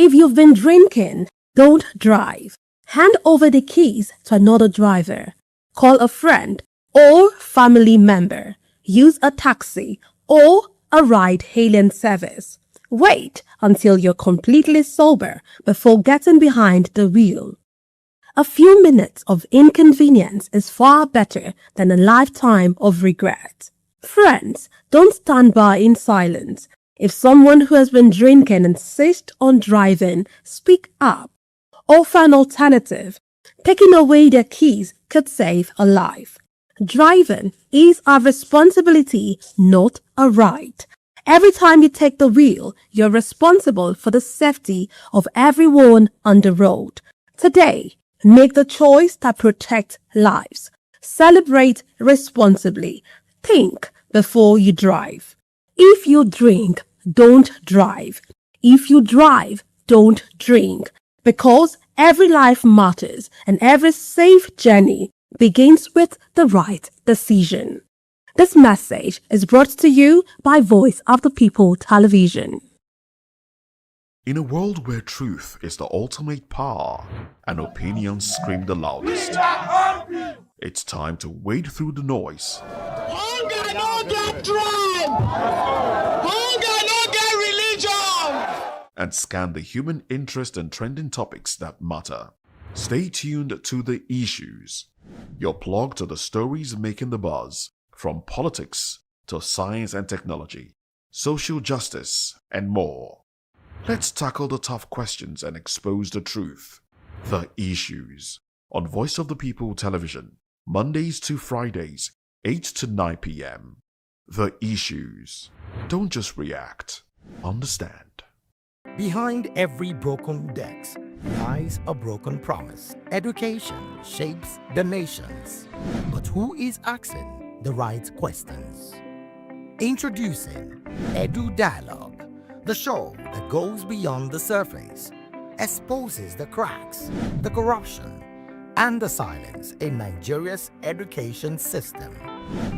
If you've been drinking, don't drive. Hand over the keys to another driver. Call a friend or family member. Use a taxi or a ride-hailing service. Wait until you're completely sober before getting behind the wheel. A few minutes of inconvenience is far better than a lifetime of regret. Friends, don't stand by in silence. If someone who has been drinking insists on driving, speak up. Offer an alternative. Taking away their keys could save a life. Driving is our responsibility, not a right. Every time you take the wheel, you're responsible for the safety of everyone on the road. Today, make the choice that protects lives. Celebrate responsibly. Think before you drive. If you drink, don't drive. If you drive, don't drink. Because every life matters and every safe journey begins with the right decision. This message is brought to you by Voice of the People Television. In a world where truth is the ultimate power and opinions scream the loudest, it's time to wade through the noise. Hunger no get tribe! Hunger no get religion! And scan the human interest and trending topics that matter. Stay tuned to The Issues, your plug to the stories making the buzz, from politics to science and technology, social justice, and more. Let's tackle the tough questions and expose the truth. The Issues, on Voice of the People Television, Mondays to Fridays, 8 to 9 p.m. The Issues. Don't just react, understand. Behind every broken desk lies a broken promise. Education shapes the nations. But who is asking the right questions? Introducing Edu Dialogue, the show that goes beyond the surface, exposes the cracks, the corruption, and the silence in Nigeria's education system.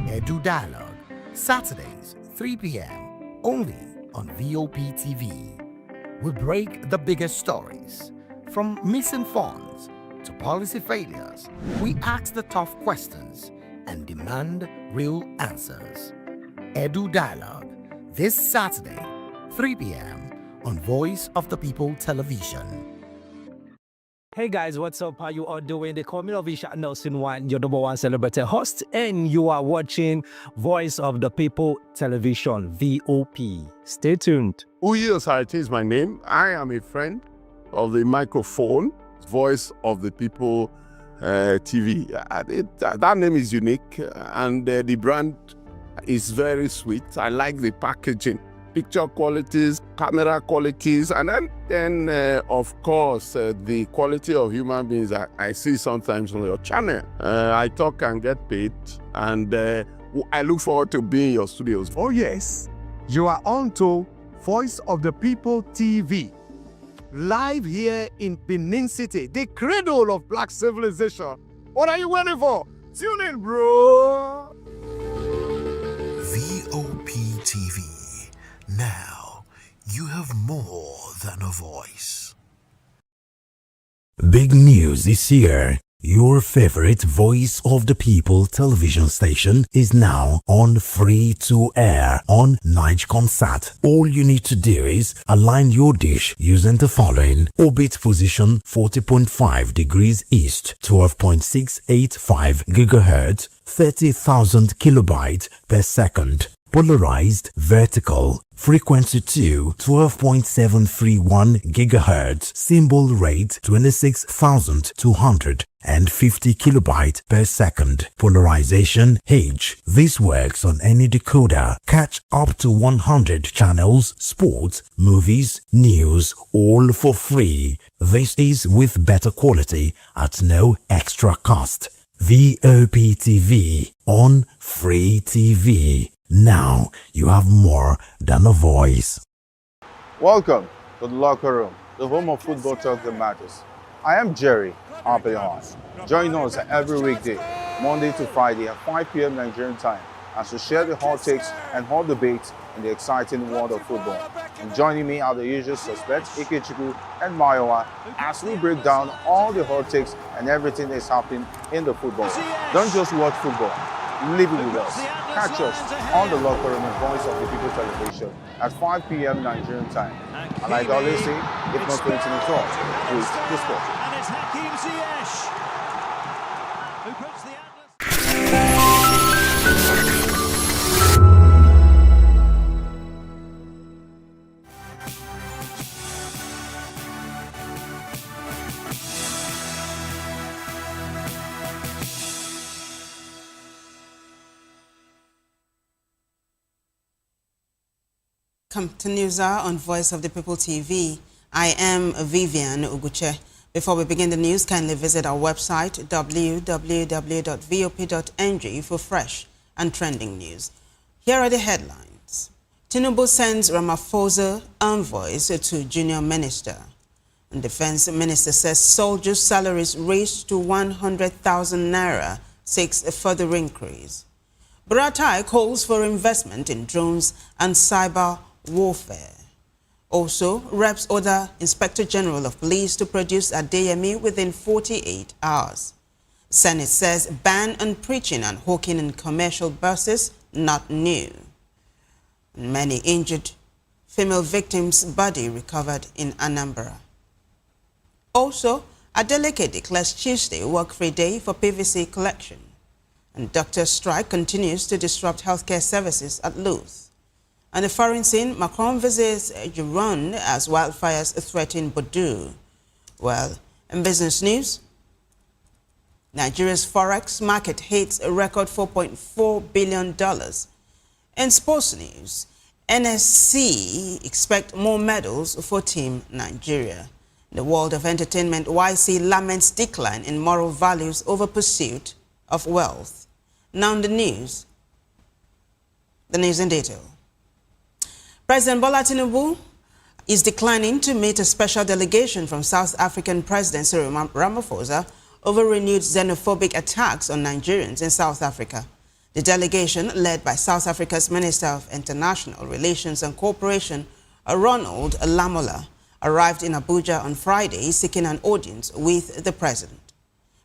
Edu Dialogue, Saturdays, 3 p.m., only on Voptv. We break the biggest stories, from missing funds to policy failures. We ask the tough questions and demand real answers. Edu Dialogue, this Saturday, 3 p.m. on Voice of the People Television. Hey guys, what's up? How you all doing? They call me Novisha Nelson One, your number one celebrity host, and you are watching Voice of the People Television, VOP. Stay tuned. Uyi Osarite is my name. I am a friend of the microphone, Voice of the People TV. That name is unique, and the brand is very sweet. I like the packaging, picture qualities, camera qualities, and then of course, the quality of human beings that I see sometimes on your channel. I talk and get paid, and I look forward to being in your studios. Oh yes, you are on to Voice of the People TV. Live here in Benin City, the cradle of black civilization. What are you waiting for? Tune in, bro. VOPTV. Now, you have more than a voice. Big news this year. Your favorite Voice of the People television station is now on free to air on Nigecomsat. All you need to do is align your dish using the following: orbit position 40.5 degrees east, 12.685 GHz, 30,000 kilobytes per second. Polarized vertical, frequency 2, 12.731 GHz, symbol rate 26,250 kilobytes per second. Polarization H. This works on any decoder. Catch up to 100 channels, sports, movies, news, all for free. This is with better quality at no extra cost. VOPTV on Free TV. Now you have more than a voice. Welcome to the locker room, the home of football talk that matters. I am Jerry Apelon. Join us every weekday, Monday to Friday at 5 p.m. Nigerian time, as we share the hot takes and hot debates in the exciting world of football. And joining me are the usual suspects, Ikechukwu and Mayowa, as we break down all the hot takes and everything that's happening in the football. Don't just watch football, live it with us. Catch us on the Locker Room and Voice of the People television at 5 p.m. Nigerian time. And like I always say, if not 2024, please the sport. And it's Hakim Ziyech who puts the Atlas. Welcome to News Hour on Voice of the People TV. I am Vivian Uguche. Before we begin the news, kindly visit our website www.vop.ng for fresh and trending news. Here are the headlines. Tinubu sends Ramaphosa envoys to junior minister. And Defense Minister says soldiers' salaries raised to 100,000 naira, seeks a further increase. Buratai calls for investment in drones and cyber warfare. Also, reps order Inspector General of Police to produce Adeyemi within 48 hours. Senate says ban on preaching and hawking in commercial buses not new. Many injured. Female victim's body recovered in Anambra. Also, Adeleke declares Tuesday work-free day for PVC collection. And doctor strike continues to disrupt healthcare services at Louth. On the foreign scene, Macron visits Gironde as wildfires threaten Bordeaux. Well, in business news, Nigeria's forex market hits a record $4.4 billion. In sports news, NSC expect more medals for Team Nigeria. In the world of entertainment, YC laments decline in moral values over pursuit of wealth. Now in the news in detail. President Bola Tinubu is declining to meet a special delegation from South African President Cyril Ramaphosa over renewed xenophobic attacks on Nigerians in South Africa. The delegation, led by South Africa's Minister of International Relations and Cooperation, Ronald Lamola, arrived in Abuja on Friday seeking an audience with the president.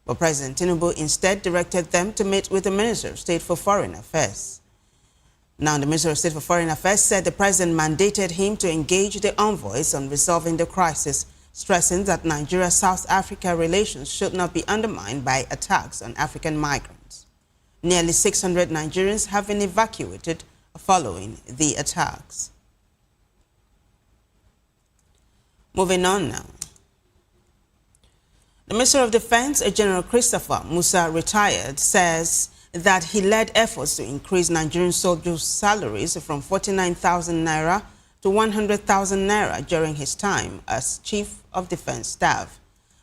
But President Tinubu instead directed them to meet with the Minister of State for Foreign Affairs. Now, the Minister of State for Foreign Affairs said the president mandated him to engage the envoys on resolving the crisis, stressing that Nigeria-South Africa relations should not be undermined by attacks on African migrants. Nearly 600 Nigerians have been evacuated following the attacks. Moving on now. The Minister of Defense, General Christopher Musa, retired, says that he led efforts to increase Nigerian soldiers' salaries from 49,000 naira to 100,000 naira during his time as Chief of Defense Staff.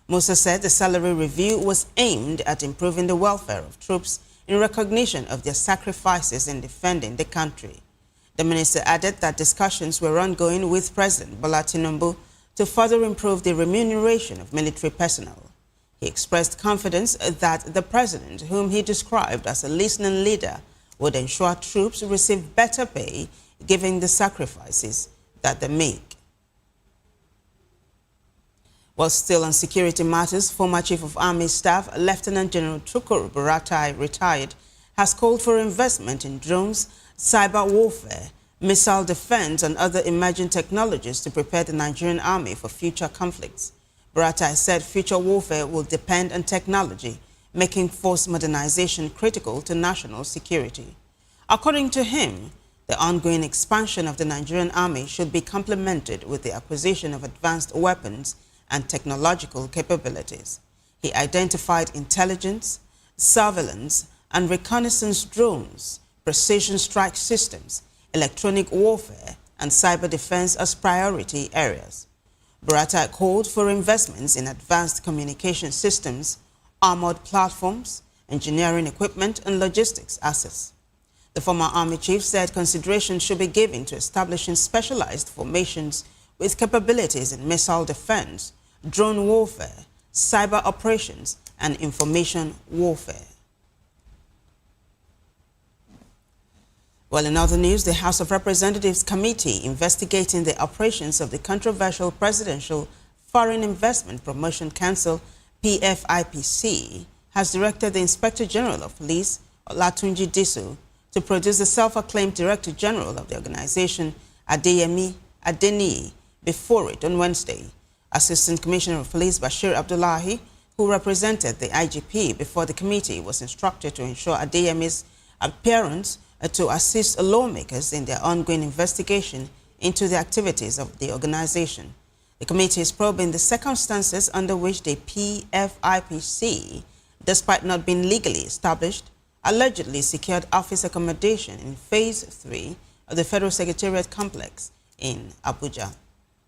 Musa said the salary review was aimed at improving the welfare of troops in recognition of their sacrifices in defending the country. The minister added that discussions were ongoing with President Bola Tinubu to further improve the remuneration of military personnel. He expressed confidence that the president, whom he described as a listening leader, would ensure troops receive better pay given the sacrifices that they make. While still on security matters, former Chief of Army Staff, Lieutenant General Tukur Buratai, retired, has called for investment in drones, cyber warfare, missile defense, and other emerging technologies to prepare the Nigerian army for future conflicts. Buratai said future warfare will depend on technology, making force modernization critical to national security. According to him, the ongoing expansion of the Nigerian army should be complemented with the acquisition of advanced weapons and technological capabilities. He identified intelligence, surveillance, and reconnaissance drones, precision strike systems, electronic warfare, and cyber defense as priority areas. Buratai called for investments in advanced communication systems, armored platforms, engineering equipment, and logistics assets. The former army chief said consideration should be given to establishing specialized formations with capabilities in missile defense, drone warfare, cyber operations, and information warfare. Well, in other news, the House of Representatives Committee investigating the operations of the controversial Presidential Foreign Investment Promotion Council, PFIPC, has directed the Inspector General of Police, Olatunji Disu, to produce the self-acclaimed Director General of the organization, Adeyemi Adeniyi, before it on Wednesday. Assistant Commissioner of Police Bashir Abdullahi, who represented the IGP before the committee, was instructed to ensure Adeyemi's appearance to assist lawmakers in their ongoing investigation into the activities of the organization. The committee is probing the circumstances under which the PFIPC, despite not being legally established, allegedly secured office accommodation in Phase 3 of the Federal Secretariat Complex in Abuja.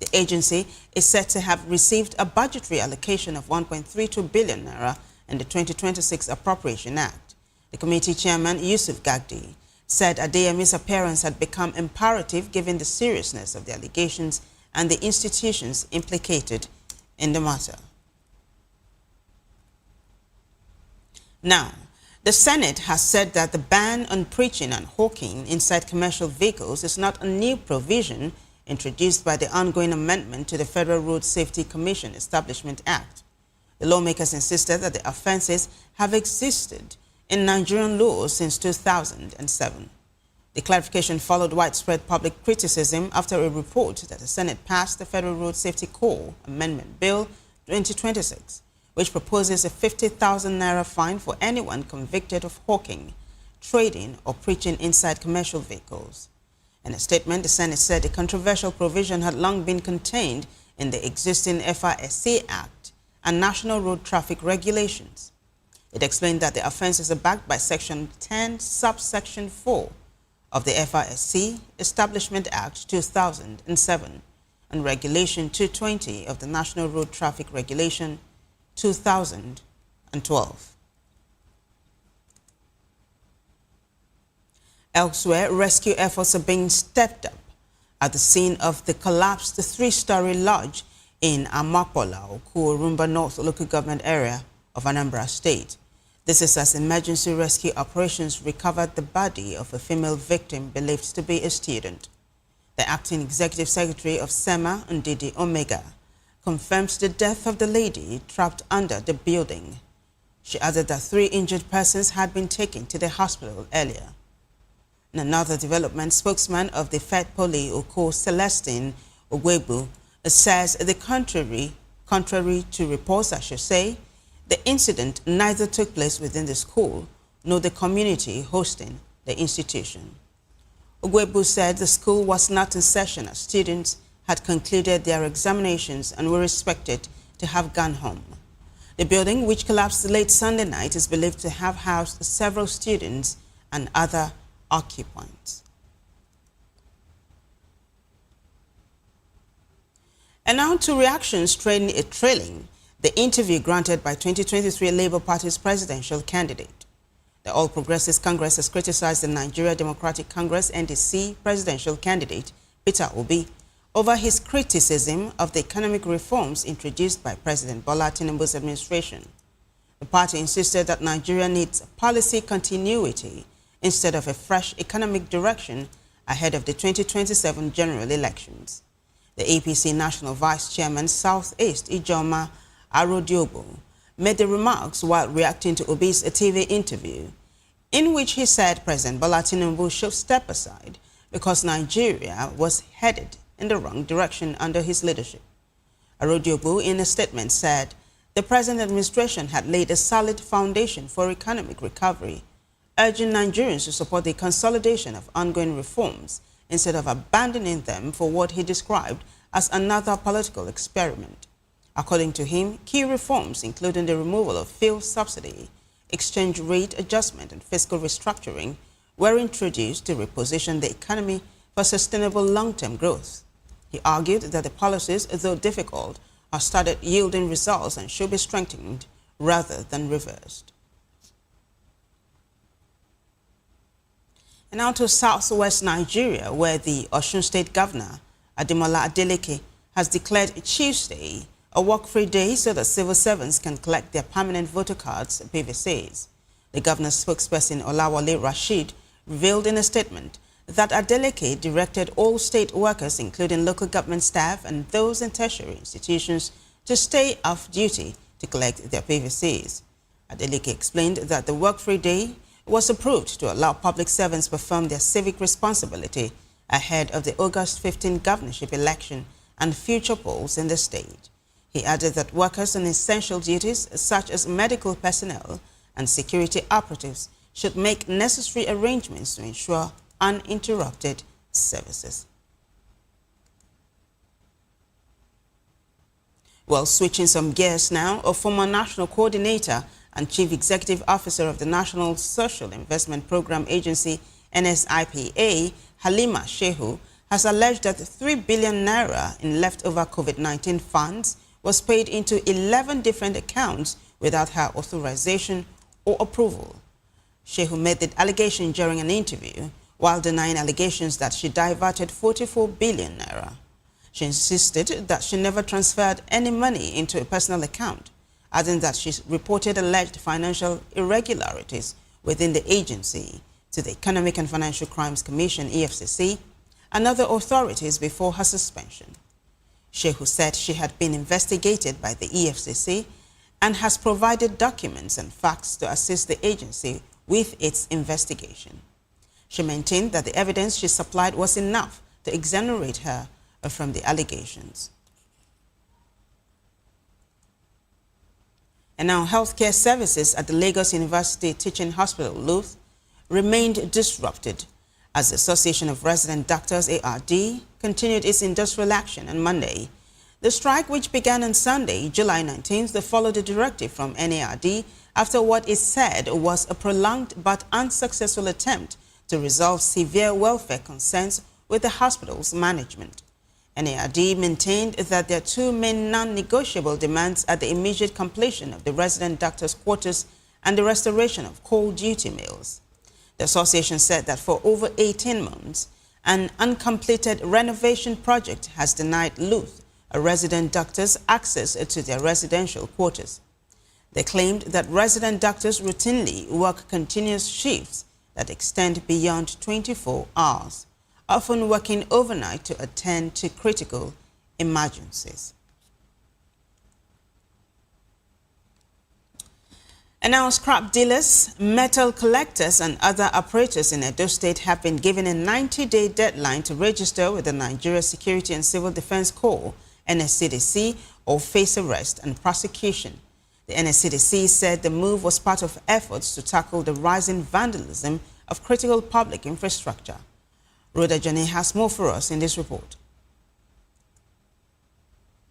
The agency is said to have received a budgetary allocation of 1.32 billion naira in the 2026 Appropriation Act. The committee chairman, Yusuf Gagdi, said Adeyemi's appearance had become imperative given the seriousness of the allegations and the institutions implicated in the matter. Now, the Senate has said that the ban on preaching and hawking inside commercial vehicles is not a new provision introduced by the ongoing amendment to the Federal Road Safety Commission Establishment Act. The lawmakers insisted that the offenses have existed in Nigerian laws since 2007. The clarification followed widespread public criticism after a report that the Senate passed the Federal Road Safety Corps Amendment Bill 2026, which proposes a 50,000 naira fine for anyone convicted of hawking, trading, or preaching inside commercial vehicles. In a statement, the Senate said the controversial provision had long been contained in the existing FRSC Act and National Road Traffic Regulations. It explained that the offenses are backed by Section 10, Subsection 4 of the FRSC Establishment Act 2007 and Regulation 220 of the National Road Traffic Regulation 2012. Elsewhere, rescue efforts are being stepped up at the scene of the collapsed three-story lodge in Amapola, Oku-Orumba North local government area of Anambra State. This is as emergency rescue operations recovered the body of a female victim believed to be a student. The acting executive secretary of SEMA, Ndidi Omega, confirmed the death of the lady trapped under the building. She added that 3 injured persons had been taken to the hospital earlier. In another development, spokesman of the Fed Poly Oko Celestine Ogwebu says the contrary to reports, I should say, the incident neither took place within the school nor the community hosting the institution. Ogwebu said the school was not in session as students had concluded their examinations and were expected to have gone home. The building, which collapsed late Sunday night, is believed to have housed several students and other occupants. And now to reactions trailing the interview granted by 2023 Labour Party's presidential candidate. The All Progressives Congress has criticized the Nigeria Democratic Congress NDC presidential candidate Peter Obi over his criticism of the economic reforms introduced by President Bola Tinubu's administration. The party insisted that Nigeria needs policy continuity instead of a fresh economic direction ahead of the 2027 general elections. The APC National Vice Chairman Southeast Ijoma Arodiobo made the remarks while reacting to Obi's TV interview, in which he said President Bola Tinubu should step aside because Nigeria was headed in the wrong direction under his leadership. Arodiobo, in a statement, said the present administration had laid a solid foundation for economic recovery, urging Nigerians to support the consolidation of ongoing reforms instead of abandoning them for what he described as another political experiment. According to him, key reforms, including the removal of fuel subsidy, exchange rate adjustment, and fiscal restructuring, were introduced to reposition the economy for sustainable long-term growth. He argued that the policies, though difficult, have started yielding results and should be strengthened rather than reversed. And now to southwest Nigeria, where the Osun State Governor, Ademola Adeleke, has declared Tuesday a work-free day so that civil servants can collect their permanent voter cards, PVCs. The governor's spokesperson, Olawale Rashid, revealed in a statement that Adeleke directed all state workers, including local government staff and those in tertiary institutions, to stay off duty to collect their PVCs. Adeleke explained that the work-free day was approved to allow public servants perform their civic responsibility ahead of the August 15 governorship election and future polls in the state. He added that workers on essential duties, such as medical personnel and security operatives, should make necessary arrangements to ensure uninterrupted services. Well, switching some gears now, a former national coordinator and chief executive officer of the National Social Investment Program Agency, NSIPA, Halima Shehu, has alleged that 3 billion naira in leftover COVID-19 funds was paid into 11 different accounts without her authorization or approval. Shehu made the allegation during an interview while denying allegations that she diverted 44 billion naira. She insisted that she never transferred any money into a personal account, adding that she reported alleged financial irregularities within the agency to the Economic and Financial Crimes Commission, EFCC, and other authorities before her suspension. Shehu said she had been investigated by the EFCC and has provided documents and facts to assist the agency with its investigation. She maintained that the evidence she supplied was enough to exonerate her from the allegations. And now, healthcare services at the Lagos University Teaching Hospital, LUTH, remained disrupted as the Association of Resident Doctors, ARD, continued its industrial action on Monday. The strike, which began on Sunday, July 19th, followed a directive from NARD after what is said was a prolonged but unsuccessful attempt to resolve severe welfare concerns with the hospital's management. NARD maintained that their two main non-negotiable demands are the immediate completion of the resident doctors' quarters and the restoration of coal duty mills. The association said that for over 18 months, an uncompleted renovation project has denied LUTH, resident doctors, access to their residential quarters. They claimed that resident doctors routinely work continuous shifts that extend beyond 24 hours, often working overnight to attend to critical emergencies. And now, scrap dealers, metal collectors, and other operators in Edo State have been given a 90-day deadline to register with the Nigeria Security and Civil Defense Corps, NSCDC, or face arrest and prosecution. The NSCDC said the move was part of efforts to tackle the rising vandalism of critical public infrastructure. Rhoda Johnny has more for us in this report.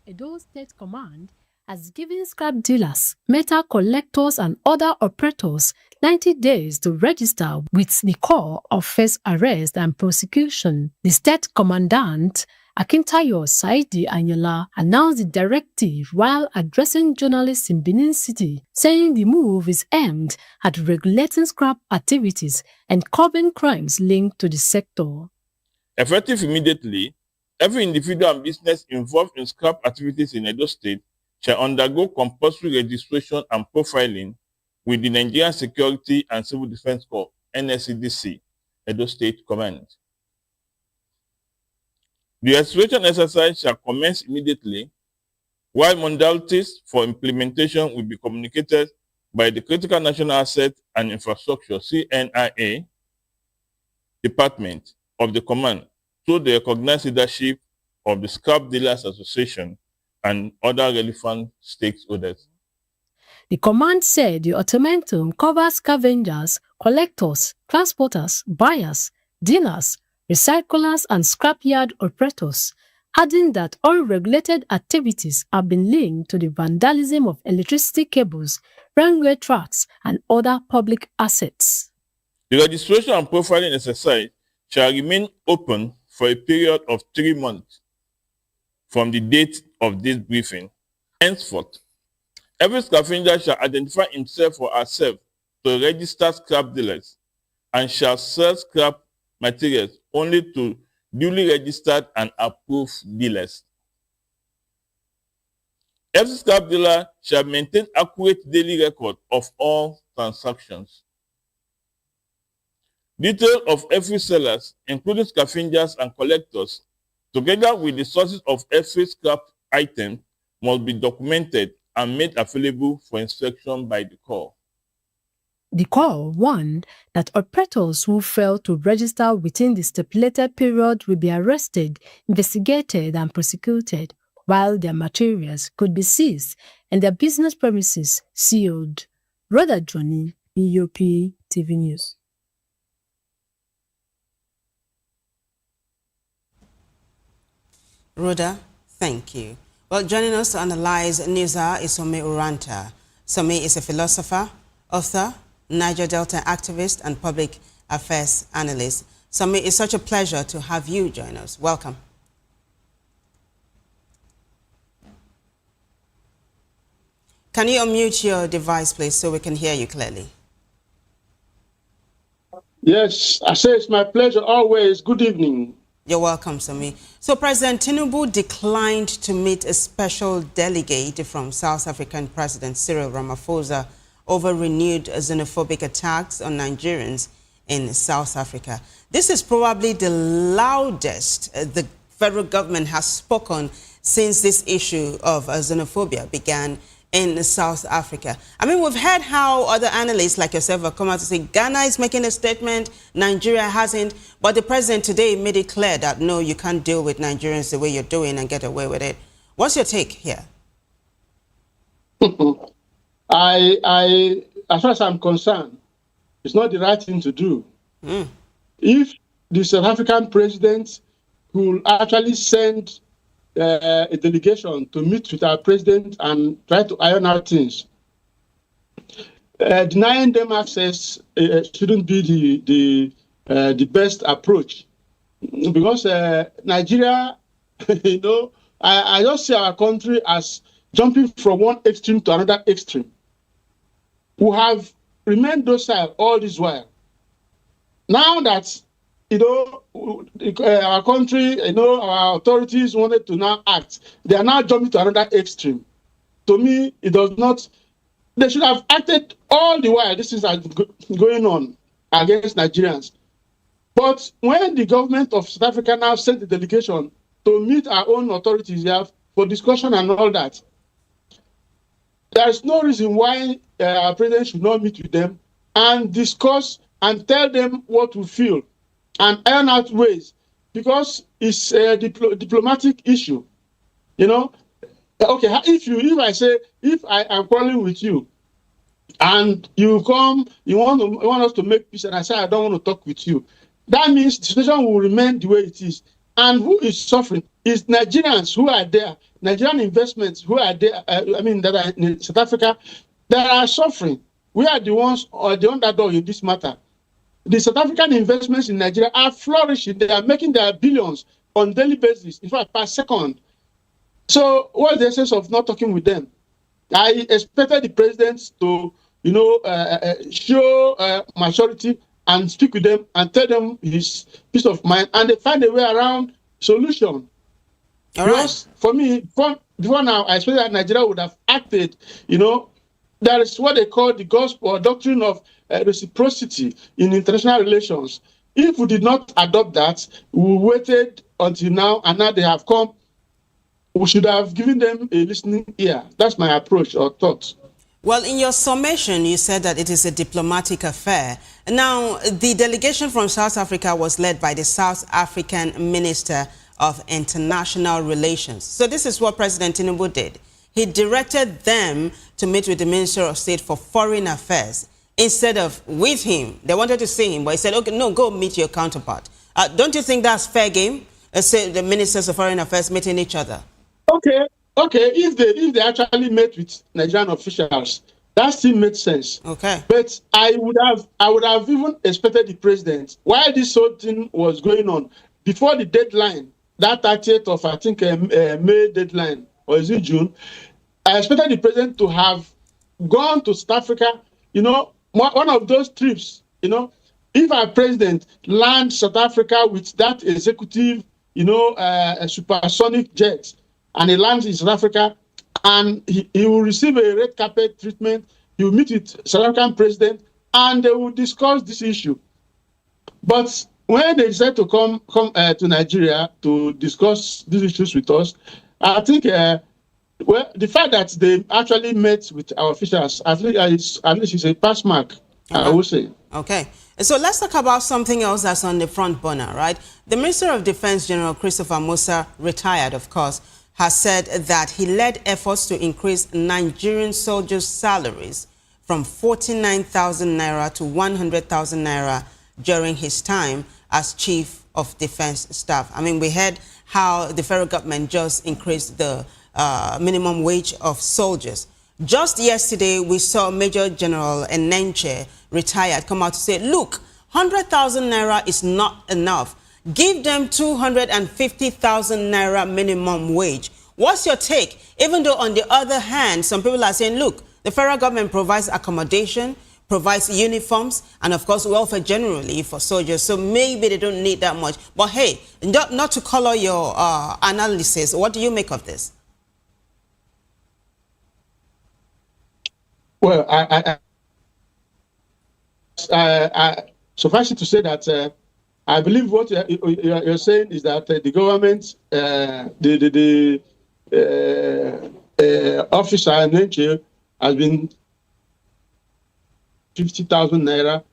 Edo State Command has given scrap dealers, metal collectors, and other operators 90 days to register with the Corps of Face Arrest and Prosecution. The State Commandant, Akintayo Saidi Anyola, announced the directive while addressing journalists in Benin City, saying the move is aimed at regulating scrap activities and curbing crimes linked to the sector. Effective immediately, every individual and business involved in scrap activities in Edo State shall undergo compulsory registration and profiling with the Nigerian Security and Civil Defense Corps, NSCDC, Edo State Command. The registration exercise shall commence immediately, while modalities for implementation will be communicated by the Critical National Asset and Infrastructure, CNIA, Department of the Command to the recognized leadership of the Scrap Dealers Association and other relevant stakeholders. The command said the ultimatum covers scavengers, collectors, transporters, buyers, dealers, recyclers, and scrapyard operators, adding that all regulated activities have been linked to the vandalism of electricity cables, railway tracks, and other public assets. The registration and profiling exercise shall remain open for a period of 3 months from the date of this briefing. Henceforth, every scavenger shall identify himself or herself to register scrap dealers and shall sell scrap materials only to duly registered and approved dealers. Every scrap dealer shall maintain accurate daily record of all transactions. Details of every sellers, including scavengers and collectors, together with the sources of every scrap item, must be documented and made available for inspection by the Corps. The Corps warned that operators who fail to register within the stipulated period will be arrested, investigated, and prosecuted, while their materials could be seized and their business premises sealed. Rhoda Johnny, BOP TV News. Rhoda, thank you. Well, joining us to analyze news is Some Uranta. Some is a philosopher, author, Niger Delta activist, and public affairs analyst. Some, it's such a pleasure to have you join us. Welcome. Can you unmute your device, please, so we can hear you clearly? Yes, I say it's my pleasure always. Good evening. You're welcome, Sami. So President Tinubu declined to meet a special delegate from South African President Cyril Ramaphosa over renewed xenophobic attacks on Nigerians in South Africa. This is probably the loudest the federal government has spoken since this issue of xenophobia began in South Africa. I mean, we've heard how other analysts like yourself have come out to say Ghana is making a statement, Nigeria hasn't, but the president today made it clear that no, you can't deal with Nigerians the way you're doing and get away with it. What's your take here? As far as I'm concerned, it's not the right thing to do. If the South African president could actually send a delegation to meet with our president and try to iron out things, denying them access shouldn't be the best approach, because Nigeria, you know, I just see our country as jumping from one extreme to another extreme. We have remained docile all this while. Now that, you know, our country, you know, our authorities wanted to now act, they are now jumping to another extreme. To me, it does not. They should have acted all the while this is going on against Nigerians. But when the government of South Africa now sent the delegation to meet our own authorities here for discussion and all that, there is no reason why our president should not meet with them and discuss and tell them what we feel and iron out ways, because it's a diplomatic issue. You know, okay, if I am quarreling with you and you come, you want us to make peace, and I say I don't want to talk with you, that means the situation will remain the way it is. And who is suffering is Nigerians who are there, Nigerian investments who are there, that are in South Africa, that are suffering. We are the ones, or the underdog in this matter. The South African investments in Nigeria are flourishing. They are making their billions on daily basis, in fact, per second. So what's the essence of not talking with them? I expected the president to, you know, show maturity and speak with them and tell them his peace of mind, and they find a way around solution. Because for me, before now, I expected that Nigeria would have acted, you know. That is what they call the gospel or doctrine of reciprocity in international relations. If we did not adopt that, we waited until now, and now they have come. We should have given them a listening ear. That's my approach or thought. Well, in your summation, you said that it is a diplomatic affair. Now, the delegation from South Africa was led by the South African Minister of International Relations. So this is what President Tinubu did. He directed them to meet with the Minister of State for Foreign Affairs instead of with him. They wanted to see him, but he said, okay, no, go meet your counterpart. Don't you think that's fair game? Say the Ministers of Foreign Affairs meeting each other. Okay. If they actually met with Nigerian officials, that still makes sense. Okay. But I would have even expected the president, while this whole thing was going on, before the deadline, that 30th of, I think, May deadline, or is it June? I expected the president to have gone to South Africa, you know, one of those trips, you know. If our president lands South Africa with that executive, you know, a supersonic jet, and he lands in South Africa, and he will receive a red carpet treatment, he will meet with South African president, and they will discuss this issue. But when they decide to come to Nigeria to discuss these issues with us, I think well, the fact that they actually met with our officials, at least it's a pass mark, I would say. Okay. So let's talk about something else that's on the front burner, right? The Minister of Defense, General Christopher Musa, retired, of course, has said that he led efforts to increase Nigerian soldiers' salaries from 49,000 naira to 100,000 naira during his time as Chief of Defense Staff. I mean, we heard how the federal government just increased the minimum wage of soldiers. Just yesterday, we saw Major General Enenche, retired, come out to say, look, 100,000 naira is not enough. Give them 250,000 naira minimum wage. What's your take? Even though on the other hand, some people are saying, look, the federal government provides accommodation, provides uniforms, and of course welfare generally for soldiers, so maybe they don't need that much. But hey, not to color your analysis, what do you make of this? Well, suffice it to say that I believe what you're saying is that the government, the officer Nenche has been 50,000 naira.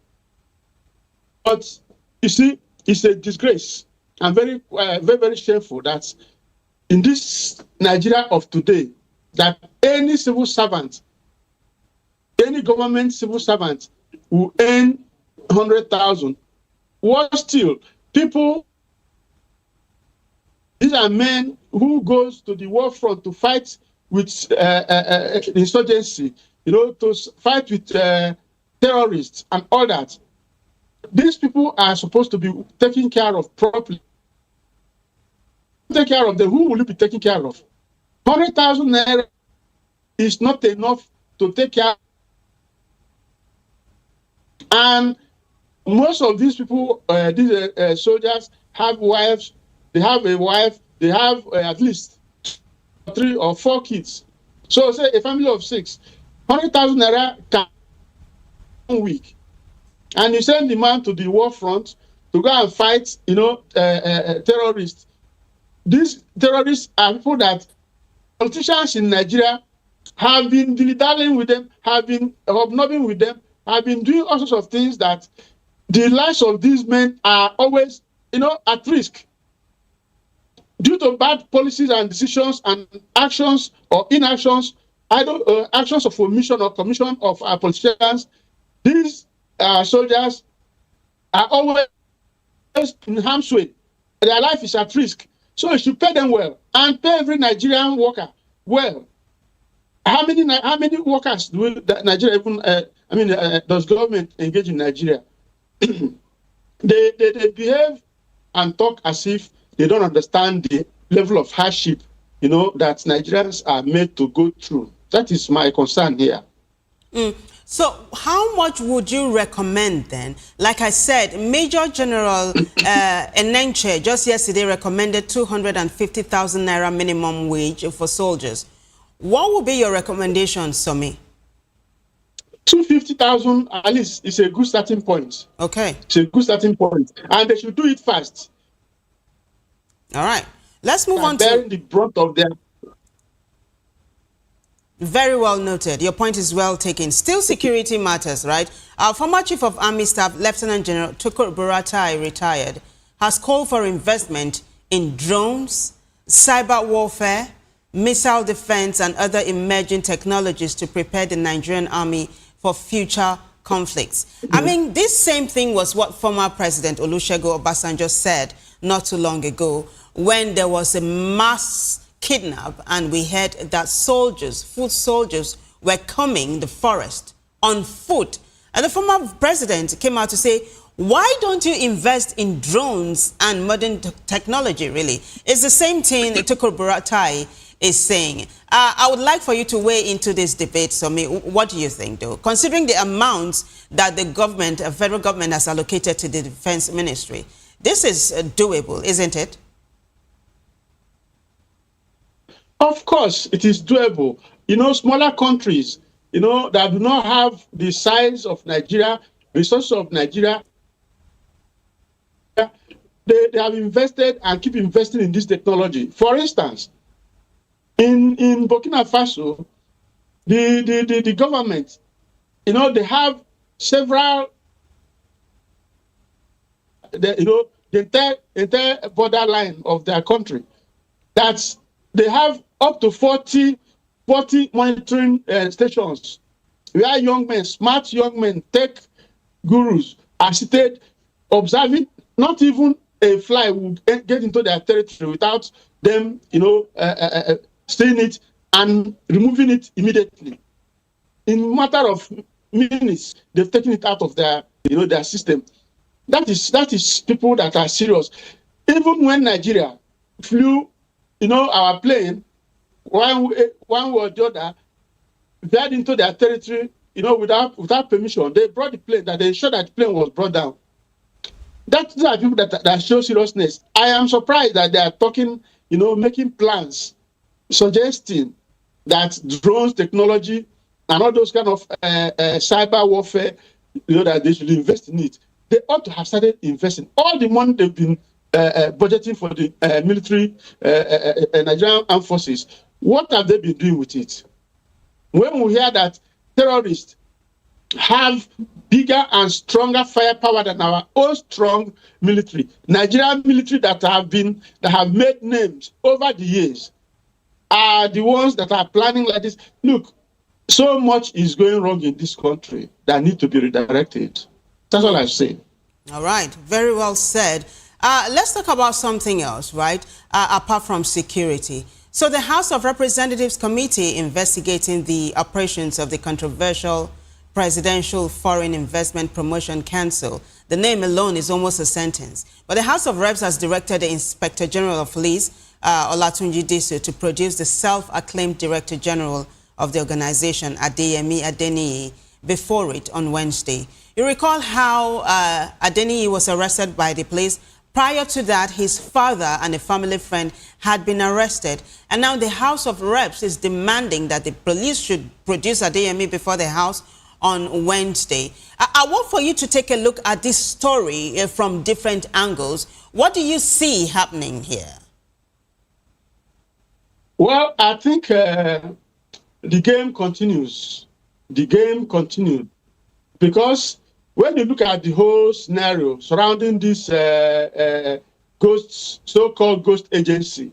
But you see, it's a disgrace and very, very shameful that in this Nigeria of today, that any civil servant, any government civil servant will earn 100,000. What still? People, these are men who goes to the war front to fight with insurgency, to fight with terrorists and all that. These people are supposed to be taken care of properly. Take care of them. Who will you be taking care of? 100,000 naira is not enough to take care. And most of these people, these soldiers, have wives. They have a wife. They have at least 3 or 4 kids. So say a family of 6, 100,000 naira can 1 week, and you send the man to the war front to go and fight, terrorists. These terrorists are people that politicians in Nigeria have been dilly-dallying with them, have been hobnobbing with them, have been doing all sorts of things that the lives of these men are always, at risk due to bad policies and decisions and actions or inactions, either actions of omission or commission of our politicians. These soldiers are always in harm's way. Their life is at risk. So you should pay them well and pay every Nigerian worker well. How many workers do Nigeria even? Does government engage in Nigeria? they behave and talk as if they don't understand the level of hardship, that Nigerians are made to go through. That is my concern here. So how much would you recommend then? Like I said, Major General Enenche just yesterday recommended 250,000 naira minimum wage for soldiers. What would be your recommendation, Somi? 250,000 at least is a good starting point. Okay. It's a good starting point. And they should do it fast. All right. Let's move on to the brunt of their. Very well noted. Your point is well taken. Still security matters, right? Our former Chief of Army Staff, Lieutenant General Tukur Buratai, retired, has called for investment in drones, cyber warfare, missile defense, and other emerging technologies to prepare the Nigerian Army for future conflicts. I mean, this same thing was what former President Olusegun Obasanjo said not too long ago when there was a mass kidnap and we heard that foot soldiers were combing the forest on foot. And the former president came out to say, why don't you invest in drones and modern technology, really? It's the same thing Tukur Buratai is saying. I would like for you to weigh into this debate, Somi. What do you think, though? Considering the amounts that the government, federal government has allocated to the defense ministry, this is doable, isn't it? Of course, it is doable. Smaller countries, that do not have the size of Nigeria, resources of Nigeria, they have invested and keep investing in this technology. For instance, in Burkina Faso, the government, they have several, the entire borderline of their country, that they have up to 40 monitoring stations where young men, smart young men, tech gurus are seated observing. Not even a fly will get into their territory without them, seeing it and removing it immediately. In a matter of minutes, they've taken it out of their system. That is people that are serious. Even when Nigeria flew, our plane, one way or the other, veered into their territory, without permission, they brought the plane, that they ensured that the plane was brought down. Those are people that show seriousness. I am surprised that they are talking, making plans, suggesting that drones technology and all those kind of cyber warfare, that they should invest in it. They ought to have started investing. All the money they've been budgeting for the military, Nigerian armed forces, what have they been doing with it? When we hear that terrorists have bigger and stronger firepower than our own strong military, Nigerian military that have made names over the years, are the ones that are planning like this. Look, so much is going wrong in this country that need to be redirected. That's all I say. All right, very well said. Let's talk about something else, right? Apart from security. So the House of Representatives Committee investigating the operations of the controversial Presidential Foreign Investment Promotion Council. The name alone is almost a sentence. But the House of Reps has directed the Inspector General of Police, Olatunji Diso, to produce the self-acclaimed Director General of the organization, Adeyemi Adeniyi, before it on Wednesday. You recall how Adeniyi was arrested by the police. Prior to that, his father and a family friend had been arrested. And now the House of Reps is demanding that the police should produce Adeyemi before the House on Wednesday. I want for you to take a look at this story from different angles. What do you see happening here? Well, I think the game continues. The game continued. Because when you look at the whole scenario surrounding this so-called ghost agency,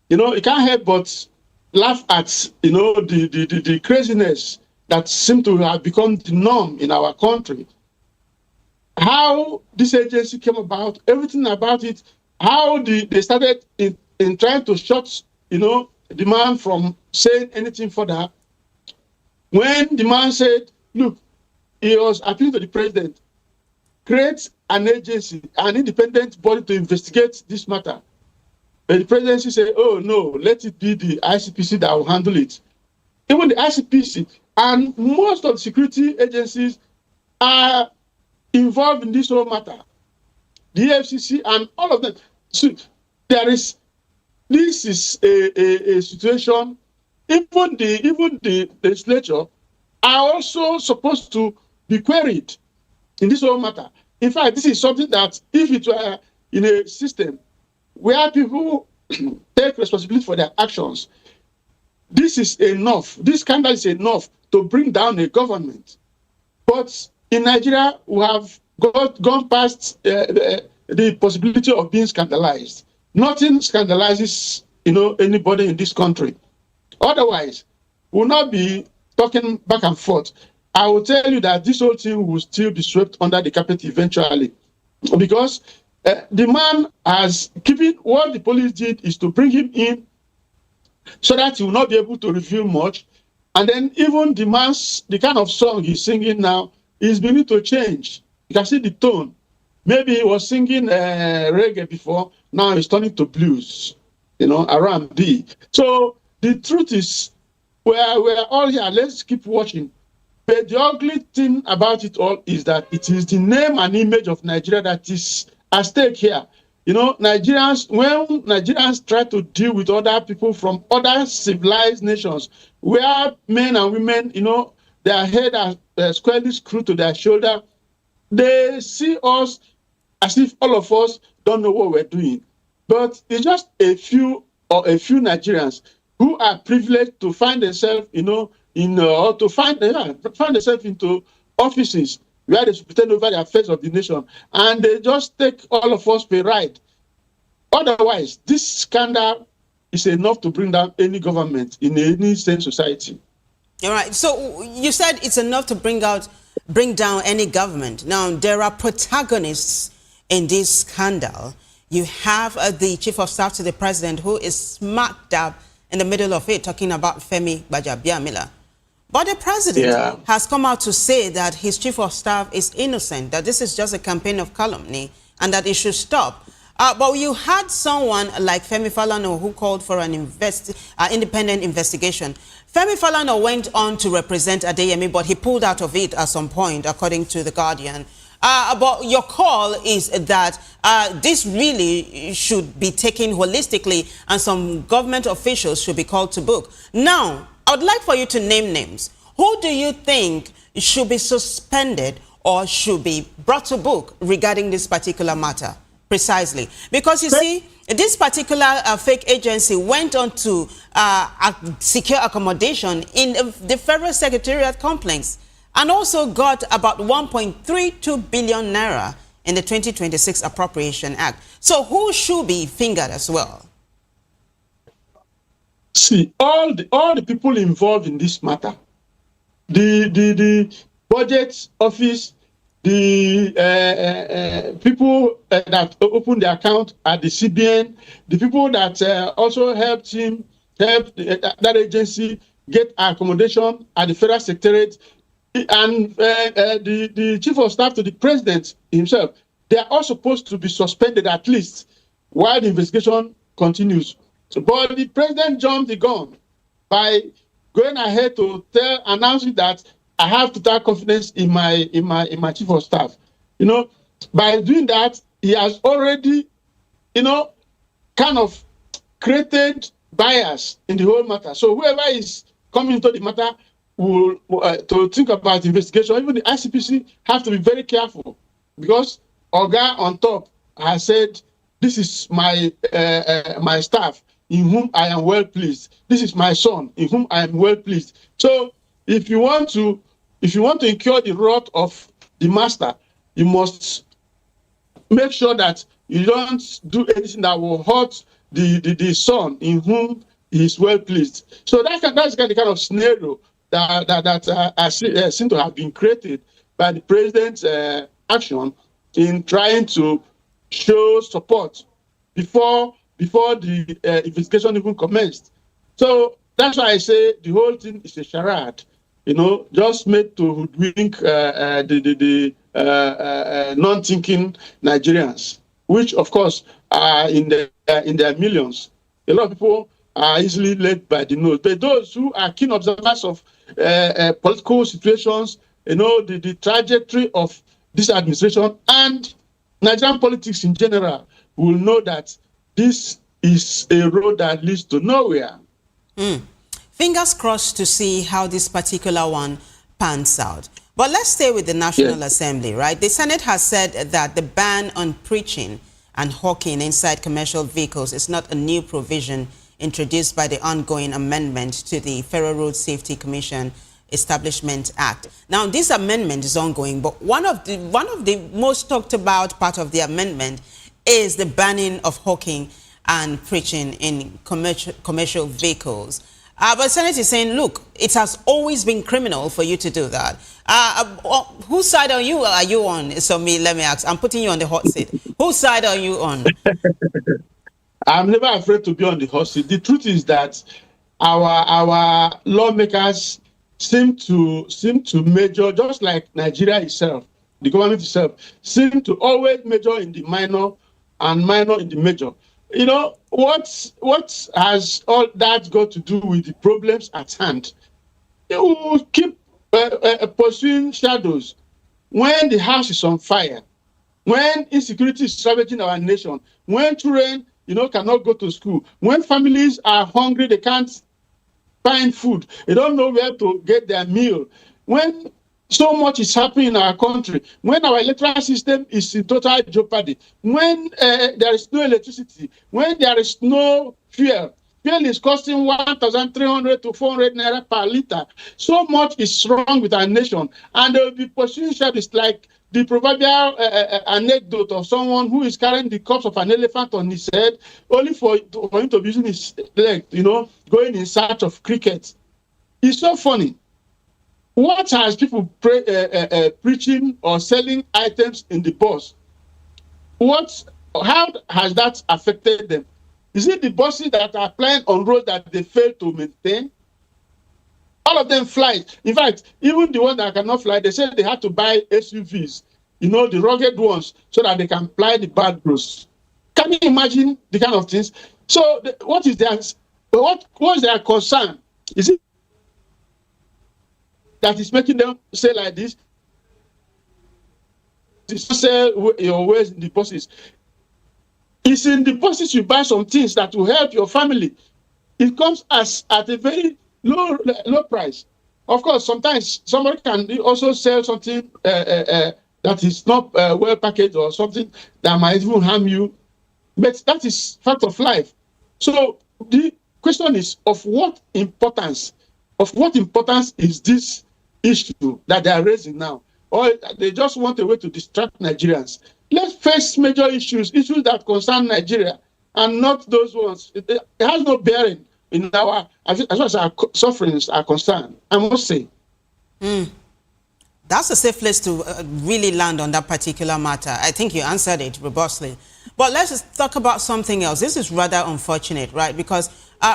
you can't help but laugh at, the craziness that seems to have become the norm in our country. How this agency came about, everything about it, how they started in trying to shut, the man from saying anything further. When the man said, look, he was appealing to the president, create an agency, an independent body to investigate this matter. But the presidency said, oh no, let it be the ICPC that will handle it. Even the ICPC and most of the security agencies are involved in this whole matter. The FCC and all of them. So this is a situation. Even the legislature are also supposed to be queried in this whole matter. In fact, this is something that if it were in a system where people take responsibility for their actions, this is enough. This scandal is enough to bring down a government. But in Nigeria, we have gone past the possibility of being scandalized. Nothing scandalizes, anybody in this country. Otherwise, we'll not be talking back and forth. I will tell you that this whole thing will still be swept under the carpet eventually, because the man has given what the police did is to bring him in so that he will not be able to reveal much. And then even the kind of song he's singing now is beginning to change. You can see the tone. Maybe he was singing reggae before, now he's turning to blues, R&B. So the truth is, we're all here. Let's keep watching. But the ugly thing about it all is that it is the name and image of Nigeria that is at stake here. When Nigerians try to deal with other people from other civilized nations, where men and women, their head are squarely screwed to their shoulder, they see us as if all of us don't know what we're doing. But it's just a few Nigerians who are privileged to find themselves, or to find themselves into offices where they should pretend over the affairs of the nation, and they just take all of us for a ride. Otherwise, this scandal is enough to bring down any government in any sane society. All right. So you said it's enough to bring down any government. Now, there are protagonists in this scandal. You have the chief of staff to the president, who is smack dab in the middle of it, talking about Femi Gbajabiamila. But the president has come out to say that his chief of staff is innocent, that this is just a campaign of calumny, and that it should stop. But you had someone like Femi Falana who called for an independent investigation. Femi Falana went on to represent Adeyemi, but he pulled out of it at some point, according to The Guardian. But your call is that this really should be taken holistically, and some government officials should be called to book. Now, I would like for you to name names. Who do you think should be suspended or should be brought to book regarding this particular matter? Precisely. Because you see, this particular fake agency went on to secure accommodation in the Federal Secretariat complex, and also got about 1.32 billion naira in the 2026 Appropriation Act. So who should be fingered as well? See, all the people involved in this matter, the budget office, the people that opened the account at the CBN, the people that also helped that agency get accommodation at the Federal Secretariat, and the chief of staff to the president himself, they are all supposed to be suspended at least while the investigation continues. But the president jumped the gun by going ahead to announcing that I have total confidence in my chief of staff. By doing that, he has already, kind of created bias in the whole matter. So whoever is coming into the matter will to think about the investigation. Even the ICPC have to be very careful, because Oga on top has said, this is my my staff in whom I am well pleased. This is my son in whom I am well pleased. So if you want to incur the wrath of the master, you must make sure that you don't do anything that will hurt the son in whom he is well pleased. So that's the kind of scenario that seem to have been created by the president's action in trying to show support before the investigation even commenced. So that's why I say the whole thing is a charade, just made to hoodwink the non-thinking Nigerians, which of course are in their millions. A lot of people are easily led by the nose. But those who are keen observers of political situations, the trajectory of this administration and Nigerian politics in general, will know that this is a road that leads to nowhere. Fingers crossed to see how this particular one pans out. But let's stay with the National Assembly, right? The Senate has said that the ban on preaching and hawking inside commercial vehicles is not a new provision introduced by the ongoing amendment to the Federal Road Safety Commission Establishment Act. Now, this amendment is ongoing, but one of the most talked about part of the amendment is the banning of hawking and preaching in commercial vehicles. But the Senate is saying, look, it has always been criminal for you to do that. Whose side are you on? So let me ask. I'm putting you on the hot seat. Whose side are you on? I'm never afraid to be on the hot seat. The truth is that our lawmakers seem to major, just like Nigeria itself, the government itself, seem to always major in the minor and minor in the major. What has all that got to do with the problems at hand? You keep pursuing shadows when the house is on fire, when insecurity is ravaging our nation, when children, cannot go to school, when families are hungry, they can't find food, they don't know where to get their meal, when So much is happening in our country. When our electoral system is in total jeopardy, when there is no electricity, when there is no fuel, fuel is costing 1,300 to 400 naira per liter. So much is wrong with our nation. And there will be pursuing service like the proverbial anecdote of someone who is carrying the corpse of an elephant on his head, only for him to be using his leg, going in search of cricket. It's so funny. What has people preaching or selling items in the bus? How has that affected them? Is it the buses that are plying on roads that they fail to maintain? All of them fly. In fact, even the ones that cannot fly, they said they had to buy SUVs, the rugged ones, so that they can ply the bad roads. Can you imagine the kind of things? So, what's their concern? Is it that is making them say like this? To sell your wares in deposits. It's in deposits you buy some things that will help your family. It comes at a very low price. Of course, sometimes somebody can also sell something that is not well packaged or something that might even harm you. But that is fact of life. So the question is of what importance is this issue that they are raising now? Or they just want a way to distract Nigerians. Let's face major issues that concern Nigeria, and not those ones. It has no bearing in as far as our sufferings are concerned, I must say. That's a safe place to really land on that particular matter. I think you answered it robustly. But let's just talk about something else. This is rather unfortunate, right? Because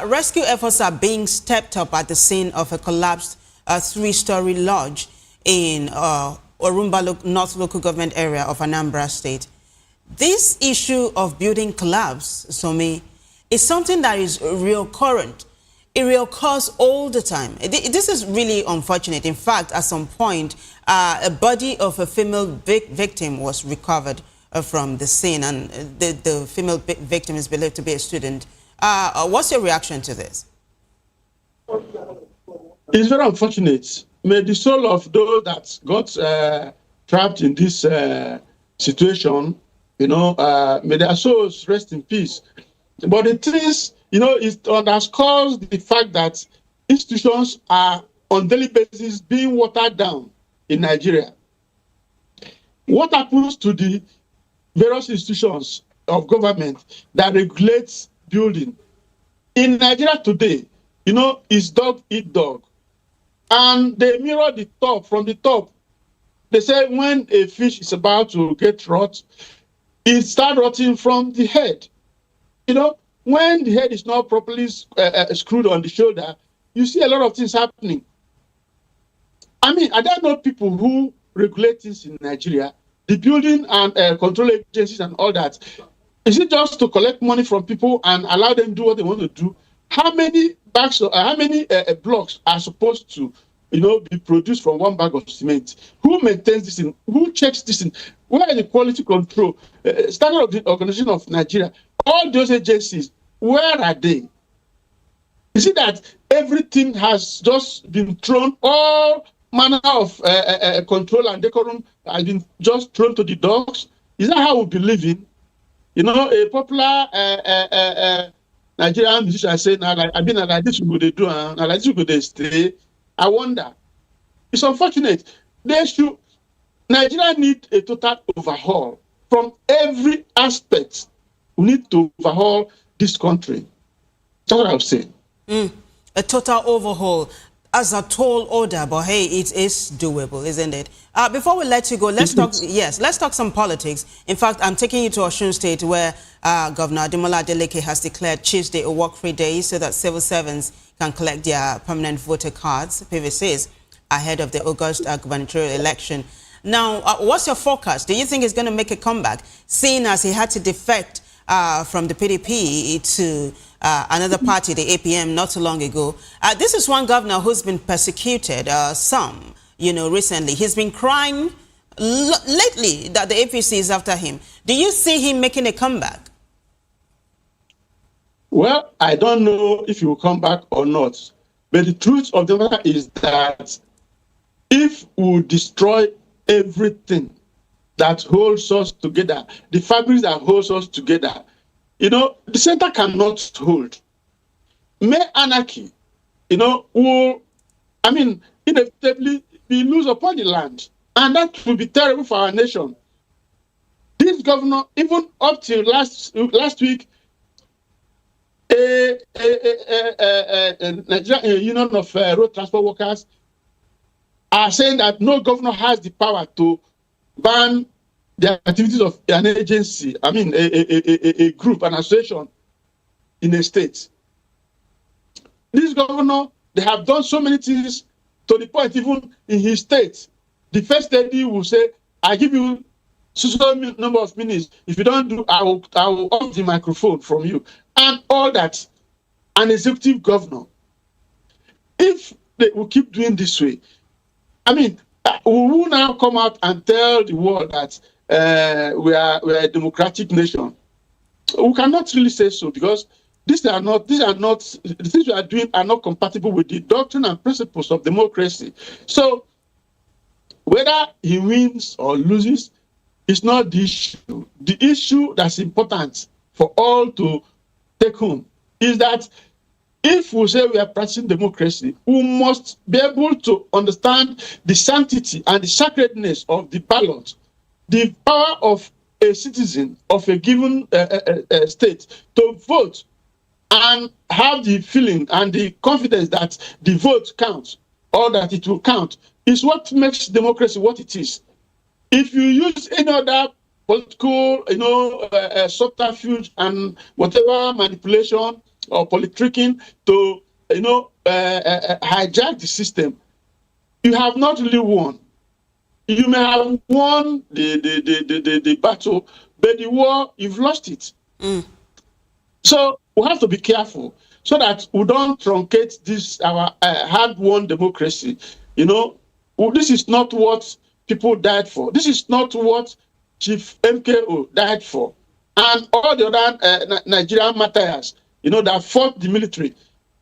rescue efforts are being stepped up at the scene of a collapsed 3-story lodge in Orumba North Local Government area of Anambra State. This issue of building collapse, Somi, is something that is recurrent. It reoccurs all the time. This is really unfortunate. In fact, at some point, a body of a female victim was recovered from the scene, and the female victim is believed to be a student. What's your reaction to this? It's very unfortunate. May the soul of those that got trapped in this situation, may their souls rest in peace. But the things, it underscores the fact that institutions are on daily basis being watered down in Nigeria. What happens to the various institutions of government that regulates building? In Nigeria today, is dog eat dog. And they mirror the top, from the top. They say when a fish is about to get rot, it starts rotting from the head. When the head is not properly screwed on the shoulder, you see a lot of things happening. I mean, I don't know people who regulate things in Nigeria, the building and control agencies and all that. Is it just to collect money from people and allow them to do what they want to do? How many bags or how many blocks are supposed to, be produced from one bag of cement? Who maintains this thing? Who checks this thing? Where is the quality control? Standard of the Organization of Nigeria, all those agencies, where are they? Is it that everything has just been thrown, all manner of control and decorum has been just thrown to the dogs? Is that how we be living? A popular Nigerian musician say, I've been like this, we go do, and like this, we go stay. I wonder. It's unfortunate. Nigeria need a total overhaul from every aspect. We need to overhaul this country. That's what I would say. A total overhaul as a tall order, but hey, it is doable, isn't it? Before we let you go, let's talk some politics. In fact, I'm taking you to Osun State, where Governor Ademola Adeleke has declared Tuesday a work-free day so that civil servants can collect their permanent voter cards, PVCs, ahead of the August gubernatorial election. Now, what's your forecast? Do you think he's going to make a comeback, seeing as he had to defect from the PDP to another party, the APM, not too long ago? This is one governor who's been persecuted, recently. He's been crying lately that the APC is after him. Do you see him making a comeback? Well, I don't know if he will come back or not. But the truth of the matter is that if we destroy everything that holds us together, the fabrics that holds us together, the center cannot hold. Mere anarchy, will, inevitably be loose upon the land. And that will be terrible for our nation. This governor, even up till last week, Nigerian Union of Road Transport Workers are saying that no governor has the power to ban the activities of an agency, a group, an association in a state. This governor, they have done so many things to the point, even in his state, the first lady will say, I give you so number of minutes. If you don't do, I will off the microphone from you. And all that. An executive governor. If they will keep doing this way, we will now come out and tell the world that we are a democratic nation. We cannot really say so, because the things we are doing are not compatible with the doctrine and principles of democracy. So whether he wins or loses is not the issue. The issue that's important for all to take home is that if we say we are practicing democracy, we must be able to understand the sanctity and the sacredness of the ballot, the power of a citizen of a given state to vote and have the feeling and the confidence that the vote counts, or that it will count, is what makes democracy what it is. If you use any other political, subterfuge and whatever manipulation or politicking to, hijack the system, you have not really won. You may have won the battle, but the war, you've lost it. So we have to be careful so that we don't truncate this, our hard-won democracy. This is not what people died for. This is not what Chief MKO died for. And all the other Nigerian martyrs, that fought the military,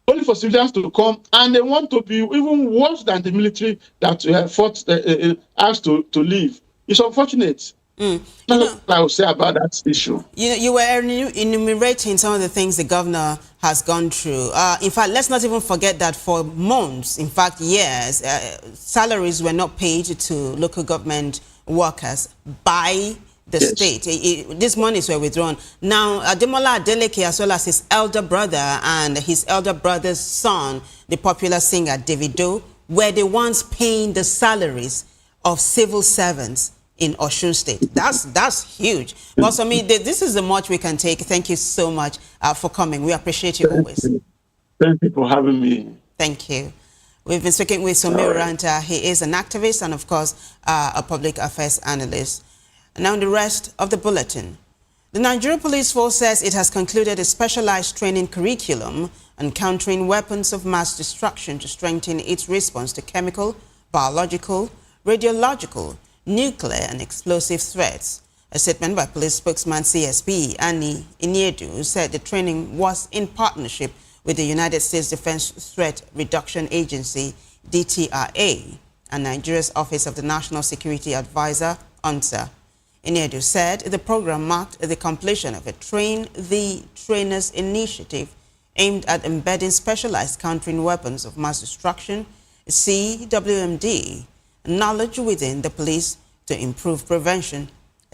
only for civilians to come, and they want to be even worse than the military that fought, asked to leave. It's unfortunate. That's what I would say about that issue. You were enumerating some of the things the governor has gone through. In fact, let's not even forget that for months, in fact years, salaries were not paid to local government workers by the state. These monies were withdrawn. Now, Ademola Adeleke, as well as his elder brother and his elder brother's son, the popular singer Davido, were the ones paying the salaries of civil servants in Osun State. That's huge. But for me, this is the much we can take. Thank you so much for coming. We appreciate you always. Thank you for having me. Thank you. We've been speaking with Somir Ranta. He is an activist and, of course, a public affairs analyst. And now the rest of the bulletin. The Nigeria Police Force says it has concluded a specialized training curriculum on countering weapons of mass destruction to strengthen its response to chemical, biological, radiological, nuclear and explosive threats. A statement by police spokesman CSP Annie Iniedu said the training was in partnership with the United States Defense Threat Reduction Agency, DTRA, and Nigeria's Office of the National Security Advisor, UNSA. Iniedu said the program marked the completion of a Train the Trainers initiative aimed at embedding specialized countering weapons of mass destruction, CWMD, knowledge within the police to improve prevention,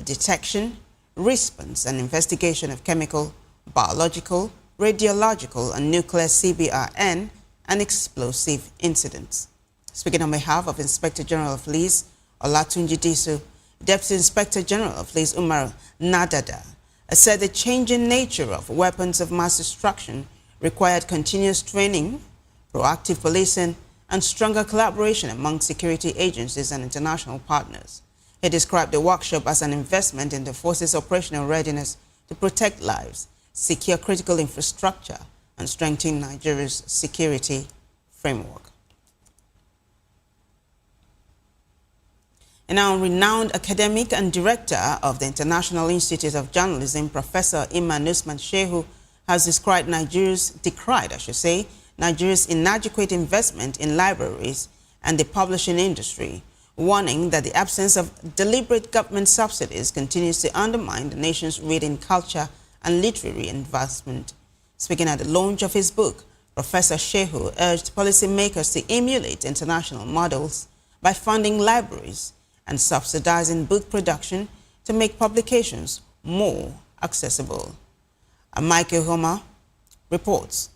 detection, response, and investigation of chemical, biological, radiological, and nuclear CBRN and explosive incidents. Speaking on behalf of Inspector General of Police Olatunji Disu, Deputy Inspector General of Police Umar Nadada said the changing nature of weapons of mass destruction required continuous training, proactive policing, and stronger collaboration among security agencies and international partners. He described the workshop as an investment in the force's operational readiness to protect lives, secure critical infrastructure, and strengthen Nigeria's security framework. And now, renowned academic and director of the International Institute of Journalism, Professor Iman Usman Shehu, has decried Nigeria's inadequate investment in libraries and the publishing industry, warning that the absence of deliberate government subsidies continues to undermine the nation's reading culture and literary advancement. Speaking at the launch of his book, Professor Shehu urged policymakers to emulate international models by funding libraries and subsidizing book production to make publications more accessible. Michael Homer reports.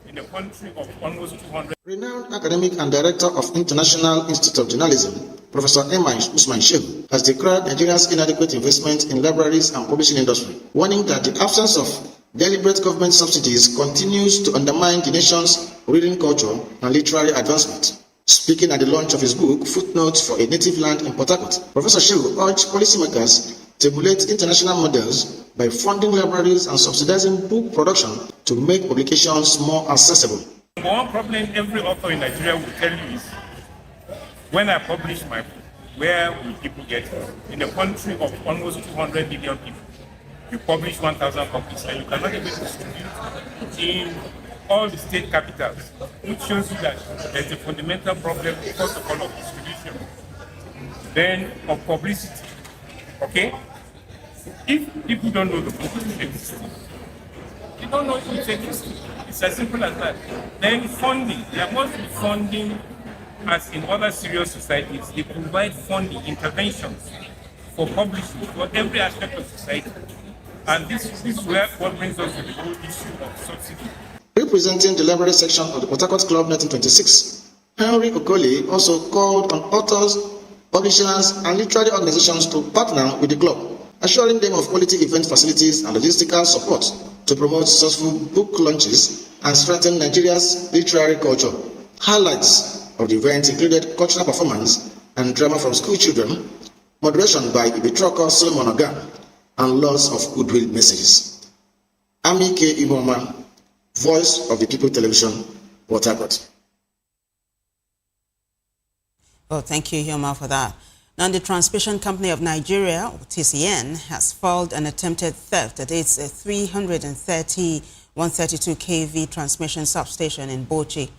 In a country of almost 200. Renowned academic and director of International Institute of Journalism, Professor Usman Shehu, has declared Nigeria's inadequate investment in libraries and publishing industry, warning that the absence of deliberate government subsidies continues to undermine the nation's reading culture and literary advancement. Speaking at the launch of his book, Footnotes for a Native Land in Port Harcourt, Professor Shehu urged policymakers to emulate international models by funding libraries and subsidizing book production to make publications more accessible. One problem every author in Nigeria will tell you is, when I publish my book, where will people get it? In a country of almost 200 million people, you publish 1,000 copies and you cannot even distribute in all the state capitals, which shows you that there's a fundamental problem, first of all, of distribution, then of publicity. Okay? If people don't know the book exists, they don't know it exists. It's as simple as that. Then funding, there must be funding, as in other serious societies. They provide funding interventions for publishing for every aspect of society. And this is where what brings us to the whole issue of subsidy. Representing the library section of the Port Harcourt Club 1926, Henry Okoli also called on authors, publishers, and literary organizations to partner with the club, assuring them of quality event facilities and logistical support to promote successful book launches and strengthen Nigeria's literary culture. Highlights of the event included cultural performance and drama from school children, moderation by Ibitroko Solomon Ogan, and lots of goodwill messages. Ami K. Iboma, Voice of the People Television, Port Harcourt. Well, thank you, Hioma, for that. Now, the Transmission Company of Nigeria, TCN, has filed an attempted theft at its 132 kV transmission substation in Bauchi,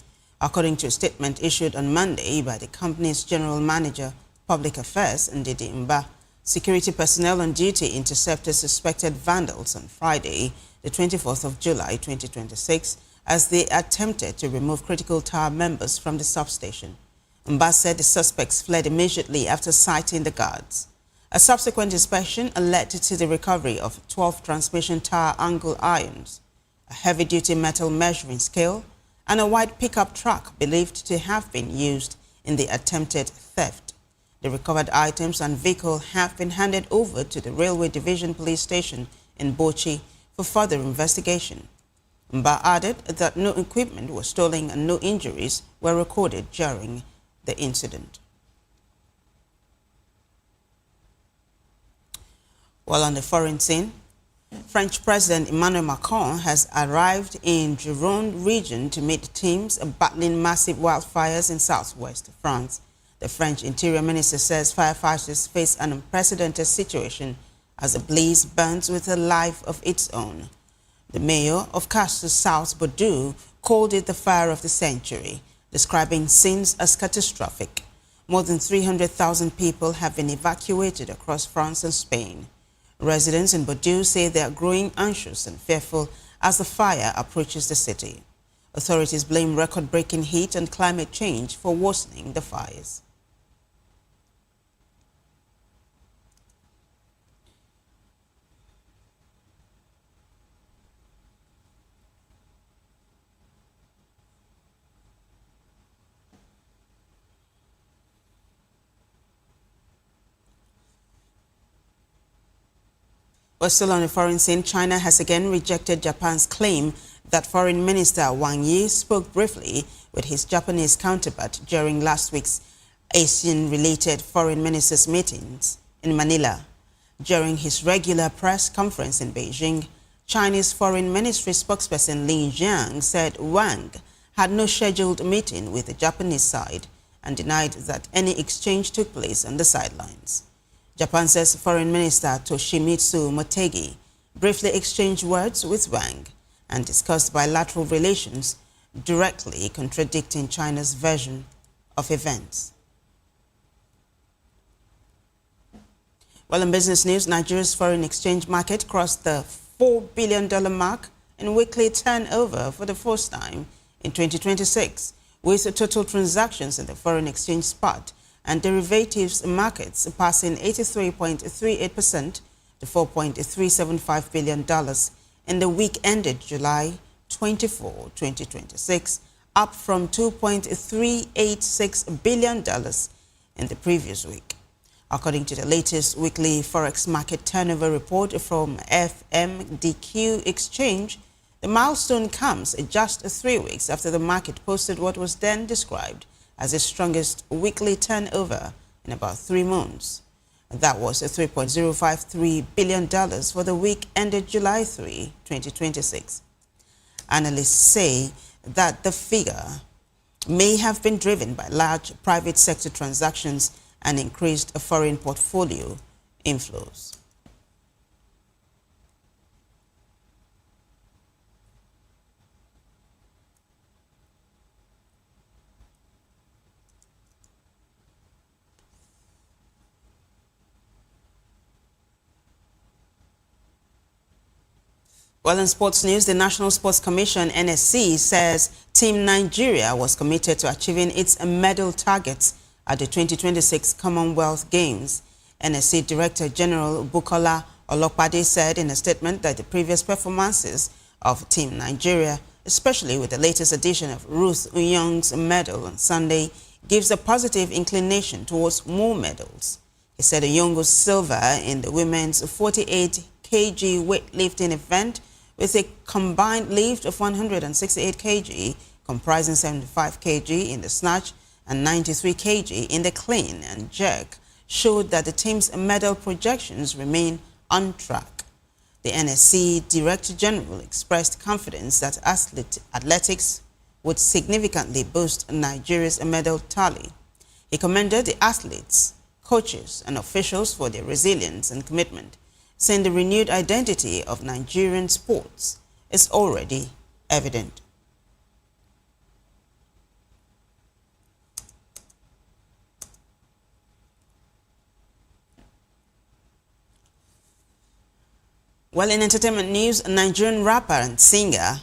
according to a statement issued on Monday by the company's General Manager, Public Affairs, Ndidi Mba. Security personnel on duty intercepted suspected vandals on Friday, the 24th of July 2026, as they attempted to remove critical tower members from the substation. Mba said the suspects fled immediately after sighting the guards. A subsequent inspection led to the recovery of 12 transmission tower angle irons, a heavy-duty metal measuring scale, and a white pickup truck believed to have been used in the attempted theft. The recovered items and vehicle have been handed over to the Railway Division Police Station in Bauchi for further investigation. Mba added that no equipment was stolen and no injuries were recorded during the incident. While on the foreign scene, French President Emmanuel Macron has arrived in Gironde region to meet teams battling massive wildfires in southwest France. The French Interior Minister says firefighters face an unprecedented situation as the blaze burns with a life of its own. The mayor of Castres South Bordeaux called it the fire of the century, describing scenes as catastrophic. More than 300,000 people have been evacuated across France and Spain. Residents in Bordeaux say they are growing anxious and fearful as the fire approaches the city. Authorities blame record-breaking heat and climate change for worsening the fires. But still on the foreign scene, China has again rejected Japan's claim that Foreign Minister Wang Yi spoke briefly with his Japanese counterpart during last week's Asian-related foreign ministers' meetings in Manila. During his regular press conference in Beijing, Chinese Foreign Ministry spokesperson Lin Jiang said Wang had no scheduled meeting with the Japanese side and denied that any exchange took place on the sidelines. Japan says Foreign Minister Toshimitsu Motegi briefly exchanged words with Wang and discussed bilateral relations directly contradicting China's version of events. Well, in business news, Nigeria's foreign exchange market crossed the $4 billion mark in weekly turnover for the first time in 2026, with total transactions in the foreign exchange spot and derivatives markets passing 83.38% to $4.375 billion in the week ended July 24, 2026, up from $2.386 billion in the previous week. According to the latest weekly Forex market turnover report from FMDQ Exchange, the milestone comes just 3 weeks after the market posted what was then described as its strongest weekly turnover in about 3 months. That was $3.053 billion for the week ended July 3, 2026. Analysts say that the figure may have been driven by large private sector transactions and increased foreign portfolio inflows. Well, in sports news, the National Sports Commission, NSC, says Team Nigeria was committed to achieving its medal targets at the 2026 Commonwealth Games. NSC Director General Bukola Olopade said in a statement that the previous performances of Team Nigeria, especially with the latest edition of Ruth Young's medal on Sunday, gives a positive inclination towards more medals. He said Young was silver in the women's 48 kg weightlifting event with a combined lift of 168 kg, comprising 75 kg in the snatch and 93 kg in the clean and jerk, showed that the team's medal projections remain on track. The NSC Director General expressed confidence that athletics would significantly boost Nigeria's medal tally. He commended the athletes, coaches, and officials for their resilience and commitment, saying the renewed identity of Nigerian sports is already evident. Well, in entertainment news, Nigerian rapper and singer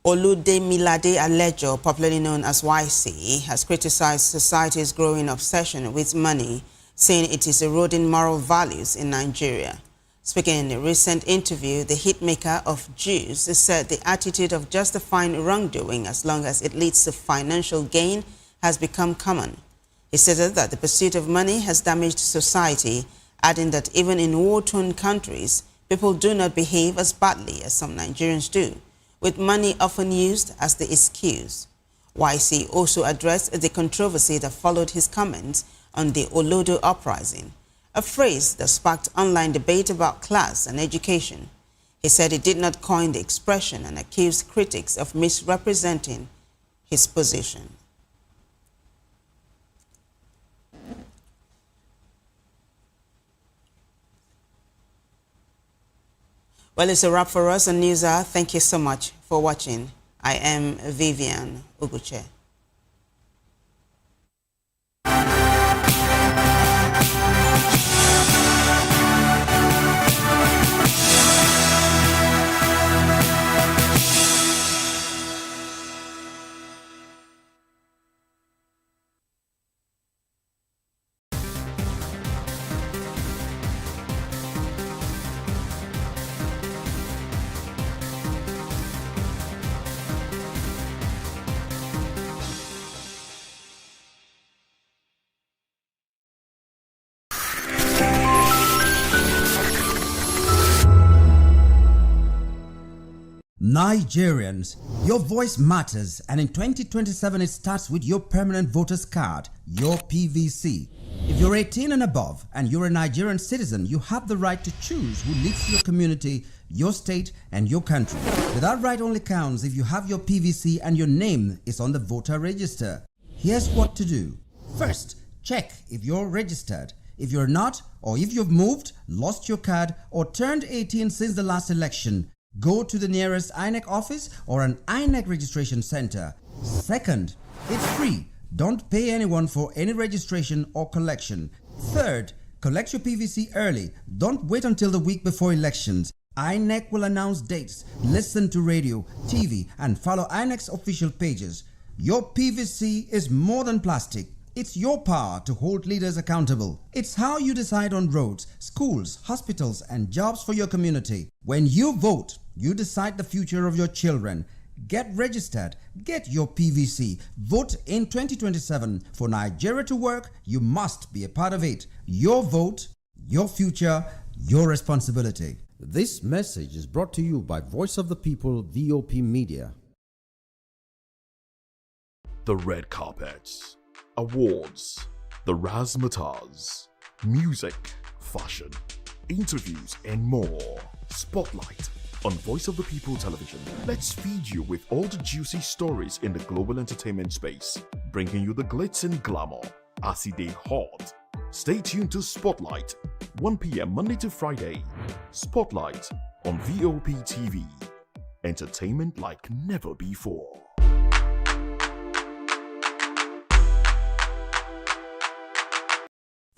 Oludemilade Alejo, popularly known as YC, has criticized society's growing obsession with money, saying it is eroding moral values in Nigeria. Speaking in a recent interview, the hitmaker of Jews said the attitude of justifying wrongdoing as long as it leads to financial gain has become common. He stated that the pursuit of money has damaged society, adding that even in war-torn countries, people do not behave as badly as some Nigerians do, with money often used as the excuse. YC also addressed the controversy that followed his comments on the Olodo uprising, a phrase that sparked online debate about class and education. He said he did not coin the expression and accused critics of misrepresenting his position. Well, it's a wrap for us on News Hour. Thank you so much for watching. I am Vivian Uguche. Nigerians, your voice matters, and in 2027 it starts with your permanent voters card, your PVC. If you're 18 and above and you're a Nigerian citizen, you have the right to choose who leads your community, your state, and your country. But that right only counts if you have your PVC and your name is on the voter register. Here's what to do. First, check if you're registered. If you're not, or if you've moved, lost your card, or turned 18 since the last election, Go to the nearest INEC office or an INEC registration center. Second, it's free. Don't pay anyone for any registration or collection. Third, collect your PVC early. Don't wait until the week before elections. INEC will announce dates. Listen to radio, TV, and follow INEC's official pages. Your PVC is more than plastic. It's your power to hold leaders accountable. It's how you decide on roads, schools, hospitals, and jobs for your community. When you vote, you decide the future of your children. Get registered. Get your PVC. Vote in 2027. For Nigeria to work, you must be a part of it. Your vote, your future, your responsibility. This message is brought to you by Voice of the People, VOP Media. The red carpets, awards, the razzmatazz, music, fashion, interviews, and more. Spotlight on Voice of the People Television. Let's feed you with all the juicy stories in the global entertainment space, bringing you the glitz and glamour as it is hot. Stay tuned to Spotlight, 1 p.m. Monday to Friday. Spotlight on Voptv. Entertainment like never before.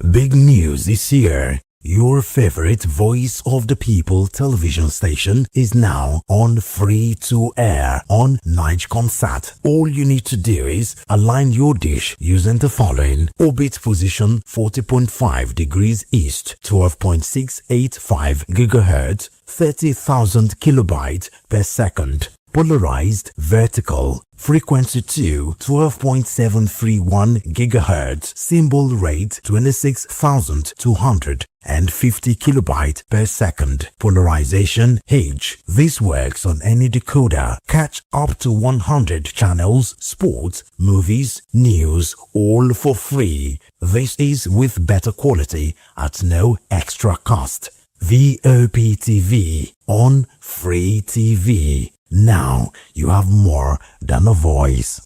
Big news this year. Your favorite Voice of the People television station is now on free to air on Nigecomsat. All you need to do is align your dish using the following: orbit position 40.5 degrees east, 12.685 GHz, 30,000 kilobytes per second. Polarized vertical, frequency 2, 12.731 GHz, symbol rate 26,250 kilobytes per second. Polarization H. This works on any decoder. Catch up to 100 channels, sports, movies, news, all for free. This is with better quality at no extra cost. Voptv on Free TV. Now you have more than a voice.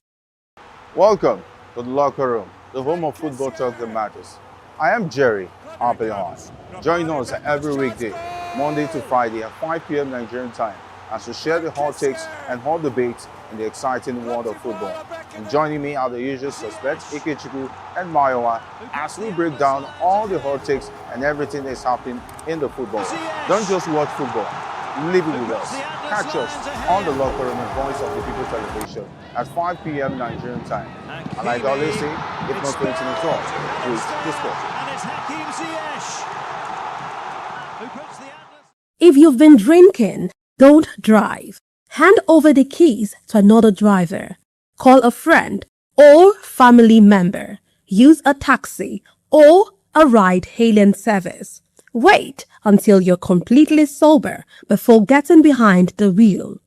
Welcome to the locker room, the home of football talk that matters. I am Jerry Apelon. Join us every weekday, Monday to Friday at 5 p.m. Nigerian time, as we share the hot takes and hot debates in the exciting world of football. And joining me are the usual suspects, Ikechukwu and Mayowa, as we break down all the hot takes and everything that's happening in the football. Don't just watch football, live it with us. Catch us on the locker room and Voice of the People television at 5 p.m. Nigerian time. And like I always say, if not 20 minutes off, please discuss. If you've been drinking, don't drive. Hand over the keys to another driver. Call a friend or family member. Use a taxi or a ride-hailing service. Wait until you're completely sober before getting behind the wheel.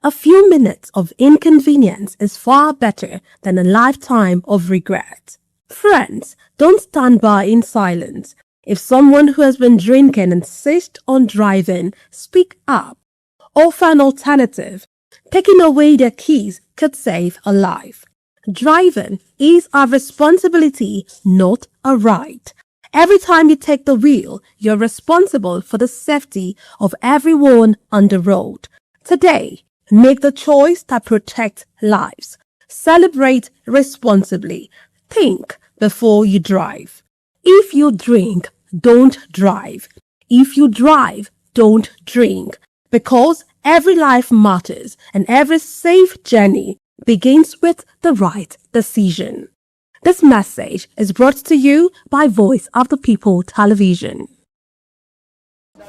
A few minutes of inconvenience is far better than a lifetime of regret. Friends, don't stand by in silence. If someone who has been drinking insists on driving, speak up. Offer an alternative. Taking away their keys could save a life. Driving is our responsibility, not a right. Every time you take the wheel, you're responsible for the safety of everyone on the road. Today, make the choice that protects lives. Celebrate responsibly. Think before you drive. If you drink, don't drive. If you drive, don't drink. Because every life matters and every safe journey begins with the right decision. This message is brought to you by Voice of the People Television.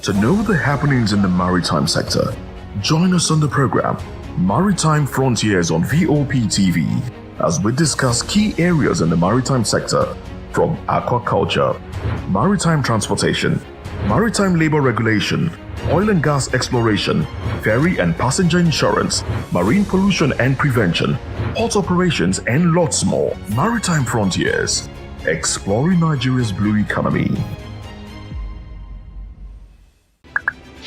To know the happenings in the maritime sector, join us on the program Maritime Frontiers on Voptv as we discuss key areas in the maritime sector, from aquaculture, maritime transportation, maritime labor regulation, oil and gas exploration, ferry and passenger insurance, marine pollution and prevention, port operations, and lots more. Maritime Frontiers, exploring Nigeria's blue economy.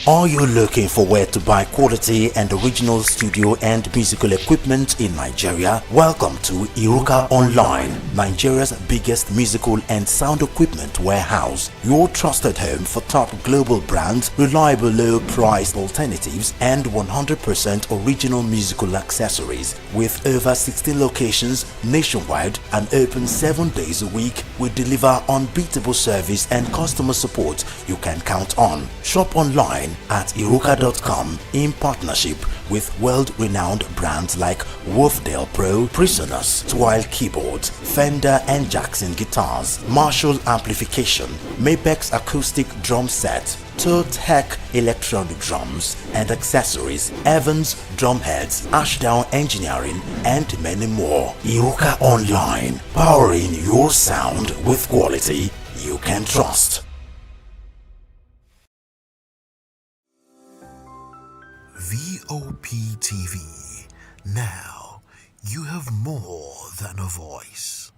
Are you looking for where to buy quality and original studio and musical equipment in Nigeria? Welcome to Iruka Online, Nigeria's biggest musical and sound equipment warehouse. Your trusted home for top global brands, reliable low-priced alternatives, and 100% original musical accessories. With over 16 locations nationwide and open 7 days a week, we deliver unbeatable service and customer support you can count on. Shop online at iruka.com in partnership with world-renowned brands like Voptv Pro, Prisoners, Twile Keyboards, Fender and Jackson Guitars, Marshall Amplification, Mapex Acoustic Drum Set, Tech Electronic Drums and Accessories, Evans Drumheads, Ashdown Engineering, and many more. Iruka Online, powering your sound with quality you can trust. Voptv. Now you have more than a voice.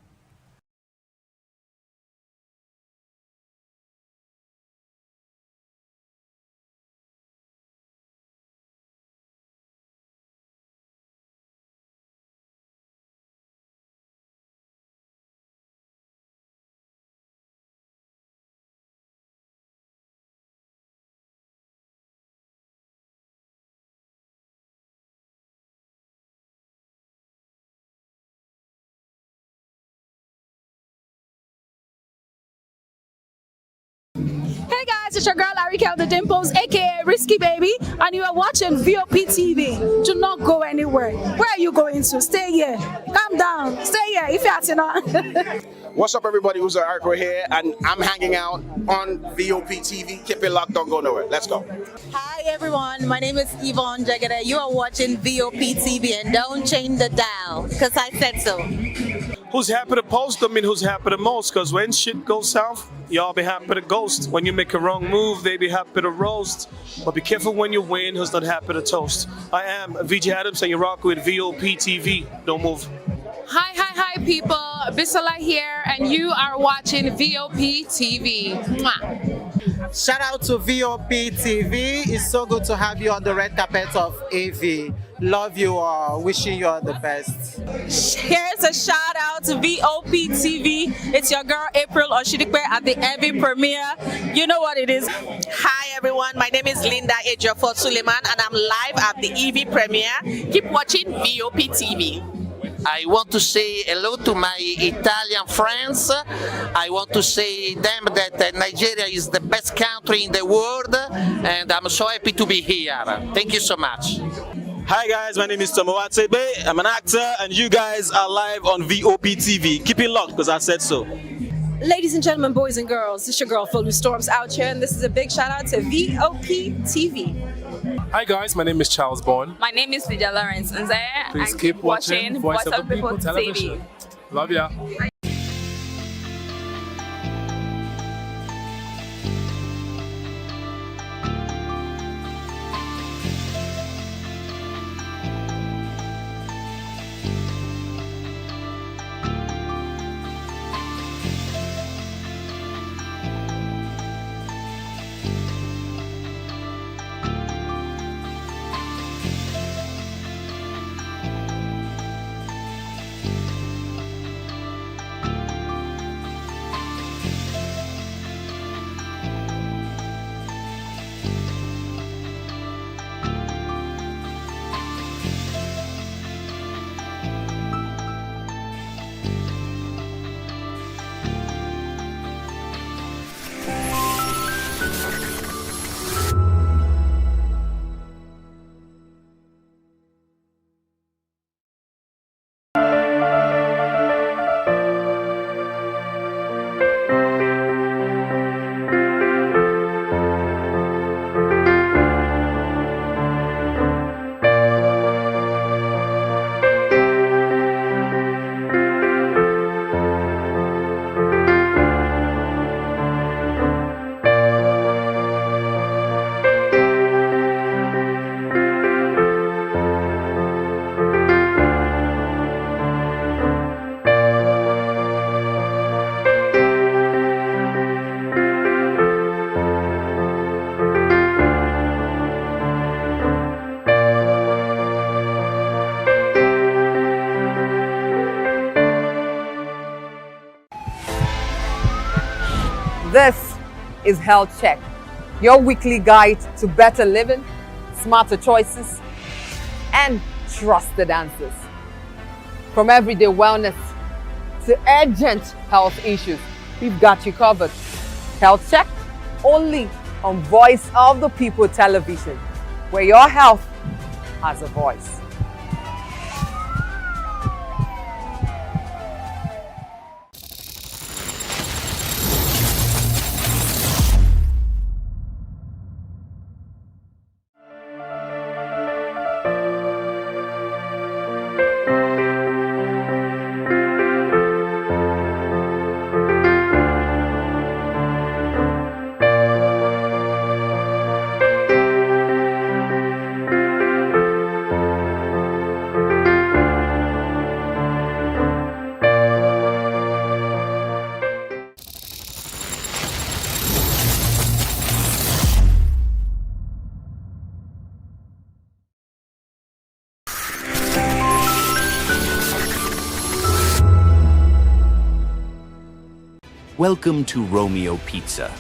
Hey guys, it's your girl Arika the Dimples, aka Risky Baby, and you are watching Voptv. Do not go anywhere. Where are you going to? Stay here. Calm down. Stay here if you're not. What's up, everybody? Who's Ariko here, and I'm hanging out on Voptv. Keep it locked, don't go nowhere. Let's go. Hi everyone, my name is Yvonne Jagade. You are watching Voptv, and don't change the dial, because I said so. Who's happy to post? I mean, who's happy the most? Because when shit goes south, y'all be happy to ghost. When you make a wrong move, they be happy to roast. But be careful when you win, who's not happy to toast. I am VJ Adams, and you rock with Voptv. Don't move. Hi people, Bisola here, and you are watching Voptv. Mwah. Shout out to Voptv. It's so good to have you on the red carpet of AV. Love you all. Wishing you all the best. Here's a shout out to Voptv. It's your girl April Oshidikwe at the AV premiere. You know what it is. Hi everyone, my name is Linda Ejiofor Suleiman, and I'm live at the EV premiere. Keep watching Voptv. I want to say hello to my Italian friends. I want to say them that Nigeria is the best country in the world, and I'm so happy to be here. Thank you so much. Hi guys, my name is Tomo Atebe. I'm an actor, and you guys are live on Voptv. Keep it locked, because I said so. Ladies and gentlemen, boys and girls, this is your girl Phil Storms out here, and this is a big shout out to Voptv. Hi guys, my name is Charles Bourne. My name is Lydia Lawrence Nzaya, Please and keep watching Voice of the People Television. Love ya. This is Health Check, your weekly guide to better living, smarter choices, and trusted answers. From everyday wellness to urgent health issues, we've got you covered. Health Check, only on Voice of the People television, where your health has a voice. Welcome to Romeo Pizza.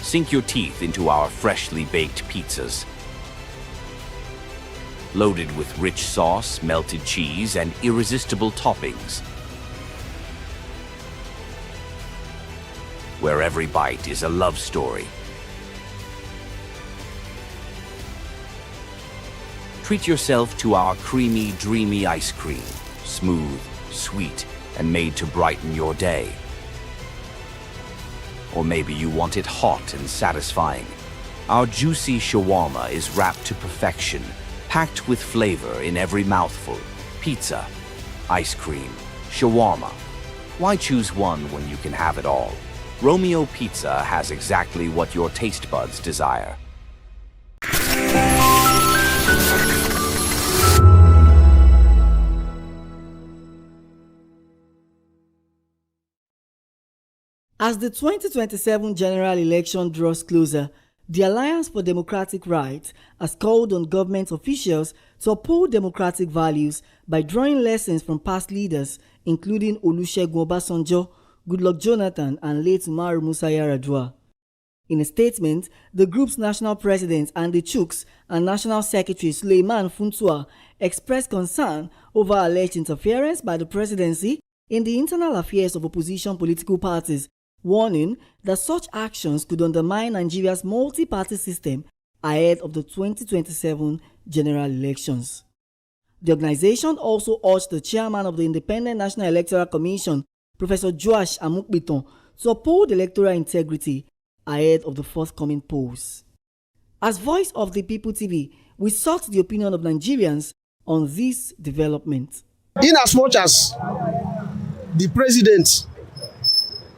Sink your teeth into our freshly baked pizzas. Loaded with rich sauce, melted cheese, and irresistible toppings. Where every bite is a love story. Treat yourself to our creamy, dreamy ice cream. Smooth, sweet, and made to brighten your day. Or maybe you want it hot and satisfying. Our juicy shawarma is wrapped to perfection, packed with flavor in every mouthful. Pizza, ice cream, shawarma. Why choose one when you can have it all? Romeo Pizza has exactly what your taste buds desire. As the 2027 general election draws closer, the Alliance for Democratic Rights has called on government officials to uphold democratic values by drawing lessons from past leaders, including Olusegun Obasanjo, Goodluck Jonathan, and late Umaru Musa Yar'Adua. In a statement, the group's national president Andy Chooks and national secretary Suleiman Funtua expressed concern over alleged interference by the presidency in the internal affairs of opposition political parties, warning that such actions could undermine Nigeria's multi-party system ahead of the 2027 general elections. The organization also urged the chairman of the Independent National Electoral Commission, Professor Joash Amukbiton, to uphold electoral integrity ahead of the forthcoming polls. As Voice of the People TV, we sought the opinion of Nigerians on this development. In as much as the president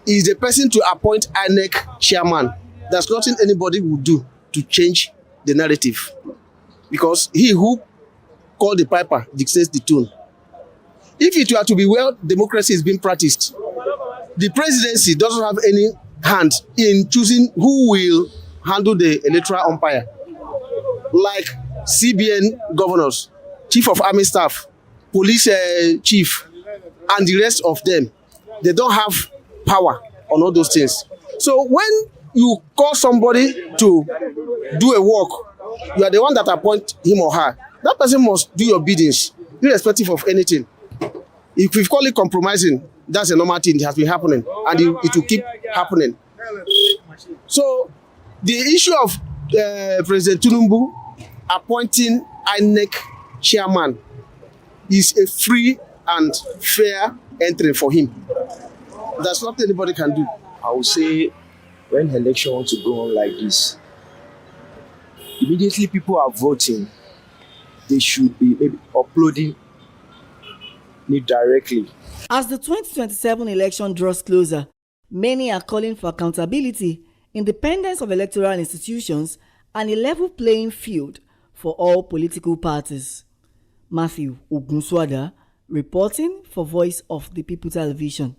is the person to appoint INEC chairman, there's nothing anybody will do to change the narrative, because he who called the piper dictates the tune. If it were to be well democracy is being practiced, the presidency doesn't have any hand in choosing who will handle the electoral umpire, like CBN governors, chief of army staff, police chief, and the rest of them. They don't have power on all those things. So when you call somebody to do a work, you are the one that appoint him or her. That person must do your biddings, irrespective of anything. If we call it compromising, that's a normal thing. It has been happening, and it will keep happening. So the issue of President Tinubu appointing INEC chairman is a free and fair entry for him. That's not anybody can do. I would say when election want to go on like this, immediately people are voting, they should be maybe uploading it directly. As the 2027 election draws closer, many are calling for accountability, independence of electoral institutions, and a level playing field for all political parties. Matthew Ogunswada, reporting for Voice of the People Television.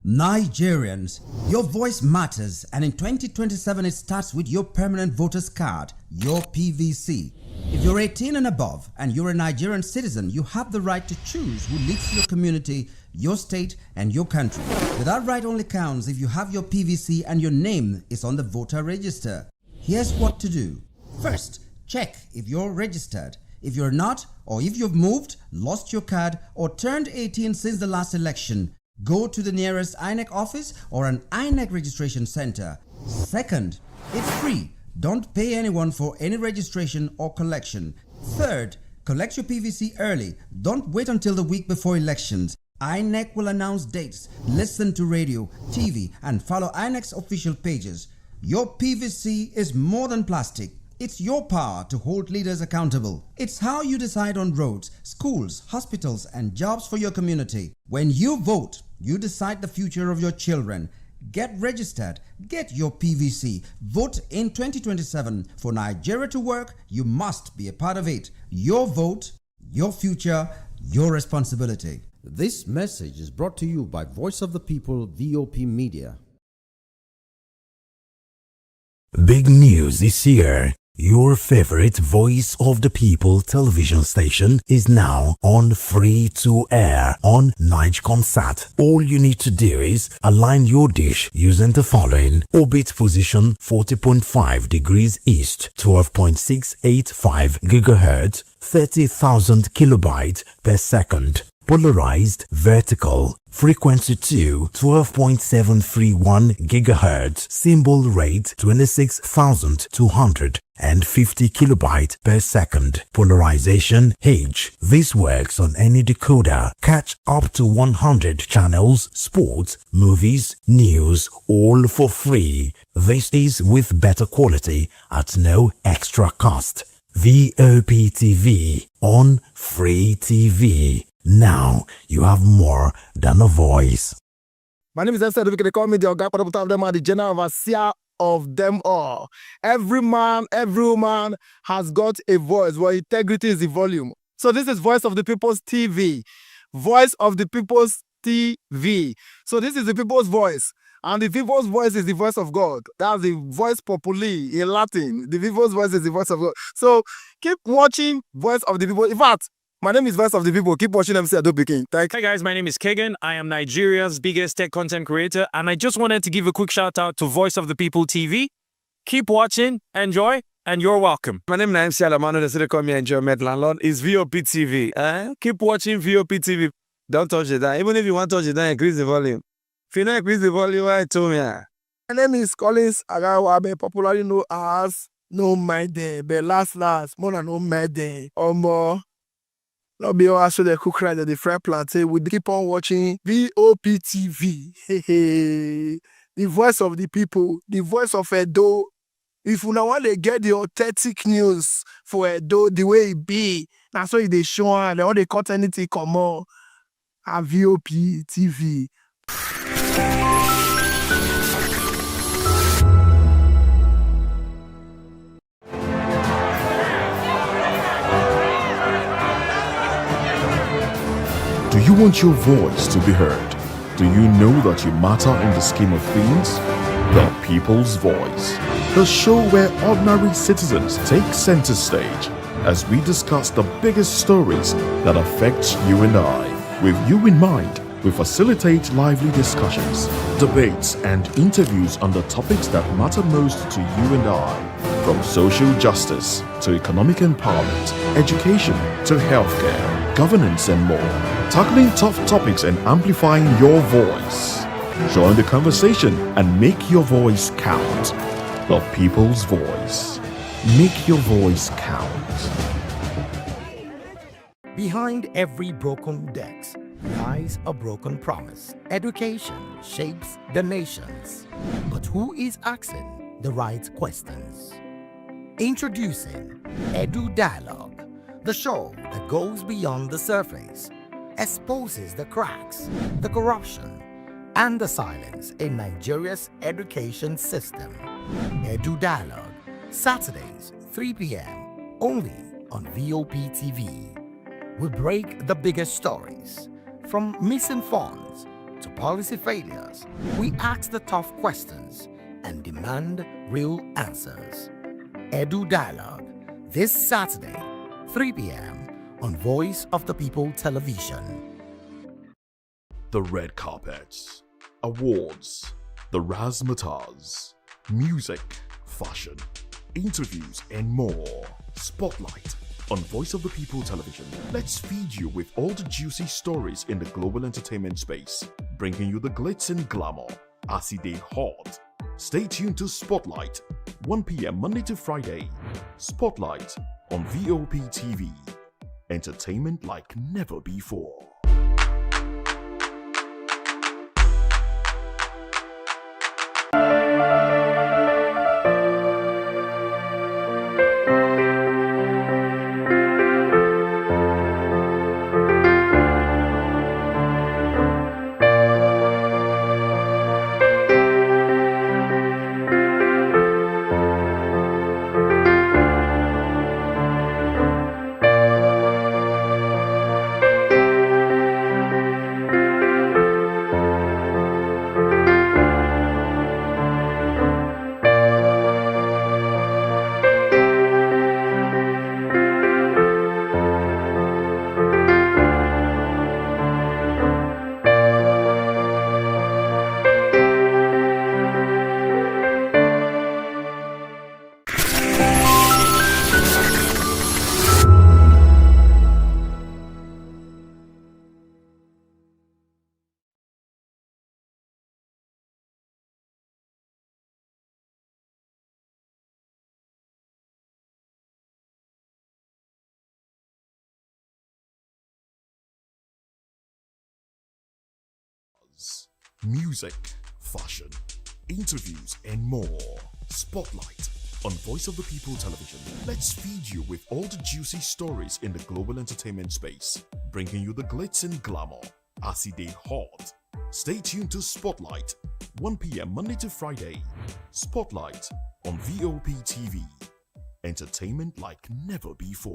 Nigerians, your voice matters, and in 2027 it starts with your permanent voters card, your PVC. If you're 18 and above and you're a Nigerian citizen, you have the right to choose who leads your community, your state, and your country. But that right only counts if you have your PVC and your name is on the voter register. Here's what to do. First, check if you're registered. If you're not, or if you've moved, lost your card, or turned 18 since the last election, go to the nearest INEC office or an INEC registration center. Second, it's free. Don't pay anyone for any registration or collection. Third, collect your PVC early. Don't wait until the week before elections. INEC will announce dates. Listen to radio, TV, and follow INEC's official pages. Your PVC is more than plastic. It's your power to hold leaders accountable. It's how you decide on roads, schools, hospitals, and jobs for your community. When you vote, you decide the future of your children. Get registered. Get your PVC. Vote in 2027. For Nigeria to work, you must be a part of it. Your vote, your future, your responsibility. This message is brought to you by Voice of the People, VOP Media. Big news this year. Your favorite Voice of the People television station is now on free to air on Nigecomsat. All you need to do is align your dish using the following: orbit position 40.5 degrees east, 12.685 GHz, 30,000 kilobytes per second. Polarized vertical, frequency 2, 12.731 GHz, symbol rate 26,250 kilobytes per second. Polarization H. This works on any decoder. Catch up to 100 channels, sports, movies, news, all for free. This is with better quality at no extra cost. Voptv on Free TV. Now you have more than a voice. My name is Esther. They call me the Oga of them are the general overseer of them all. Every man, every woman has got a voice where integrity is the volume. So this is Voice of the People's TV. Voice of the People's TV. So this is the people's voice. And the people's voice is the voice of God. That's the voice populi in Latin. The people's voice is the voice of God. So keep watching Voice of the People. In fact, my name is Voice of the People. Keep watching MC Ado Pikin. Hi guys, my name is Kagan. I am Nigeria's biggest tech content creator, and I just wanted to give a quick shout out to Voice of the People TV. Keep watching, enjoy, and you're welcome. My name is MC Alamano. The city call me Enjoyment Landlord. It's VOP TV. Keep watching VOP TV. Don't touch it down. Even if you want to touch it down, increase the volume. If you don't increase the volume, I told me. My name is Collins Agawabe, popularly known as No My Day, but last, more than No My Day, or more. Not be also the cook right at the fry plantain. We keep on watching VOP TV. The voice of the people, the voice of Edo. If you want to get the authentic news for Edo, the way it be, that's why they show and all the cut anything come on at VOP TV. Do you want your voice to be heard? Do you know that you matter in the scheme of things? The People's Voice, the show where ordinary citizens take center stage as we discuss the biggest stories that affect you and I. With you in mind, we facilitate lively discussions, debates, and interviews on the topics that matter most to you and I. From social justice to economic empowerment, education to healthcare, governance, and more. Tackling tough topics and amplifying your voice. Join the conversation and make your voice count. The People's Voice. Make your voice count. Behind every broken desk lies a broken promise. Education shapes the nations. But who is asking the right questions? Introducing Edu Dialogue, the show that goes beyond the surface, exposes the cracks, the corruption, and the silence in Nigeria's education system. Edu Dialogue, Saturdays, 3 p.m., only on VOP TV. We break the biggest stories, from missing funds to policy failures, we ask the tough questions and demand real answers. Edu Dialogue, this Saturday, 3 p.m. on Voice of the People Television. The red carpets, awards, the razzmatazz, music, fashion, interviews, and more. Spotlight on Voice of the People Television. Let's feed you with all the juicy stories in the global entertainment space, bringing you the glitz and glamour as it is hot. Stay tuned to Spotlight, 1 p.m. Monday to Friday. Spotlight on Voptv. Entertainment like never before. Music, fashion, interviews, and more. Spotlight on Voice of the People Television. Let's feed you with all the juicy stories in the global entertainment space, bringing you the glitz and glamour as it is hot. Stay tuned to Spotlight, 1 p.m. Monday to Friday. Spotlight on Voptv. Entertainment like never before.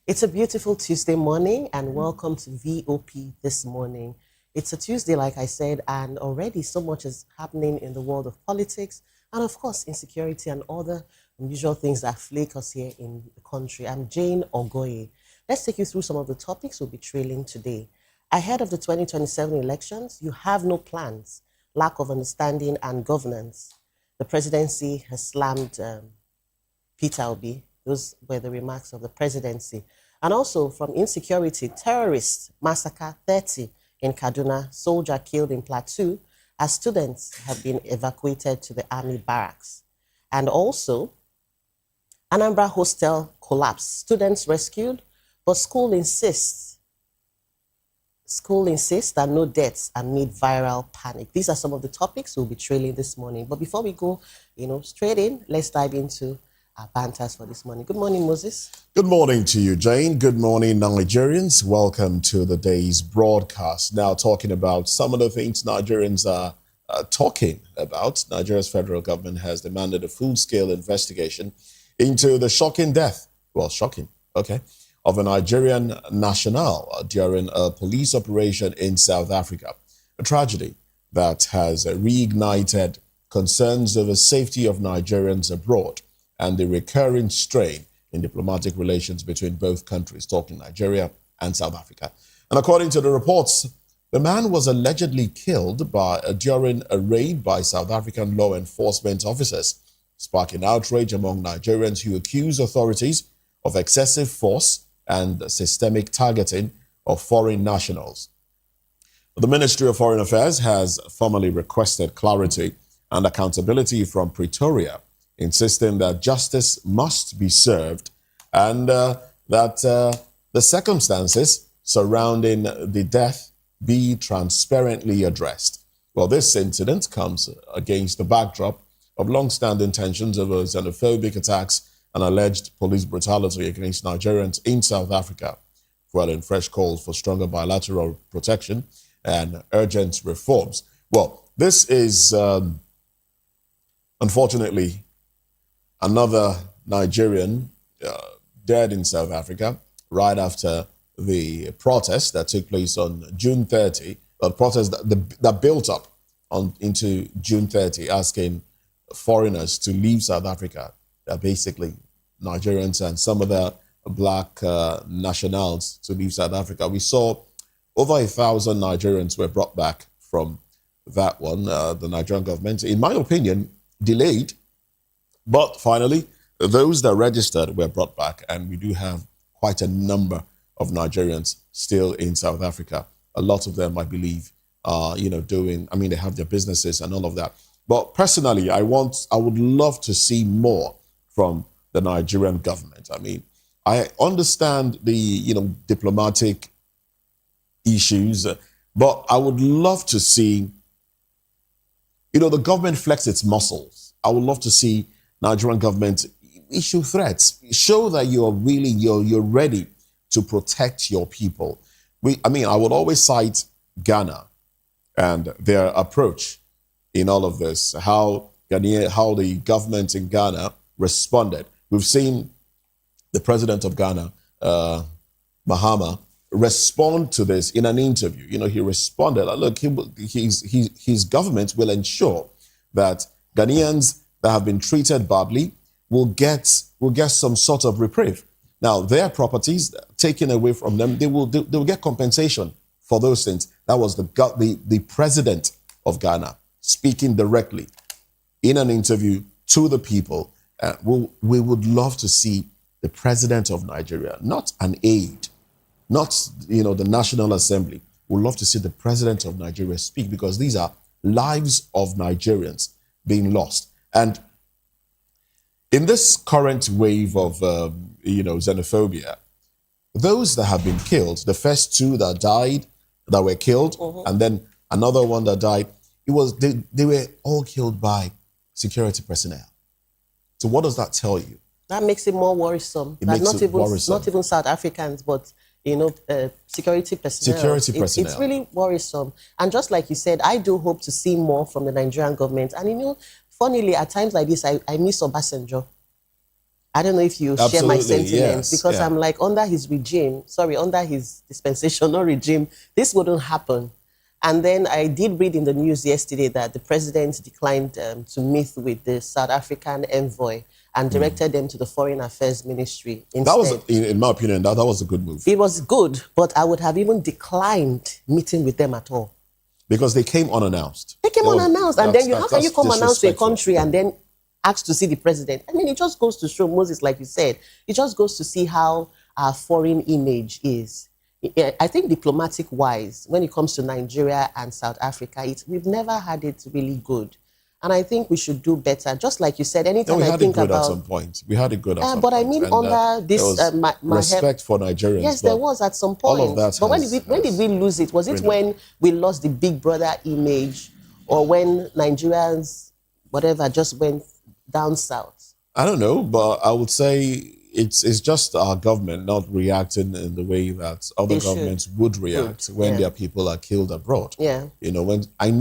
It's a beautiful Tuesday morning and welcome to VOP this morning. It's a Tuesday, like I said, and already so much is happening in the world of politics and, of course, insecurity and other unusual things that flake us here in the country. I'm Jane Ogoye. Let's take you through some of the topics we'll be trailing today. Ahead of the 2027 elections, you have no plans, lack of understanding and governance. The presidency has slammed Peter Obi. Those were the remarks of the presidency. And also from insecurity, terrorists massacre 30 in Kaduna, soldier killed in Plateau, as students have been evacuated to the army barracks. And also, Anambra hostel collapse, students rescued, but school insists that no deaths amid viral panic. These are some of the topics we'll be trailing this morning. But before we go, straight in, let's dive into our banters for this morning. Good morning, Moses. Good morning to you, Jane. Good morning, Nigerians. Welcome to the day's broadcast. Now, talking about some of the things Nigerians are talking about. Nigeria's federal government has demanded a full-scale investigation into the shocking death, of a Nigerian national during a police operation in South Africa. A tragedy that has reignited concerns over safety of Nigerians abroad and the recurring strain in diplomatic relations between both countries, talking Nigeria and South Africa. And according to the reports, the man was allegedly killed during a raid by South African law enforcement officers, sparking outrage among Nigerians who accuse authorities of excessive force and systemic targeting of foreign nationals. The Ministry of Foreign Affairs has formally requested clarity and accountability from Pretoria, insisting that justice must be served and that the circumstances surrounding the death be transparently addressed. Well, this incident comes against the backdrop of long-standing tensions over xenophobic attacks and alleged police brutality against Nigerians in South Africa, fueling fresh calls for stronger bilateral protection and urgent reforms. Well, this is, unfortunately, another Nigerian dead in South Africa right after the protest that took place on June 30, a protest that built up into June 30, asking foreigners to leave South Africa, basically Nigerians and some other black nationals to leave South Africa. We saw over 1,000 Nigerians were brought back from that one. The Nigerian government, in my opinion, delayed, but finally, those that registered were brought back, and we do have quite a number of Nigerians still in South Africa. A lot of them, I believe, are, they have their businesses and all of that. But personally, I would love to see more from the Nigerian government. I mean, I understand the, diplomatic issues, but I would love to see, the government flex its muscles. I would love to see Nigerian government issue threats, show that you're ready to protect your people. I would always cite Ghana and their approach in all of this, how the government in Ghana responded. We've seen the president of Ghana, Mahama, respond to this in an interview. He responded, look, his government will ensure that Ghanaians that have been treated badly will get some sort of reprieve. Now, their properties taken away from them, they will get compensation for those things. That was the president of Ghana speaking directly in an interview to the people. We would love to see the president of Nigeria, not an aide, not the National Assembly. We'd love to see the president of Nigeria speak, because these are lives of Nigerians being lost. And in this current wave of xenophobia, those that have been killed, the first two that were killed, and then another one that died, they were all killed by security personnel. So what does that tell you? That makes it more worrisome. It makes it worrisome. Not even South Africans, but security personnel. Security personnel. It's really worrisome. And just like you said, I do hope to see more from the Nigerian government. And funnily, at times like this, I miss Obasanjo. I don't know if you share my sentiments, because I'm like, under his dispensation, not regime, this wouldn't happen. And then I did read in the news yesterday that the president declined to meet with the South African envoy and directed them to the Foreign Affairs Ministry instead. That was, in my opinion, that was a good move. It was good, but I would have even declined meeting with them at all. Because they came unannounced. They came unannounced. And then how can you come announce to a country and then ask to see the president? I mean, it just goes to show, Moses, like you said, it just goes to see how our foreign image is. I think diplomatic-wise, when it comes to Nigeria and South Africa, we've never had it really good. And I think we should do better. Just like you said, anytime I think about... We had it good at some point. We had it good at some but point. I mean, under this... respect for Nigerians. Yes, there was at some point. All of that but when did we lose it? Was it when we lost the big brother image, or when Nigerians, whatever, just went down south? I don't know, but I would say it's just our government not reacting in the way that other governments would react when their people are killed abroad. Yeah. When I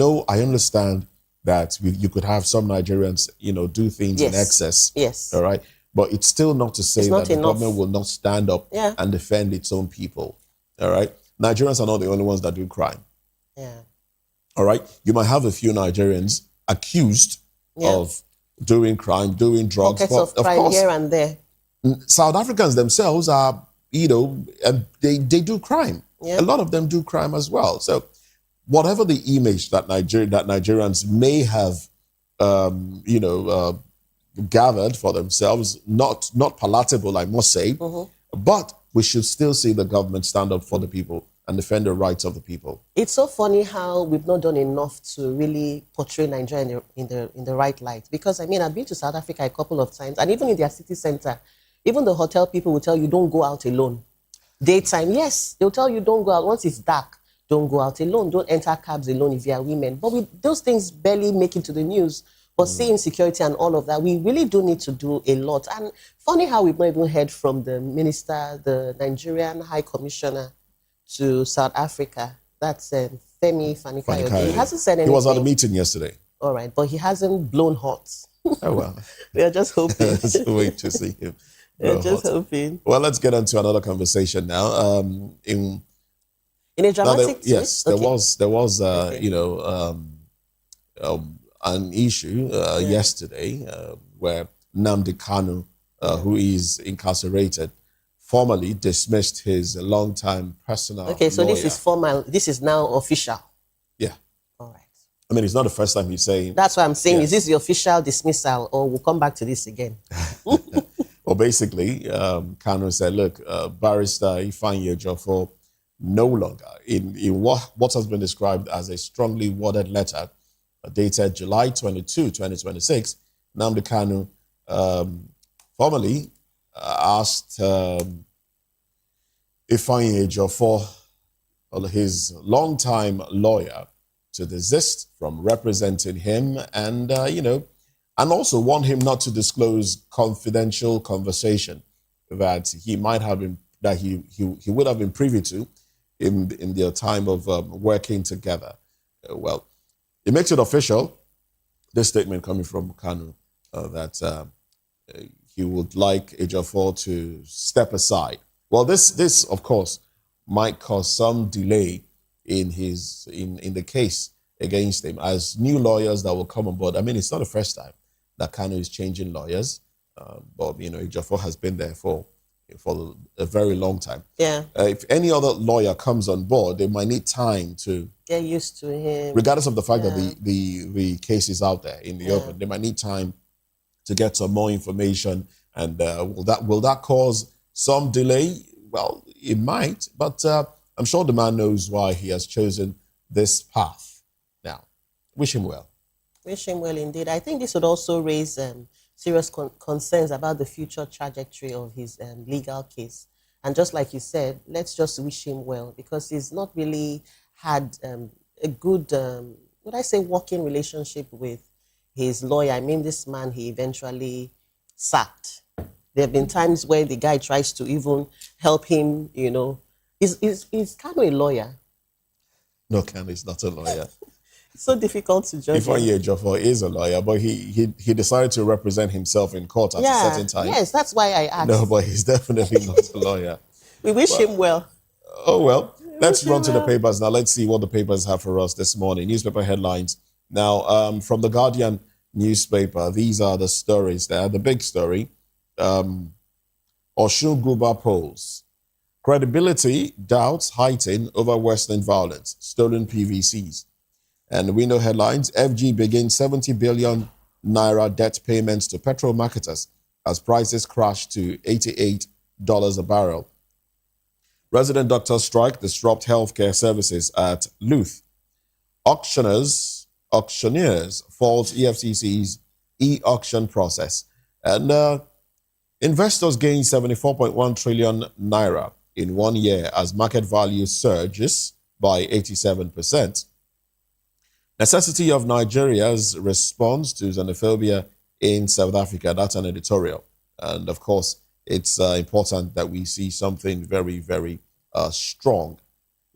understand that you could have some Nigerians, do things in excess. Yes. All right. But it's still not to say that the government will not stand up and defend its own people. All right. Nigerians are not the only ones that do crime. Yeah. All right. You might have a few Nigerians accused of doing crime, doing drugs. Pockets of crime course, here and there. South Africans themselves are, they do crime. Yeah. A lot of them do crime as well. So whatever the image that Nigerians may have, gathered for themselves, not palatable, I must say, but we should still see the government stand up for the people and defend the rights of the people. It's so funny how we've not done enough to really portray Nigeria in the right light. Because, I mean, I've been to South Africa a couple of times, and even in their city center, even the hotel people will tell you, don't go out alone. Daytime, yes, they'll tell you don't go out. Once it's dark, don't go out alone, don't enter cabs alone if you are women. But those things barely make it to the news. But seeing security and all of that, we really do need to do a lot. And funny how we've not even heard from the minister, the Nigerian High Commissioner to South Africa. That's Femi Fani-Kayode. He hasn't said anything. He was at a meeting yesterday. All right, but he hasn't blown hot. Oh, well. We are just hoping. Let's wait to see him. We're just hoping. Well, let's get on to another conversation now. In a dramatic twist? Yes, there was an issue yesterday where Nnamdi Kanu, who is incarcerated, formally dismissed his longtime personal Okay, so lawyer. this is formal. This is now official. Yeah. All right. I mean, it's not the first time he's saying. That's what I'm saying. Yes. Is this the official dismissal, or we'll come back to this again? Well, basically, Kanu said, look, Barrister Ifeanyi Ejiofor no longer, in what has been described as a strongly worded letter dated July 22, 2026, Nnamdi Kanu formally asked Ifeanyi Ejiofor, his longtime lawyer, to desist from representing him and, and also warned him not to disclose confidential conversation that he might have been, that he would have been privy to in their time of working together. Well, it makes it official, this statement coming from Kanu, that he would like Ejiofor to step aside. Well, this of course might cause some delay in the case against him as new lawyers that will come on board. I mean, it's not the first time that Kanu is changing lawyers, but Ejiofor has been there for a very long time. Yeah. If any other lawyer comes on board, they might need time to get used to him. Regardless of the fact that the case is out there in the open, they might need time to get some more information. And will that cause some delay? Well, it might, but I'm sure the man knows why he has chosen this path. Now, wish him well. Wish him well indeed. I think this would also raise serious concerns about the future trajectory of his legal case. And just like you said, let's just wish him well, because he's not really had a good, would I say, working relationship with his lawyer. I mean, this man he eventually sacked. There have been times where the guy tries to even help him, He's kind of a lawyer. No, Kanu is not a lawyer. It's so difficult to judge. Ifeanyi Ejiofor is a lawyer, but he decided to represent himself in court at a certain time. Yes, that's why I asked. No, but he's definitely not a lawyer. We wish him well. Oh, well. Let's run to the papers now. Let's see what the papers have for us this morning. Newspaper headlines. Now, from the Guardian newspaper, these are the stories there. The big story, Osun Guba polls. Credibility doubts heighten over Western violence. Stolen PVCs. And we know headlines, FG begins 70 billion naira debt payments to petrol marketers as prices crash to $88 a barrel. Resident doctors strike disrupt healthcare services at Luth. Auctioneers fault EFCC's e-auction process. And investors gain 74.1 trillion naira in 1 year as market value surges by 87%. Necessity of Nigeria's response to xenophobia in South Africa. That's an editorial. And of course, it's important that we see something very, very strong.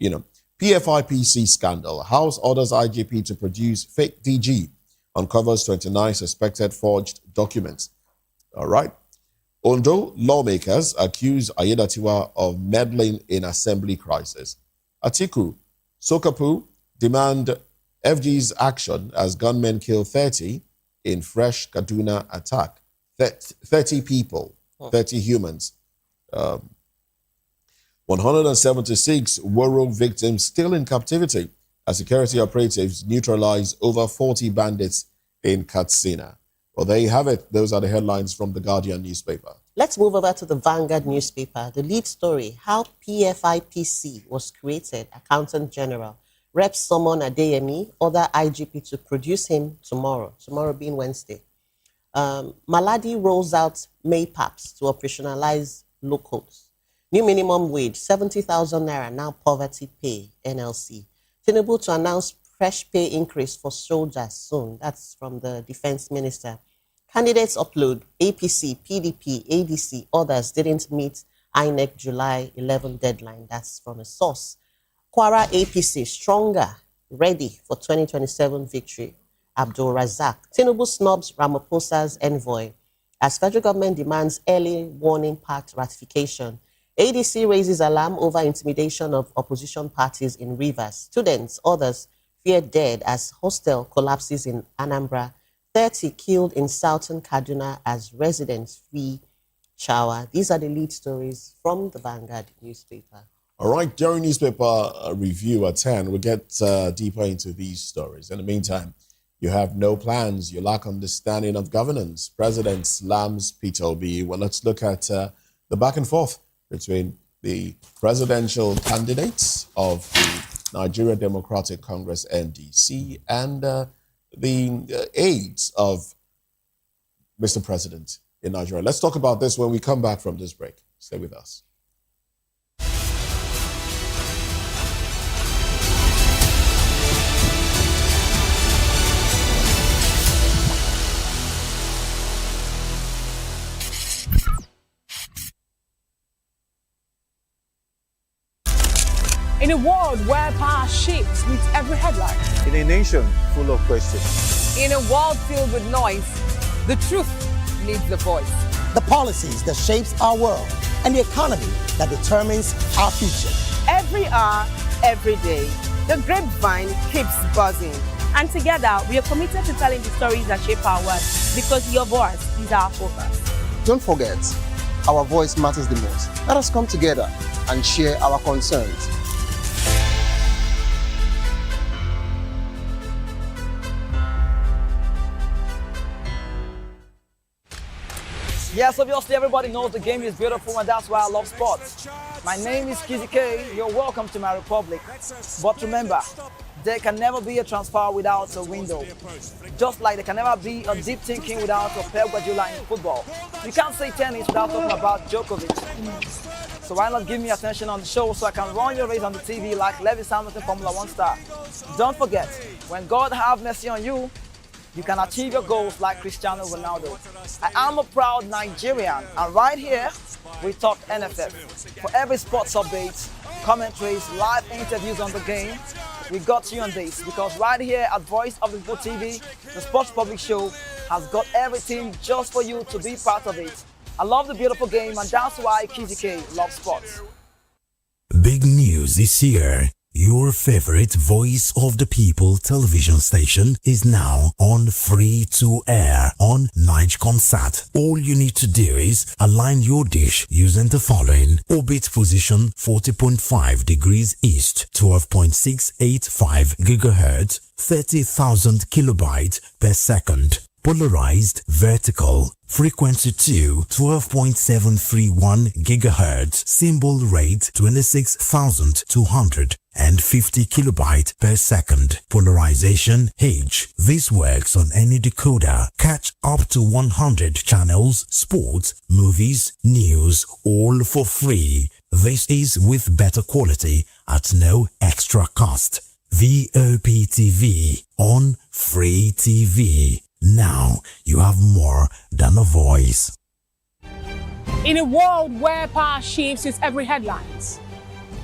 PFIPC scandal. House orders IGP to produce fake DG. Uncovers 29 suspected forged documents. All right. Ondo lawmakers accuse Ayedatiwa of meddling in assembly crisis. Atiku, Sokapu demand FG's action as gunmen kill 30 in fresh Kaduna attack. 30 people, 30 humans. 176 Woro victims still in captivity as security operatives neutralize over 40 bandits in Katsina. Well, there you have it. Those are the headlines from the Guardian newspaper. Let's move over to the Vanguard newspaper. The lead story, how PFIPC was created, Accountant General. Reps summon Adeyemi, order IGP to produce him tomorrow being Wednesday. Maladi rolls out MAPAPs to operationalize locals. New minimum wage, 70,000 naira, now poverty pay, NLC. Tinubu to announce fresh pay increase for soldiers soon. That's from the defense minister. Candidates upload, APC, PDP, ADC, others didn't meet INEC July 11 deadline. That's from a source. Kwara APC, stronger, ready for 2027 victory. Abdul Razak. Tinubu snubs Ramaphosa's envoy as federal government demands early warning pact ratification. ADC raises alarm over intimidation of opposition parties in Rivers. Students, others fear dead as hostel collapses in Anambra. 30 killed in southern Kaduna as residents flee shower. These are the lead stories from the Vanguard newspaper. All right, during newspaper review at 10, we'll get deeper into these stories. In the meantime, you have no plans, you lack understanding of governance. President slams Peter Obi. Well, let's look at the back and forth between the presidential candidates of the Nigeria Democratic Congress, NDC, and the aides of Mr. President in Nigeria. Let's talk about this when we come back from this break. Stay with us. In a world where power shifts with every headline. In a nation full of questions. In a world filled with noise, the truth needs the voice. The policies that shapes our world and the economy that determines our future. Every hour, every day, the grapevine keeps buzzing. And together, we are committed to telling the stories that shape our world because your voice is our focus. Don't forget, our voice matters the most. Let us come together and share our concerns. Yes, obviously everybody knows the game is beautiful and that's why I love sports. My name is Kizzy K, you're welcome to my republic. But remember, there can never be a transfer without a window. Just like there can never be a deep thinking without a Pep Guardiola in football. You can't say tennis without talking about Djokovic. So why not give me attention on the show so I can run your race on the TV like Lewis Hamilton Formula 1 star. Don't forget, when God have mercy on you, you can achieve your goals like Cristiano Ronaldo. I am a proud Nigerian, and right here, we talk NFF. For every sports update, commentaries, live interviews on the game, we got you on this, because right here at Voice of the People TV, the Sports Public Show has got everything just for you to be part of it. I love the beautiful game, and that's why Kizzy K loves sports. Big news is here. Your favorite Voice of the People television station is now on free to air on Nigecomsat. All you need to do is align your dish using the following: orbit position 40.5 degrees east, 12.685 gigahertz, 30,000 kilobytes per second. Polarized vertical, frequency 2, 12.731 gigahertz, symbol rate 26,250 kilobytes per second. Polarization H. This works on any decoder. Catch up to 100 channels, sports, movies, news, all for free. This is with better quality at no extra cost. Voptv on Free TV. Now you have more than a voice. In a world where power shifts with every headlines,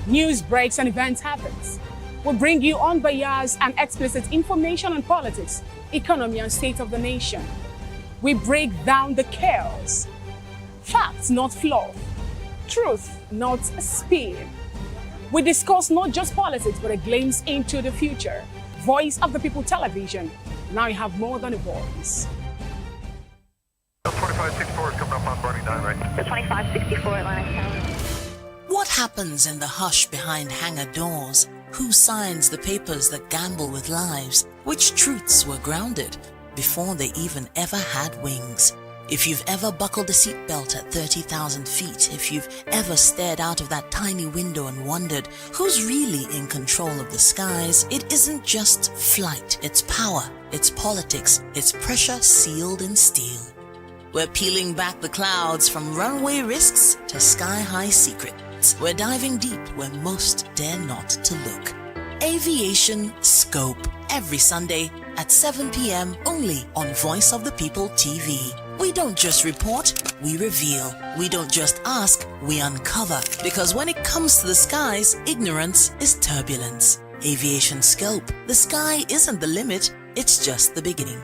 news breaks and events happens, we bring you unbiased and explicit information on politics, economy and state of the nation. We break down the chaos. Facts, not fluff. Truth, not spin. We discuss not just politics, but a glimpse into the future. Voice of the People Television. Now you have more than a voice. 2564 is coming up on Bernie 9, right? The 2564 Atlantic Tower. What happens in the hush behind hangar doors? Who signs the papers that gamble with lives? Which truths were grounded before they even ever had wings? If you've ever buckled a seatbelt at 30,000 feet, if you've ever stared out of that tiny window and wondered who's really in control of the skies, it isn't just flight, it's power, it's politics, it's pressure sealed in steel. We're peeling back the clouds from runway risks to sky-high secrets. insights, we're diving deep where most dare not to look. Aviation Scope, every Sunday at 7 p.m. only on Voice of the People TV. We don't just report, we reveal. We don't just ask, we uncover. Because when it comes to the skies, ignorance is turbulence. Aviation Scope, the sky isn't the limit, it's just the beginning.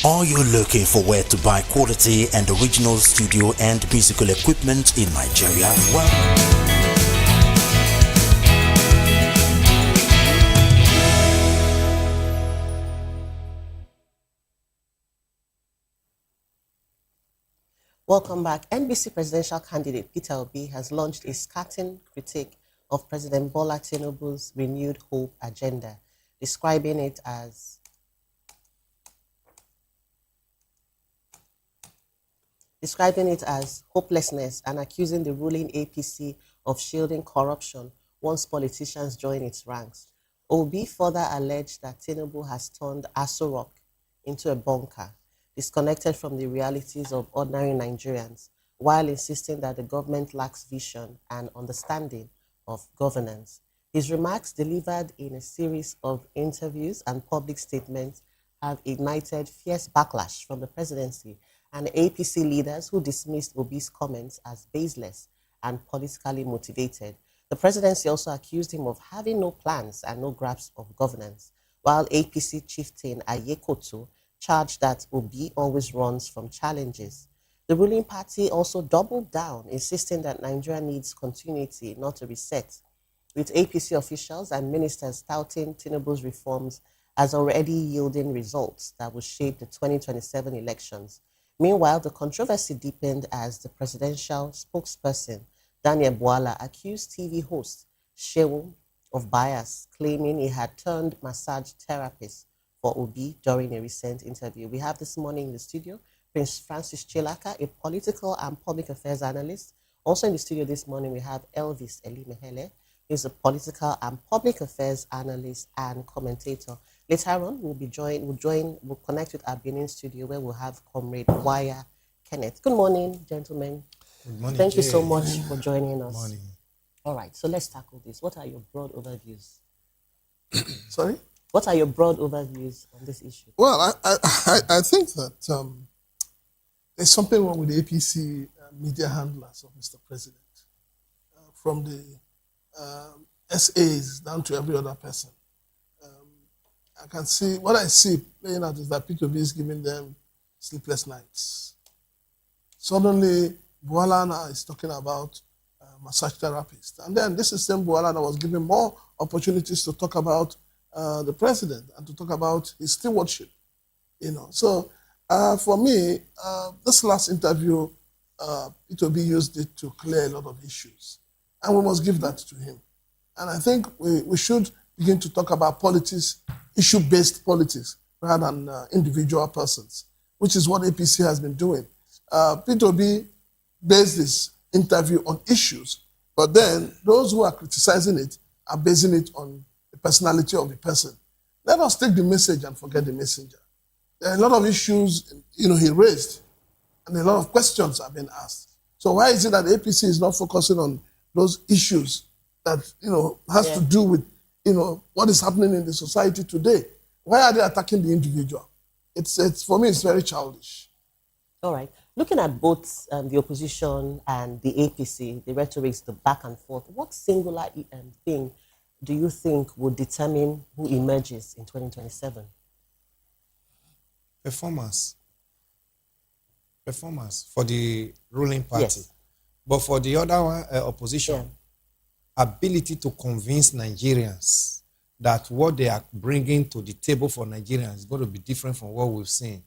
Are you looking for where to buy quality and original studio and musical equipment in Nigeria? Well, welcome back. NBC presidential candidate Peter Obi has launched a scathing critique of President Bola Tinubu's renewed hope agenda, describing it as hopelessness and accusing the ruling APC of shielding corruption once politicians join its ranks. Obi further alleged that Tinubu has turned Aso Rock into a bunker, disconnected from the realities of ordinary Nigerians, while insisting that the government lacks vision and understanding of governance. His remarks, delivered in a series of interviews and public statements, have ignited fierce backlash from the presidency and APC leaders who dismissed Obi's comments as baseless and politically motivated. The presidency also accused him of having no plans and no grasp of governance, while APC chieftain Ayekoto charged that Obi always runs from challenges. The ruling party also doubled down, insisting that Nigeria needs continuity, not a reset, with APC officials and ministers touting Tinubu's reforms as already yielding results that will shape the 2027 elections. Meanwhile, the controversy deepened as the presidential spokesperson, Daniel Bwala, accused TV host Shehu of bias, claiming he had turned massage therapist for Obi during a recent interview. We have this morning in the studio Prince Francis Chilaka, a political and public affairs analyst. Also in the studio this morning, we have Elvis Elimehele, who's a political and public affairs analyst and commentator. Later on, we'll connect with our Benin studio where we'll have Comrade Waya Kenneth. Good morning, gentlemen. Good morning. Thank you so much for joining us. Good morning. All right, so let's tackle this. What are your broad overviews? Sorry? What are your broad overviews on this issue? Well, I think that there's something wrong with the APC media handlers of Mr. President, from the SAs down to every other person. I can see, what I see playing out is that P2B is giving them sleepless nights. Suddenly, Bualana is talking about massage therapist. And then this is same Bualana was given more opportunities to talk about the president and to talk about his stewardship. So for me, this last interview, P2B used it to clear a lot of issues. And we must give that to him. And I think we should begin to talk about politics, issue-based politics, rather than individual persons, which is what APC has been doing. P2B based this interview on issues, but then those who are criticizing it are basing it on the personality of the person. Let us take the message and forget the messenger. There are a lot of issues, he raised, and a lot of questions have been asked. So why is it that the APC is not focusing on those issues that, has to do with, what is happening in the society today? Why are they attacking the individual? It's for me, it's very childish. All right. Looking at both the opposition and the APC, the rhetorics, the back and forth, what singular thing do you think would determine who emerges in 2027? Performance for the ruling party. Yes. But for the other one, opposition, ability to convince Nigerians that what they are bringing to the table for Nigerians is going to be different from what we've seen.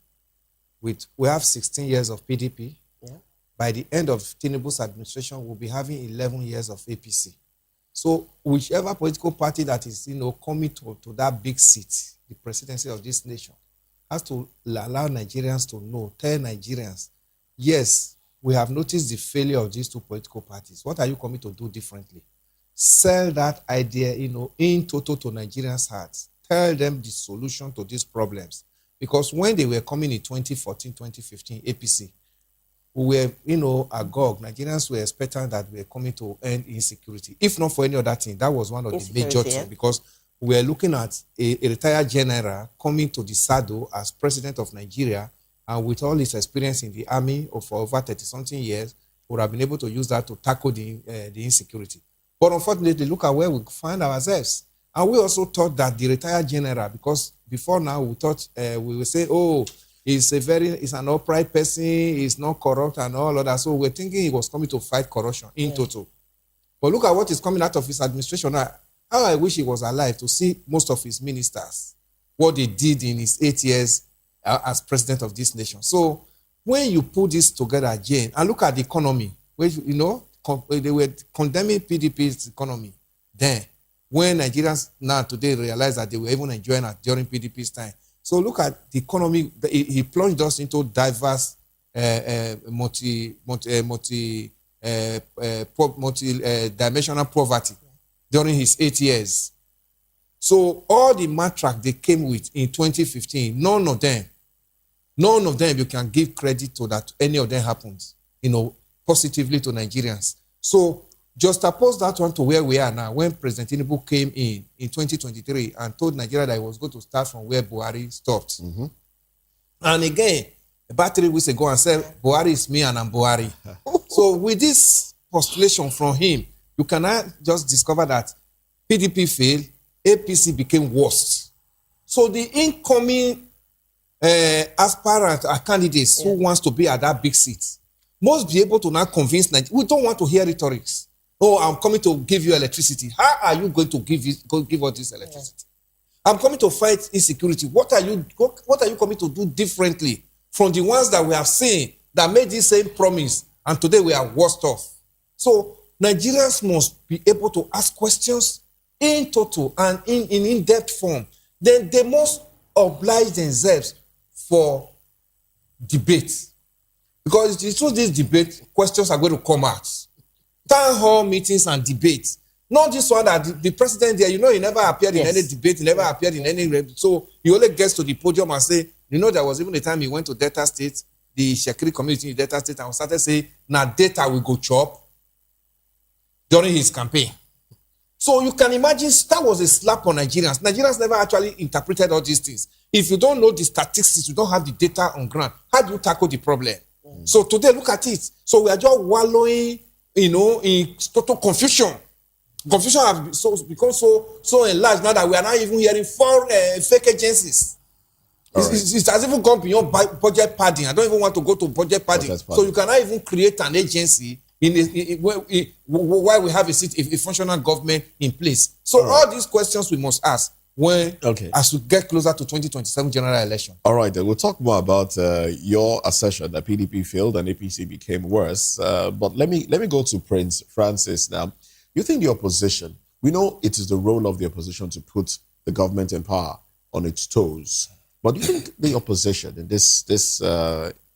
We have 16 years of PDP. Yeah. By the end of Tinubu's administration, we'll be having 11 years of APC. So whichever political party that is, coming to that big seat, the presidency of this nation, has to allow Nigerians to know, tell Nigerians, yes, we have noticed the failure of these two political parties. What are you coming to do differently? Sell that idea, in total to Nigerians' hearts. Tell them the solution to these problems. Because when they were coming in 2014, 2015, APC, we were, agog. Nigerians were expecting that we were coming to end insecurity. If not for any other thing, that was one of the major things, because we were looking at a retired general coming to the saddle as president of Nigeria, and with all his experience in the army for over 30-something years, would have been able to use that to tackle the insecurity. But unfortunately, look at where we find ourselves. And we also thought that the retired general, because before now we thought we would say, oh, he's an upright person, he's not corrupt and all of that. So we're thinking he was coming to fight corruption in total. But look at what is coming out of his administration now. How I wish he was alive to see most of his ministers, what they did in his 8 years as president of this nation. So when you put this together again, and look at the economy, which, they were condemning PDP's economy then, when Nigerians now today realize that they were even enjoying it during PDP's time. So look at the economy. He plunged us into diverse, multi-dimensional poverty during his 8 years. So all the matrac they came with in 2015, none of them you can give credit to that any of them happens, positively to Nigerians. So just oppose that one to where we are now, when President Tinubu came in 2023 and told Nigeria that he was going to start from where Buhari stopped. Mm-hmm. And again, about 3 weeks ago, and said, Buhari is me and I'm Buhari. So with this postulation from him, you cannot just discover that PDP failed, APC became worse. So the incoming aspirant candidates who wants to be at that big seat must be able to now convince Nigeria. We don't want to hear rhetorics. Oh, I'm coming to give you electricity. How are you going to give us this electricity? I'm coming to fight insecurity. What are you coming to do differently from the ones that we have seen that made this same promise, and today we are worse off? So Nigerians must be able to ask questions in total and in in-depth form. Then they must oblige themselves for debate. Because through this debate, questions are going to come out. Town hall meetings and debates. Not this one that the president there, he never appeared in any debate, he never appeared in any... So he only gets to the podium and say, there was even a time he went to Delta State, the Shekiri community in Delta State, and started saying, now data will go chop during his campaign. So you can imagine that was a slap on Nigerians. Nigerians never actually interpreted all these things. If you don't know the statistics, you don't have the data on ground, how do you tackle the problem? So today, look at it. So we are just wallowing, in total confusion. Confusion has become so enlarged now that we are not even hearing four fake agencies. It has even gone beyond budget padding. I don't even want to go to budget padding. So you cannot even create an agency while we have a functional government in place. So all these questions we must ask as we get closer to 2027 general election. All right, then we'll talk more about your assertion that PDP failed and APC became worse. But let me go to Prince Francis now. You think the opposition, we know it is the role of the opposition to put the government in power on its toes. But do you think the opposition in this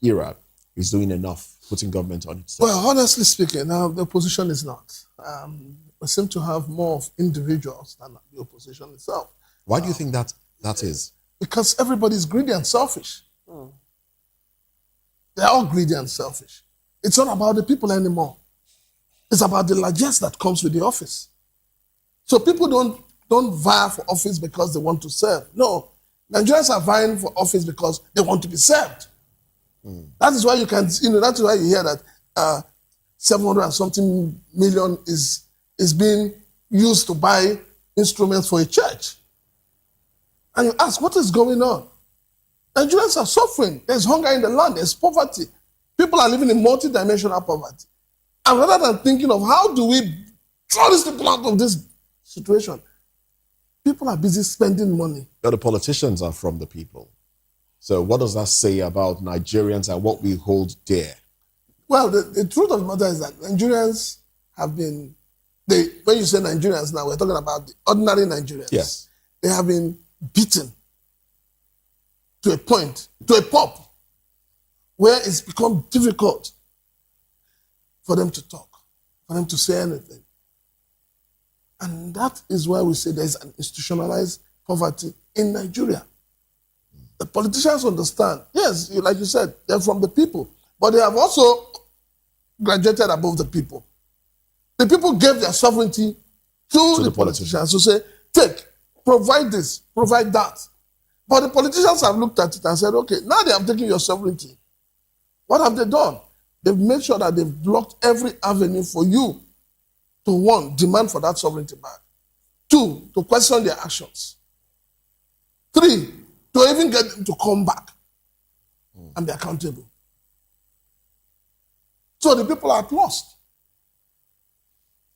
era is doing enough putting government on its toes? Well, honestly speaking, the opposition is not. We seem to have more of individuals than the opposition itself. Why do you think that is? Because everybody is greedy and selfish. They're all greedy and selfish. It's not about the people anymore. It's about the largesse that comes with the office. So people don't vie for office because they want to serve. No, Nigerians are vying for office because they want to be served. That is why you can, that's why you hear that 700 and something million is being used to buy instruments for a church. And you ask, what is going on? Nigerians are suffering. There's hunger in the land. There's poverty. People are living in multi-dimensional poverty. And rather than thinking of how do we draw these people out of this situation, people are busy spending money. But the politicians are from the people. So what does that say about Nigerians and what we hold dear? Well, the truth of the matter is that Nigerians have been, when you say Nigerians now, we're talking about the ordinary Nigerians. Yes. They have been beaten to a point, to a pop, where it's become difficult for them to talk, for them to say anything. And that is why we say there's an institutionalized poverty in Nigeria. The politicians understand. Yes, like you said, they're from the people. but they have also graduated above the people. The people gave their sovereignty to the politicians to say, take, provide this, provide that. But the politicians have looked at it and said, okay, now they have taken your sovereignty. What have they done? They've made sure that they've blocked every avenue for you to, one, demand for that sovereignty back. Two, to question their actions. Three, to even get them to come back and be accountable. So the people are lost.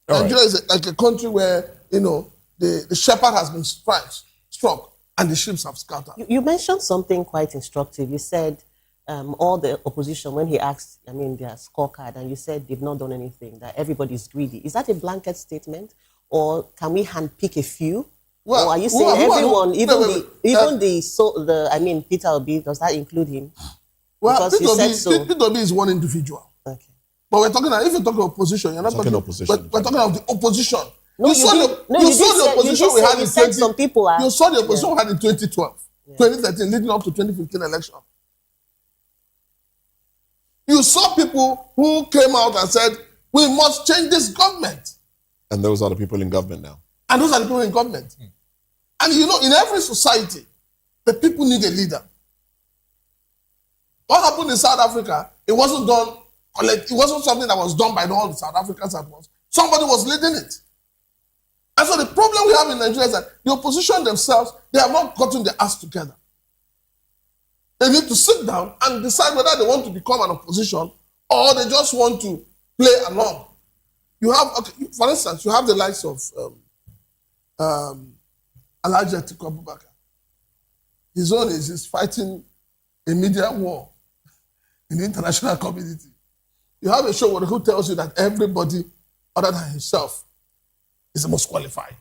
Nigeria is like a country where, the shepherd has been struck and the sheep have scattered. You mentioned something quite instructive. You said all the opposition, when he asked, their scorecard, and you said they've not done anything, that everybody's greedy. Is that a blanket statement? Or can we handpick a few? Well, or are you saying everyone, Peter Obi, does that include him? Well, because you said so. Peter Obi is one individual. Okay. But we're talking, if you're talking opposition, you're not talking opposition. We're talking about the opposition. No, you saw the opposition we had in 2012. You saw the opposition we had in 2012, 2013, leading up to 2015 election. You saw people who came out and said, we must change this government. And those are the people in government now. And those are the people in government. And in every society, the people need a leader. What happened in South Africa, it wasn't done, it wasn't something that was done by all the South Africans at once. Somebody was leading it. And so the problem we have in Nigeria is that the opposition themselves, they have not gotten their ass together. They need to sit down and decide whether they want to become an opposition or they just want to play along. You have, for instance, you have the likes of Alhaji Atiku Abubakar. His own is he's fighting a media war in the international community. You have a show who tells you that everybody other than himself is the most qualified.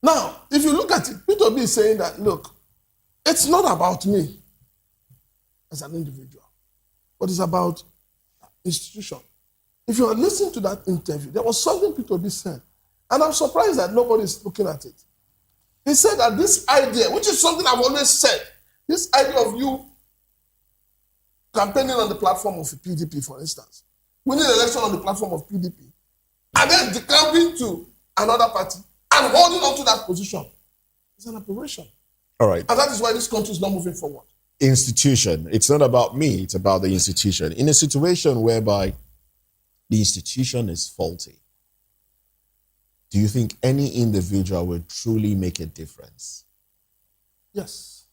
Now, if you look at it, Peter Obi is saying that, look, it's not about me as an individual, but it's about institution. If you are listening to that interview, there was something Peter Obi said, and I'm surprised that nobody's looking at it. He said that this idea, which is something I've always said, this idea of you campaigning on the platform of the PDP, for instance, winning an election on the platform of PDP, and then decamping to another party and holding on to that position, is an aberration. All right. And that is why this country is not moving forward. Institution. It's not about me, it's about the institution. In a situation whereby the institution is faulty, do you think any individual will truly make a difference? Yes.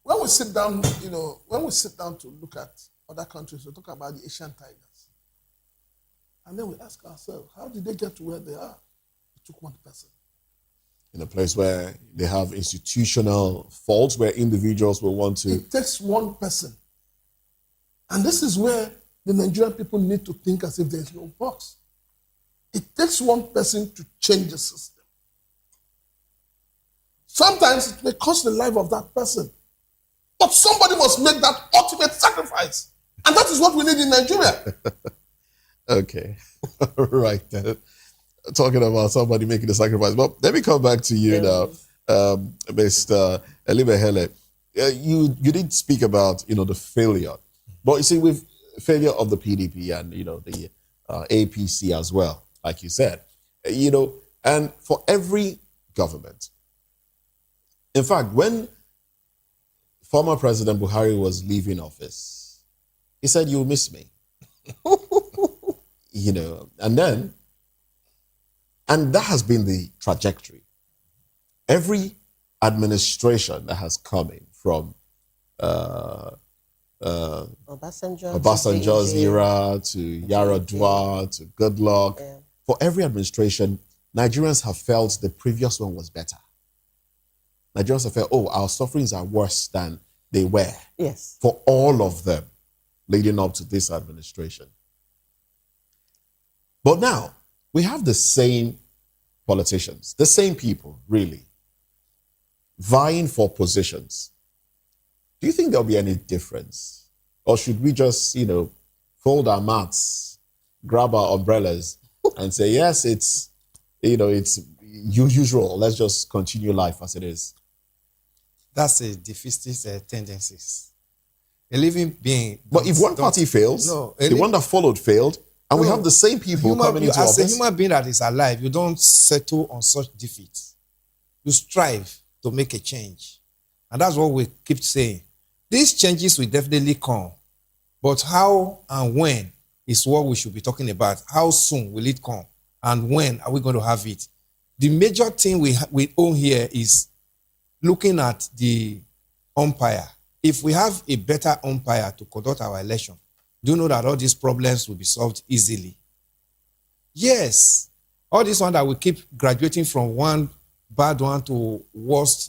When we sit down, to look at other countries, we talk about the Asian tigers. And then we ask ourselves, how did they get to where they are? It took one person. In a place where they have institutional faults, where individuals will want to... It takes one person. And this is where the Nigerian people need to think as if there is no box. It takes one person to change the system. Sometimes it may cost the life of that person. But somebody must make that ultimate sacrifice. And that is what we need in Nigeria. Okay. Right. Talking about somebody making the sacrifice. But let me come back to you now, Mr. Elibehele. You did speak about, the failure. But you see, with failure of the PDP and, the APC as well, like you said, and for every government. In fact, when former President Buhari was leaving office, he said, "You'll miss me." And that has been the trajectory. Every administration that has come in from Obasanjo's era to Yaradua to Goodluck, for every administration, Nigerians have felt the previous one was better. Nigerians have felt, our sufferings are worse than they were. Yes. For all of them leading up to this administration. But now, we have the same politicians, the same people, really, vying for positions. Do you think there'll be any difference? Or should we just, fold our mats, grab our umbrellas, and say, yes, it's usual. Let's just continue life as it is. That's a defeatist tendencies. A living being. But if one party fails, the one that followed failed, and we have the same people coming into office. As a human being that is alive, you don't settle on such defeats. You strive to make a change. And that's what we keep saying. These changes will definitely come. But how and when is what we should be talking about. How soon will it come? And when are we going to have it? The major thing we own here is looking at the umpire. If we have a better umpire to conduct our election, do you know that all these problems will be solved easily? Yes. All this one that we keep graduating from one bad one to worst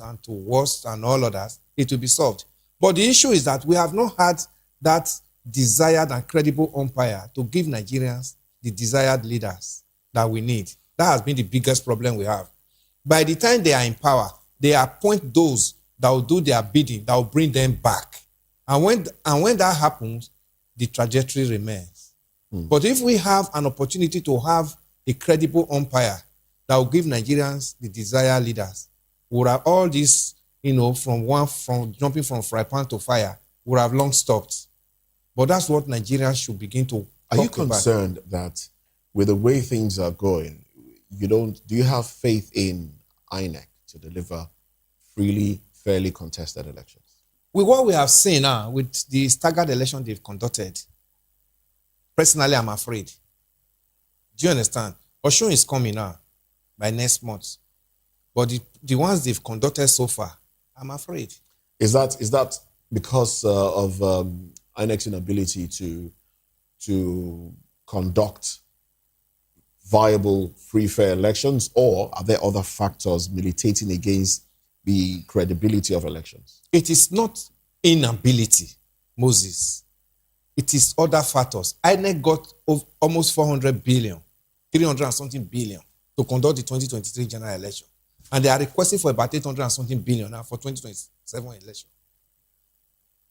and all others, it will be solved. But the issue is that we have not had that desired and credible umpire to give Nigerians the desired leaders that we need. That has been the biggest problem we have. By the time they are in power, they appoint those that will do their bidding, that will bring them back. And when that happens, the trajectory remains. But if we have an opportunity to have a credible umpire that will give Nigerians the desired leaders, would have all this, from jumping from fry pan to fire, would have long stopped. But that's what Nigerians should begin to Are you concerned that with the way things are going, do you have faith in INEC to deliver freely, fairly contested elections? With what we have seen now, with the staggered election they've conducted, personally, I'm afraid. Do you understand? Oshun is coming now by next month. But the ones they've conducted so far, I'm afraid. Is that because of INEC's inability to conduct viable, free, fair elections, or are there other factors militating against the credibility of elections? It is not inability, Moses. It is other factors. INEC got almost 400 billion, 300 and something billion to conduct the 2023 general election. And they are requesting for about 800 and something billion now for 2027 election.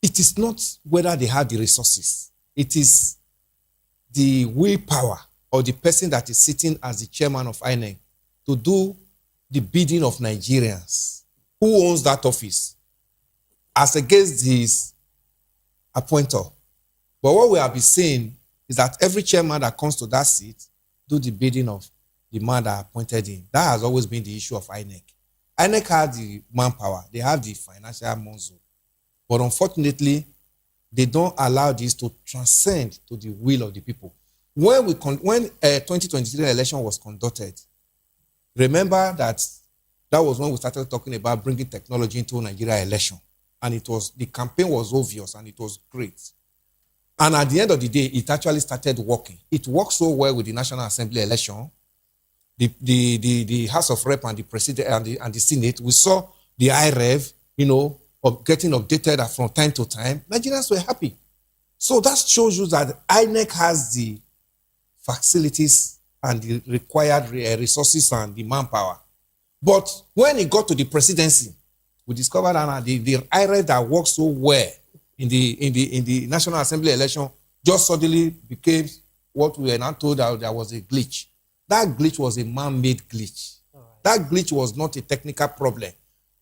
It is not whether they have the resources. It is the willpower or the person that is sitting as the chairman of INEC to do the bidding of Nigerians. Who owns that office? As against his appointer. But what we have been saying is that every chairman that comes to that seat do the bidding of the man that appointed him. That has always been the issue of INEC. INEC has the manpower. They have the financial muscle. But unfortunately, they don't allow this to transcend to the will of the people. When 2023 election was conducted, remember that was when we started talking about bringing technology into Nigeria election. And the campaign was obvious and it was great. And at the end of the day, it actually started working. It worked so well with the National Assembly election. The House of Rep and the President and the Senate, we saw the IREV, getting updated from time to time. Nigerians were happy. So that shows you that INEC has the facilities and the required resources and the manpower. But when it got to the presidency, we discovered that the IREV that worked so well in the National Assembly election just suddenly became what we were now told that there was a glitch. That glitch was a man-made glitch. That glitch was not a technical problem.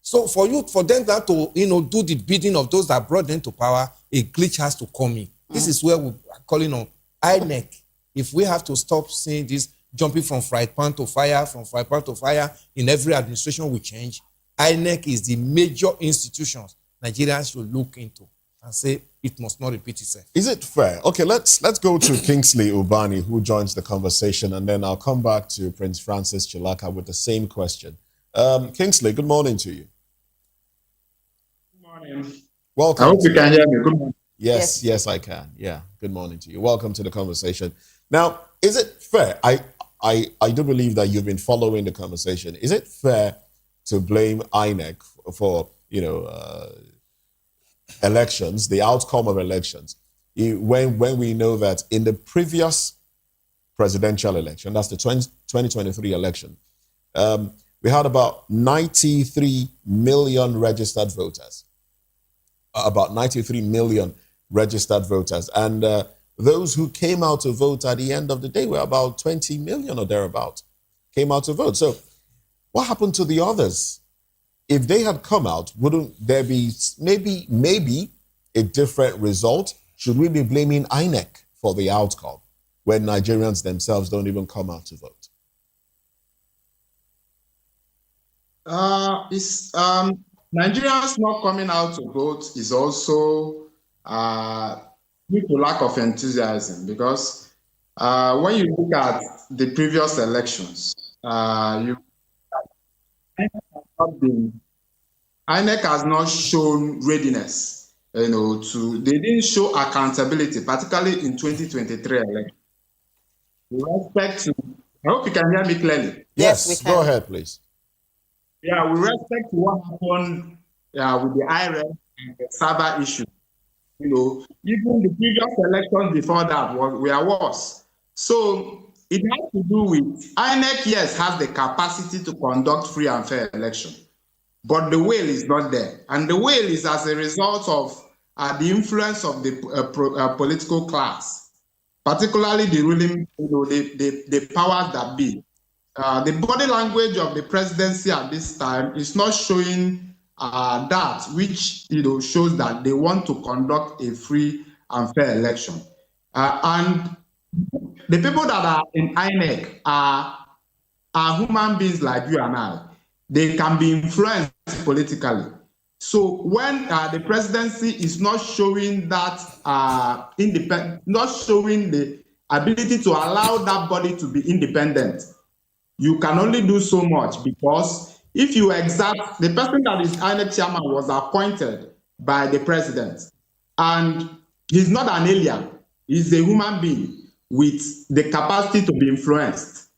So for them to do the bidding of those that brought them to power, a glitch has to come in. This is where we are calling on INEC. If we have to stop seeing this jumping from fry pan to fire, in every administration we change, INEC is the major institutions Nigerians should look into and say it must not repeat itself. Is it fair? Okay, let's go to Kingsley Ubani, who joins the conversation, and then I'll come back to Prince Francis Chilaka with the same question. Kingsley, good morning to you. Good morning. Welcome. I hope you can hear me. Good morning. Yes, I can. Yeah, good morning to you. Welcome to the conversation. Now, is it fair? I do believe that you've been following the conversation. Is it fair to blame INEC for elections, the outcome of elections, when we know that in the previous presidential election, that's the 2023 election, we had about 93 million registered voters. About 93 million registered voters. And those who came out to vote at the end of the day were about 20 million or thereabout came out to vote. So what happened to the others? If they had come out, wouldn't there be maybe a different result? Should we be blaming INEC for the outcome when Nigerians themselves don't even come out to vote? Nigerians not coming out to vote is also due to lack of enthusiasm, because when you look at the previous elections, INEC has not shown readiness, they didn't show accountability, particularly in 2023 election. With respect to, I hope you can hear me clearly. Yes, go ahead, please. Yeah, with respect to what happened with the IRS and the server issue, even the previous elections before that were worse. So it has to do with INEC, yes, has the capacity to conduct free and fair election, but the will is not there. And the will is as a result of the influence of the political class, particularly the ruling, the powers that be. The body language of the presidency at this time is not showing that, which shows that they want to conduct a free and fair election. And the people that are in INEC are human beings like you and I. They can be influenced politically. So when the presidency is not showing that not showing the ability to allow that body to be independent, you can only do so much, because if you exact, the person that is INEC chairman was appointed by the president, and he's not an alien, he's a human being with the capacity to be influenced.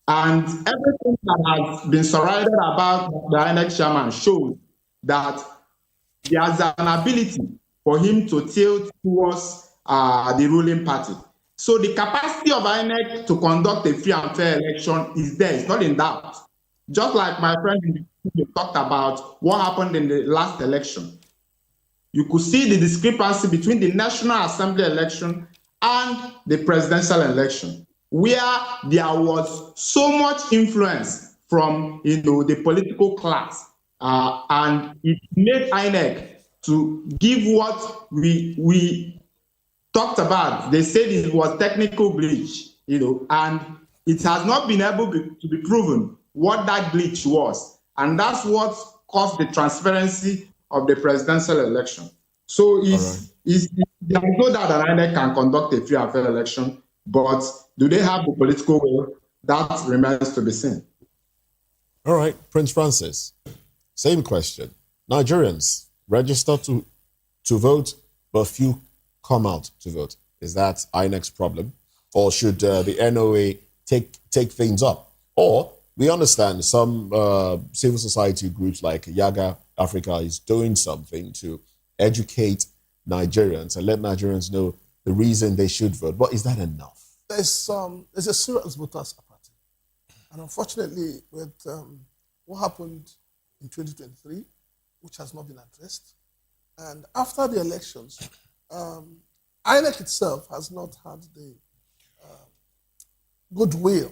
And everything that has been surrounded about the INEC chairman shows that there's an ability for him to tilt towards the ruling party. So the capacity of INEC to conduct a free and fair election is there, it's not in doubt. Just like my friend talked about what happened in the last election. You could see the discrepancy between the National Assembly election and the presidential election, where there was so much influence from the political class, and it made INEC to give what we talked about. They said it was technical glitch, and it has not been able to be proven what that glitch was, and that's what caused the transparency of the presidential election. So there's no doubt that INEC can conduct a free and fair election, but do they have the political will? That remains to be seen. All right, Prince Francis, same question. Nigerians register to vote, but few come out to vote. Is that INEC's problem? Or should the NOA take things up? Or we understand some civil society groups like Yaga Africa is doing something to educate Nigerians and let Nigerians know the reason they should vote. But is that enough? There's a serious voters apathy. And unfortunately, with what happened in 2023, which has not been addressed, and after the elections, INEC itself has not had the goodwill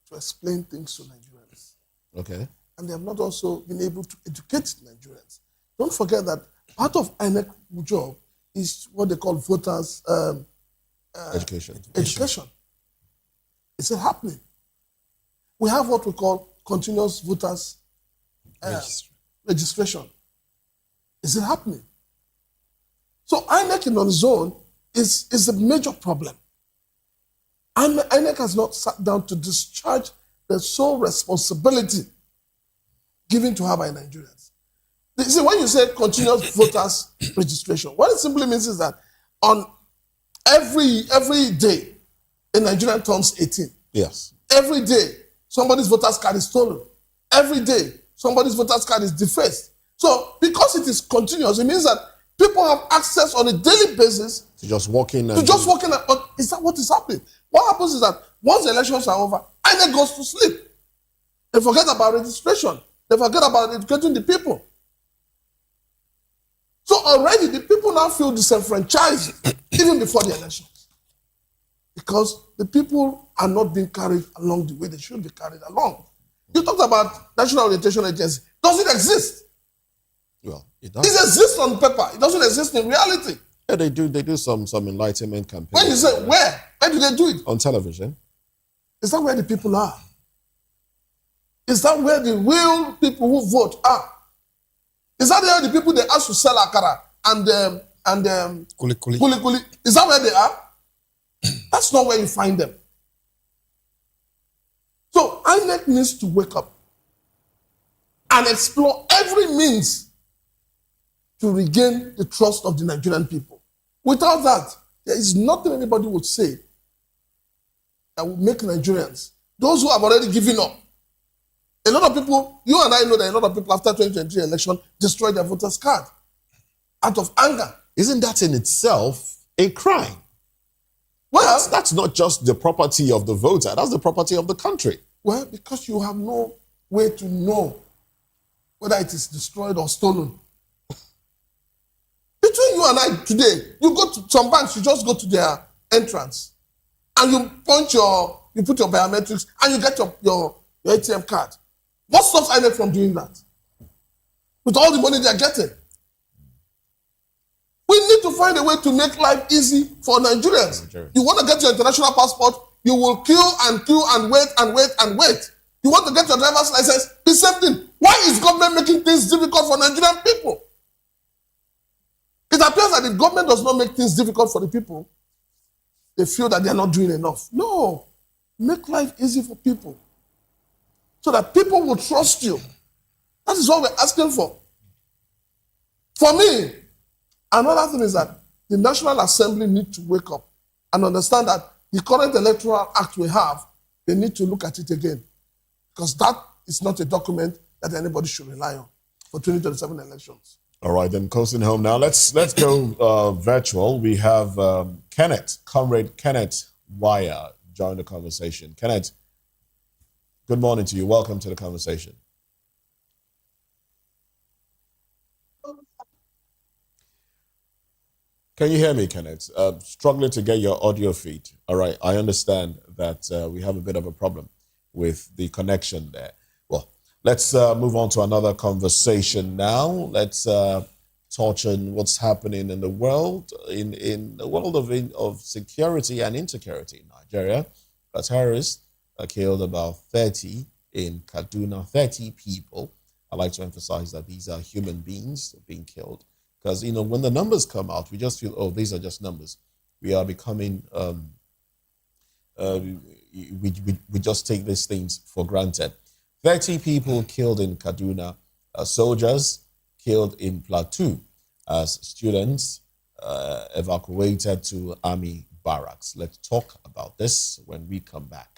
to explain things to Nigerians. Okay. And they have not also been able to educate Nigerians. Don't forget that part of INEC's job is what they call voters education. Is it happening? We have what we call continuous voters registration. Is it happening? So INEC on its own is a major problem. And INEC has not sat down to discharge the sole responsibility given to her by Nigerians. You see, when you say continuous voters registration, what it simply means is that on every day a Nigerian turns 18. Yes. Every day somebody's voter's card is stolen. Every day somebody's voter's card is defaced. So because it is continuous, it means that people have access on a daily basis to just walk in. Is that what is happening? What happens is that once the elections are over, INEC goes to sleep. They forget about registration. They forget about educating the people. So already the people now feel disenfranchised even before the elections, because the people are not being carried along the way they should be carried along. You talked about National Orientation Agency. Does it exist? Well, it It does. exists on paper. It doesn't exist in reality. Yeah, they do some enlightenment campaigns. When you say where do they do it? On television. Is that where the people are? Is that where the real people who vote are? Is that where the people they ask to sell akara and Kuli kuli. kuli kuli? Is that where they are? That's not where you find them. So INEC needs to wake up and explore every means to regain the trust of the Nigerian people. Without that, there is nothing anybody would say that will make Nigerians, those who have already given up. A lot of people, you and I know that a lot of people after 2023 election destroyed their voters' card out of anger. Isn't that in itself a crime? Well, that's not just the property of the voter, that's the property of the country. Well, because you have no way to know whether it is destroyed or stolen. Between you and I today, you go to some banks, you just go to their entrance and you put your biometrics and you get your ATM card. What stops INEC from doing that? With all the money they are getting. We need to find a way to make life easy for Nigerians. You want to get your international passport, you will queue and wait and wait and wait. You want to get your driver's license, the same thing. Why is government making things difficult for Nigerian people? It appears that the government does not make things difficult for the people. They feel that they are not doing enough. No. Make life easy for people so that people will trust you. That is what we're asking for. For me, another thing is that the National Assembly need to wake up and understand that the current electoral act we have, they need to look at it again. Because that is not a document that anybody should rely on for 2027 elections. All right, then coasting home now. Let's go virtual. We have Comrade Kenneth Wire, join the conversation. Kenneth, good morning to you. Welcome to the conversation. Can you hear me, Kenneth? Struggling to get your audio feed. All right, I understand that we have a bit of a problem with the connection there. Well, let's move on to another conversation now. Let's touch on what's happening in the world, in the world of security and insecurity in Nigeria. A terrorist killed about 30 in Kaduna, 30 people. I like to emphasize that these are human beings being killed. Because, you know, when the numbers come out, we just feel, oh, these are just numbers. We are becoming, we just take these things for granted. 30 people killed in Kaduna, soldiers killed in Plateau as students evacuated to army barracks. Let's talk about this when we come back.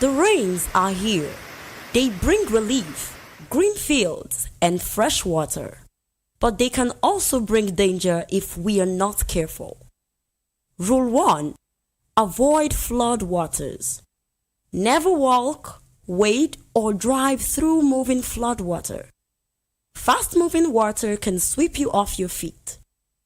The rains are here. They bring relief, green fields, and fresh water. But they can also bring danger if we are not careful. Rule 1. Avoid flood waters. Never walk, wade, or drive through moving flood water. Fast-moving water can sweep you off your feet,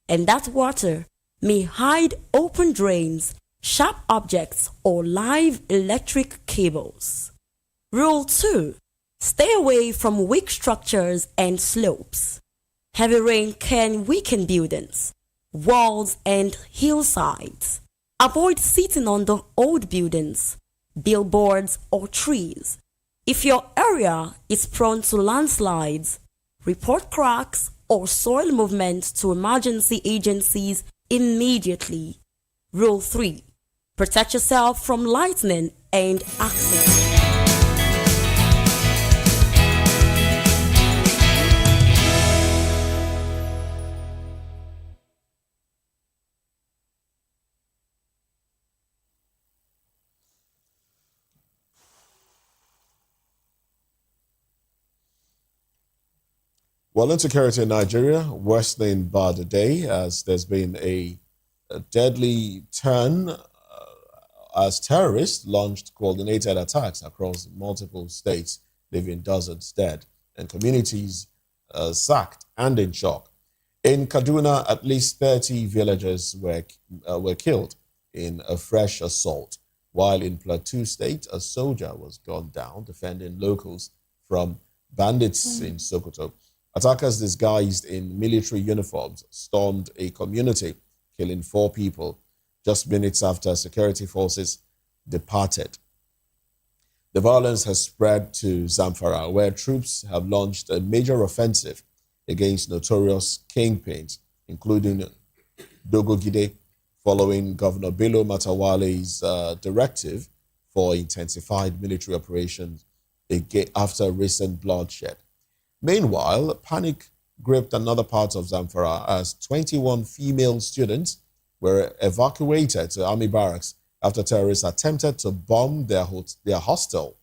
and that water may hide open drains, sharp objects, or live electric cables. Rule 2. Stay away from weak structures and slopes. Heavy rain can weaken buildings, walls, and hillsides. Avoid sitting on the old buildings, billboards, or trees. If your area is prone to landslides, report cracks or soil movement to emergency agencies immediately. Rule 3. Protect yourself from lightning and accidents. Well, insecurity in Nigeria worsening by the day as there's been a deadly turn as terrorists launched coordinated attacks across multiple states, leaving dozens dead. And communities sacked and in shock. In Kaduna, at least 30 villagers were killed in a fresh assault, while in Plateau State, a soldier was gunned down defending locals from bandits in Sokoto. Attackers disguised in military uniforms stormed a community, killing 4 people just minutes after security forces departed. The violence has spread to Zamfara, where troops have launched a major offensive against notorious kingpins, including Dogogide, following Governor Bello Matawale's directive for intensified military operations after recent bloodshed. Meanwhile, panic gripped another part of Zamfara as 21 female students were evacuated to army barracks after terrorists attempted to bomb their hostel,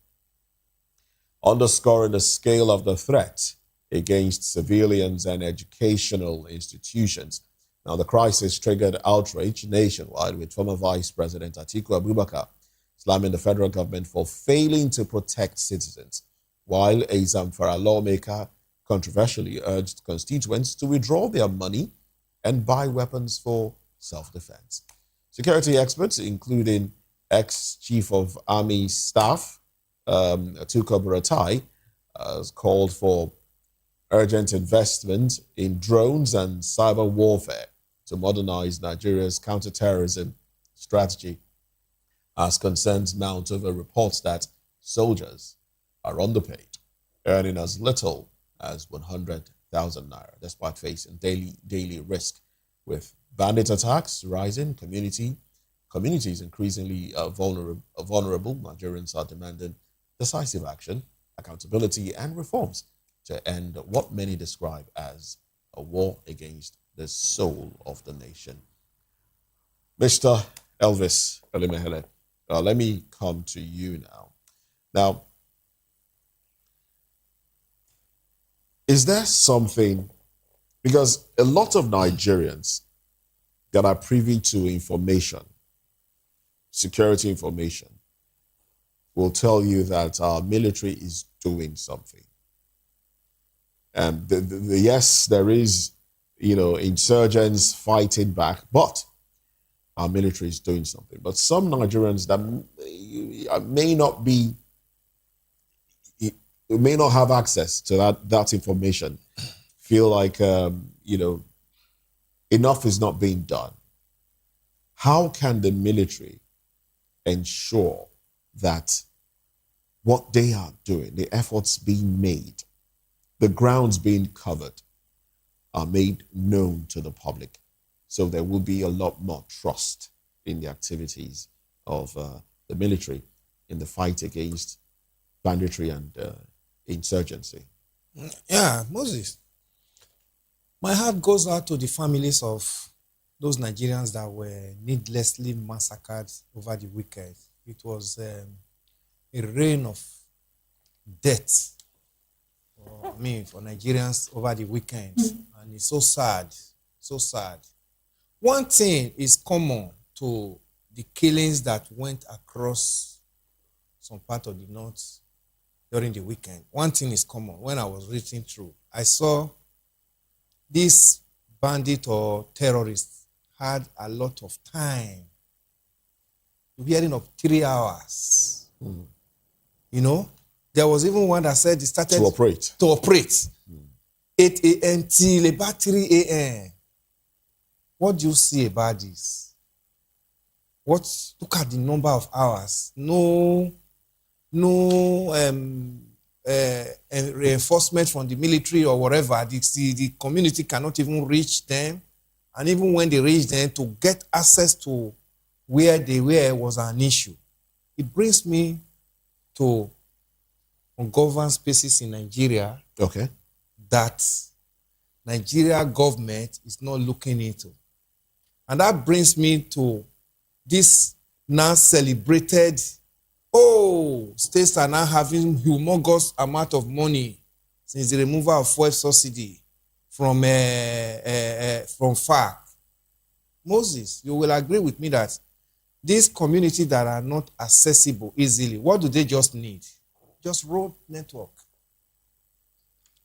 underscoring the scale of the threat against civilians and educational institutions. Now, the crisis triggered outrage nationwide, with former Vice President Atiku Abubakar slamming the federal government for failing to protect citizens, while a Zamfara lawmaker controversially urged constituents to withdraw their money and buy weapons for self-defense. Security experts, including ex-Chief of Army Staff Atuko Buratai, has called for urgent investment in drones and cyber warfare to modernize Nigeria's counterterrorism strategy, as concerns mount over reports that soldiers are underpaid, earning as little as 100,000 naira, despite facing daily risk. With bandit attacks rising, communities increasingly vulnerable, Nigerians are demanding decisive action, accountability, and reforms to end what many describe as a war against the soul of the nation. Mr. Elvis Elimehele, let me come to you now. Now, is there something, because a lot of Nigerians that are privy to information, security information, will tell you that our military is doing something. And yes, there is, insurgents fighting back, but our military is doing something. But some Nigerians that may not have access to that information feel like, enough is not being done. How can the military ensure that what they are doing, the efforts being made, the grounds being covered, are made known to the public, so there will be a lot more trust in the activities of the military in the fight against banditry and insurgency? Yeah, Moses. My heart goes out to the families of those Nigerians that were needlessly massacred over the weekend. It was a reign of death for Nigerians over the weekend. And it's so sad, so sad. One thing is common to the killings that went across some part of the north during the weekend. One thing is common. When I was reading through, I saw this bandit or terrorist had a lot of time. You're hearing of 3 hours. There was even one that said he started to operate 8 a.m. till about 3 a.m. What do you see about this? Look at the number of hours. No reinforcement from the military or whatever. The community cannot even reach them. And even when they reach them, to get access to where they were was an issue. It brings me to ungoverned spaces in Nigeria that Nigeria government is not looking into. And that brings me to this now celebrated, states are now having humongous amount of money since the removal of fuel subsidy from FARC. Moses, you will agree with me that these communities that are not accessible easily, what do they just need? Just road network.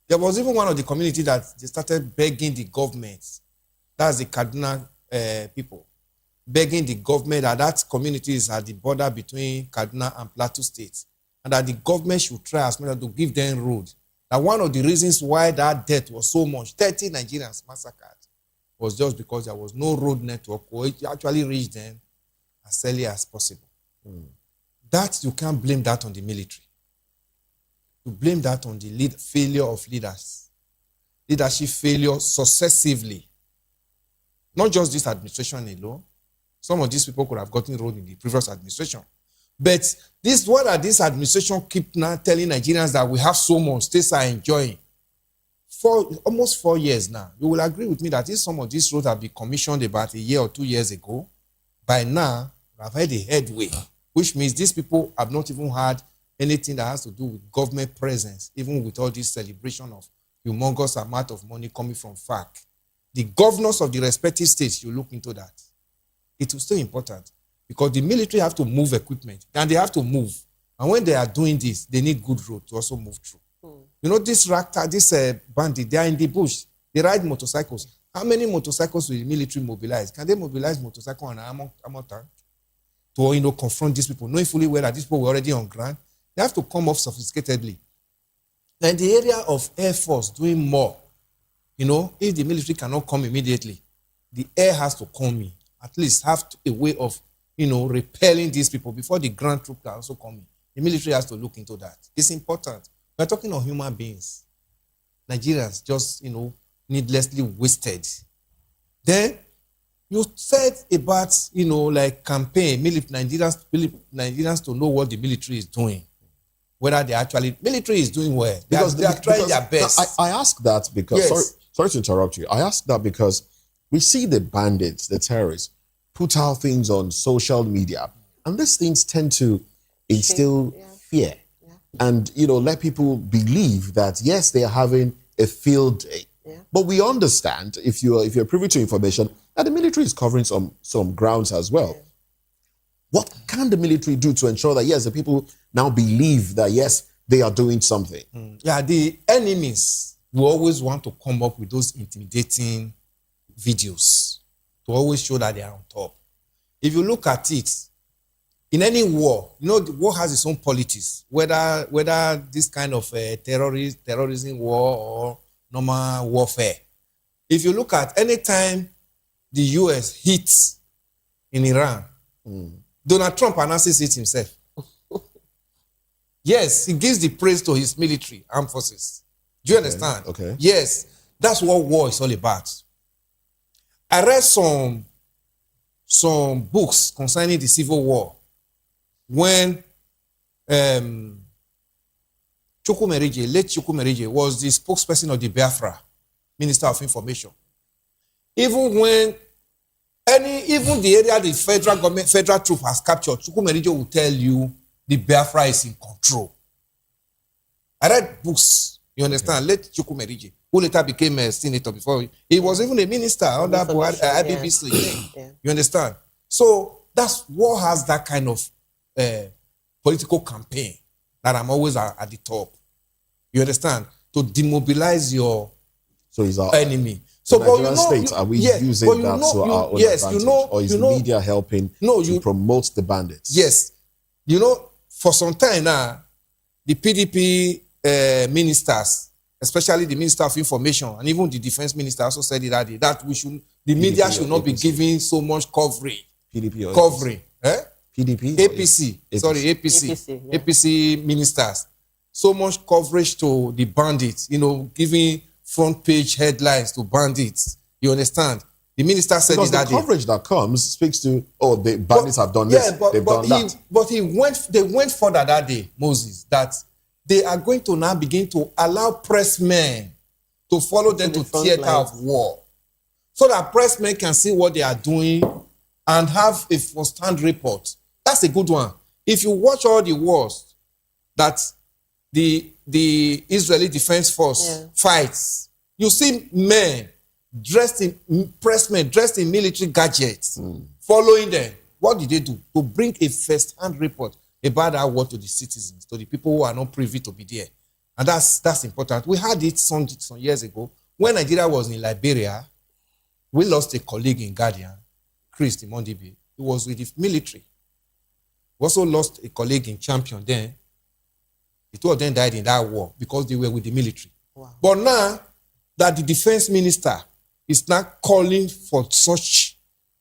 There was even one of the community that they started begging the government, that's the Kaduna people, begging the government that community is at the border between Kaduna and Plateau State, and that the government should try as much to give them road. And one of the reasons why that death was so much, 30 Nigerians massacred, was just because there was no road network which actually reached them as early as possible. That, you can't blame that on the military. You blame that on the failure of leaders. Leadership failure successively. Not just this administration alone. Some of these people could have gotten road in the previous administration. But this administration keep now telling Nigerians that we have so much, states are enjoying. For almost 4 years now, you will agree with me that if some of these roads have been commissioned about a year or 2 years ago, by now, we have had a headway, which means these people have not even had anything that has to do with government presence, even with all this celebration of humongous amount of money coming from FARC. The governors of the respective states, you look into that. It will stay important because the military have to move equipment and they have to move. And when they are doing this, they need good road to also move through. You know, this bandit, they are in the bush. They ride motorcycles. How many motorcycles will the military mobilize? Can they mobilize motorcycle and armor tank to, confront these people, knowing fully well that these people were already on ground? They have to come off sophisticatedly. Now, in the area of Air Force doing more, if the military cannot come immediately, the air has to come in. At least have a way of, repelling these people before the ground troop can also come in. The military has to look into that. It's important. We're talking of human beings. Nigerians just, needlessly wasted. Then you said about, campaign, Nigerians to know what the military is doing. Whether military is doing well. They are trying their best. I ask that because, yes. sorry to interrupt you. I ask that because we see the bandits, the terrorists, put out things on social media. And these things tend to instill fear. And, let people believe that, yes, they are having a field day. But we understand, if you're privy to information, that the military is covering some grounds as well. What can the military do to ensure that, yes, the people now believe that, yes, they are doing something? Yeah, the enemies will always want to come up with those intimidating videos to always show that they are on top. If you look at it, in any war, the war has its own politics, whether this kind of terrorism war or normal warfare. If you look at any time the US hits in Iran, Donald Trump announces it himself. Yes, he gives the praise to his military, armed forces. Do you understand? Okay. Yes, that's what war is all about. I read some books concerning the Civil War when late Chukwumerije was the spokesperson of the Biafra, Minister of Information. Even when even the area the federal troop has captured, Chukwumerije will tell you the Biafra is in control. I read books, you understand, late Chukwumerije, who later became a senator before. He was even a minister under IBBC. Yeah. You understand? So that's war has that kind of political campaign that I'm always at the top. You understand? To demobilize your enemy. So, Nigerian state, are we using that to our own advantage? Or is the media helping to promote the bandits? Yes. For some time now, the PDP ministers, especially the Minister of Information and even the Defense Minister also said it that day, that the media should not be giving so much coverage. PDP or covering. PDP? APC. Sorry, APC. APC ministers. So much coverage to the bandits, giving front page headlines to bandits. You understand? The minister said because that the coverage that comes speaks to, the bandits have done this, they've done that. But they went further that day, Moses, that they are going to now begin to allow pressmen to follow them to theater of war. So that pressmen can see what they are doing and have a first-hand report. That's a good one. If you watch all the wars that the Israeli Defense Force fights, you see pressmen dressed in military gadgets following them. What did they do? To bring a first-hand report about that war to the citizens, to the people who are not privy to be there. And that's important. We had it some years ago. When Nigeria was in Liberia, we lost a colleague in Guardian, Chris Mondibi. He was with the military. We also lost a colleague in Champion then. The two of them died in that war because they were with the military. Wow. But now that the defense minister is now calling for such,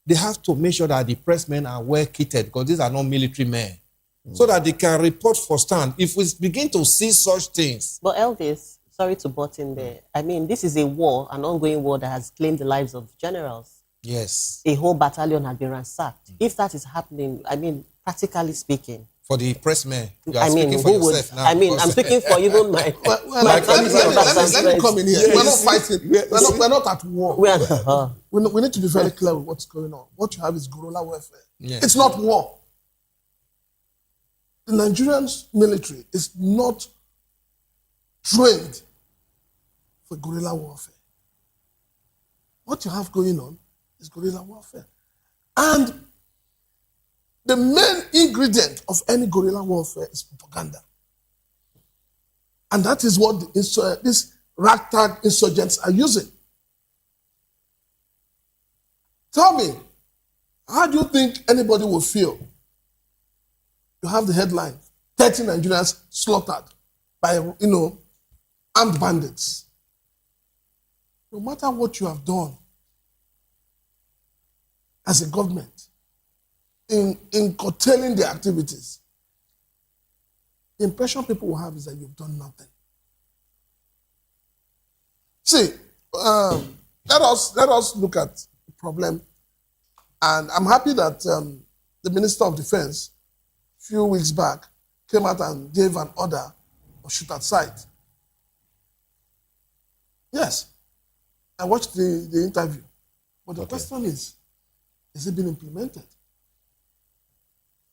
they have to make sure that the press men are well kitted because these are not military men. So that they can report for stand. If we begin to see such things. But Elvis, sorry to butt in there. I mean, this is a war, an ongoing war that has claimed the lives of generals. Yes. A whole battalion has been ransacked. If that is happening, I mean, practically speaking. For the press men. You I mean, who would? Now, I mean, I'm speaking for even my. Let me come in here. Yes. We're not fighting. We're not at war. We need to be very clear with what's going on. What you have is guerrilla warfare. Yes. It's not war. The Nigerian military is not trained for guerrilla warfare. What you have going on is guerrilla warfare. And the main ingredient of any guerrilla warfare is propaganda. And that is what these ragtag insurgents are using. Tell me, how do you think anybody will feel? You have the headline, 30 Nigerians slaughtered by, armed bandits. No matter what you have done as a government in curtailing their activities, the impression people will have is that you've done nothing. See, let us look at the problem. And I'm happy that the Minister of Defense few weeks back, came out and gave an order of shoot at sight. Yes, I watched the interview. But the question is it being implemented?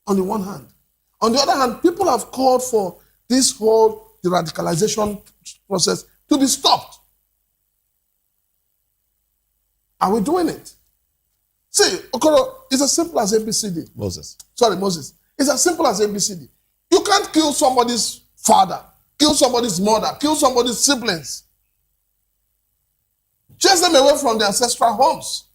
On the one hand. On the other hand, people have called for this whole de-radicalization process to be stopped. Are we doing it? See, Okoro, it's as simple as ABCD. Moses. It's as simple as ABCD. You can't kill somebody's father, kill somebody's mother, kill somebody's siblings. Chase them away from their ancestral homes.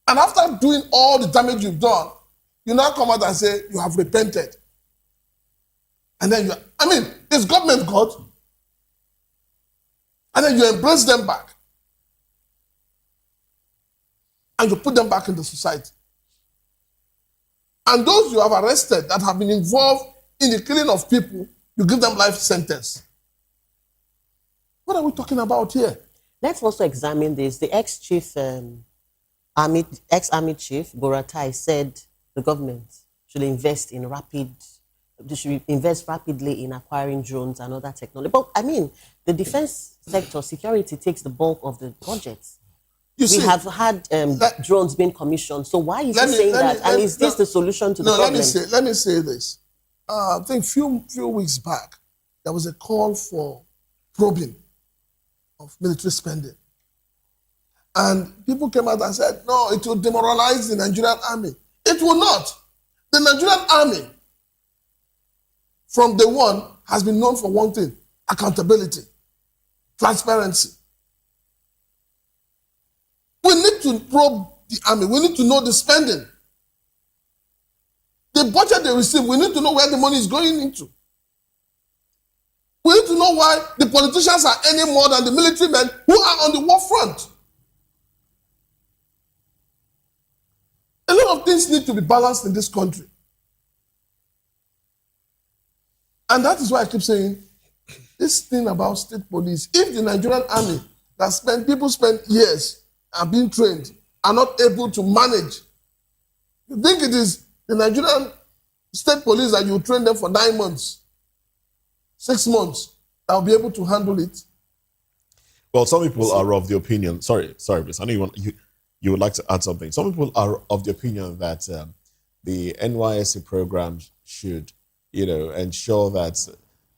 And after doing all the damage you've done, you now come out and say you have repented. And then is government God? And then you embrace them back. And you put them back into society. And those you have arrested that have been involved in the killing of people, you give them life sentence. What are we talking about here? Let's also examine this. The ex-chief, ex-army chief, Boratai, said the government should invest rapidly in acquiring drones and other technology. But I mean, the defense sector, security takes the bulk of the budget. We have had drones being commissioned. So why is he saying that? And is this the solution to the problem? Let me say this. I think few weeks back, there was a call for probing of military spending. And people came out and said, no, it will demoralize the Nigerian army. It will not. The Nigerian army, from day one, has been known for one thing: accountability, transparency. We need to probe the army. We need to know the spending. The budget they receive, we need to know where the money is going into. We need to know why the politicians are earning more than the military men who are on the war front. A lot of things need to be balanced in this country. And that is why I keep saying, this thing about state police, if the Nigerian army that people spend years and being trained are not able to manage, you think it is the Nigerian state police that you train them for 9 months, 6 months, that will be able to handle it? Well, some people are of the opinion, sorry, please. I know you would like to add something. Some people are of the opinion that the NYSC program should, ensure that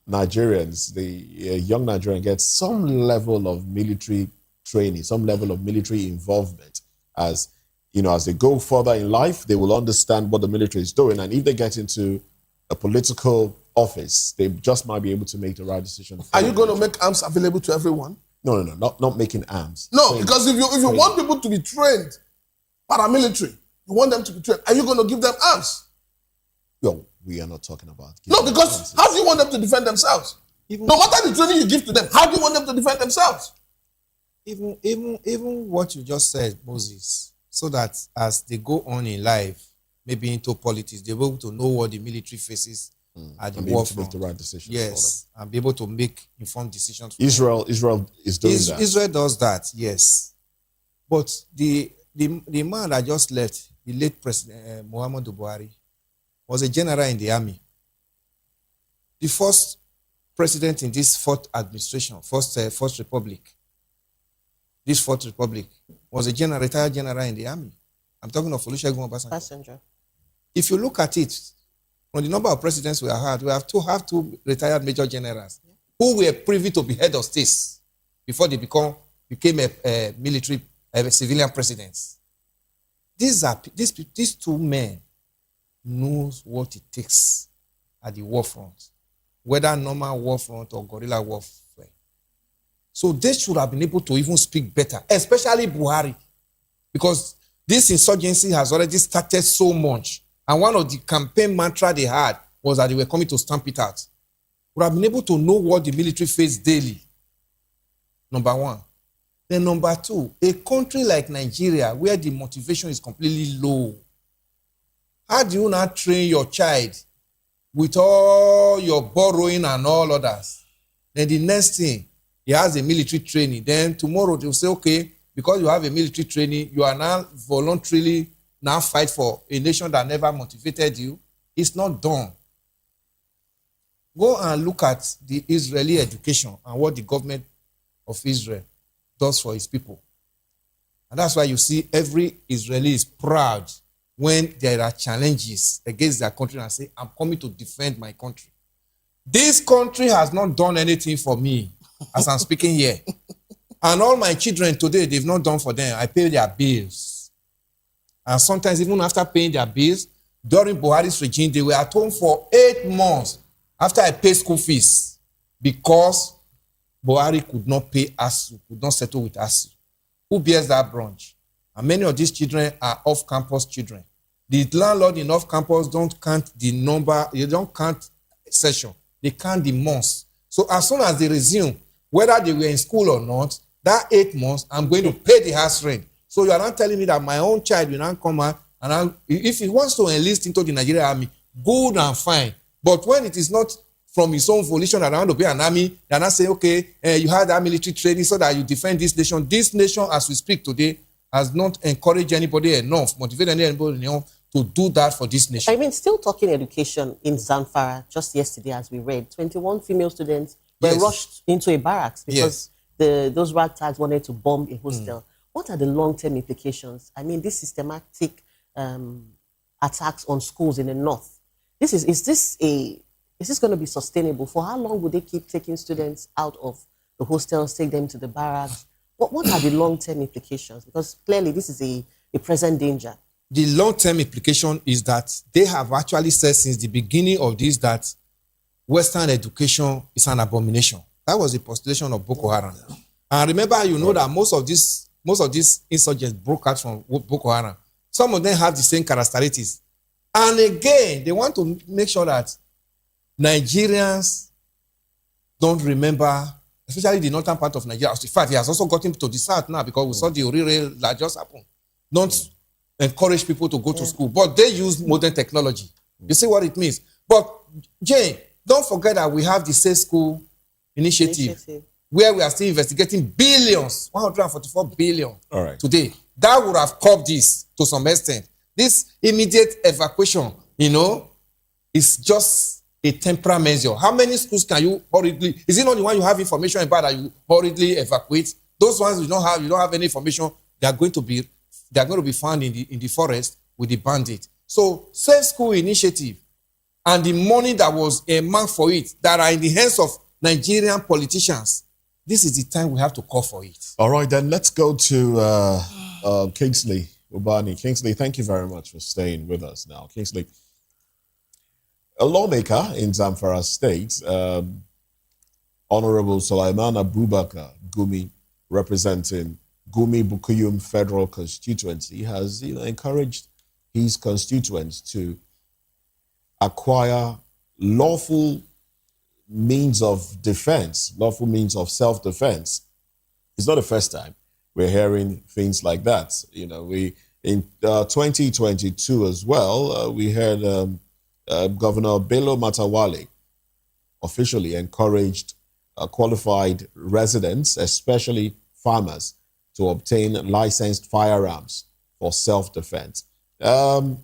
Nigerians, the young Nigerian, get some level of military training, some level of military involvement. As they go further in life, they will understand what the military is doing. And if they get into a political office, they just might be able to make the right decision. Are you going to make arms available to everyone? No, not making arms. No, Training. because if you want people to be trained, paramilitary, you want them to be trained, are you going to give them arms? No, we are not talking about. No, because how do you want them to defend themselves? No matter the training you give to them, how do you want them to defend themselves? Even what you just said, Moses, so that as they go on in life, maybe into politics, they're able to know what the military faces at the war front. Make the right decisions. Yes, and be able to make informed decisions. Israel is doing that. Israel does that, yes. But the man that just left, the late President Muhammadu Buhari, was a general in the army. The first president in this fourth administration, first republic, this fourth republic, was a retired general in the army. I'm talking of Olusegun Obasanjo. If you look at it, from the number of presidents we have had, we have two retired major generals who were privy to be head of states before they became a military, civilian presidents. These two men knows what it takes at the war front, whether normal war front or guerrilla warfare. So they should have been able to even speak better, especially Buhari, because this insurgency has already started so much. And one of the campaign mantra they had was that they were coming to stamp it out. Would have been able to know what the military face daily. Number one. Then number two, a country like Nigeria, where the motivation is completely low. How do you not train your child with all your borrowing and all others? Then the next thing, he has a military training. Then tomorrow they'll say, okay, because you have a military training, you are now voluntarily now fight for a nation that never motivated you. It's not done. Go and look at the Israeli education and what the government of Israel does for its people. And that's why you see every Israeli is proud when there are challenges against their country and say, I'm coming to defend my country. This country has not done anything for me as I'm speaking here. And all my children today, they've not done for them. I pay their bills. And sometimes even after paying their bills, during Buhari's regime, they were at home for 8 months after I paid school fees because Buhari could not pay ASU, could not settle with ASU. Who bears that branch? And many of these children are off-campus children. The landlord in off-campus don't count the number, they don't count session, they count the months. So as soon as they resume, whether they were in school or not, that 8 months, I'm going to pay the house rent. So you are not telling me that my own child will not come out, and if he wants to enlist into the Nigerian army, good and fine. But when it is not from his own volition that I want to be an army, they are not saying, okay, you had that military training so that you defend this nation. This nation, as we speak today, has not encouraged anybody enough, motivated anybody enough to do that for this nation. I mean, still talking education in Zamfara, just yesterday as we read, 21 female students were rushed into a barracks because those ragtags wanted to bomb a hostel. What are the long-term implications? I mean, this systematic attacks on schools in the north. Is this going to be sustainable? For how long will they keep taking students out of the hostels, take them to the barracks? What are the long-term implications? Because clearly this is a present danger. The long-term implication is that they have actually said since the beginning of this that Western education is an abomination. That was the postulation of Boko Haram. And remember, you know that most of these insurgents broke out from Boko Haram. Some of them have the same characteristics. And again, they want to make sure that Nigerians don't remember, especially the northern part of Nigeria. In fact, he has also gotten to the south now because we saw the Orire that just happened. Don't encourage people to go to school, but they use modern technology. You see what it means? But Jane, don't forget that we have the Safe School initiative. Where we are still investigating billions, 144 billion today. That would have curbed this to some extent. This immediate evacuation, is just a temporary measure. How many schools can you hurriedly, is it not the one you have information about that you hurriedly evacuate? Those ones you don't have any information, they are going to be found in the forest with the bandit. So Safe School initiative and the money that was earmarked for it that are in the hands of Nigerian politicians, this is the time we have to call for it. All right, then let's go to Kingsley Ubani. Kingsley, thank you very much for staying with us now. Kingsley, A lawmaker in Zamfara State, Honorable Sulaiman Abubakar Gumi, representing Gumi Bukuyum Federal Constituency, has encouraged his constituents to acquire lawful means of defense, lawful means of self-defense. It's not the first time we're hearing things like that. We in 2022 as well, we heard Governor Bello Matawale officially encouraged qualified residents, especially farmers, to obtain licensed firearms for self-defense. T.Y.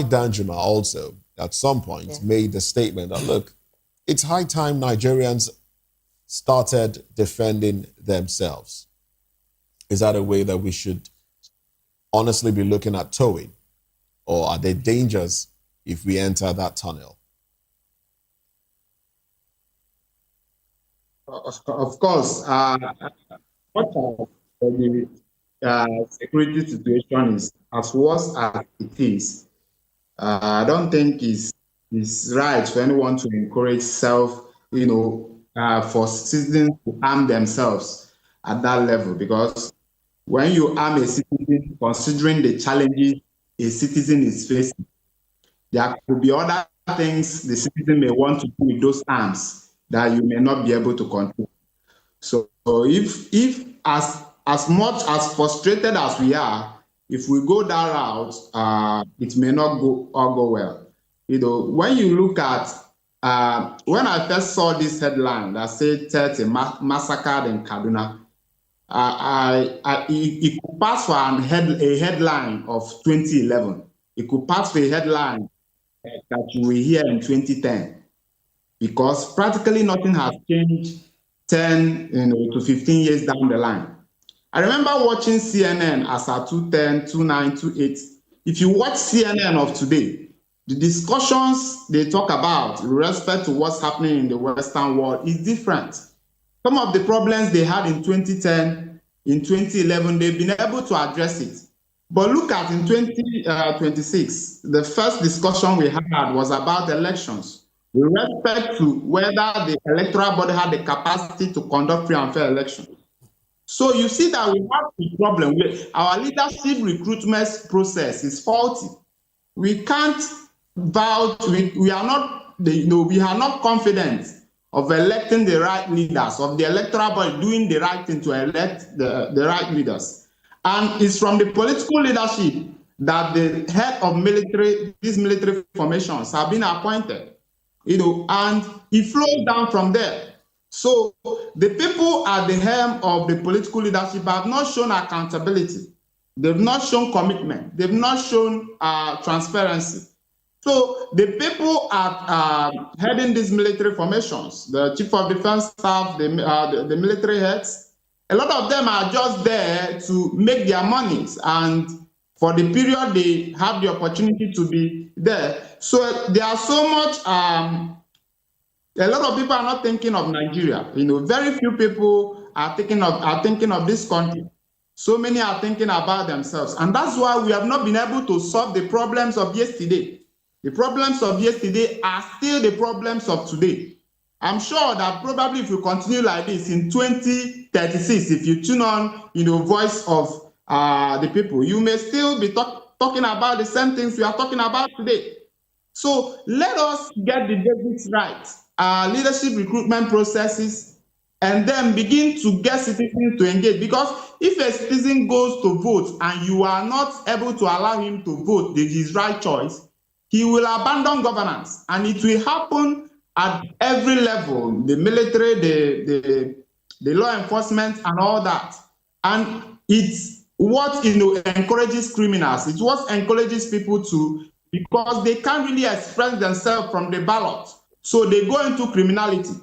Danjuma also, at some point, made the statement that, look, it's high time Nigerians started defending themselves. Is that a way that we should honestly be looking at towing? Or are there dangers if we enter that tunnel? Of course, what the security situation is as worse as it is, I don't think it's right for anyone to encourage for citizens to arm themselves at that level, because when you arm a citizen, considering the challenges a citizen is facing, there could be other things the citizen may want to do with those arms that you may not be able to control. So if as much as frustrated as we are, if we go that route, it may not go well. When you look at when I first saw this headline that said 30 massacred in Kaduna, it could pass for a headline of 2011. It could pass for a headline that you will hear in 2010, because practically nothing has changed 10 to 15 years down the line. I remember watching CNN as at 2010, 2009, 2008. If you watch CNN of today, the discussions they talk about with respect to what's happening in the Western world is different. Some of the problems they had in 2010, in 2011, they've been able to address it. But look at in 2026, the first discussion we had was about elections with respect to whether the electoral body had the capacity to conduct free and fair elections. So you see that we have a problem with our leadership recruitment process is faulty. We can't vouch, we are not confident of electing the right leaders, of the electoral body doing the right thing to elect the right leaders. And it's from the political leadership that the head of these military formations have been appointed, and it flows down from there. So the people at the helm of the political leadership have not shown accountability. They've not shown commitment. They've not shown transparency. So the people at heading these military formations, the chief of defense staff, the military heads, a lot of them are just there to make their monies, and for the period they have the opportunity to be there. So there are so much, a lot of people are not thinking of Nigeria. Very few people are thinking of this country. So many are thinking about themselves. And that's why we have not been able to solve the problems of yesterday. The problems of yesterday are still the problems of today. I'm sure that probably if you continue like this in 2036, if you tune on, Voice of the People, you may still be talking about the same things we are talking about today. So let us get the basics right, leadership recruitment processes, and then begin to get citizens to engage. Because if a citizen goes to vote and you are not able to allow him to vote his right choice, he will abandon governance, and it will happen at every level, the military, the law enforcement, and all that. And it's what encourages criminals. It's what encourages people to, because they can't really express themselves from the ballot, so they go into criminality.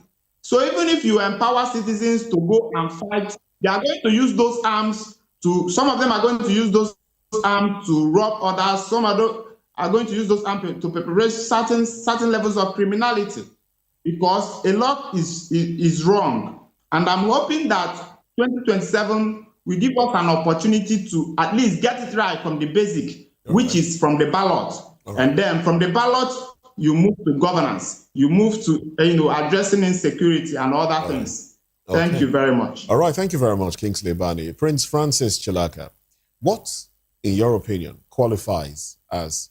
So even if you empower citizens to go and fight, they are going to use those arms to. Some of them are going to use those arms to rob others. Some are going to use those arms to perpetrate certain levels of criminality, because a lot is wrong. And I'm hoping that 2027 will give us an opportunity to at least get it right from the basic, which is from the ballot. And then from the ballot, you move to governance, you move to addressing insecurity and other things. Thank Okay. you very much. All right, thank you very much, Kingsley Bani. Prince Francis Chilaka, what, in your opinion, qualifies as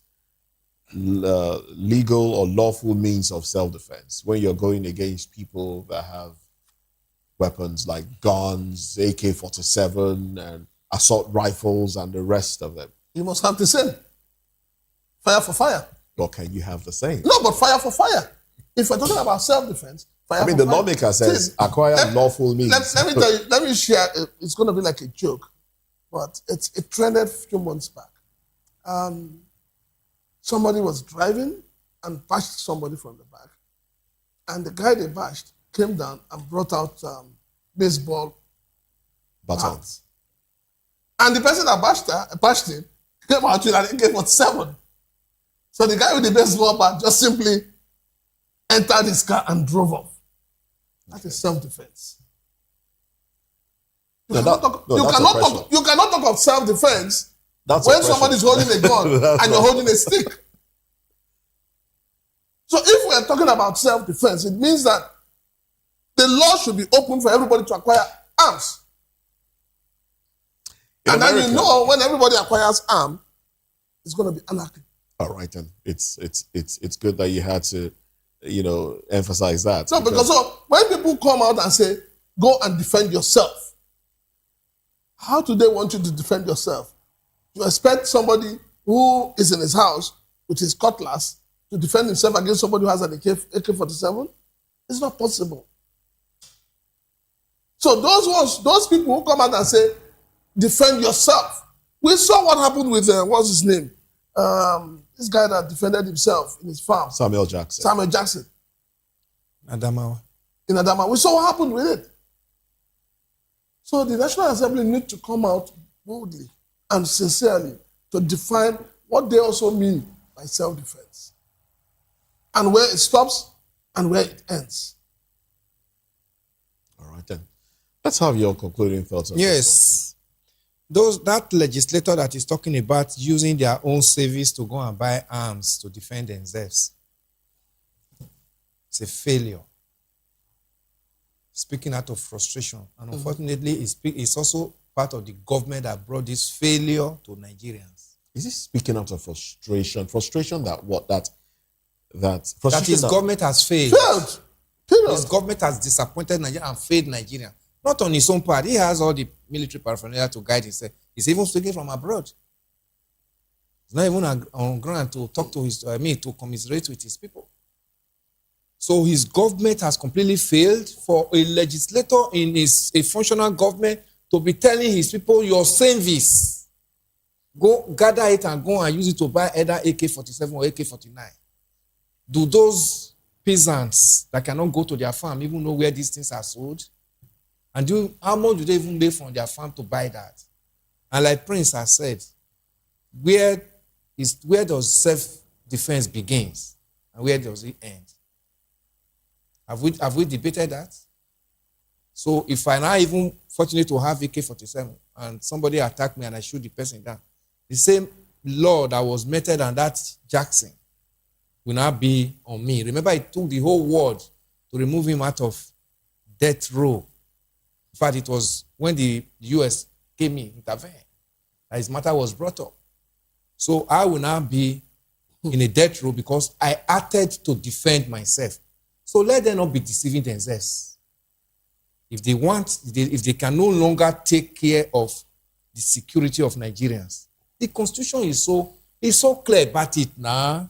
legal or lawful means of self-defense when you're going against people that have weapons like guns, AK-47, and assault rifles, and the rest of them? You must have the same. Fire for fire. Or can you have the same? No, but fire for fire. If we're talking about self-defense, fire I mean, for the fire. lawmaker says See, acquire lawful means. Let me tell you, let me share, it's going to be like a joke, but it trended a few months back. Somebody was driving and bashed somebody from the back. And the guy they bashed came down and brought out baseball bats. And the person that bashed him came out with an AK-47. So the guy with the baseball bat just simply entered his car and drove off. That is self-defense. You cannot talk of self-defense when somebody's holding a gun and you're holding a stick. So if we're talking about self-defense, it means that the law should be open for everybody to acquire arms. And then you know when everybody acquires arms, it's going to be anarchy. All right, then. It's good that you had to, emphasize that. So because when people come out and say, go and defend yourself, how do they want you to defend yourself? You expect somebody who is in his house with his cutlass to defend himself against somebody who has an AK-47? It's not possible. So those people who come out and say, defend yourself. We saw what happened with, what's his name? This guy that defended himself in his farm. Samuel Jackson. Adamawa. In Adamawa. We saw what happened with it. So the National Assembly need to come out boldly and sincerely to define what they also mean by self-defense. And where it stops and where it ends. All right, then. Let's have your concluding thoughts on this that legislator that is talking about using their own savings to go and buy arms to defend themselves, it's a failure. Speaking out of frustration. And unfortunately, it's also part of the government that brought this failure to Nigerians. Is this speaking out of frustration? Frustration that what? That his government has failed. His government has disappointed Nigeria and failed Nigeria. Not on his own part. He has all the military paraphernalia to guide himself. He's even speaking from abroad. He's not even on ground to talk to to commiserate with his people. So his government has completely failed. For a legislator in a functional government to be telling his people, your savings, go gather it and go and use it to buy either AK-47 or AK-49. Do those peasants that cannot go to their farm even know where these things are sold? And how much do they even pay from their farm to buy that? And like Prince has said, where does self-defense begins and where does it end? Have we debated that? So if I'm not even fortunate to have AK-47 and somebody attacked me and I shoot the person down, the same law that was meted on that Jackson will now be on me. Remember, it took the whole world to remove him out of death row. In fact, it was when the US came in, intervened, that his matter was brought up. So I will now be in a death row because I acted to defend myself. So let them not be deceiving themselves. If they can no longer take care of the security of Nigerians, the Constitution is so clear about it now.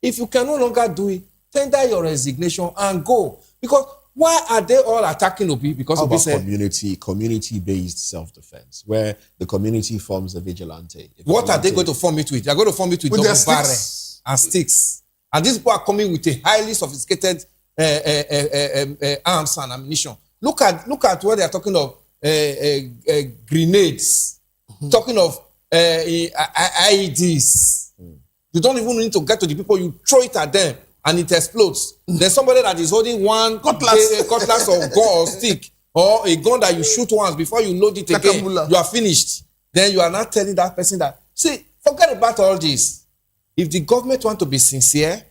If you can no longer do it, tender your resignation and go. Because why are they all attacking Obi? Because How Obi about said, community-based self-defense, where the community forms a vigilante? What are they going to form it with? They're going to form it with double barrel and sticks. And these people are coming with a highly sophisticated arms and ammunition. Look at what they are talking of, grenades, talking of IEDs. You don't even need to get to the people. You throw it at them and it explodes. There's somebody that is holding one cutlass or gun or stick or a gun that you shoot once before you load it again. You are finished. Then you are not telling that person that, see, forget about all this. If the government want to be sincere,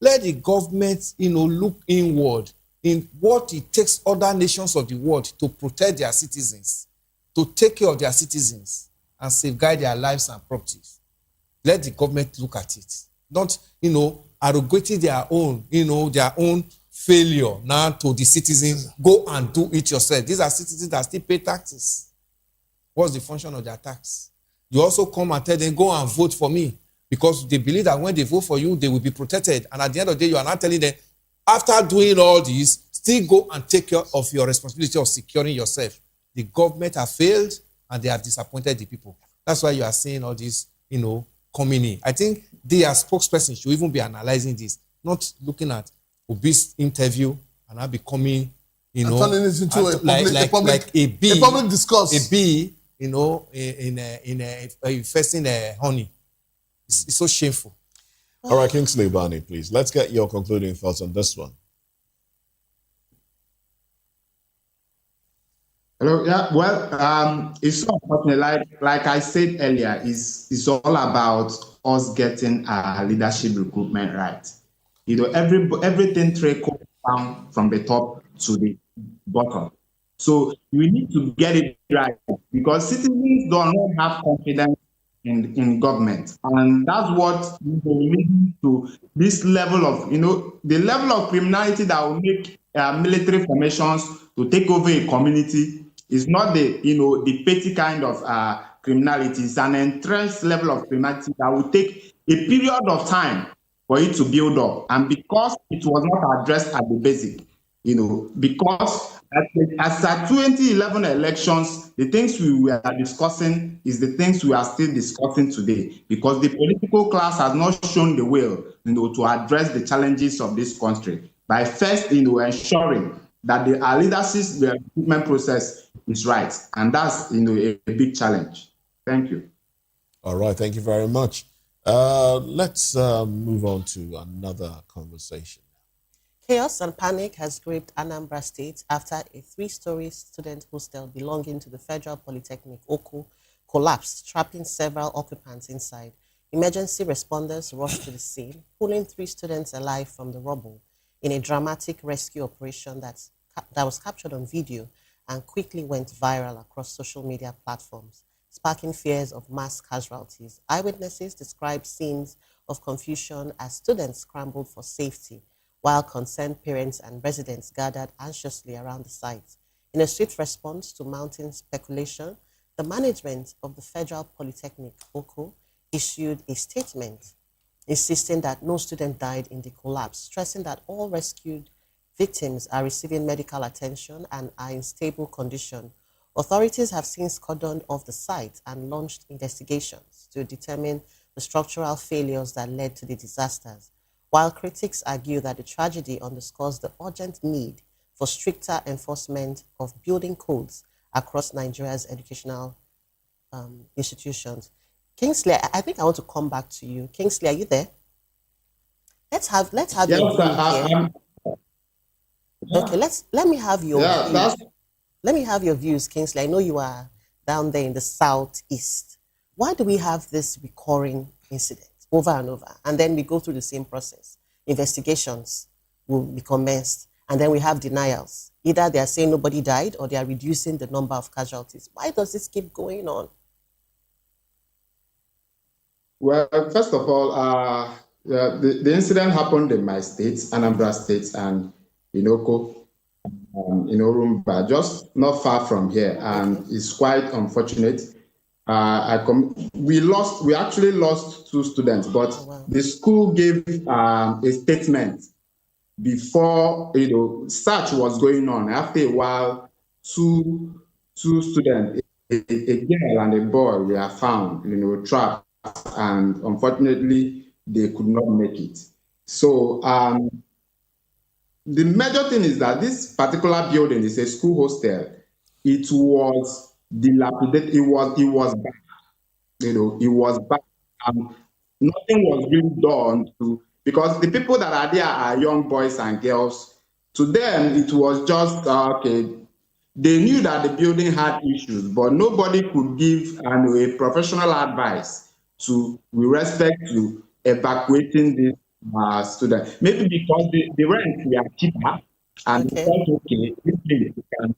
Let the government, look inward in what it takes other nations of the world to protect their citizens, to take care of their citizens and safeguard their lives and properties. Let the government look at it. Not, arrogating their own failure now to the citizens. Go and do it yourself. These are citizens that still pay taxes. What's the function of their tax? You also come and tell them, go and vote for me, because they believe that when they vote for you, they will be protected. And at the end of the day, you are not telling them, after doing all this, still go and take care of your responsibility of securing yourself. The government have failed and they have disappointed the people. That's why you are seeing all this, coming in. I think they as spokesperson should even be analyzing this, not looking at Obi's interview and now becoming, turning it into a public discourse. A bee, infesting honey. It's so shameful. All right, Kingsley Barney, please. Let's get your concluding thoughts on this one. Hello. Yeah. Well, it's so unfortunate. Like I said earlier, it's all about us getting our leadership recruitment right. Everything trickles down from the top to the bottom. So we need to get it right, because citizens do not have confidence in government, and that's what leads to this level of the level of criminality that will make military formations to take over a community. Is not the petty kind of criminality. It's an entrenched level of criminality that will take a period of time for it to build up, and because it was not addressed at the basic, because as at 2011 elections, the things we were discussing is the things we are still discussing today, because the political class has not shown the will, to address the challenges of this country by first, ensuring that our leadership, the recruitment process is right, and that's a big challenge. Thank you. All right, thank you very much. Let's move on to another conversation. Chaos and panic has gripped Anambra State after a 3-story student hostel belonging to the Federal Polytechnic, Oko, collapsed, trapping several occupants inside. Emergency responders rushed to the scene, pulling 3 students alive from the rubble in a dramatic rescue operation that was captured on video and quickly went viral across social media platforms, sparking fears of mass casualties. Eyewitnesses described scenes of confusion as students scrambled for safety, while concerned parents and residents gathered anxiously around the site. In a swift response to mounting speculation, the management of the Federal Polytechnic, Oko, issued a statement insisting that no student died in the collapse, stressing that all rescued victims are receiving medical attention and are in stable condition. Authorities have since cordoned off the site and launched investigations to determine the structural failures that led to the disasters, while critics argue that the tragedy underscores the urgent need for stricter enforcement of building codes across Nigeria's educational institutions. Kingsley, I think I want to come back to you. Kingsley, are you there? Let's have your view here. Okay, let me have your views. Let me have your views, Kingsley. I know you are down there in the southeast. Why do we have this recurring incident over and over? And then we go through the same process. Investigations will be commenced, and then we have denials. Either they are saying nobody died or they are reducing the number of casualties. Why does this keep going on? Well, first of all, the incident happened in my state, Anambra State, and in Oko, in Orumba, just not far from here, and it's quite unfortunate. We actually lost 2 students, but the school gave a statement before search was going on. After a while, two students, a girl and a boy, were found, trapped, and unfortunately they could not make it. So the major thing is that this particular building is a school hostel. It was dilapidated. It was bad. It was bad. Nothing was really done because the people that are there are young boys and girls. To them, it was just okay. They knew that the building had issues, but nobody could give a professional advice with respect to evacuating this students. Maybe because the rent we are cheaper, and we thought, okay, this place we can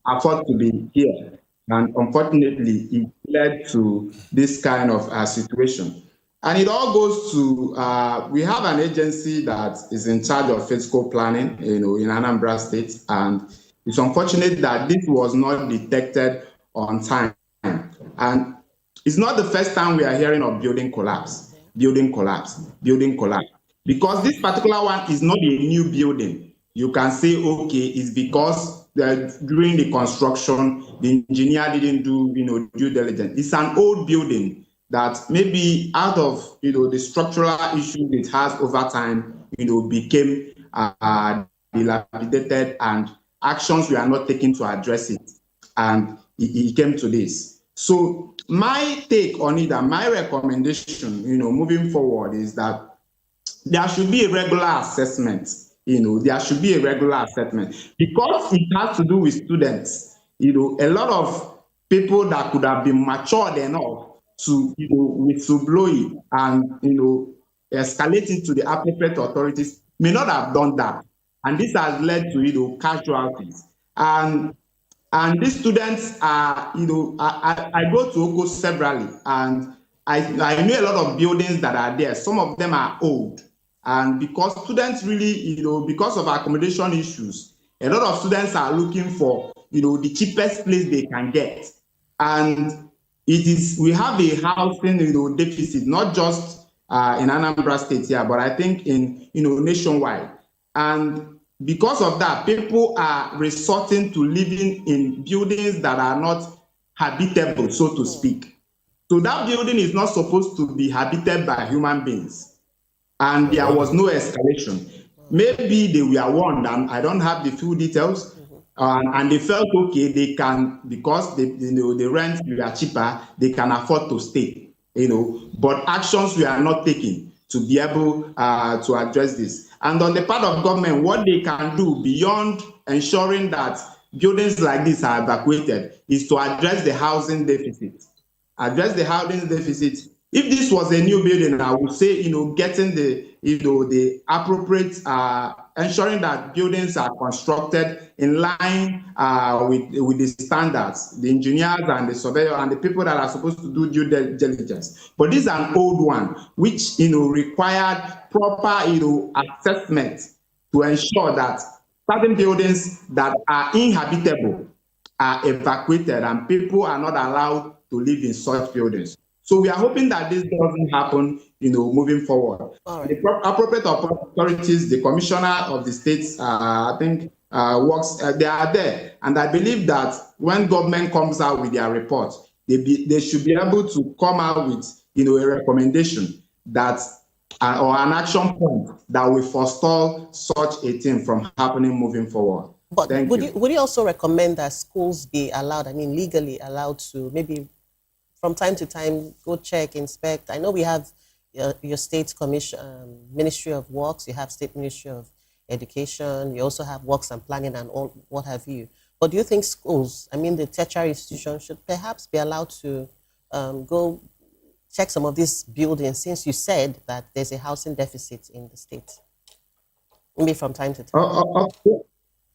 afford to be here. And unfortunately, it led to this kind of situation. And it all goes to, we have an agency that is in charge of fiscal planning, in Anambra State. And it's unfortunate that this was not detected on time. And it's not the first time we are hearing of building collapse, building collapse, building collapse. Because this particular one is not a new building. You can say, okay, it's because during the construction, the engineer didn't do, due diligence. It's an old building that maybe out of, the structural issues it has over time, became dilapidated, and actions were not taken to address it. And it came to this. So my take on it and my recommendation, moving forward is that there should be a regular assessment. There should be a regular assessment because it has to do with students. A lot of people that could have been matured enough to, whistleblow it and, escalate it to the appropriate authorities may not have done that. And this has led to, casualties. And these students are, I go to Oko severally, and I know a lot of buildings that are there. Some of them are old. And because students really, because of accommodation issues, a lot of students are looking for, the cheapest place they can get. And we have a housing, deficit, not just in Anambra State here, but I think in, nationwide. And because of that, people are resorting to living in buildings that are not habitable, so to speak. So that building is not supposed to be habited by human beings. And there was no escalation. Maybe they were warned, and I don't have the full details, and they felt, okay, they can, because the rent were cheaper, they can afford to stay, but actions were not taken to be able to address this. And on the part of government, what they can do beyond ensuring that buildings like this are evacuated is to address the housing deficit. Address the housing deficit. If this was a new building, I would say, getting the appropriate, ensuring that buildings are constructed in line with the standards, the engineers and the surveyor and the people that are supposed to do due diligence. But this is an old one, which, required proper, assessment to ensure that certain buildings that are inhabitable are evacuated and people are not allowed to live in such buildings. So we are hoping that this doesn't happen, moving forward. Right. The appropriate authorities, the commissioner of the states, I think, works. They are there, and I believe that when government comes out with their report, they should be able to come out with, a recommendation that or an action point that will forestall such a thing from happening moving forward. But would you also recommend that schools be allowed, legally allowed to maybe from time to time go check, inspect? I know we have your state commission, Ministry of Works, you have State Ministry of Education, you also have Works and Planning and all what have you. But do you think schools, the tertiary institutions, should perhaps be allowed to go check some of these buildings, since you said that there's a housing deficit in the state? Maybe from time to time.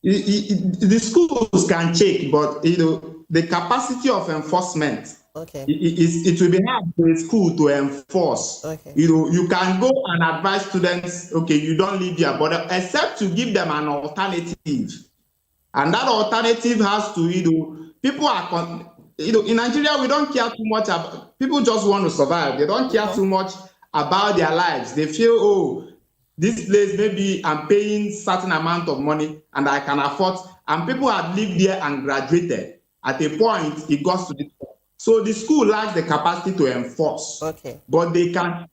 The schools can check, but the capacity of enforcement, it will be hard for a school to enforce. You can go and advise students, okay, you don't live here, but except to give them an alternative. And that alternative has to, people are, in Nigeria, we don't care too much about, people just want to survive. They don't care too much about their lives. They feel, oh, this place, maybe I'm paying certain amount of money and I can afford, and people have lived there and graduated. At a point, it goes to this point. So the school lacks the capacity to enforce, but they can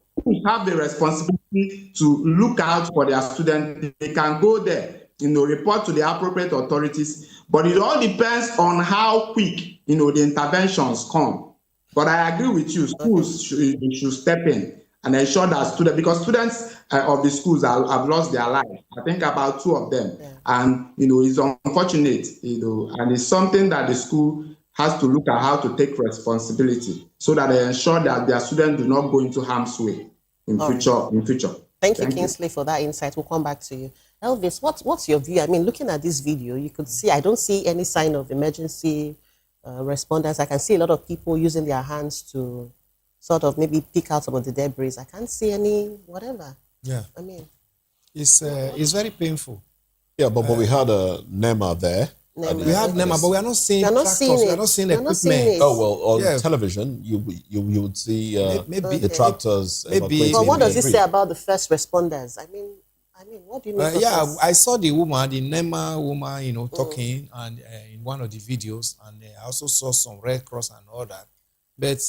have the responsibility to look out for their students. They can go there, report to the appropriate authorities, but it all depends on how quick, the interventions come. But I agree with you, schools should step in and ensure that students, because students of the schools have lost their lives. I think about 2 of them. And, it's unfortunate, and it's something that the school has to look at how to take responsibility so that they ensure that their students do not go into harm's way in future. Thank you, Kingsley, for that insight. We'll come back to you. Elvis, what's your view? I mean, looking at this video, you could see, I don't see any sign of emergency responders. I can see a lot of people using their hands to sort of maybe pick out some of the debris. I can't see any whatever. Yeah. I mean, it's very painful. Yeah, but we had a NEMA there. We have NEMA, but we are not seeing tractors. We are not seeing equipment. Oh well, on television, you would see the tractors. Maybe. But what does it say about the first responders? I mean, what do you mean? Yeah, I saw the woman, the NEMA woman, talking and in one of the videos, and I also saw some Red Cross and all that. But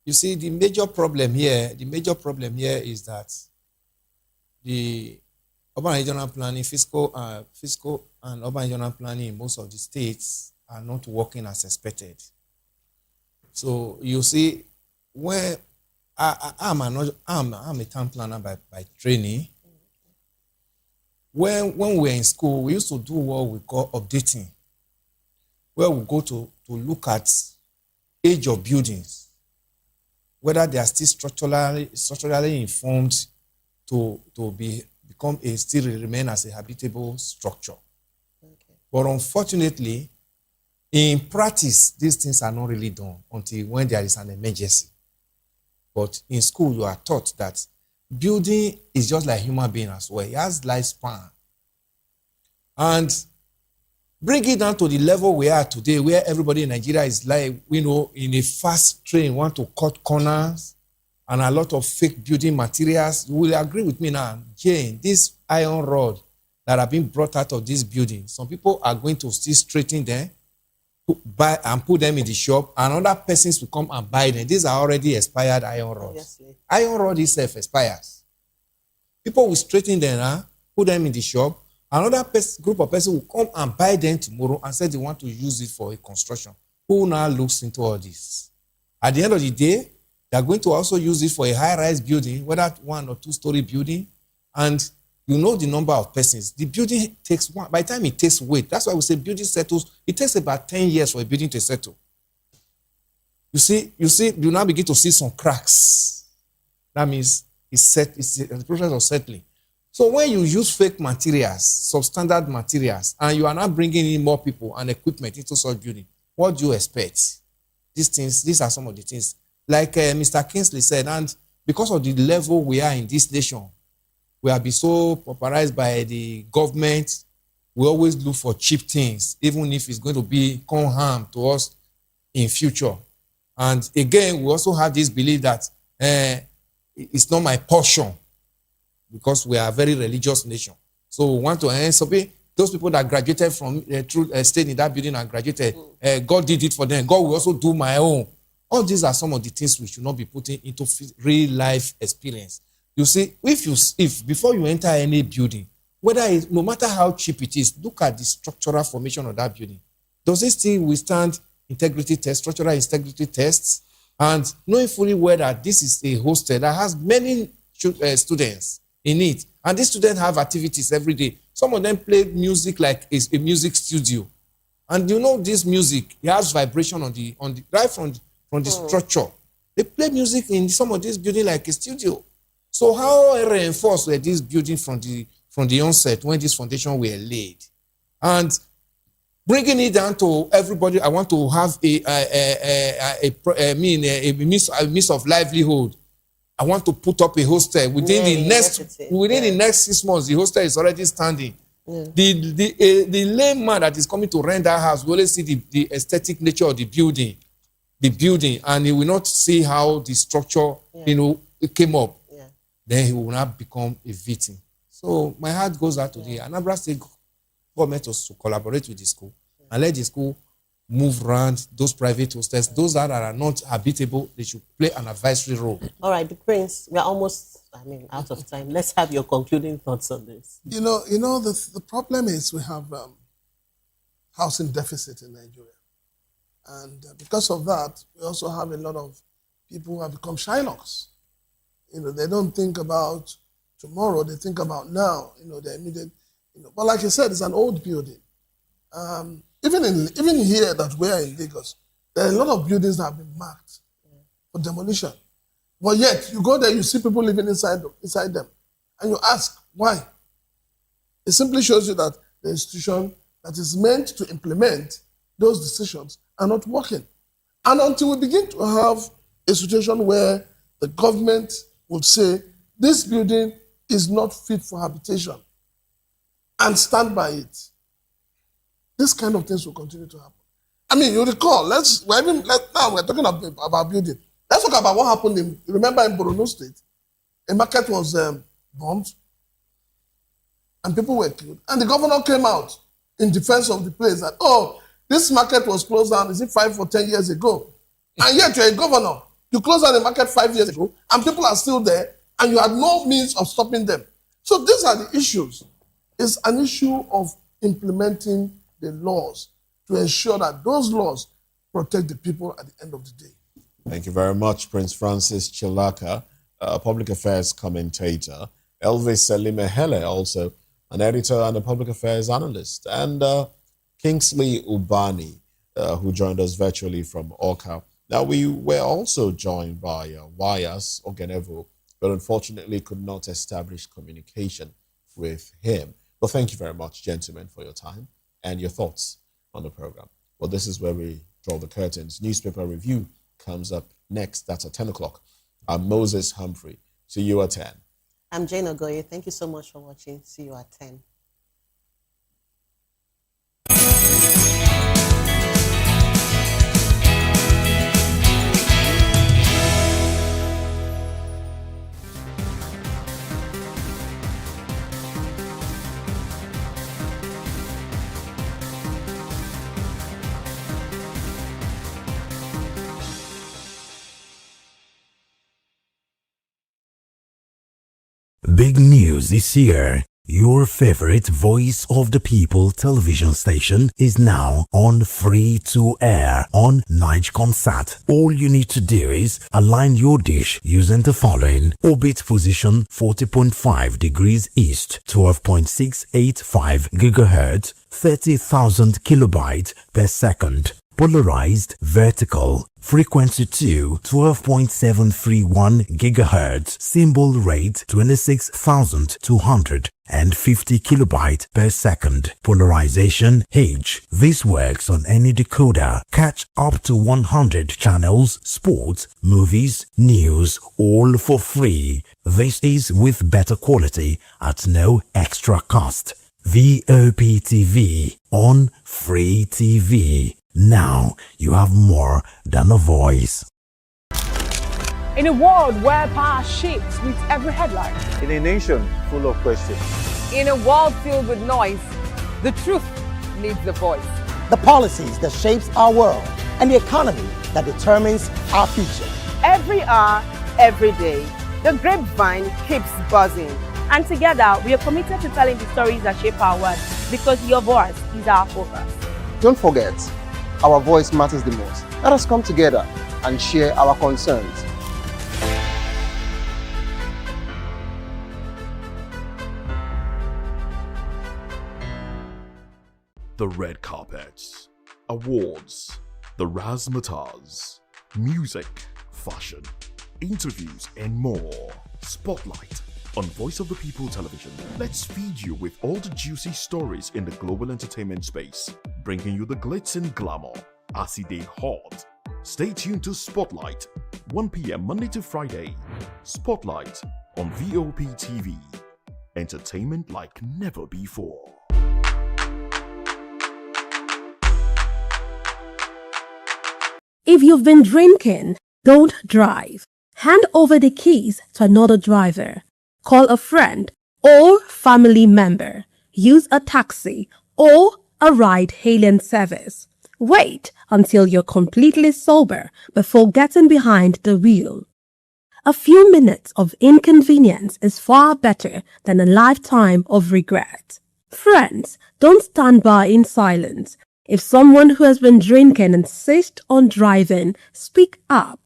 you see, the major problem here is that the urban regional planning, fiscal and urban regional planning in most of the states are not working as expected. So you see, when I'm a town planner by training. When we were in school, we used to do what we call updating, where we go to look at age of buildings, whether they are still structurally informed to still remain as a habitable structure. Okay. But unfortunately, in practice, these things are not really done until when there is an emergency. But in school, you are taught that building is just like human being as well. It has lifespan. And bring it down to the level we are today, where everybody in Nigeria is like, in a fast train, want to cut corners and a lot of fake building materials. You will agree with me now, Jane, this iron rod that have been brought out of this building, some people are going to still straighten them, buy and put them in the shop, and other persons will come and buy them. These are already expired iron rods. Obviously. Iron rod itself expires. People will straighten them, put them in the shop. Another group of persons will come and buy them tomorrow and say they want to use it for a construction. Who now looks into all this? At the end of the day, they are going to also use it for a high-rise building, whether 1 or 2-story building, and you know the number of persons. The building takes by the time it takes weight, that's why we say building settles, it takes about 10 years for a building to settle. You now begin to see some cracks. That means it's the process of settling. So when you use fake materials, substandard materials, and you are not bringing in more people and equipment into such building, what do you expect? These are some of the things. Like Mr. Kingsley said, and because of the level we are in this nation, we have been so popularized by the government, we always look for cheap things, even if it's going to come harm to us in future. And again, we also have this belief that it's not my portion, because we are a very religious nation. So we want to those people that graduated from stayed in that building and graduated, God did it for them. God will also do my own. All these are some of the things we should not be putting into real life experience. You see, if before you enter any building, no matter how cheap it is, look at the structural formation of that building. Does it still withstand integrity tests, structural integrity tests? And knowing fully well that this is a hostel that has many students in it, and these students have activities every day. Some of them play music like it's a music studio, and this music, it has vibration on the right from the structure. They play music in some of these buildings like a studio. So how reinforced were these buildings from the onset when this foundation were laid? And bringing it down to everybody, I want to have a means of livelihood. I want to put up a hostel within the next 6 months. The hostel is already standing. Yeah. The layman that is coming to rent that house will only see the aesthetic nature of the building, and he will not see how the structure, it came up. Yeah. Then he will not become a victim. So my heart goes out to the Anambra State government to collaborate with the school and let the school move around those private hostels. Those that are not habitable, they should play an advisory role. All right, the Prince, we are almost, out of time. Let's have your concluding thoughts on this. The problem is we have housing deficit in Nigeria. And because of that, we also have a lot of people who have become Shylocks. They don't think about tomorrow, they think about now, the immediate, But like you said, it's an old building. Even here that we are in Lagos, there are a lot of buildings that have been marked for demolition. But yet, you go there, you see people living inside them. And you ask, why? It simply shows you that the institution that is meant to implement those decisions are not working. And until we begin to have a situation where the government would say, this building is not fit for habitation, and stand by it, this kind of things will continue to happen. I mean, you recall, now we're talking about building. Let's talk about what happened remember in Borno State, a market was bombed, and people were killed. And the governor came out in defense of the place that, oh, this market was closed down, is it 5 or 10 years ago? And yet you're a governor. You closed down the market 5 years ago, and people are still there, and you had no means of stopping them. So these are the issues. It's an issue of implementing the laws to ensure that those laws protect the people at the end of the day. Thank you very much, Prince Francis Chilaka, public affairs commentator. Elvis Salimehele, also an editor and a public affairs analyst. And Kingsley Ubani, who joined us virtually from Oka. Now, we were also joined by Wayas Ogenevo, but unfortunately could not establish communication with him. But thank you very much, gentlemen, for your time and your thoughts on the program. Well, this is where we draw the curtains. Newspaper review comes up next. That's at 10 o'clock. I'm Moses Humphrey. See you at 10. I'm Jane Ogoye. Thank you so much for watching. See you at 10. Big news this year. Your favorite Voice of the People television station is now on free to air on Nigecomsat. All you need to do is align your dish using the following: orbit position 40.5 degrees east, 12.685 gigahertz, 30,000 kilobytes per second. Polarized vertical, frequency 2, 12.731 gigahertz, symbol rate 26,250 kilobytes per second. Polarization H. This works on any decoder. Catch up to 100 channels, sports, movies, news, all for free. This is with better quality at no extra cost. Voptv on Free TV. Now you have more than a voice. In a world where power shifts with every headline. In a nation full of questions. In a world filled with noise, the truth needs the voice. The policies that shapes our world and the economy that determines our future. Every hour, every day, the grapevine keeps buzzing. And together, we are committed to telling the stories that shape our world because your voice is our focus. Don't forget, our voice matters the most. Let us come together and share our concerns. The red carpets, awards, the razzmatazz, music, fashion, interviews, and more. Spotlight on Voice of the People television. Let's feed you with all the juicy stories in the global entertainment space, bringing you the glitz and glamour as it is hot. Stay tuned to Spotlight, 1 p.m. Monday to Friday. Spotlight on Voptv. Entertainment like never before. If you've been drinking, don't drive. Hand over the keys to another driver. Call a friend or family member. Use a taxi or a ride-hailing service. Wait until you're completely sober before getting behind the wheel. A few minutes of inconvenience is far better than a lifetime of regret. Friends, don't stand by in silence. If someone who has been drinking insists on driving, speak up.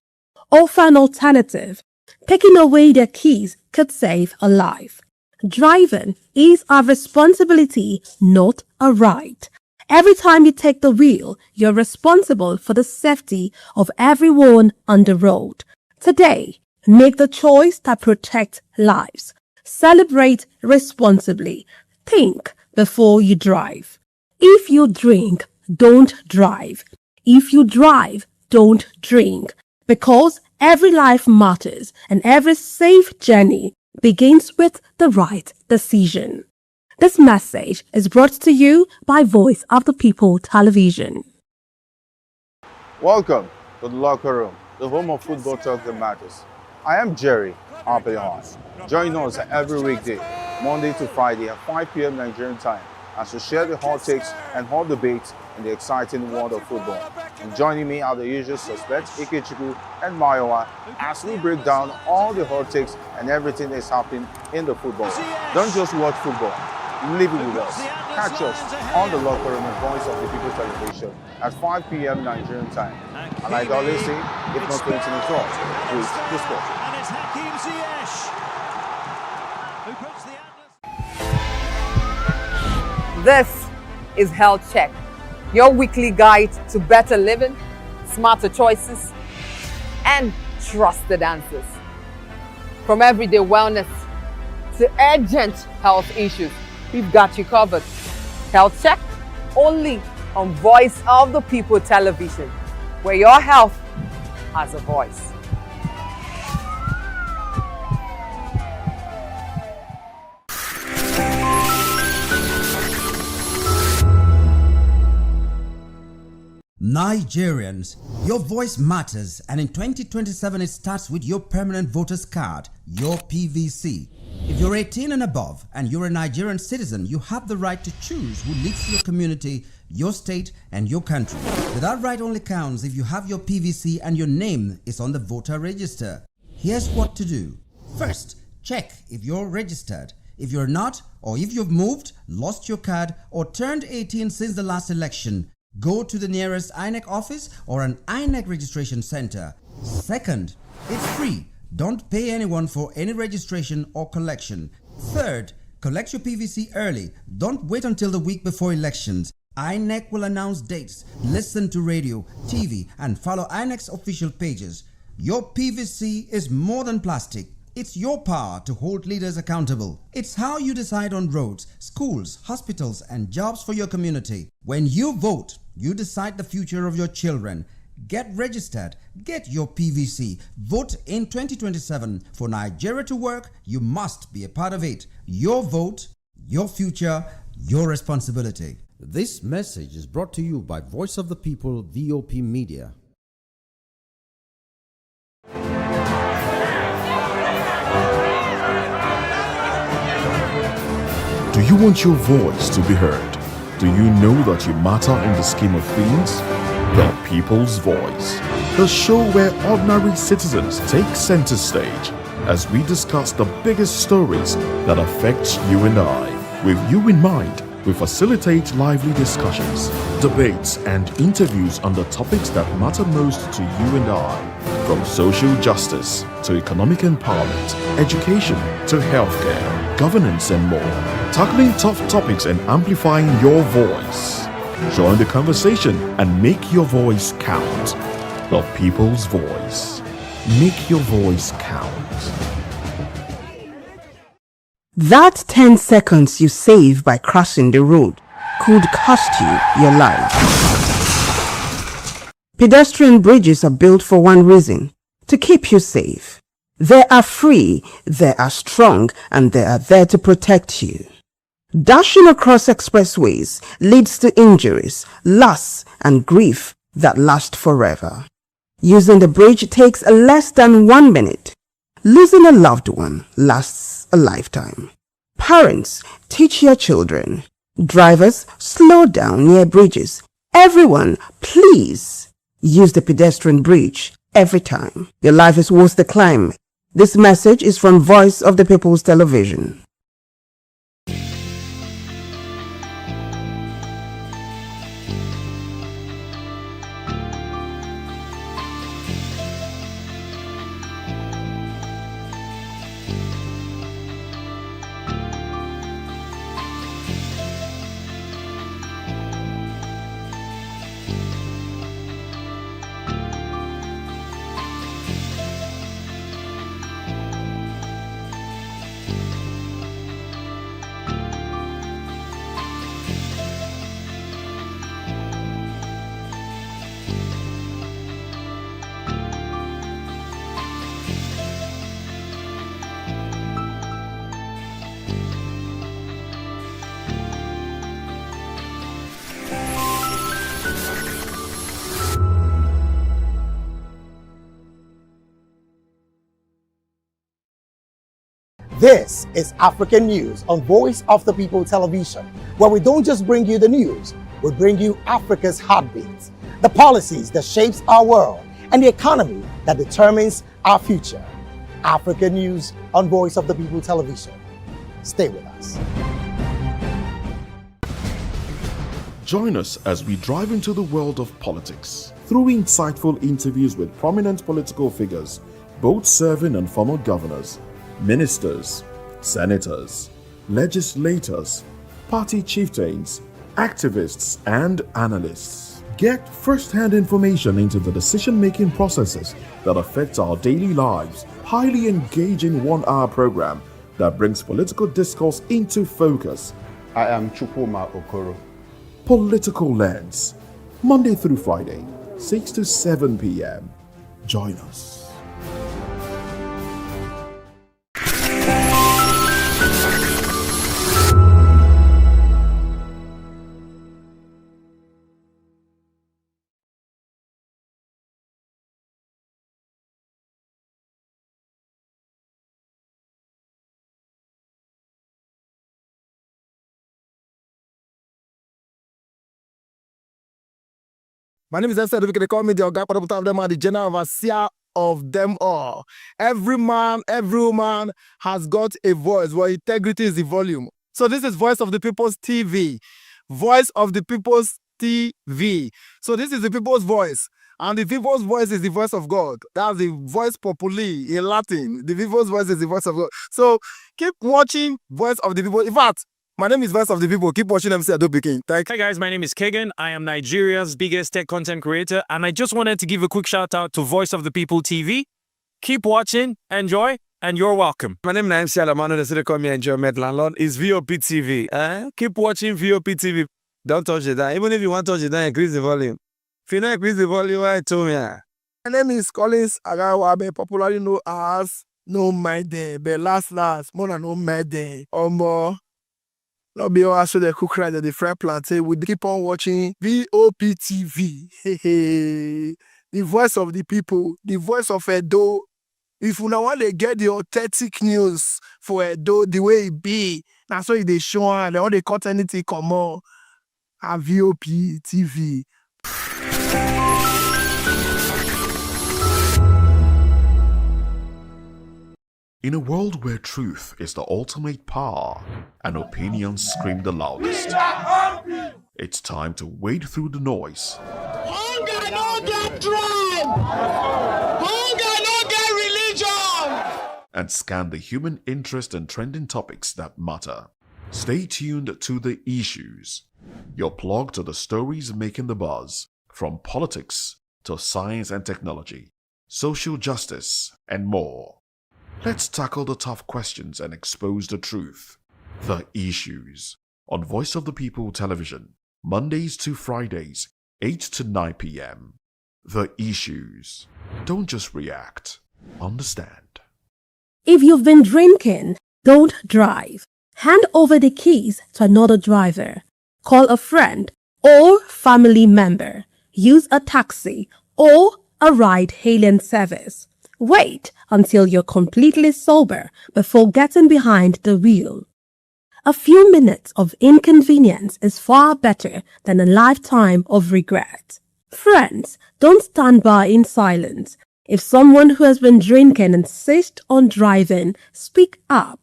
Offer an alternative. Taking away their keys could save a life. Driving is our responsibility, not a right. Every time you take the wheel, you're responsible for the safety of everyone on the road. Today, make the choice that protects lives. Celebrate responsibly. Think before you drive. If you drink, don't drive. If you drive, don't drink. Because every life matters and every safe journey begins with the right decision. This message is brought to you by Voice of the People Television. Welcome to the locker room, the home of football talk that matters. I am Jerry Apelon. Join us every weekday, Monday to Friday at 5 p.m. Nigerian time, as we share the hot takes and hot debates in the exciting world of football. And joining me are the usual suspects, Ikechukwu and Mayowa, as we break down all the hot takes and everything that's happening in the football. Don't just watch football, live it with us. Catch us on the locker room and Voice of the People Television at 5 p.m. Nigerian time. And like I always say, if not playing in the front, please the sport. And it's Hakim Ziyech who puts the This is Health Check, your weekly guide to better living, smarter choices, and trusted answers. From everyday wellness to urgent health issues, we've got you covered. Health Check only on Voice of the People Television, where your health has a voice. Nigerians, your voice matters, and in 2027 it starts with your permanent voters card, your PVC. If you're 18 and above and you're a Nigerian citizen, you have the right to choose who leads your community, your state, and your country. But that right only counts if you have your PVC and your name is on the voter register. Here's what to do. First, check if you're registered. If you're not, or if you've moved, lost your card, or turned 18 since the last election, go to the nearest INEC office or an INEC registration center. Second, it's free. Don't pay anyone for any registration or collection. Third, collect your PVC early. Don't wait until the week before elections. INEC will announce dates. Listen to radio, TV, and follow INEC's official pages. Your PVC is more than plastic. It's your power to hold leaders accountable. It's how you decide on roads, schools, hospitals, and jobs for your community. When you vote, you decide the future of your children. Get registered. Get your PVC. Vote in 2027. For Nigeria to work, you must be a part of it. Your vote, your future, your responsibility. This message is brought to you by Voice of the People, VOP Media. Do you want your voice to be heard? Do you know that you matter in the scheme of things? The People's Voice, the show where ordinary citizens take center stage as we discuss the biggest stories that affect you and I. With you in mind, we facilitate lively discussions, debates, and interviews on the topics that matter most to you and I. From social justice to economic empowerment, education to healthcare, governance, and more. Tackling tough topics and amplifying your voice. Join the conversation and make your voice count. The People's Voice. Make your voice count. That 10 seconds you save by crossing the road could cost you your life. Pedestrian bridges are built for one reason: to keep you safe. They are free, they are strong, and they are there to protect you. Dashing across expressways leads to injuries, loss, and grief that last forever. Using the bridge takes less than 1 minute. Losing a loved one lasts a lifetime. Parents, teach your children. Drivers, slow down near bridges. Everyone, please use the pedestrian bridge every time. Your life is worth the climb. This message is from Voice of the People's Television. This is African News on Voice of the People Television, where we don't just bring you the news, we bring you Africa's heartbeats, the policies that shapes our world, and the economy that determines our future. African News on Voice of the People Television. Stay with us. Join us as we drive into the world of politics through insightful interviews with prominent political figures, both serving and former governors, ministers, senators, legislators, party chieftains, activists, and analysts. Get first-hand information into the decision-making processes that affect our daily lives. Highly engaging one-hour program that brings political discourse into focus. I am Chukwuma Okoro. Political Lens, Monday through Friday, 6 to 7 p.m. Join us. My name is Esther. They call me the Oga of them are the general overseer of them all. Every man, every woman has got a voice where integrity is the volume. So this is Voice of the People's TV. Voice of the People's TV. So this is the people's voice. And the people's voice is the voice of God. That's the voice populi in Latin. The people's voice is the voice of God. So keep watching Voice of the People. In fact, my name is Voice of the People. Keep watching MC Adobe King. Hi guys, my name is Kagan. I am Nigeria's biggest tech content creator, and I just wanted to give a quick shout out to Voice of the People TV. Keep watching, enjoy, and you're welcome. My name is MC Alamano. They call me Enjoyment Landlord. It's VOP TV. Keep watching VOP TV. Don't touch it down. Even if you want to touch it down, increase the volume. If you don't increase the volume, I told me. My name is Collins Agawabe, popularly known as No Maiden, but last, more than No Maiden, or more. Not be all so the cook right at the fry plantain. We keep on watching VOPTV. The voice of the people, the voice of Edo. If you now want to get the authentic news for Edo the way it be, that's why they show and all the content anything come on at VOPTV. In a world where truth is the ultimate power and opinions scream the loudest, it's time to wade through the noise. Hunger no get drive! Hunger no get religion! And scan the human interest and trending topics that matter. Stay tuned to The Issues, your plug to the stories making the buzz, from politics to science and technology, social justice, and more. Let's tackle the tough questions and expose the truth. The Issues on Voice of the People Television, Mondays to Fridays, 8 to 9 p.m. The Issues. Don't just react, understand. If you've been drinking, don't drive. Hand over the keys to another driver. Call a friend or family member. Use a taxi or a ride-hailing service. Wait until you're completely sober before getting behind the wheel. A few minutes of inconvenience is far better than a lifetime of regret. Friends, don't stand by in silence. If someone who has been drinking insists on driving, speak up.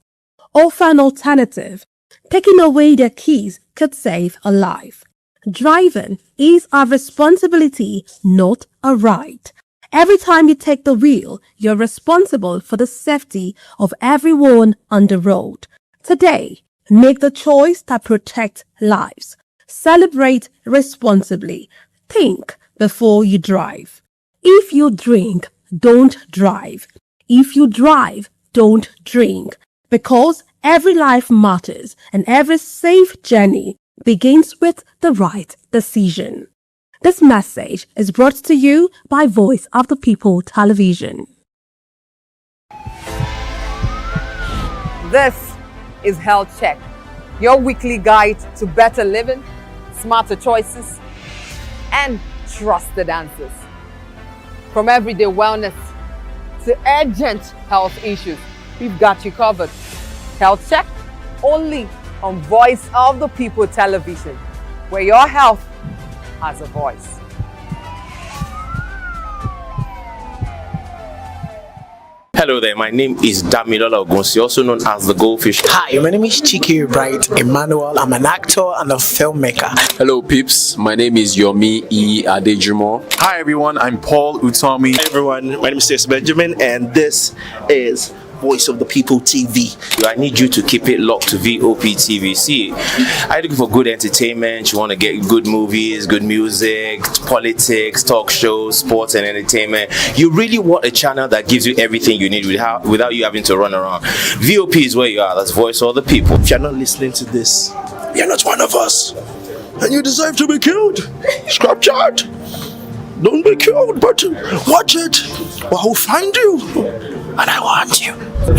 Offer an alternative. Taking away their keys could save a life. Driving is our responsibility, not a right. Every time you take the wheel, you're responsible for the safety of everyone on the road. Today, make the choice that protects lives. Celebrate responsibly. Think before you drive. If you drink, don't drive. If you drive, don't drink. Because every life matters and every safe journey begins with the right decision. This message is brought to you by Voice of the People Television. This is Health Check, your weekly guide to better living, smarter choices, and trusted answers. From everyday wellness to urgent health issues, we've got you covered. Health check only on Voice of the People television, where your health has a voice. Hello there, my name is Damilola Ogunsi, also known as the Goldfish. Hi, my name is Chiki Bright Emmanuel. I'm an actor and a filmmaker. Hello peeps, my name is Yomi E. Adejumo. Hi everyone, I'm Paul Utomi. Hi everyone, my name is Stacey Benjamin and this is Voice of the People TV. I need you to keep it locked to Voptv. See, are you looking for good entertainment? You want to get good movies, good music, politics, talk shows, sports and entertainment. You really want a channel that gives you everything you need without you having to run around. VOP is where you are. That's Voice of the People. If you're not listening to this, you're not one of us. And you deserve to be killed. Scrap chat. Don't be killed, but watch it. Or I'll find you. And I want you.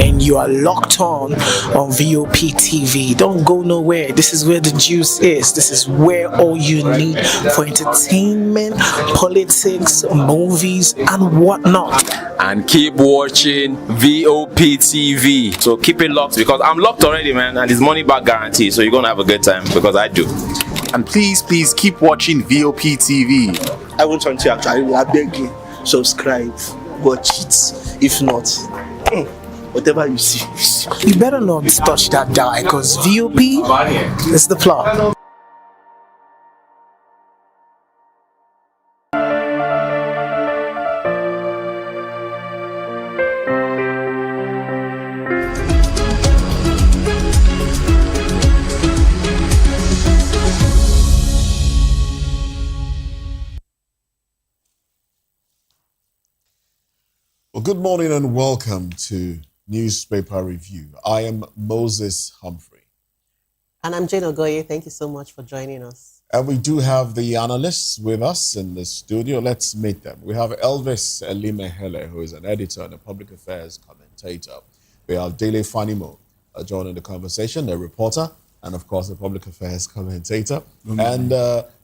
And you are locked on VOP TV. Don't go nowhere. This is where the juice is. This is where all you need for entertainment, politics, movies, and whatnot. And keep watching VOP TV. So keep it locked because I'm locked already, man, and it's money back guarantee. So you're gonna have a good time because I do. And please keep watching VOP TV. I won't want to actually, I beg you, subscribe, watch it. If not, whatever you see. You better not touch that die because VOP is the plot. Well, good morning and welcome to Newspaper Review. I am Moses Humphrey. And I'm Jane Ogoye. Thank you so much for joining us. And we do have the analysts with us in the studio. Let's meet them. We have Elvis Elimehele, who is an editor and a public affairs commentator. We have Dele Fanimo joining the conversation, a reporter, and of course, a public affairs commentator. And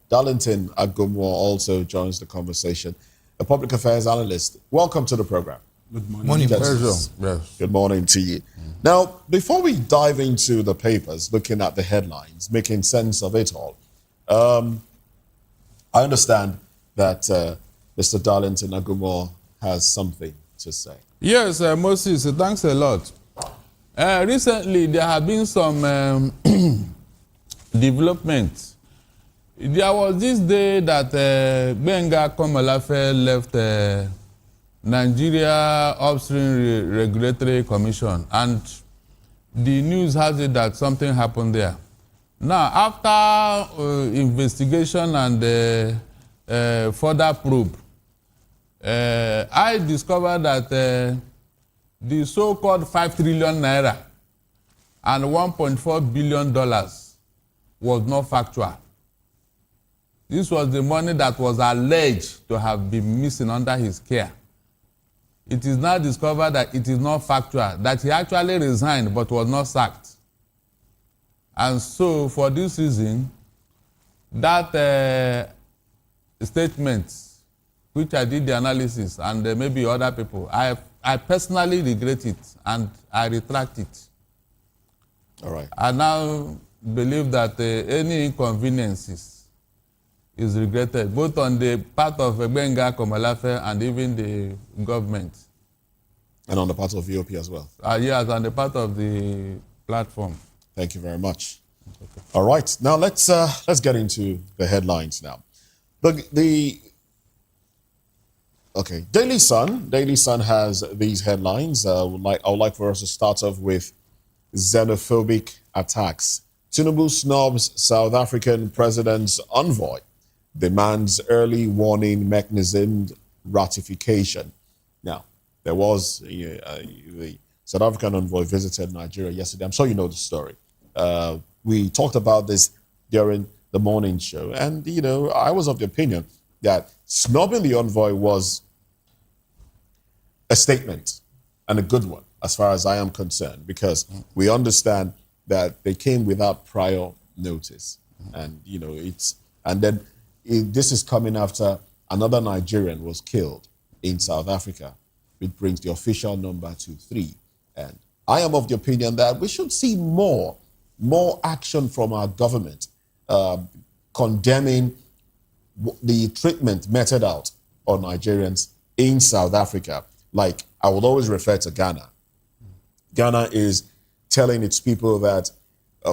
Darlington Agumwa also joins the conversation, a public affairs analyst. Welcome to the program. Good morning. Yes. Good morning to you. Now, before we dive into the papers, looking at the headlines, making sense of it all, I understand that Mr. Darlington Agumwa has something to say. Yes, Moses, thanks a lot. Recently, there have been some developments. There was this day that Benga Komalafe left Nigeria Upstream Regulatory Commission, and the news has it that something happened there. Now, after investigation and further probe, I discovered that the so-called 5 trillion naira and $1.4 billion was not factual. This was the money that was alleged to have been missing under his care. It is now discovered that it is not factual, that he actually resigned but was not sacked. And so, for this reason, that statement, which I did the analysis, and maybe other people, I personally regret it and I retract it. All right. I now believe that any inconveniences is regretted, both on the part of Benga Komalafe and even the government. And on the part of VOP as well? Yes, on the part of the platform. Thank you very much. Okay. All right, now let's get into the headlines now. Okay, Daily Sun has these headlines. I would like for us to start off with xenophobic attacks. Tinubu snubs South African president's envoy, demands early warning mechanism ratification. Now, there was the South African envoy visited Nigeria yesterday. I'm sure you know the story. We talked about this during the morning show, and I was of the opinion that snubbing the envoy was a statement, and a good one, as far as I am concerned, because we understand that they came without prior notice, and this is coming after another Nigerian was killed in South Africa, which brings the official number to 3. And I am of the opinion that we should see more action from our government condemning the treatment meted out on Nigerians in South Africa. Like, I would always refer to Ghana. Ghana is telling its people that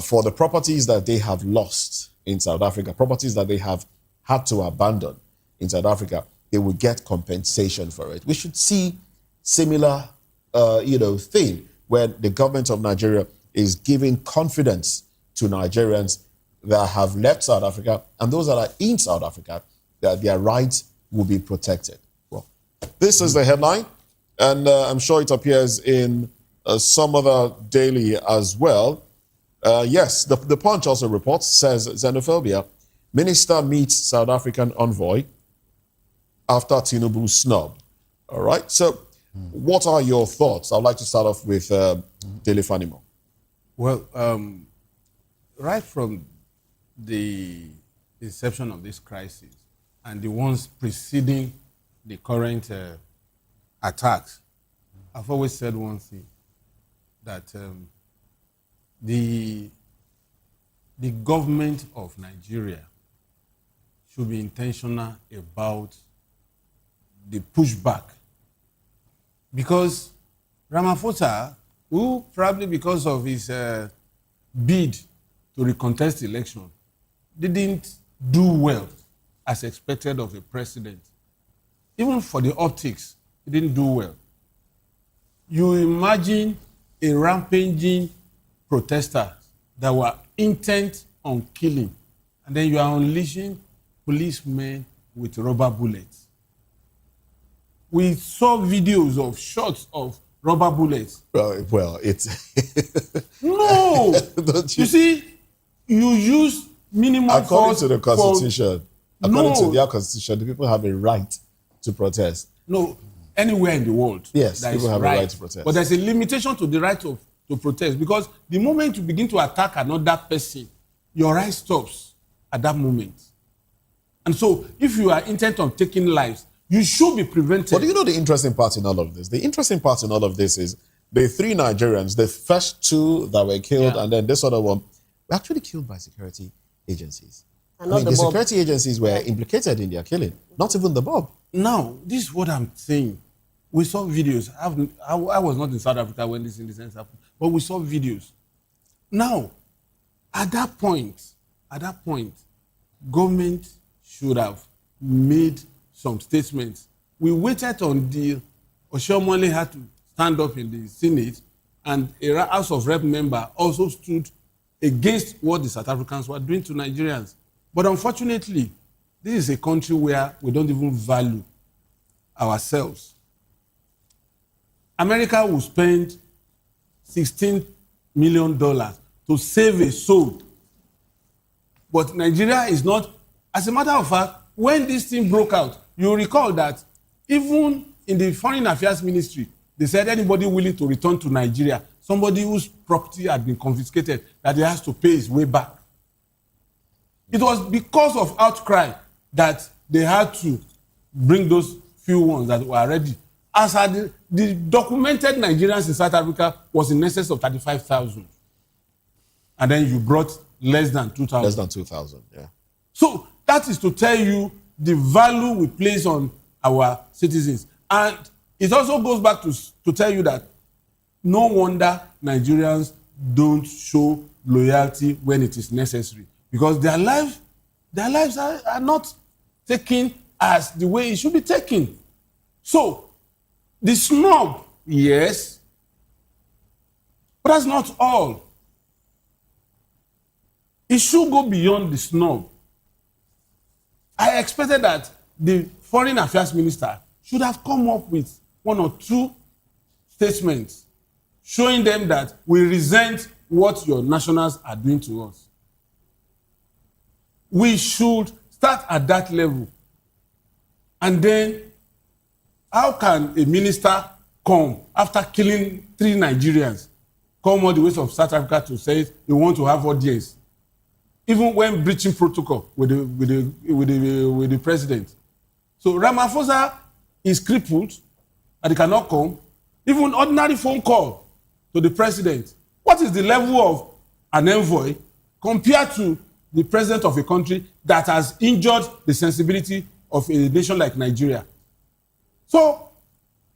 for the properties that they have lost in South Africa, properties that they have had to abandon in South Africa, they will get compensation for it. We should see similar, thing where the government of Nigeria is giving confidence to Nigerians that have left South Africa and those that are in South Africa, that their rights will be protected. Well, this is the headline, and I'm sure it appears in some other daily as well. Yes, the Punch also reports, says xenophobia. Minister meets South African envoy after Tinubu snub. All right, so what are your thoughts? I'd like to start off with Dele Fanimo. Well, right from the inception of this crisis and the ones preceding the current attacks, I've always said one thing, that the government of Nigeria should be intentional about the pushback. Because Ramaphosa, who probably because of his bid to recontest the election, didn't do well as expected of a president. Even for the optics, he didn't do well. You imagine a rampaging protester that were intent on killing, and then you are unleashing policemen with rubber bullets. We saw videos of shots of rubber bullets. Well, it's... No! you see, you use minimum according force to the Constitution, according to No. their Constitution, the people have a right to protest. No, anywhere in the world. Yes, there people is have a right to protest. But there's a limitation to the right to protest, because the moment you begin to attack another person, your right stops at that moment. And so, if you are intent on taking lives, you should be prevented. But do you know the interesting part in all of this? The interesting part in all of this is the three Nigerians, the first two that were killed, and then this other one, were actually killed by security agencies. And I mean, not the the mob. security agencies were implicated in their killing, not even the mob. Now, this is what I'm saying. We saw videos. I was not in South Africa when this incident happened, but we saw videos. Now, at that point, government should have made some statements. We waited until Oshiomhole had to stand up in the Senate, and a House of Rep member also stood against what the South Africans were doing to Nigerians. But unfortunately, this is a country where we don't even value ourselves. America will spend $16 million to save a soul. But Nigeria is not. As a matter of fact, when this thing broke out, you recall that even in the Foreign Affairs Ministry, they said anybody willing to return to Nigeria, somebody whose property had been confiscated, that he has to pay his way back. It was because of outcry that they had to bring those few ones that were ready. As the documented Nigerians in South Africa was in excess of 35,000. And then you brought less than 2,000. Less than 2,000, yeah. So that is to tell you the value we place on our citizens. And it also goes back to tell you that no wonder Nigerians don't show loyalty when it is necessary, because their lives are not taken as the way it should be taken. So the snub, yes, but that's not all. It should go beyond the snub. I expected that the Foreign Affairs Minister should have come up with one or two statements showing them that we resent what your nationals are doing to us. We should start at that level. And then, how can a minister come after killing 3 Nigerians, come all the way from South Africa to say they want to have audience, even when breaching protocol with the president? So Ramaphosa is crippled and he cannot come. Even ordinary phone call to the president. What is the level of an envoy compared to the president of a country that has injured the sensibility of a nation like Nigeria? So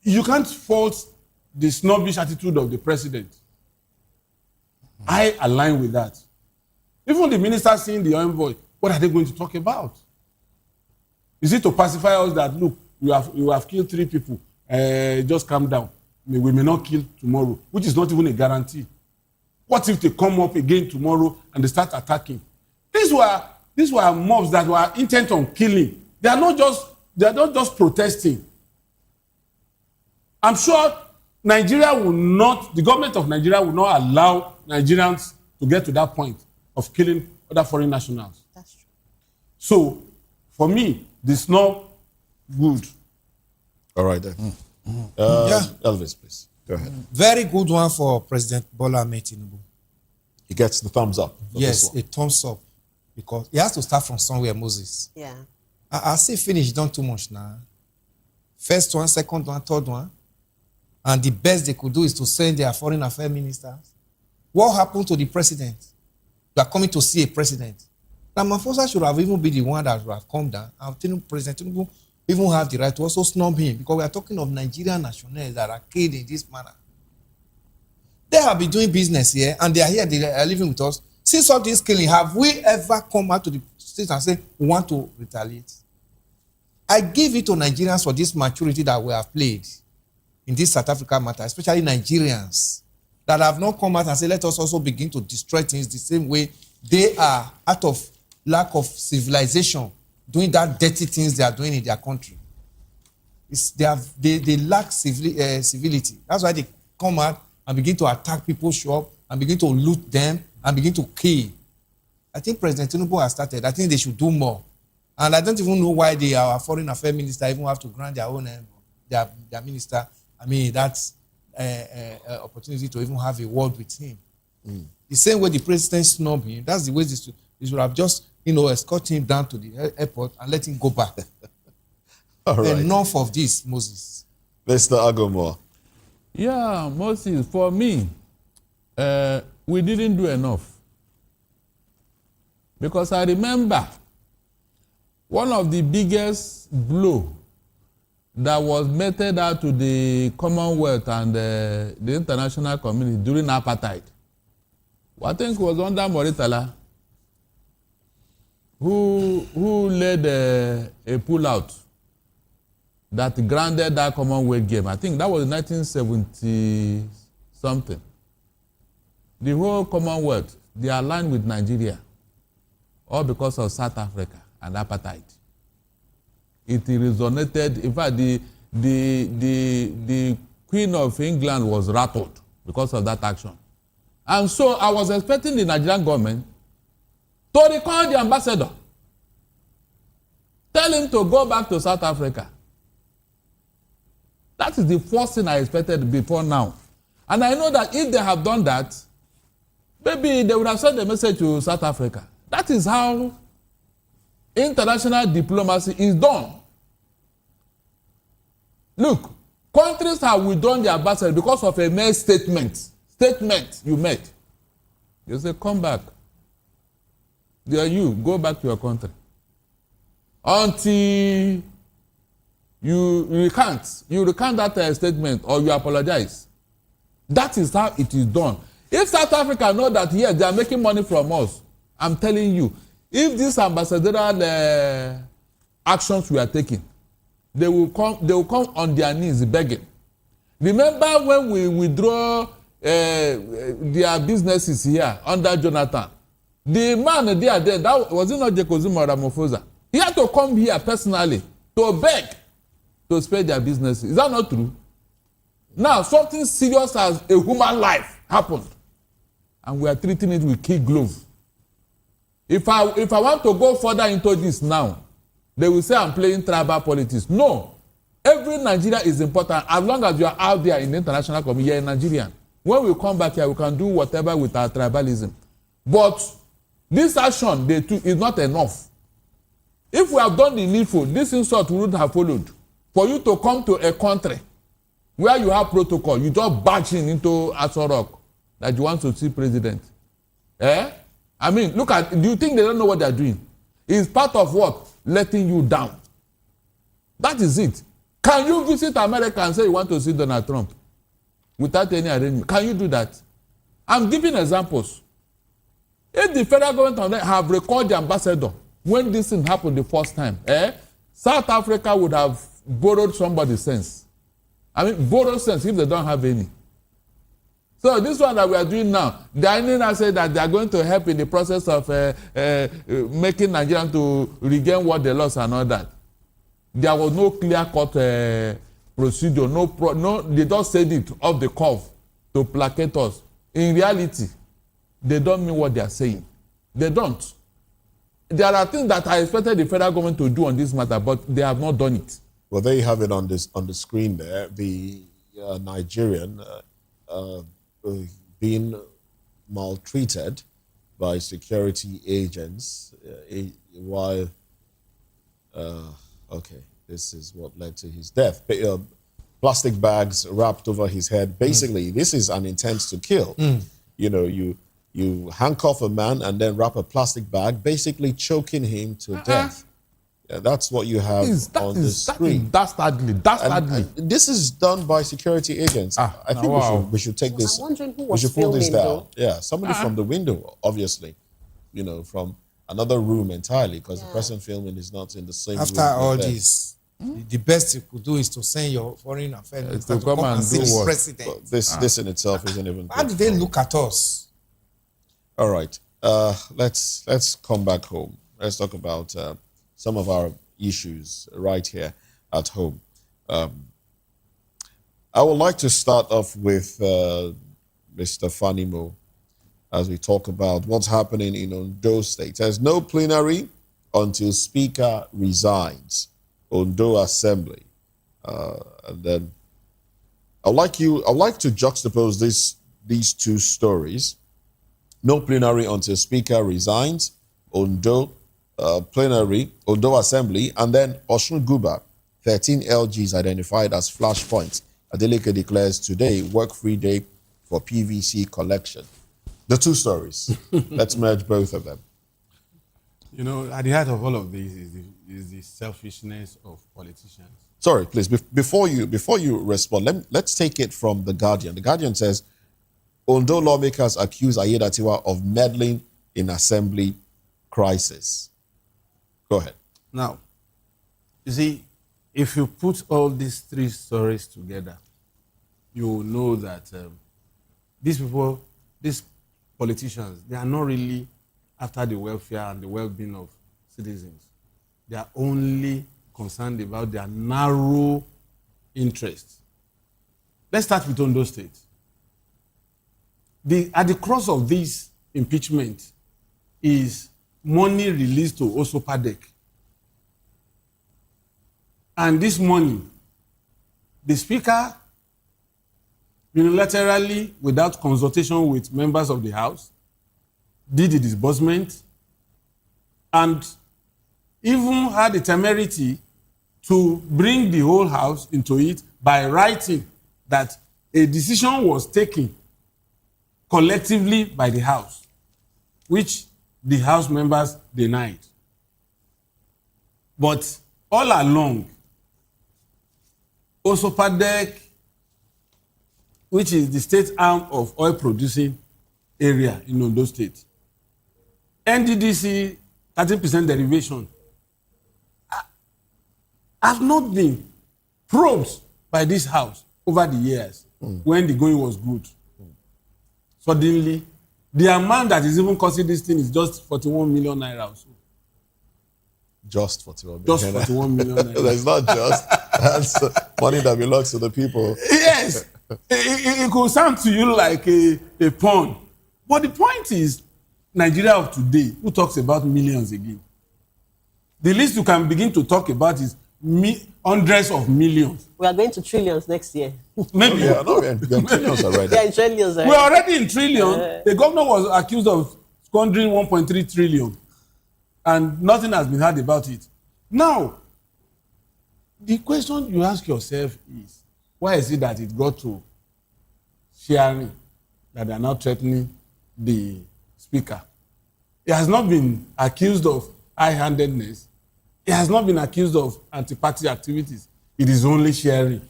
you can't fault the snobbish attitude of the president. I align with that. Even the minister seeing the envoy, what are they going to talk about? Is it to pacify us that, look, you have killed 3 people, just calm down. We may not kill tomorrow, which is not even a guarantee. What if they come up again tomorrow and they start attacking? These were mobs that were intent on killing. They are not just protesting. I'm sure the government of Nigeria will not allow Nigerians to get to that point of killing other foreign nationals. That's true. So, for me, this not good. All right then. Elvis, please. Go ahead. Very good one for President Bola Ahmed Tinubu. He gets the thumbs up. Yes, a thumbs up. Because he has to start from somewhere, Moses. Yeah. I see finish done too much now. First one, second one, third one. And the best they could do is to send their foreign affairs ministers. What happened to the president? You are coming to see a president. Ramaphosa should have even been the one that would have come down. And President Tinubu even have the right to also snub him, because we are talking of Nigerian nationals that are killed in this manner. They have been doing business here, and they are here, they are living with us. Since all this killing, have we ever come out to the streets and say we want to retaliate? I give it to Nigerians for this maturity that we have played in this South Africa matter, especially Nigerians that have not come out and say, let us also begin to destroy things the same way they are, out of lack of civilization, doing that dirty things they are doing in their country. They lack civility. That's why they come out and begin to attack people's shop and begin to loot them and begin to kill. I think President Tinubu has started. I think they should do more. And I don't even know why our foreign affairs minister even have to grant their own, their minister, that's opportunity to even have a word with him. The same way the president snubbed him, that's the way they should have just, escort him down to the airport and let him go back. All right. Enough of this, Moses. Mr. Agomor. Yeah, Moses, for me, we didn't do enough. Because I remember one of the biggest blow that was meted out to the Commonwealth and the international community during apartheid, I think was under Moritala, who led a pullout that granted that Commonwealth game. I think that was 1970 something. The whole Commonwealth, they aligned with Nigeria, all because of South Africa and apartheid. It resonated. In fact, the Queen of England was rattled because of that action. And so I was expecting the Nigerian government to recall the ambassador. Tell him to go back to South Africa. That is the first thing I expected before now. And I know that if they have done that, maybe they would have sent a message to South Africa. That is how international diplomacy is done. Look, countries have withdrawn their ambassador because of a mere statement you made. You say, come back. Go back to your country. Until you recant that statement or you apologize. That is how it is done. If South Africa know that, yes, they are making money from us, I'm telling you, if these ambassadorial actions we are taking, they will come on their knees begging. Remember when we withdraw their businesses here under Jonathan? The man there, that was it not Jacob Zuma or Ramaphosa? He had to come here personally to beg to spare their businesses. Is that not true? Now, something serious as a human life happened, and we are treating it with kid glove. If I want to go further into this now, they will say I'm playing tribal politics. No. Every Nigerian is important. As long as you are out there in the international community, you're a Nigerian. When we come back here, we can do whatever with our tribalism. But this action they took is not enough. If we have done the needful, this insult would have followed. For you to come to a country where you have protocol, you just barge in into Aso Rock that you want to see president. I mean, look at, do you think they don't know what they're doing? It's part of what? Letting you down. That is it. Can you visit America and say you want to see Donald Trump without any arrangement? Can you do that? I'm giving examples. If the federal government have recalled the ambassador when this thing happened the first time, South Africa would have borrowed somebody's sense. I mean, borrowed sense if they don't have any. So this one that we are doing now, the INENA said that they are going to help in the process of making Nigerians to regain what they lost and all that. There was no clear-cut procedure. No, they just said it off the cuff to placate us. In reality, they don't mean what they are saying. They don't. There are things that I expected the federal government to do on this matter, but they have not done it. Well, there you have it on the screen there. The Nigerian being maltreated by security agents while okay, this is what led to his death. Plastic bags wrapped over his head. Basically, this is an intent to kill. You know, you handcuff a man and then wrap a plastic bag, basically choking him to death. Yeah, that's what you have on the screen. That's ugly. That's ugly. This is done by security agents. I think we should take this. I'm wondering who we was should pull this filming, down. though. Yeah, somebody from the window, obviously. You know, from another room entirely, because the person filming is not in the same room. After all this, the best you could do is to send your foreign affairs minister to come and see the president. But this in itself isn't even. How do they look at us? All right, let's come back home. Let's talk about some of our issues right here at home. I would like to start off with Mr. Fanimo as we talk about what's happening in Ondo State. There's no plenary until Speaker resigns. Ondo Assembly. And then I'd like to juxtapose these two stories. No plenary until Speaker resigns. Ondo plenary, Ondo Assembly, and then Osun Guba, 13 LGs identified as flashpoints. Adeleke declares today work-free day for PVC collection. The two stories. Let's merge both of them. You know, at the heart of all of this is the selfishness of politicians. Sorry, please. Before you respond, let's take it from The Guardian. The Guardian says, Ondo lawmakers accuse Ayedatiwa of meddling in assembly crisis. Go ahead. Now, you see, if you put all these three stories together, you will know that these people, these politicians, they are not really after the welfare and the well-being of citizens. They are only concerned about their narrow interests. Let's start with Ondo State. At the cross of this impeachment is money released to Osopadek. And this money, the Speaker, unilaterally, without consultation with members of the House, did the disbursement and even had the temerity to bring the whole House into it by writing that a decision was taken collectively by the House, which the House members denied. But all along, Osopadek, which is the state arm of oil-producing area in Ondo State, NDDC 13% derivation, have not been probed by this House over the years when the going was good. Suddenly, the amount that is even costing this thing is just 41 million naira or so. Just 41 million. Just 41 million naira. That's not just. That's money that belongs to the people. Yes. It could sound to you like a pun. But the point is, Nigeria of today, who talks about millions again? The least you can begin to talk about is hundreds of millions. We are going to trillions next year. Maybe. Yeah, no, we're in trillions already. We are in trillions already. We're already in trillions. The governor was accused of squandering 1.3 trillion. And nothing has been heard about it. Now, the question you ask yourself is, why is it that it got to sharing that they are now threatening the speaker? He has not been accused of high-handedness. He has not been accused of anti-party activities. It is only sharing.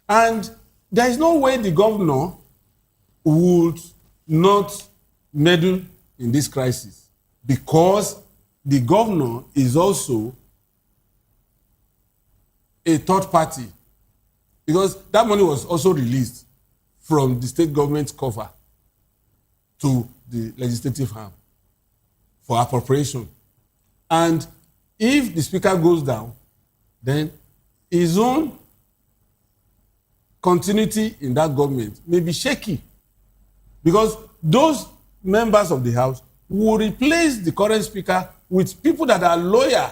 And there is no way the governor would not meddle in this crisis, because the governor is also a third party, because that money was also released from the state government's cover to the legislative arm for appropriation. And if the speaker goes down, then his own continuity in that government may be shaky, because those members of the House will replace the current speaker with people that are loyal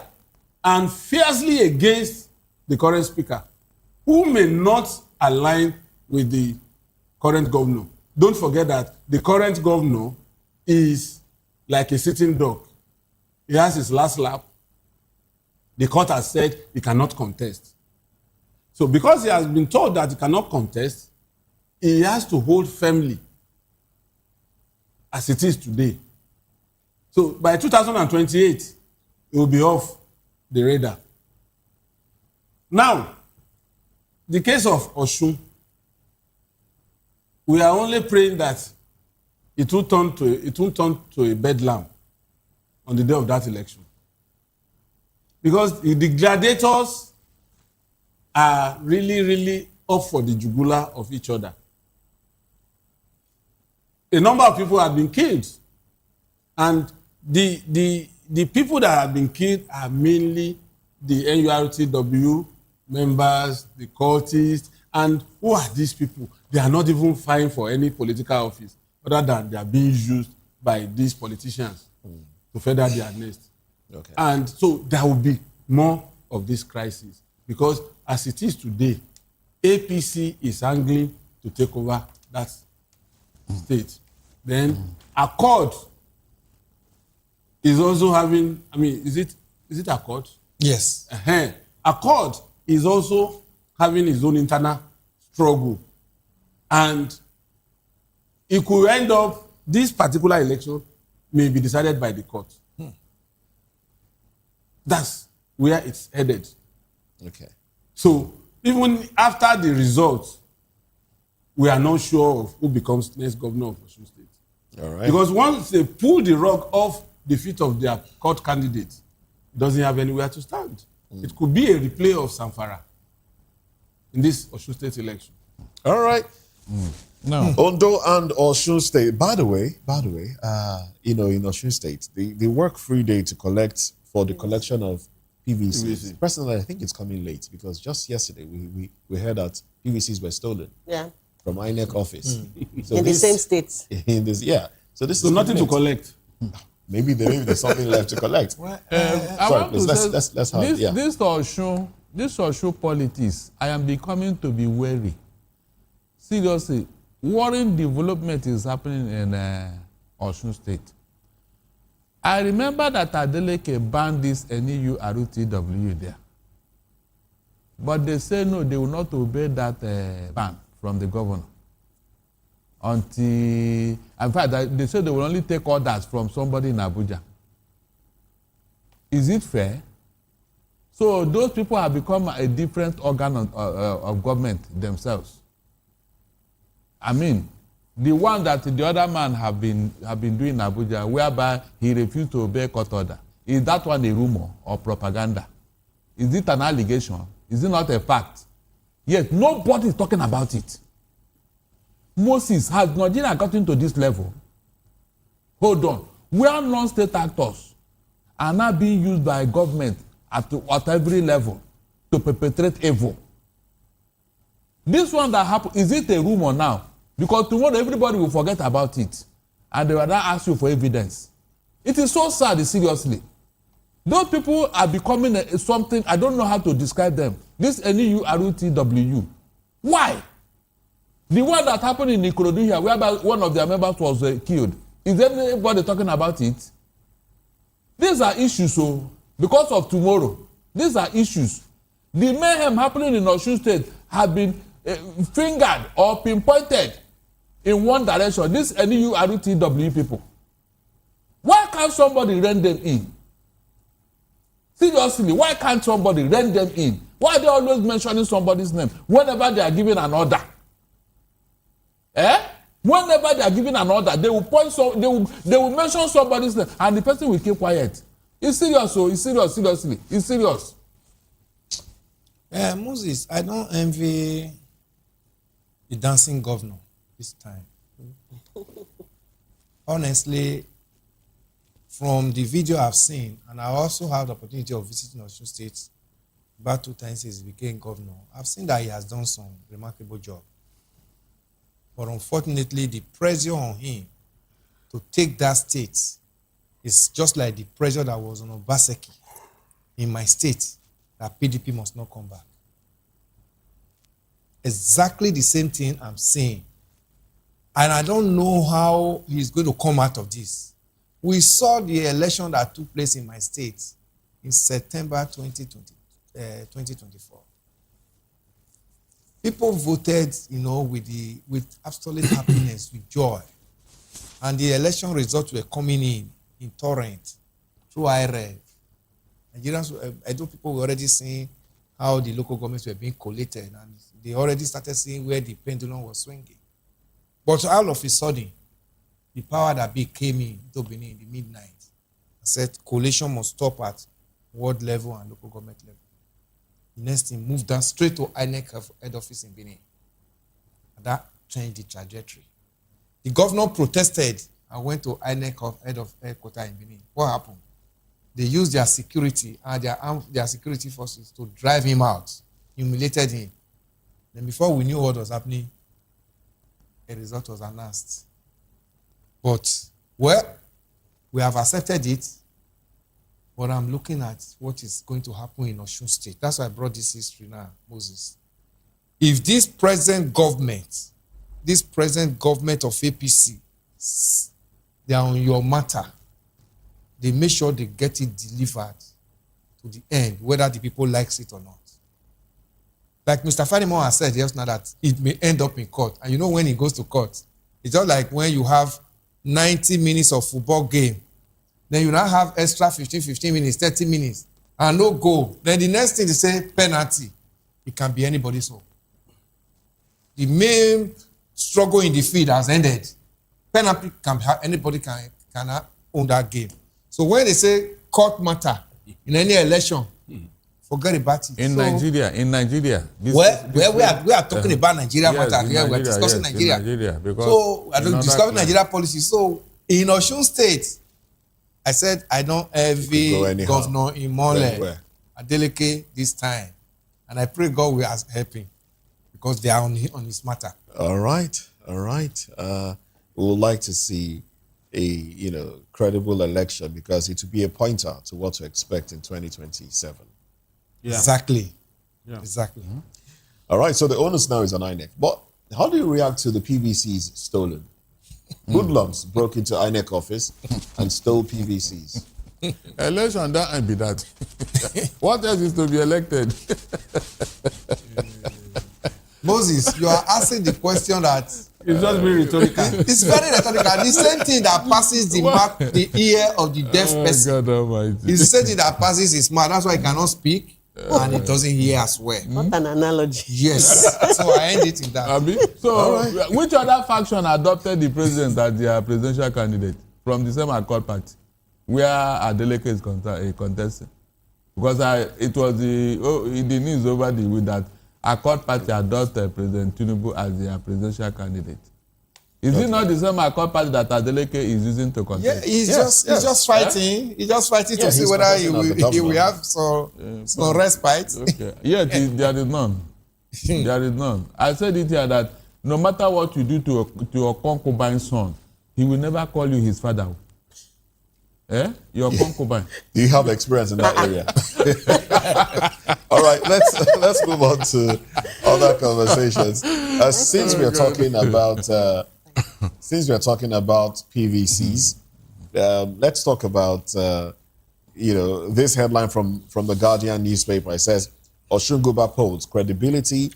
and fiercely against the current speaker, who may not align with the current governor. Don't forget that the current governor is like a sitting duck. He has his last lap. The court has said he cannot contest. So because he has been told that he cannot contest, he has to hold firmly as it is today. So by 2028, it will be off the radar. Now, the case of Osun, we are only praying that it won't turn to a bedlam on the day of that election. Because the gladiators are really, really up for the jugular of each other. A number of people have been killed. And the people that have been killed are mainly the NURTW members, the cultists. And who are these people? They are not even vying for any political office, other than they are being used by these politicians to further their nest. Okay. And so there will be more of this crisis, because as it is today, APC is angling to take over that state. Then Accord is also having, is it Accord? Yes. Accord is also having his own internal struggle. And it could end up, this particular election may be decided by the court. That's where it's headed. Okay. So even after the results, we are not sure of who becomes next governor of Osun State. All right. Because once they pull the rug off the feet of their court candidate, it doesn't have anywhere to stand. It could be a replay of Samfara in this Osun State election. All right. No. Ondo and Osun State. By the way, in Osun State, they work free day to collect for the collection of PVCs. Personally, I think it's coming late, because just yesterday we heard that PVCs were stolen. Yeah. From INEC office. So in the same states. In this, yeah. So this So is nothing to collect. Maybe there's something left to collect. I want to say, let's have it. Yeah. This Osun politics, I am becoming to be wary. Seriously, worrying development is happening in Osun State. I remember that Adeleke banned this NEURTW there. But they say no, they will not obey that ban from the governor. Until, in fact, they say they will only take orders from somebody in Abuja. Is it fair? So those people have become a different organ of government themselves. I mean, the one that the other man have been doing in Abuja, whereby he refused to obey court order, is that one a rumor or propaganda? Is it an allegation? Is it not a fact? Yet nobody is talking about it. Moses, has Nigeria gotten to this level? Hold on. Where non-state actors are now being used by government at every level to perpetrate evil. This one that happened, is it a rumor now? Because tomorrow everybody will forget about it. And they will now ask you for evidence. It is so sad, seriously. Those people are becoming something, I don't know how to describe them. This NEURTW. Why? The one that happened in Ikorodu here, whereby one of their members was killed. Is anybody talking about it? These are issues, so because of tomorrow, these are issues. The mayhem happening in Osun State have been fingered or pinpointed in one direction. This NURTW people. Why can't somebody rent them in? Seriously, why can't somebody rent them in? Why are they always mentioning somebody's name whenever they are giving an order? Whenever they are giving an order, they will they will mention somebody's name and the person will keep quiet. It's serious, so it's serious, seriously. It's serious. Moses, I don't envy the dancing governor this time. Honestly, from the video I've seen, and I also had the opportunity of visiting Osun State about 2 times since he became governor, I've seen that he has done some remarkable job. But unfortunately, the pressure on him to take that state is just like the pressure that was on Obaseki in my state, that PDP must not come back. Exactly the same thing I'm saying. And I don't know how he's going to come out of this. We saw the election that took place in my state in September 2024. People voted, with absolute happiness, with joy. And the election results were coming in torrent, through IREV. Nigerians, I know people were already seeing how the local governments were being collated, and they already started seeing where the pendulum was swinging. But all of a sudden, the power that came into Benin in the midnight and said coalition must stop at world level and local government level. The next thing moved down straight to INEC head office in Benin. And that changed the trajectory. The governor protested and went to INEC head of headquarters in Benin. What happened? They used their security and their security forces to drive him out, humiliated him. Then before we knew what was happening, a result was announced. But, well, we have accepted it, but I'm looking at what is going to happen in Osun State. That's why I brought this history now, Moses. If this present government of APC, they are on your matter, they make sure they get it delivered to the end, whether the people likes it or not. Like Mr. Fanimo has said just now that it may end up in court. And you know when it goes to court, it's just like when you have 90 minutes of football game, then you now have extra 15 minutes, 30 minutes, and no goal. Then the next thing they say, penalty. It can be anybody's home. The main struggle in the field has ended. Penalty can have, anybody can own that game. So when they say court matter in any election, forget about it. In Nigeria. We are talking about Nigeria matter here. We're discussing Nigeria. So I don't discuss Nigeria policy. So in Osun State, I said I don't envy Governor Imole Adeleke this time. And I pray God will help him because they are on his matter. All right. We would like to see a credible election because it will be a pointer to what to expect in 2027. Yeah. Exactly. Mm-hmm. All right, so the onus now is on INEC. But how do you react to the PVCs stolen? Hoodlums broke into INEC office and stole PVCs. Election, that ain't be that. What else is to be elected? Moses, you are asking the question that it's just very rhetorical. It's very rhetorical. The same thing that passes the ear of the deaf person. God Almighty. It's the same thing that passes his mouth. That's why he cannot speak and he doesn't hear as well. What an analogy. Yes. So I end it in that. So, which other faction adopted the president as their presidential candidate from the same Accord party, where Adeleke is contesting? Because it was the news over the week that Accord party adopted President Tinubu as their presidential candidate. Is it not the same Accord party that Adeleke is using to contest? Yeah, he's just fighting. He's just fighting to see whether he will have some respite. Okay. Yet there is none. There is none. I said it here that no matter what you do to your concubine's son, he will never call you his father. Your concubine. Do you have experience in that area? All right, let's move on to other conversations. Since we are talking about PVCs, let's talk about this headline from the Guardian newspaper. It says Osun Guba polls credibility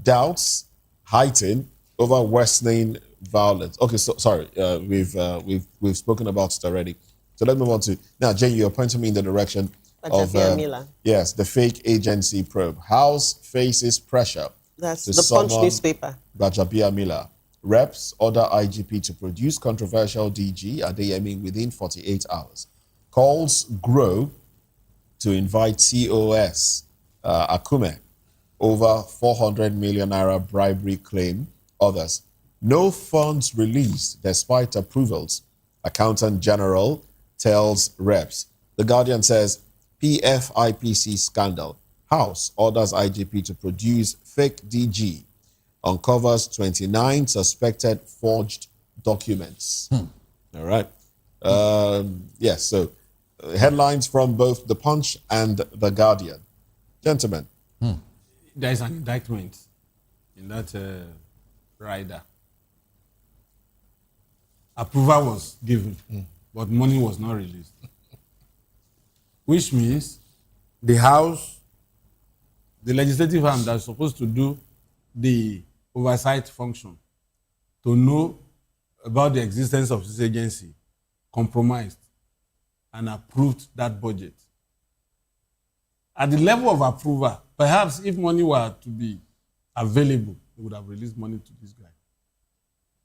Doubts heighten over worsening violence. Okay, so sorry, we've spoken about it already. So let's move on to now. Jane, you're pointing me in the direction of Miller. yes, the fake agency probe. House faces pressure. That's to the Punch summon newspaper. Gbajabiamila Miller. Reps order IGP to produce controversial DG Adeyemi within 48 hours. Calls grow to invite COS Akume over 400 million naira bribery claim. Others. No funds released despite approvals. Accountant General tells reps. The Guardian says PFIPC scandal. House orders IGP to produce fake DG. Uncovers 29 suspected forged documents. All right. Yes, so headlines from both The Punch and The Guardian. Gentlemen. There is an indictment in that rider. Approval was given, but money was not released. Which means the House, the legislative arm that's supposed to do the oversight function, to know about the existence of this agency, compromised and approved that budget. At the level of approval, perhaps if money were to be available, they would have released money to this guy.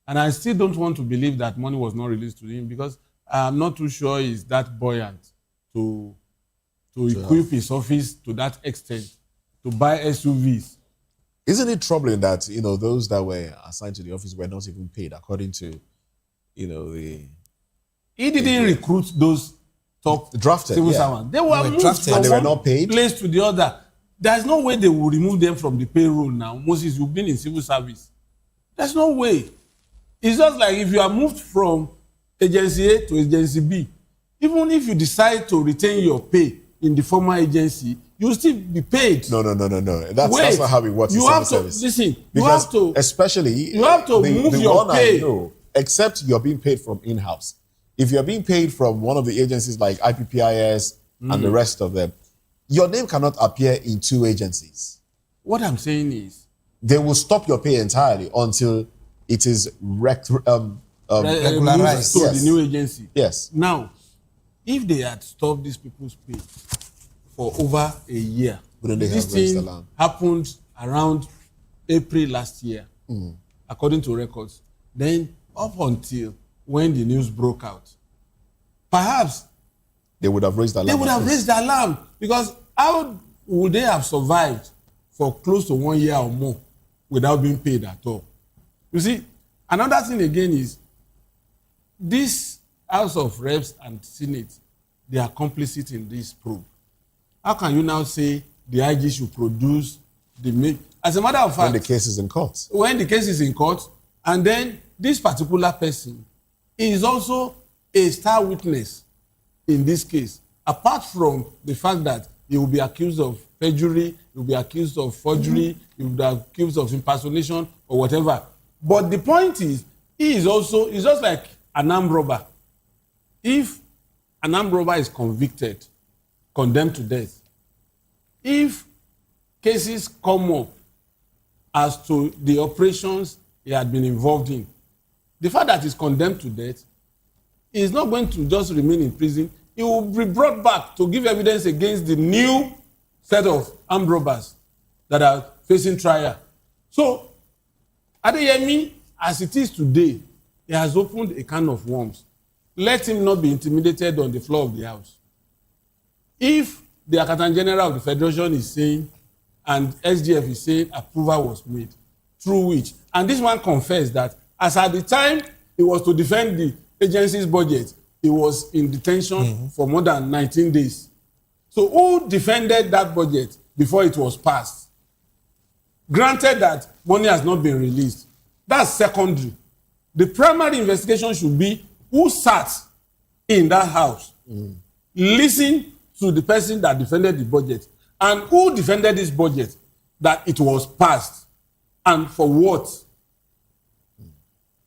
And I still don't want to believe that money was not released to him because I'm not too sure he's that buoyant to equip his office to that extent, to buy SUVs. Isn't it troubling that, those that were assigned to the office were not even paid according to, the... He didn't recruit those top drafted civil servants. They were moved drafted. from And they were one not paid? place to the other. There's no way they will remove them from the payroll now. Moses, you've been in civil service. There's no way. It's just like if you are moved from agency A to agency B, even if you decide to retain your pay in the former agency, you'll still be paid. No. That's not how it works in civil service. Listen, because you have to, especially you have to move the your one pay. I know, except you're being paid from in-house. If you're being paid from one of the agencies like IPPIS and the rest of them, your name cannot appear in two agencies. What I'm saying is, they will stop your pay entirely until it is regularized to the new agency. Yes. Now, if they had stopped these people's pay for over a year, this thing happened around April last year, according to records. Then up until when the news broke out, perhaps they would have raised the alarm. They would have raised the alarm, because how would they have survived for close to 1 year or more without being paid at all? You see, another thing again is this House of Reps and Senate, they are complicit in this probe. How can you now say the IG should produce the... As a matter of fact... When the case is in court. When the case is in court, and then this particular person is also a star witness in this case, apart from the fact that he will be accused of perjury, he will be accused of forgery, he will be accused of impersonation or whatever. But the point is, he's just like an armed robber. If an armed robber is convicted, condemned to death, if cases come up as to the operations he had been involved in, the fact that he's condemned to death, he is not going to just remain in prison. He will be brought back to give evidence against the new set of armed robbers that are facing trial. So, Adeyemi, as it is today, he has opened a can of worms. Let him not be intimidated on the floor of the House. If the Accountant General of the Federation is saying, and SGF is saying approval was made, through which, and this one confessed that as at the time he was to defend the agency's budget, he was in detention for more than 19 days. So who defended that budget before it was passed? Granted that money has not been released. That's secondary. The primary investigation should be who sat in that house, listen to the person that defended the budget, and who defended this budget that it was passed, and for what.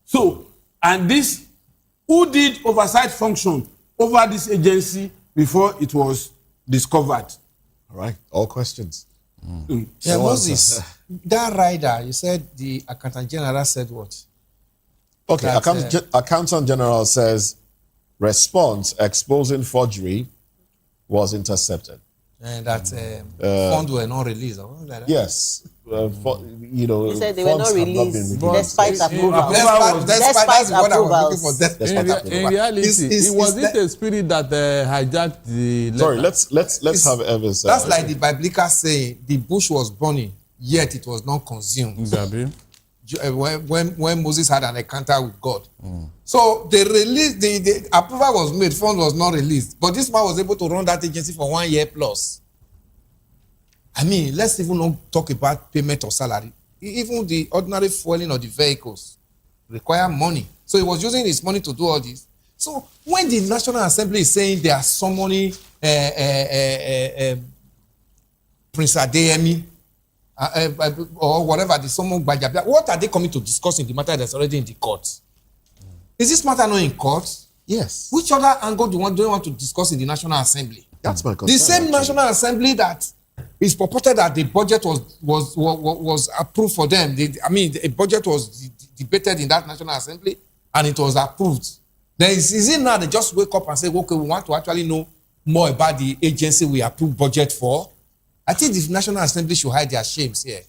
So, and this, who did oversight function over this agency before it was discovered? All right, all questions. Yeah, Moses, That rider, you said the Accountant General said what? Okay, That, Accountant General says response exposing forgery was intercepted. And that funds were not released. Or something like that. Yes. He said they were funds not have released been despite approval. Despite approvals. In reality, was it a spirit that hijacked the letter? Sorry, let's have Evans. That's like the biblical saying, the bush was burning, yet it was not consumed. Exactly. When Moses had an encounter with God. So they released, the approval was made, fund was not released. But this man was able to run that agency for 1 year plus. I mean, let's even not talk about payment of salary. Even the ordinary fueling of the vehicles require money. So he was using his money to do all this. So when the National Assembly is saying they are summoning Prince Adeyemi, or whatever, the summon Gbajabia, what are they coming to discuss in the matter that's already in the court? Is this matter not in court? Yes. Which other angle do you want to discuss in the National Assembly? That's my concern. The same National Assembly that is purported that the budget was approved for them. The budget was debated in that National Assembly and it was approved. Then is it now they just wake up and say, okay, we want to actually know more about the agency we approved budget for? I think the National Assembly should hide their shames here.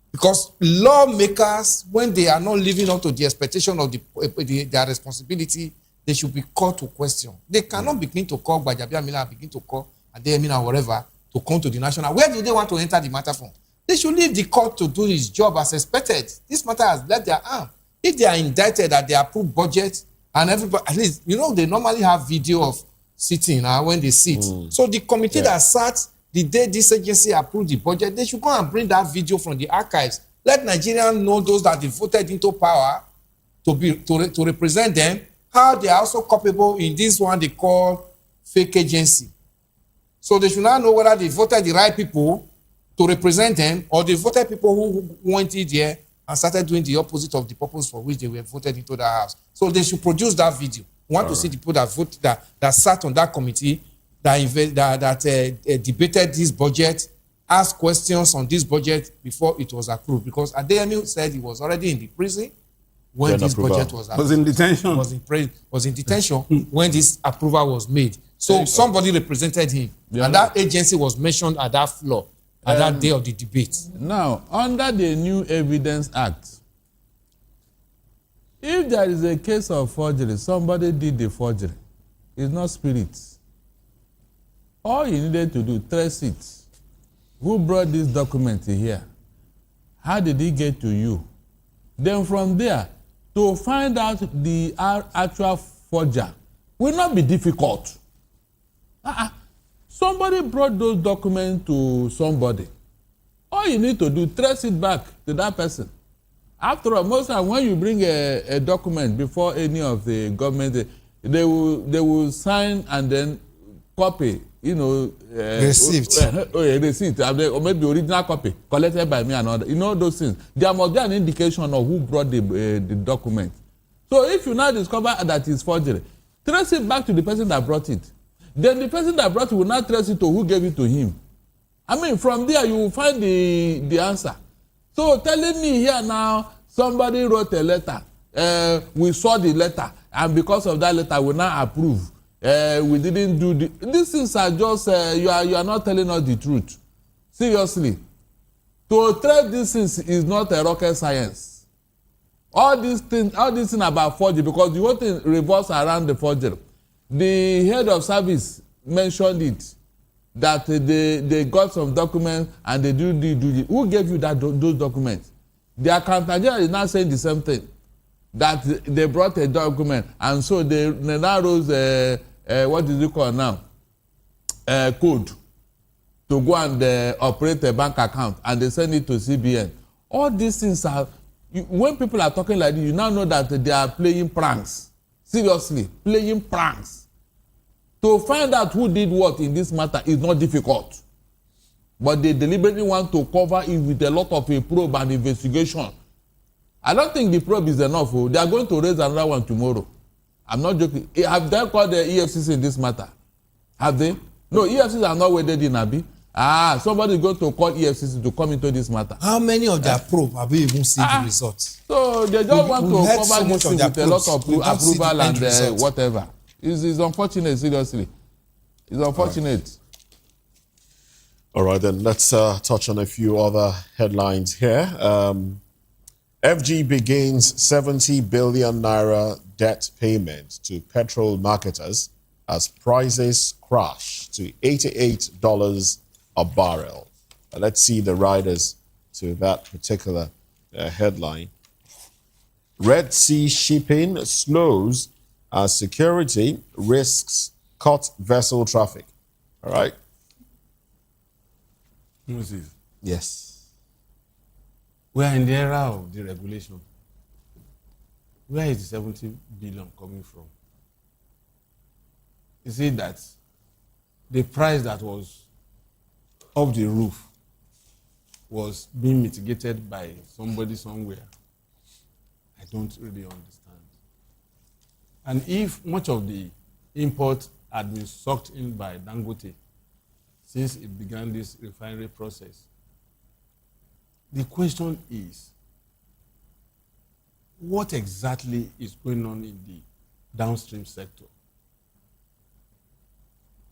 Because lawmakers, when they are not living up to the expectation of their responsibility, they should be called to question. They cannot begin to call Gbajabia Mila, begin to call Adeyemi or whatever, to come to the national. Where do they want to enter the matter from? They should leave the court to do his job as expected. This matter has left their arm. If they are indicted that they approve budget and everybody, at least, they normally have video of sitting when they sit. So the committee that sat the day this agency approved the budget, they should go and bring that video from the archives. Let Nigerians know those that they voted into power to represent them, how they are also culpable in this one they call fake agency. So they should now know whether they voted the right people to represent them or they voted people who went in there and started doing the opposite of the purpose for which they were voted into the house. So they should produce that video. We want to see the people that sat on that committee, that debated this budget, asked questions on this budget before it was approved. Because Adeyemi said he was already in the prison when this budget was approved. Was in detention. Was in detention when this approval was made. So somebody represented him. And that agency was mentioned at that floor at that day of the debate. Now, under the New Evidence Act, if there is a case of forgery, somebody did the forgery, it's not spirit. All you needed to do, trace it. Who brought this document here? How did it get to you? Then from there, to find out the actual forger will not be difficult. Somebody brought those documents to somebody. All you need to do, trace it back to that person. After all, most times when you bring a document before any of the government, they will sign and then copy, receipt. Receipt, or maybe original copy collected by me and other. Those things. There must be an indication of who brought the document. So if you now discover that it's forgery, trace it back to the person that brought it. Then the person that brought it will not trace it to who gave it to him. From there you will find the answer. So telling me here now, somebody wrote a letter. We saw the letter, and because of that letter, we now approve. We didn't do these things are just you are not telling us the truth. Seriously, to trace these things is not a rocket science. All these things about forgery, because the whole thing revolves around the forgery. The head of service mentioned it, that they got some documents and they do. Who gave you those documents? The accountant general is now saying the same thing, that they brought a document and so they now wrote what is it called now? Code to go and operate a bank account, and they send it to CBN. All these things are, when people are talking like this, you now know that they are playing pranks. Seriously, playing pranks. To find out who did what in this matter is not difficult. But they deliberately want to cover it with a lot of a probe and investigation. I don't think the probe is enough. They are going to raise another one tomorrow. I'm not joking. Have they called the EFCC in this matter? Have they? No, EFCC are not wedded in Abi. Somebody is going to call EFCC to come into this matter. How many of their probe have we even seen the results? So they just want to cover so this thing with a lot of approval and whatever. It's unfortunate, seriously. It's unfortunate. All right, then let's touch on a few other headlines here. FG begins 70 billion naira debt payment to petrol marketers as prices crash to $88 a barrel. Let's see the riders to that particular headline. Red Sea shipping slows as security risks cut vessel traffic. All right. Moses, Yes. we are in the era of deregulation. Where is the 70 billion coming from? You see that the price that was off the roof was being mitigated by somebody somewhere. I don't really understand. And if much of the import had been sucked in by Dangote since it began this refinery process, the question is, what exactly is going on in the downstream sector?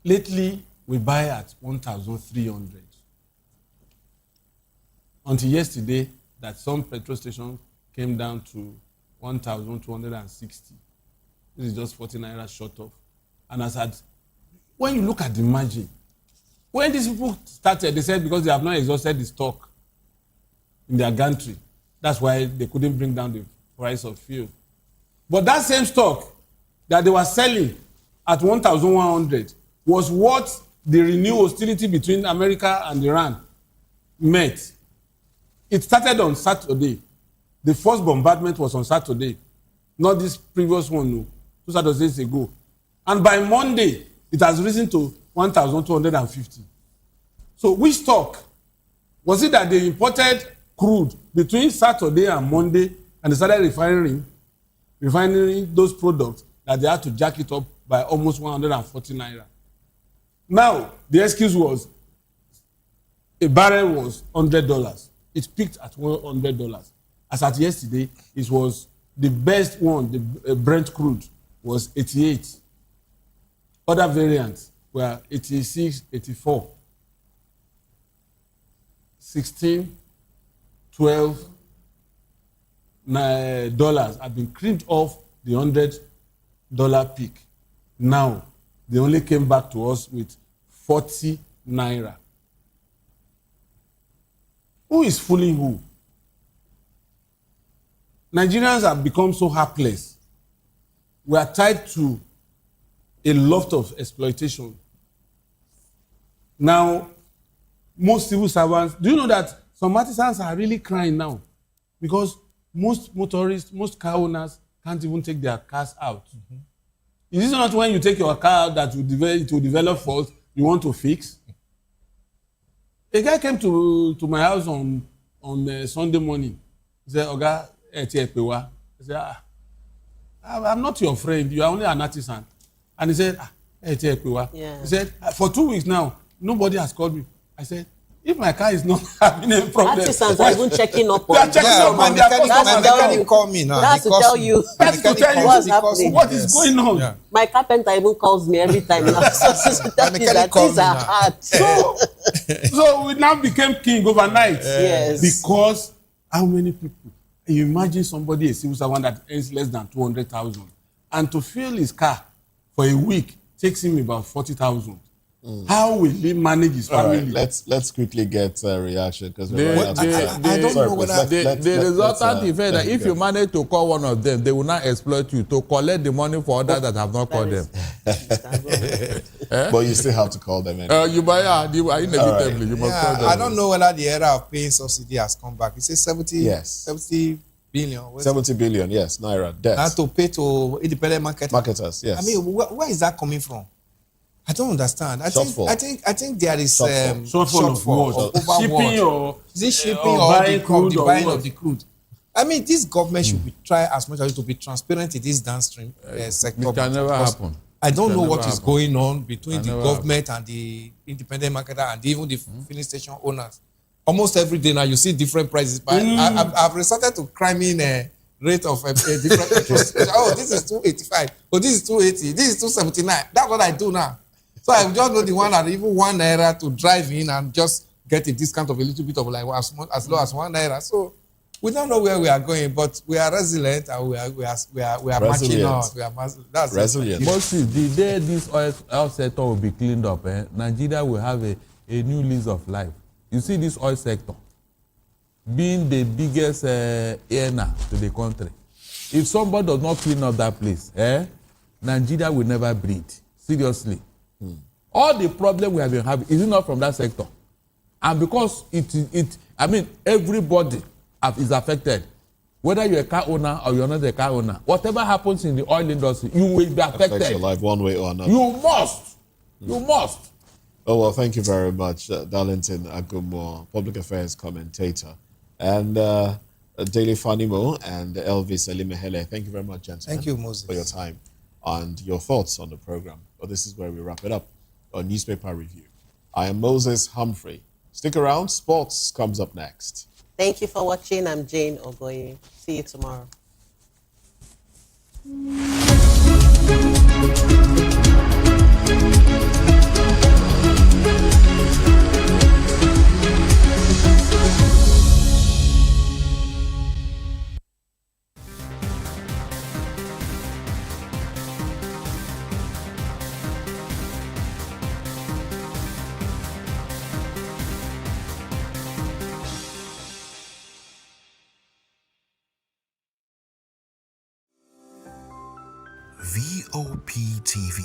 Lately, we buy at 1,300. Until yesterday, that some petrol stations came down to 1,260. This is just 40 naira short of. And as at, when you look at the margin, when these people started, they said because they have not exhausted the stock in their gantry, that's why they couldn't bring down the price of fuel. But that same stock that they were selling at 1,100 was what the renewed hostility between America and Iran met. It started on Saturday. The first bombardment was on Saturday, not this previous one, no, 2 Saturdays ago. And by Monday, it has risen to 1,250. So which stock? Was it that they imported crude between Saturday and Monday and they started refining those products that they had to jack it up by almost 140 naira? Now, the excuse was a barrel was $100. It peaked at $100. As at yesterday, it was the best one, the Brent crude was 88. Other variants were 86, 84, 16, 12 dollars have been creamed off the $100 peak. Now, they only came back to us with 40 naira. Who is fooling who? Nigerians have become so helpless. We are tied to a lot of exploitation. Now, most civil servants, do you know that some artisans are really crying now? Because most motorists, most car owners can't even take their cars out. Mm-hmm. Is this not when you take your car out that it will develop fault you want to fix? A guy came to my house on Sunday morning. He said, Oga, I said, I'm not your friend. You are only an artisan. And he said, Yeah. He said, for 2 weeks now, nobody has called me. I said, if my car is not having any problem, artisans are even checking up on. My mechanic call me now. That's to tell you. That's to tell you what's happening. What is going on. Yeah. My carpenter even calls me every time now. So that things are hard. So we now became king overnight. Yes. Because how many people? You imagine somebody, a civil servant that earns less than 200,000, and to fill his car for a week takes him about 40,000. How will he manage his family? All right, let's quickly get a reaction because The resultant effect that if you manage to call one of them, they will not exploit you to collect the money for others that have not called them. But you still have to call them anyway. You inevitably you must call them. I don't know whether the era of paying subsidy has come back. You say 70 billion. 70 billion, yes, naira debt. Now to pay to independent marketers, yes. I mean, where is that coming from? I don't understand. I think there is shortfall of shipping or is it shipping or the buying of the crude? I mean, this government should be try as much as to be transparent in this downstream sector. It can never happen. I don't know what never is happen. going on between the never government and the independent marketer and even the filling station owners. Almost every day now you see different prices. But I've resorted to criming a rate of a different petrol. Oh, this is 285. Oh, this is 280. This is 279. That's what I do now. So I just know the one that even 1 naira to drive in and just get a discount of a little bit of like as low as 1 naira. So we don't know where we are going, but we are resilient and we are matching on. That's resilient. Mostly the day this oil sector will be cleaned up, Nigeria will have a new lease of life. You see this oil sector being the biggest earner to the country. If somebody does not clean up that place, Nigeria will never breathe. Seriously. All the problem we have been having is not from that sector. And because everybody is affected. Whether you're a car owner or you're not a car owner, whatever happens in the oil industry, you will be affected. Affects your life one way or another. You must. You must. Oh, well, thank you very much, Darlington Agumo, public affairs commentator, and Daily Fanimo and Elvis Elimehele. Thank you very much, gentlemen. Thank you, Moses, for your time and your thoughts on the program. Well, this is where we wrap it up on Newspaper Review. I am Moses Humphrey. Stick around. Sports comes up next. Thank you for watching. I'm Jane Ogoye. See you tomorrow. Voptv.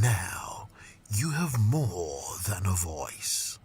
Now you have more than a voice.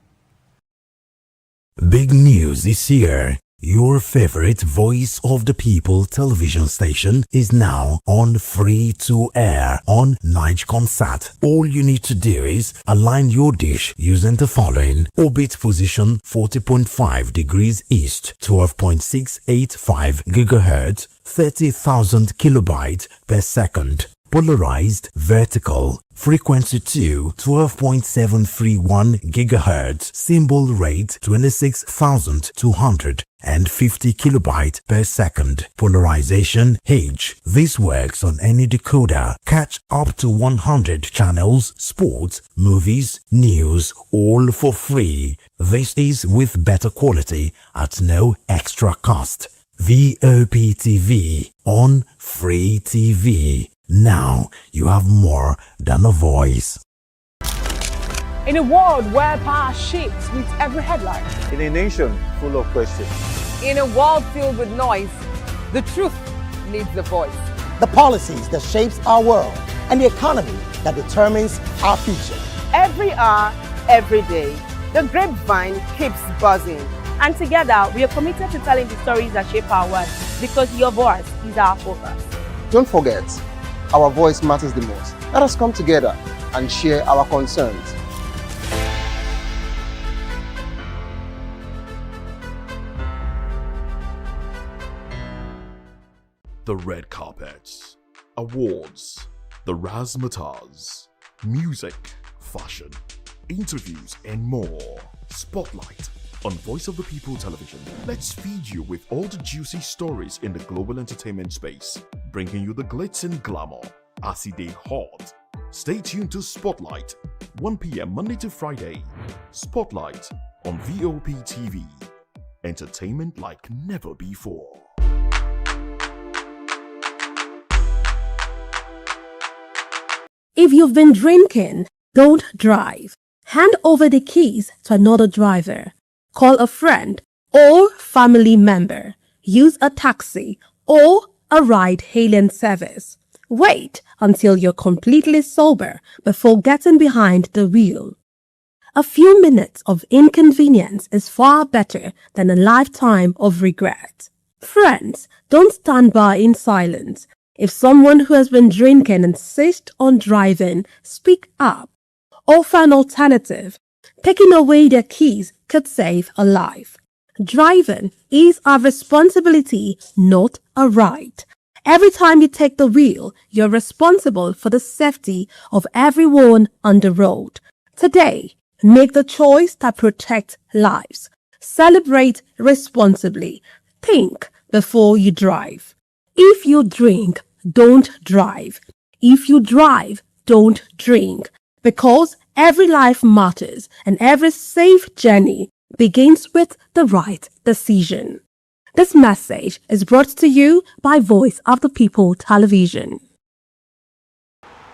Big news this year. Your favorite Voice of the People television station is now on free to air on Nigecomsat. All you need to do is align your dish using the following: orbit position 40.5 degrees east, 12.685 gigahertz, 30,000 kilobytes per second. Polarized vertical, frequency 2, 12.731 gigahertz, symbol rate 26,250 kilobytes per second. Polarization H. This works on any decoder. Catch up to 100 channels, sports, movies, news, all for free. This is with better quality at no extra cost. Voptv on Free TV. Now you have more than a voice. In a world where power shapes with every headline, In a nation full of questions, in a world filled with noise, the truth needs the voice. The policies that shapes our world and the economy that determines our future. Every hour, every day, the grapevine keeps buzzing. And together, we are committed to telling the stories that shape our world because your voice is our focus. Don't forget, our voice matters the most. Let us come together and share our concerns. The red carpets, awards, the razzmatazz, music, fashion, interviews, and more. Spotlight on Voice of the People television. Let's feed you with all the juicy stories in the global entertainment space, bringing you the glitz and glamour as they hot. Stay tuned to Spotlight, 1 p.m. Monday to Friday. Spotlight on Voptv. Entertainment like never before. If you've been drinking, don't drive. Hand over the keys to another driver. Call a friend or family member. Use a taxi or a ride-hailing service. Wait until you're completely sober before getting behind the wheel. A few minutes of inconvenience is far better than a lifetime of regret. Friends, don't stand by in silence. If someone who has been drinking insists on driving, speak up. Offer an alternative. Taking away their keys could save a life. Driving is our responsibility, not a right. Every time you take the wheel, you're responsible for the safety of everyone on the road. Today, make the choice that protects lives. Celebrate responsibly. Think before you drive. If you drink, don't drive. If you drive, don't drink. Because every life matters and every safe journey begins with the right decision. This message is brought to you by Voice of the People Television.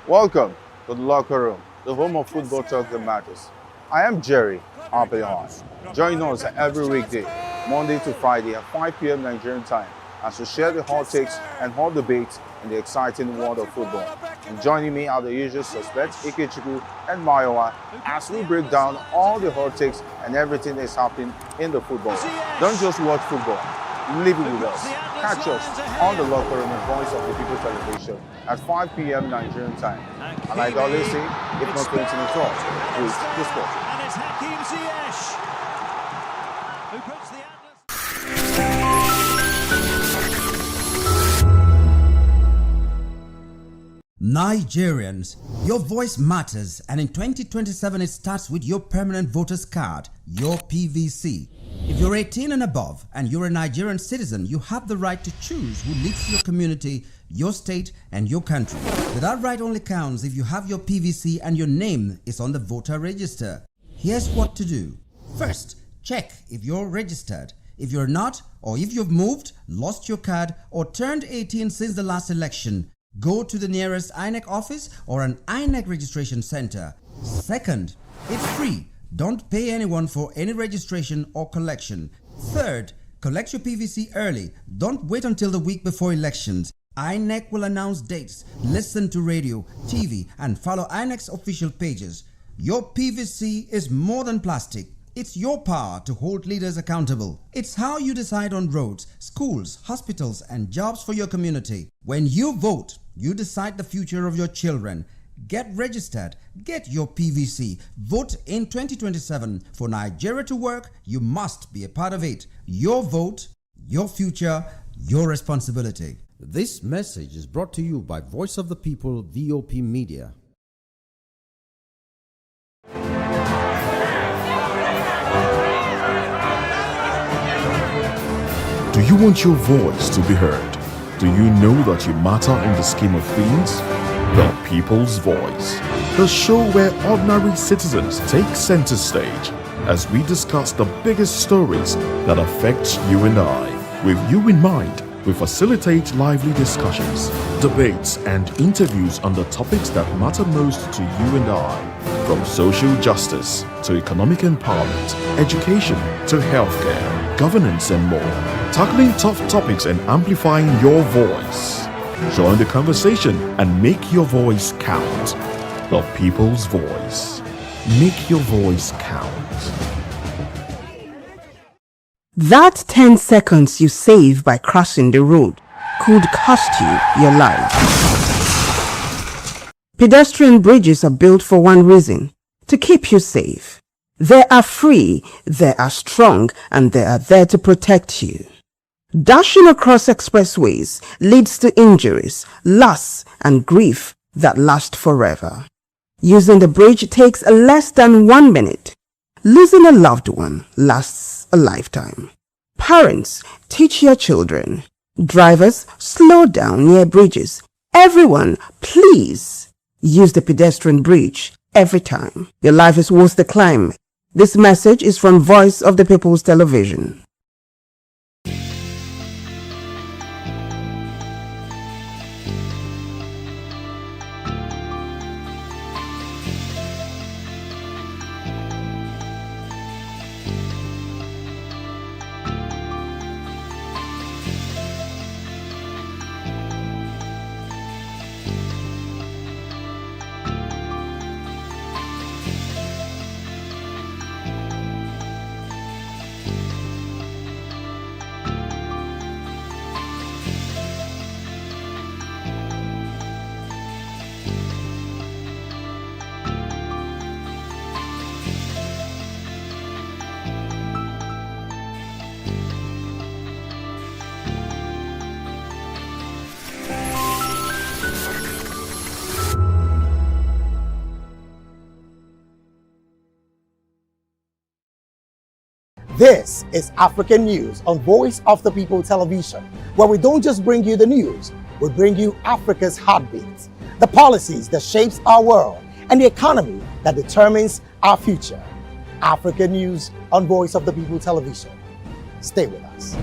Welcome to the locker room, the home of football talk that matters. I am Jerry Arpillon. Join us every weekday, Monday to Friday at 5 p.m. Nigerian time, as we share the hot takes and hot debates in the exciting world of football. And joining me are the usual suspects, Ikechukwu and Mayowa, as we break down all the hot takes and everything that's happening in the football. Don't just watch football, live it with us. Catch us on the locker room and Voice of the People Television at 5 p.m. Nigerian time. And like I always say, if not 20 minutes off, please discuss. And it's Hakim Ziyech who puts the Nigerians, your voice matters, and in 2027 it starts with your permanent voters card, your PVC. If you're 18 and above and you're a Nigerian citizen, you have the right to choose who leads your community, your state, and your country. But that right only counts if you have your PVC and your name is on the voter register. Here's what to do. First, check if you're registered. If you're not, or if you've moved, lost your card, or turned 18 since the last election, go to the nearest INEC office or an INEC registration center. Second, it's free. Don't pay anyone for any registration or collection. Third, collect your PVC early. Don't wait until the week before elections. INEC will announce dates. Listen to radio, TV, and follow INEC's official pages. Your PVC is more than plastic. It's your power to hold leaders accountable. It's how you decide on roads, schools, hospitals, and jobs for your community. When you vote, you decide the future of your children. Get registered. Get your PVC. Vote in 2027. For Nigeria to work, you must be a part of it. Your vote, your future, your responsibility. This message is brought to you by Voice of the People, VOP Media. Do you want your voice to be heard? Do you know that you matter in the scheme of things? The People's Voice, the show where ordinary citizens take center stage as we discuss the biggest stories that affect you and I. With you in mind, we facilitate lively discussions, debates, and interviews on the topics that matter most to you and I, from social justice to economic empowerment, education to healthcare, governance, and more, tackling tough topics and amplifying your voice. Join the conversation and make your voice count. The People's Voice. Make your voice count. That 10 seconds you save by crossing the road could cost you your life. Pedestrian bridges are built for one reason: to keep you safe. They are free, they are strong, and they are there to protect you. Dashing across expressways leads to injuries, loss, and grief that last forever. Using the bridge takes less than 1 minute. Losing a loved one lasts a lifetime. Parents, teach your children. Drivers, slow down near bridges. Everyone, please use the pedestrian bridge every time. Your life is worth the climb. This message is from Voice of the People's Television. This is African News on Voice of the People Television, where we don't just bring you the news, we bring you Africa's heartbeat, the policies that shapes our world, and the economy that determines our future. African News on Voice of the People Television. Stay with us.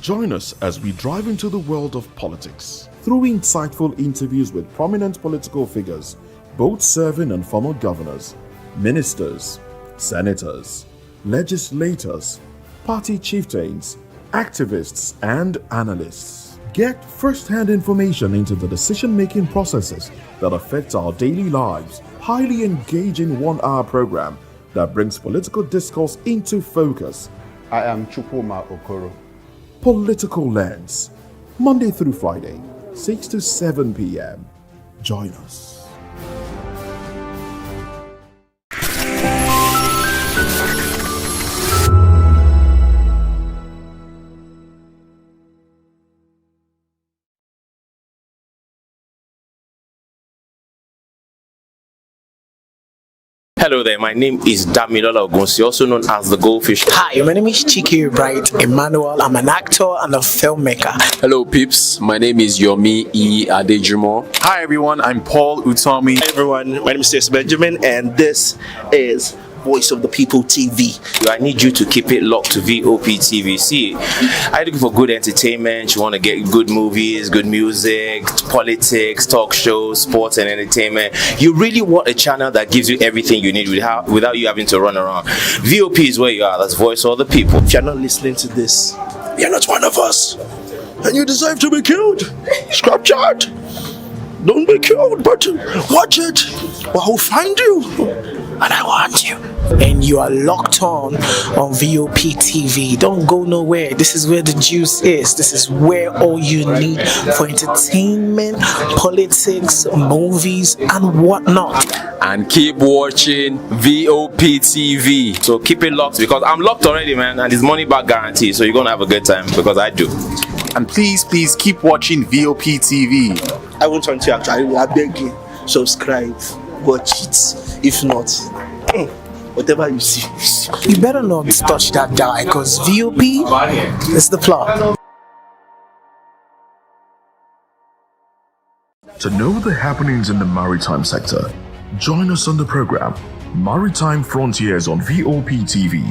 Join us as we drive into the world of politics through insightful interviews with prominent political figures, both serving and former governors, ministers, senators, legislators, party chieftains, activists, and analysts. Get first-hand information into the decision-making processes that affect our daily lives. Highly engaging one-hour program that brings political discourse into focus. I am Chukwuma Okoro. Political Lens, Monday through Friday, 6 to 7 p.m. Join us. Hello there, my name is Damilola Ogunsi, also known as the Goldfish. Hi, my name is Chiki Bright Emmanuel. I'm an actor and a filmmaker. Hello peeps, my name is Yomi E. Adejumo. Hi everyone, I'm Paul Utomi. Hi everyone, my name is Stacey Benjamin, and this is Voice of the People TV. I need you to keep it locked to Voptv. See, are you looking for good entertainment? You want to get good movies, good music, politics, talk shows, sports and entertainment. You really want a channel that gives you everything you need without you having to run around. VOP is where you are. That's Voice of the People. If you're not listening to this, you're not one of us, and you deserve to be killed. Scrap chat. Don't be killed, but watch it, or I'll find you, and I want you. And you are locked on VOP TV. Don't go nowhere. This is where the juice is. This is where all you need for entertainment, politics, movies, and whatnot. And keep watching VOP TV. So keep it locked, because I'm locked already, man, and it's money back guarantee. So you're gonna have a good time, because I do. And please keep watching VOP TV. I won't want you actually. I beg you, subscribe, watch it. If not, whatever you see. You better not touch that dial, because VOP is the plot. To know the happenings in the maritime sector, join us on the program Maritime Frontiers on VOP TV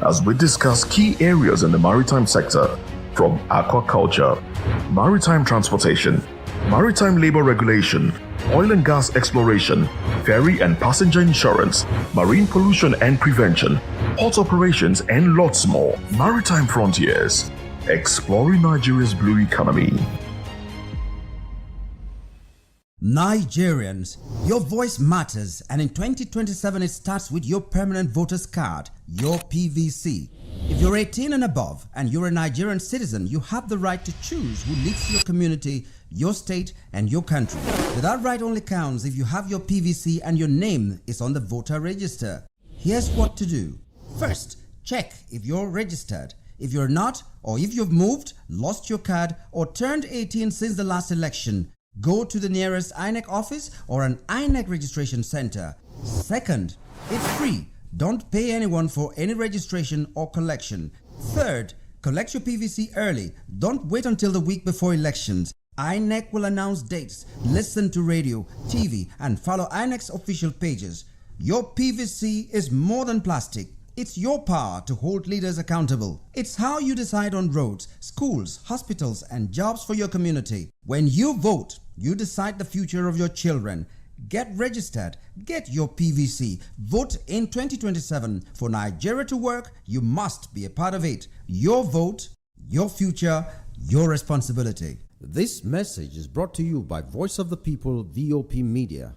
as we discuss key areas in the maritime sector, from aquaculture, maritime transportation, maritime labor regulation, oil and gas exploration, ferry and passenger insurance, marine pollution and prevention, port operations, and lots more. Maritime Frontiers, exploring Nigeria's blue economy. Nigerians, your voice matters, and in 2027 it starts with your permanent voter's card, your PVC. If you're 18 and above and you're a Nigerian citizen, you have the right to choose who leads your community, your state, and your country. But that right only counts if you have your PVC and your name is on the voter register. Here's what to do. First, check if you're registered. If you're not, or if you've moved, lost your card, or turned 18 since the last election, go to the nearest INEC office or an INEC registration center. Second, it's free. Don't pay anyone for any registration or collection. Third, collect your PVC early. Don't wait until the week before elections. INEC will announce dates. Listen to radio, TV, and follow INEC's official pages. Your PVC is more than plastic. It's your power to hold leaders accountable. It's how you decide on roads, schools, hospitals, and jobs for your community. When you vote, you decide the future of your children. Get registered. Get your PVC. Vote in 2027. For Nigeria to work, you must be a part of it. Your vote, your future, your responsibility. This message is brought to you by Voice of the People, VOP Media.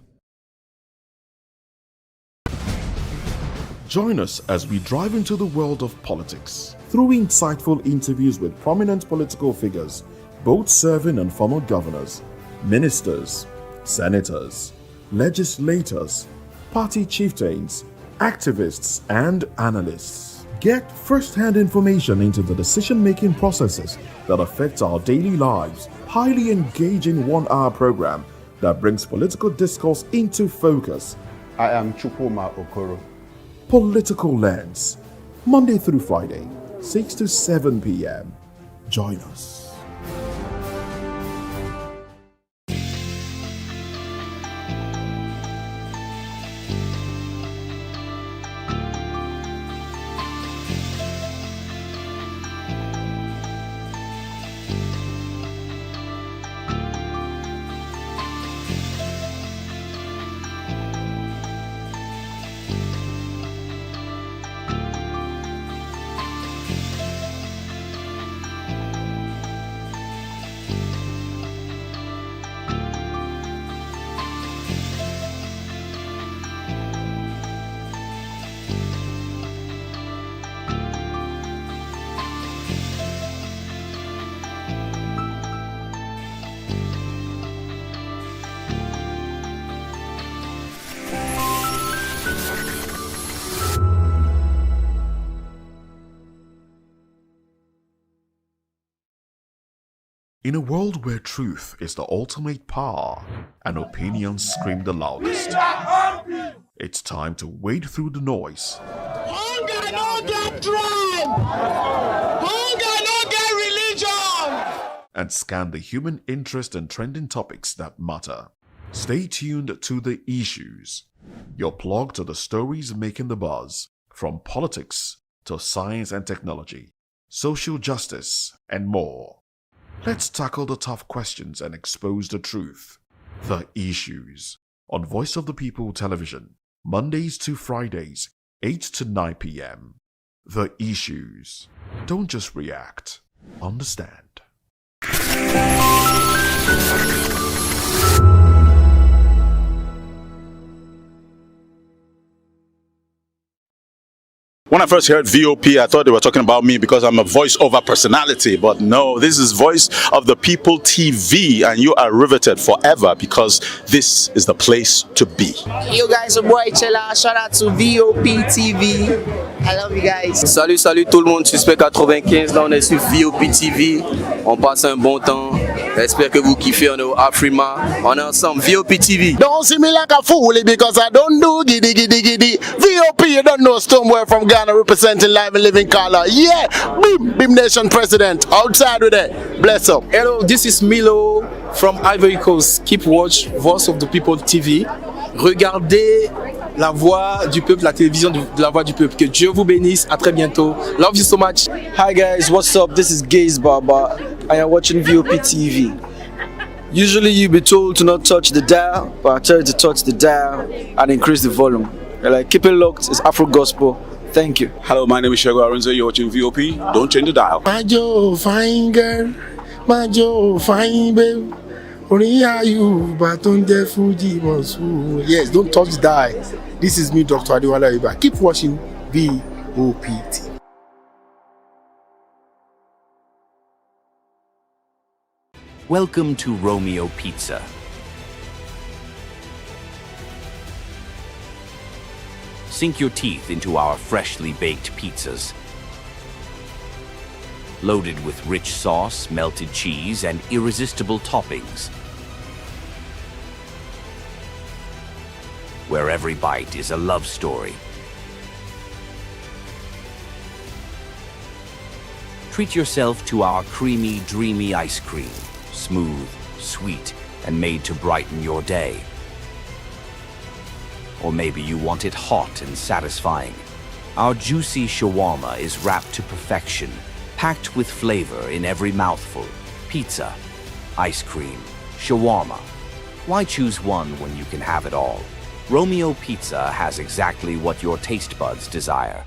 Join us as we drive into the world of politics through insightful interviews with prominent political figures, both serving and former governors, ministers, senators, legislators, party chieftains, activists, and analysts. Get first-hand information into the decision-making processes that affect our daily lives. Highly engaging one-hour program that brings political discourse into focus. I am Chukwuma Okoro. Political Lens, Monday through Friday, 6 to 7 p.m. Join us. In a world where truth is the ultimate power and opinions scream the loudest, it's time to wade through the noise. Hunger no get tribe! Hunger no get religion! And scan the human interest and trending topics that matter. Stay tuned to The Issues, your plug to the stories making the buzz, from politics to science and technology, social justice, and more. Let's tackle the tough questions and expose the truth. The Issues on Voice of the People Television, Mondays to Fridays, 8 to 9 p.m. The Issues. Don't just react, understand. When I first heard VOP, I thought they were talking about me because I'm a voiceover personality. But no, this is Voice of the People TV, and you are riveted forever because this is the place to be. Yo guys, your boy Chella. Shout out to VOP TV. I love you guys. Salut, salut tout le monde, Suspect 95, là on est sur VOP TV, on passe un bon temps, j'espère que vous kiffez, on est au Afrima, on est ensemble, VOP TV. Don't see me like a fool because I don't do giddy giddy giddy. VOP, you don't know Stoneware from Ghana representing live and living color. Yeah, Beam Nation President, outside with it. Bless up. Hello, this is Milo from Ivory Coast. Keep watch Voice of the People TV. Regardez la voix du peuple, la télévision de la voix du peuple. Que Dieu vous bénisse. À très bientôt. Love you so much. Hi guys, what's up? This is Gaze Baba. I am watching VOP TV. Usually you be told to not touch the dial, but I tell you to touch the dial and increase the volume. You're like, keep it locked. It's Afro Gospel. Thank you. Hello, my name is Shego Arunze. You're watching VOP. Don't change the dial. My Joe, fine girl. My Joe, fine babe. Yes, don't touch the dial. This is me, Dr. Adiwala Iba. Keep watching VOPT. Welcome to Romeo Pizza. Sink your teeth into our freshly baked pizzas. Loaded with rich sauce, melted cheese, and irresistible toppings. Where every bite is a love story. Treat yourself to our creamy, dreamy ice cream. Smooth, sweet, and made to brighten your day. Or maybe you want it hot and satisfying. Our juicy shawarma is wrapped to perfection, packed with flavor in every mouthful. Pizza, ice cream, shawarma. Why choose one when you can have it all? Romeo Pizza has exactly what your taste buds desire.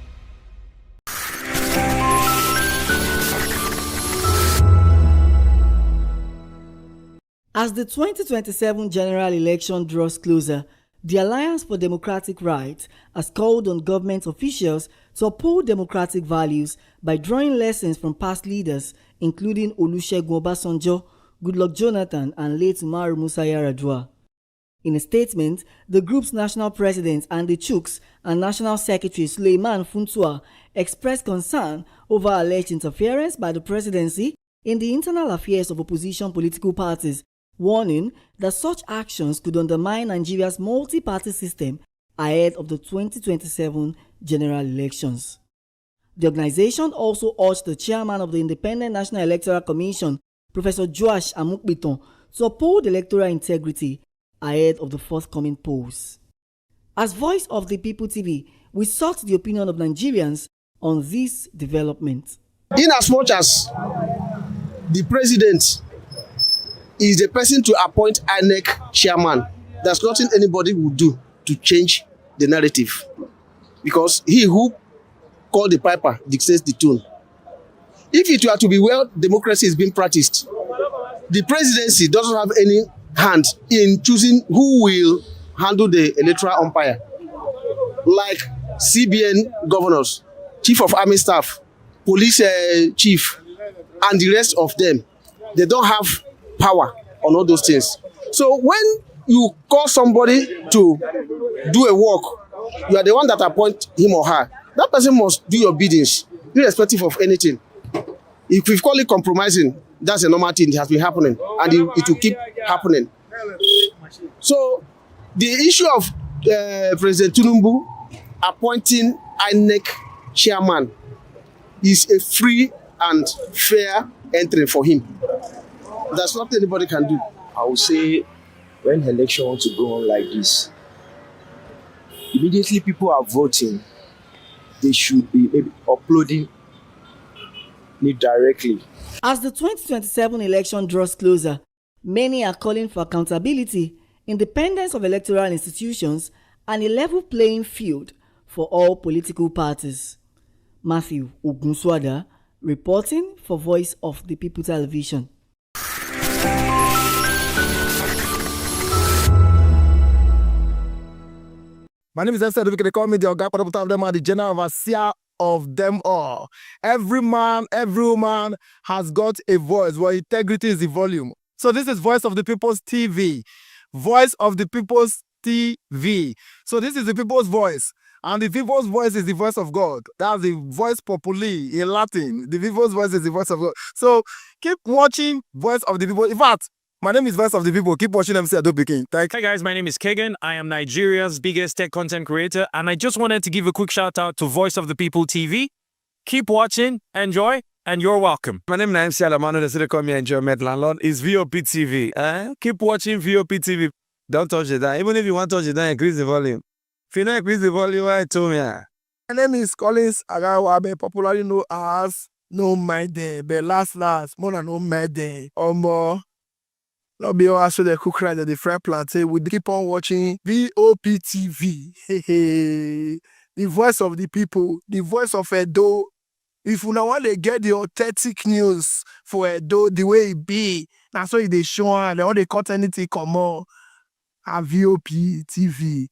As the 2027 general election draws closer, the Alliance for Democratic Rights has called on government officials to uphold democratic values by drawing lessons from past leaders, including Olusegun Obasanjo, Goodluck Jonathan, and late Umaru Musa Yar'Adua. In a statement, the group's national president Andy Chooks and national secretary Suleiman Funtua expressed concern over alleged interference by the presidency in the internal affairs of opposition political parties, warning that such actions could undermine Nigeria's multi-party system ahead of the 2027 general elections. The organization also urged the chairman of the Independent National Electoral Commission, Professor Joash Amukbiton, to uphold electoral integrity ahead of the forthcoming polls. As Voice of the People TV, we sought the opinion of Nigerians on this development. In as much as the president is the person to appoint INEC chairman, there's nothing anybody will do to change the narrative, because he who called the piper dictates the tune. If it were to be well democracy is being practiced, the presidency doesn't have any hand in choosing who will handle the electoral umpire, like CBN governors, chief of army staff, police chief, and the rest of them. They don't have power on all those things. So when you call somebody to do a work, you are the one that appoint him or her. That person must do your biddings, irrespective of anything. If we call it compromising, that's a normal thing. It has been happening, and it will keep happening. So the issue of President Tinubu appointing INEC chairman is a free and fair entry for him. That's not anybody can do. I would say when election want to go on like this, immediately people are voting, they should be maybe uploading it directly. As the 2027 election draws closer, many are calling for accountability, independence of electoral institutions, and a level playing field for all political parties. Matthew Ogunswada, reporting for Voice of the People Television. My name is Esther. They call me the Oga Patapata of them are the general overseer of them all. Every man, every woman has got a voice where integrity is the volume. So this is Voice of the People's TV. Voice of the People's TV. So this is the people's voice. And the people's voice is the voice of God. That's the voice populi in Latin. The people's voice is the voice of God. So keep watching Voice of the People. In fact, my name is Voice of the People. Keep watching MC Ado Pikin. Hi guys, my name is Kagan. I am Nigeria's biggest tech content creator, and I just wanted to give a quick shout out to Voice of the People TV. Keep watching, enjoy, and you're welcome. My name is MC Alamano. They say they call me Enjoyment Landlord. It's VOP TV. Keep watching VOP TV. Don't touch it down. Even if you want to touch it down, increase the volume. If you don't increase the volume, why told me? My name is Collins Agawabe, popularly known as No Mide, but last, more than No Mide, or more. Not be all so the cook right at the fry plantain. We keep on watching VOP TV. The voice of the people, the voice of Edo. If you want to get the authentic news for Edo, the way it be, that's why they show and all the content anything come on. A VOP TV.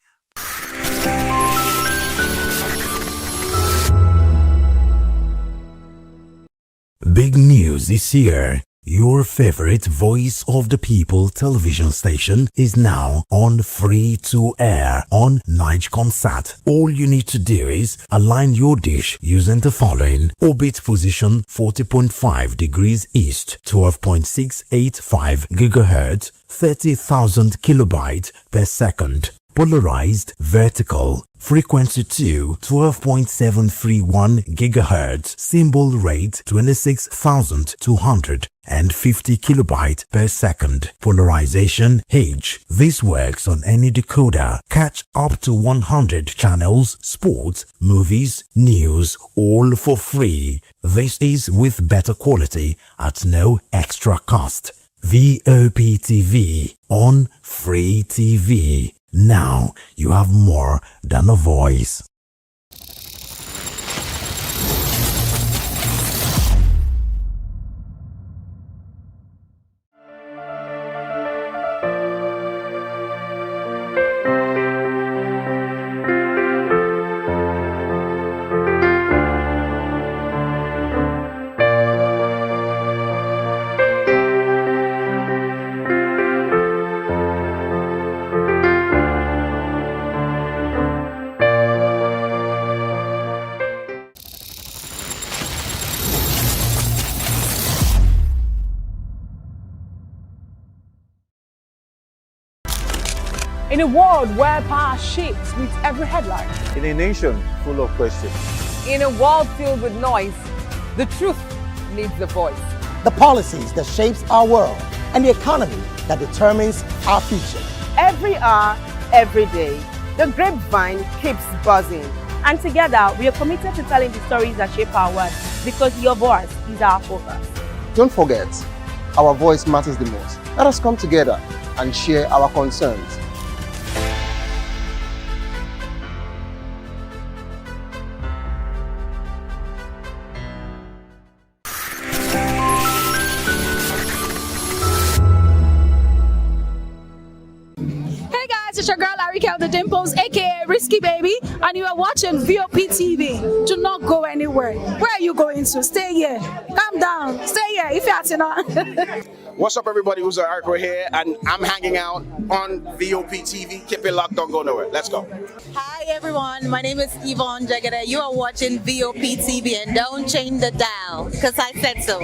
Big news this year. Your favorite Voice of the People television station is now on free to air on Nigecomsat. All you need to do is align your dish using the following: orbit position 40.5 degrees east, 12.685 GHz, 30,000 kilobytes per second. Polarized vertical, frequency 2, 12.731 GHz, symbol rate 26,250 kilobytes per second. Polarization H. This works on any decoder. Catch up to 100 channels, sports, movies, news, all for free. This is with better quality at no extra cost. VOP TV on Free TV. Now you have more than a voice. In a world where power shapes with every headline. In a nation full of questions. In a world filled with noise, the truth needs a voice. The policies that shapes our world and the economy that determines our future. Every hour, every day, the grapevine keeps buzzing. And together, we are committed to telling the stories that shape our world because your voice is our focus. Don't forget, our voice matters the most. Let us come together and share our concerns. It's your girl Arika of the Dimples, aka Risky Baby, and you are watching Voptv. Do not go anywhere. Where are you going to? Stay here. Calm down. Stay here if you're not. What's up, everybody? Who's Arco here, and I'm hanging out on Voptv. Keep it locked, don't go nowhere. Let's go. Hi everyone, my name is Yvonne Jagade. You are watching Voptv, and don't change the dial, because I said so.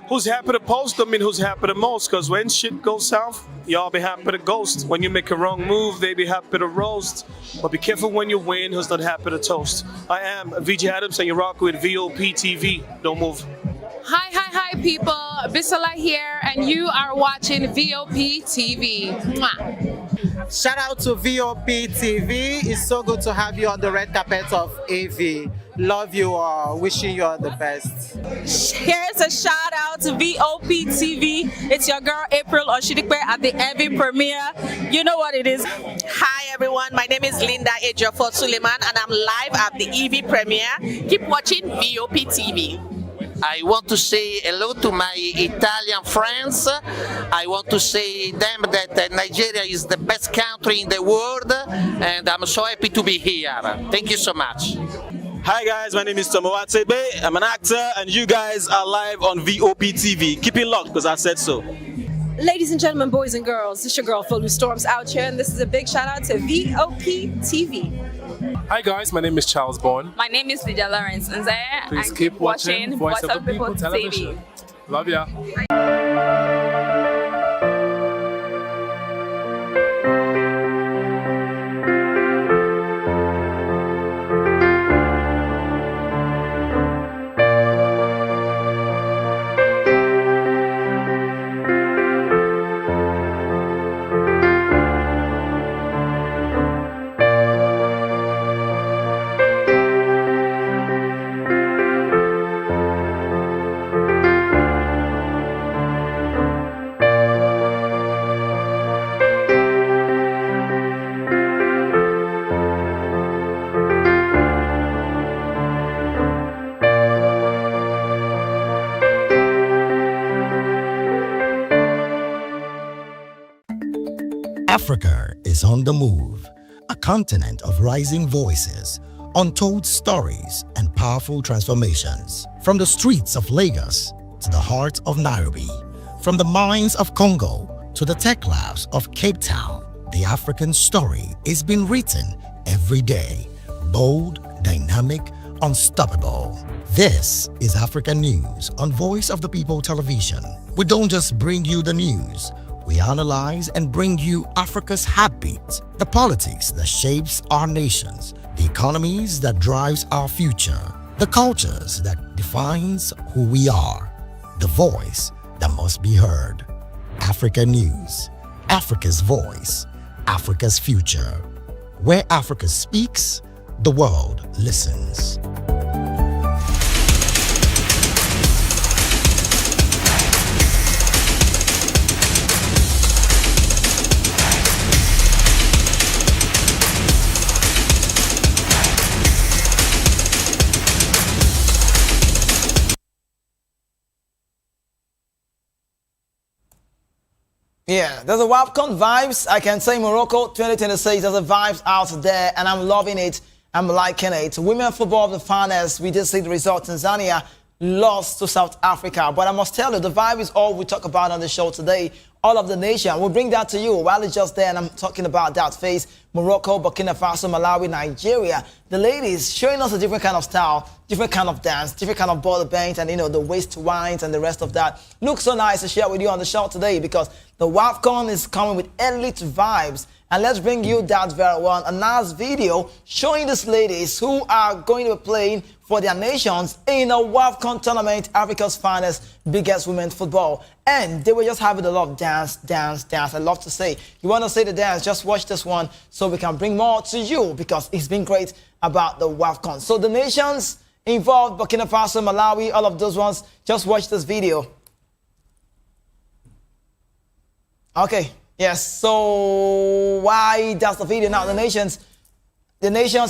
Who's happy to post? I mean, who's happy the most? Because when shit goes south, y'all be happy to ghost. When you make a wrong move, they be happy to roast. But be careful when you win, who's not happy to toast. I am VJ Adams, and you rock with Voptv. Don't move. Hi people, Bisola here, and you are watching Voptv. Mwah. Shout out to Voptv. It's so good to have you on the red carpet of AV. Love you all. Wishing you all the best. Here's a shout out to Voptv. It's your girl April Oshidikwe at the AV premiere. You know what it is. Hi everyone, my name is Linda Ejiofor Suleiman, and I'm live at the EV premiere. Keep watching Voptv. I want to say hello to my Italian friends. I want to say them that Nigeria is the best country in the world, and I'm so happy to be here. Thank you so much. Hi guys, my name is Tomo Watebe. I'm an actor, and you guys are live on Voptv. Keep it locked, because I said so. Ladies and gentlemen, boys and girls, this is your girl Phil Storms out here, and this is a big shout out to Voptv. Hi guys, my name is Charles Bourne. My name is Lydia Lawrence Nzaya, Please and keep watching Voice of the People Television. Love ya. Africa is on the move, a continent of rising voices, untold stories, and powerful transformations. From the streets of Lagos to the heart of Nairobi, from the mines of Congo to the tech labs of Cape Town, the African story is being written every day. Bold, dynamic, unstoppable. This is African News on Voice of the People Television. We don't just bring you the news. We analyze and bring you Africa's heartbeat, the politics that shapes our nations, the economies that drives our future, the cultures that defines who we are, the voice that must be heard. Africa News, Africa's voice, Africa's future. Where Africa speaks, the world listens. Yeah, there's a WAFCON vibes. I can say Morocco 2026, there's a vibes out there, and I'm loving it. I'm liking it. Women football of the finals, we did see the result. Tanzania lost to South Africa. But I must tell you, the vibe is all we talk about on the show today. All of the nation. We'll bring that to you while it's just there, and I'm talking about that phase. Morocco, Burkina Faso, Malawi, Nigeria. The ladies showing us a different kind of style, different kind of dance, different kind of ball bends, and the waist winds and the rest of that. Looks so nice to share with you on the show today because the WAFCON is coming with elite vibes. And let's bring you that very one, a nice video showing these ladies who are going to be playing for their nations in a WAFCON tournament, Africa's finest, biggest women's football. And they were just having a lot of dance. I love to say. You want to see the dance, just watch this one so we can bring more to you because it's been great about the WAFCON. So the nations involved, Burkina Faso, Malawi, all of those ones, just watch this video. Okay. Yes, so why does the video now? The nations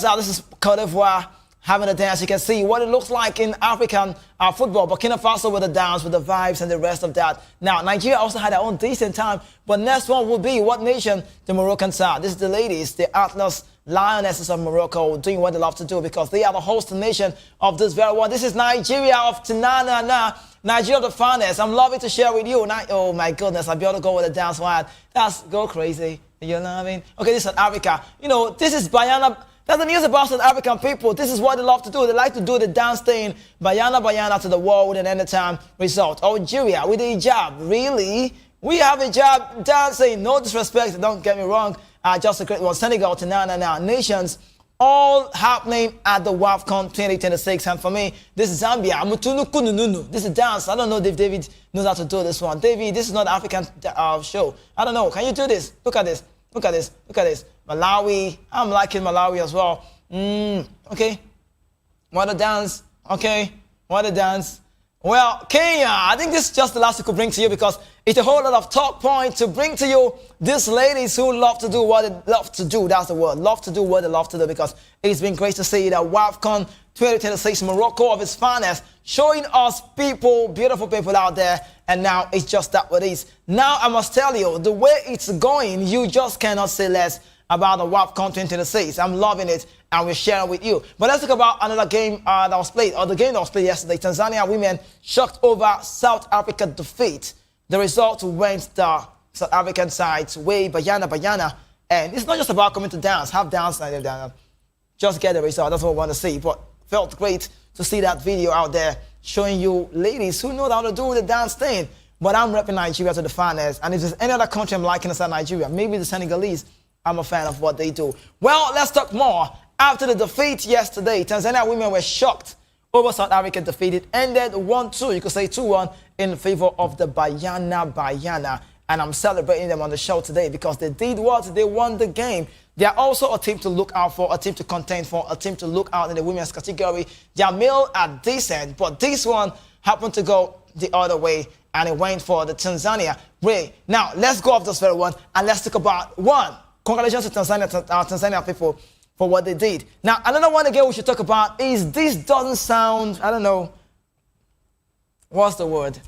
are, this is Cote d'Ivoire having a dance. You can see what it looks like in African football. Burkina Faso with the dance, with the vibes and the rest of that. Now, Nigeria also had their own decent time, but next one will be what nation? The Moroccans are. This is the ladies, the Atlas Lionesses of Morocco doing what they love to do because they are the host nation of this very one. This is Nigeria of Tinana. Nigeria of the finest. I'm loving to share with you. Oh my goodness, I'll be able to go with the dance one. That's go crazy. You know what I mean? Okay, this is South Africa. This is Bayana. That's the news about South African people. This is what they love to do. They like to do the dance thing. Bayana to the wall with an anytime result. Algeria with the hijab. Really? We have hijab dancing. No disrespect, don't get me wrong. Just a great one. Senegal to now. Nations all happening at the WAFCON 2026. And for me, this is Zambia. This is dance. I don't know if David knows how to do this one. David, this is not an African show. I don't know. Can you do this? Look at this. Malawi. I'm liking Malawi as well. Okay. What a dance. Okay. What a dance. Well, Kenya, I think this is just the last we could bring to you because it's a whole lot of talk point to bring to you these ladies who love to do what they love to do. That's the word. Love to do what they love to do because it's been great to see that WAFCON 2026 Morocco of its finest showing us people, beautiful people out there. And now it's just that what it is. Now I must tell you, the way it's going, you just cannot say less about the WAFCON 2026. I'm loving it and we're sharing with you. But let's talk about another game that was played, or the game that was played yesterday. Tanzania women shocked over South Africa defeat. The result went the South African side's way, Bayana. And it's not just about coming to dance, have dance, just get the result. That's what we want to see. But felt great to see that video out there showing you ladies who know how to do the dance thing. But I'm repping Nigeria to the finest. And if there's any other country I'm liking aside Nigeria, maybe the Senegalese, I'm a fan of what they do. Well, let's talk more. After the defeat yesterday, Tanzania women were shocked over South Africa defeat. It ended 1-2, you could say 2-1 in favor of the Bayana. And I'm celebrating them on the show today because they did what? They won the game. They are also a team to look out for, a team to contend for, a team to look out in the women's category. Their male are decent, but this one happened to go the other way, and it went for the Tanzania way. Now, let's go off this very one, and let's talk about one. Congratulations to Tanzania people for what they did. Now, another one again we should talk about is this doesn't sound, I don't know, what's the word?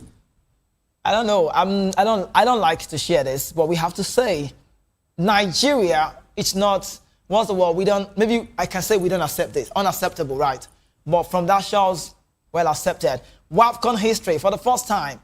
I don't know. I don't like to share this, but we have to say, Nigeria, it's not, what's the word? Maybe I can say we don't accept this. Unacceptable, right? But from that shows, well accepted. WAFCON history, for the first time,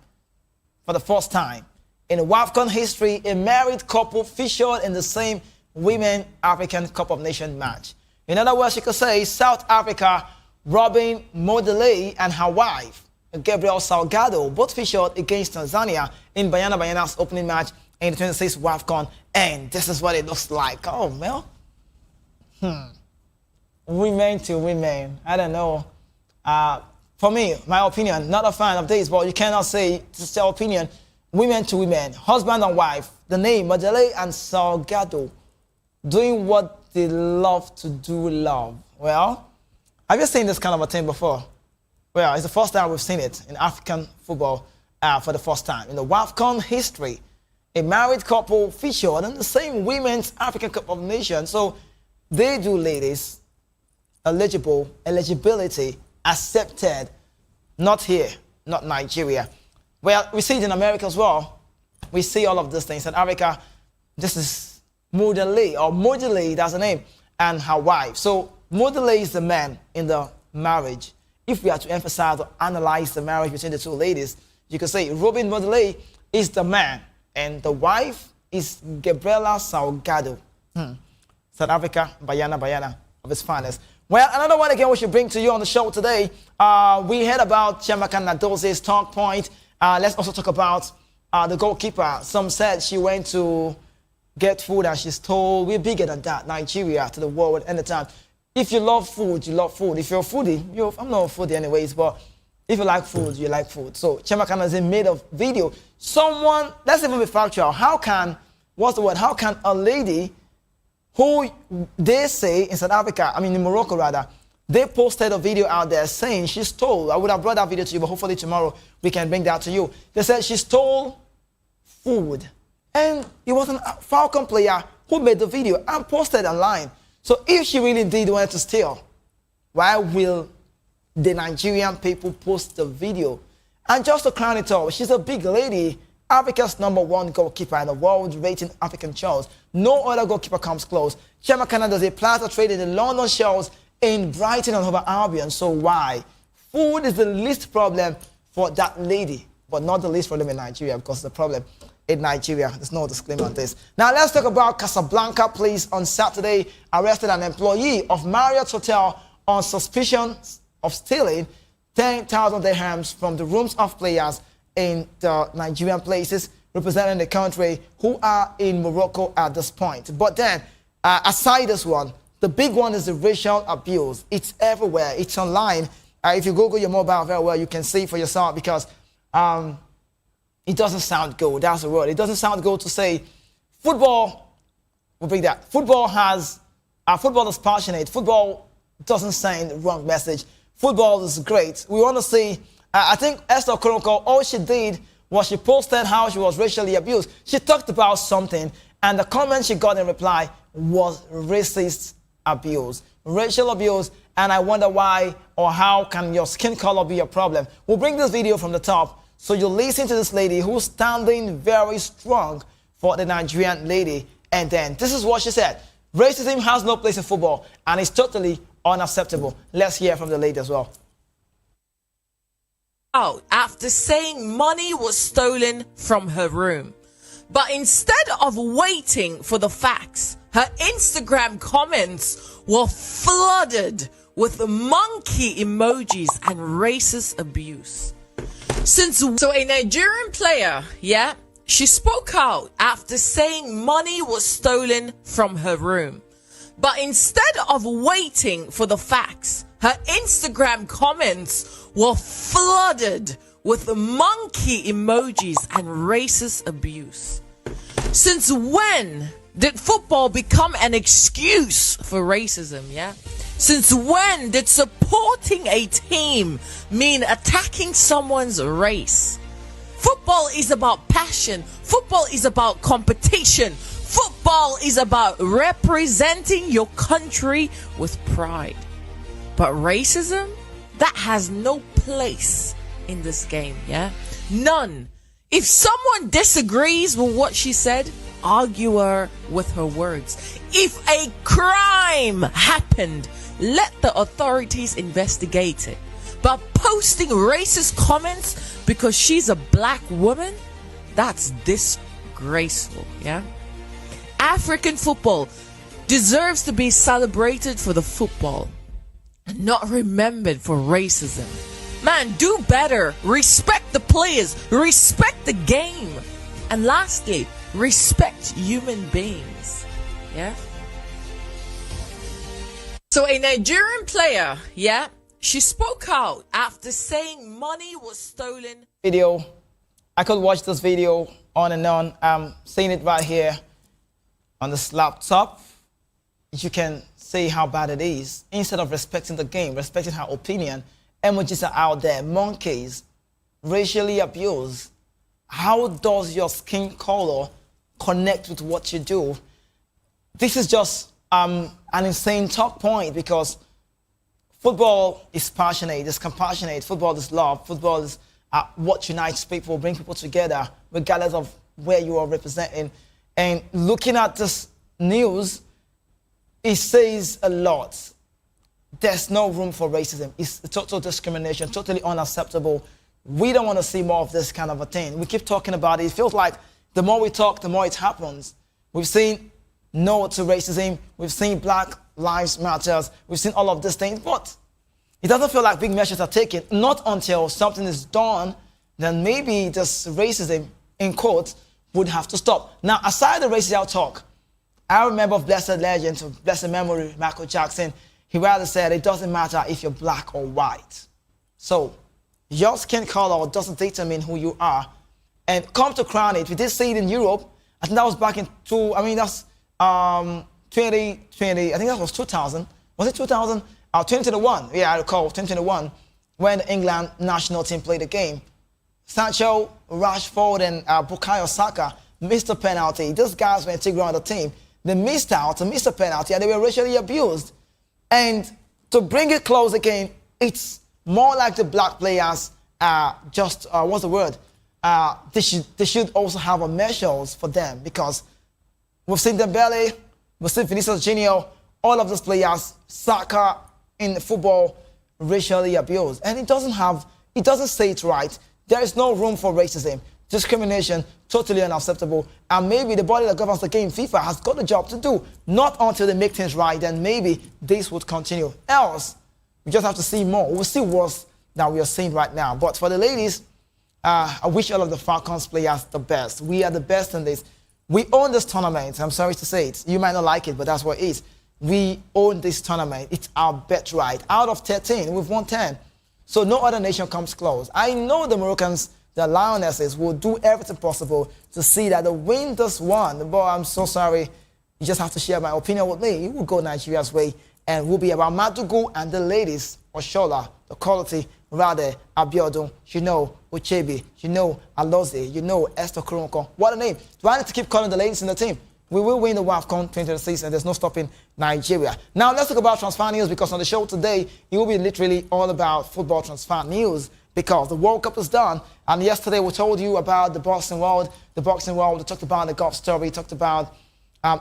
in WAFCON history, a married couple featured in the same Women African Cup of Nations match. In other words, you could say South Africa, Robin Modele and her wife, Gabriel Salgado, both featured against Tanzania in Bayana's opening match in the 26th WAFCON. And this is what it looks like. Oh, well. Women to women. I don't know. For me, my opinion, not a fan of this, but you cannot say this is your opinion. Women to women, husband and wife, the name Modele and Salgado, doing what they love to do, love. Well, have you seen this kind of a thing before? Well, it's the first time we've seen it in African football for the first time. In the WAFCON history, a married couple featured in the same Women's African Cup of Nations. So they do, ladies, eligibility, accepted, not here, not Nigeria. Well, we see it in America as well. We see all of these things. In Africa, this is Modele, that's the name, and her wife. So Modele is the man in the marriage. If we are to emphasize or analyze the marriage between the two ladies, you could say Robin Modele is the man, and the wife is Gabriela Salgado. South Africa, Bayana of its finest. Well, another one again we should bring to you on the show today. We heard about Chiamaka Nnadozi's talk point. Let's also talk about the goalkeeper. Some said she went to get food and she's told we're bigger than that, Nigeria to the world at any time. If you love food, you love food. If you're a foodie, I'm not a foodie anyways, but if you like food, you like food. So Chiamaka Nnadozi made a video. Someone, let's even be factual. How can a lady who they say in South Africa, I mean in Morocco rather, they posted a video out there saying she stole. I would have brought that video to you, but hopefully tomorrow we can bring that to you. They said she stole food. And it was a Falcon player who made the video and posted online. So if she really did want to steal, why will the Nigerian people post the video? And just to crown it all, she's a big lady, Africa's #1 goalkeeper in the world rating African shows. No other goalkeeper comes close. Chiamaka Nnadozi plaster trade in the London shows in Brighton and Hove Albion. So why? Food is the least problem for that lady, but not the least problem in Nigeria, because the problem in Nigeria. There's no disclaimer on this. Now let's talk about Casablanca. Police on Saturday arrested an employee of Marriott Hotel on suspicion of stealing 10,000 dirhams from the rooms of players in the Nigerian places representing the country who are in Morocco at this point. But then, aside this one, the big one is the racial abuse. It's everywhere. It's online. If you Google your mobile very well, you can see for yourself, because it doesn't sound good. That's the word. It doesn't sound good to say football. We'll bring that. Football is passionate. Football doesn't send the wrong message. Football is great. We want to see, I think Esther Koroko, all she did was she posted how she was racially abused. She talked about something, and the comment she got in reply was racist abuse, racial abuse, and I wonder why or how can your skin color be a problem. We'll bring this video from the top so you listen to this lady who's standing very strong for the Nigerian lady. And then this is what she said. Racism has no place in football and it's totally unacceptable. Let's hear from the lady as well. Out after saying money was stolen from her room. But instead of waiting for the facts, her Instagram comments were flooded with monkey emojis and racist abuse. So a Nigerian player, she spoke out after saying money was stolen from her room. But instead of waiting for the facts, her Instagram comments were flooded with monkey emojis and racist abuse. Since when did football become an excuse for racism, Since when did supporting a team mean attacking someone's race? Football is about passion. Football is about competition. Football is about representing your country with pride. But racism, that has no place in this game, None. If someone disagrees with what she said, argue her with her words. If a crime happened, let the authorities investigate it. But posting racist comments because she's a black woman, that's disgraceful, African football deserves to be celebrated for the football, not remembered for racism. Man, do better. Respect the players. Respect the game. And lastly, respect human beings. So a Nigerian player, she spoke out after saying money was stolen. Video. I could watch this video on and on. I'm seeing it right here on this laptop. You can see how bad it is. Instead of respecting the game, respecting her opinion, emojis are out there, monkeys, racially abused. How does your skin color connect with what you do? This is just an insane talk point, because football is passionate, it's compassionate, football is love, football is what unites people, bring people together, regardless of where you are representing. And looking at this news, it says a lot. There's no room for racism. It's total discrimination, totally unacceptable. We don't want to see more of this kind of a thing. We keep talking about it. It feels like the more we talk, the more it happens. We've seen no to racism. We've seen Black Lives Matters. We've seen all of these things, but it doesn't feel like big measures are taken. Not until something is done, then maybe this racism, in quotes, would have to stop. Now, aside the racial talk, I remember of blessed legend, of blessed memory, Michael Jackson. He rather said, it doesn't matter if you're black or white. So, your skin color doesn't determine who you are. And come to crown it, we did see it in Europe. I think that was back in 2020, I think that was 2000. Was it 2000? 2021, yeah, I recall, 2021, when the England national team played the game. Sancho, Rashford, and Bukayo Saka missed a penalty. These guys were integral on the team. They missed out, missed a penalty, and they were racially abused. And to bring it close again, it's more like the black players what's the word? They should also have a measures for them, because we've seen Dembele, we've seen Vinicius Junior, all of those players, Saka in football, racially abused. And it doesn't say it right. There is no room for racism. Discrimination, totally unacceptable. And maybe the body that governs the game, FIFA, has got a job to do. Not until they make things right, then maybe this would continue. Else, we just have to see more. We'll see worse than we are seeing right now. But for the ladies, I wish all of the Falcons players the best. We are the best in this. We own this tournament. I'm sorry to say it. You might not like it, but that's what it is. We own this tournament. It's our bet right. Out of 13, we've won 10. So no other nation comes close. I know the Moroccans, the Lionesses, will do everything possible to see that they win this one. But I'm so sorry. You just have to share my opinion with me. You will go Nigeria's way, and we'll be about Madugu and the ladies, Oshola, the quality, Rade, Abiodun, Uchebe, Aloze, Esther Kurunko. What a name. Do I need to keep calling the ladies in the team? We will win the WAFCON 2026, and there's no stopping Nigeria. Now, let's talk about transfer news, because on the show today, it will be literally all about football transfer news, because the World Cup is done. And yesterday, we told you about the boxing world. We talked about the golf story, we talked about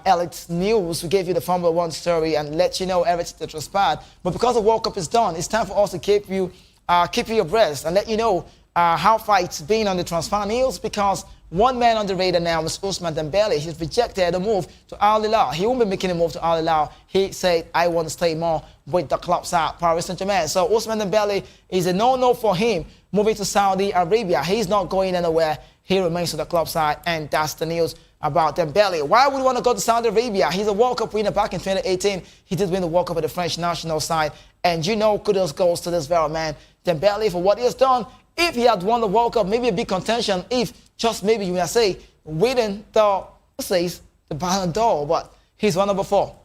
elite news. We gave you the Formula One story and let you know everything that transpired. But because the World Cup is done, it's time for us to keep you abreast and let you know how far it's been on the transfer news, because one man on the radar now is Ousmane Dembele. He's rejected the move to Al Hilal. He won't be making a move to Al Hilal. He said, I want to stay more with the club side, Paris Saint-Germain. So Ousmane Dembele is a no-no for him moving to Saudi Arabia. He's not going anywhere. He remains to the club side, and that's the news about Dembele. Why would we want to go to Saudi Arabia? He's a World Cup winner back in 2018. He did win the World Cup with the French national side. And kudos goes to this very man, Dembele, for what he has done. If he had won the World Cup, maybe a big contention, if just maybe you may say, winning the Ballon d'Or, but he's won number 4.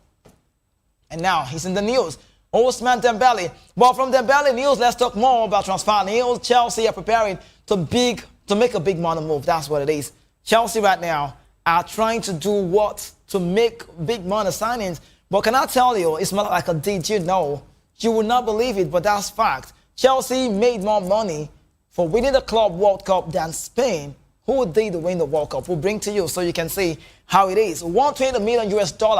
And now he's in the news. Ousmane Dembele. Well, from Dembele news, let's talk more about transfer news. Chelsea are preparing to make a big money move. That's what it is. Chelsea right now are trying to do what? To make big money signings. But can I tell you, it's not like a did you know? You will not believe it, but that's fact. Chelsea made more money for winning the Club World Cup than Spain, who did win the World Cup. We'll bring to you so you can see how it is. $120 million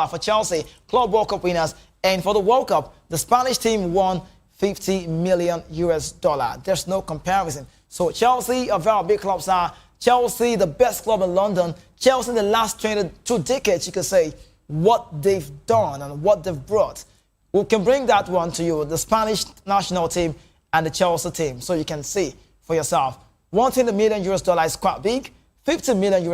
for Chelsea, Club World Cup winners. And for the World Cup, the Spanish team won $50 million. There's no comparison. So Chelsea, a very big club star. Chelsea, the best club in London. Chelsea in the last 22 decades, you could say, what they've done and what they've brought. We can bring that one to you, the Spanish national team and the Chelsea team, so you can see for yourself. $120 million is quite big. $50 million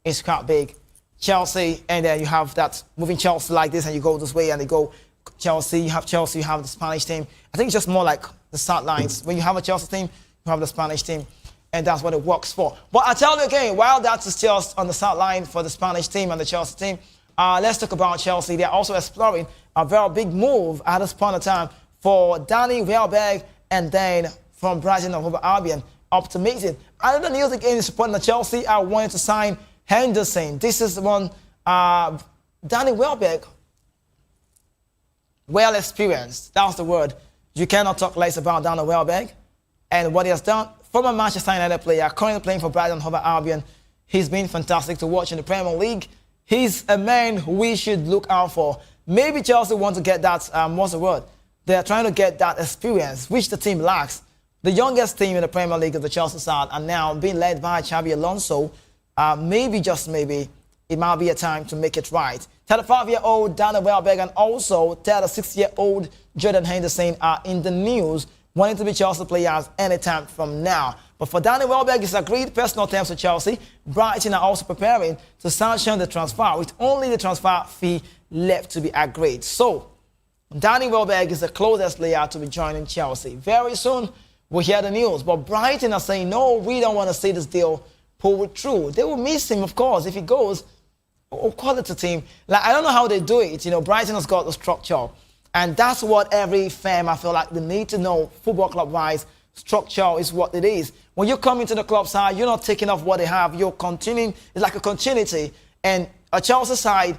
is quite big. Chelsea, and then you have that moving Chelsea like this, and you go this way, and you go Chelsea, you have the Spanish team. I think it's just more like the start lines. When you have a Chelsea team, you have the Spanish team, and that's what it works for. But I tell you again, while that is just on the start line for the Spanish team and the Chelsea team, let's talk about Chelsea. They're also exploring a very big move at this point of time for Danny Welbeck, and then from Brighton and Hove Albion up to Mason. Another news again is supporting the Chelsea are wanting to sign Henderson. This is one Danny Welbeck, well experienced. That's the word. You cannot talk less about Danny Welbeck and what he has done. Former Manchester United player, currently playing for Brighton and Hove Albion. He's been fantastic to watch in the Premier League. He's a man who we should look out for. Maybe Chelsea want to get that, what's the word? They're trying to get that experience, which the team lacks. The youngest team in the Premier League is the Chelsea side, and now being led by Xabi Alonso. Maybe, just maybe, it might be a time to make it right. 35-year-old Danny Welbeck and also 36-year-old Jordan Henderson are in the news, wanting to be Chelsea players anytime from now. But for Danny Welbeck, it's agreed personal terms with Chelsea. Brighton are also preparing to sanction the transfer, with only the transfer fee left to be agreed. So, Danny Welbeck is the closest player to be joining Chelsea. Very soon, we'll hear the news. But Brighton are saying, no, we don't want to see this deal pulled through. They will miss him, of course, if he goes. Quality team. Like, I don't know how they do it. You know, Brighton has got the structure. And that's what every fan, I feel like, they need to know, football club-wise. Structure is what it is. When you come into the club side, you're not taking off what they have. You're continuing. It's like a continuity. And a Chelsea side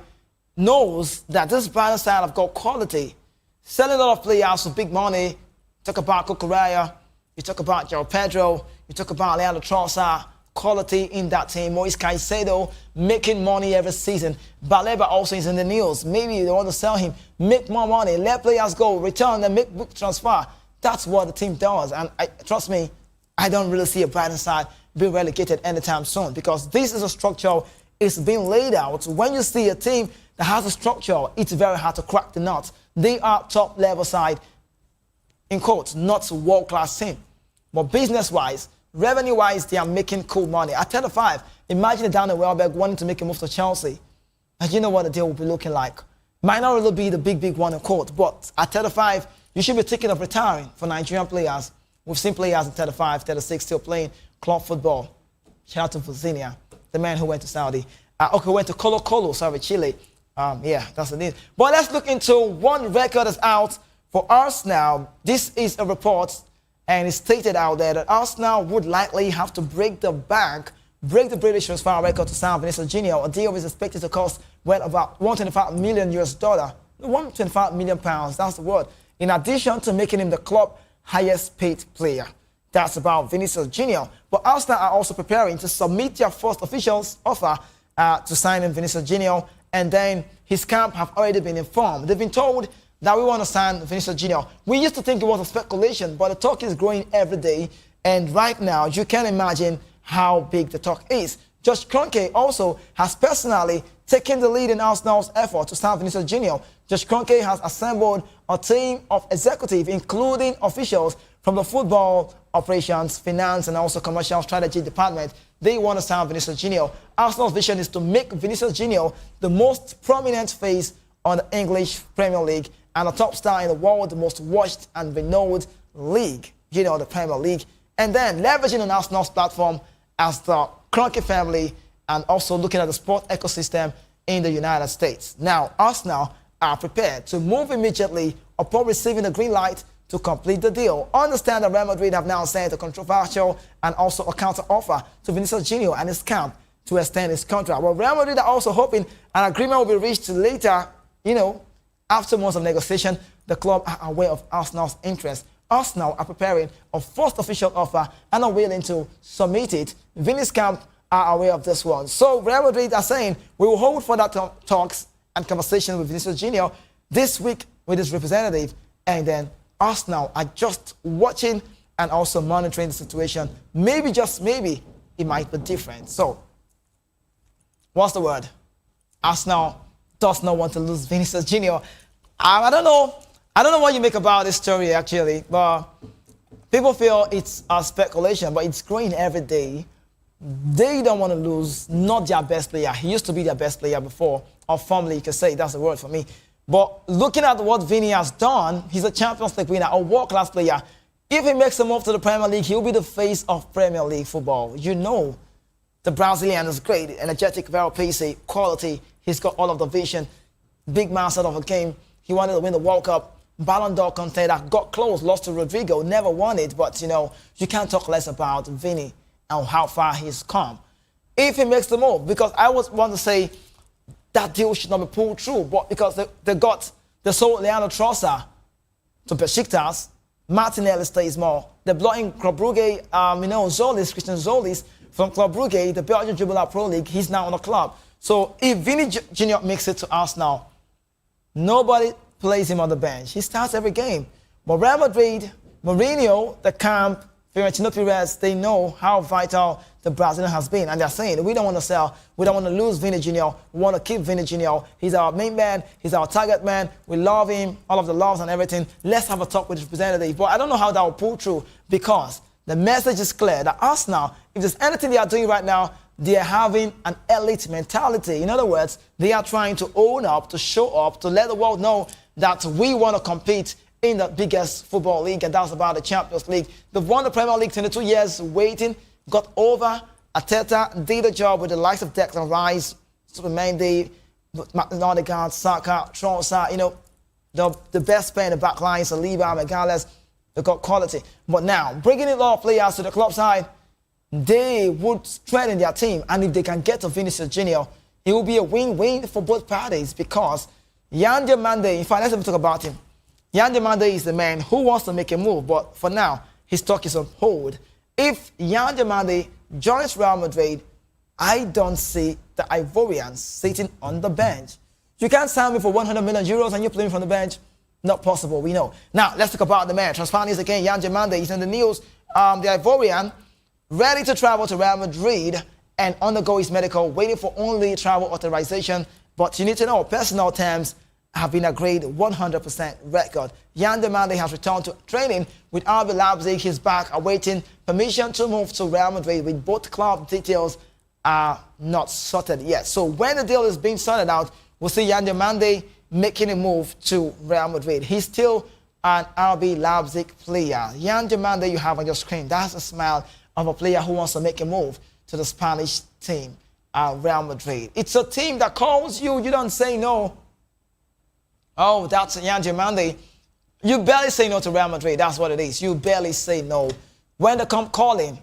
knows that this Brighton side have got quality. Selling a lot of players for big money. Talk about Cucurella. You talk about João Pedro. You talk about Leandro Trossard. Quality in that team. Moise Caicedo making money every season. Baleba also is in the news. Maybe they want to sell him. Make more money. Let players go. Return and make book transfer. That's what the team does. And trust me, I don't really see a Brighton side being relegated anytime soon, because this is a structure. It's being laid out. When you see a team that has a structure, it's very hard to crack the nut. They are top level side, in quotes, not world-class team. But business-wise, revenue-wise, they are making cool money. At 35, imagine Danny Welbeck wanting to make a move to Chelsea. And you know what the deal will be looking like. Might not really be the big one in quote, but at 35, you should be thinking of retiring for Nigerian players. We've seen players at 35, 36 still playing club football. Shout out to Vizinia, the man who went to Saudi. Went to Colo-Colo, Chile. Yeah, that's it. But let's look into one record that's out for Arsenal. This is a report, and it's stated out there that Arsenal would likely have to break the British transfer record to sign Vinicius Junior. A deal is expected to cost well about $125 million. £125 million, that's the word. In addition to making him the club highest paid player. That's about Vinicius Junior. But Arsenal are also preparing to submit their first official offer to sign in Vinicius Junior. And then his camp have already been informed. They've been told that we want to sign Vinicius Junior. We used to think it was a speculation, but the talk is growing every day. And right now, you can imagine how big the talk is. Josh Kroenke also has personally taken the lead in Arsenal's effort to sign Vinicius Junior. Josh Kroenke has assembled a team of executives, including officials from the football operations, finance, and also commercial strategy department. They want to sign Vinicius Junior. Arsenal's vision is to make Vinicius Junior the most prominent face on the English Premier League and a top star in the world, the most watched and renowned league, you know, the Premier League. And then leveraging on Arsenal's platform as the Kroenke family, and also looking at the sport ecosystem in the United States. Now, Arsenal are prepared to move immediately upon receiving the green light to complete the deal. Understand that Real Madrid have now sent a controversial and also a counter offer to Vinicius Junior and his camp to extend his contract. Well, Real Madrid are also hoping an agreement will be reached later, you know, after months of negotiation. The club are aware of Arsenal's interest. Arsenal are preparing a first official offer and are willing to submit it. Vinny's camp are aware of this one. So Real Madrid are saying we will hold for that talks and conversation with Vinicius Junior this week with his representative, and then Arsenal are just watching and also monitoring the situation. Maybe, just maybe, it might be different. So, what's the word? Arsenal does not want to lose Vinicius Junior. I don't know what you make about this story, actually, but people feel it's a speculation, but it's growing every day. They don't want to lose, not their best player. He used to be their best player before, or formerly, you could say, that's the word for me. But looking at what Vinny has done, he's a Champions League winner, a world-class player. If he makes a move to the Premier League, he'll be the face of Premier League football. You know, the Brazilian is great, energetic, very pacey, quality. He's got all of the vision, big man sort of a game. He wanted to win the World Cup. Ballon d'Or contender, got close, lost to Rodrigo, never won it. But, you know, you can't talk less about Vinny and how far he's come. If he makes the move, because I would want to say that deal should not be pulled through, but because they sold Leandro Trossard to Besiktas, Martinelli stays more. They brought in Club Brugge, Christian Zolis from Club Brugge, the Belgian Jubilee Pro League. He's now on the club. So if Vinny Jr. makes it to Arsenal, nobody plays him on the bench. He starts every game. But Real Madrid, Mourinho, the camp, Florentino Perez, they know how vital the Brazilian has been. And they're saying, we don't want to sell. We don't want to lose Vini Jr. We want to keep Vini Jr. He's our main man. He's our target man. We love him, all of the loves and everything. Let's have a talk with his representative. But I don't know how that will pull through because the message is clear that Arsenal, if there's anything they are doing right now, they are having an elite mentality. In other words, they are trying to own up, to show up, to let the world know that we want to compete in the biggest football league, and that's about the Champions League. They've won the Premier League 22 years waiting, got over. Arteta did a job with the likes of Declan Rice, Superman Day, Nordegaard, Saka, Trossard, you know, the best player in the back line, Saliba, Magalhaes, they've got quality. But now, bringing in a lot of players to the club side, they would strengthen their team, and if they can get to Vinicius Junior, it will be a win-win for both parties because Yan Diomande, in fact, let's even talk about him. Yan Diomande is the man who wants to make a move, but for now, his talk is on hold. If Yan Diomande joins Real Madrid, I don't see the Ivorians sitting on the bench. You can't sign me for 100 million euros and you're playing from the bench. Not possible, we know. Now, let's talk about the man. Transfer news again, Yan Diomande is in the news. The Ivorian, ready to travel to Real Madrid and undergo his medical, waiting for only travel authorization. But you need to know, personal terms have been agreed 100% record. Yan Diomande has returned to training with RB Leipzig. He's back awaiting permission to move to Real Madrid with both club details are not sorted yet. So when the deal is being sorted out, we'll see Yan Diomande making a move to Real Madrid. He's still an RB Leipzig player. Yan Diomande you have on your screen, that's a smile of a player who wants to make a move to the Spanish team, Real Madrid. It's a team that calls you, you don't say no. Oh, that's Yan Diomande. You barely say no to Real Madrid. That's what it is. You barely say no. When they come calling,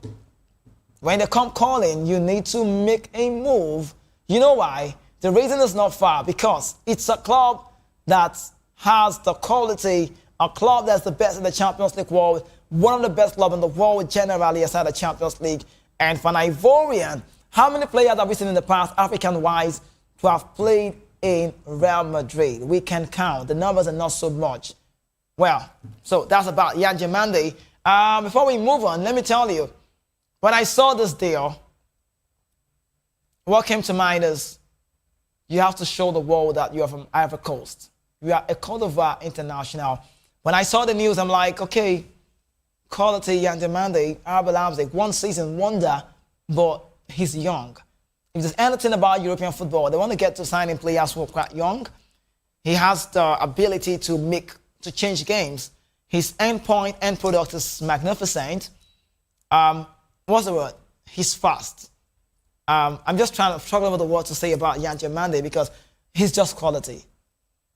you need to make a move. You know why? The reason is not far because it's a club that has the quality, a club that's the best in the Champions League world, one of the best clubs in the world generally aside the Champions League. And for an Ivorian, how many players have we seen in the past, African-wise, to have played in Real Madrid? We can count. The numbers are not so much. Well, so that's about Yan Diomande. Before we move on, let me tell you, when I saw this deal, what came to mind is you have to show the world that you are from Ivory Coast. You are a Cote d'Ivoire international. When I saw the news, I'm like, okay, quality Yan Diomande, RB Leipzig, one season wonder, but he's young. If there's anything about European football, they want to get to signing players who are quite young. He has the ability to change games. His end product is magnificent. What's the word? He's fast. I'm just struggling with the word to say about Yan Diomande because he's just quality.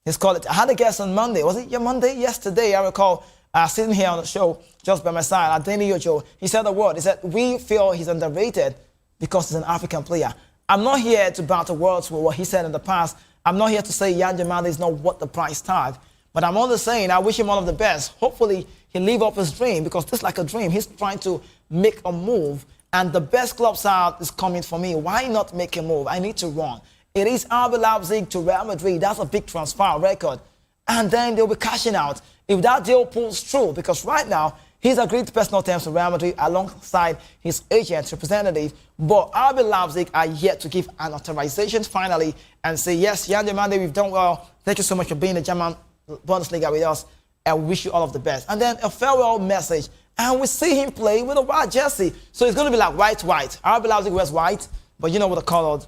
His quality. I had a guest on Monday. Was it your Monday? Yesterday, I recall sitting here on the show just by my side, Adeni Ojo. He said the word. He said, we feel he's underrated because he's an African player. I'm not here to battle words with what he said in the past. I'm not here to say Yan Diomande is not worth the price tag. But I'm only saying I wish him all of the best. Hopefully, he'll live up his dream because this is like a dream. He's trying to make a move. And the best club side is coming for me. Why not make a move? I need to run. It is RB Leipzig to Real Madrid. That's a big transfer record. And then they'll be cashing out if that deal pulls through. Because right now, he's agreed to personal terms to Real Madrid alongside his agent representative. But RB Leipzig are yet to give an authorization finally and say, yes, Yan Diomande, we've done well. Thank you so much for being the German Bundesliga with us. And we wish you all of the best. And then a farewell message. And we see him play with a white jersey. So it's going to be like white. RB Leipzig wears white. But you know what the color,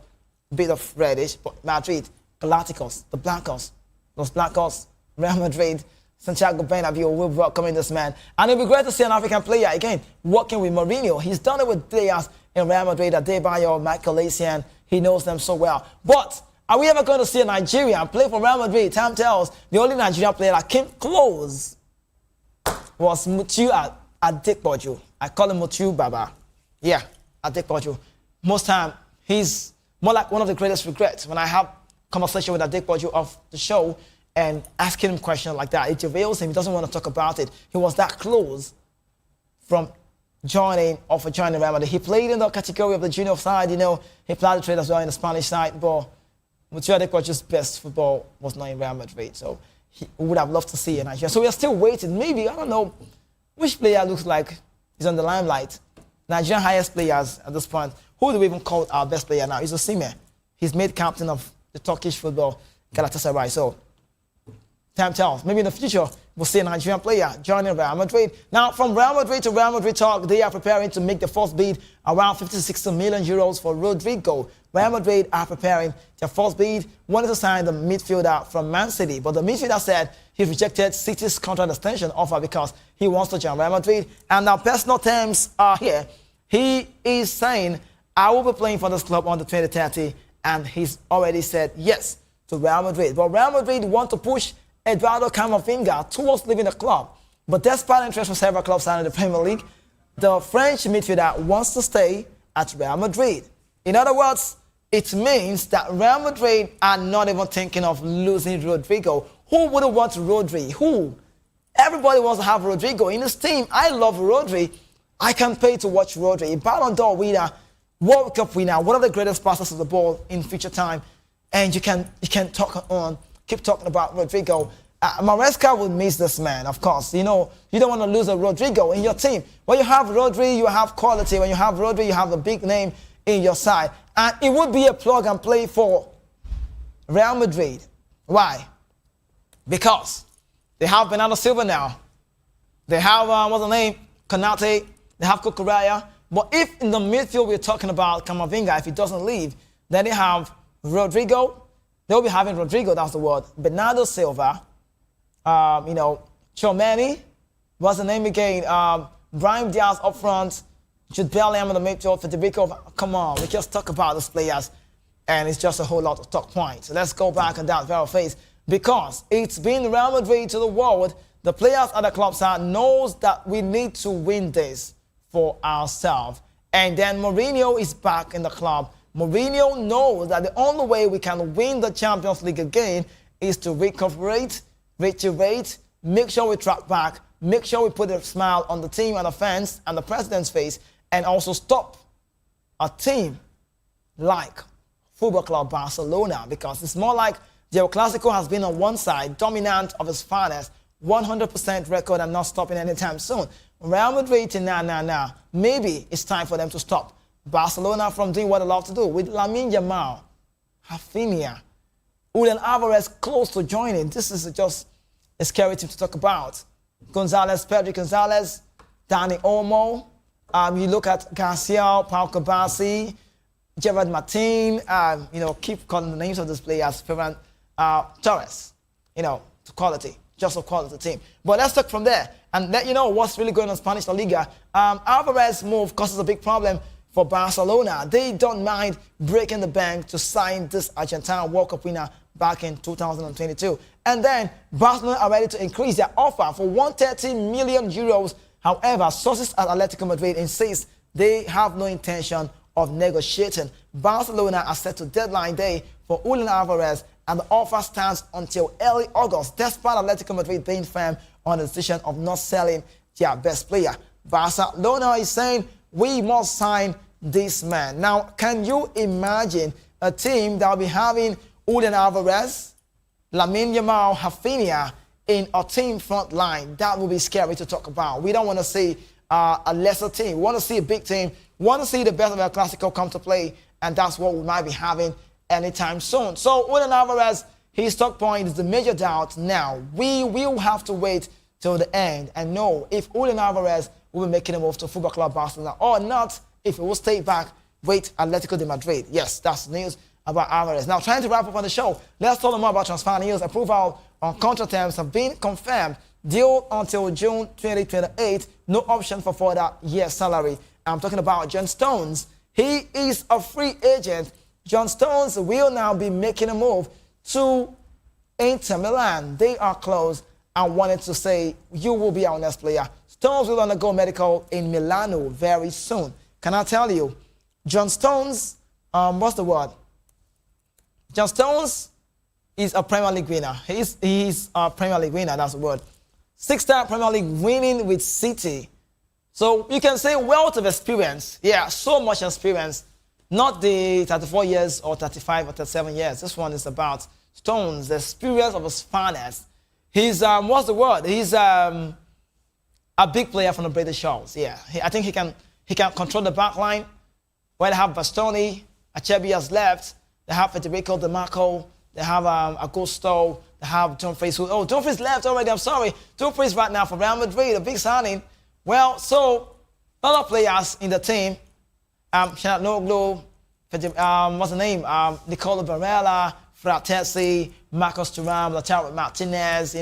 bit of reddish. But Madrid, Galacticos, the Blancos, Los Blancos, Real Madrid, Santiago Bernabeu will be welcoming this man. And it'll be great to see an African player, again, working with Mourinho. He's done it with players in Real Madrid, Adebayo, Michael Essien. He knows them so well. But are we ever going to see a Nigerian play for Real Madrid? Time tells the only Nigerian player that came close was Mutiu Adekboju. I call him Mutiu Baba. Yeah, Adekboju. Most time, he's more like one of the greatest regrets. When I have conversation with Adekboju off the show and asking him questions like that, it reveals him. He doesn't want to talk about it. He was that close from joining Real Madrid. He played in the category of the junior side, you know. He played the trade as well in the Spanish side, but Mutiu Adekboju's best football was not in Real Madrid, so he would have loved to see it. So we are still waiting. Maybe, I don't know, which player looks like He's on the limelight. Nigerian highest players at this point. Who do we even call our best player now? He's Osimhen. He's made captain of the Turkish football Galatasaray. So time tells. Maybe in the future, we'll see a Nigerian player joining Real Madrid. Now, from Real Madrid to Real Madrid talk, they are preparing to make the first bid around 50 to 60 million euros for Rodrigo. Real Madrid are preparing their first bid, wanted to sign the midfielder from Man City. But the midfielder said he rejected City's contract extension offer because he wants to join Real Madrid. And now personal terms are here. He is saying, I will be playing for this club on the 2030. And he's already said yes to Real Madrid. But Real Madrid want to push Eduardo Camavinga towards leaving the club. But despite interest from several clubs in the Premier League, the French midfielder wants to stay at Real Madrid. In other words, it means that Real Madrid are not even thinking of losing Rodrigo. Who wouldn't want Rodri? Who? Everybody wants to have Rodrigo in his team. I love Rodri. I can pay to watch Rodri. Ballon d'Or winner, World Cup winner, one of the greatest passers of the ball in future time. And you can talk on. Keep talking about Rodrigo. Maresca would miss this man, of course. You know, you don't want to lose a Rodrigo in your team. When you have Rodri, you have quality. When you have Rodri, you have a big name in your side. And it would be a plug and play for Real Madrid. Why? Because they have Bernardo Silva now. They have, what's the name? Konate. They have Kukuraya. But if in the midfield we're talking about Camavinga, if he doesn't leave, then they have Rodrigo. They'll be having Rodrigo, that's the word. Bernardo Silva, Chomeni, what's the name again? Brahim Diaz up front, Jude Bellingham in the midfield, Federico. Come on, we just talk about those players, and it's just a whole lot of talk points. So let's go back on that very face, because it's been Real Madrid to the world. The players at the club side knows that we need to win this for ourselves. And then Mourinho is back in the club. Mourinho knows that the only way we can win the Champions League again is to recuperate, reiterate, make sure we track back, make sure we put a smile on the team and the fans and the president's face, and also stop a team like Football Club Barcelona, because it's more like the El Clasico has been on one side, dominant of its finest, 100% record and not stopping anytime soon. Real Madrid, nah. Maybe it's time for them to stop Barcelona from doing what they love to do with Lamine Yamal, Rafinha, Julian Alvarez close to joining. This is just a scary team to talk about. Pedro Gonzalez, Dani Olmo. You look at Garcia, Pau Kabasi, Gerard Martin. Keep calling the names of these players. Ferran Torres. Quality. Just a quality team. But let's talk from there and let you know what's really going on in Spanish La Liga. Alvarez's move causes a big problem for Barcelona. They don't mind breaking the bank to sign this Argentine World Cup winner back in 2022. And then Barcelona are ready to increase their offer for 130 million euros. However, sources at Atletico Madrid insist they have no intention of negotiating. Barcelona are set to deadline day for Julian Alvarez, and the offer stands until early August, despite Atletico Madrid being firm on the decision of not selling their best player. Barcelona is saying, we must sign this man. Now, can you imagine a team that will be having Julian Alvarez, Lamine Yamal, Rafinha in a team front line? That will be scary to talk about. We don't want to see a lesser team. We want to see a big team. We want to see the best of El Clasico come to play, and that's what we might be having anytime soon. So, Julian Alvarez, his stock point is the major doubt now. We will have to wait till the end and know if Julian Alvarez will be making a move to Football Club Barcelona or not. If it will stay back, wait Atletico de Madrid. Yes, that's news about Alvarez. Now, trying to wrap up on the show, let's talk more about transfer news. Approval on contract terms have been confirmed. Deal until June 2028. No option for further year salary. I'm talking about John Stones. He is a free agent. John Stones will now be making a move to Inter Milan. They are close and wanted to say, you will be our next player. Stones will undergo medical in Milano very soon. Can I tell you, John Stones, what's the word? John Stones is a Premier League winner. He's a Premier League winner, that's the word. 6-time Premier League winning with City. So you can say wealth of experience. Yeah, so much experience. Not the 34 years or 35 or 37 years. This one is about Stones, the experience of his finest. He's, what's the word? He's a big player from the British Isles. Yeah, I think he can control the back line. Where they have Bastoni, Achebi has left. They have Federico De Marco. They have Augusto. They have Dumfries. Dumfries left already. I'm sorry. Dumfries right now for Real Madrid, a big signing. Well, so a lot of players in the team. Shanat Noglu, what's the name? Nicola Barella, Fratesi, Marcos Thuram, Lautaro Martinez.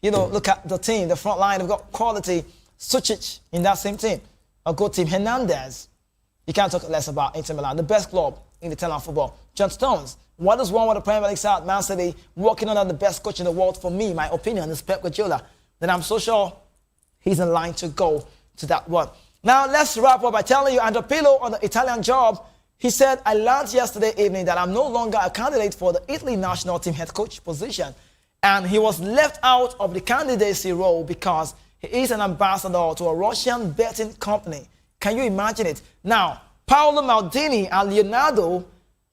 Look at the team, the front line. They've got quality. Sucic in that same team. A good team. Hernandez. You can't talk less about Inter Milan, the best club in Italian football. John Stones. What is wrong with the Premier League side? Man City working under the best coach in the world. For me, my opinion is Pep Guardiola. Then I'm so sure he's in line to go to that one. Now let's wrap up by telling you, Andrea Pirlo on the Italian job. He said, I learned yesterday evening that I'm no longer a candidate for the Italy national team head coach position. And he was left out of the candidacy role because he is an ambassador to a Russian betting company. Can you imagine it? Now, Paolo Maldini and Leonardo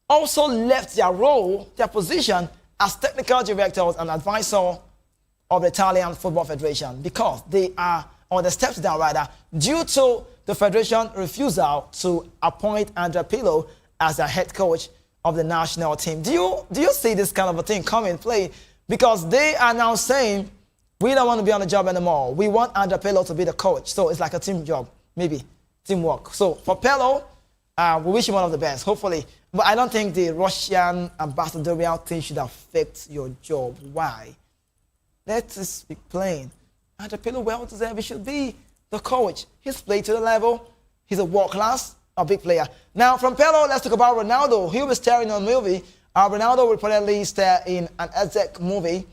also left their position as technical directors and advisor of the Italian Football Federation because they stepped down rather due to the Federation refusal to appoint Andrea Pirlo as the head coach of the national team. Do you see this kind of a thing come in play? Because they are now saying, we don't want to be on the job anymore. We want Andrea Pirlo to be the coach. So it's like a team job, maybe teamwork. So for Pirlo, we wish him one of the best, hopefully. But I don't think the Russian ambassadorial thing should affect your job. Why? Let's speak plain. Andrea Pirlo, well deserved, he should be the coach. He's played to the level. He's a world class, a big player. Now, from Pirlo, let's talk about Ronaldo. He was starring in a movie. Ronaldo will reportedly star in an Ezek movie,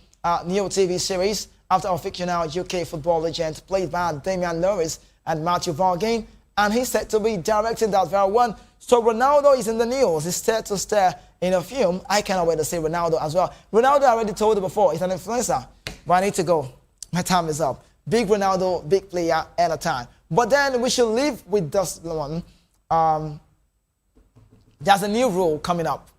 new TV series, after a fictional UK football legend played by Damian Lewis and Matthew Vaughan. And he's set to be directing that very one. So Ronaldo is in the news. He's set to star in a film. I cannot wait to see Ronaldo as well. Ronaldo, I already told you before, he's an influencer. But I need to go. My time is up. Big Ronaldo, big player at a time. But then we should leave with this one. There's a new rule coming up.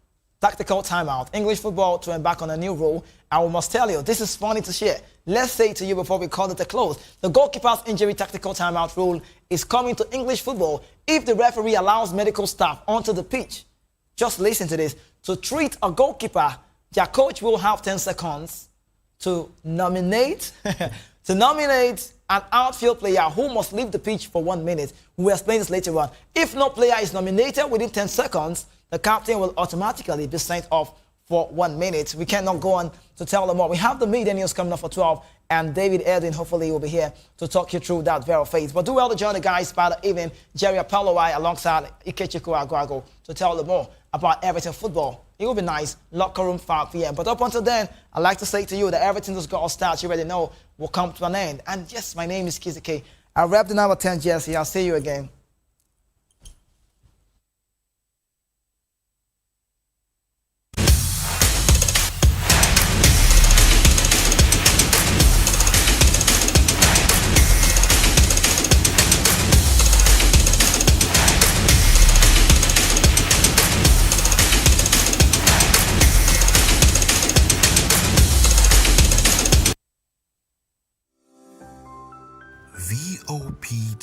Tactical timeout. English football to embark on a new rule. And we must tell you, this is funny to share. Let's say it to you before we call it a close. The goalkeeper's injury tactical timeout rule is coming to English football if the referee allows medical staff onto the pitch. Just listen to this. To treat a goalkeeper, their coach will have 10 seconds to nominate an outfield player who must leave the pitch for 1 minute. We'll explain this later on. If no player is nominated within 10 seconds, the captain will automatically be sent off for 1 minute. We cannot go on to tell them more. We have the media news coming up for 12, and David Erdin hopefully will be here to talk you through that very phase. But do well to join the guys by the evening, Jerry Apalowai alongside Ikechukwu Agwago to tell them more about everything football. It will be nice. Locker room 5 p.m. But up until then, I'd like to say to you that everything that's got to start, you already know, will come to an end. And yes, my name is Kizike. I rep the number 10 jersey. I'll see you again.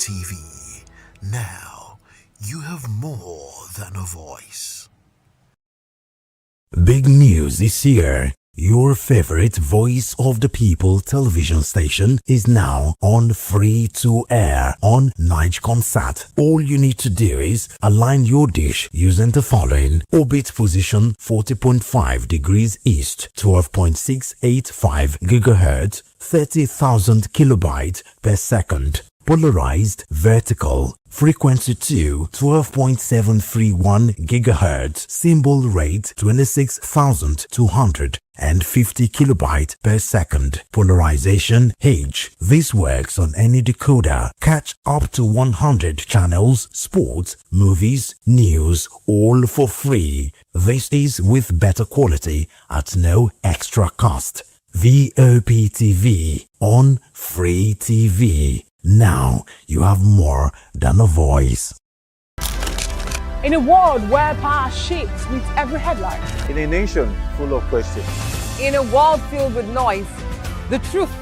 Voptv. Now you have more than a voice. Big news is here. Your favorite Voice of the People television station is now on free to air on Nigecomsat. All you need to do is align your dish using the following: orbit position 40.5 degrees east, 12.685 GHz, 30,000 kilobytes per second. Polarized vertical, frequency 2, 12.731 GHz, symbol rate 26,250 kilobytes per second. Polarization H. This works on any decoder. Catch up to 100 channels, sports, movies, news, all for free. This is with better quality at no extra cost. Voptv on Free TV. Now you have more than a voice. In a world where power shapes with every headline. In a nation full of questions. In a world filled with noise, the truth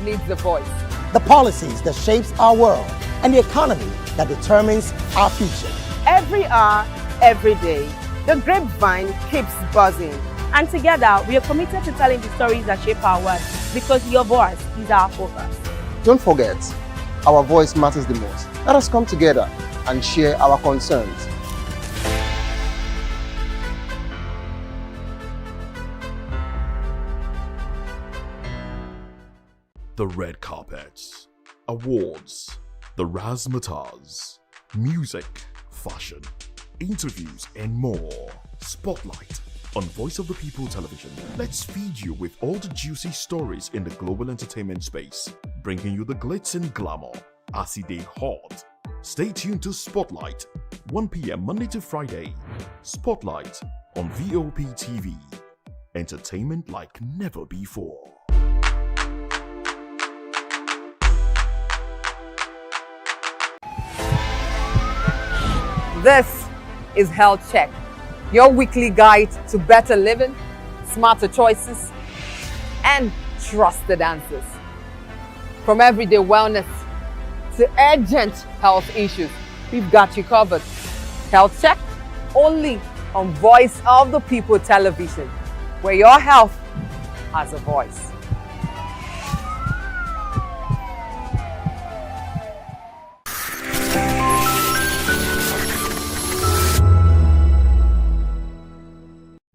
needs a voice. the policies that shapes our world, and the economy that determines our future. Every hour, every day, the grapevine keeps buzzing. And together, we are committed to telling the stories that shape our world because your voice is our focus. Don't forget, our voice matters the most. Let us come together and share our concerns. The red carpets, awards, the razzmatazz, music, fashion, interviews, and more. Spotlight on Voice of the People Television. Let's feed you with all the juicy stories in the global entertainment space, bringing you the glitz and glamour as it is hot. Stay tuned to Spotlight, 1 p.m. Monday to Friday. Spotlight on Voptv. Entertainment like never before. This is Health Check, your weekly guide to better living, smarter choices, and trusted answers. From everyday wellness to urgent health issues, we've got you covered. Health Check, only on Voice of the People Television, where your health has a voice.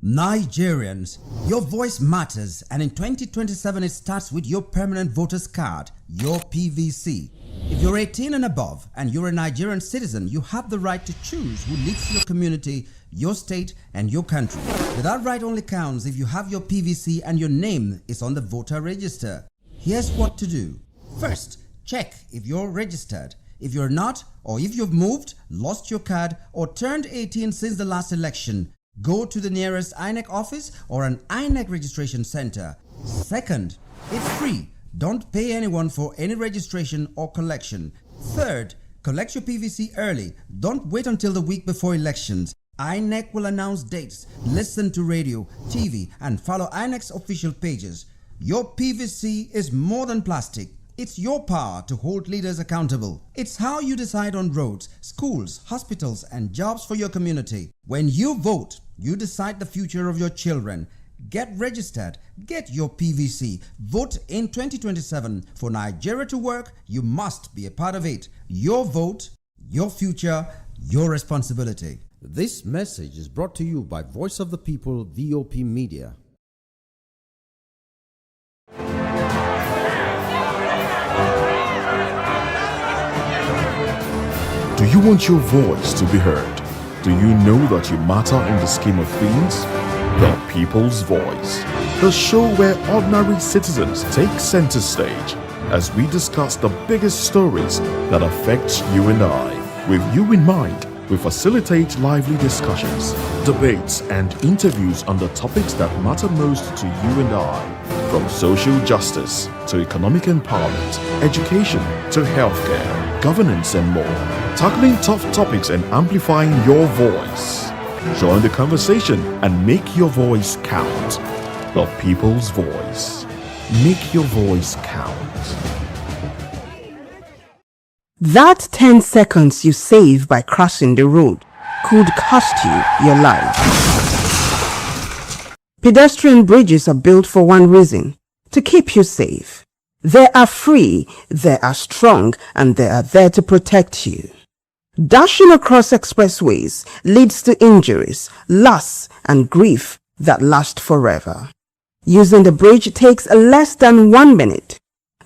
Nigerians, your voice matters, and in 2027 it starts with your permanent voters card, your PVC. If you're 18 and above and you're a Nigerian citizen, you have the right to choose who leads your community, your state, and your country. But that right only counts if you have your PVC and your name is on the voter register. Here's what to do. First, check if you're registered. If you're not, or if you've moved, lost your card, or turned 18 since the last election, go to the nearest INEC office or an INEC registration center. Second, it's free. Don't pay anyone for any registration or collection. Third, collect your PVC early. Don't wait until the week before elections. INEC will announce dates. Listen to radio, TV, and follow INEC's official pages. Your PVC is more than plastic. It's your power to hold leaders accountable. It's how you decide on roads, schools, hospitals, and jobs for your community. When you vote, you decide the future of your children. Get registered. Get your PVC. Vote in 2027. For Nigeria to work, you must be a part of it. Your vote, your future, your responsibility. This message is brought to you by Voice of the People, VOP Media. Do you want your voice to be heard? Do you know that you matter in the scheme of things? The People's Voice, the show where ordinary citizens take center stage as we discuss the biggest stories that affect you and I. With you in mind, we facilitate lively discussions, debates, and interviews on the topics that matter most to you and I. From social justice to economic empowerment, education to healthcare, governance, and more. Tackling tough topics and amplifying your voice. Join the conversation and make your voice count. The People's Voice. Make your voice count. That 10 seconds you save by crossing the road could cost you your life. Pedestrian bridges are built for one reason: to keep you safe. They are free, they are strong, and they are there to protect you. Dashing across expressways leads to injuries, loss, and grief that last forever. Using the bridge takes less than 1 minute.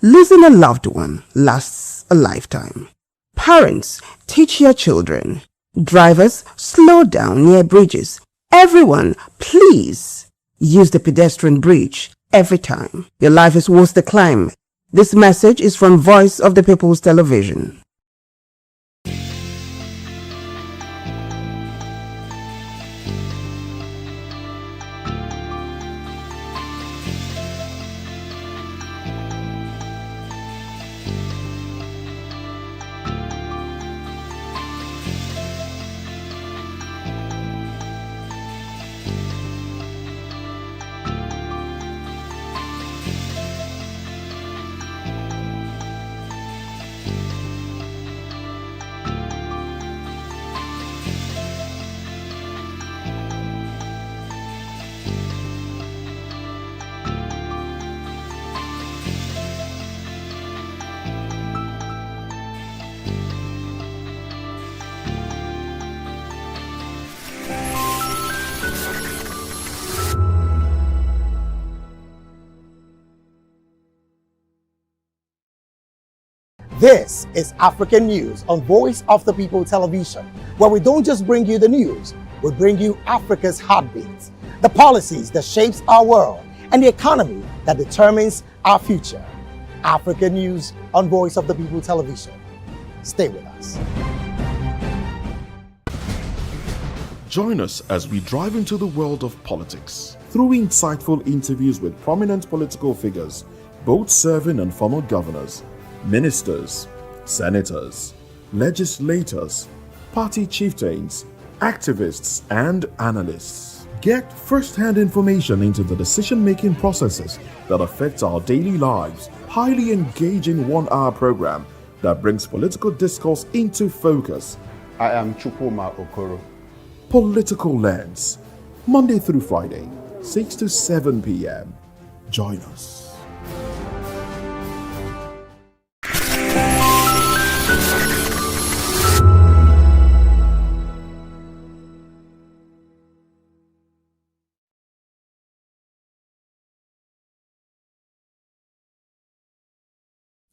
Losing a loved one lasts a lifetime. Parents, teach your children. Drivers, slow down near bridges. Everyone, please use the pedestrian bridge every time. Your life is worth the climb. This message is from Voice of the People's Television. This is African News on Voice of the People Television, where we don't just bring you the news, we bring you Africa's heartbeats, the policies that shapes our world, and the economy that determines our future. African News on Voice of the People Television. Stay with us. Join us as we drive into the world of politics through insightful interviews with prominent political figures, both serving and former governors, ministers, senators, legislators, party chieftains, activists, and analysts. Get first-hand information into the decision-making processes that affect our daily lives. Highly engaging one-hour program that brings political discourse into focus. I am Chukwuma Okoro. Political Lens, Monday through Friday, 6 to 7 p.m. Join us.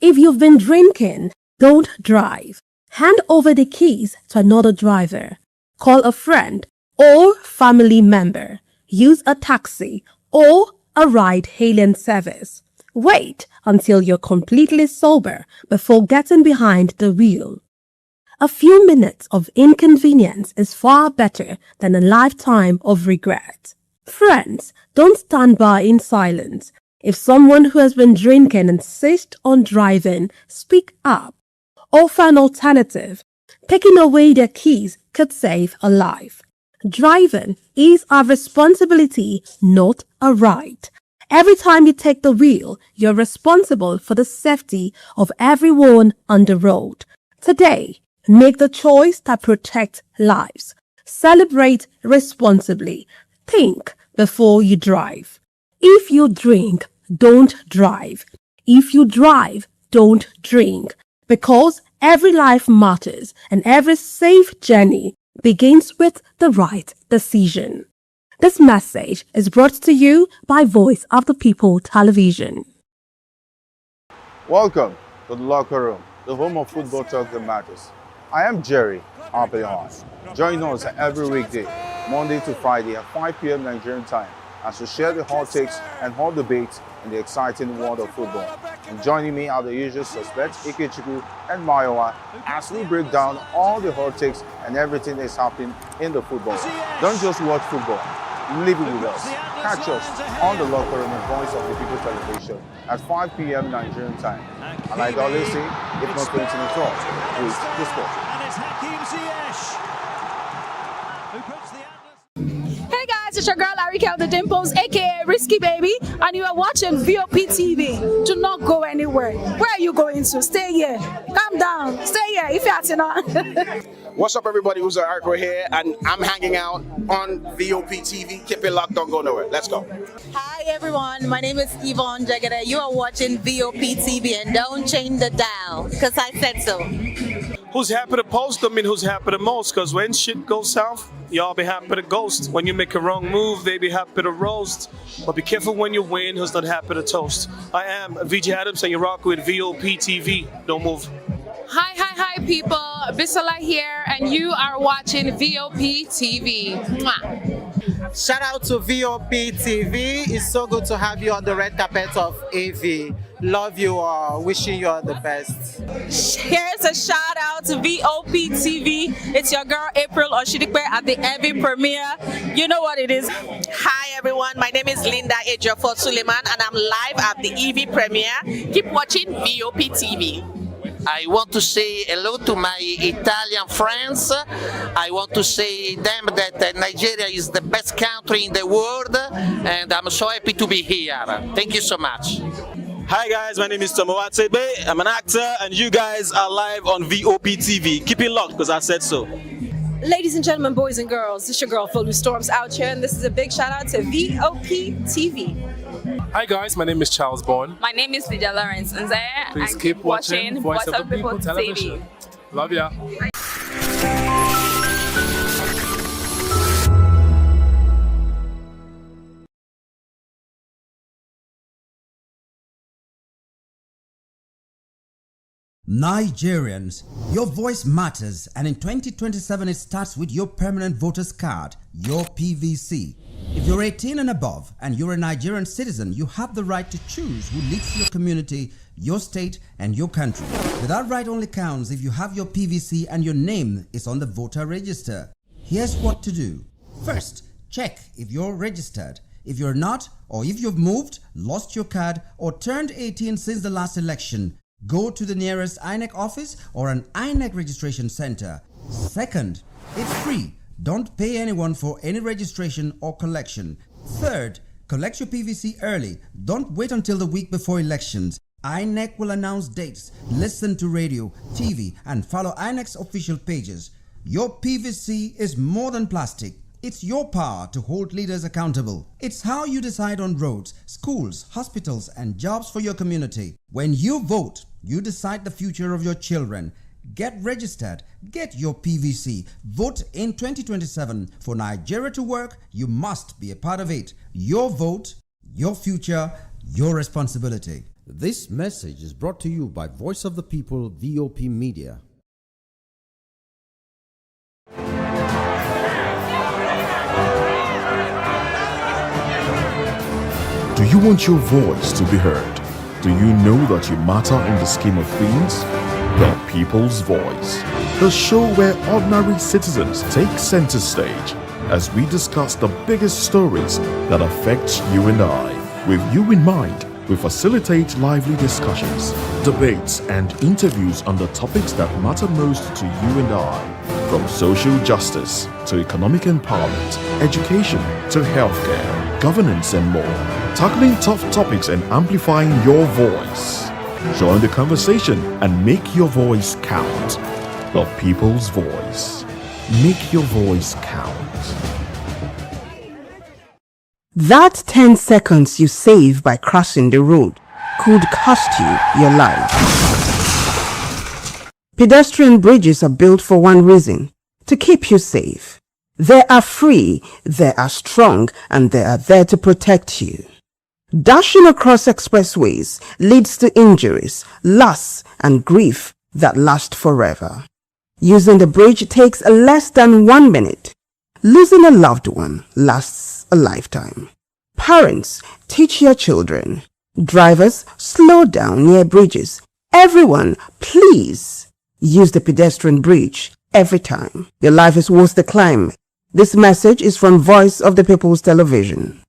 If you've been drinking, don't drive. Hand over the keys to another driver. Call a friend or family member. Use a taxi or a ride-hailing service. Wait until you're completely sober before getting behind the wheel. A few minutes of inconvenience is far better than a lifetime of regret. Friends, don't stand by in silence. If someone who has been drinking insists on driving, speak up. Offer an alternative. Taking away their keys could save a life. Driving is our responsibility, not a right. Every time you take the wheel, you're responsible for the safety of everyone on the road. Today, make the choice that protects lives. Celebrate responsibly. Think before you drive. If you drink, don't drive. If you drive, don't drink. Because every life matters and every safe journey begins with the right decision. This message is brought to you by Voice of the People Television. Welcome to the locker room, the home of football talk that matters. I am Jerry Arpillon. Join us every weekday, Monday to Friday at 5 p.m. Nigerian time, as we share the hot takes and hot debates in the exciting world of football. And joining me are the usual suspects, Ikechukwu and Mayowa, as we break down all the hot takes and everything that's happening in the football. Don't just watch football, live it with us. Catch us on the locker room and Voice of the People Television at 5 p.m. Nigerian time. And like I always say, if not putting in the thought, please discuss. Hey guys, it's your girl Larry Kel the Dimples, aka Risky Baby, and you are watching Voptv. Do not go anywhere. Where are you going to? Stay here. Calm down. Stay here if you're not. What's up, everybody? Who's Arco here, and I'm hanging out on Voptv. Keep it locked, don't go nowhere. Let's go. Hi everyone, my name is Yvonne Jagade. You are watching Voptv, and don't change the dial, because I said so. Who's happy to post? I mean, who's happy the most? Because when shit goes south, y'all be happy to ghost. When you make a wrong move, they be happy to roast. But be careful when you win, who's not happy to toast. I am VJ Adams, and you rock with Voptv. Don't move. Hi people, Bisola here, and you are watching Voptv. Mwah. Shout out to Voptv. It's so good to have you on the red carpet of AV. Love you all. Wishing you all the best. Here's a shout out to Voptv. It's your girl April Oshidikwe at the AV premiere. You know what it is. Hi everyone, my name is Linda Ejiofor Suleiman, and I'm live at the EV premiere. Keep watching Voptv. I want to say hello to my Italian friends. I want to say them that Nigeria is the best country in the world, and I'm so happy to be here. Thank you so much. Hi guys, my name is Tomowatebe. I'm an actor, and you guys are live on Voptv. Keep it locked, because I said so. Ladies and gentlemen, boys and girls, this is your girl Phil Storms out here, and this is a big shout out to Voptv. Hi guys, my name is Charles Bourne. My name is Lydia Lawrence, and please keep watching Voice of the People Television. Love ya. Nigerians, your voice matters, and in 2027 it starts with your permanent voters card, your PVC. If you're 18 and above and you're a Nigerian citizen, you have the right to choose who leads your community, your state, and your country. But that right only counts if you have your PVC and your name is on the voter register. Here's what to do. First, check if you're registered. If you're not, or if you've moved, lost your card, or turned 18 since the last election, go to the nearest INEC office or an INEC registration center. Second, it's free. Don't pay anyone for any registration or collection. Third, collect your PVC early. Don't wait until the week before elections. INEC will announce dates. Listen to radio, TV, and follow INEC's official pages. Your PVC is more than plastic. It's your power to hold leaders accountable. It's how you decide on roads, schools, hospitals, and jobs for your community. When you vote, you decide the future of your children. Get registered. Get your PVC. Vote in 2027. For Nigeria to work, you must be a part of it. Your vote, your future, your responsibility. This message is brought to you by Voice of the People, VOP Media. Do you want your voice to be heard? Do you know that you matter in the scheme of things? The People's Voice, the show where ordinary citizens take center stage as we discuss the biggest stories that affect you and I. With you in mind, we facilitate lively discussions, debates, and interviews on the topics that matter most to you and I, from social justice to economic empowerment, education to healthcare, governance, and more, tackling tough topics and amplifying your voice. Join the conversation and make your voice count. The People's Voice. Make your voice count. That 10 seconds you save by crossing the road could cost you your life. Pedestrian bridges are built for one reason: to keep you safe. They are free, they are strong, and they are there to protect you. Dashing across expressways leads to injuries, loss, and grief that last forever. Using the bridge takes less than 1 minute. Losing a loved one lasts a lifetime. Parents, teach your children. Drivers, slow down near bridges. Everyone, please use the pedestrian bridge every time. Your life is worth the climb. This message is from Voice of the People's Television.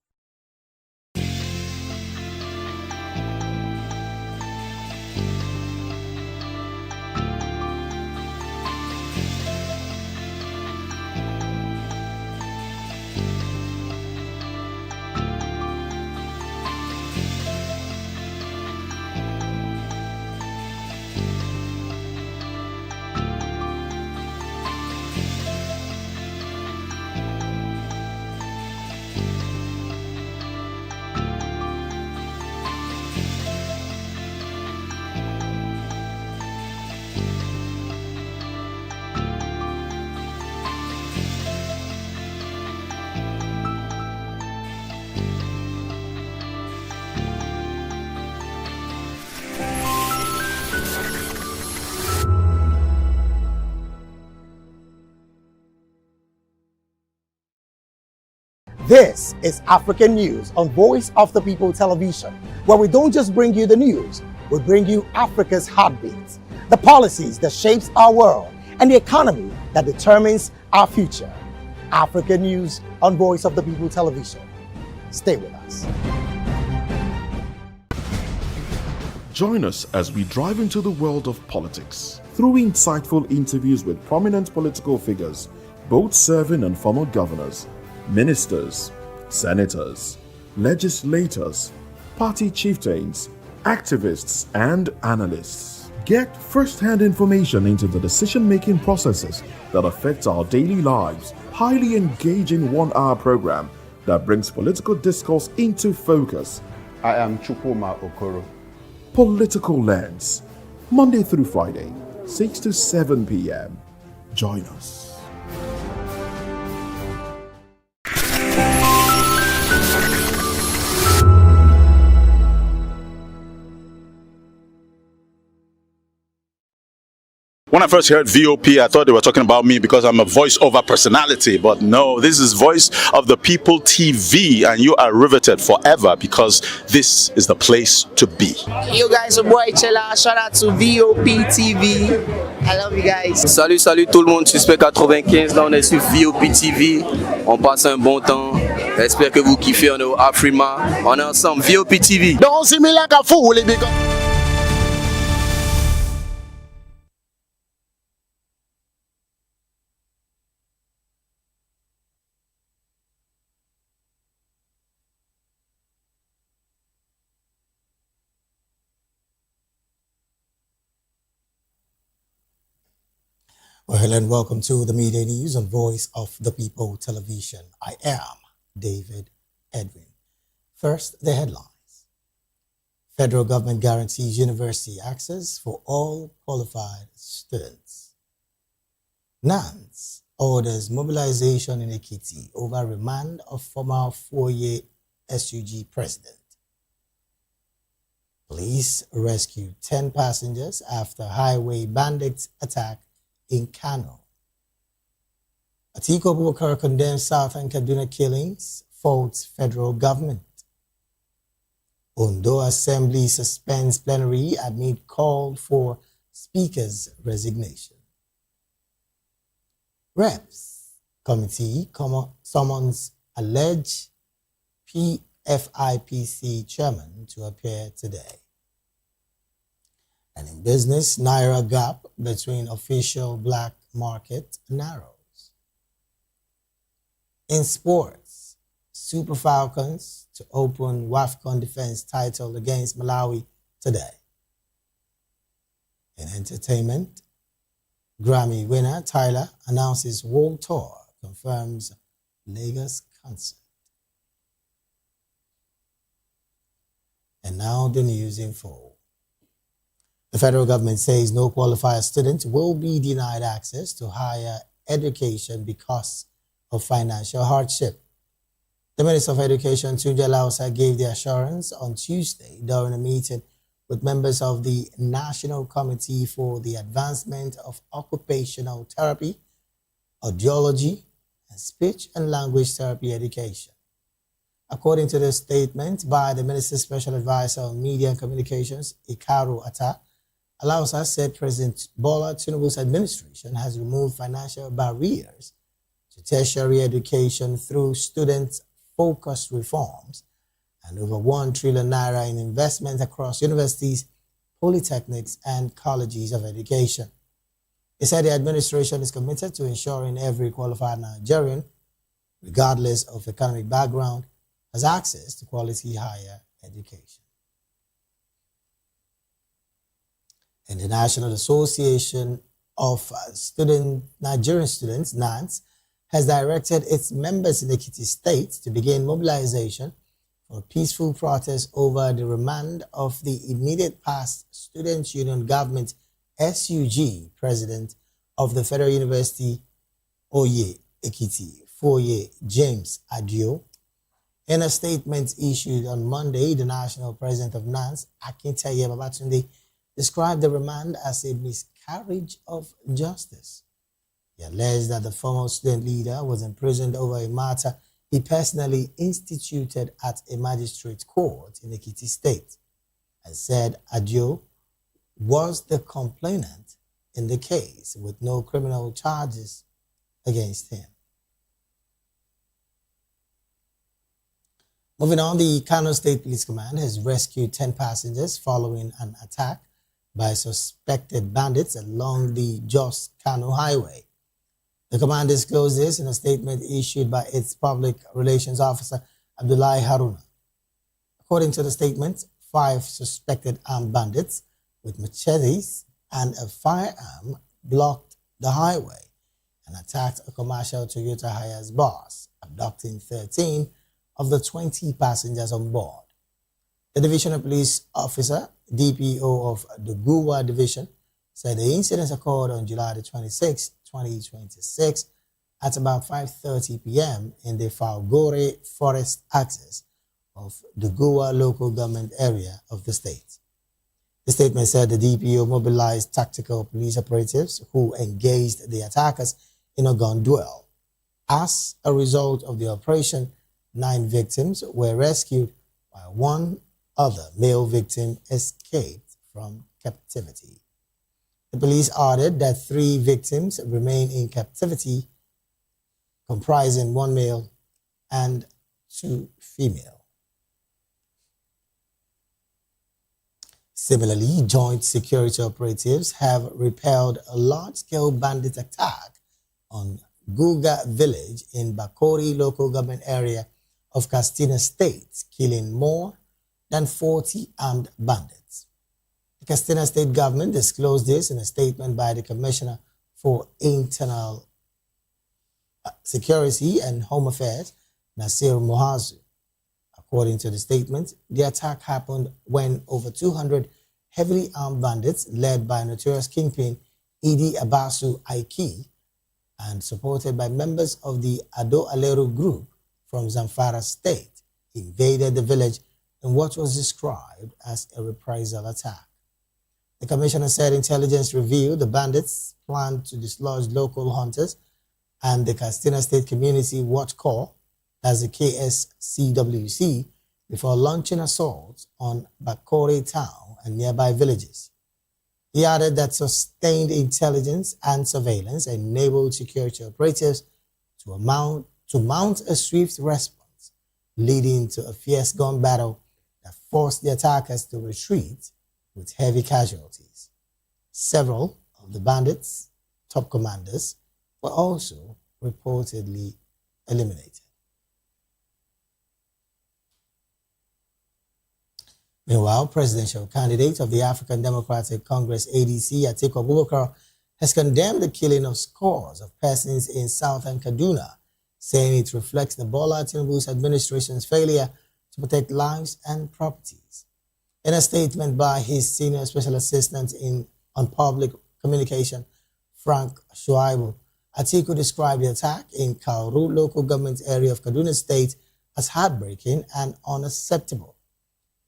This is African News on Voice of the People Television, where we don't just bring you the news, we bring you Africa's heartbeats, the policies that shapes our world, and the economy that determines our future. African News on Voice of the People Television. Stay with us. Join us as we drive into the world of politics through insightful interviews with prominent political figures, both serving and former governors, ministers, senators, legislators, party chieftains, activists, and analysts. Get first-hand information into the decision-making processes that affect our daily lives. Highly engaging one-hour program that brings political discourse into focus. I am Chukwuma Okoro. Political Lens, Monday through Friday, 6 to 7 p.m. Join us. When I first heard VOP, I thought they were talking about me because I'm a voiceover personality. But no, this is Voice of the People TV, and you are riveted forever because this is the place to be. Yo guys, your boy Chella, shout out to VOP TV. I love you guys. Salut, salut tout le monde, Suspect 95, là on est sur VOP TV, on passe un bon temps, j'espère que vous kiffez, on est au Afrima, on est ensemble, VOP TV. Don't see me like a fool because... Well, hello and welcome to the Media News on Voice of the People Television. I am David Edwin. First, the headlines. Federal government guarantees university access for all qualified students. NANS orders mobilization in Ekiti over remand of former four-year SUG president. Police rescued 10 passengers after highway bandits attack in Kano. Atiku Abubakar condemns Southern Kaduna killings, faults federal government. Ondo Assembly suspends plenary amid call for Speaker's resignation. Reps Committee summons alleged PFIPC chairman to appear today. And in business, Naira gap between official black market narrows. In sports, Super Falcons to open WAFCON defense title against Malawi today. In entertainment, Grammy winner Tyler announces world tour, confirms Lagos concert. And now the news in full. The federal government says no qualified student will be denied access to higher education because of financial hardship. The Minister of Education, Tunja Lausa, gave the assurance on Tuesday during a meeting with members of the National Committee for the Advancement of Occupational Therapy, Audiology, and Speech and Language Therapy Education. According to the statement by the Minister's Special Advisor on Media and Communications, Ikaru Atta, Alausa said President Bola Tinubu's administration has removed financial barriers to tertiary education through student-focused reforms and over 1 trillion naira in investment across universities, polytechnics, and colleges of education. He said the administration is committed to ensuring every qualified Nigerian, regardless of economic background, has access to quality higher education. And the National Association of Nigerian Students, NANS, has directed its members in Ekiti State to begin mobilization for a peaceful protest over the remand of the immediate past Students' Union Government SUG president of the Federal University, Oye Ekiti, four-year James Adio. In a statement issued on Monday, the national president of NANS, Akintaye Babatunde, described the remand as a miscarriage of justice. He alleged that the former student leader was imprisoned over a matter he personally instituted at a magistrate court in Ekiti State, and said Adio was the complainant in the case with no criminal charges against him. Moving on, the Kano State Police Command has rescued 10 passengers following an attack by suspected bandits along the Jos-Kano Highway. The command disclosed this in a statement issued by its public relations officer, Abdullahi Haruna. According to the statement, 5 suspected armed bandits with machetes and a firearm blocked the highway and attacked a commercial Toyota Hiace bus, abducting 13 of the 20 passengers on board. The Divisional Police Officer, DPO of the Guwa Division, said the incident occurred on July 26, 2026 at about 5:30 p.m. in the Falgore Forest axis of the Guwa local government area of the state. The statement said the DPO mobilized tactical police operatives who engaged the attackers in a gun duel. As a result of the operation, 9 victims were rescued while one other male victim escaped from captivity. The police added that 3 victims remain in captivity, comprising 1 male and 2 female. Similarly, joint security operatives have repelled a large-scale bandit attack on Guga village in Bakori local government area of Katsina State, killing more than 40 armed bandits. The Katsina State government disclosed this in a statement by the Commissioner for Internal Security and Home Affairs, Nasir Mohazu. According to the statement, the attack happened when over 200 heavily armed bandits led by notorious kingpin Idi Abasu Aiki and supported by members of the Ado Aleru group from Zamfara State invaded the village in what was described as a reprisal attack. The commissioner said intelligence revealed the bandits planned to dislodge local hunters and the Katsina State Community Watch Corps, as the KSCWC, before launching assaults on Bakore town and nearby villages. He added that sustained intelligence and surveillance enabled security operatives to mount a swift response, leading to a fierce gun battle that forced the attackers to retreat with heavy casualties. Several of the bandits' top commanders were also reportedly eliminated. Meanwhile, presidential candidate of the African Democratic Congress ADC, Atiku Abubakar, has condemned the killing of scores of persons in southern Kaduna, saying it reflects the Bola Tinubu's administration's failure to protect lives and properties. In a statement by his senior special assistant on public communication, Frank Shuaibu, Atiku described the attack in Kauru local government area of Kaduna State as heartbreaking and unacceptable.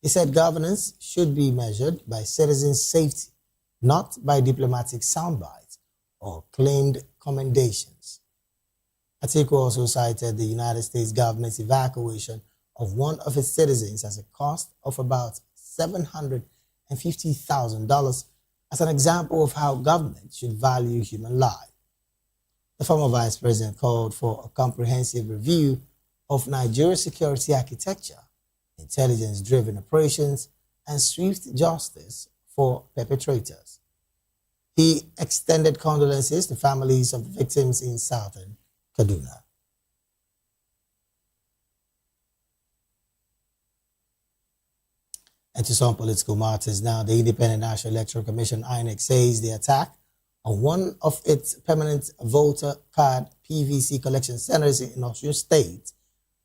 He said governance should be measured by citizens' safety, not by diplomatic soundbites or claimed commendations. Atiku also cited the United States government's evacuation of one of its citizens as a cost of about $750,000 as an example of how government should value human life. The former vice president called for a comprehensive review of Nigeria's security architecture, intelligence-driven operations, and swift justice for perpetrators. He extended condolences to families of the victims in southern Kaduna. And to some political matters now, the Independent National Electoral Commission, INEC, says the attack on one of its permanent voter card PVC collection centers in Osun State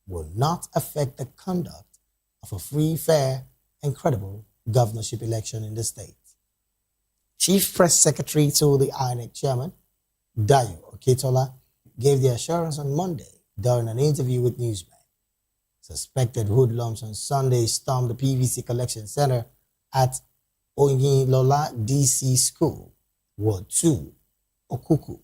will not affect the conduct of a free, fair, and credible governorship election in the state. Chief Press Secretary to the INEC chairman, Dayo Oketola, gave the assurance on Monday during an interview with newsmen. Suspected hoodlums on Sunday stormed the PVC collection center at Oyinlola DC School, Ward 2, Okuku.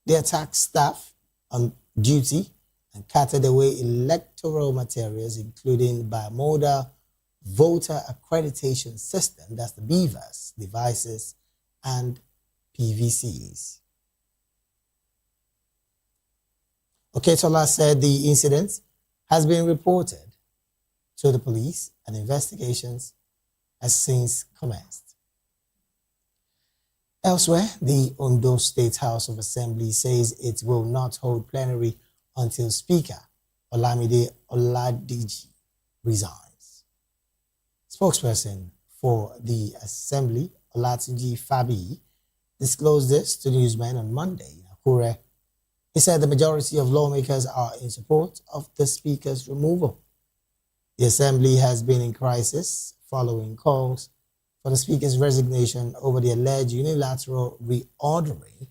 They attacked staff on duty and carted away electoral materials, including bimodal voter accreditation system, that's the BVAS, devices, and PVCs. Oketola said the incident has been reported to the police and investigations has since commenced. Elsewhere, the Ondo State House of Assembly says it will not hold plenary until Speaker Olamide Oladiji resigns. Spokesperson for the Assembly, Olatunji Fabi, disclosed this to newsmen on Monday in Akure. He said the majority of lawmakers are in support of the Speaker's removal. The Assembly has been in crisis following calls for the Speaker's resignation over the alleged unilateral reordering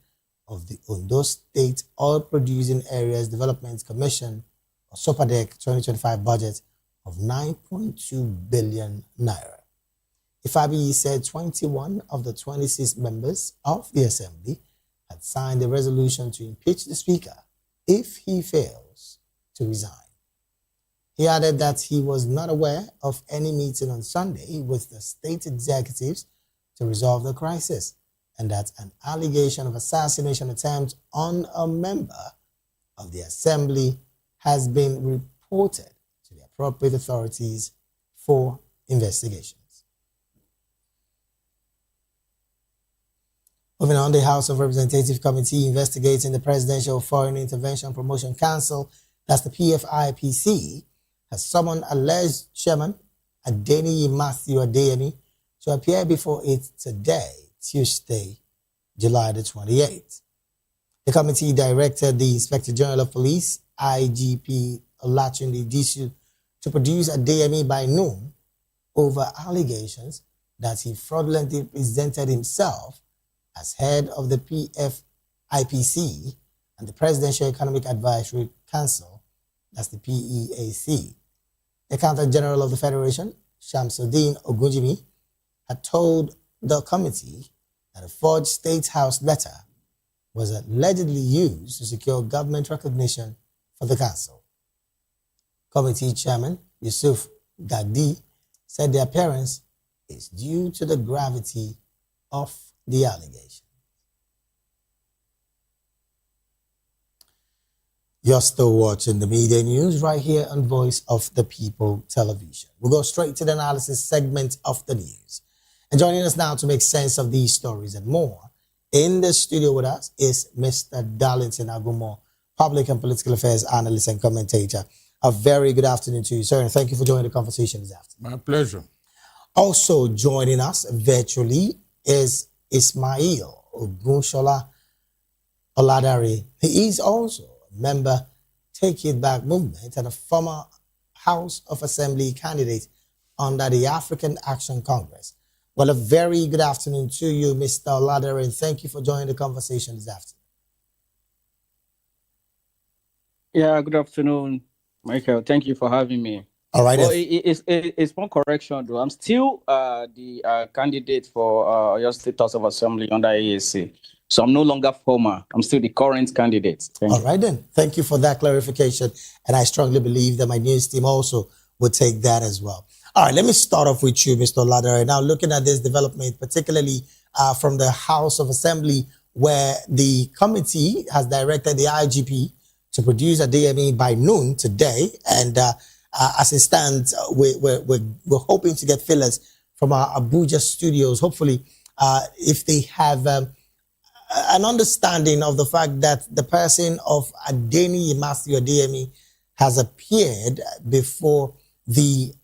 of the Ondo State Oil Producing Areas Development Commission, or SOPADEC, 2025 budget of 9.2 billion naira. Ifabi said 21 of the 26 members of the assembly had signed a resolution to impeach the speaker if he fails to resign. He added that he was not aware of any meeting on Sunday with the state executives to resolve the crisis, and that an allegation of assassination attempt on a member of the assembly has been reported to the appropriate authorities for investigations. Moving on, the House of Representatives Committee investigating the Presidential Foreign Intervention Promotion Council, that's the PFIPC, has summoned alleged chairman Adeniyi Matthew Adeyemi to appear before it today, Tuesday, July the 28th. The committee directed the Inspector General of Police, IGP Olatunde Disu, to produce Adeyemi by noon over allegations that he fraudulently presented himself as head of the PFIPC and the Presidential Economic Advisory Council, that's the PEAC. The Accountant General of the Federation, Shamsuddin Ogunjimi, had told the committee that a forged State House letter was allegedly used to secure government recognition for the council. Committee Chairman Yusuf Gagdi said the appearance is due to the gravity of the allegation. You're still watching the media news right here on Voice of the People Television. We'll go straight to the analysis segment of the news. And joining us now to make sense of these stories and more, in the studio with us is Mr. Darlington Agumo, public and political affairs analyst and commentator. A very good afternoon to you, sir, and thank you for joining the conversation this afternoon. My pleasure. Also joining us virtually is Ismail Ogunshola Oladare. He is also a member Take It Back movement and a former House of Assembly candidate under the African Action Congress. Well, a very good afternoon to you, Mr. Oladare, and thank you for joining the conversation this afternoon. Yeah, good afternoon, Michael. Thank you for having me. All right. Well, it's one correction, though. I'm still the candidate for your State House of Assembly under AAC. So I'm no longer former. I'm still the current candidate. All right, then. Thank you for that clarification. And I strongly believe that my news team also would take that as well. All right, let me start off with you, Mr. Oladare. Now, looking at this development, particularly from the House of Assembly, where the committee has directed the IGP to produce a DME by noon today. And as it stands, we're hoping to get fillers from our Abuja studios. Hopefully, if they have an understanding of the fact that the person of Adeniyi Matthew Adeyemi has appeared before the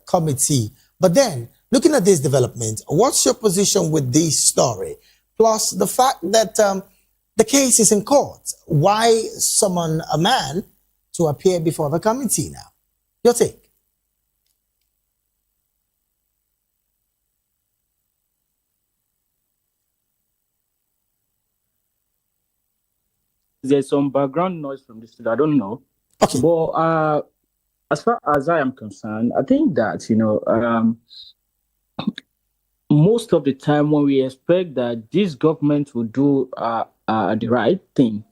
committee. But then, looking at this development, what's your position with this story? Plus the fact that the case is in court. Why summon a man to appear before the committee now? Your take. There's some background noise from this. I don't know. Okay. But as far as I am concerned, I think that, most of the time when we expect that this government will do the right thing,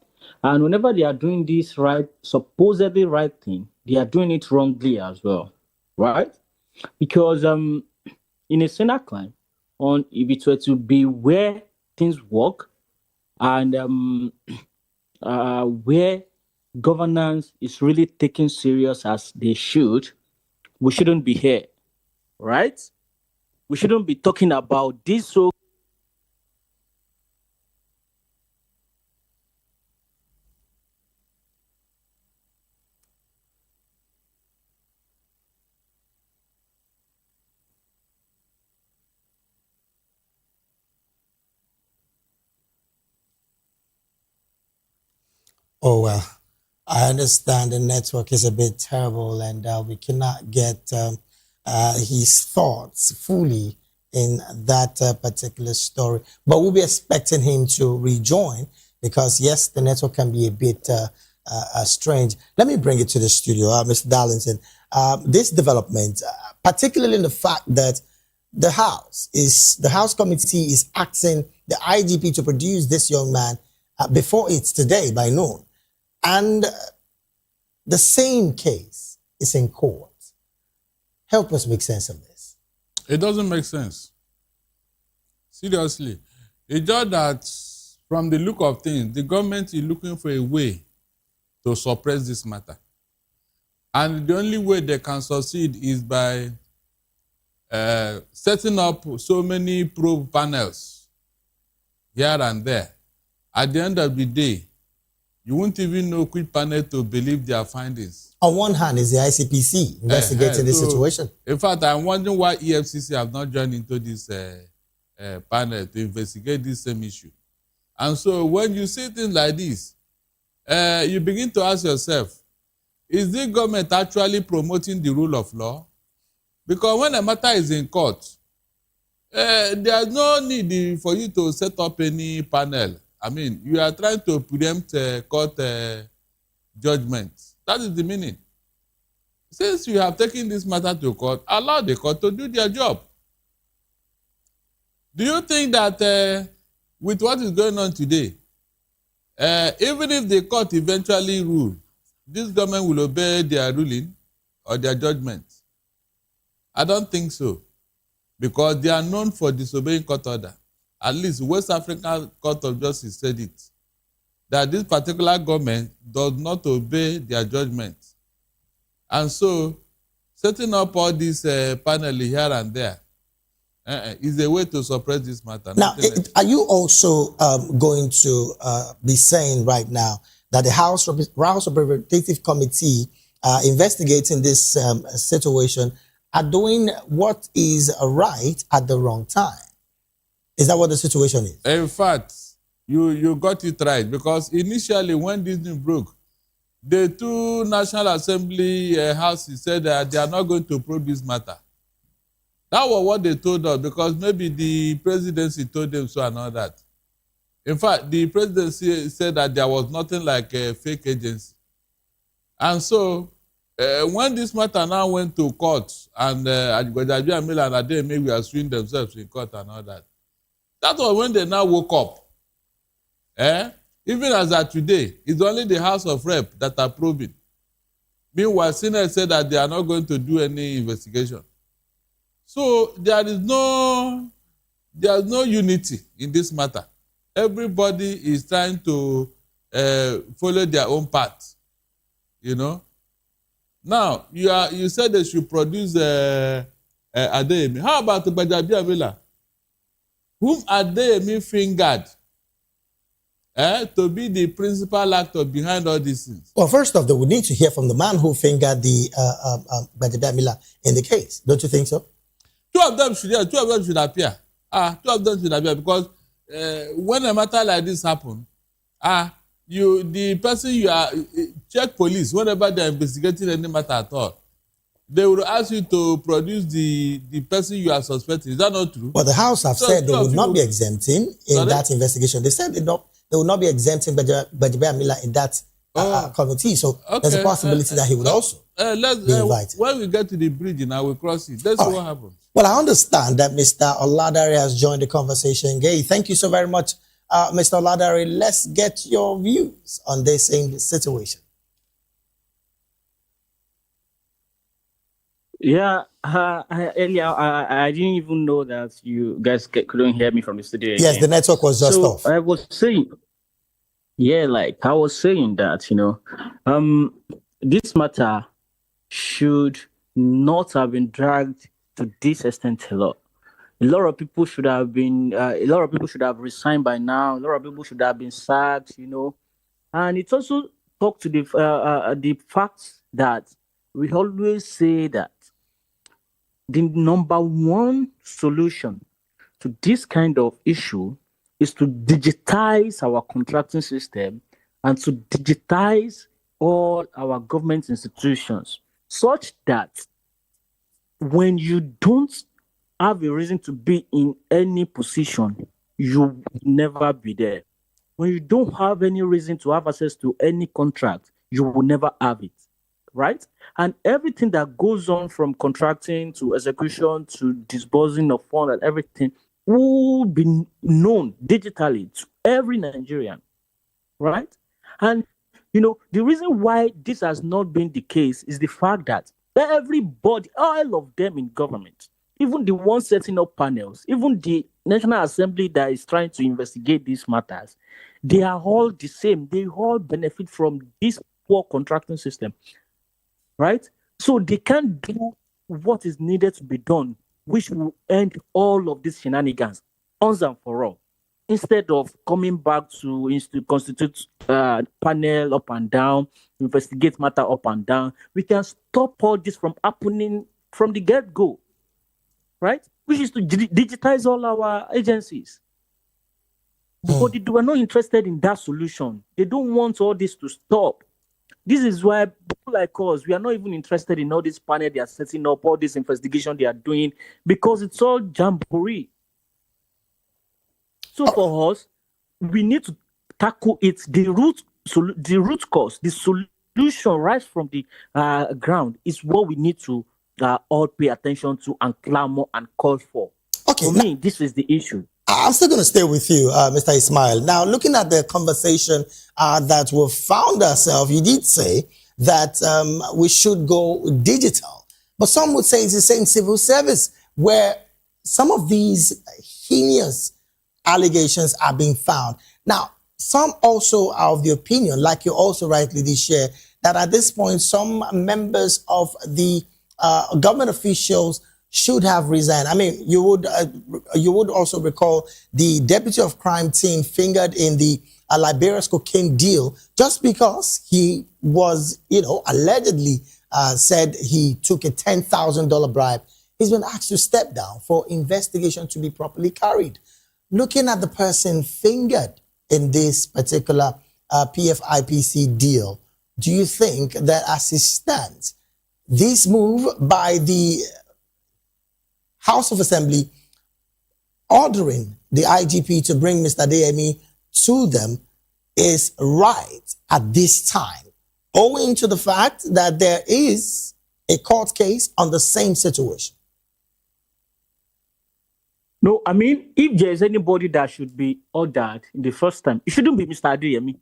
and whenever they are doing this right, supposedly right thing, they are doing it wrongly as well, right? Because in a Senate climb, if it were to be where things work and where governance is really taken serious as they should, we shouldn't be here, right? We shouldn't be talking about this. So Oh, well, I understand the network is a bit terrible and we cannot get his thoughts fully in that particular story. But we'll be expecting him to rejoin because, yes, the network can be a bit strange. Let me bring it to the studio, Mr. Darlington. This development, particularly in the fact that the House committee is asking the IGP to produce this young man before it's today by noon. And the same case is in court. Help us make sense of this. It doesn't make sense. Seriously. It's just that from the look of things, the government is looking for a way to suppress this matter. And the only way they can succeed is by setting up so many probe panels here and there. At the end of the day, you won't even know which panel to believe their findings. On one hand is the ICPC investigating this situation. In fact, I'm wondering why EFCC have not joined into this panel to investigate this same issue. And so when you see things like this, you begin to ask yourself, is the government actually promoting the rule of law? Because when a matter is in court, there's no need for you to set up any panel. I mean, you are trying to preempt court judgment. That is the meaning. Since you have taken this matter to court, allow the court to do their job. Do you think that with what is going on today, even if the court eventually rule, this government will obey their ruling or their judgment? I don't think so, because they are known for disobeying court order. At least West African Court of Justice said it, that this particular government does not obey their judgment. And so, setting up all these panels here and there is a way to suppress this matter. Now, are you also going to be saying right now that the House Representative Committee investigating this situation are doing what is right at the wrong time? Is that what the situation is? In fact, you got it right, because initially when this news broke, the two National Assembly houses said that they are not going to probe this matter. That was what they told us, because maybe the presidency told them so and all that. In fact, the presidency said that there was nothing like a fake agency. And so, when this matter now went to court, and Voptv and Adeyemi were suing themselves in court and all that, that was when they now woke up. Even as at today, it's only the House of Rep that are probing. Meanwhile, Senate said that they are not going to do any investigation. So there is no unity in this matter. Everybody is trying to follow their own path. You know. Now you said they should produce Adeyemi. How about Voptv Avila, whom Adeyemi fingered to be the principal actor behind all these things? Well, first off, we need to hear from the man who fingered the Voptv Avila in the case. Don't you think so? Two of them should appear. Two of them should appear, because when a matter like this happens, the person you are check police whenever they are investigating any matter at all. They will ask you to produce the person you are suspecting. Is that not true? Well, the House have said they will not be exempting in that investigation. They said they will not be exempting Voptv Avila in that committee. So there's a possibility that he would also be invited. When we get to the bridge now, we'll cross it. Let's see what happens. Well, I understand that Mr. Oladare has joined the conversation. Gay, thank you so very much, Mr. Oladare. Let's get your views on this same situation. Yeah, earlier I didn't even know that you guys couldn't hear me from the studio again. Yes, the network was just off. I was saying, I was saying that, this matter should not have been dragged to this extent a lot. A lot of people should have resigned by now. A lot of people should have been sacked, And it also talked to the fact that we always say that the number one solution to this kind of issue is to digitize our contracting system and to digitize all our government institutions, such that when you don't have a reason to be in any position, you will never be there. When you don't have any reason to have access to any contract, you will never have it. right? And everything that goes on from contracting to execution to disbursing of funds and everything will be known digitally to every Nigerian, right? And the reason why this has not been the case is the fact that everybody, all of them in government, even the ones setting up panels, even the National Assembly that is trying to investigate these matters, they are all the same. They all benefit from this poor contracting system, right? So they can't do what is needed to be done, which will end all of these shenanigans once and for all. Instead of coming back to constitute panel up and down, investigate matter up and down, we can stop all this from happening from the get-go, right? Which is to digitize all our agencies. But they were not interested in that solution. They don't want all this to stop. This is why people like us, we are not even interested in all this panel they are setting up, all this investigation they are doing, because it's all jamboree. So for us, we need to tackle it, the root cause, the solution right from the ground is what we need to all pay attention to and clamor and call for. Okay, for me, this is the issue. I'm still going to stay with you, Mr. Ismail. Now, looking at the conversation that we've found ourselves, you did say that we should go digital. But some would say it's the same civil service where some of these heinous allegations are being found. Now, some also are of the opinion, like you also rightly did share, that at this point, some members of the government officials should have resigned. I mean, you would also recall the deputy of crime team fingered in the Liberia's cocaine deal just because he was, allegedly said he took a $10,000 bribe. He's been asked to step down for investigation to be properly carried. Looking at the person fingered in this particular PFIPC deal, do you think that as it stands, this move by the House of Assembly ordering the IGP to bring Mr. Adeyemi to them is right at this time, owing to the fact that there is a court case on the same situation? No, I mean, if there's anybody that should be ordered in the first time, it shouldn't be Mr. Adeyemi.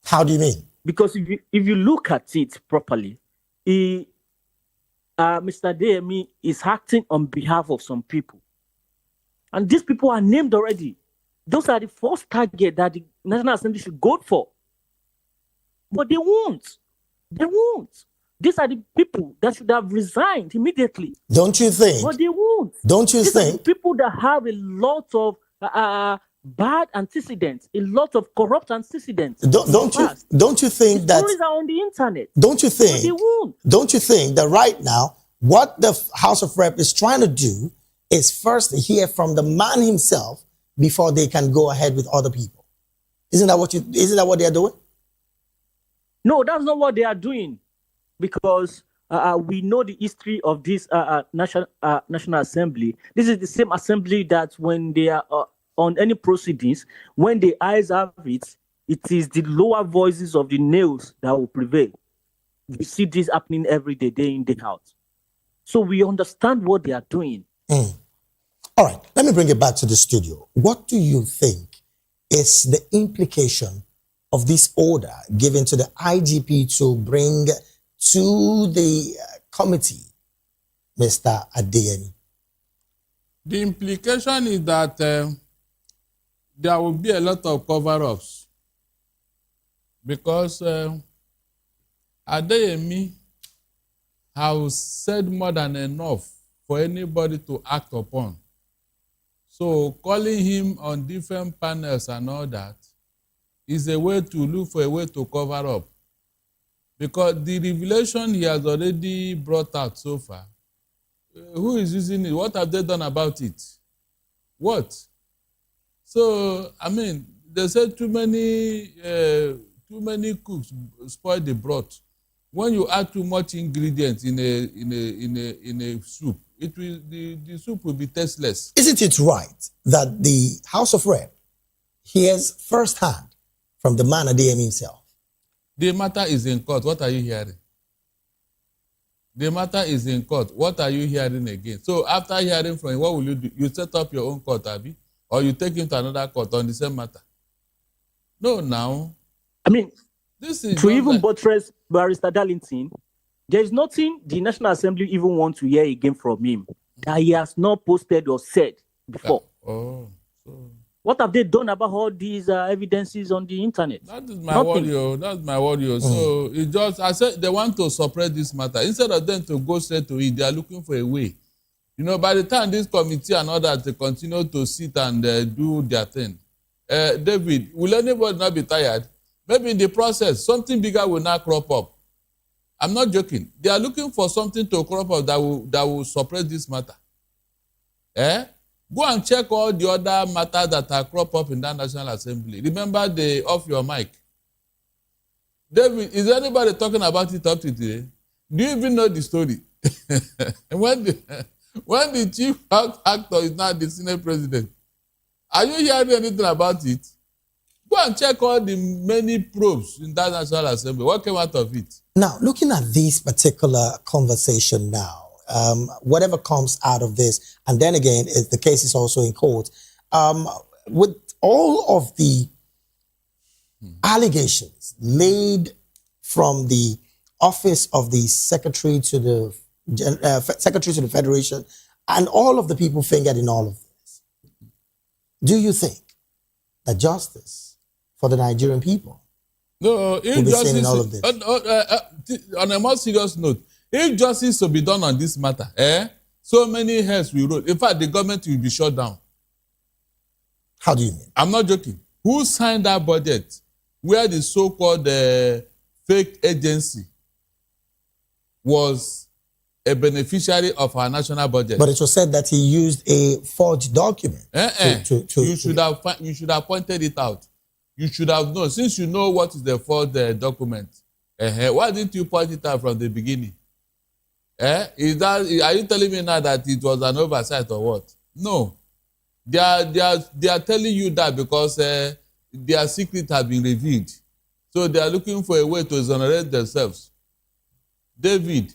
How do you mean? Because if you look at it properly, Mr. Adeyemi is acting on behalf of some people. And these people are named already. Those are the first target that the National Assembly should go for. But they won't. They won't. These are the people that should have resigned immediately. Don't you think? But they won't. Don't you These think? are the people that have a lot of bad antecedents, a lot of corrupt antecedents. Don't you think the that stories are on the internet? Don't you think? But they won't. Don't you think that right now what the House of Rep is trying to do is first hear from the man himself before they can go ahead with other people? Isn't that what they are doing? No, that's not what they are doing, because we know the history of this National Assembly. This is the same assembly that when they are on any proceedings, when the eyes have it, it is the lower voices of the nails that will prevail. We see this happening every day, day in, day out. So we understand what they are doing. All right, let me bring it back to the studio. What do you think is the implication of this order given to the IGP to bring to the committee Mr. Adeyemi? The implication is that there will be a lot of cover-ups because Adeyemi has said more than enough for anybody to act upon. So calling him on different panels and all that is a way to look for a way to cover up. Because the revelation he has already brought out so far, who is using it? What have they done about it? What? So, I mean, they said too many cooks spoil the broth. When you add too much ingredients in a soup, the soup will be tasteless. Isn't it right that the House of Rep hears firsthand from the man Adeyemi himself? The matter is in court. What are you hearing? The matter is in court. What are you hearing again? So after hearing from him, what will you do? You set up your own court, Abi? Or you take him to another court on the same matter? No, now. I mean, this is to even buttress Barrister Darlington, there is nothing the National Assembly even want to hear again from him that he has not posted or said before. So what have they done about all these evidences on the internet? That is my worry. That's my worry. So it just, I said they want to suppress this matter. Instead of them to go straight to it, they are looking for a way. You know, by the time this committee and others they continue to sit and do their thing, David, will anybody not be tired? Maybe in the process, something bigger will not crop up. I'm not joking. They are looking for something to crop up that will suppress this matter. Go and check all the other matters that are crop up in that National Assembly. Remember the off your mic. David, is anybody talking about it up to today? Do you even know the story? when the chief actor is now the Senate president, are you hearing anything about it? Go and check all the many probes in that National Assembly. What came out of it? Now, looking at this particular conversation now, whatever comes out of this, and then again, the case is also in court, with all of the allegations laid from the office of the Secretary to the Federation, and all of the people fingered in all of this, do you think that justice for the Nigerian people will be seen in all of this? On a more serious note, if justice will be done on this matter, so many heads will roll. In fact, the government will be shut down. How do you mean? I'm not joking. Who signed that budget where the so-called fake agency was a beneficiary of our national budget? But it was said that he used a forged document. You should have pointed it out. You should have known. Since you know what is the forged document, why didn't you point it out from the beginning? Are you telling me now that it was an oversight or what? No. They are telling you that because their secret has been revealed. So they are looking for a way to exonerate themselves. David,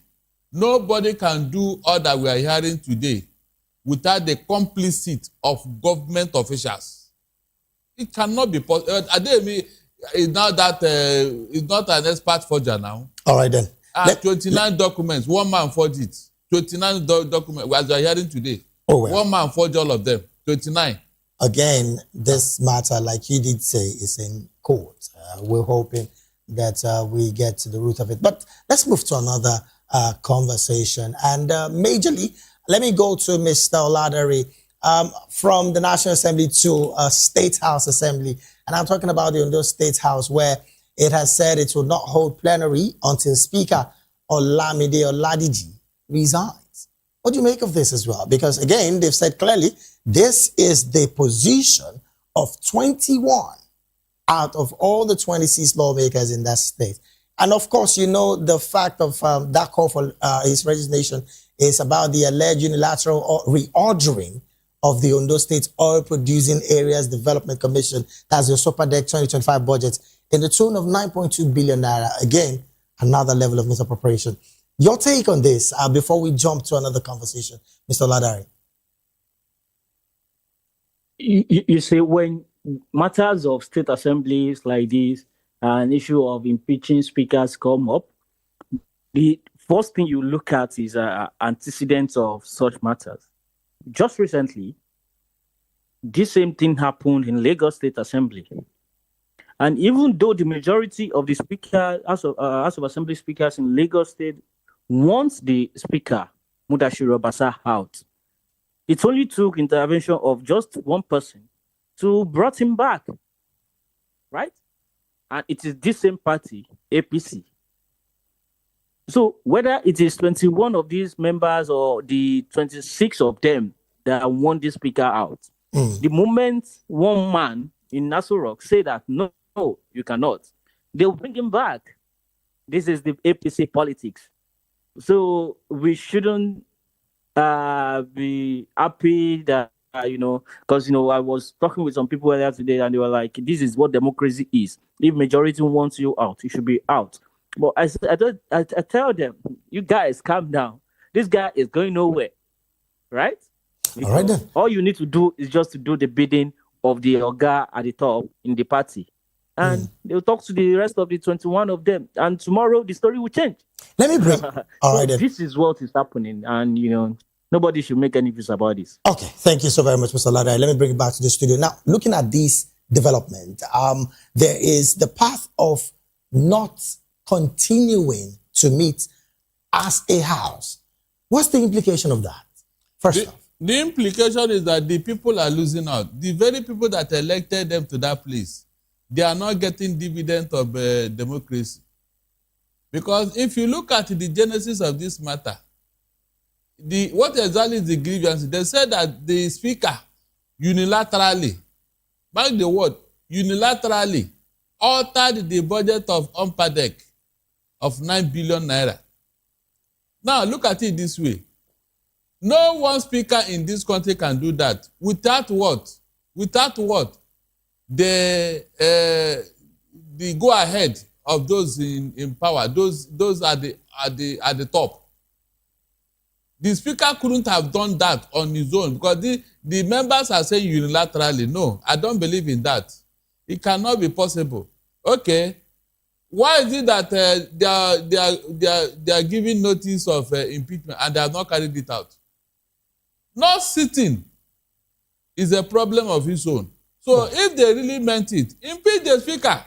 nobody can do all that we are hearing today without the complicity of government officials. It cannot be possible. It's not an expert forger now. All right then. 29 documents, one man forged it. 29 documents, as we are hearing today. Oh, well. One man forged all of them. 29. Again, this matter, like you did say, is in court. We're hoping that we get to the root of it. But let's move to another conversation. And majorly, let me go to Mr. Oladari from the National Assembly to State House Assembly. And I'm talking about the Ondo State House, where it has said it will not hold plenary until Speaker Olamide Oladiji resigns. What do you make of this as well? Because again, they've said clearly, this is the position of 21 out of all the 26 lawmakers in that state. And of course, you know, the fact of that call for his resignation is about the alleged unilateral reordering of the Ondo State Oil Producing Areas Development Commission. That's the SOPADEC 2025 budget in the tune of 9.2 billion naira. Again, another level of misappropriation. Your take on this before we jump to another conversation, Mr. Ladari. You see, when matters of state assemblies like this, an issue of impeaching speakers come up, the first thing you look at is antecedents of such matters. Just recently, this same thing happened in Lagos State Assembly. And even though the majority of the House of Assembly speakers in Lagos State wants the speaker, Mudashiru Obasa, out, it only took intervention of just one person to brought him back, right? And it is this same party, APC. So whether it is 21 of these members or the 26 of them that want this speaker out, the moment one man in Nassau Rock say that, no, you cannot, they'll bring him back. This is the APC politics. So we shouldn't be happy that, because, I was talking with some people earlier today and they were like, this is what democracy is. If majority wants you out, you should be out. But I tell them, you guys calm down. This guy is going nowhere, right? All right then. All you need to do is just to do the bidding of the Oga at the top in the party. And they'll talk to the rest of the 21 of them. And tomorrow the story will change. Let me bring. All right then. This is what is happening. And, nobody should make any views about this. Okay. Thank you so very much, Mr. Ladai. Let me bring it back to the studio. Now, looking at this development, there is the path of not continuing to meet as a house. What's the implication of that? First off. The implication is that the people are losing out. The very people that elected them to that place, they are not getting dividend of democracy. Because if you look at the genesis of this matter, what exactly is the grievance? They said that the speaker unilaterally, mark the word, unilaterally altered the budget of Umpadec of 9 billion naira. Now look at it this way. No one speaker in this country can do that. Without what? Without what? The go ahead of those in power, those at the top. The speaker couldn't have done that on his own because the members are saying unilaterally. No, I don't believe in that. It cannot be possible. Okay, why is it that they are giving notice of impeachment and they have not carried it out? Not sitting is a problem of its own. So if they really meant it, impeach the speaker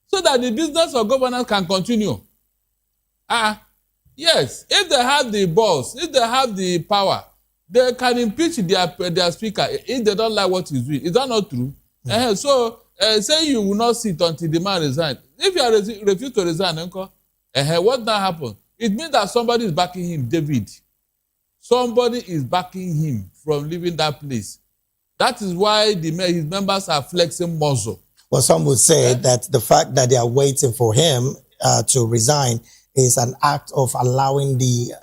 so that the business of governance can continue. Yes, if they have the balls, if they have the power, they can impeach their speaker if they don't like what he's doing. Is that not true? So say you will not sit until the man resigns. If you refuse to resign, what now happens? It means that somebody is backing him, David. Somebody is backing him from leaving that place. That is why his members are flexing muscle. Well, some would say that the fact that they are waiting for him to resign is an act of allowing the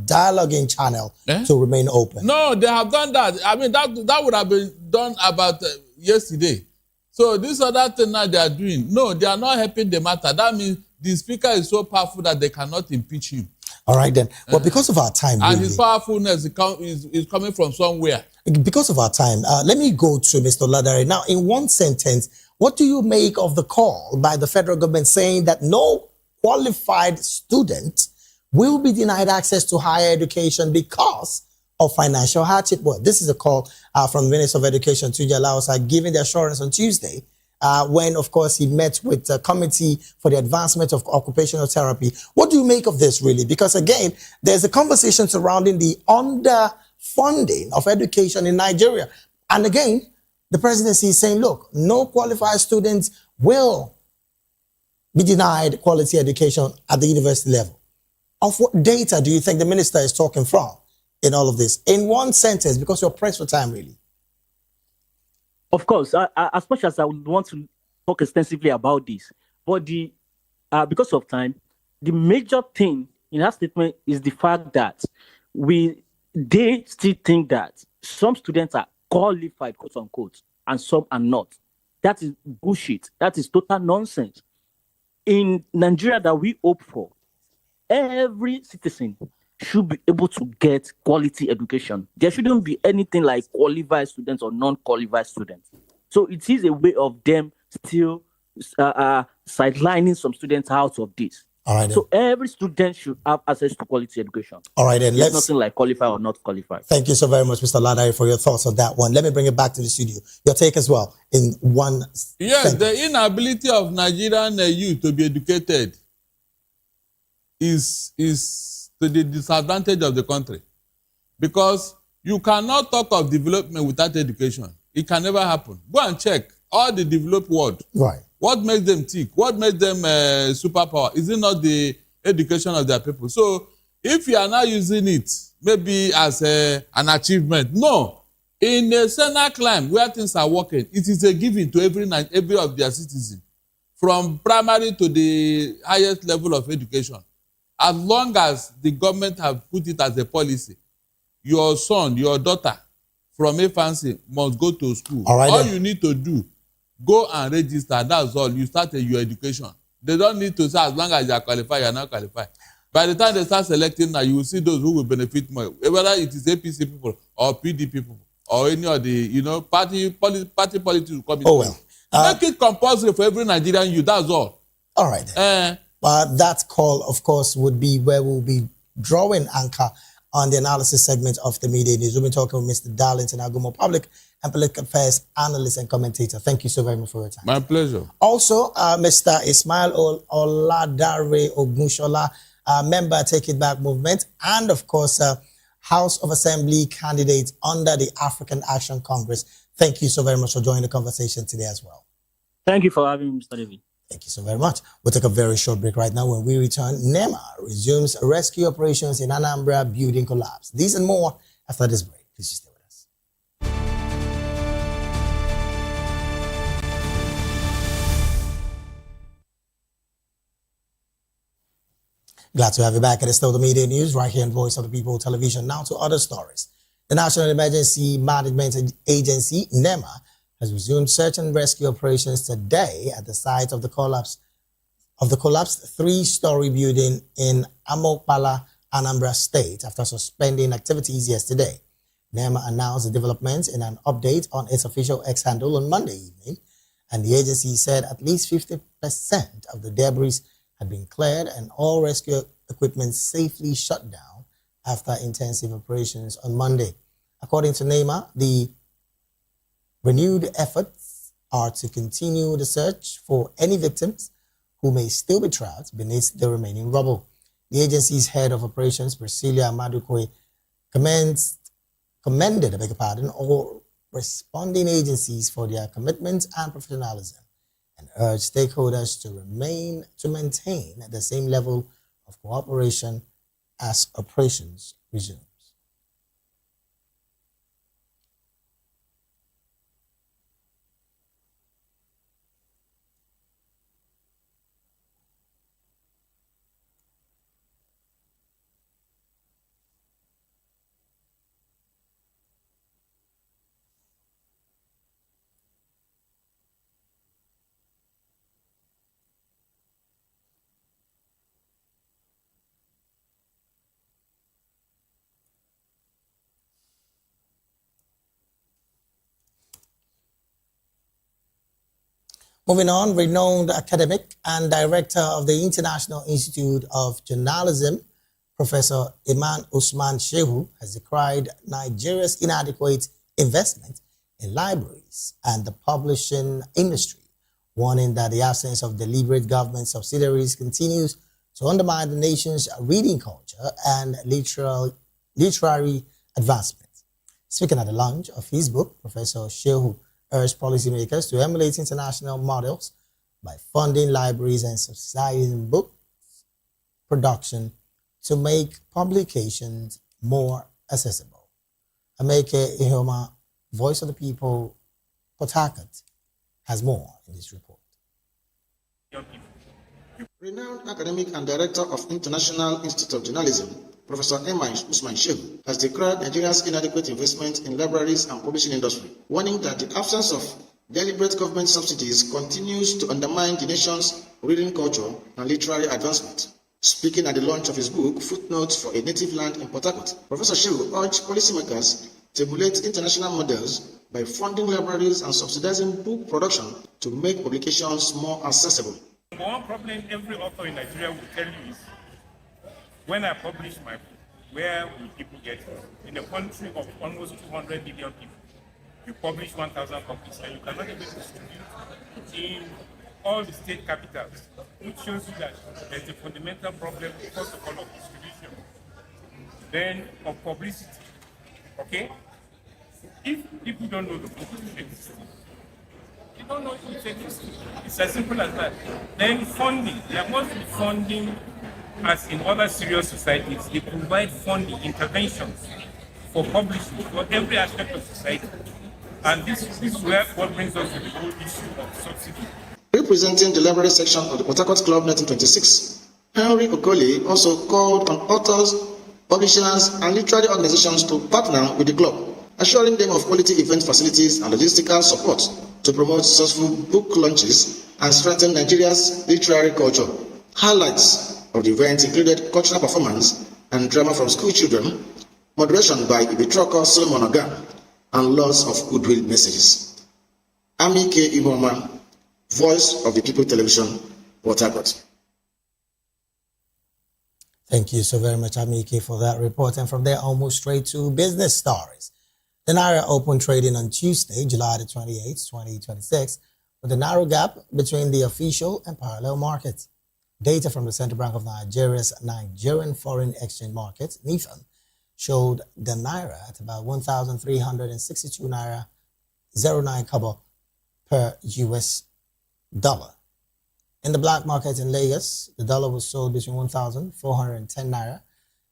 dialoguing channel to remain open. No, they have done that. I mean, that would have been done about yesterday. So this other thing now they are doing, no, they are not helping the matter. That means the speaker is so powerful that they cannot impeach him. All right then. Well, because of our time, and his powerfulness is coming from somewhere. Because of our time, let me go to Mr. Ladare. Now, in one sentence, what do you make of the call by the federal government saying that no qualified student will be denied access to higher education because of financial hardship? Well, this is a call from the Minister of Education, Tunja Laosa, giving the assurance on Tuesday when, of course, he met with the Committee for the Advancement of Occupational Therapy. What do you make of this, really? Because, again, there's a conversation surrounding the underfunding of education in Nigeria. And, again, the presidency is saying, look, no qualified students will be denied quality education at the university level. Of what data do you think the minister is talking from in all of this? In one sentence, because you're pressed for time, really. Of course, as much as I would want to talk extensively about this, but because of time, the major thing in that statement is the fact that they still think that some students are qualified, quote unquote, and some are not. That is bullshit. That is total nonsense. In Nigeria that we hope for, every citizen should be able to get quality education. There shouldn't be anything like qualified students or non-qualified students. So it is a way of them still sidelining some students out of this. All right. So every student should have access to quality education. All right, then. There's nothing like qualified or not qualified. Thank you so very much, Mr. Ladari, for your thoughts on that one. Let me bring it back to the studio. Your take as well in one Yes, sentence. The inability of Nigerian youth to be educated is to the disadvantage of the country. Because you cannot talk of development without education. It can never happen. Go and check all the developed world. Right. What makes them tick? What makes them superpower? Is it not the education of their people? So if you are not using it, maybe as an achievement, no. In a senile climb where things are working, it is a given to every of their citizens, from primary to the highest level of education. As long as the government have put it as a policy, your son, your daughter, from infancy must go to school. All right, all then. you need to do, go and register. That's all. You start your education. They don't need to say as long as you are qualified, you are not qualified. By the time they start selecting now, you will see those who will benefit more, whether it is APC people or PD people or any of the, party politics will come into. Oh, well. Make it compulsory for every Nigerian youth, that's all. All right. But that call, of course, would be where we'll be drawing anchor on the analysis segment of the media news. We've been talking with Mr. Darlington Agumo, public and political affairs analyst and commentator. Thank you so very much for your time. My pleasure. Also, Mr. Ismail Oladare Ogunshola, member Take It Back movement, and of course, House of Assembly candidate under the African Action Congress. Thank you so very much for joining the conversation today as well. Thank you for having me, Mr. David. Thank you so very much. We'll take a very short break right now. When we return, NEMA resumes rescue operations in Anambra building collapse. These and more after this break. Please stay with us. Glad to have you back at the Still the Media News right here on Voice of the People Television. Now to other stories. The National Emergency Management Agency, NEMA, has resumed search and rescue operations today at the site of the collapsed three-story building in Amokpala, Anambra State, after suspending activities yesterday. NEMA announced the developments in an update on its official X handle on Monday evening, and the agency said at least 50% of the debris had been cleared and all rescue equipment safely shut down after intensive operations on Monday. According to NEMA, the renewed efforts are to continue the search for any victims who may still be trapped beneath the remaining rubble. The agency's head of operations, Priscilla Madukwe, commended all responding agencies for their commitment and professionalism and urged stakeholders to maintain the same level of cooperation as operations resume. Moving on, renowned academic and director of the International Institute of Journalism, Professor Iman Usman Shehu, has decried Nigeria's inadequate investment in libraries and the publishing industry, warning that the absence of deliberate government subsidiaries continues to undermine the nation's reading culture and literary advancement. Speaking at the launch of his book, Professor Shehu urged policymakers to emulate international models by funding libraries and subsidizing book production to make publications more accessible. Ameke Ihoma, Voice of the People, Port Harcourt, has more in this report. Renowned academic and director of International Institute of Journalism, Professor Iman Usman Shehu, has decried Nigeria's inadequate investment in libraries and publishing industry, warning that the absence of deliberate government subsidies continues to undermine the nation's reading culture and literary advancement. Speaking at the launch of his book, Footnotes for a Native Land in Port Harcourt, Professor Shehu urged policymakers to emulate international models by funding libraries and subsidizing book production to make publications more accessible. One problem every author in Nigeria will tell you is, when I publish my book, where will people get it? In a country of almost 200 million people, you publish 1,000 copies and you cannot even distribute in all the state capitals, which shows you that there's a fundamental problem, first of all, of distribution, then of publicity. Okay? If people don't know the book exists, you don't know it exists. It's as simple as that. Then funding, there must be funding. As in other serious societies, they provide funding interventions for publishing for every aspect of society. And this is where what brings us to the whole issue of subsidy. Representing the library section of the Port Harcourt Club 1926, Henry Okoli also called on authors, publishers, and literary organizations to partner with the club, assuring them of quality event facilities and logistical support to promote successful book launches and strengthen Nigeria's literary culture. Highlights of the event included cultural performance and drama from school children, moderation by Ibitroko Solomon Oga, and lots of goodwill messages. Ami K. Iboma, Voice of the People Television, Port Harcourt. Thank you so very much, Amike, for that report. And from there, almost straight to business stories. The Naira opened trading on Tuesday, July the 28th, 2026, with a narrow gap between the official and parallel markets. Data from the Central Bank of Nigeria's Nigerian Foreign Exchange Market, NIFM, showed the Naira at about 1,362 Naira 09 kobo per US dollar. In the black market in Lagos, the dollar was sold between 1,410 Naira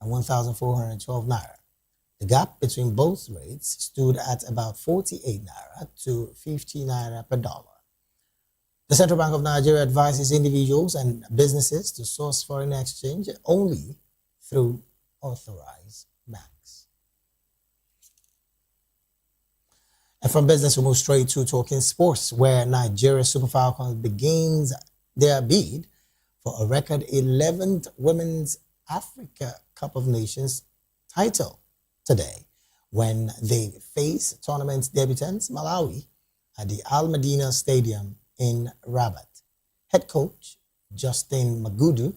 and 1,412 Naira. The gap between both rates stood at about 48 Naira to 50 Naira per dollar. The Central Bank of Nigeria advises individuals and businesses to source foreign exchange only through authorized banks. And from business, we move straight to talking sports, where Nigeria Super Falcons begins their bid for a record 11th Women's Africa Cup of Nations title today when they face tournament debutants Malawi at the Al Madina Stadium in Rabat. Head coach Justin Magudu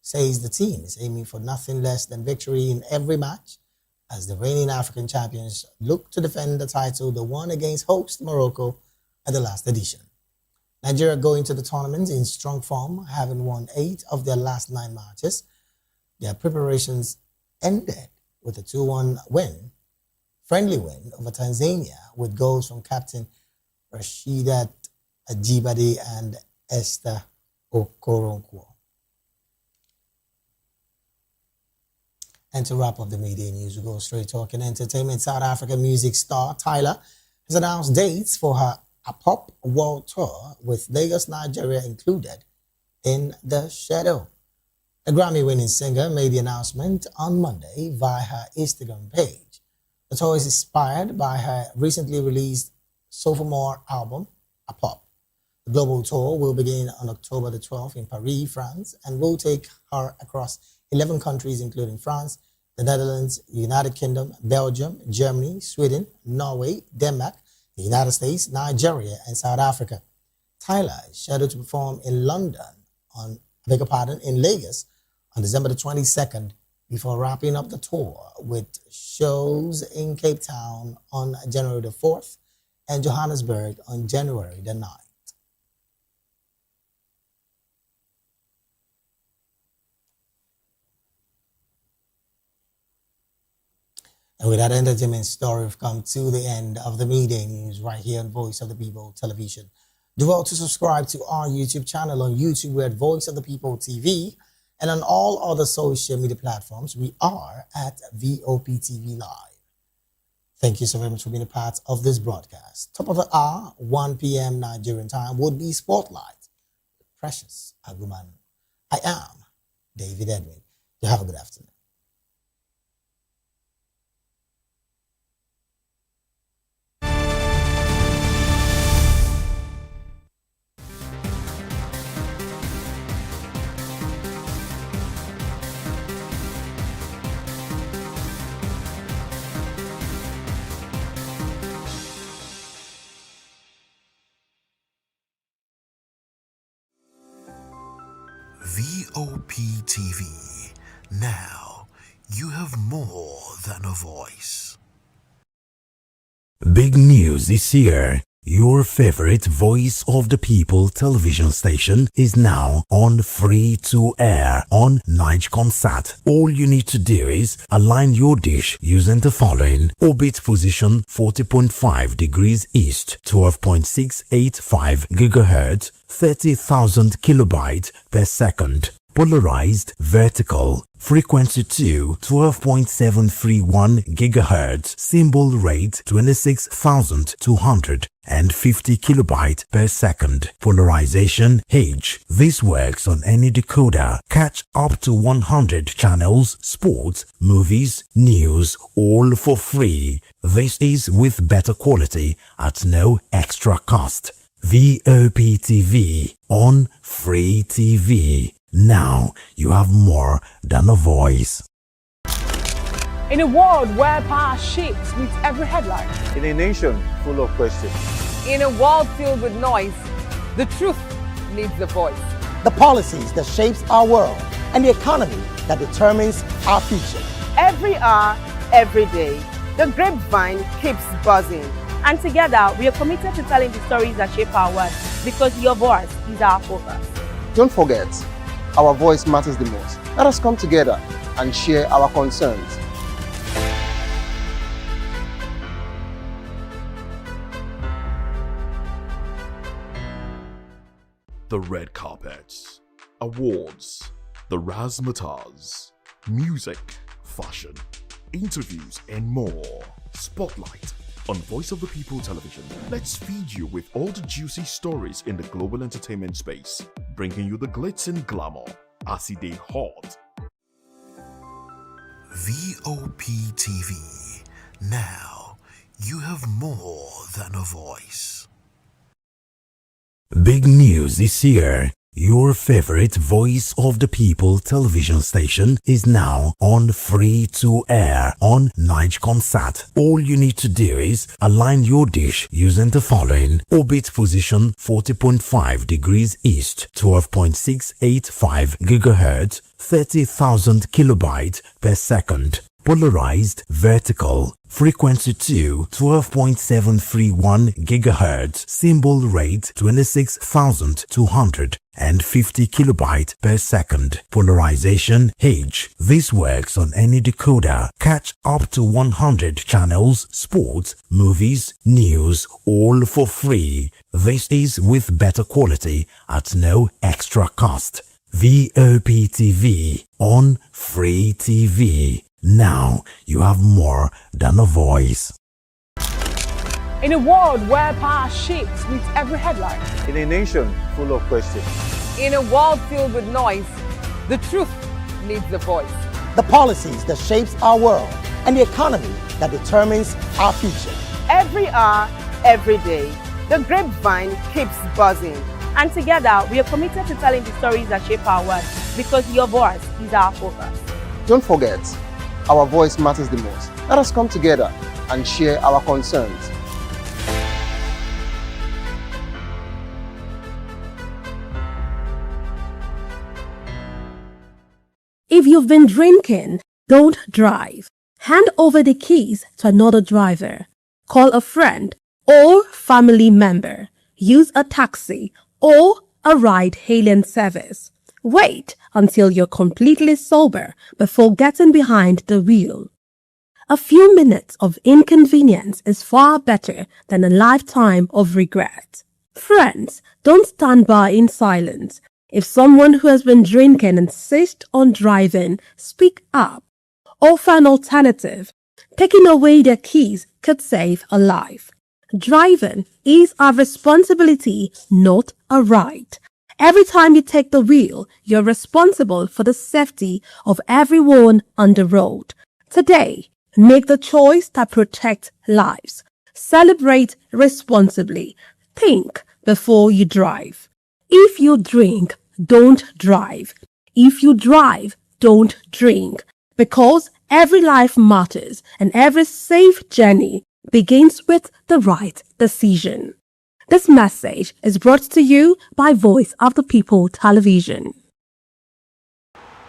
says the team is aiming for nothing less than victory in every match as the reigning African champions look to defend the title they won against host Morocco at the last edition. Nigeria go into the tournament in strong form, having won 8 of their last 9 matches. Their preparations ended with a 2-1 win, friendly win over Tanzania, with goals from captain Rashidat Ajibade and Esther Okoronkwo. And to wrap up the media news, we go straight talking entertainment. South African music star Tyler has announced dates for her A Pop World Tour with Lagos, Nigeria included in the schedule. The Grammy-winning singer made the announcement on Monday via her Instagram page. The tour is inspired by her recently released sophomore album, A Pop. The global tour will begin on October the 12th in Paris, France, and will take her across 11 countries, including France, the Netherlands, United Kingdom, Belgium, Germany, Sweden, Norway, Denmark, the United States, Nigeria, and South Africa. Tyler is scheduled to perform in in Lagos on December the 22nd before wrapping up the tour with shows in Cape Town on January the 4th and Johannesburg on January the 9th. And with that entertainment story, we've come to the end of the media news right here on Voice of the People Television. Do well to subscribe to our YouTube channel. On YouTube, we're at Voice of the People TV. And on all other social media platforms, we are at Voptv Live. Thank you so very much for being a part of this broadcast. Top of the hour, 1 p.m. Nigerian time, would be Spotlight. Precious Aguman. I am David Edwin. You have a good afternoon. Voptv. Now, you have more than a voice. Big news this year. Your favorite Voice of the People television station is now on free to air on Nigecomsat. All you need to do is align your dish using the following: orbit position 40.5 degrees east, 12.685 gigahertz, 30,000 kilobytes per second. Polarized vertical, frequency 2, 12.731 gigahertz, symbol rate 26,250 kilobytes per second. Polarization H. This works on any decoder. Catch up to 100 channels, sports, movies, news, all for free. This is with better quality at no extra cost. VOPTV on Free TV. Now you have more than a voice. In a world where power shapes with every headline. In a nation full of questions. In a world filled with noise, the truth needs a voice. The policies that shapes our world and the economy that determines our future. Every hour, every day, the grapevine keeps buzzing. And together, we are committed to telling the stories that shape our world because your voice is our focus. Don't forget, our voice matters the most. Let us come together and share our concerns. The red carpets, awards, the razzmatazz, music, fashion, interviews, and more. Spotlight on Voice of the People Television. Let's feed you with all the juicy stories in the global entertainment space, bringing you the glitz and glamour as they hot. VOPTV. Now you have more than a voice. Big news this year. Your favorite Voice of the People television station is now on free to air on Nigecomsat. All you need to do is align your dish using the following: orbit position 40.5 degrees east, 12.685 gigahertz, 30,000 kilobytes per second. Polarized vertical, frequency 2, 12.731 gigahertz, symbol rate 26,250 kilobytes per second. Polarization H. This works on any decoder. Catch up to 100 channels, sports, movies, news, all for free. This is with better quality at no extra cost. VOPTV on Free TV. Now you have more than a voice. In a world where power shapes with every headline. In a nation full of questions. In a world filled with noise, the truth needs a voice. The policies that shapes our world and the economy that determines our future. Every hour, every day, the grapevine keeps buzzing. And together, we are committed to telling the stories that shape our world because your voice is our focus. Don't forget, our voice matters the most. Let us come together and share our concerns. If you've been drinking, don't drive. Hand over the keys to another driver. Call a friend or family member. Use a taxi or a ride-hailing service. Wait until you're completely sober before getting behind the wheel. A few minutes of inconvenience is far better than a lifetime of regret. Friends, don't stand by in silence. If someone who has been drinking insists on driving, speak up. Offer an alternative. Taking away their keys could save a life. Driving is our responsibility, not a right. Every time you take the wheel, you're responsible for the safety of everyone on the road. Today, make the choice that protects lives. Celebrate responsibly. Think before you drive. If you drink, don't drive. If you drive, don't drink. Because every life matters and every safe journey begins with the right decision. This message is brought to you by Voice of the People Television.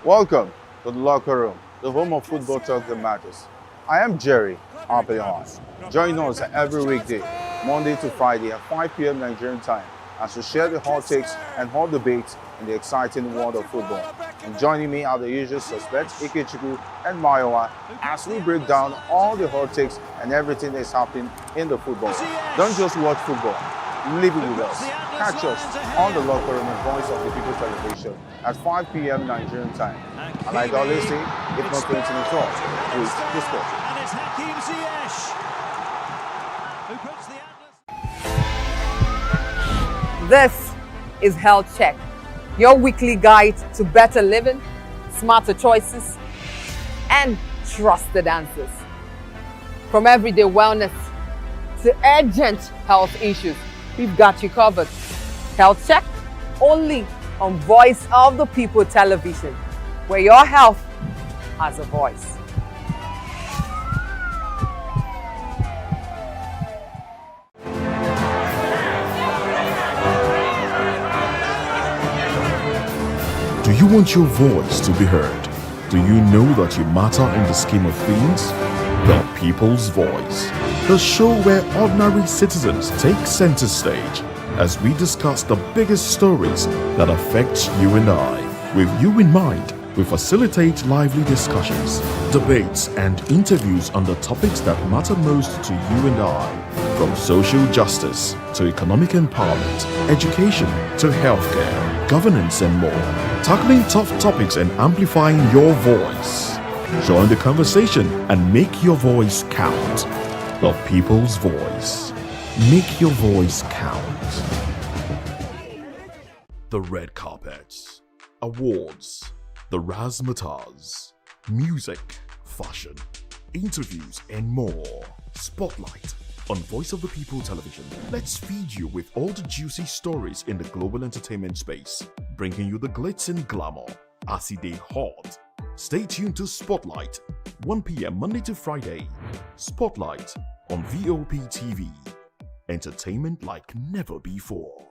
Welcome to the locker room, the home of football talk that matters. I am Jerry Arpillon. Join us every weekday, Monday to Friday at 5 p.m. Nigerian time, as we share the hot takes and hot debates in the exciting world of football. And joining me are the usual suspects, Ikechukwu and Mayowa, as we break down all the hot takes and everything that's happening in the football. Don't just watch football, live it with us. Catch us on the locker room and Voice of the People Television at 5 p.m. Nigerian time. And like I always say, if not playing to the talk, please discuss. And it's Hakim Ziyech who puts the Atlas. This is Health Check, your weekly guide to better living, smarter choices, and trusted answers. From everyday wellness to urgent health issues, we've got you covered. Health check only on Voice of the People television, where your health has a voice. Do you want your voice to be heard? Do you know that you matter in the scheme of things? The People's Voice, the show where ordinary citizens take center stage as we discuss the biggest stories that affect you and I. With you in mind, we facilitate lively discussions, debates, and interviews on the topics that matter most to you and I. From social justice to economic empowerment, education to healthcare, governance, and more. Tackling tough topics and amplifying your voice. Join the conversation and make your voice count. The People's Voice. Make your voice count. The red carpets, awards, the razzmatazz, music, fashion, interviews, and more. Spotlight on Voice of the People television. Let's feed you with all the juicy stories in the global entertainment space, bringing you the glitz and glamour as it is hot. Stay tuned to Spotlight, 1 p.m. Monday to Friday. Spotlight on Voptv. Entertainment like never before.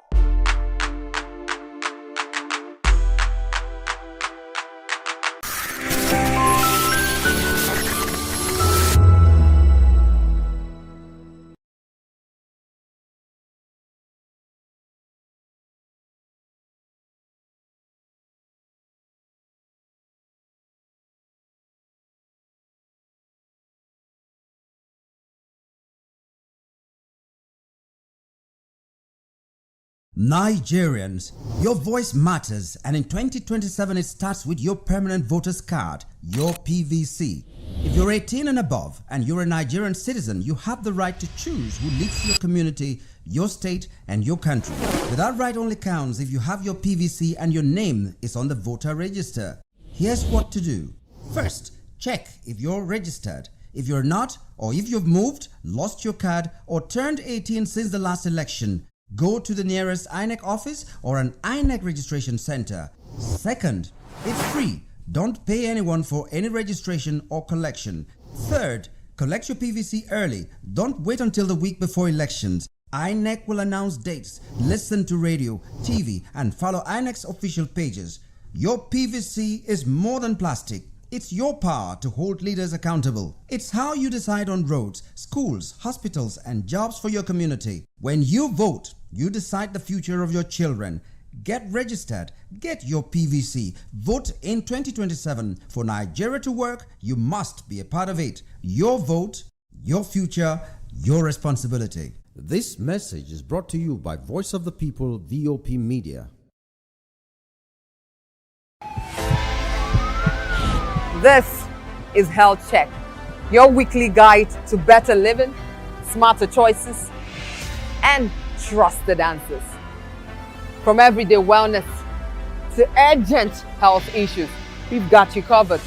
Nigerians, your voice matters, and in 2027 it starts with your permanent voters card, your PVC. If you're 18 and above and you're a Nigerian citizen, you have the right to choose who leads your community, your state, and your country. But that right only counts if you have your PVC and your name is on the voter register. Here's what to do. First, check if you're registered. If you're not, or if you've moved, lost your card, or turned 18 since the last election, go to the nearest INEC office or an INEC registration center. Second, it's free. Don't pay anyone for any registration or collection. Third, collect your PVC early. Don't wait until the week before elections. INEC will announce dates. Listen to radio, TV, and follow INEC's official pages. Your PVC is more than plastic. It's your power to hold leaders accountable. It's how you decide on roads, schools, hospitals, and jobs for your community. When you vote, you decide the future of your children. Get registered. Get your PVC. Vote in 2027. For Nigeria to work, you must be a part of it. Your vote, your future, your responsibility. This message is brought to you by Voice of the People, VOP Media. This is Health Check, your weekly guide to better living, smarter choices, and trusted answers. From everyday wellness to urgent health issues, we've got you covered.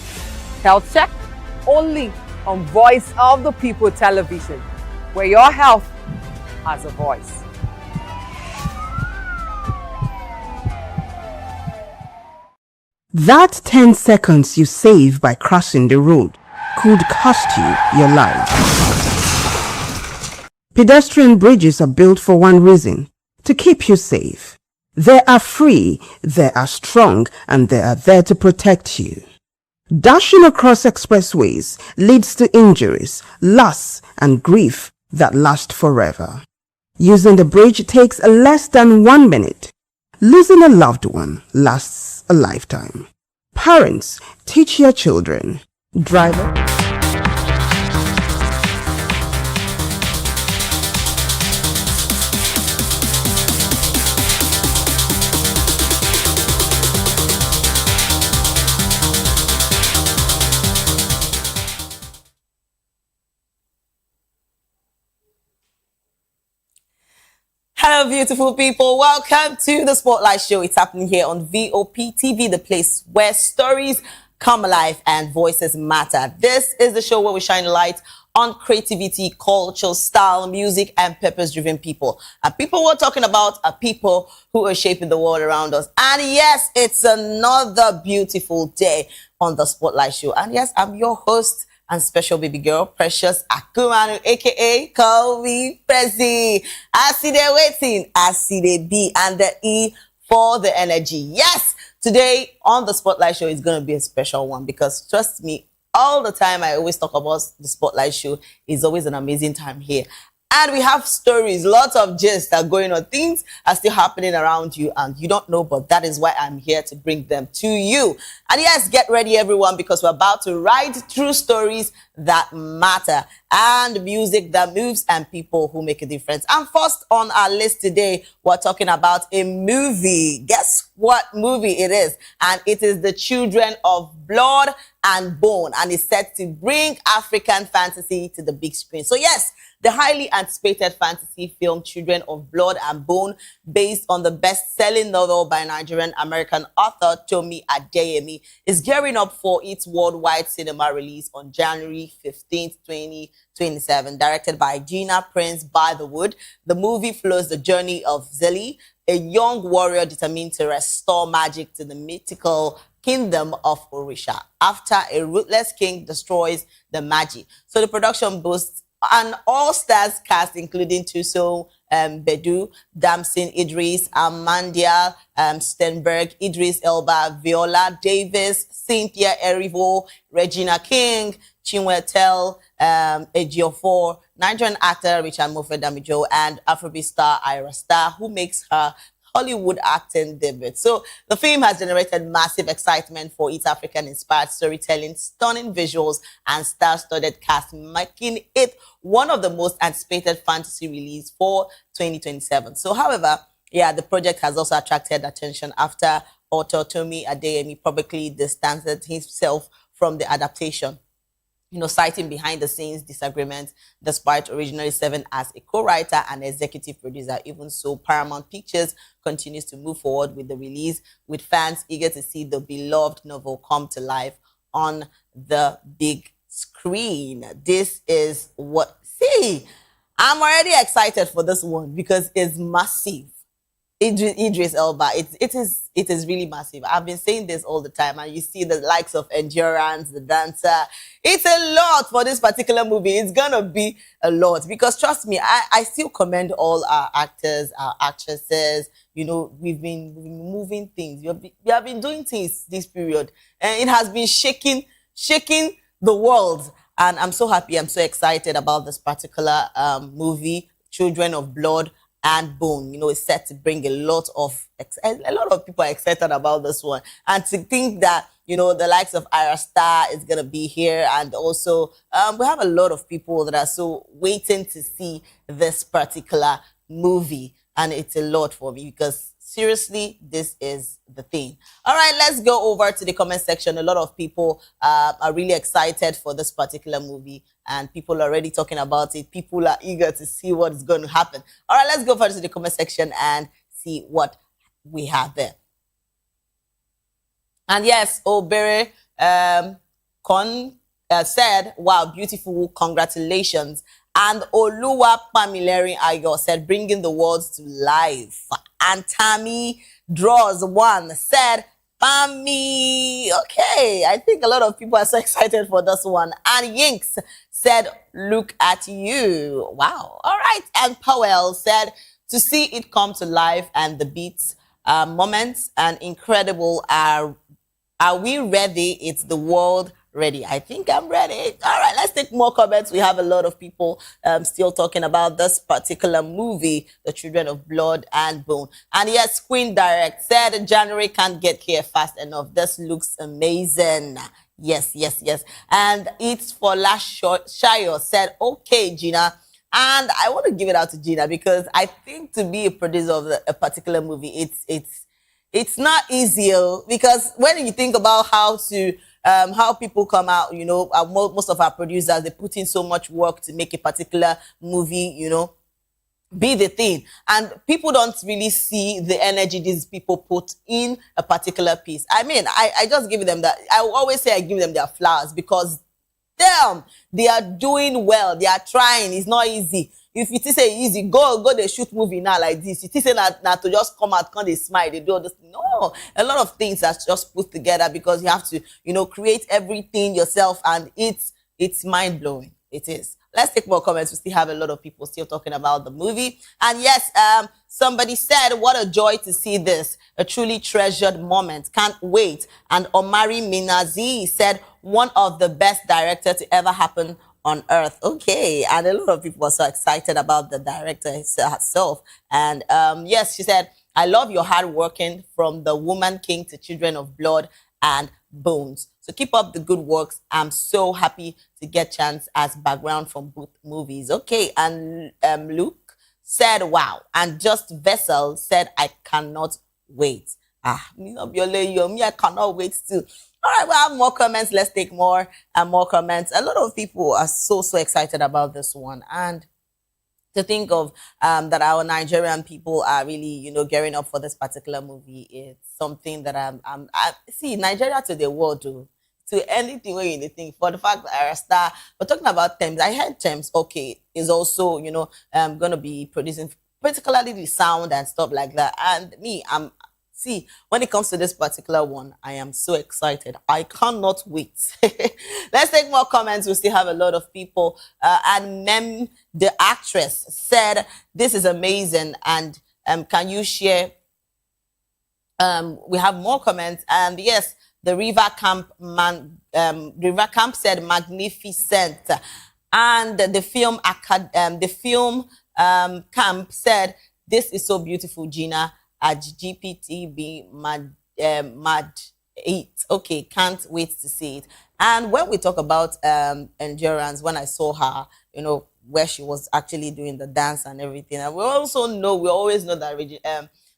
Health Check only on Voice of the People television, where your health has a voice. That 10 seconds you save by crossing the road could cost you your life. Pedestrian bridges are built for one reason: to keep you safe. They are free, they are strong, and they are there to protect you. Dashing across expressways leads to injuries, loss, and grief that last forever. Using the bridge takes less than 1 minute. Losing a loved one lasts a lifetime. Parents, teach your children. Driver. Hello, beautiful people. Welcome to the Spotlight Show. It's happening here on Voptv, the place where stories come alive and voices matter. This is the show where we shine a light on creativity, culture, style, music, and purpose-driven people. And people we're talking about are people who are shaping the world around us. And yes, it's another beautiful day on the Spotlight Show. And yes, I'm your host and special baby girl, Precious Akumanu, aka call me Prezi. I see they waiting, I see they be, and the E for the energy. Yes, today on the Spotlight Show is going to be a special one because trust me, all the time I always talk about the Spotlight Show. Is always an amazing time here. And we have stories, lots of gist are going on. Things are still happening around you and you don't know, but that is why I'm here to bring them to you. And yes, get ready everyone, because we're about to ride through stories that matter and music that moves and people who make a difference. And first on our list today, we're talking about a movie. Guess what movie it is? And it is The Children of Blood and Bone, and it's set to bring African fantasy to the big screen. So yes, the highly anticipated fantasy film Children of Blood and Bone, based on the best-selling novel by Nigerian-American author Tomi Adeyemi, is gearing up for its worldwide cinema release on January 15th, 2027. Directed by Gina Prince Bythewood, the movie follows the journey of Zeli, a young warrior determined to restore magic to the mythical kingdom of Orisha after a ruthless king destroys the magic. So the production boasts an all-stars cast including Tuso Bedu, Damson Idris, Amandia Stenberg, Idris Elba, Viola Davis, Cynthia Erivo, Regina King, Chinwetel Ejiofor, Nigerian actor Richard Mofe-Damijo, and Afrobeat star Ira Star, who makes her Hollywood acting debut. So the film has generated massive excitement for its African-inspired storytelling, stunning visuals, and star-studded cast, making it one of the most anticipated fantasy release for 2027. So, however, yeah, the project has also attracted attention after author Tomi Adeyemi publicly distanced himself from the adaptation, citing behind-the-scenes disagreements, despite originally serving as a co-writer and executive producer. Even so, Paramount Pictures continues to move forward with the release, with fans eager to see the beloved novel come to life on the big screen. This is I'm already excited for this one because it's massive. Idris Elba, it is really massive. I've been saying this all the time, and you see the likes of Endurance, the dancer. It's a lot for this particular movie. It's gonna be a lot because trust me, I still commend all our actors, our actresses. We've been moving things. We have been doing things this period, and it has been shaking the world. And I'm so happy. I'm so excited about this particular movie, Children of Blood and Bone. It's set to bring a lot of people are excited about this one, and to think that the likes of Ira Star is gonna be here, and also we have a lot of people that are so waiting to see this particular movie, and it's a lot for me because seriously, this is the thing. All right, let's go over to the comment section. A lot of people are really excited for this particular movie, and people are already talking about it. People are eager to see what is going to happen. All right, let's go over to the comment section and see what we have there. And yes, Obere said, wow, beautiful, congratulations. And Oluwa Pamileri Ayo said, bringing the words to life. And Tammy Draws One said, Pami. Okay, I think a lot of people are so excited for this one. And Yinks said, look at you. Wow. All right. And Powell said, to see it come to life and the beats, moments, and incredible. Are we ready? It's the world ready. I think I'm ready. All right, let's take more comments. We have a lot of people still talking about this particular movie, The Children of Blood and Bone. And yes, Queen Direct said January can't get here fast enough. This looks amazing. Yes. And it's for last Shayo said, okay, Gina. And I want to give it out to Gina because I think to be a producer of a particular movie, it's not easy because when you think about how people come out, most of our producers, they put in so much work to make a particular movie, be the thing. And people don't really see the energy these people put in a particular piece. I mean, I just give them that. I always say I give them their flowers because damn, they are doing well. They are trying. It's not easy. If it is easy, go they shoot movie now like this. It is not to just come out, they smile, they do all this. No, a lot of things are just put together because you have to, create everything yourself, and it's mind blowing. It is. Let's take more comments. We still have a lot of people still talking about the movie. And yes, somebody said, what a joy to see this. A truly treasured moment. Can't wait. And Omari Minazi said, one of the best director to ever happen on earth. Okay. And a lot of people are so excited about the director herself. And yes, she said, I love your hard working from the Woman King to Children of Blood and Bones. So keep up the good works. I'm so happy to get chance as background from both movies. Okay, and Luke said, wow. And Just Vessel said, I cannot wait. Me, I cannot wait too. All right, we have more comments. Let's take more and more comments. A lot of people are so excited about this one. And to think of that our Nigerian people are really, gearing up for this particular movie, it's something that I see Nigeria to the world, to anything where you think. For the fact that I start, we're talking about Thames. I heard Thames, okay, is also, going to be producing particularly the sound and stuff like that. And me, see, when it comes to this particular one, I am so excited. I cannot wait. Let's take more comments. We still have a lot of people. And Mem, the actress, said, this is amazing. And can you share? We have more comments. And yes, the River Camp said, magnificent. And the film camp said, this is so beautiful, Gina. At GPTB Mad 8. Okay, can't wait to see it. And when we talk about Endurance, when I saw her, where she was actually doing the dance and everything, and we always know that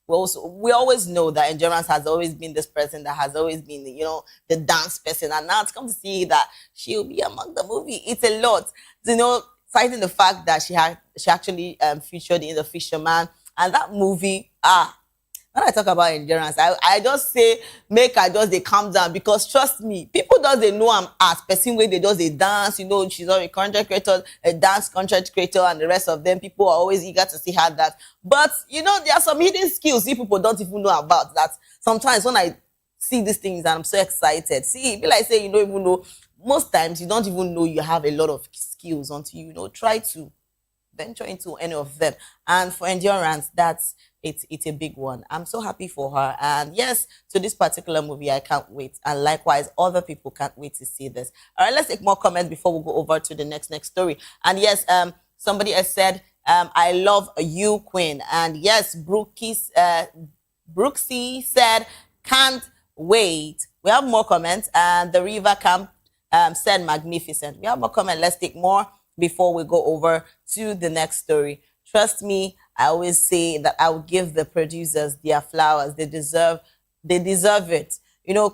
we always know that Endurance has always been this person that has always been, the dance person, and now it's come to see that she'll be among the movie. It's a lot, citing the fact that she actually featured in The Fisherman, and that movie, when I talk about Endurance, I just say, they calm down, because trust me, people they know I'm as person where they dance, she's already a content creator, a dance content creator, and the rest of them, people are always eager to see her that. But, there are some hidden skills people don't even know about that. Sometimes when I see these things and I'm so excited, see, like say, you don't even know, most times you don't even know you have a lot of skills until you, try to venture into any of them. And for Endurance, it's a big one. I'm so happy for her. And yes, to this particular movie, I can't wait. And likewise, other people can't wait to see this. All right, let's take more comments before we go over to the next story. And yes, somebody has said, I love you, Queen. And yes, Brooksy said, can't wait. We have more comments. And the River Camp said, magnificent. We have more comments. Let's take more before we go over to the next story. Trust me, I always say that I will give the producers their flowers. They deserve it.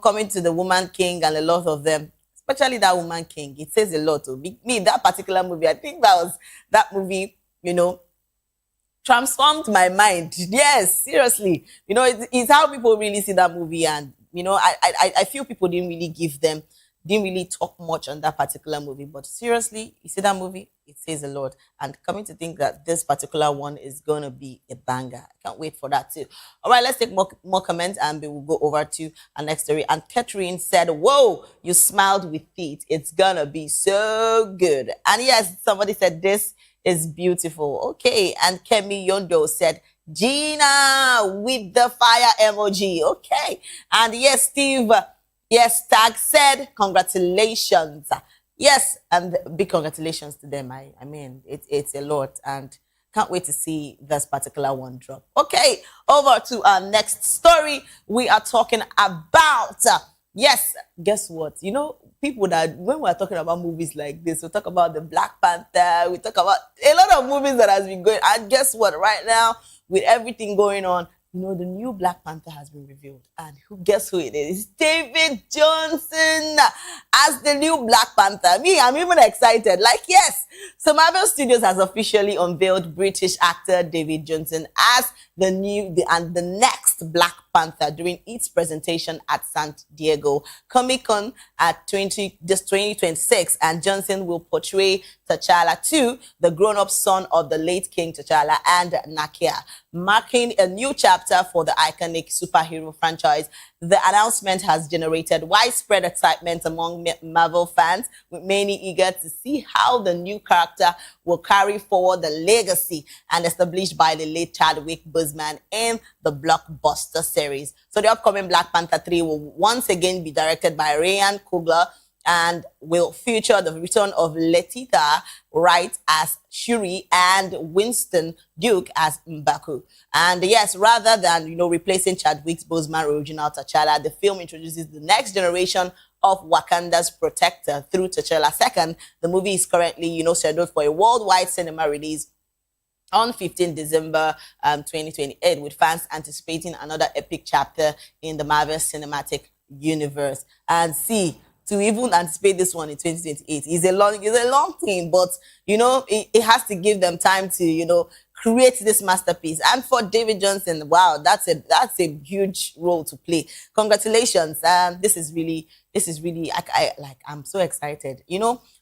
Coming to the Woman King and a lot of them, especially that Woman King, it says a lot. Me, that particular movie, I think that movie, transformed my mind. Yes, seriously. It's how people really see that movie. And, I feel people didn't really talk much on that particular movie. But seriously, you see that movie, it says a lot. And coming to think that this particular one is going to be a banger. I can't wait for that too. All right, let's take more comments and we will go over to our next story. And Catherine said, whoa, you smiled with it. It's going to be so good. And yes, somebody said, this is beautiful. Okay. And Kemi Yondo said, Gina with the fire emoji. Okay. And yes, Steve, yes, Tag said, congratulations. Yes, and big congratulations to them. I mean, it's a lot, and can't wait to see this particular one drop. Okay, over to our next story. We are talking about, yes, guess what? People that, when we're talking about movies like this, we talk about the Black Panther, we talk about a lot of movies that has been going, and guess what? Right now, with everything going on, the new Black Panther has been revealed. And guess who it is? David Johnson as the new Black Panther. Me, I'm even excited. Like, yes. So Marvel Studios has officially unveiled British actor David Johnson as the next next Black Panther during its presentation at San Diego Comic-Con at 2026, and Johnson will portray T'Challa 2, the grown-up son of the late King T'Challa, and Nakia, marking a new chapter for the iconic superhero franchise. The announcement has generated widespread excitement among Marvel fans, with many eager to see how the new character will carry forward the legacy and established by the late Chadwick Boseman in the blockbuster series. So the upcoming Black Panther 3 will once again be directed by Ryan Coogler and will feature the return of Letitia Wright as Shuri and Winston Duke as M'Baku. And yes, rather than, replacing Chadwick Boseman original T'Challa, the film introduces the next generation of Wakanda's protector through T'Challa II. The movie is currently, scheduled for a worldwide cinema release on 15 December 2028, with fans anticipating another epic chapter in the Marvel Cinematic Universe. And see, to even anticipate this one in 2028 is a long thing, but it has to give them time to create this masterpiece. And for David Johnson, wow, that's a huge role to play. Congratulations. This is really I'm so excited.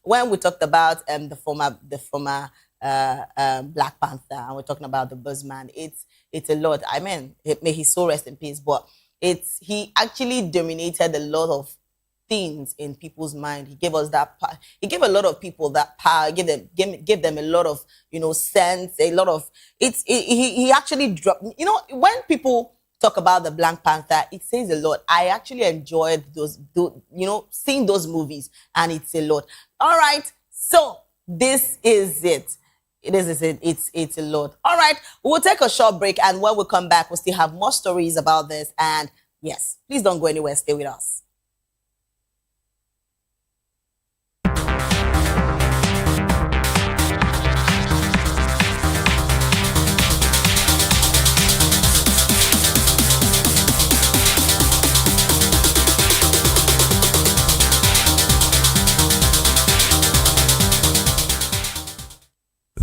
When we talked about the former Black Panther, and we're talking about the Buzzman, it's a lot. I mean, may his soul rest in peace, but he actually dominated a lot of things in people's mind. He gave us that power. He gave a lot of people that power. Gave them a lot of sense. A lot of he actually dropped. When people talk about the Black Panther, it says a lot. I actually enjoyed those seeing those movies, and it's a lot. All right, so this is it. It's a lot. All right, we'll take a short break, and when we come back, we'll still have more stories about this. And yes, please don't go anywhere. Stay with us.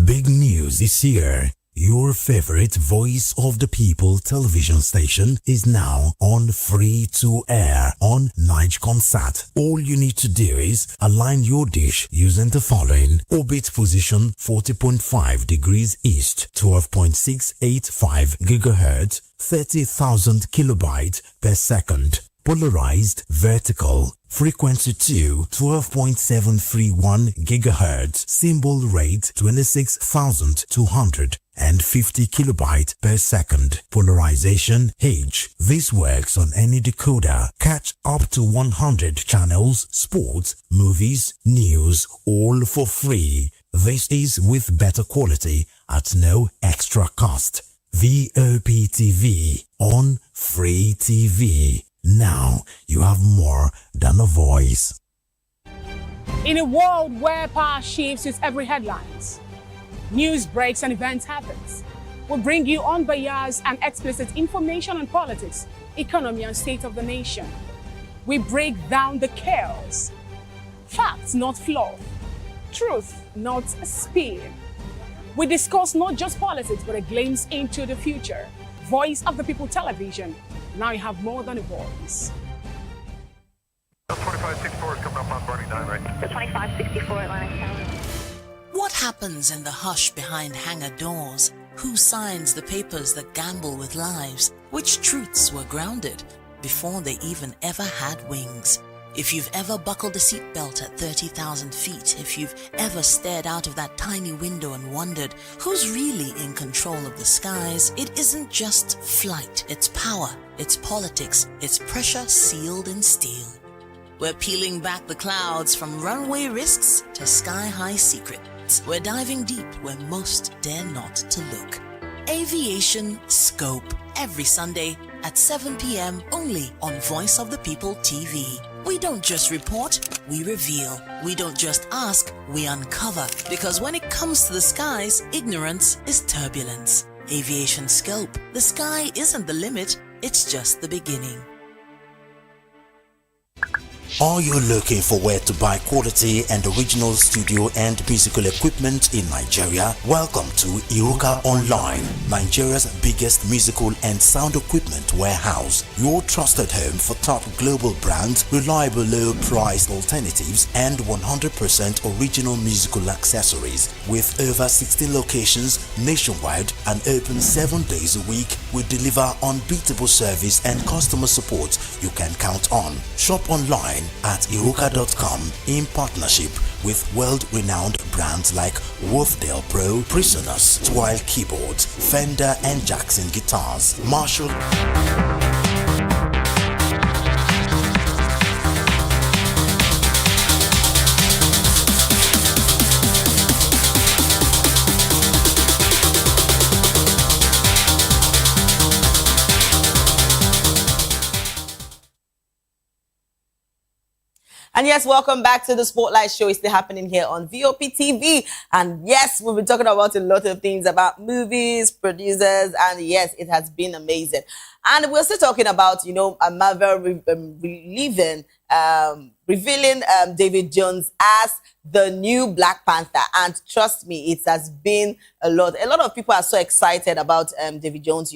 Big news is here. Your favorite Voice of the People television station is now on free to air on Nigecomsat. All you need to do is align your dish using the following: orbit position 40.5 degrees east, 12.685 gigahertz, 30,000 kilobytes per second. Polarized vertical, frequency 2, 12.731 gigahertz, symbol rate 26,250 kilobytes per second. Polarization H. This works on any decoder. Catch up to 100 channels, sports, movies, news, all for free. This is with better quality at no extra cost. Voptv on Free TV. Now you have more than a voice. In a world where power shifts with every headlines, news breaks and events happens, we bring you unbiased and explicit information on politics, economy, and state of the nation. We break down the chaos. Facts, not fluff. Truth, not spin. We discuss not just politics, but a glimpse into the future. Voice of the People Television. Now you have more than a voice. 2564 is coming up on Burning 9, right? 2564 Atlantic Tower. What happens in the hush behind hangar doors? Who signs the papers that gamble with lives? Which truths were grounded before they even ever had wings? If you've ever buckled a seatbelt at 30,000 feet, if you've ever stared out of that tiny window and wondered who's really in control of the skies, it isn't just flight, it's power, it's politics, it's pressure sealed in steel. We're peeling back the clouds from runway risks to sky-high secrets. We're diving deep where most dare not to look. Aviation Scope, every Sunday at 7 p.m. only on Voice of the People TV. We don't just report, we reveal. We don't just ask, we uncover. Because when it comes to the skies, ignorance is turbulence. Aviation Scope, the sky isn't the limit, it's just the beginning. Are you looking for where to buy quality and original studio and musical equipment in Nigeria? Welcome to Iruka Online, Nigeria's biggest musical and sound equipment warehouse. Your trusted home for top global brands, reliable low-priced alternatives, and 100% original musical accessories. With over 16 locations nationwide and open 7 days a week, we deliver unbeatable service and customer support you can count on. Shop online at iruka.com in partnership with world-renowned brands like Voptv Pro, Prisoners, Twile Keyboards, Fender and Jackson Guitars, Marshall. And yes, welcome back to the Spotlight Show. It's still happening here on Voptv. And yes, we've been talking about a lot of things about movies, producers, and yes, it has been amazing. And we're still talking about, Marvel revealing David Jones as the new Black Panther. And trust me, it has been a lot. A lot of people are so excited about David Jones,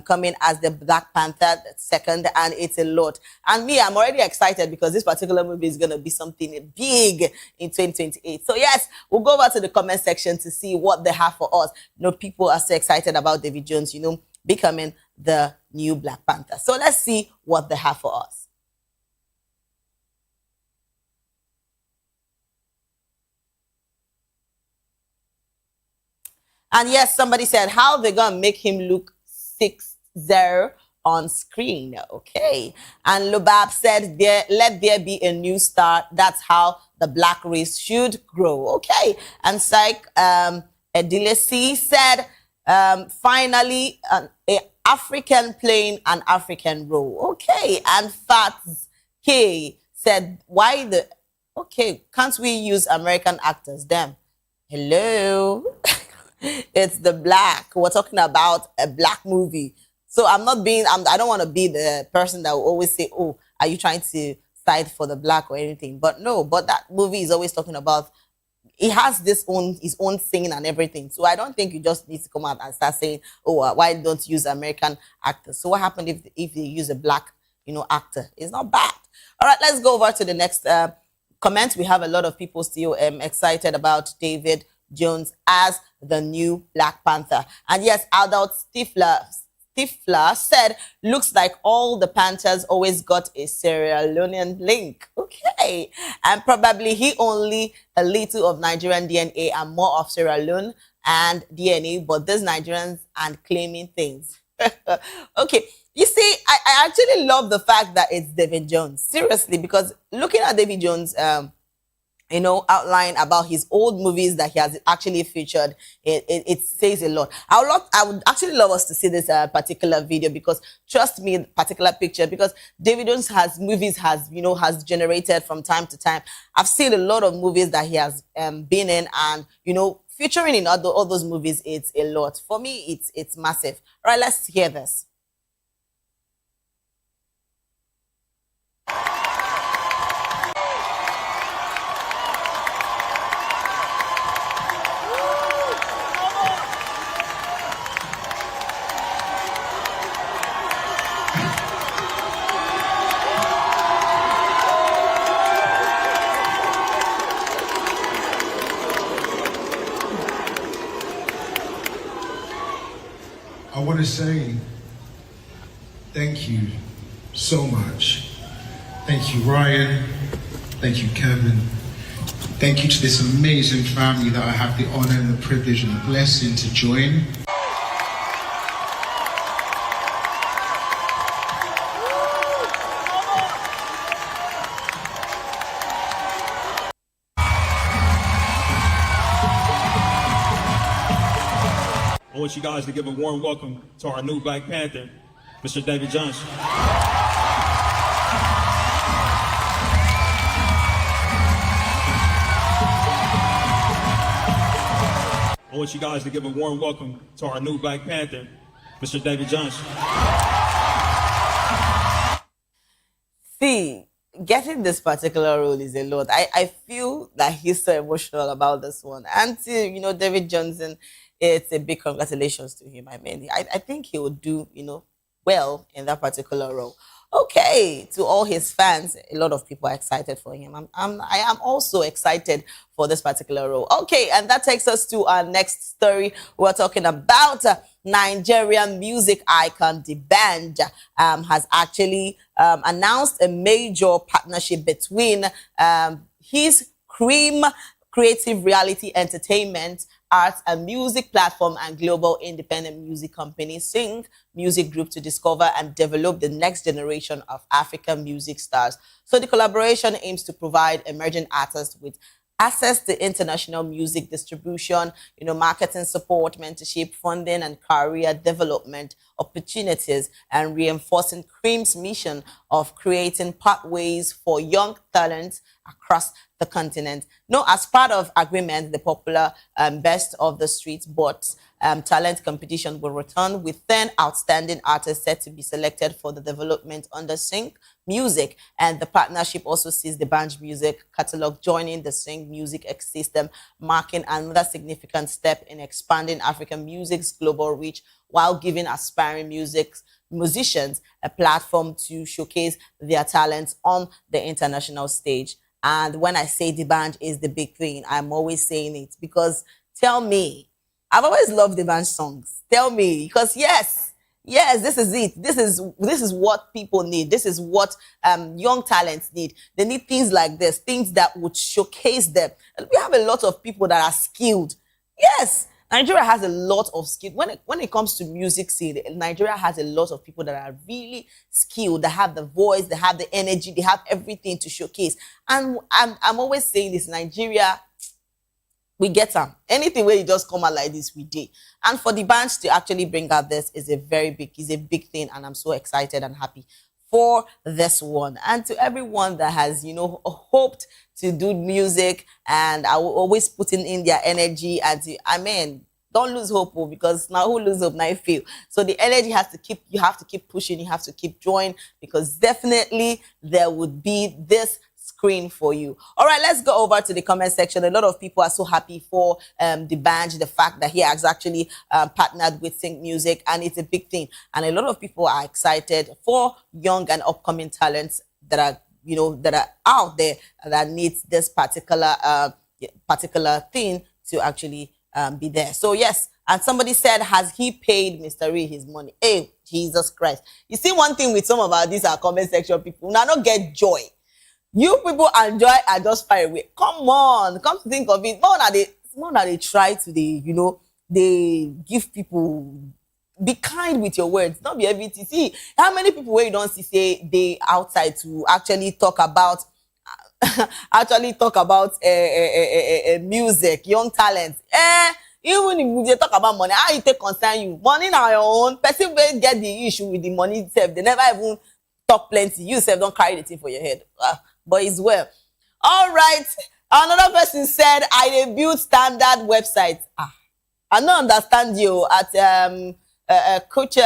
coming as the Black Panther second, and it's a lot. And me, I'm already excited because this particular movie is going to be something big in 2028. So yes, we'll go over to the comment section to see what they have for us. People are so excited about David Jones, becoming the new Black Panther. So let's see what they have for us. And yes, somebody said, how they gonna make him look 6'0" on screen? Okay. And Lubab said, let there be a new start. That's how the black race should grow. Okay. And Syke Edilesi said, finally, an African playing an African role. Okay. And Fats K said, can't we use American actors? Damn. Hello. It's the black. We're talking about a black movie. So I don't want to be the person that will always say, oh, are you trying to side for the black or anything? But no, but that movie is always talking about, it has his own singing and everything. So I don't think you just need to come out and start saying, oh, why don't you use American actors? So what happened if they use a black, actor? It's not bad. All right, let's go over to the next comment. We have a lot of people still excited about David Jones as the new Black Panther. And yes, Adult Stifler said, looks like all the Panthers always got a Sierra Leonean link. Okay. And probably he only a little of Nigerian DNA and more of Sierra Leone and DNA, but these Nigerians and claiming things. Okay. You see, I actually love the fact that it's David Jones. Seriously, because looking at David Jones, outline about his old movies that he has actually featured, it says a lot. I would actually love us to see this particular video, because trust me, particular picture, because David Jones has generated from time to time. I've seen a lot of movies that he has been in, and featuring in all those movies, it's a lot. For me, it's massive. All right, let's hear this. I want to say thank you so much. Thank you, Ryan. Thank you, Kevin. Thank you to this amazing family that I have the honor and the privilege and the blessing to join. I want you guys to give a warm welcome to our new Black Panther, Mr. David Jones. I want you guys to give a warm welcome to our new Black Panther, Mr. David Jones. See, getting this particular role is a lot. I feel that he's so emotional about this one. And to, David Johnson, it's a big congratulations to him. I mean, I think he would do, well in that particular role. Okay, to all his fans, a lot of people are excited for him. I am also excited for this particular role. Okay, and that takes us to our next story. We're talking about Nigerian music icon D'banj has actually announced a major partnership between his Cream creative reality entertainment, arts and music platform and global independent music company Sing Music Group to discover and develop the next generation of African music stars. So the collaboration aims to provide emerging artists with access to international music distribution, marketing support, mentorship, funding, and career development opportunities, and reinforcing Cream's mission of creating pathways for young talents across the continent. As part of agreement, the popular Best of the Streets but talent competition will return with 10 outstanding artists set to be selected for the development under Sing Music. And the partnership also sees the D'banj music catalog joining the Sing Music ecosystem, marking another significant step in expanding African music's global reach while giving aspiring musicians a platform to showcase their talents on the international stage. And when I say D'banj is the big thing, I'm always saying it because tell me, I've always loved D'banj songs. Tell me, because yes, this is it. This is what people need. This is what young talents need. They need things like this, things that would showcase them. And we have a lot of people that are skilled. Yes, Nigeria has a lot of skill. When it comes to music scene, Nigeria has a lot of people that are really skilled, that have the voice, they have the energy, they have everything to showcase. And I'm always saying this, Nigeria, we get them. Anything where you just come out like this, we did. And for the D'banj to actually bring out this is a big thing, and I'm so excited and happy for this one. And to everyone that has, hoped to do music and are always putting in their energy and don't lose hope, because now who lose hope, now you feel. So the energy you have to keep pushing, you have to keep joining, because definitely there would be this screen for you. All right, let's go over to the comment section. A lot of people are so happy for D'banj, the fact that he has actually partnered with Sing Music, and it's a big thing. And a lot of people are excited for young and upcoming talents that are that are out there that needs this particular thing to actually be there. So yes, and somebody said, has he paid Mr. Ree his money? Hey, Jesus Christ. You see, one thing with some of these comment section people, now not get joy. You people enjoy are just far away. Come on, come to think of it. More now they try to they give people, be kind with your words, not be everything. See how many people where you don't see say they outside to actually talk about music, young talent. Even if they talk about money, how you take concern you? Money now your own. Person will get the issue with the money itself. They never even talk plenty. You self don't carry the thing for your head. But it's well. All right. Another person said, I build standard websites. I don't understand you at Coach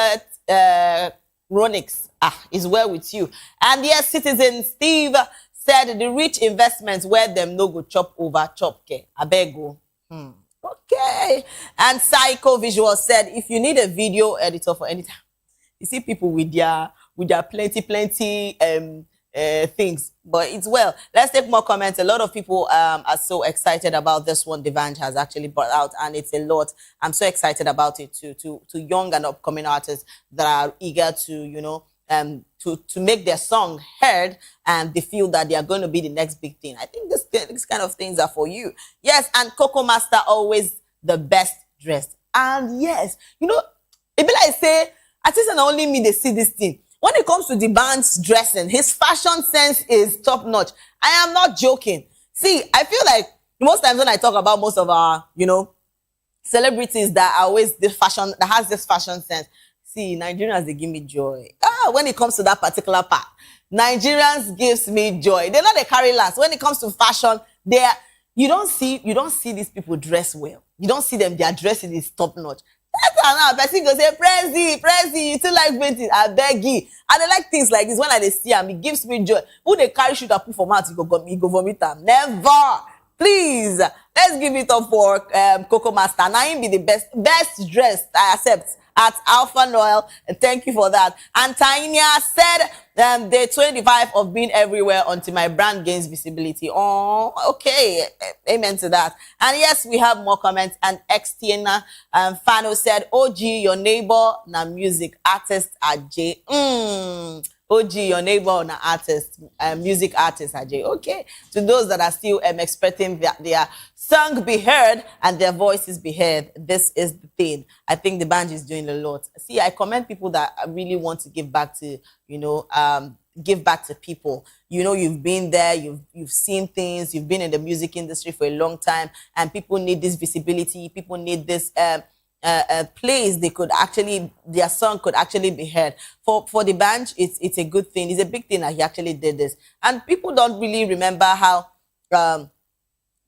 Ronix. Is well with you. And yes, citizen Steve said the rich investments where them no go chop over chop ke. I beg you. Okay. And Psycho Visual said, if you need a video editor for any time, you see people with their plenty things, but it's well. Let's take more comments. A lot of people are so excited about this one D'banj has actually brought out, and it's a lot. I'm so excited about it to young and upcoming artists that are eager to to make their song heard, and they feel that they are going to be the next big thing. I think this kind of things are for you. Yes, and Coco Master always the best dressed. And yes, it be like say, I think not only me they see this thing. When it comes to D'banj's dressing, his fashion sense is top notch. I am not joking. See, I feel like most times when I talk about most of our, celebrities that are always that has this fashion sense. See, Nigerians, they give me joy. When it comes to that particular part, Nigerians gives me joy. They're not the carry last. When it comes to fashion, you don't see these people dress well. You don't see them, their dressing is top notch. Later now, person go say, Prezi, you still like painting? I beg you. And I like things like this. When I see him, it gives me joy. Who they carry shoot and put for mouth, you go vomit am. Never. Please, let's give it up for Coco Master. Now him be the best dressed, I accept, at Alpha Noel. And thank you for that. And Tanya said, day 25 of being everywhere until my brand gains visibility. Oh, okay. Amen to that. And yes, we have more comments. And Xtina Fano said, OG, your neighbor, na music artist at J. OG, your neighbor, na artist, music artist, Ajay. Okay. To those that are still expecting their song be heard and their voices be heard, this is the thing. I think the band is doing a lot. See, I commend people that really want to give back to, give back to people. You know, you've been there, you've seen things, you've been in the music industry for a long time, and people need this visibility. People need this place they could actually, their song could actually be heard. For the band, it's a good thing. It's a big thing that he actually did this. And people don't really remember how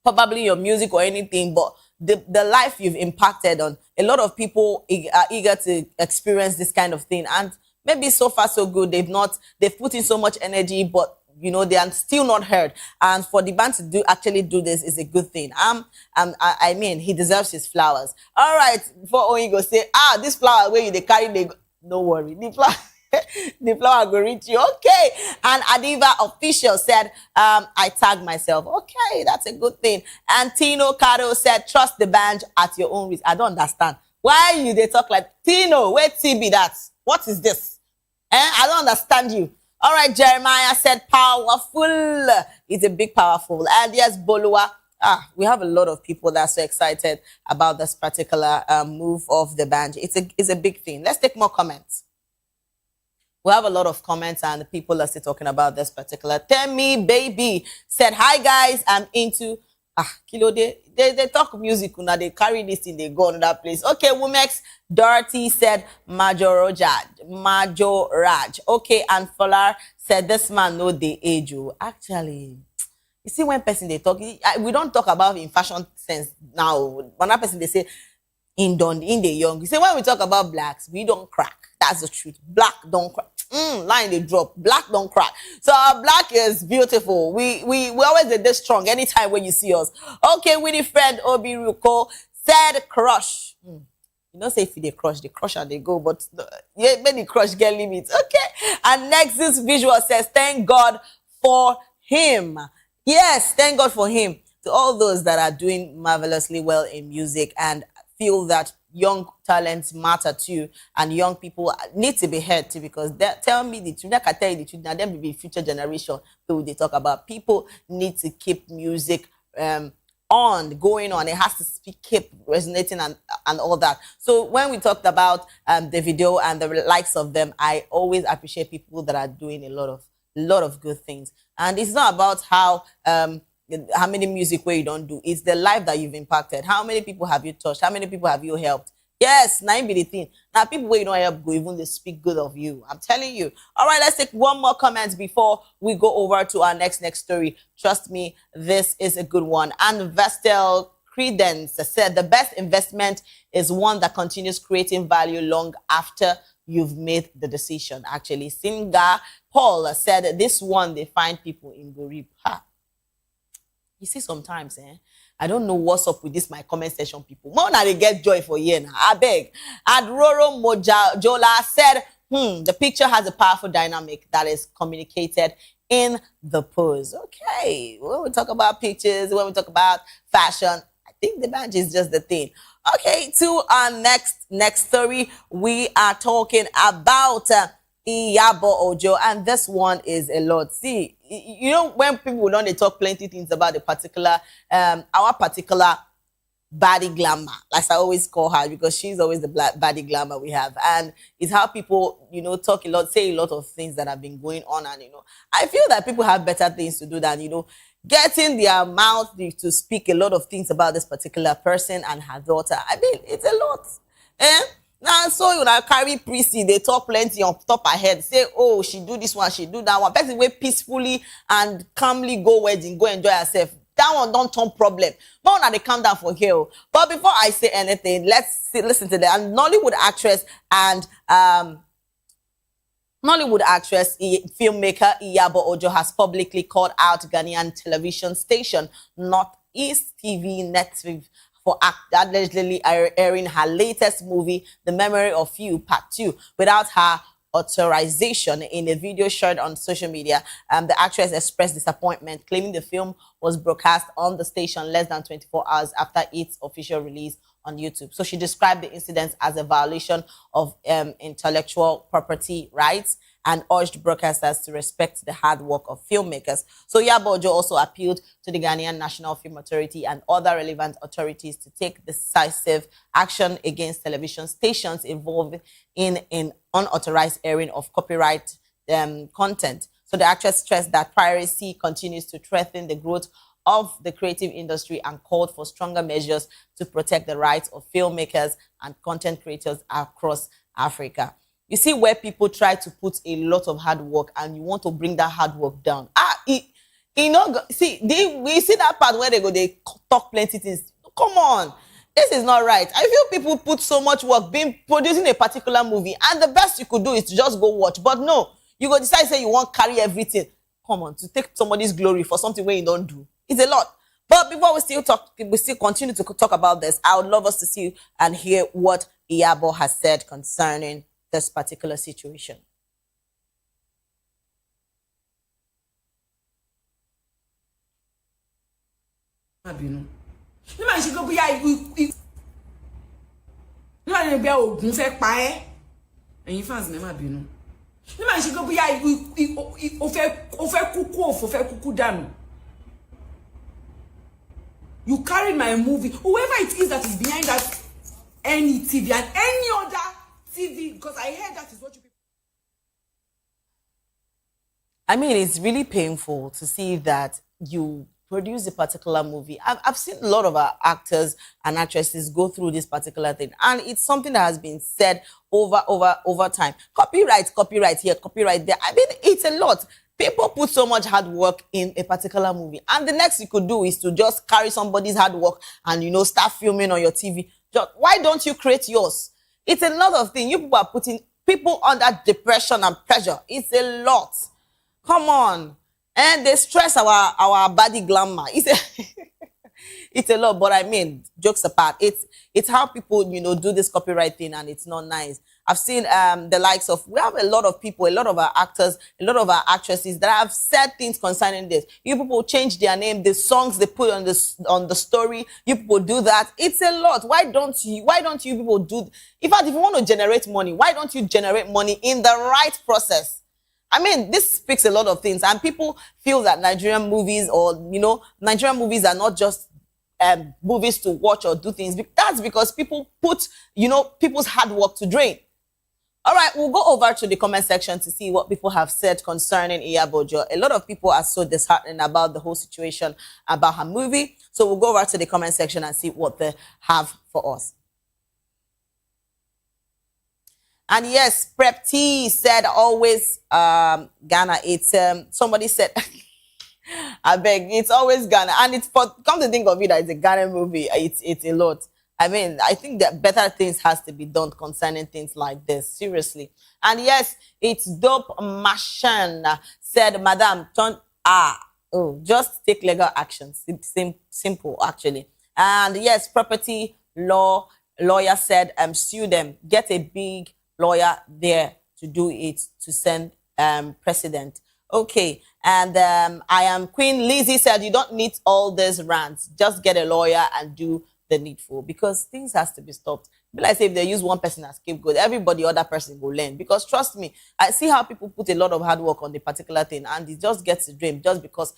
probably your music or anything, but the life you've impacted on. A lot of people are eager to experience this kind of thing. And maybe so far so good. They've put in so much energy, but they are still not heard. And for the band to actually do this is a good thing. I mean, he deserves his flowers. All right, before Oingo say, this flower where they carry, no worry, the flower go reach you. Okay. And Adiva Official said, I tag myself. Okay, that's a good thing. And Tino Caro said, trust the band at your own risk. I don't understand. Why they talk like Tino? Where TB that? What is this? I don't understand you. All right, Jeremiah said powerful. It's a big powerful. And yes, Bolua. We have a lot of people that are so excited about this particular move of the band. It's a big thing. Let's take more comments. We have a lot of comments and people are still talking about this particular. Temi Baby said, hi guys, I'm into Kilo, they talk music, now they carry this thing, they go another place. Okay, Womex Dorothy said Major Raj. Okay, and Folar said this man know the age. Actually, you see when person they talk, we don't talk about in fashion sense now. One person they say in the young. You say when we talk about blacks, we don't crack. That's the truth. Black don't crack. Line they drop. Black don't crack. So black is beautiful. We always did this strong anytime when you see us. Okay, with the friend Obi Ruko said crush. You don't say if they crush and they go, but when the crush get limits. Okay. And next this visual says, thank God for him. Yes, thank God for him. To all those that are doing marvelously well in music and feel that young talents matter too, and young people need to be heard too, because tell me the truth, I can tell you the truth, now them be future generation who they talk about. People need to keep music going on. It has to keep resonating and all that. So when we talked about the video and the likes of them, I always appreciate people that are doing a lot of good things. And it's not about how many music where you don't do. It's the life that you've impacted. How many people have you touched? How many people have you helped? Yes, now be the thing. Now people where you don't help go, even they speak good of you. I'm telling you. All right, let's take one more comment before we go over to our next story. Trust me, this is a good one. And Vestel Credence said the best investment is one that continues creating value long after you've made the decision. Actually, Singa Paul said this one they find people in Gorib. You see, sometimes, I don't know what's up with this, my comment section people. More now they get joy for you now. I beg. Adroro Mojola said, the picture has a powerful dynamic that is communicated in the pose. Okay. When we talk about pictures, when we talk about fashion, I think the badge is just the thing. Okay, to our next story, we are talking about Iyabo Ojo, and this one is a lot. See, you know, when people don't they talk plenty things about the particular our particular body glamour, like I always call her, because she's always the black body glamour we have, and it's how people, you know, talk a lot, say a lot of things that have been going on, and you know, I feel that people have better things to do than, you know, getting their mouth to speak a lot of things about this particular person and her daughter. I mean, it's a lot. Now, so you know, carry Prissy, they talk plenty on top of her head, say, oh, she do this one, she do that one. Person way peacefully and calmly go wedding, go enjoy herself. that one don't turn problem. But now they calm down for here. But before I say anything, listen to that. And Nollywood actress and filmmaker Iyabo Ojo has publicly called out Ghanaian television station Northeast TV Network for allegedly airing her latest movie, The Memory of You, Part 2, without her authorization. In a video shared on social media, the actress expressed disappointment, claiming the film was broadcast on the station less than 24 hours after its official release on YouTube. So she described the incident as a violation of intellectual property rights and urged broadcasters to respect the hard work of filmmakers. So Iyabo Ojo also appealed to the Ghanaian National Film Authority and other relevant authorities to take decisive action against television stations involved in unauthorized airing of copyright content. So the actress stressed that piracy continues to threaten the growth of the creative industry and called for stronger measures to protect the rights of filmmakers and content creators across Africa. You see where people try to put a lot of hard work and you want to bring that hard work down. We see that part where they talk plenty things. Come on. This is not right. I feel people put so much work producing a particular movie, and the best you could do is to just go watch. But no, you go decide say you want to carry everything. Come on, to take somebody's glory for something where you don't do. It's a lot. But before we still continue to talk about this, I would love us to see and hear what Iyabo has said concerning this particular situation. You carried my movie. Whoever it is that is behind that, any TV and any other TV, because I heard that is what you people. I mean, it's really painful to see that you produce a particular movie. I've seen a lot of our actors and actresses go through this particular thing, and it's something that has been said over time. Copyright here, copyright there. I mean, it's a lot. People put so much hard work in a particular movie, and the next you could do is to just carry somebody's hard work and start filming on your TV. Why don't you create yours? It's a lot of things. You people are putting people under depression and pressure. It's a lot. Come on. And they stress our body glamour. It's a lot, but I mean, jokes apart, it's how people, do this copyright thing, and it's not nice. I've seen the likes of, we have a lot of people, a lot of our actors, a lot of our actresses that have said things concerning this. You people change their name, the songs they put on the story, you people do that. It's a lot. Why don't you people do? In fact, if you want to generate money, why don't you generate money in the right process? I mean, this speaks a lot of things, and people feel that Nigerian movies Nigerian movies are not just movies to watch or do things. That's because people put, people's hard work to drain. All right, we'll go over to the comment section to see what people have said concerning Iyabo Ojo. A lot of people are so disheartened about the whole situation about her movie. So we'll go over to the comment section and see what they have for us. And yes, Prep T said always Ghana. It's somebody said I beg, it's always Ghana. And it's come to think of it, it's a Ghana movie. It's a lot. I mean, I think that better things has to be done concerning things like this. Seriously. And yes, it's Dope Mashan said, Madam, just take legal actions. It's simple, actually. And yes, property lawyer said, sue them. Get a big lawyer there to do it, to send president. Okay. And I am Queen Lizzie said, you don't need all these rants. Just get a lawyer and do the needful, because things has to be stopped. But like say if they use one person as scapegoat, everybody other person will learn. Because trust me, I see how people put a lot of hard work on the particular thing, and it just gets a dream just because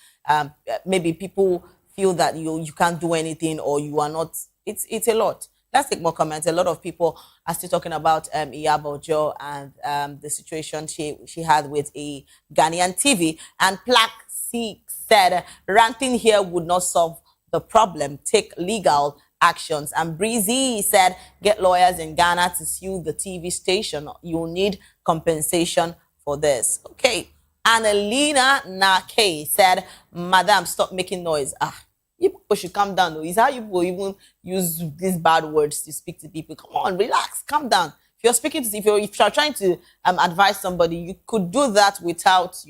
maybe people feel that you can't do anything, or you are not. It's a lot. Let's take more comments. A lot of people are still talking about Iyabo Ojo and the situation she had with a Ghanaian TV. And Plaque C said, ranting here would not solve the problem. Take legal actions. And Breezy said, get lawyers in Ghana to sue the TV station. You need compensation for this. Okay. Annalena Nake said, Madam, stop making noise. people should calm down. Is how you people even use these bad words to speak to people. Come on, relax, calm down. If you're speaking to, if you're trying to advise somebody, you could do that without,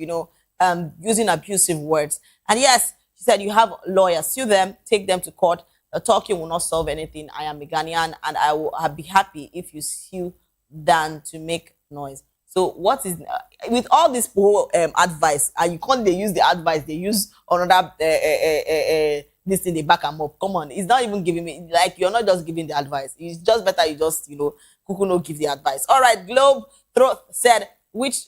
using abusive words. And yes, she said you have lawyers, sue them, take them to court. Talking will not solve anything. I am a Ghanaian, and I will be happy if you sue than to make noise. So what is with all this whole advice, and you can't use the advice they use another this thing they back them up. Come on, it's not even giving me, like, you're not just giving the advice. It's just better you just kuku no give the advice. All right, Globe Throat said, which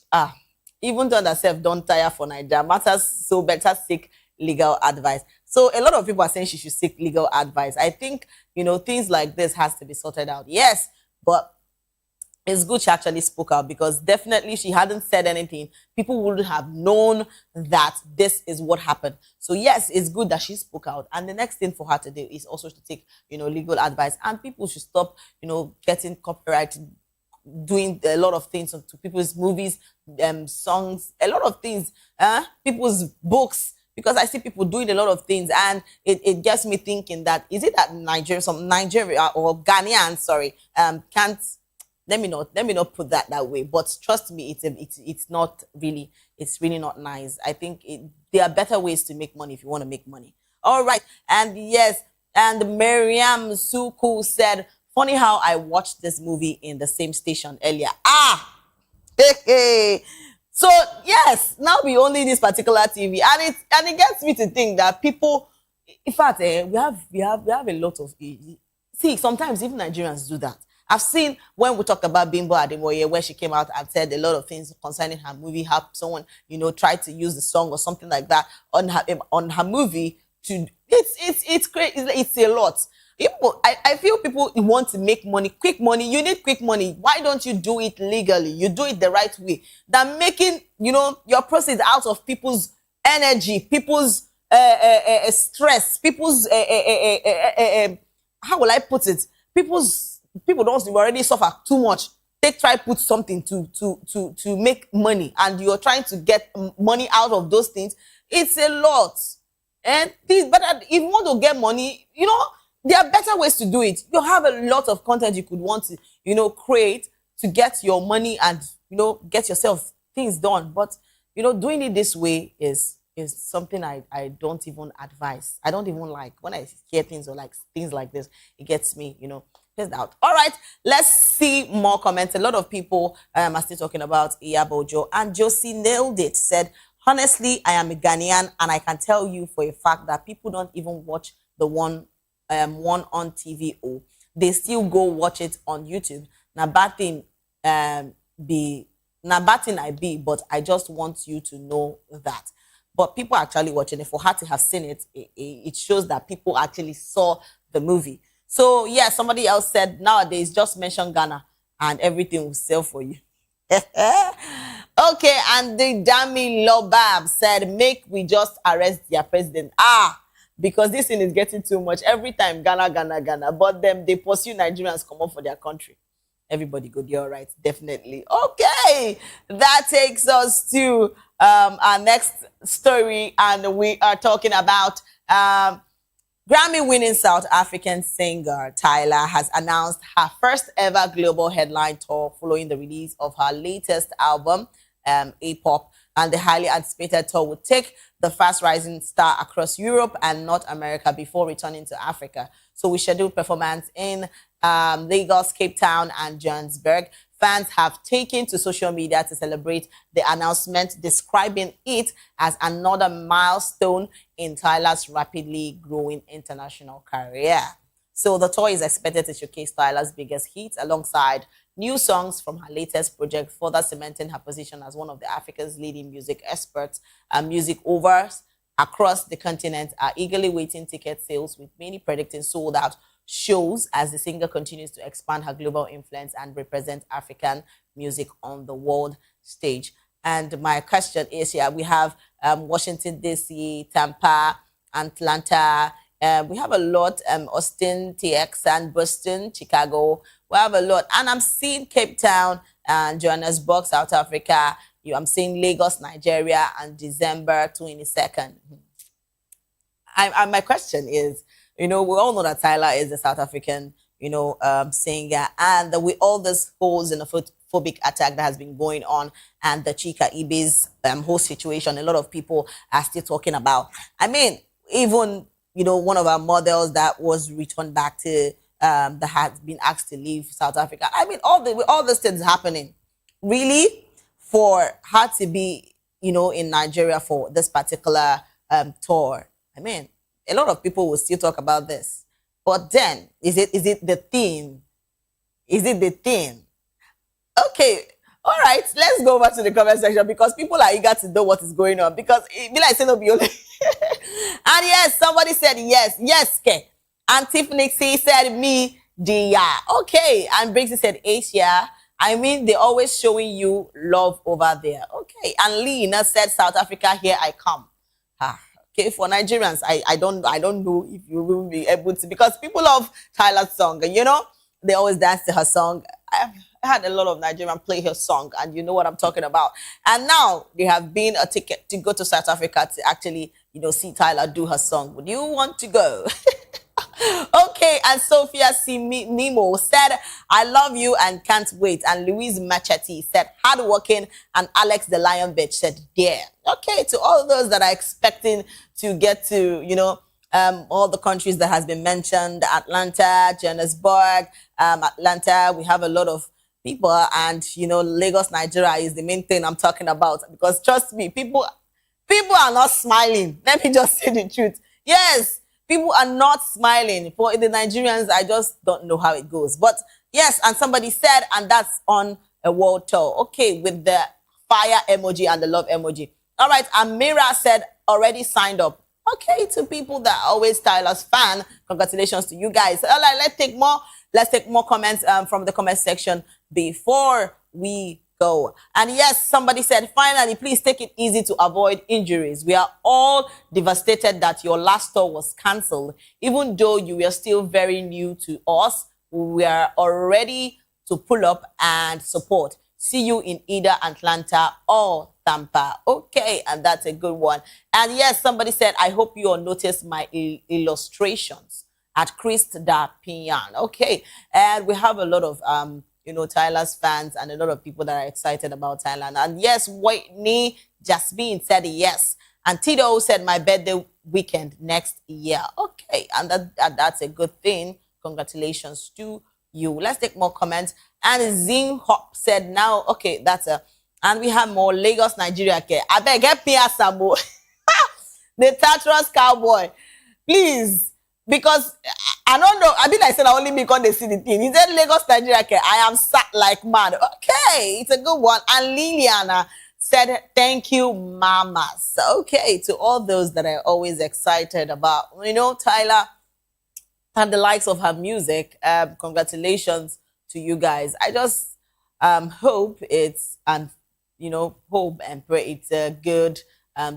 even though herself don't tire for Nigeria matters, so better seek legal advice. So a lot of people are saying she should seek legal advice. I think things like this has to be sorted out. Yes, but it's good she actually spoke out, because definitely she hadn't said anything, people wouldn't have known that this is what happened. So yes, it's good that she spoke out. And the next thing for her to do is also to take, legal advice. And people should stop, getting copyrighted, doing a lot of things to people's movies, songs, a lot of things, people's books, because I see people doing a lot of things, and it gets me thinking that, is it that Nigeria or Ghanaians, sorry, can't, let me not put that way, but trust me, it's not really, it's really not nice. I think there are better ways to make money if you want to make money. All right, and yes, and Miriam Suku said, funny how I watched this movie in the same station earlier. Hey. So yes, now we only this particular TV, and it gets me to think that people, in fact, we have a lot of, see, sometimes even Nigerians do that. I've seen when we talk about Bimbo Ademoye, where she came out and said a lot of things concerning her movie, how someone, tried to use the song or something like that on her movie to, it's crazy, it's a lot. I feel people want to make money, quick money. You need quick money. Why don't you do it legally? You do it the right way than making, your proceeds out of people's energy, people's stress, people's, how will I put it? People don't already suffer too much. Try put something to make money, and you're trying to get money out of those things. It's a lot. And but if you want to get money, there are better ways to do it. You have a lot of content you could want to, create to get your money and, get yourself things done. But, doing it this way is something I don't even advise. I don't even like. When I hear things or like things like this, it gets me, pissed out. All right, let's see more comments. A lot of people are still talking about Iyabojo, and Josie nailed it. Said, honestly, I am a Ghanaian, and I can tell you for a fact that people don't even watch the one on TV. They still go watch it on YouTube. Now bad thing I be, but I just want you to know that. But people are actually watching it. For her to have seen it, it shows that people actually saw the movie. So yeah, somebody else said nowadays just mention Ghana and everything will sell for you. Okay, and the Dami Lobab said, make we just arrest their president. Because this thing is getting too much. Every time Ghana. But them, they pursue Nigerians come up for their country. Everybody go there, all right? Definitely. Okay, that takes us to our next story, and we are talking about Grammy-winning South African singer Tyla has announced her first ever global headline tour following the release of her latest album, A-Pop, and the highly anticipated tour will take the fast-rising star across Europe and North America before returning to Africa. So we scheduled performance in Lagos, Cape Town, and Johannesburg. Fans have taken to social media to celebrate the announcement, describing it as another milestone in Tyla's rapidly growing international career. So the tour is expected to showcase Tyla's biggest hits alongside new songs from her latest project, further cementing her position as one of the Africa's leading music experts. Music lovers across the continent are eagerly waiting ticket sales, with many predicting sold out shows as the singer continues to expand her global influence and represent African music on the world stage. And my question is here, we have Washington, D.C., Tampa, Atlanta, we have a lot, Austin, TX, and Boston, Chicago. We have a lot. And I'm seeing Cape Town and Johannesburg, South Africa. I'm seeing Lagos, Nigeria, and December 22nd. my question is, we all know that Tyler is a South African, singer, and with all this whole xenophobic attack that has been going on, and the Chika Ibis whole situation, a lot of people are still talking about. I mean, even one of our models that was returned back to that has been asked to leave South Africa. I mean, all these things happening, really, for her to be in Nigeria for this particular tour. I mean, a lot of people will still talk about this. But then, is it the thing? Is it the thing? Okay, all right, let's go over to the comment section because people are eager to know what is going on. Because it be like saying no be only. And yes, somebody said yes, okay. And Tiffany said me, dear. Okay, and Brixie said Asia. I mean, they're always showing you love over there. Okay, and Lena said South Africa, here I come. Okay, for Nigerians, I don't know if you will be able to, because people love Tyler's song, they always dance to her song. I've had a lot of Nigerians play her song, and you know what I'm talking about. And now they have been a ticket to go to South Africa to actually, see Tyler do her song. Would you want to go? Okay, and Sophia C. Nemo said, I love you and can't wait. And Louise Machete said, hardworking. And Alex the Lion Bitch said, yeah. Okay, to all those that are expecting to get to, all the countries that has been mentioned, Atlanta, Johannesburg, Atlanta, we have a lot of people, and, Lagos, Nigeria is the main thing I'm talking about, because trust me, people are not smiling. Let me just say the truth. Yes. People are not smiling. For the Nigerians, I just don't know how it goes. But yes, and somebody said, and that's on a world tour. Okay, with the fire emoji and the love emoji. All right, and Mira said, already signed up. Okay, to people that are always Tyler's fan, congratulations to you guys. All right, let's take more comments from the comment section before we go. And yes, somebody said, finally, please take it easy to avoid injuries. We are all devastated that your last tour was cancelled. Even though you were still very new to us, we are all ready to pull up and support. See you in either Atlanta or Tampa. Okay, and that's a good one. And yes, somebody said, I hope you all noticed my illustrations at Christ da Pian. Okay, and we have a lot of Tyler's fans and a lot of people that are excited about Thailand. And yes, Whitney Jasmine said yes. And Tito said my birthday weekend next year. Okay, and that's a good thing. Congratulations to you. Let's take more comments. And Zing Hop said now, okay, and we have more Lagos, Nigeria. Okay, I beg, get me a Sabo. The Tatras Cowboy. Please. Because I don't know. I mean, I said I only because they see the thing. He said Lagos, Nigeria. Okay, I am sat like mad. Okay, it's a good one. And Liliana said, thank you, mamas. Okay, to all those that are always excited about, Tyler and the likes of her music. Congratulations to you guys. I just hope it's, and hope and pray it's a good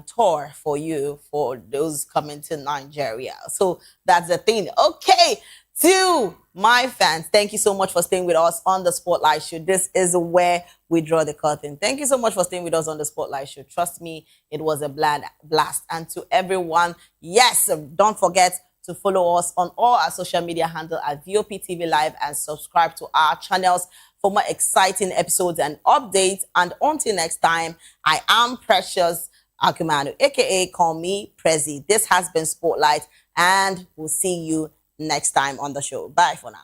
tour for you, for those coming to Nigeria. So that's the thing. Okay, to my fans, thank you so much for staying with us on the Spotlight Show. This is where we draw the curtain. Thank you so much for staying with us on the Spotlight Show. Trust me, it was a blast. And to everyone, yes, don't forget to follow us on all our social media handle at Voptv Live and subscribe to our channels for more exciting episodes and updates. And until next time, I am Precious Akumanu, aka call me Prezi. This has been Spotlight, and we'll see you next time on the show. Bye for now.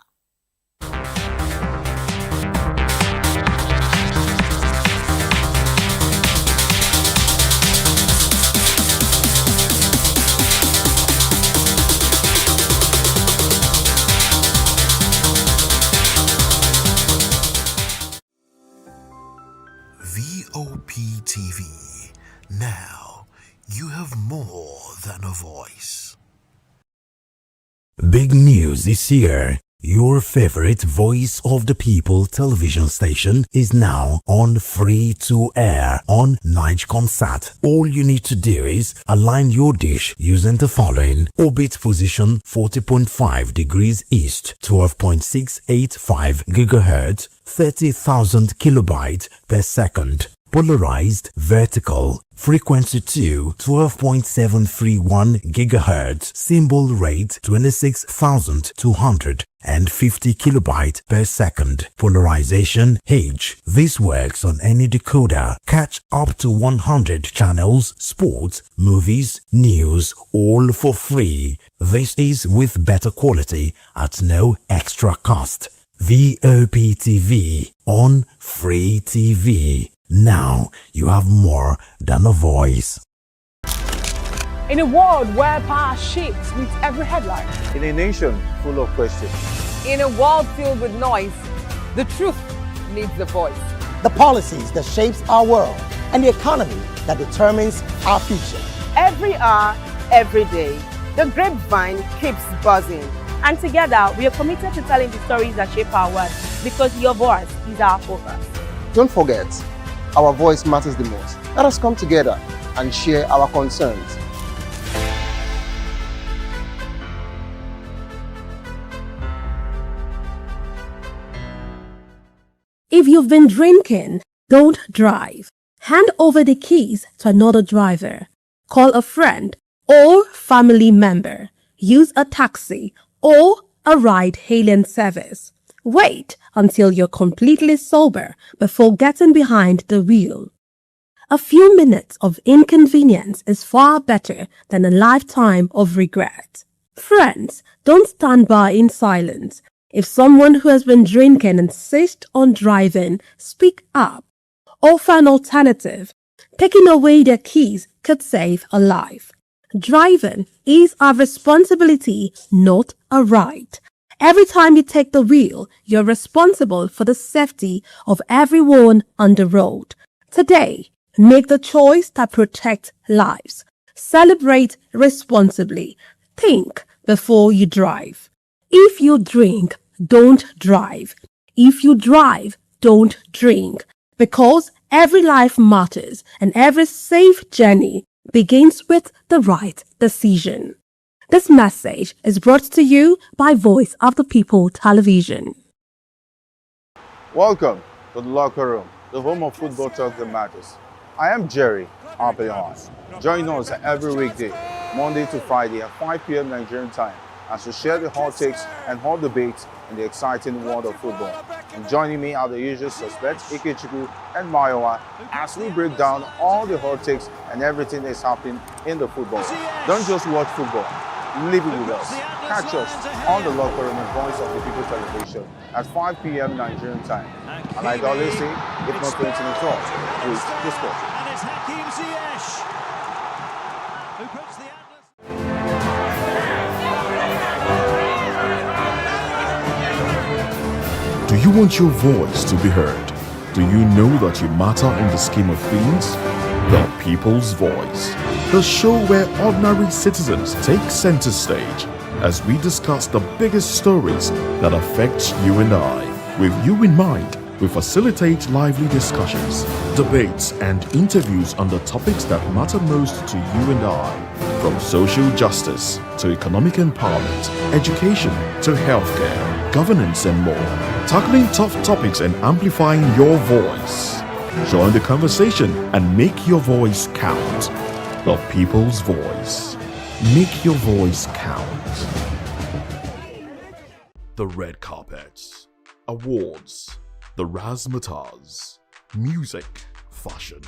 Voptv. Now, you have more than a voice. Big news this year. Your favorite Voice of the People television station is now on free to air on Nigecomsat. All you need to do is align your dish using the following: orbit position 40.5 degrees east, 12.685 gigahertz, 30,000 kilobytes per second. polarized vertical, frequency 2 12.731 GHz, symbol rate 26,250 kilobyte per second, polarization H. This works on any decoder. Catch up to 100 channels, sports, movies, news, all for free. This is with better quality at no extra cost. Voptv on Free TV. Now you have more than a voice. In a world where power shifts with every headline. In a nation full of questions. In a world filled with noise, the truth needs a voice. The policies that shapes our world and the economy that determines our future. Every hour, every day, the grapevine keeps buzzing. And together, we are committed to telling the stories that shape our world because your voice is our focus. Don't forget, our voice matters the most. Let us come together and share our concerns. If you've been drinking, don't drive. Hand over the keys to another driver. Call a friend or family member. Use a taxi or a ride-hailing service. Wait until you're completely sober before getting behind the wheel. A few minutes of inconvenience is far better than a lifetime of regret. Friends, don't stand by in silence. If someone who has been drinking insists on driving, speak up. Offer an alternative. Taking away their keys could save a life. Driving is our responsibility, not a right. Every time you take the wheel, you're responsible for the safety of everyone on the road. Today, make the choice that protects lives. Celebrate responsibly. Think before you drive. If you drink, don't drive. If you drive, don't drink. Because every life matters and every safe journey begins with the right decision. This message is brought to you by Voice of the People Television. Welcome to the locker room, the home of football talk that matters. I am Jerry Arpillon. Join us every weekday, Monday to Friday at 5 p.m. Nigerian time, as we share the hot takes and hot debates in the exciting world of football. And joining me are the usual suspects, Ikechukwu and Mayowa, as we break down all the hot takes and everything that's happening in the football. Don't just watch football, live it with us. Catch us on the locker room and Voice of the People Television at 5 p.m. Nigerian time. And like I always say, if not 20 minutes off, please discuss. And it's Hakim Ziyech who puts the Do you want your voice to be heard? Do you know that you matter in the scheme of things? The People's Voice, the show where ordinary citizens take center stage as we discuss the biggest stories that affect you and I. With you in mind, we facilitate lively discussions, debates, and interviews on the topics that matter most to you and I. From social justice to economic empowerment, education to healthcare, governance, and more. Tackling tough topics and amplifying your voice. Join the conversation and make your voice count. The People's Voice. Make your voice count. The red carpets, awards, the razzmatazz, music, fashion,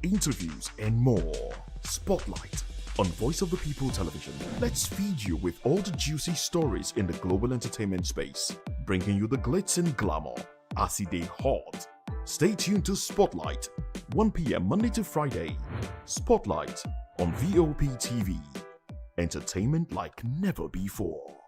interviews, and more. Spotlight on Voice of the People Television. Let's feed you with all the juicy stories in the global entertainment space, bringing you the glitz and glamour as they hot. Stay tuned to Spotlight, 1 p.m. Monday to Friday. Spotlight on Voptv. Entertainment like never before.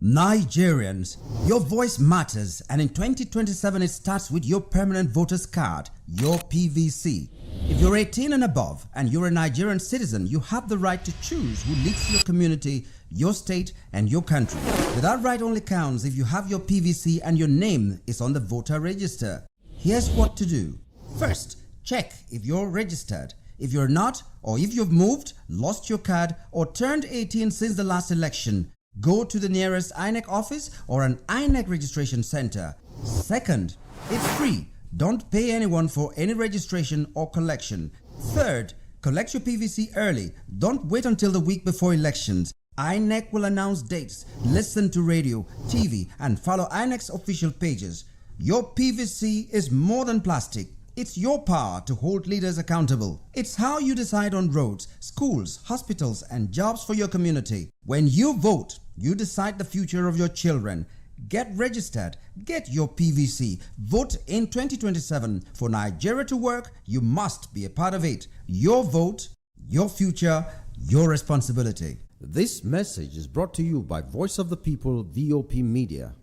Nigerians, your voice matters, and in 2027 it starts with your permanent voter's card, your PVC. If you're 18 and above and you're a Nigerian citizen, you have the right to choose who leads your community, your state, and your country. But that right only counts if you have your PVC and your name is on the voter register. Here's what to do. First, check if you're registered. If you're not, or if you've moved, lost your card, or turned 18 since the last election, go to the nearest INEC office or an INEC registration center. Second, it's free. Don't pay anyone for any registration or collection. Third, collect your PVC early. Don't wait until the week before elections. INEC will announce dates. Listen to radio, TV, and follow INEC's official pages. Your PVC is more than plastic. It's your power to hold leaders accountable. It's how you decide on roads, schools, hospitals, and jobs for your community. When you vote, you decide the future of your children. Get registered. Get your PVC. Vote in 2027. For Nigeria to work, you must be a part of it. Your vote, your future, your responsibility. This message is brought to you by Voice of the People, VOP Media.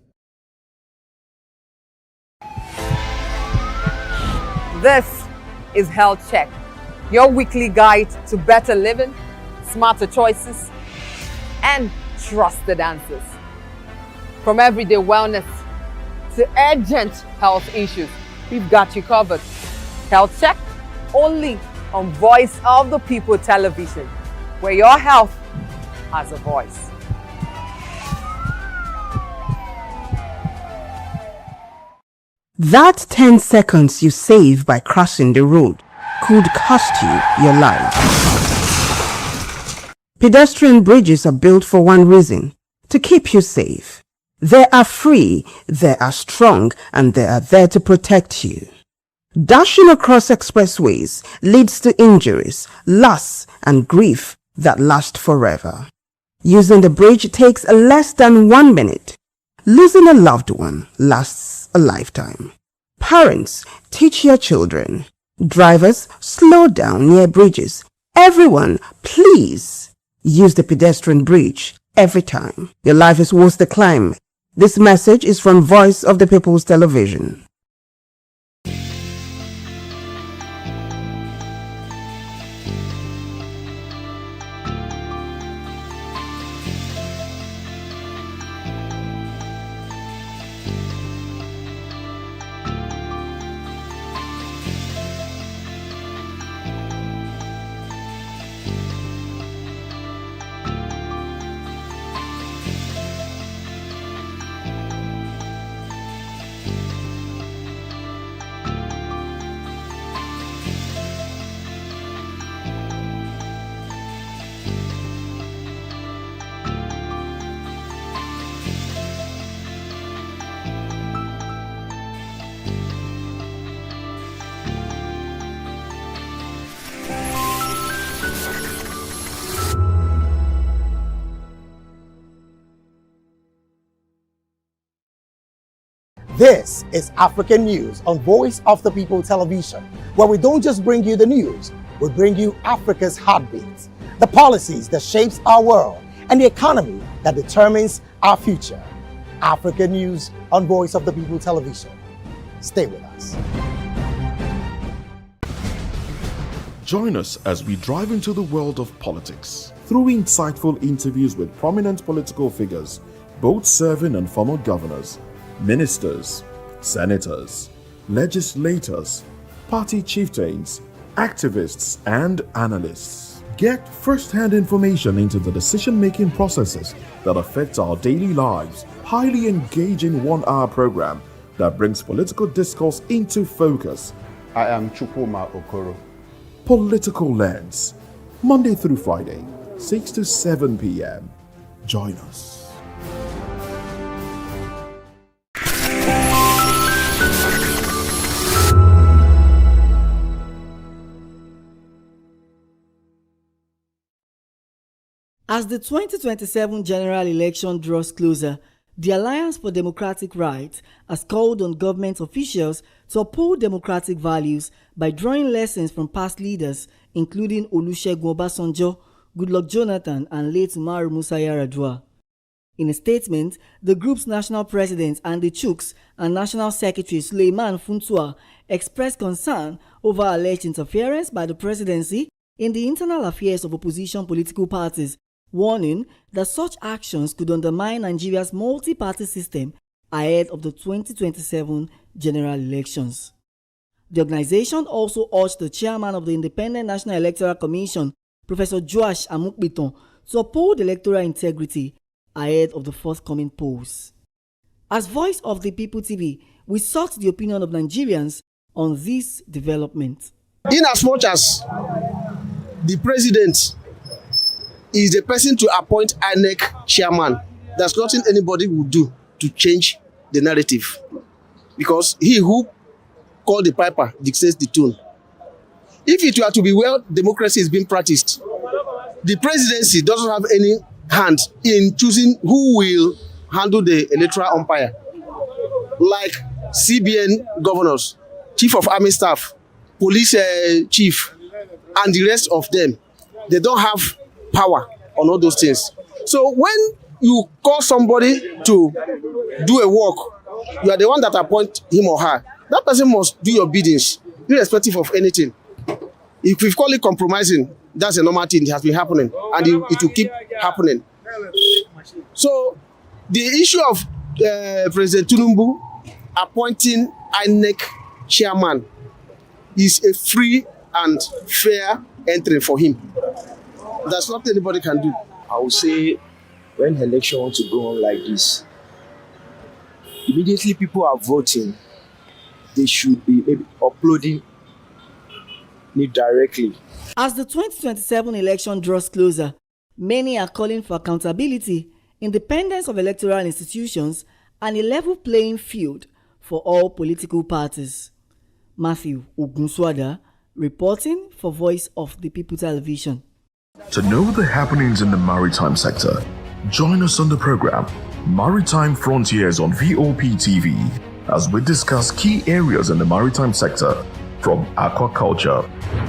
This is Health Check, your weekly guide to better living, smarter choices, and trusted answers. From everyday wellness to urgent health issues, we've got you covered. Health Check, only on Voice of the People television, where your health has a voice. That 10 seconds you save by crossing the road could cost you your life. Pedestrian bridges are built for one reason: to keep you safe. They are free, they are strong, and they are there to protect you. Dashing across expressways leads to injuries, loss, and grief that last forever. Using the bridge takes less than 1 minute. Losing a loved one lasts a lifetime. Parents, teach your children. Drivers, slow down near bridges. Everyone, please use the pedestrian bridge every time. Your life is worth the climb. This message is from Voice of the People's Television. This is African News on Voice of the People television, where we don't just bring you the news, we bring you Africa's heartbeat, the policies that shapes our world, and the economy that determines our future. African News on Voice of the People television. Stay with us. Join us as we drive into the world of politics through insightful interviews with prominent political figures, both serving and former governors, ministers, senators, legislators, party chieftains, activists, and analysts. Get first-hand information into the decision-making processes that affect our daily lives. Highly engaging one-hour program that brings political discourse into focus. I am Chukwuma Okoro. Political Lens, Monday through Friday, 6 to 7 p.m. Join us. As the 2027 general election draws closer, the Alliance for Democratic Rights has called on government officials to uphold democratic values by drawing lessons from past leaders, including Olusegun Obasanjo, Goodluck Jonathan, and late Umaru Musa Yar'Adua. In a statement, the group's national president Andy Chooks and national secretary Suleiman Funtua expressed concern over alleged interference by the presidency in the internal affairs of opposition political parties, warning that such actions could undermine Nigeria's multi-party system ahead of the 2027 general elections. The organization also urged the chairman of the Independent National Electoral Commission, Professor Joash Amukbiton, to uphold electoral integrity ahead of the forthcoming polls. As Voice of the People TV, we sought the opinion of Nigerians on this development. In as much as the president is the person to appoint INEC chairman, there's nothing anybody will do to change the narrative, because he who called the piper dictates the tune. If it were to be well, democracy is being practiced. The presidency doesn't have any hand in choosing who will handle the electoral umpire, like CBN governors, chief of army staff, police chief, and the rest of them. They don't have power on all those things. So when you call somebody to do a work, you are the one that appoint him or her. That person must do your biddings, irrespective of anything. If we call it compromising, that's a normal thing. It has been happening, and it will keep happening. So the issue of President Tinubu appointing INEC chairman is a free and fair entry for him. That's not anybody can do. I would say when election wants to go on like this, immediately people are voting, they should be maybe uploading it directly. As the 2027 election draws closer, many are calling for accountability, independence of electoral institutions, and a level playing field for all political parties. Matthew Ogunswada, reporting for Voice of the People Television. To know the happenings in the maritime sector, join us on the program Maritime Frontiers on Voptv as we discuss key areas in the maritime sector, from aquaculture,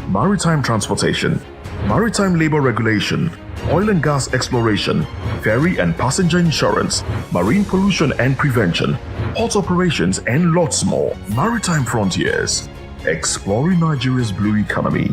maritime transportation, maritime labor regulation, oil and gas exploration, ferry and passenger insurance, marine pollution and prevention, port operations, and lots more. Maritime Frontiers, exploring Nigeria's blue economy.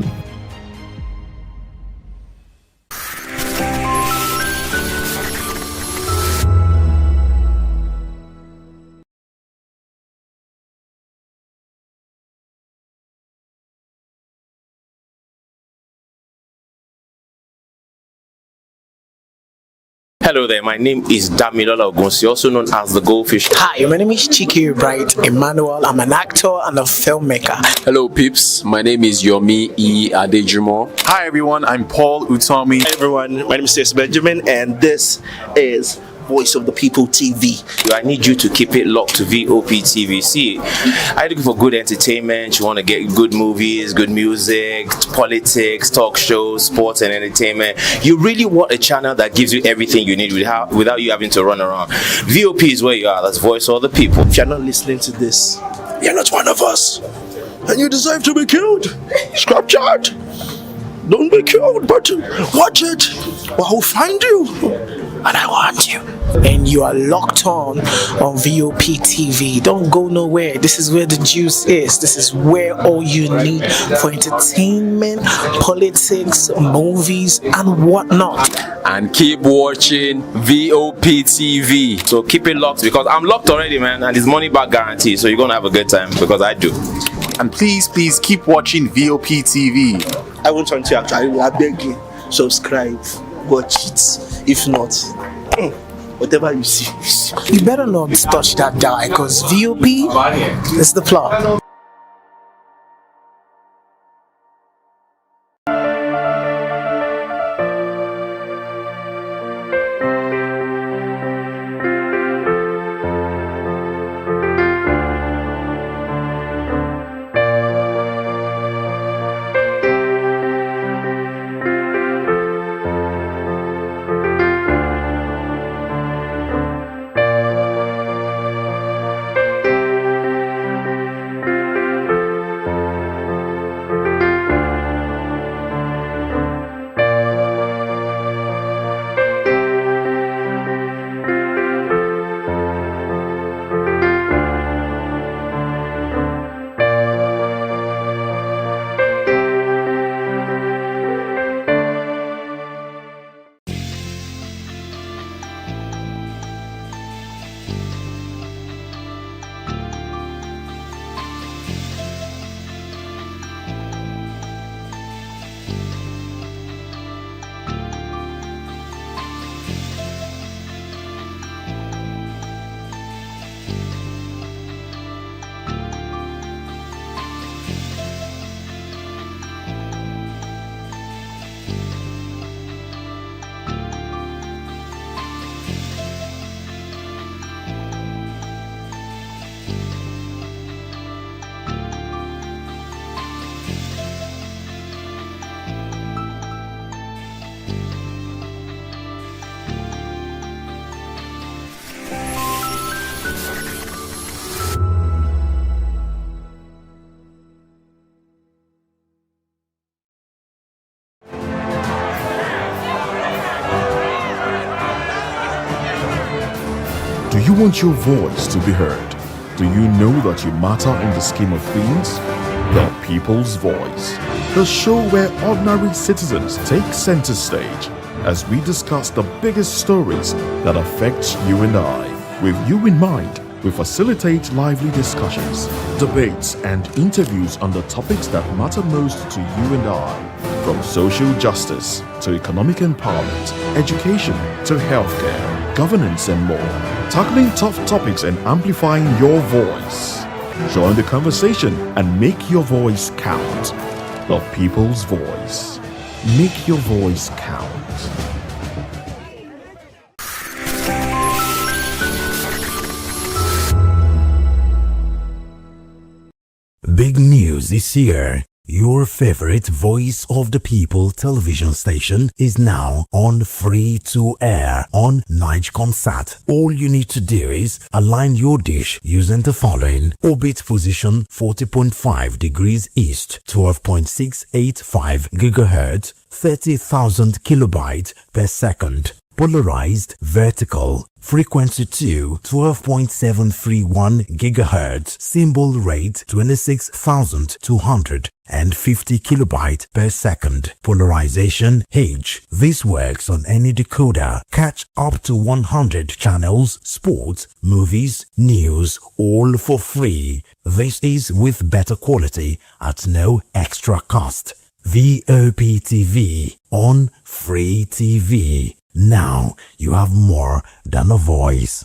Hello there, my name is Damilola Ogunsi, also known as the Goldfish. Hi, my name is Chiki Bright Emmanuel. I'm an actor and a filmmaker. Hello peeps, my name is Yomi E. Adejimo. Hi everyone, I'm Paul Utomi. Hi everyone, my name is Stacey Benjamin, and this is Voice of the People TV. I need you to keep it locked to Voptv. See, are you looking for good entertainment? You want to get good movies, good music, politics, talk shows, sports and entertainment. You really want a channel that gives you everything you need without you having to run around. VOP is where you are. That's Voice of the People. If you're not listening to this, you're not one of us, and you deserve to be killed. Scrap chat. Don't be killed, but watch it, or I'll find you, and I want you. And you are locked on VOP TV. Don't go nowhere. This is where the juice is. This is where all you need for entertainment, politics, movies, and whatnot. And keep watching VOP TV. So keep it locked, because I'm locked already, man, and it's money back guarantee. So you're gonna have a good time, because I do. And please keep watching VOP TV. I want you to actually, I beg you, subscribe, watch it. If not, whatever you see. You better not touch that dial, because VOP is the plot. you want your voice to be heard? Do you know that you matter in the scheme of things? The People's Voice, the show where ordinary citizens take center stage as we discuss the biggest stories that affect you and I. With you in mind, we facilitate lively discussions, debates, and interviews on the topics that matter most to you and I, from social justice to economic empowerment, education to healthcare, governance, and more, tackling tough topics and amplifying your voice. Join the conversation and make your voice count. The People's Voice. Make your voice count. Big news this year. Your favorite Voice of the People television station is now on free to air on Nigecomsat. All you need to do is align your dish using the following: orbit position 40.5 degrees east, 12.685 gigahertz, 30,000 kilobytes per second. Polarized vertical, frequency 2, 12.731 gigahertz, symbol rate 26,250 kilobytes per second. Polarization H. This works on any decoder. Catch up to 100 channels, sports, movies, news, all for free. This is with better quality at no extra cost. Voptv on Free TV. Now you have more than a voice.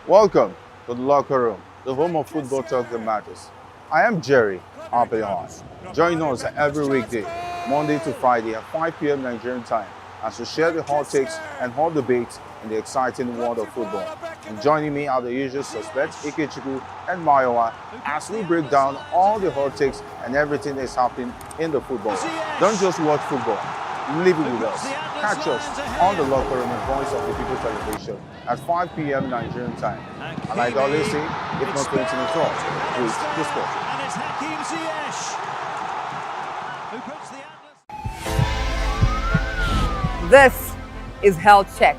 Welcome to the locker room, the home of football talk that matters. I am Jerry Arpillon. Join us every weekday, Monday to Friday at 5 p.m. Nigerian time, as we share the hot takes and hot debates in the exciting world of football. And joining me are the usual suspects, Ikechukwu and Mayowa, as we break down all the hot takes and everything that's happening in the football. Don't just watch football, live it with us. Catch us on the locker room and Voice of the People television at 5 p.m. Nigerian time. And like I always say, if not 20 minutes off, please the sport. And it's Hakim Ziyech who puts the This is Health Check,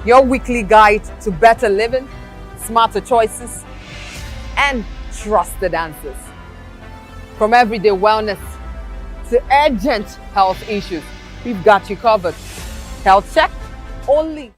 your weekly guide to better living, smarter choices, and trusted answers. From everyday wellness to urgent health issues, we've got you covered. Health Check only.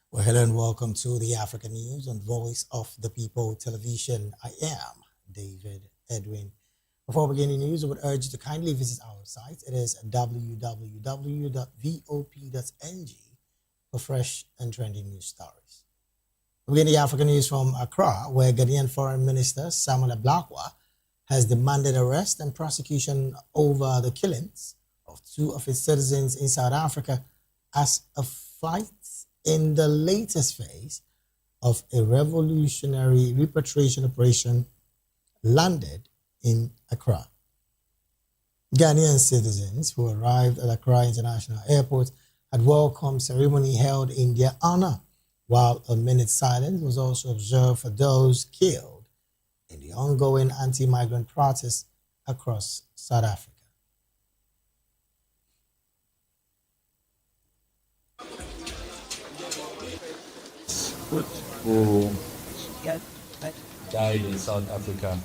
Well, hello and welcome to the African News on Voice of the People television. I am David Edwin. Before beginning news, I would urge you to kindly visit our site. It is www.vop.ng for fresh and trending news stories. We begin the African news from Accra, where Ghanaian Foreign Minister Samuel Ablakwa has demanded arrest and prosecution over the killings of two of his citizens in South Africa as a fight in the latest phase of a revolutionary repatriation operation landed in Accra. Ghanaian citizens who arrived at Accra International Airport had welcome ceremony held in their honor, while a minute's silence was also observed for those killed in the ongoing anti-migrant protests across South Africa. Who died in South Africa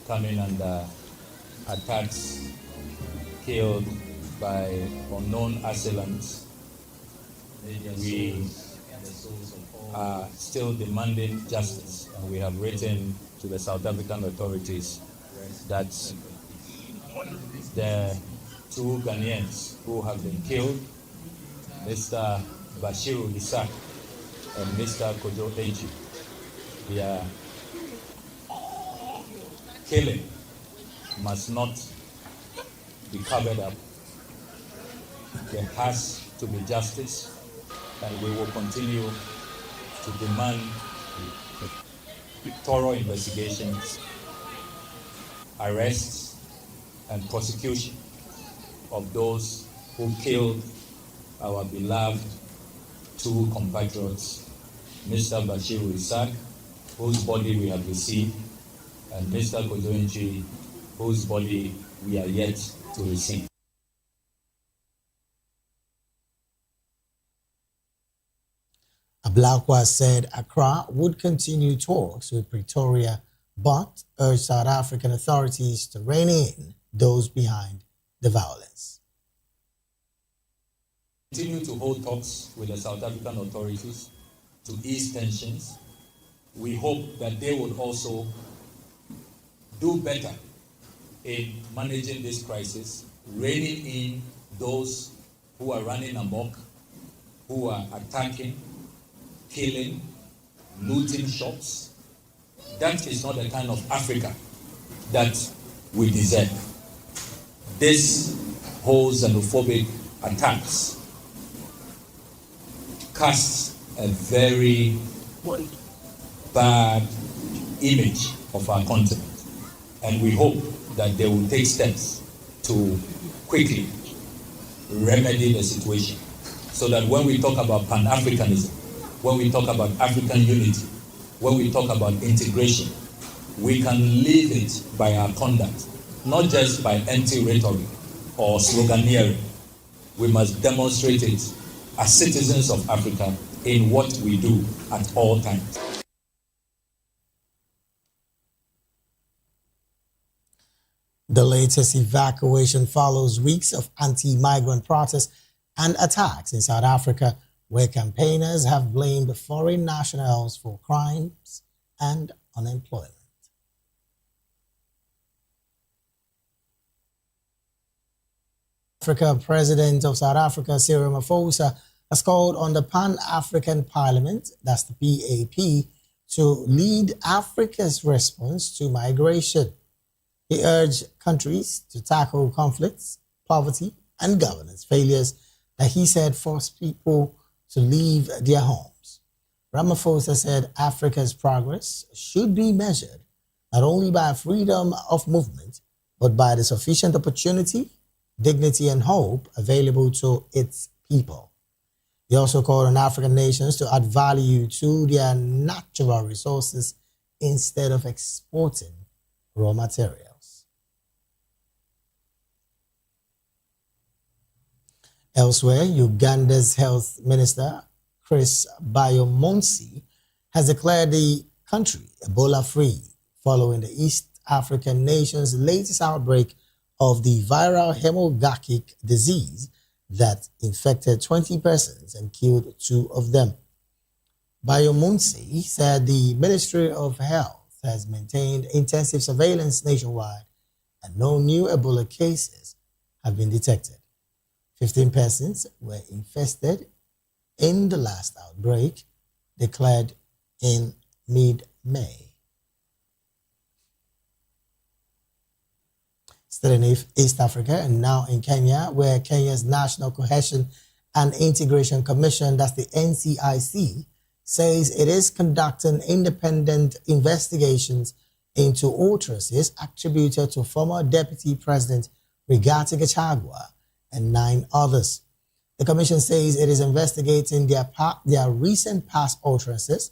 coming under attacks, killed by unknown assailants. We are still demanding justice, and we have written to the South African authorities that the two Ghanaians who have been killed, Mr. Bashiru Isaac and Mr. Kojo Eji, their killing must not be covered up. There has to be justice, and we will continue to demand thorough investigations, arrests, and prosecution of those who killed our beloved two compatriots, Mr. Bashiru Isaac, whose body we have received, and Mr. Kojoinchi, whose body we are yet to receive. Ablakwa said Accra would continue talks with Pretoria, but urged South African authorities to rein in those behind the violence. Continue to hold talks with the South African authorities to ease tensions. We hope that they will also do better in managing this crisis, reining in those who are running amok, who are attacking, killing, looting shops. That is not the kind of Africa that we deserve. This whole xenophobic attacks casts a very bad image of our continent, and we hope that they will take steps to quickly remedy the situation, so that when we talk about Pan-Africanism, when we talk about African unity, when we talk about integration, we can live it by our conduct, not just by empty rhetoric or sloganeering. We must demonstrate it as citizens of Africa in what we do at all times. The latest evacuation follows weeks of anti-migrant protests and attacks in South Africa, where campaigners have blamed foreign nationals for crimes and unemployment. Africa President of South Africa, Cyril Ramaphosa, has called on the Pan-African Parliament, that's the PAP, to lead Africa's response to migration. He urged countries to tackle conflicts, poverty, and governance failures that he said force people to leave their homes. Ramaphosa said Africa's progress should be measured not only by freedom of movement, but by the sufficient opportunity, dignity, and hope available to its people. He also called on African nations to add value to their natural resources instead of exporting raw materials. Elsewhere, Uganda's health minister, Chris Bayomonsi, has declared the country Ebola-free following the East African nation's latest outbreak of the viral hemorrhagic disease that infected 20 persons and killed 2 of them. Bayomonsi said the Ministry of Health has maintained intensive surveillance nationwide and no new Ebola cases have been detected. 15 persons were infested in the last outbreak, declared in mid-May. Still in East Africa and now in Kenya, where Kenya's National Cohesion and Integration Commission, that's the NCIC, says it is conducting independent investigations into utterances attributed to former Deputy President Rigathi Gachagua and 9 others. The commission says it is investigating their recent past utterances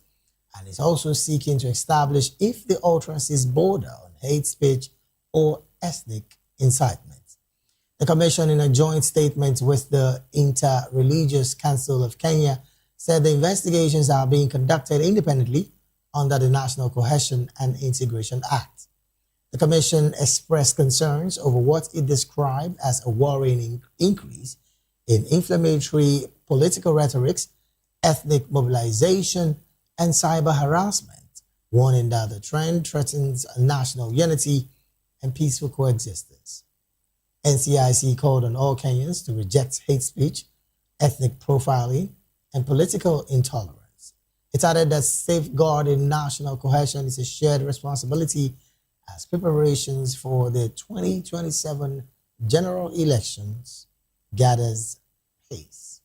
and is also seeking to establish if the utterances border on hate speech or ethnic incitement. The commission, in a joint statement with the Inter-Religious Council of Kenya, said the investigations are being conducted independently under the National Cohesion and Integration Act. The commission expressed concerns over what it described as a worrying increase in inflammatory political rhetorics, ethnic mobilization, and cyber harassment, warning that the trend threatens national unity and peaceful coexistence. NCIC called on all Kenyans to reject hate speech, ethnic profiling, and political intolerance. It added that safeguarding national cohesion is a shared responsibility as preparations for the 2027 general elections gathers pace.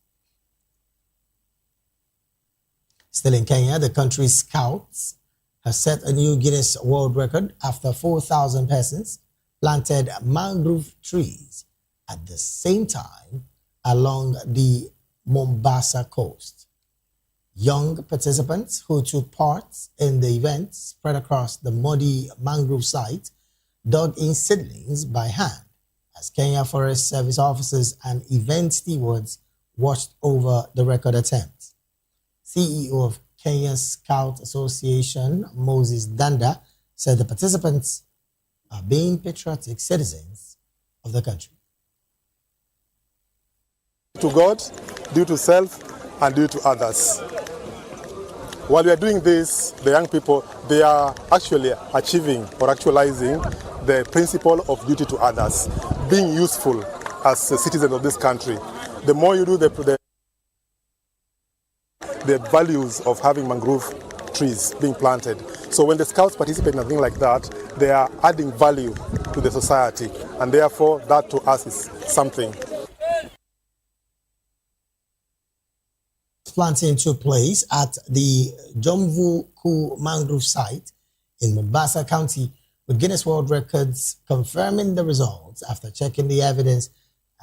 Still in Kenya, the country's scouts have set a new Guinness World Record after 4,000 persons planted mangrove trees at the same time along the Mombasa coast. Young participants who took part in the event spread across the muddy mangrove site dug in seedlings by hand as Kenya Forest Service officers and event stewards watched over the record attempt. CEO of Kenya Scout Association, Moses Danda, said the participants are being patriotic citizens of the country. To God, due to self, and due to others. While we are doing this, the young people, they are actually achieving or actualizing the principle of duty to others, being useful as a citizen of this country. The more you do the values of having mangrove trees being planted. So when the scouts participate in a thing like that, they are adding value to the society, and therefore that to us is something. Planting took place at the Jomvu mangrove site in Mombasa County, with Guinness World Records confirming the results after checking the evidence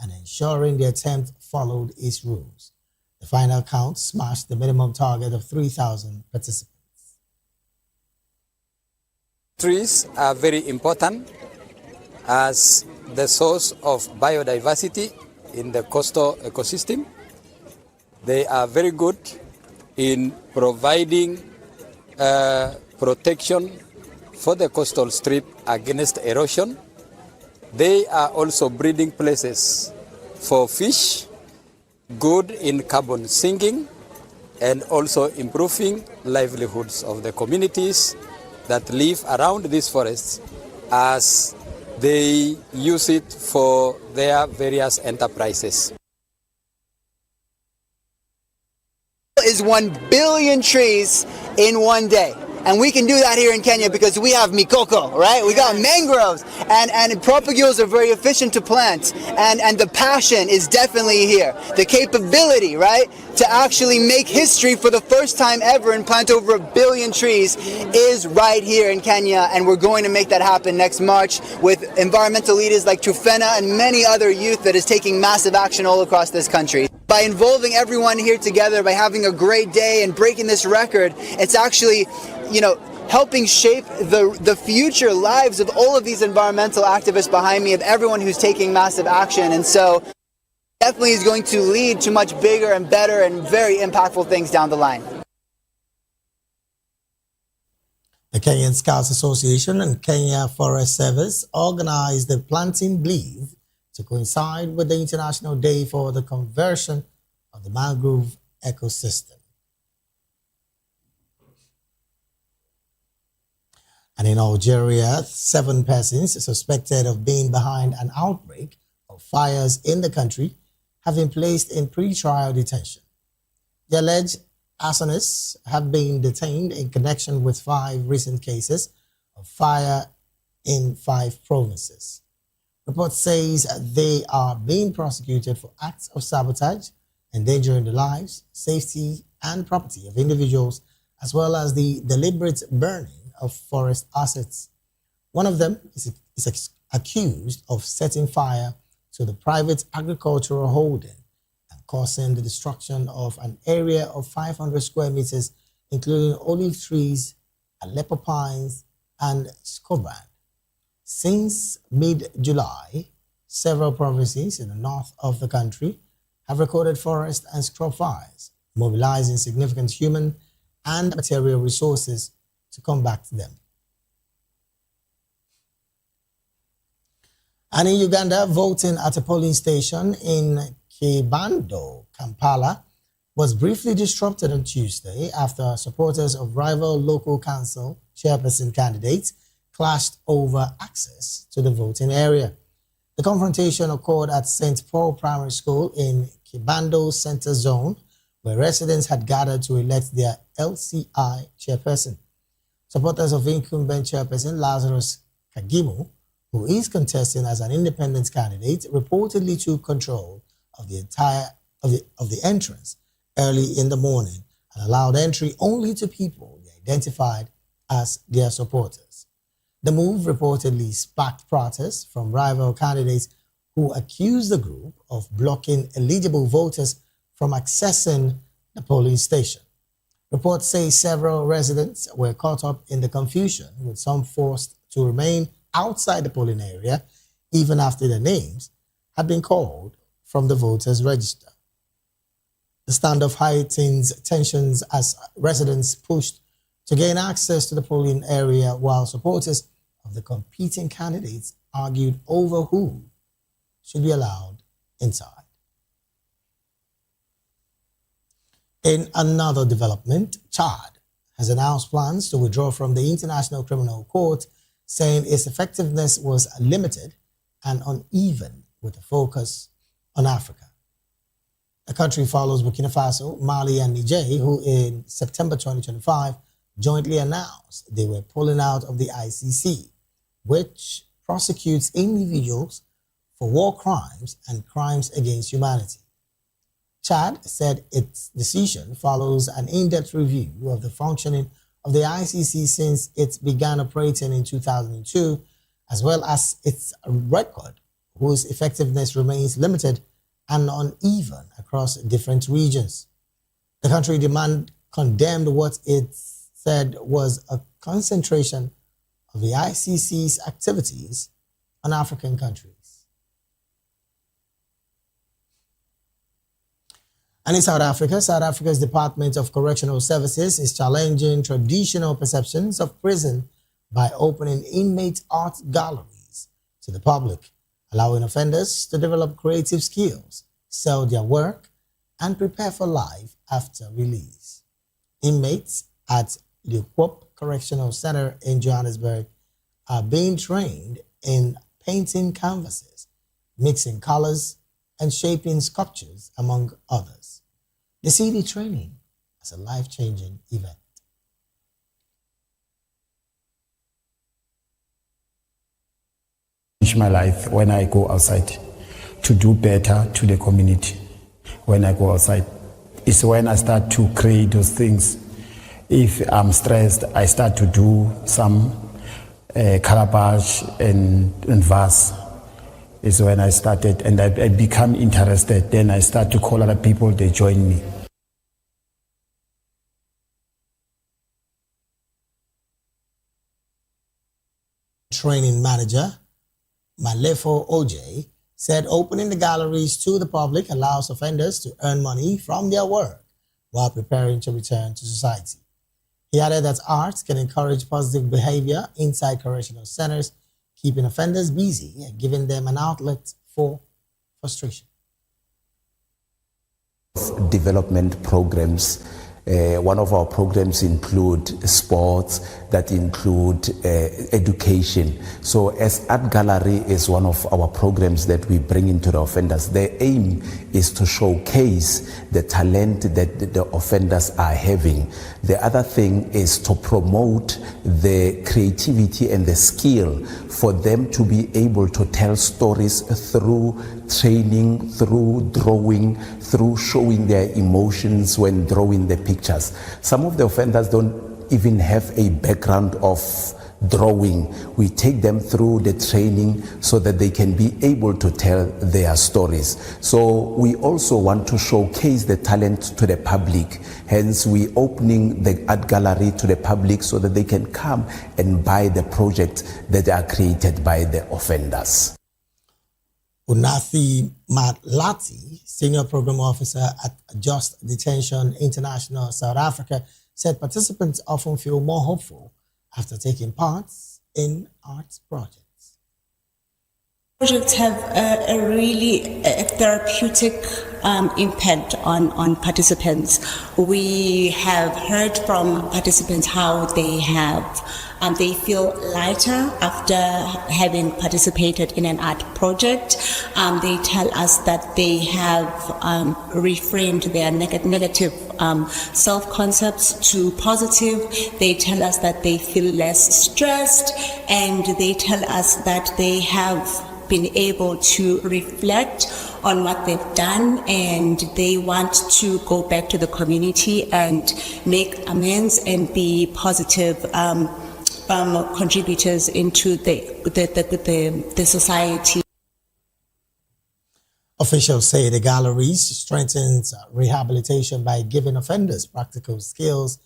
and ensuring the attempt followed its rules. The final count smashed the minimum target of 3,000 participants. Trees are very important as the source of biodiversity in the coastal ecosystem. They are very good in providing protection for the coastal strip against erosion. They are also breeding places for fish, good in carbon sinking, and also improving livelihoods of the communities that live around these forests as they use it for their various enterprises. Is 1 billion trees in one day. And we can do that here in Kenya because we have mikoko, right? We got mangroves, and propagules are very efficient to plant, and the passion is definitely here. The capability, right, to actually make history for the first time ever and plant over 1 billion trees is right here in Kenya, and we're going to make that happen next March with environmental leaders like Trufena and many other youth that is taking massive action all across this country. By involving everyone here together, by having a great day and breaking this record, it's actually, helping shape the future lives of all of these environmental activists behind me, of everyone who's taking massive action. And so definitely is going to lead to much bigger and better and very impactful things down the line. The Kenyan Scouts Association and Kenya Forest Service organized the planting leave to coincide with the International Day for the Conversion of the Mangrove Ecosystem. And in Algeria, 7 persons suspected of being behind an outbreak of fires in the country have been placed in pre-trial detention. The alleged arsonists have been detained in connection with 5 recent cases of fire in 5 provinces. Report says they are being prosecuted for acts of sabotage, endangering the lives, safety, and property of individuals, as well as the deliberate burning of forest assets. One of them is accused of setting fire to the private agricultural holding and causing the destruction of an area of 500 square meters, including olive trees, Aleppo pines, and scobrand. Since mid-July, several provinces in the north of the country have recorded forest and scrub fires, mobilizing significant human and material resources to combat them. And in Uganda, voting at a polling station in Kibando, Kampala, was briefly disrupted on Tuesday after supporters of rival local council chairperson candidates clashed over access to the voting area. The confrontation occurred at St. Paul Primary School in Kibando Center Zone, where residents had gathered to elect their LCI chairperson. Supporters of incumbent chairperson Lazarus Kagimu, who is contesting as an independent candidate, reportedly took control of the entrance early in the morning and allowed entry only to people they identified as their supporters. The move reportedly sparked protests from rival candidates who accused the group of blocking eligible voters from accessing the polling station. Reports say several residents were caught up in the confusion, with some forced to remain outside the polling area even after their names had been called from the voters' register. The standoff heightens tensions as residents pushed to gain access to the polling area, while supporters of the competing candidates argued over who should be allowed inside. In another development, Chad has announced plans to withdraw from the International Criminal Court, saying its effectiveness was limited and uneven with a focus on Africa. The country follows Burkina Faso, Mali, and Niger, who in September 2025 jointly announced they were pulling out of the ICC, which prosecutes individuals for war crimes and crimes against humanity. Chad said its decision follows an in-depth review of the functioning of the ICC since it began operating in 2002, as well as its record, whose effectiveness remains limited and uneven across different regions. The country condemned what it said was a concentration of the ICC's activities on African countries. And in South Africa's Department of Correctional Services is challenging traditional perceptions of prison by opening inmate art galleries to the public, allowing offenders to develop creative skills, sell their work, and prepare for life after release. Inmates at Leeuwop Correctional Center in Johannesburg are being trained in painting canvases, mixing colors, and shaping sculptures, among others. They see the training as a life-changing event. My life when I go outside to do better to the community. When I go outside, it's when I start to create those things. If I'm stressed, I start to do some calabash and vase. Is when I started, and I become interested. Then I start to call other people, they join me. Training manager Malefo OJ said opening the galleries to the public allows offenders to earn money from their work while preparing to return to society. He added that art can encourage positive behavior inside correctional centers, keeping offenders busy and giving them an outlet for frustration. Development programs. One of our programs include sports, that include education. So as Art Gallery is one of our programs that we bring into the offenders, the aim is to showcase the talent that the offenders are having. The other thing is to promote the creativity and the skill for them to be able to tell stories through training, through drawing, through showing their emotions when drawing the pictures. Some of the offenders don't even have a background of drawing. We take them through the training so that they can be able to tell their stories. So we also want to showcase the talent to the public. Hence, we opening the art gallery to the public so that they can come and buy the projects that are created by the offenders. Unathi Matlati, Senior Program Officer at Just Detention International South Africa, said participants often feel more hopeful after taking part in arts projects. Projects have a really therapeutic impact on participants. We have heard from participants how they feel lighter after having participated in an art project. They tell us that they have reframed their negative self-concepts to positive. They tell us that they feel less stressed, and they tell us that they have been able to reflect on what they've done, and they want to go back to the community and make amends and be positive contributors into the society. Officials say the galleries strengthens rehabilitation by giving offenders practical skills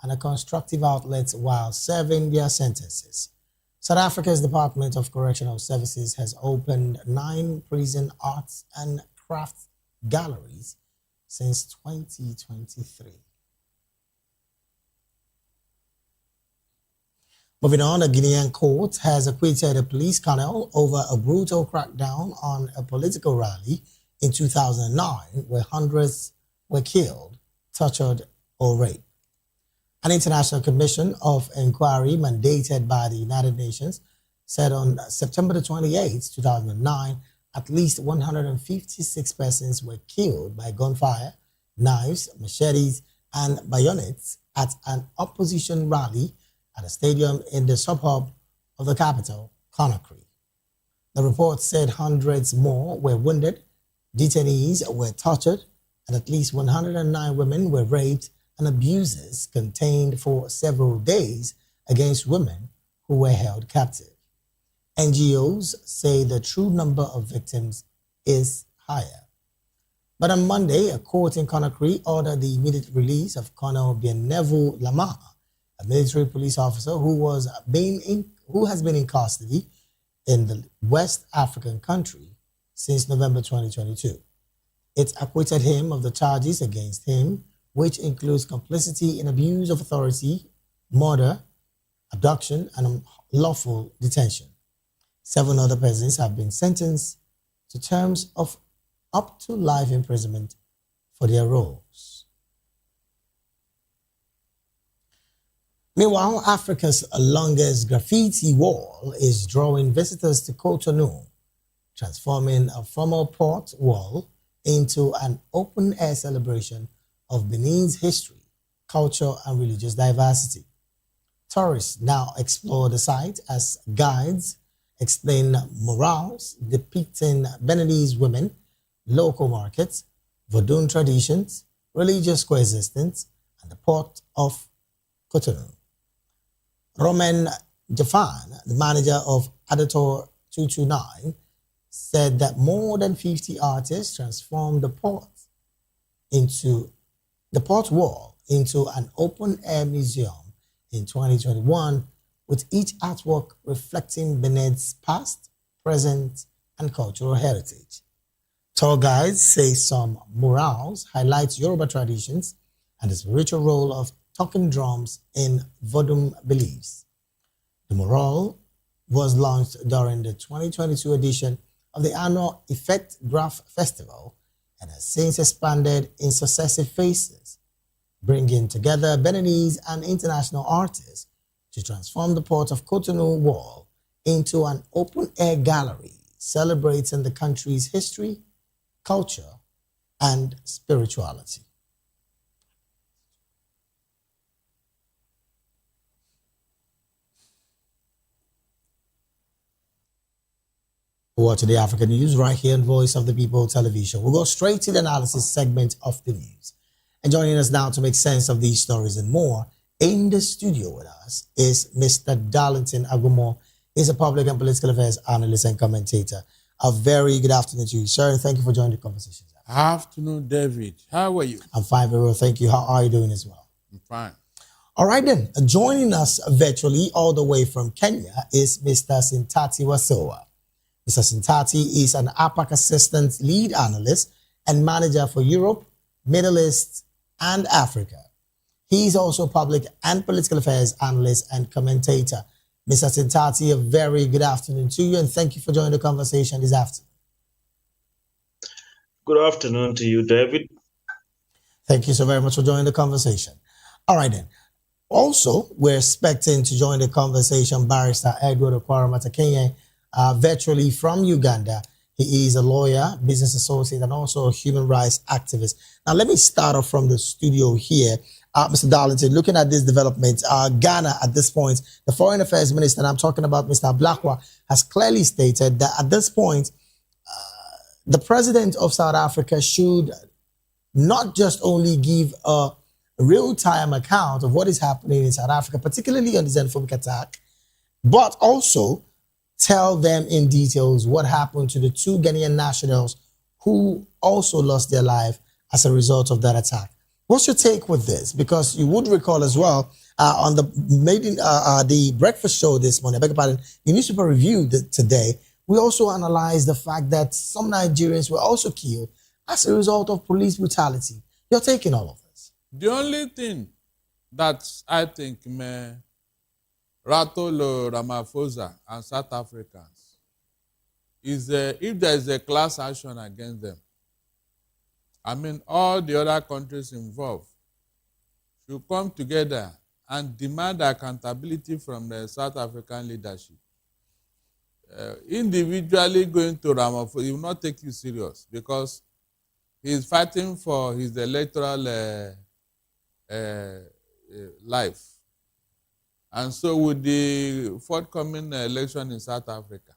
and a constructive outlet while serving their sentences. South Africa's Department of Correctional Services has opened 9 prison arts and crafts galleries since 2023. Moving on, a Guinean court has acquitted a police colonel over a brutal crackdown on a political rally in 2009 where hundreds were killed, tortured, or raped. An international commission of inquiry mandated by the United Nations said on September the 28th, 2009, at least 156 persons were killed by gunfire, knives, machetes, and bayonets at an opposition rally at a stadium in the suburb of the capital, Conakry. The report said hundreds more were wounded, detainees were tortured, and at least 109 women were raped and abuses contained for several days against women who were held captive. NGOs say the true number of victims is higher. But on Monday, a court in Conakry ordered the immediate release of Colonel Bienvenu Lamar, a military police officer who has been in custody in the West African country since November 2022. It acquitted him of the charges against him, which includes complicity in abuse of authority, murder, abduction, and unlawful detention. 7 other persons have been sentenced to terms of up to life imprisonment for their roles. Meanwhile, Africa's longest graffiti wall is drawing visitors to Cotonou, transforming a former port wall into an open-air celebration of Benin's history, culture, and religious diversity. Tourists now explore the site as guides explain murals depicting Beninese women, local markets, Vodun traditions, religious coexistence, and the port of Cotonou. Romain Jafan, the manager of Adator 229, said that more than 50 artists transformed the port wall into an open-air museum in 2021, with each artwork reflecting Benin's past, present, and cultural heritage. Tour guides say some murals highlight Yoruba traditions and the spiritual role of talking drums in Vodun beliefs. The mural was launched during the 2022 edition of the annual Effect Graph Festival and has since expanded in successive phases, bringing together Beninese and international artists to transform the port of Cotonou wall into an open-air gallery celebrating the country's history, culture, and spirituality. Watching the African news right here on Voice of the People television. We'll go straight to the analysis segment of the news. And joining us now to make sense of these stories and more, in the studio with us is Mr. Darlington Agumo. He's a public and political affairs analyst and commentator. A very good afternoon to you, sir, and thank you for joining the conversation. Afternoon, David. How are you? I'm fine, very well, thank you. How are you doing as well? I'm fine. All right then, joining us virtually all the way from Kenya is Mr. Sintati Wasowa. Mr. Sintati is an APAC Assistant Lead Analyst and Manager for Europe, Middle East, and Africa. He is also a Public and Political Affairs Analyst and Commentator. Mr. Sintati, a very good afternoon to you, and thank you for joining the conversation this afternoon. Good afternoon to you, David. Thank you so very much for joining the conversation. All right then. Also, we're expecting to join the conversation Barrister Edward Okwara-Matakenye, virtually from Uganda. He is a lawyer, business associate, and also a human rights activist. Now, let me start off from the studio here. Mr. Darlington, looking at this development, Ghana at this point, the Foreign Affairs Minister, and I'm talking about Mr. Blakwa, has clearly stated that at this point, the President of South Africa should not just only give a real-time account of what is happening in South Africa, particularly on the xenophobic attack, but also tell them in details what happened to the 2 Ghanaian nationals who also lost their life as a result of that attack. What's your take with this? Because you would recall as well on the breakfast show this morning, I beg your pardon, the newspaper review today, we also analyzed the fact that some Nigerians were also killed as a result of police brutality. You're taking all of this. The only thing that I think may rattle Ramaphosa and South Africans is if there is a class action against them. I mean, all the other countries involved should come together and demand accountability from the South African leadership. Individually going to Ramaphosa, he will not take you serious because he is fighting for his electoral life. And so with the forthcoming election in South Africa,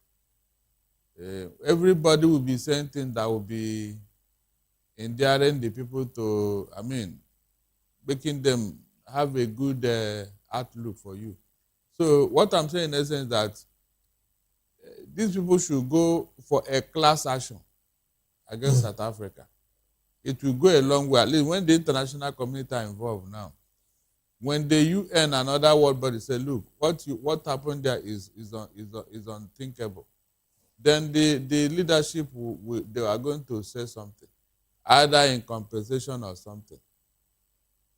everybody will be saying things that will be endearing the people to, I mean, making them have a good outlook for you. So what I'm saying in essence is that these people should go for a class action against South Africa. It will go a long way, at least when the international community are involved now. When the UN and other world bodies say, look, what happened there is unthinkable, then the leadership, they are going to say something, either in compensation or something.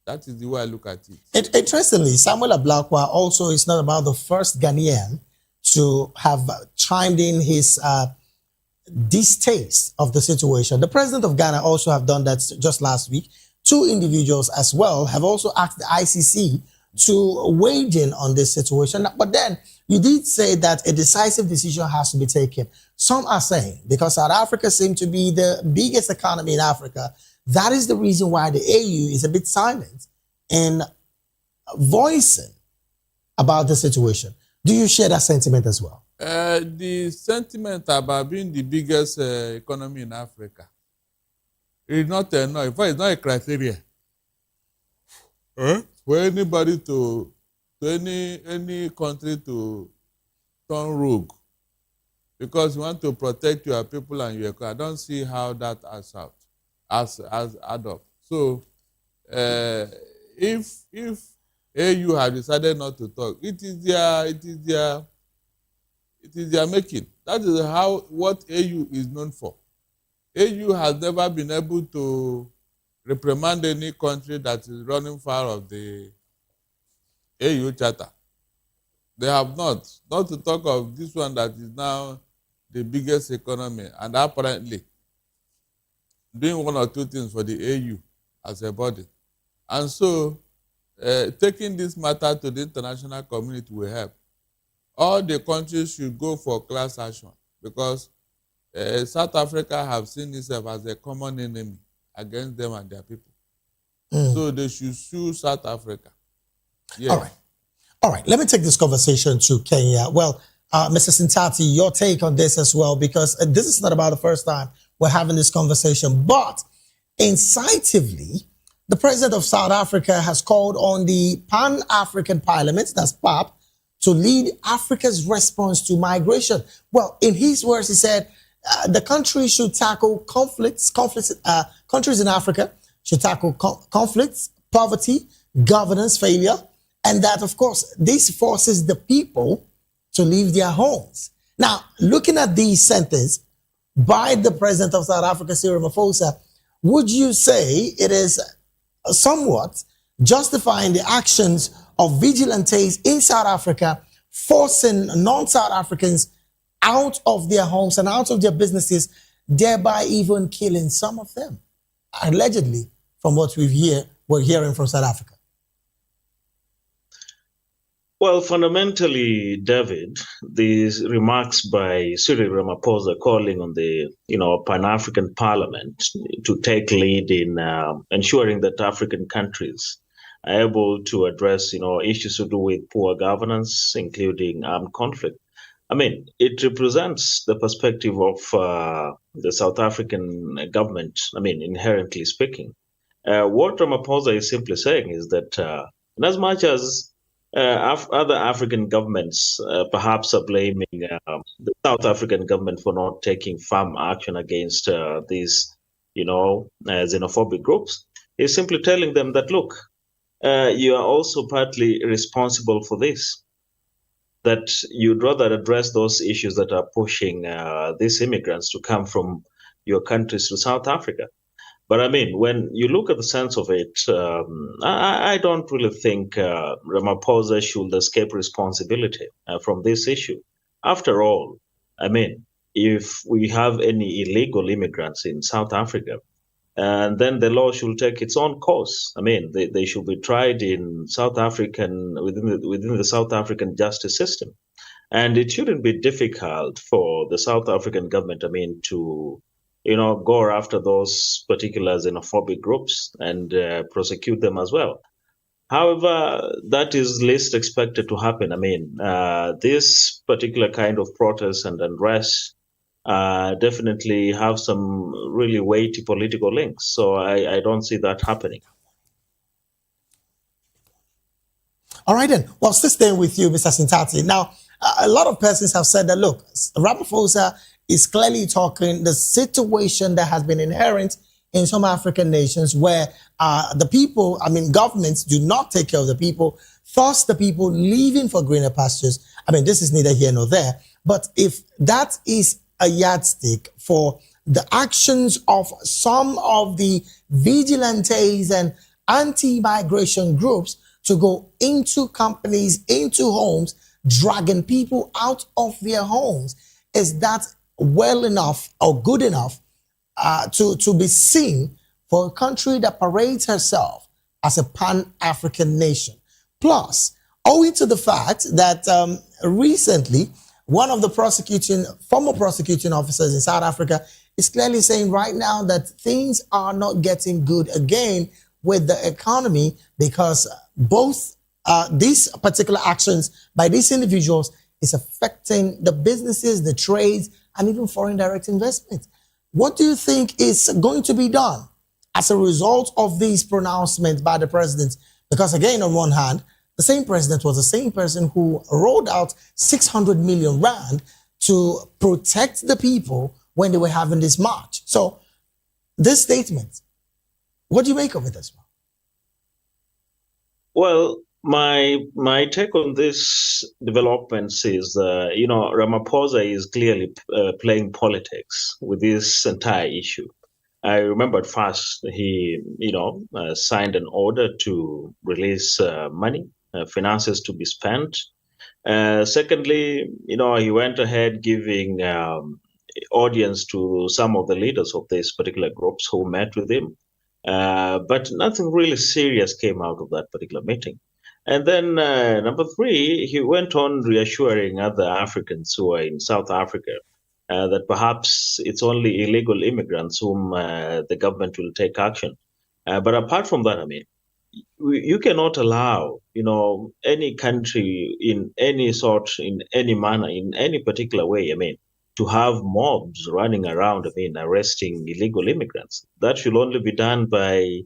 That is the way I look at it. Interestingly, Samuel Ablakwa also is not about the first Ghanaian to have chimed in his distaste of the situation. The president of Ghana also have done that just last week. Two individuals as well have also asked the ICC to weigh in on this situation. But then you did say that a decisive decision has to be taken. Some are saying because South Africa seems to be the biggest economy in Africa, that is the reason why the AU is a bit silent in voicing about the situation. Do you share that sentiment as well? The sentiment about being the biggest economy in Africa is not enough. In fact, it's not a criteria for anybody to any country to turn rogue because you want to protect your people and your economy. I don't see how that adds up. Add up. So if AU have decided not to talk, it is their making. That is what AU is known for. AU has never been able to reprimand any country that is running foul of the AU Charter. They have not to talk of this one that is now the biggest economy and apparently doing one or two things for the AU as a body. And so taking this matter to the international community will help. All the countries should go for class action because South Africa have seen itself as a common enemy against them and their people. So they should sue South Africa. Yeah. All right. Let me take this conversation to Kenya. Well, Mr. Sintati, your take on this as well, because this is not about the first time we're having this conversation, but incitively, the president of South Africa has called on the Pan-African Parliament, that's PAP, to lead Africa's response to migration. Well, in his words, he said the country should tackle countries in Africa should tackle conflicts, poverty, governance failure, and that, of course, this forces the people to leave their homes. Now, looking at these sentences by the president of South Africa, Cyril Ramaphosa, would you say it is somewhat justifying the actions of vigilantes in South Africa, forcing non-South Africans out of their homes and out of their businesses, thereby even killing some of them, allegedly, from what we're hearing from South Africa? Well, fundamentally, David, these remarks by Cyril Ramaphosa calling on the Pan-African Parliament to take lead in ensuring that African countries are able to address issues to do with poor governance, including armed conflict. I mean, it represents the perspective of the South African government, inherently speaking. What Ramaphosa is simply saying is that in as much as other African governments perhaps are blaming the South African government for not taking firm action against these, xenophobic groups. Is simply telling them that, look, you are also partly responsible for this, that you'd rather address those issues that are pushing these immigrants to come from your countries to South Africa. But I mean, when you look at the sense of it, I don't really think Ramaphosa should escape responsibility from this issue. After all, I mean, if we have any illegal immigrants in South Africa, and then the law should take its own course. I mean, they should be tried in within the South African justice system, and it shouldn't be difficult for the South African government, I mean, to go after those particular xenophobic groups and prosecute them as well. However, that is least expected to happen. I mean, this particular kind of protest and unrest definitely have some really weighty political links. So I don't see that happening. All right then. Well, still staying with you, Mr. Sintati. Now, a lot of persons have said that, look, Ramaphosa is clearly talking the situation that has been inherent in some African nations where the people, I mean, governments do not take care of the people, thus the people leaving for greener pastures. I mean, this is neither here nor there. But if that is a yardstick for the actions of some of the vigilantes and anti-migration groups to go into companies, into homes, dragging people out of their homes, is that well enough or good enough to be seen for a country that parades herself as a pan-African nation? Plus, owing to the fact that recently, one of the former prosecuting officers in South Africa is clearly saying right now that things are not getting good again with the economy because both these particular actions by these individuals is affecting the businesses, the trades, and even foreign direct investment. What do you think is going to be done as a result of these pronouncements by the president? Because again, on one hand, the same president was the same person who rolled out 600 million rand to protect the people when they were having this march. So this statement, what do you make of it as well? Well, my take on this developments is, Ramaphosa is clearly playing politics with this entire issue. I remember at first he, signed an order to release money, finances to be spent. Secondly, he went ahead giving audience to some of the leaders of these particular groups who met with him. But nothing really serious came out of that particular meeting. And then number three, he went on reassuring other Africans who are in South Africa that perhaps it's only illegal immigrants whom the government will take action. But apart from that, I mean, you cannot allow, any country in any sort, in any manner, in any particular way, I mean, to have mobs running around, I mean, arresting illegal immigrants. That should only be done by,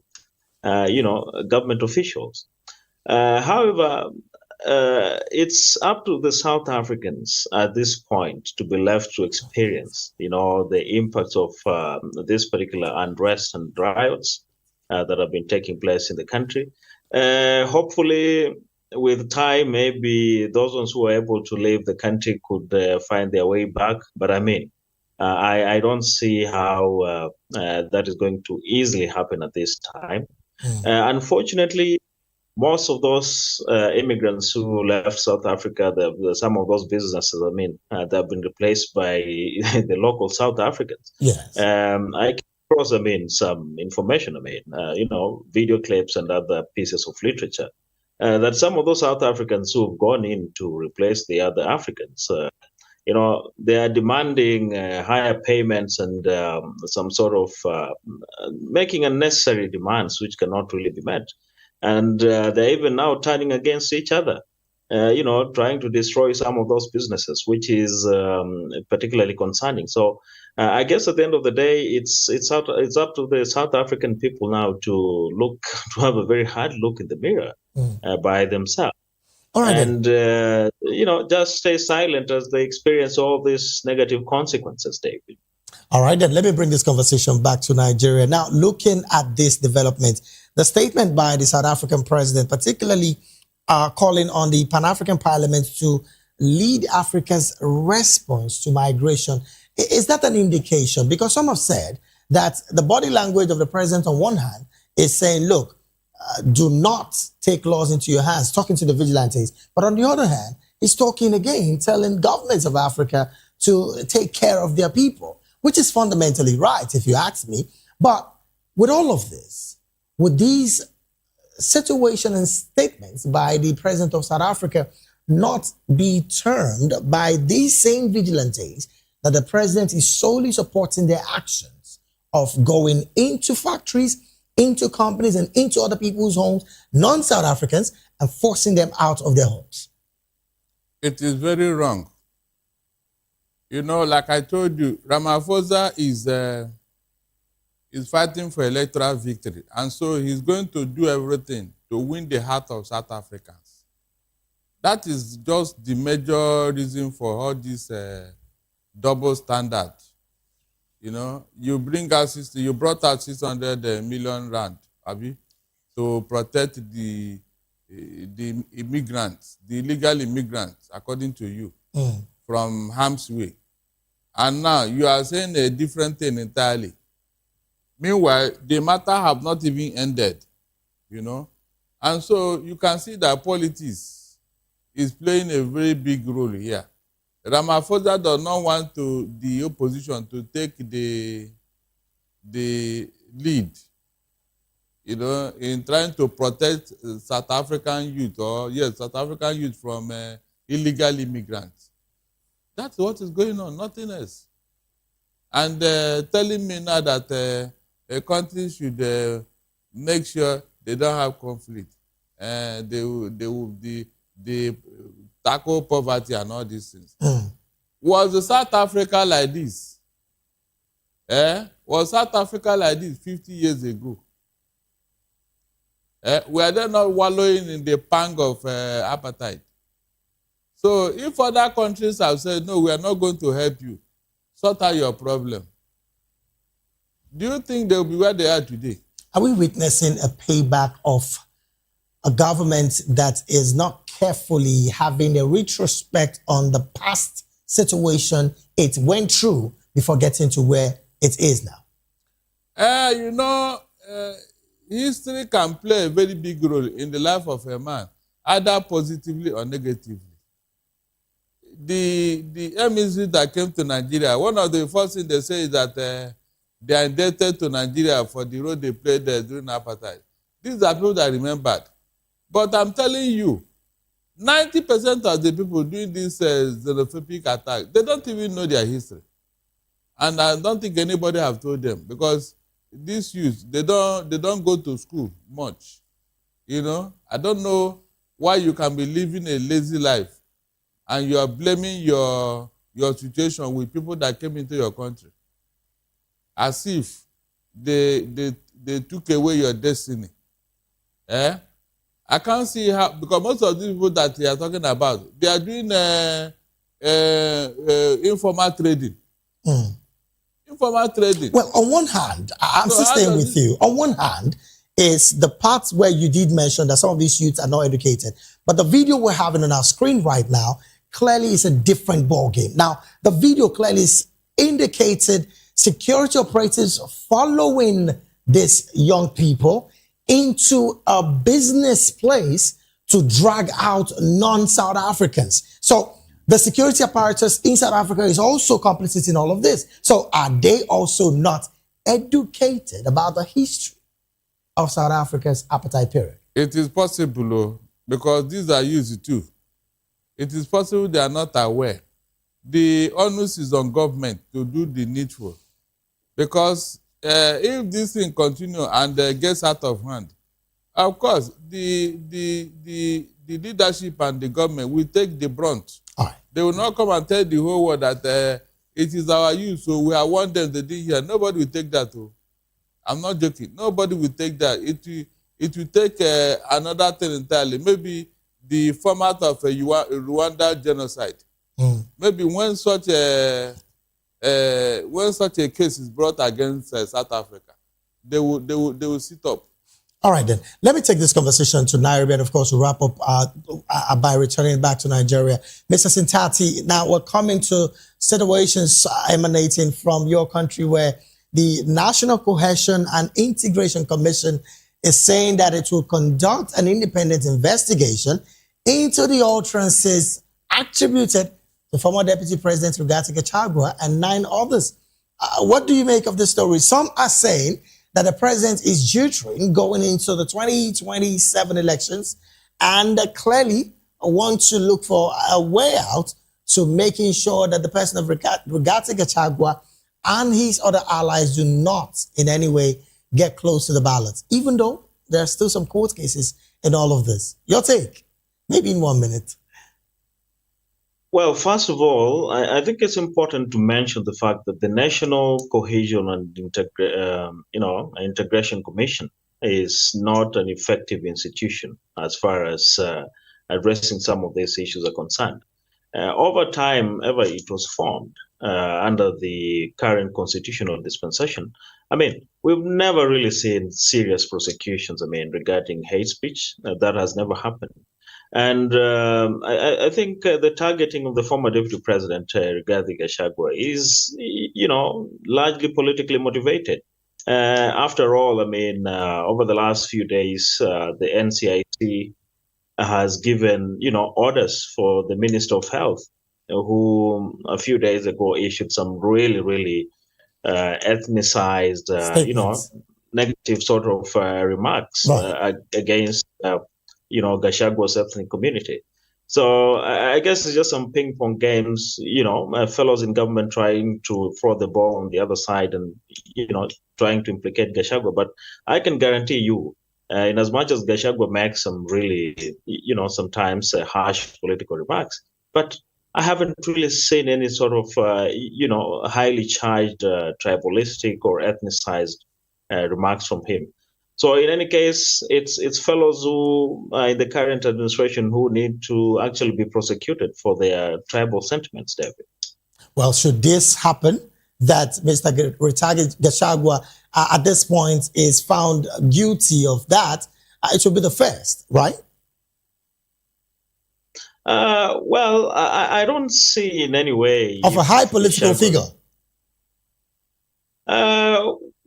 government officials. However, it's up to the South Africans at this point to be left to experience, the impacts of this particular unrest and riots that have been taking place in the country. Hopefully, with time, maybe those ones who are able to leave the country could find their way back. But I mean, I don't see how that is going to easily happen at this time. Unfortunately, most of those immigrants who left South Africa, some of those businesses, I mean, they have been replaced by the local South Africans. Yes. I came across, I mean, some information, I mean, video clips and other pieces of literature, that some of those South Africans who have gone in to replace the other Africans, they are demanding higher payments and some sort of making unnecessary demands which cannot really be met. And they're even now turning against each other, trying to destroy some of those businesses, which is particularly concerning. So I guess at the end of the day, it's up to the South African people now to have a very hard look in the mirror by themselves. All right, and just stay silent as they experience all these negative consequences, David. All right, then let me bring this conversation back to Nigeria. Now, looking at this development, the statement by the South African president, particularly calling on the Pan-African Parliament to lead Africa's response to migration, is that an indication? Because some have said that the body language of the president on one hand is saying, look, do not take laws into your hands, talking to the vigilantes. But on the other hand, he's talking again, telling governments of Africa to take care of their people, which is fundamentally right, if you ask me. But with all of this, with these situations and statements by the president of South Africa not be termed by these same vigilantes that the president is solely supporting their actions of going into factories, into companies, and into other people's homes, non-South Africans, and forcing them out of their homes? It is very wrong. Like I told you, Ramaphosa is fighting for electoral victory. And so he's going to do everything to win the heart of South Africans. That is just the major reason for all this double standard. You brought out 600 million rand, Abi, to protect the immigrants, the illegal immigrants, according to you, from harm's way. And now you are saying a different thing entirely. Meanwhile, the matter have not even ended, And so you can see that politics is playing a very big role here. Ramaphosa does not want the opposition to take the lead, in trying to protect South African youth from illegal immigrants. That's what is going on, nothing else. And telling me now that a country should make sure they don't have conflict, they will tackle poverty and all these things. Was South Africa like this? Was South Africa like this 50 years ago? Were they not wallowing in the pang of appetite? So if other countries have said, no, we are not going to help you, sort out your problem, do you think they'll be where they are today? Are we witnessing a payback of a government that is not carefully having a retrospect on the past situation it went through before getting to where it is now? History can play a very big role in the life of a man, either positively or negatively. The MSC that came to Nigeria, one of the first things they say is that they are indebted to Nigeria for the role they played there during apartheid. These are people that remembered. But I'm telling you, 90% of the people doing this xenophobic attack, they don't even know their history. And I don't think anybody have told them, because these youth, they don't go to school much. I don't know why you can be living a lazy life and you are blaming your situation with people that came into your country, as if they took away your destiny. I can't see how, because most of these people that they are talking about, they are doing informal trading. Informal trading. Well, on one hand, I'm still staying with you. On one hand, is the parts where you did mention that some of these youths are not educated. But the video we're having on our screen right now clearly is a different ballgame. Now, the video clearly is indicated security operatives following these young people into a business place to drag out non-South Africans. So the security apparatus in South Africa is also complicit in all of this. So are they also not educated about the history of South Africa's apartheid period? It is possible, because these are used too. It is possible they are not aware. The onus is on government to do the needful. Because if this thing continues and gets out of hand, of course, the leadership and the government will take the brunt. They will not come and tell the whole world that it is our youth, so we have warned them, they didn't hear. Nobody will take that. I'm not joking. Nobody will take that. It will take another thing entirely. Maybe the format of a Rwanda genocide. Maybe when such a case is brought against South Africa, they will sit up. All right, then. Let me take this conversation to Nairobi and, of course, we'll wrap up by returning back to Nigeria. Mr. Sintati, now we're coming to situations emanating from your country where the National Cohesion and Integration Commission is saying that it will conduct an independent investigation into the utterances attributed to former Deputy President Rigathi Gachagua and 9 others. What do you make of this story? Some are saying that the president is tutoring going into the 2027 elections and clearly want to look for a way out to making sure that the person of Rigathi Gachagua and his other allies do not in any way get close to the ballots, even though there are still some court cases in all of this. Your take, maybe in 1 minute. Well, first of all, I think it's important to mention the fact that the National Cohesion and Integration Commission is not an effective institution as far as addressing some of these issues are concerned. Over time, ever it was formed under the current constitutional dispensation. I mean, we've never really seen serious prosecutions, regarding hate speech. That has never happened. And I think the targeting of the former deputy president, Rigathi Gachagua, is, largely politically motivated. After all, over the last few days, the NCIC has given, orders for the Minister of Health, who a few days ago issued some really, really ethnicized, negative sort of remarks against Gashagua's ethnic community. So I guess it's just some ping pong games, fellows in government trying to throw the ball on the other side and, trying to implicate Gachagua. But I can guarantee you, in as much as Gachagua makes some really, sometimes harsh political remarks, but I haven't really seen any sort of, highly charged tribalistic or ethnicized remarks from him. So in any case, it's fellows who in the current administration who need to actually be prosecuted for their tribal sentiments, David. Well, should this happen, that Mr. Rigathi Gachagua at this point is found guilty of that, it should be the first, right? Well, I don't see in any way of a high political figure.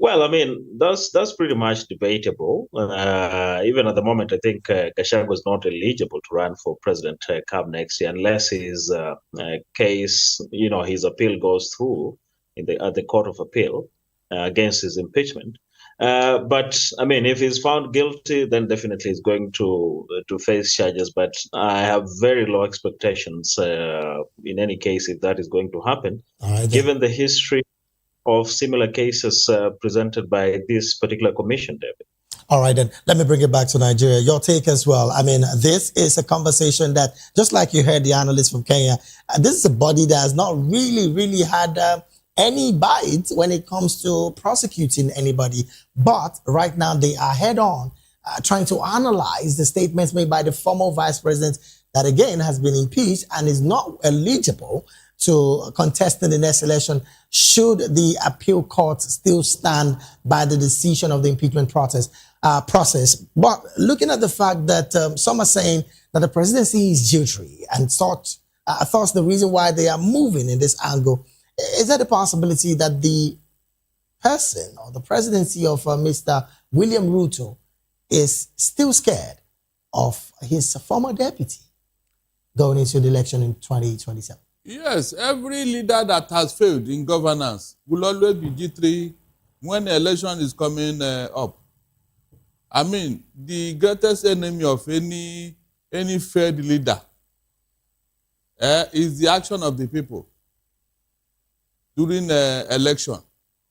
Well, that's pretty much debatable. Even at the moment, I think Gachagua is not eligible to run for president come next year unless his case, his appeal goes through at the Court of Appeal against his impeachment. But if he's found guilty, then definitely he's going to face charges. But I have very low expectations in any case if that is going to happen, given the history of similar cases presented by this particular commission, David. All right, then let me bring it back to Nigeria. Your take as well. This is a conversation that, just like you heard the analyst from Kenya, this is a body that has not really had any bite when it comes to prosecuting anybody. But right now they are head on trying to analyze the statements made by the former vice president that again has been impeached and is not eligible to contest in the next election should the appeal court still stand by the decision of the impeachment process. But looking at the fact that some are saying that the presidency is jittery and thoughts the reason why they are moving in this angle, is there a possibility that the person or the presidency of Mr. William Ruto is still scared of his former deputy going into the election in 2027? Yes, every leader that has failed in governance will always be jittery when the election is coming up. The greatest enemy of any failed leader is the action of the people during the election.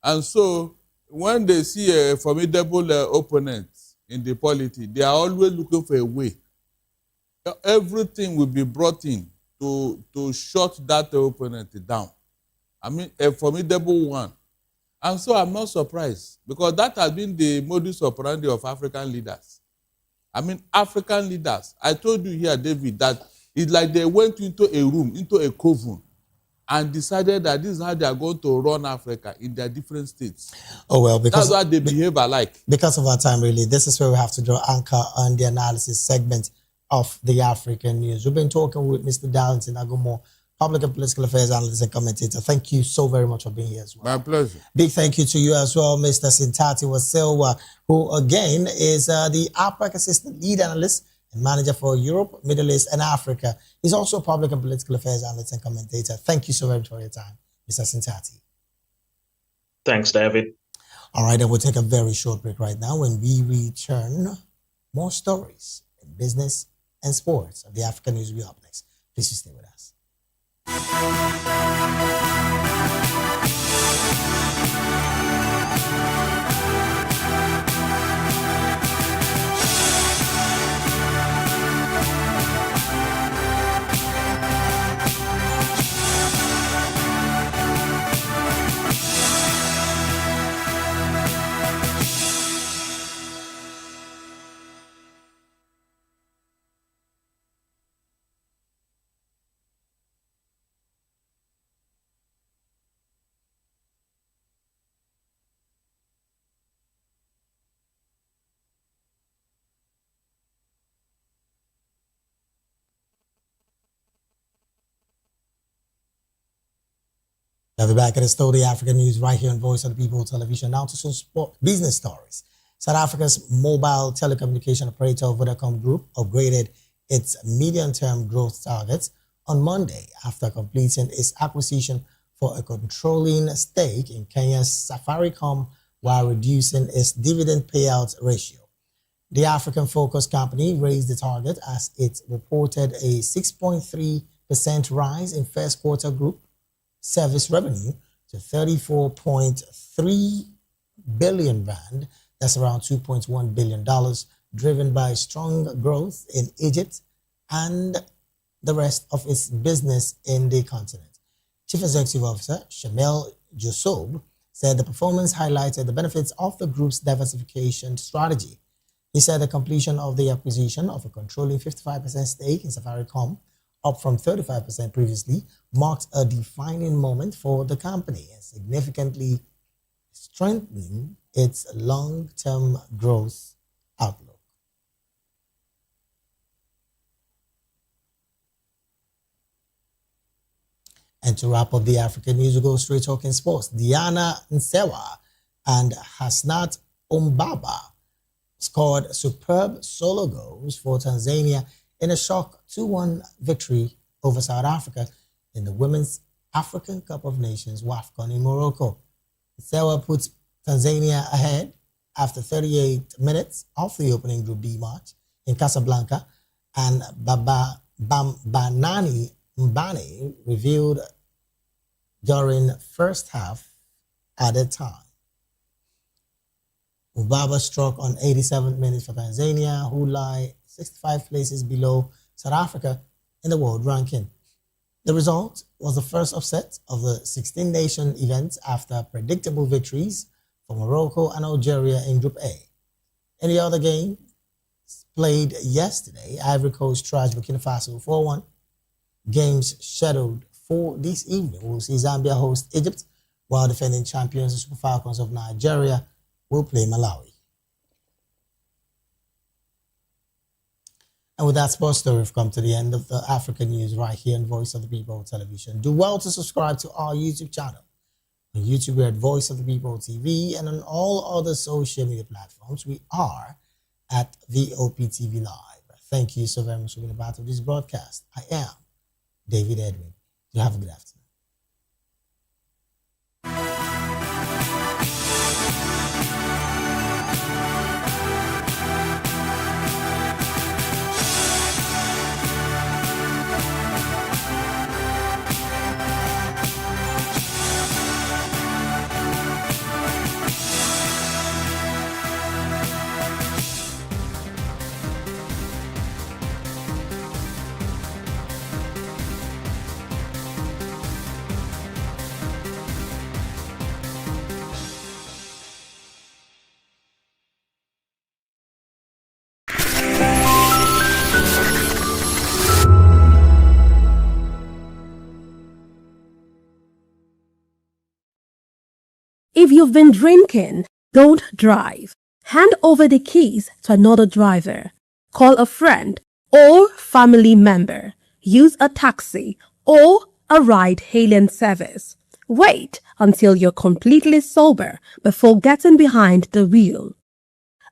And so when they see a formidable opponent in the polity, they are always looking for a way. Everything will be brought in to shut that opponent down. A formidable one. And so I'm not surprised, because that has been the modus operandi of African leaders. I mean, African leaders. I told you here, David, that it's like they went into a room, into a coven, and decided that this is how they are going to run Africa in their different states. Oh, well, because that's why they behave alike. Because of our time, really, this is where we have to draw anchor on the analysis segment of the African news. We've been talking with Mr. Darlington Agumo, public and political affairs analyst and commentator. Thank you so very much for being here as well. My pleasure. Big thank you to you as well, Mr. Sintati Wasilwa, who again is the APAC assistant lead analyst and manager for Europe, Middle East, and Africa. He's also a public and political affairs analyst and commentator. Thank you so very much for your time, Mr. Sintati. Thanks, David. All right, and we'll take a very short break right now. When we return, more stories in business and sports of the African news will be up next. Please stay with us. Now we're back at the Story African News right here on Voice of the People Television. Now to some sport business stories. South Africa's mobile telecommunication operator Vodacom Group upgraded its medium-term growth targets on Monday after completing its acquisition for a controlling stake in Kenya's Safaricom while reducing its dividend payout ratio. The African-focused company raised the target as it reported a 6.3% rise in first quarter group service revenue to 34.3 billion rand, that's around $2.1 billion, driven by strong growth in Egypt and the rest of its business in the continent. Chief Executive Officer Shamel Josob said the performance highlighted the benefits of the group's diversification strategy. He said the completion of the acquisition of a controlling 55% stake in Safaricom, up from 35% previously, marked a defining moment for the company and significantly strengthening its long-term growth outlook. And to wrap up the African news, we go straight talking sports. Diana Nsewa and Hasnat Umbaba scored superb solo goals for Tanzania in a shock 2-1 victory over South Africa in the Women's African Cup of Nations WAFCON in Morocco. Nsewa puts Tanzania ahead after 38 minutes of the opening Group B match in Casablanca, and Banani Mbane revealed during first half added time. Ubaba struck on 87th minute for Tanzania, who lie 65 places below South Africa in the world ranking. The result was the first upset of the 16-nation event after predictable victories for Morocco and Algeria in Group A. In the other game played yesterday, Ivory Coast trashed Burkina Faso 4-1. Games scheduled for this evening will see Zambia host Egypt, while defending champions the Super Falcons of Nigeria will play Malawi. And with that sports story, we've come to the end of the African news right here on Voice of the People Television. Do well to subscribe to our YouTube channel. On YouTube, we're at Voice of the People TV, and on all other social media platforms, we are at Voptv Live. Thank you so very much for being a part of this broadcast. I am David Edwin. You have a good afternoon. If you've been drinking, don't drive. Hand over the keys to another driver. Call a friend or family member. Use a taxi or a ride-hailing service. Wait until you're completely sober before getting behind the wheel.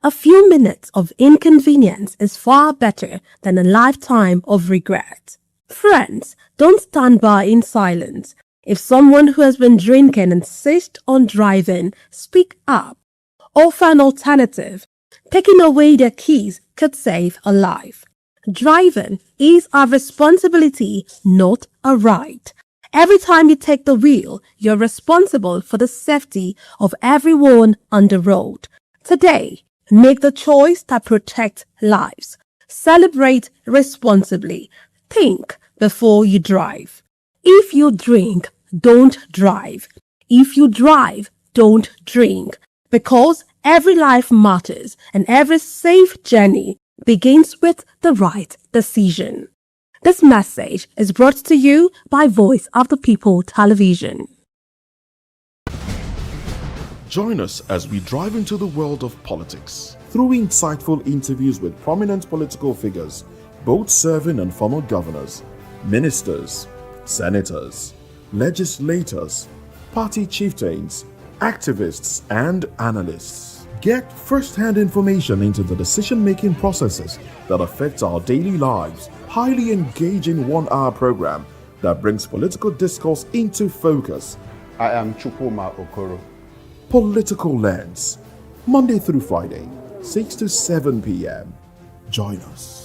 A few minutes of inconvenience is far better than a lifetime of regret. Friends, don't stand by in silence. If someone who has been drinking insists on driving, speak up. Offer an alternative. Taking away their keys could save a life. Driving is our responsibility, not a right. Every time you take the wheel, you're responsible for the safety of everyone on the road. Today, make the choice that protects lives. Celebrate responsibly. Think before you drive. If you drink, don't drive. If you drive, don't drink. Because every life matters and every safe journey begins with the right decision. This message is brought to you by Voice of the People Television. Join us as we drive into the world of politics through insightful interviews with prominent political figures, both serving and former governors, ministers, senators, legislators, party chieftains, activists, and analysts. Get first-hand information into the decision-making processes that affect our daily lives. Highly engaging one-hour program that brings political discourse into focus. I am Chukwuma Okoro. Political Lens, Monday through Friday, 6 to 7 p.m. Join us.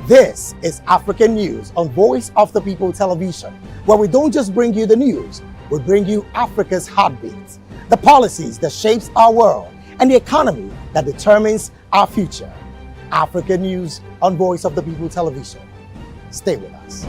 This is African News on Voice of the People Television, where we don't just bring you the news, we bring you Africa's heartbeats, the policies that shapes our world, and the economy that determines our future. African News on Voice of the People Television. Stay with us.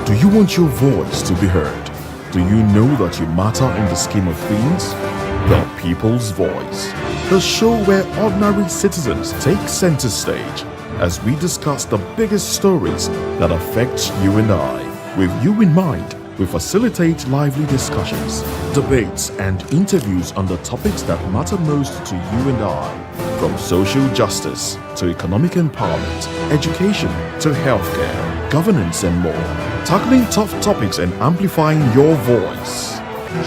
Do you want your voice to be heard? Do you know that you matter in the scheme of things? The People's Voice, the show where ordinary citizens take center stage as we discuss the biggest stories that affect you and I. With you in mind, we facilitate lively discussions, debates, and interviews on the topics that matter most to you and I. From social justice to economic empowerment, education to healthcare, governance, and more. Tackling tough topics and amplifying your voice.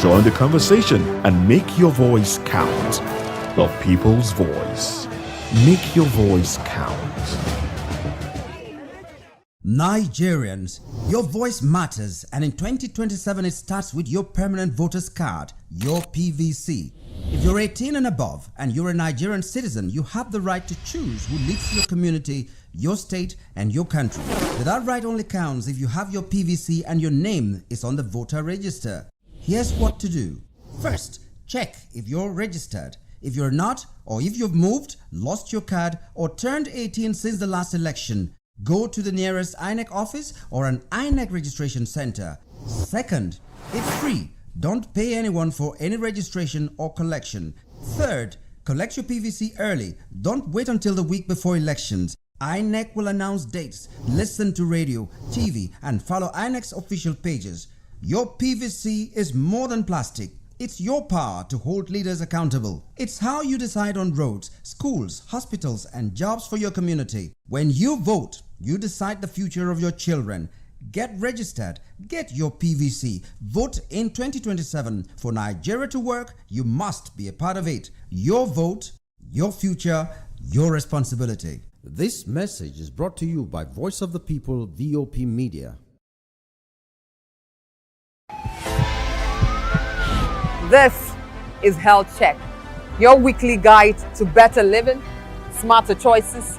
Join the conversation and make your voice count. The People's Voice. Make your voice count. Nigerians, your voice matters, and in 2027 it starts with your permanent voters card, your PVC. If you're 18 and above and you're a Nigerian citizen, you have the right to choose who leads your community, your state, and your country. But that right only counts if you have your PVC and your name is on the voter register. Here's what to do. First, check if you're registered. If you're not, or if you've moved, lost your card, or turned 18 since the last election, go to the nearest INEC office or an INEC registration center. Second, it's free. Don't pay anyone for any registration or collection. Third, collect your PVC early. Don't wait until the week before elections. INEC will announce dates. Listen to radio, TV, and follow INEC's official pages. Your PVC is more than plastic. It's your power to hold leaders accountable. It's how you decide on roads, schools, hospitals, and jobs for your community. When you vote, you decide the future of your children. Get registered. Get your PVC. Vote in 2027. For Nigeria to work, you must be a part of it. Your vote, your future, your responsibility. This message is brought to you by Voice of the People, VOP Media. This is Health Check, your weekly guide to better living, smarter choices,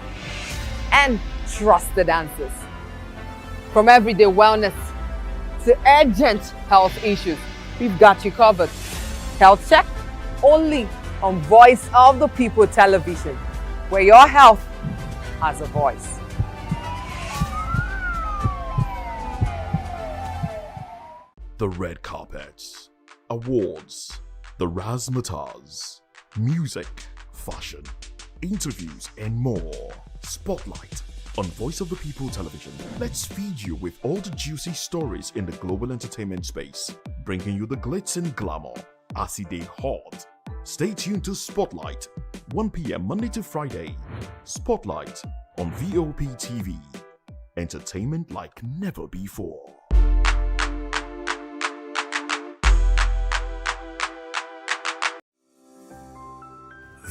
and trusted answers. From everyday wellness to urgent health issues, we've got you covered. Health Check, only on Voice of the People television, where your health has a voice. The red carpets, awards, the razzmatazz, music, fashion, interviews, and more. Spotlight on Voice of the People television. Let's feed you with all the juicy stories in the global entertainment space, bringing you the glitz and glamour as they hot. Stay tuned to Spotlight, 1 p.m. Monday to Friday. Spotlight on VOP TV. Entertainment like never before.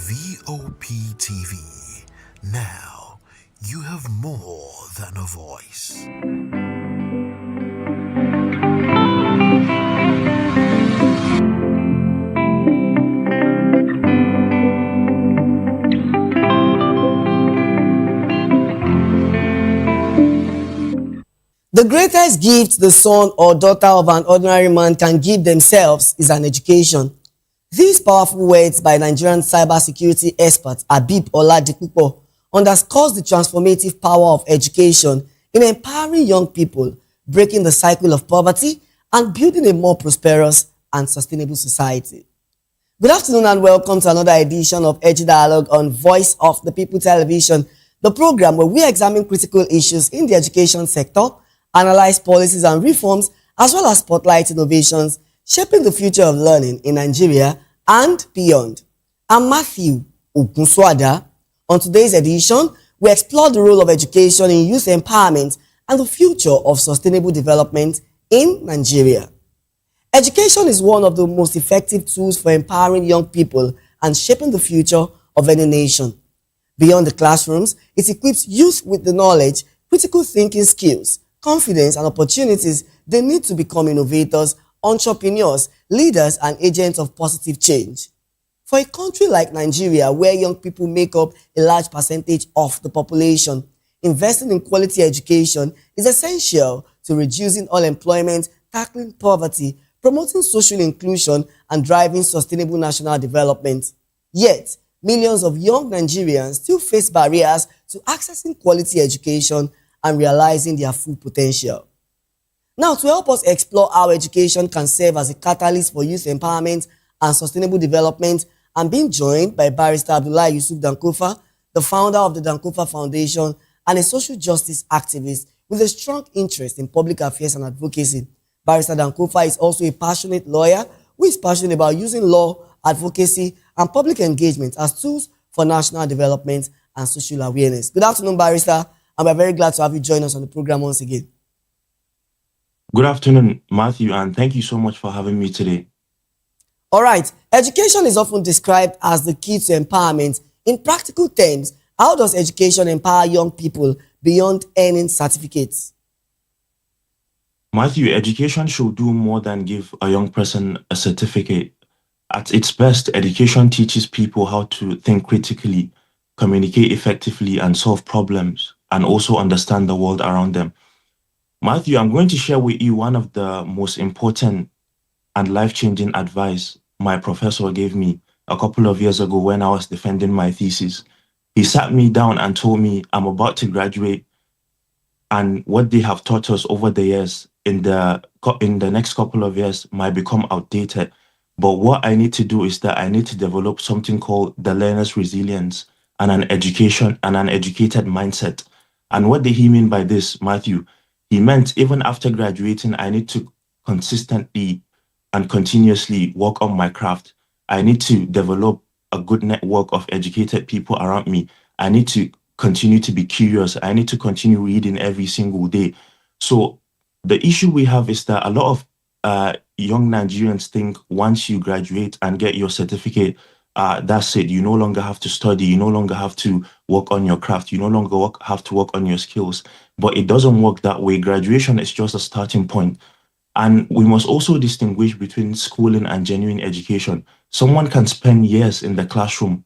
VOP TV. Now, you have more than a voice. The greatest gift the son or daughter of an ordinary man can give themselves is an education. These powerful words by Nigerian cybersecurity expert Abib Oladipupo underscores the transformative power of education in empowering young people, breaking the cycle of poverty, and building a more prosperous and sustainable society. Good afternoon and welcome to another edition of Edu Dialogue on Voice of the People television, the program where we examine critical issues in the education sector, analyze policies and reforms, as well as spotlight innovations shaping the future of learning in Nigeria and beyond. I'm Matthew Ogunswada. On today's edition, we explore the role of education in youth empowerment and the future of sustainable development in Nigeria. Education is one of the most effective tools for empowering young people and shaping the future of any nation. Beyond the classrooms, it equips youth with the knowledge, critical thinking skills, confidence, and opportunities they need to become innovators, entrepreneurs, leaders, and agents of positive change. For a country like Nigeria, where young people make up a large percentage of the population, investing in quality education is essential to reducing unemployment, tackling poverty, promoting social inclusion, and driving sustainable national development. Yet, millions of young Nigerians still face barriers to accessing quality education and realizing their full potential. Now, to help us explore how education can serve as a catalyst for youth empowerment and sustainable development, I'm being joined by Barrister Abdullahi Yusuf Dankofa, the founder of the Dankofa Foundation and a social justice activist with a strong interest in public affairs and advocacy. Barrister Dankofa is also a passionate lawyer who is passionate about using law, advocacy, and public engagement as tools for national development and social awareness. Good afternoon, Barrister, and we're very glad to have you join us on the program once again. Good afternoon, Matthew, and thank you so much for having me today. All right. Education is often described as the key to empowerment. In practical terms, how does education empower young people beyond earning certificates? Matthew, education should do more than give a young person a certificate. At its best, education teaches people how to think critically, communicate effectively, and solve problems, and also understand the world around them. Matthew, I'm going to share with you one of the most important and life-changing advice my professor gave me a couple of years ago when I was defending my thesis. He sat me down and told me I'm about to graduate, and what they have taught us over the years in the next couple of years might become outdated. But what I need to do is that I need to develop something called the learner's resilience and an educated mindset. And what did he mean by this, Matthew? He meant even after graduating, I need to consistently and continuously work on my craft. I need to develop a good network of educated people around me. I need to continue to be curious. I need to continue reading every single day. So the issue we have is that a lot of young Nigerians think once you graduate and get your certificate, that's it. You no longer have to study. You no longer have to work on your craft. You no longer have to work on your skills. But it doesn't work that way. Graduation is just a starting point. And we must also distinguish between schooling and genuine education. Someone can spend years in the classroom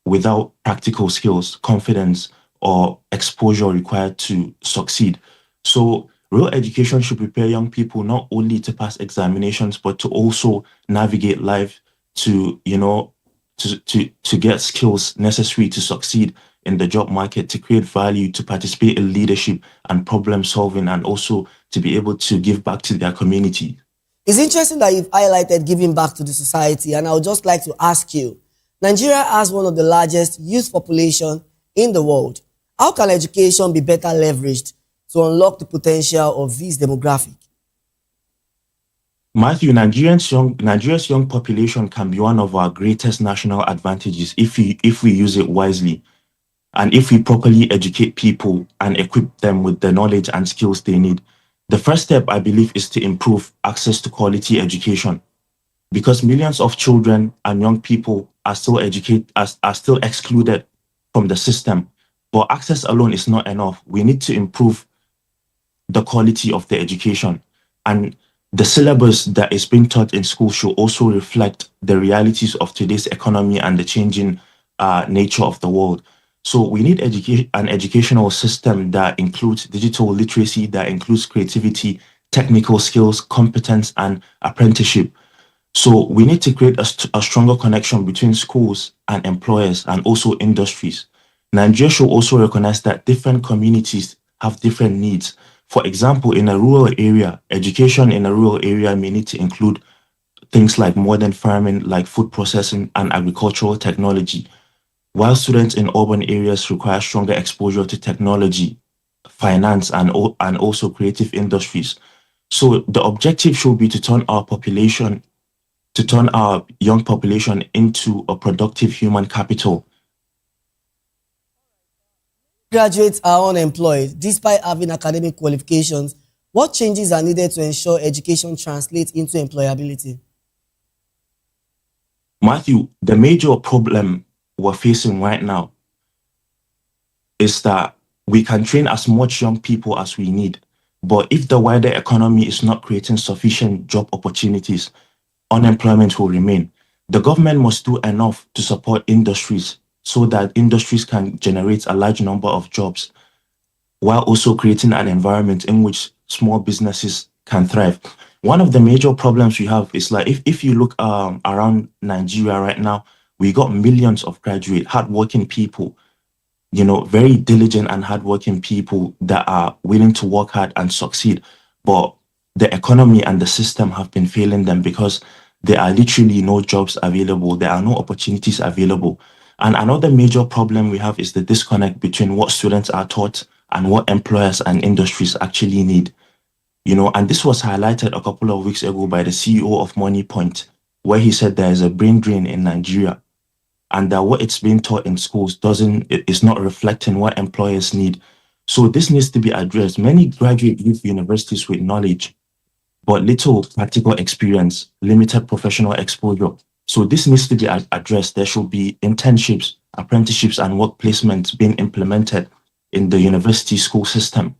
without practical skills, confidence, or exposure required to succeed. So real education should prepare young people not only to pass examinations, but to also navigate life, to, to get skills necessary to succeed in the job market, to create value, to participate in leadership and problem solving, and also to be able to give back to their community. It's interesting that you've highlighted giving back to the society, and I would just like to ask you, Nigeria has one of the largest youth population in the world. How can education be better leveraged to unlock the potential of this demographic? Matthew, Nigeria's young population can be one of our greatest national advantages if we use it wisely, and if we properly educate people and equip them with the knowledge and skills they need. The first step, I believe, is to improve access to quality education, because millions of children and young people are still excluded from the system. But access alone is not enough. We need to improve the quality of the education, and the syllabus that is being taught in school should also reflect the realities of today's economy and the changing nature of the world. So we need an educational system that includes digital literacy, that includes creativity, technical skills, competence, and apprenticeship. So we need to create a stronger connection between schools and employers and also industries. Nigeria should also recognize that different communities have different needs. For example, in a rural area, education in a rural area may need to include things like modern farming, like food processing and agricultural technology, while students in urban areas require stronger exposure to technology, finance, and also creative industries. So the objective should be to turn our young population into a productive human capital. Graduates are unemployed despite having academic qualifications. What changes are needed to ensure education translates into employability? Matthew, the major problem we're facing right now is that we can train as much young people as we need, but if the wider economy is not creating sufficient job opportunities, unemployment will remain. The government must do enough to support industries so that industries can generate a large number of jobs, while also creating an environment in which small businesses can thrive. One of the major problems we have is, like, if you look around Nigeria right now, we got millions of graduate, hardworking people, very diligent and hardworking people that are willing to work hard and succeed. But the economy and the system have been failing them because there are literally no jobs available. There are no opportunities available. And another major problem we have is the disconnect between what students are taught and what employers and industries actually need. And this was highlighted a couple of weeks ago by the CEO of MoneyPoint, where he said there is a brain drain in Nigeria, and that what it's being taught in schools is not reflecting what employers need. So this needs to be addressed. Many graduate youth universities with knowledge, but little practical experience, limited professional exposure. So this needs to be addressed. There should be internships, apprenticeships, and work placements being implemented in the university school system.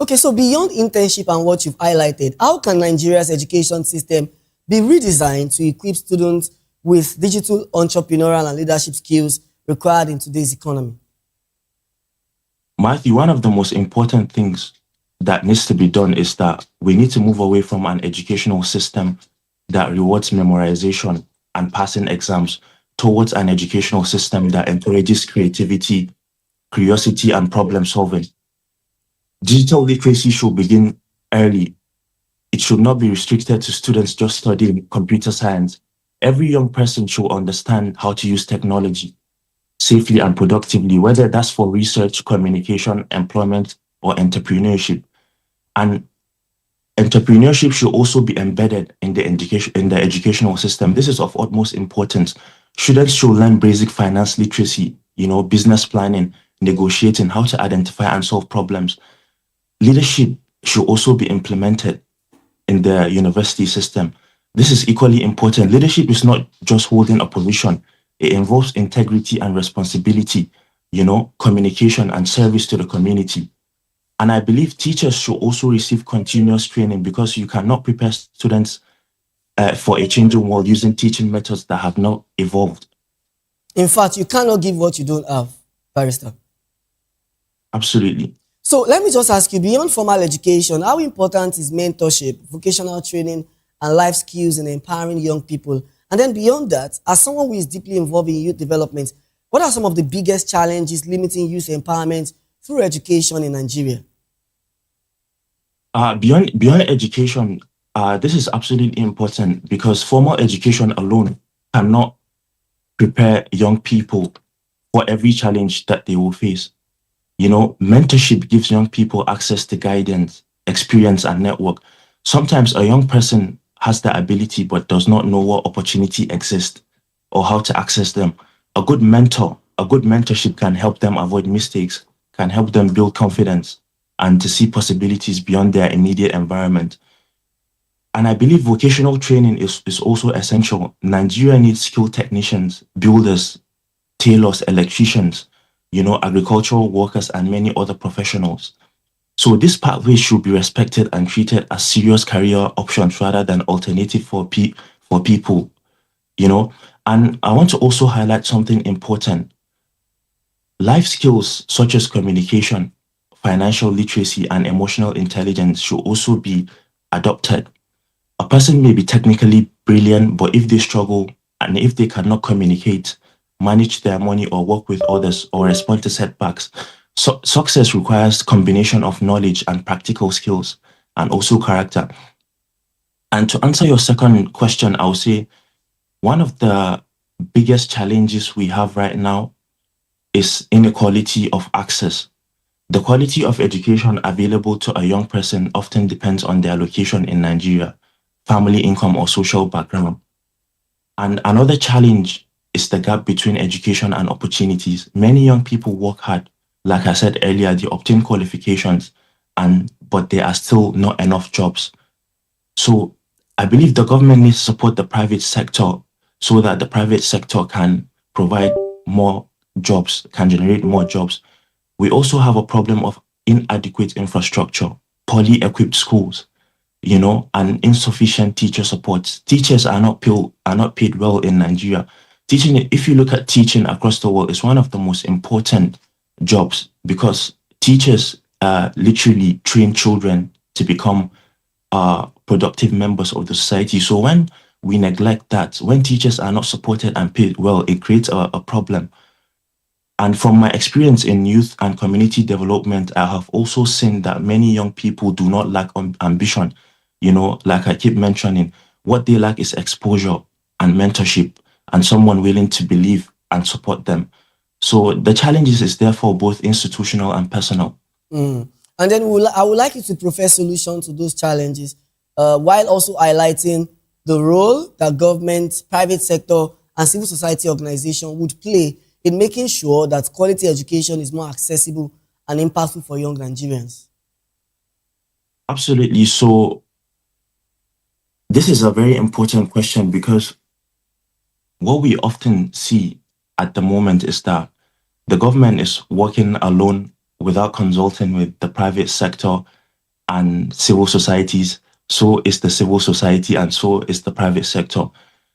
Okay, so beyond internship and what you've highlighted, how can Nigeria's education system be redesigned to equip students with digital, entrepreneurial, and leadership skills required in today's economy? Matthew, one of the most important things that needs to be done is that we need to move away from an educational system that rewards memorization and passing exams towards an educational system that encourages creativity, curiosity, and problem solving. Digital literacy should begin early. It should not be restricted to students just studying computer science. Every young person should understand how to use technology safely and productively, whether that's for research, communication, employment, or entrepreneurship. And Entrepreneurship should also be embedded in the educational system. This is of utmost importance. Students should learn basic finance literacy, business planning, negotiating, how to identify and solve problems. Leadership should also be implemented in the university system. This is equally important. Leadership is not just holding a position. It involves integrity and responsibility, communication and service to the community. And I believe teachers should also receive continuous training, because you cannot prepare students for a changing world using teaching methods that have not evolved. In fact, you cannot give what you don't have, Barrister. Absolutely. So let me just ask you, beyond formal education, how important is mentorship, vocational training, and life skills in empowering young people? And then beyond that, as someone who is deeply involved in youth development, what are some of the biggest challenges limiting youth empowerment through education in Nigeria? Beyond education, this is absolutely important, because formal education alone cannot prepare young people for every challenge that they will face. Mentorship gives young people access to guidance, experience, and network. Sometimes a young person has the ability but does not know what opportunity exists or how to access them. A good mentorship can help them avoid mistakes, can help them build confidence, and to see possibilities beyond their immediate environment. And I believe vocational training is also essential. Nigeria needs skilled technicians, builders, tailors, electricians, agricultural workers, and many other professionals. So this pathway should be respected and treated as serious career options rather than alternative for people, And I want to also highlight something important. Life skills such as communication, financial literacy, and emotional intelligence should also be adopted. A person may be technically brilliant, but if they struggle and if they cannot communicate, manage their money, or work with others, or respond to setbacks, success requires combination of knowledge and practical skills, and also character. And to answer your second question, I would say one of the biggest challenges we have right now is inequality of access. The quality of education available to a young person often depends on their location in Nigeria, family income, or social background. And another challenge is the gap between education and opportunities. Many young people work hard. Like I said earlier, they obtain qualifications, but there are still not enough jobs. So I believe the government needs to support the private sector so that the private sector can provide more jobs, can generate more jobs. We also have a problem of inadequate infrastructure, poorly equipped schools, and insufficient teacher support. Teachers are not paid well in Nigeria. Teaching, if you look at teaching across the world, is one of the most important jobs, because teachers literally train children to become productive members of the society. So when we neglect that, when teachers are not supported and paid well, it creates a problem. And from my experience in youth and community development, I have also seen that many young people do not lack ambition. Like I keep mentioning, what they lack is exposure and mentorship, and someone willing to believe and support them. So the challenges is therefore both institutional and personal. And then I would like you to profess solutions to those challenges, while also highlighting the role that government, private sector, and civil society organization would play in making sure that quality education is more accessible and impactful for young Nigerians. Absolutely. So this is a very important question, because what we often see at the moment is that the government is working alone without consulting with the private sector and civil societies. So is the civil society, and so is the private sector.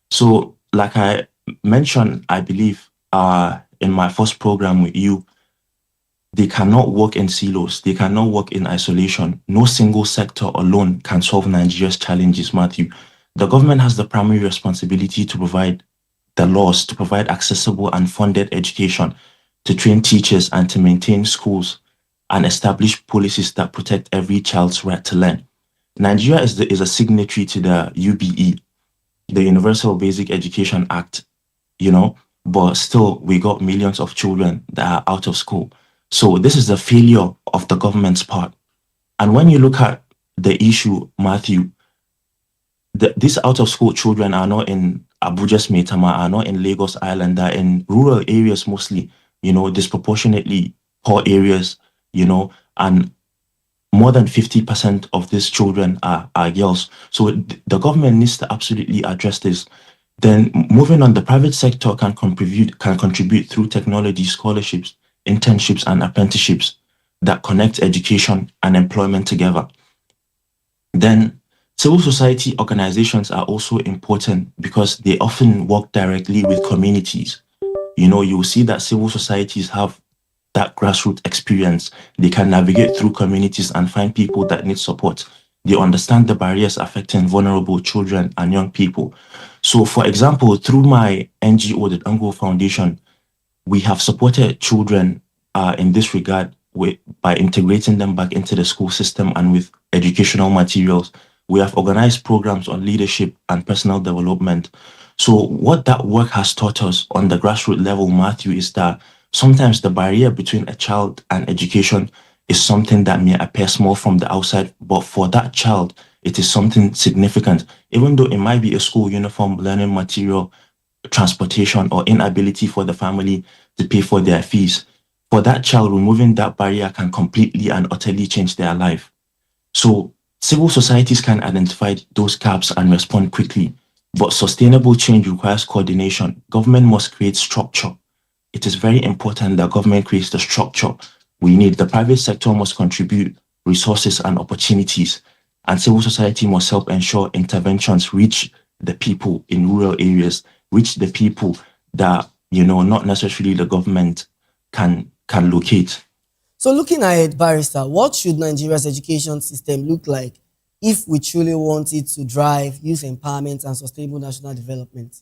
So like I mentioned, I believe in my first program with you, they cannot work in silos. They cannot work in isolation. No single sector alone can solve Nigeria's challenges, Matthew. The government has the primary responsibility to provide the laws, to provide accessible and funded education, to train teachers, and to maintain schools, and establish policies that protect every child's right to learn. Nigeria is a signatory to the UBE, the Universal Basic Education Act, but still we got millions of children that are out of school. So this is a failure of the government's part. And when you look at the issue, Matthew, these out-of-school children are not in Abuja's Maitama, are not in Lagos Island, they're in rural areas mostly, disproportionately poor areas, and more than 50% of these children are girls. So the government needs to absolutely address this. Then moving on, the private sector can contribute through technology, scholarships, internships, and apprenticeships that connect education and employment together. Then civil society organizations are also important because they often work directly with communities. You will see that civil societies have that grassroots experience. They can navigate through communities and find people that need support. They understand the barriers affecting vulnerable children and young people. So, for example, through my NGO, the Ango Foundation, we have supported children in this regard by integrating them back into the school system and with educational materials. We have organized programs on leadership and personal development. So what that work has taught us on the grassroots level, Matthew, is that sometimes the barrier between a child and education is something that may appear small from the outside, but for that child, it is something significant. Even though it might be a school uniform, learning material, transportation, or inability for the family to pay for their fees, for that child, removing that barrier can completely and utterly change their life. So civil societies can identify those gaps and respond quickly, but sustainable change requires coordination. Government must create structure. It is very important that government creates the structure we need. The private sector must contribute resources and opportunities, and civil society must help ensure interventions reach the people in rural areas, reach the people that, not necessarily the government can locate. So looking ahead, Barrister, what should Nigeria's education system look like if we truly want it to drive youth empowerment and sustainable national development?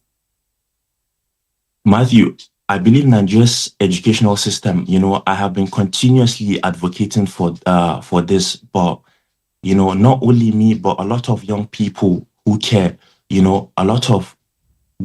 Matthew, I believe Nigeria's educational system, I have been continuously advocating for this, but, not only me, but a lot of young people who care, a lot of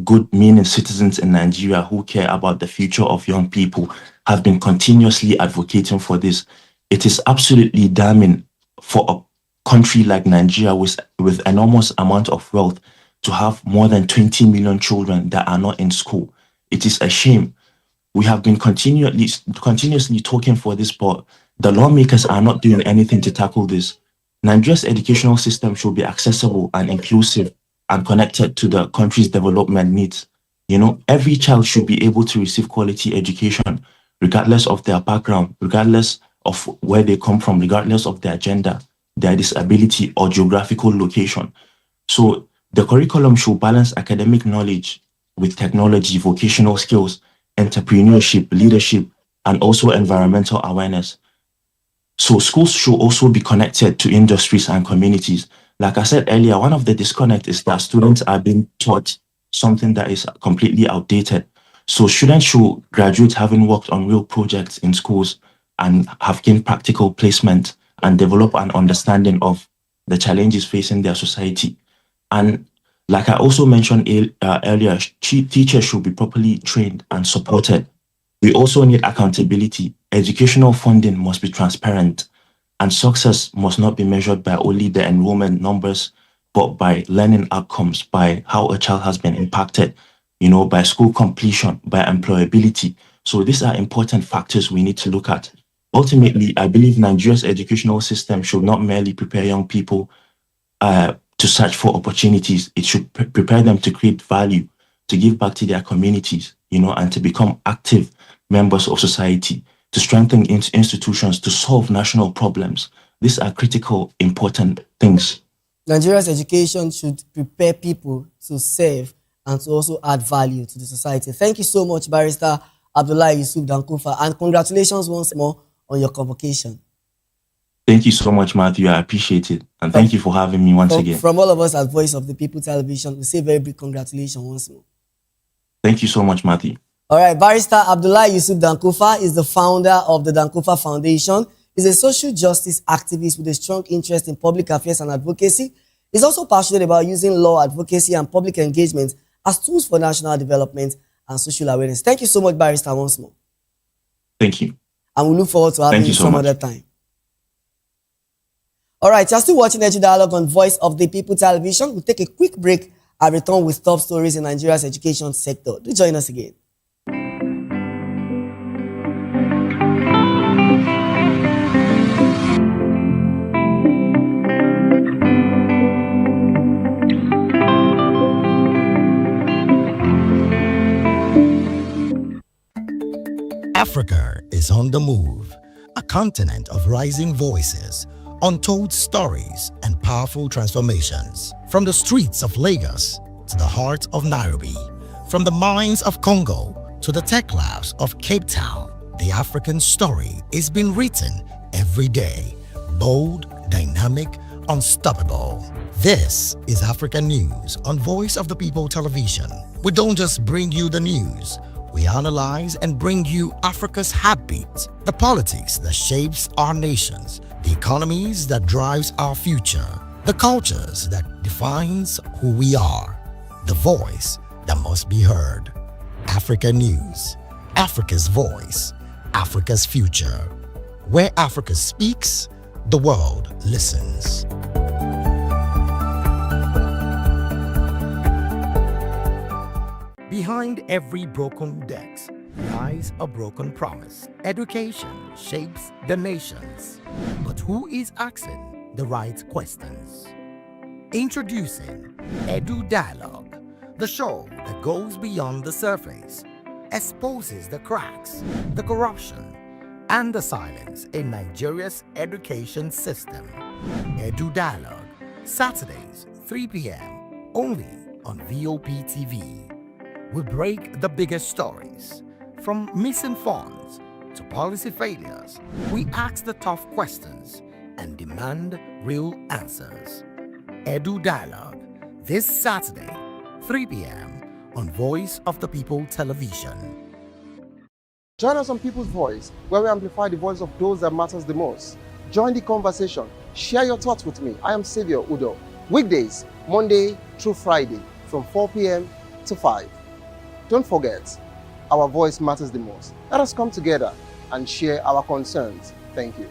good meaning citizens in Nigeria who care about the future of young people have been continuously advocating for this. It is absolutely damning for a country like Nigeria with enormous amount of wealth to have more than 20 million children that are not in school. It is a shame. We have been continuously talking for this, but the lawmakers are not doing anything to tackle this. Nigeria's educational system should be accessible and inclusive and connected to the country's development needs. Every child should be able to receive quality education, regardless of their background, regardless of where they come from, regardless of their gender, their disability, or geographical location. So the curriculum should balance academic knowledge with technology, vocational skills, entrepreneurship, leadership, and also environmental awareness. So schools should also be connected to industries and communities. Like I said earlier, one of the disconnect is that students are being taught something that is completely outdated. So students should graduate having worked on real projects in schools and have gained practical placement and develop an understanding of the challenges facing their society. And like I also mentioned earlier, teachers should be properly trained and supported. We also need accountability. Educational funding must be transparent, and success must not be measured by only the enrollment numbers, but by learning outcomes, by how a child has been impacted, by school completion, by employability. So these are important factors we need to look at. Ultimately, I believe Nigeria's educational system should not merely prepare young people to search for opportunities. It should prepare them to create value, to give back to their communities, and to become active members of society, to strengthen institutions, to solve national problems. These are critical, important things. Nigeria's education should prepare people to serve and to also add value to the society. Thank you so much, Barrister Abdullahi Yusuf Dankufa, and congratulations once more on your convocation. Thank you so much, Matthew. I appreciate it. And thank you for having me once again. From all of us at Voice of the People Television, we say very big congratulations once more. Thank you so much, Matthew. All right, Barrister Abdullahi Yusuf Dankufa is the founder of the Dankufa Foundation. He's a social justice activist with a strong interest in public affairs and advocacy. He's also passionate about using law, advocacy, and public engagement as tools for national development and social awareness. Thank you so much, Barrister, once more. Thank you. And we look forward to having you some other time. All right, you're still watching Edu Dialogue on Voice of the People Television. We'll take a quick break and return with top stories in Nigeria's education sector. Do join us again. Africa is on the move, a continent of rising voices, untold stories, and powerful transformations. From the streets of Lagos to the heart of Nairobi, from the mines of Congo to the tech labs of Cape Town, the African story is being written every day. Bold, dynamic, unstoppable. This is African News on Voice of the People Television. We don't just bring you the news. We analyze and bring you Africa's heartbeat, the politics that shapes our nations, the economies that drives our future, the cultures that defines who we are, the voice that must be heard. Africa News, Africa's voice, Africa's future. Where Africa speaks, the world listens. Behind every broken desk lies a broken promise. Education shapes the nations. But who is asking the right questions? Introducing Edu Dialogue, the show that goes beyond the surface, exposes the cracks, the corruption, and the silence in Nigeria's education system. Edu Dialogue, Saturdays, 3 p.m., only on Voptv. We break the biggest stories, from missing funds to policy failures. We ask the tough questions and demand real answers. Edu Dialogue, this Saturday, 3 p.m. on Voice of the People Television. Join us on People's Voice, where we amplify the voice of those that matters the most. Join the conversation. Share your thoughts with me. I am Xavier Udo. Weekdays, Monday through Friday, from 4 p.m. to 5. Don't forget, our voice matters the most. Let us come together and share our concerns. Thank you.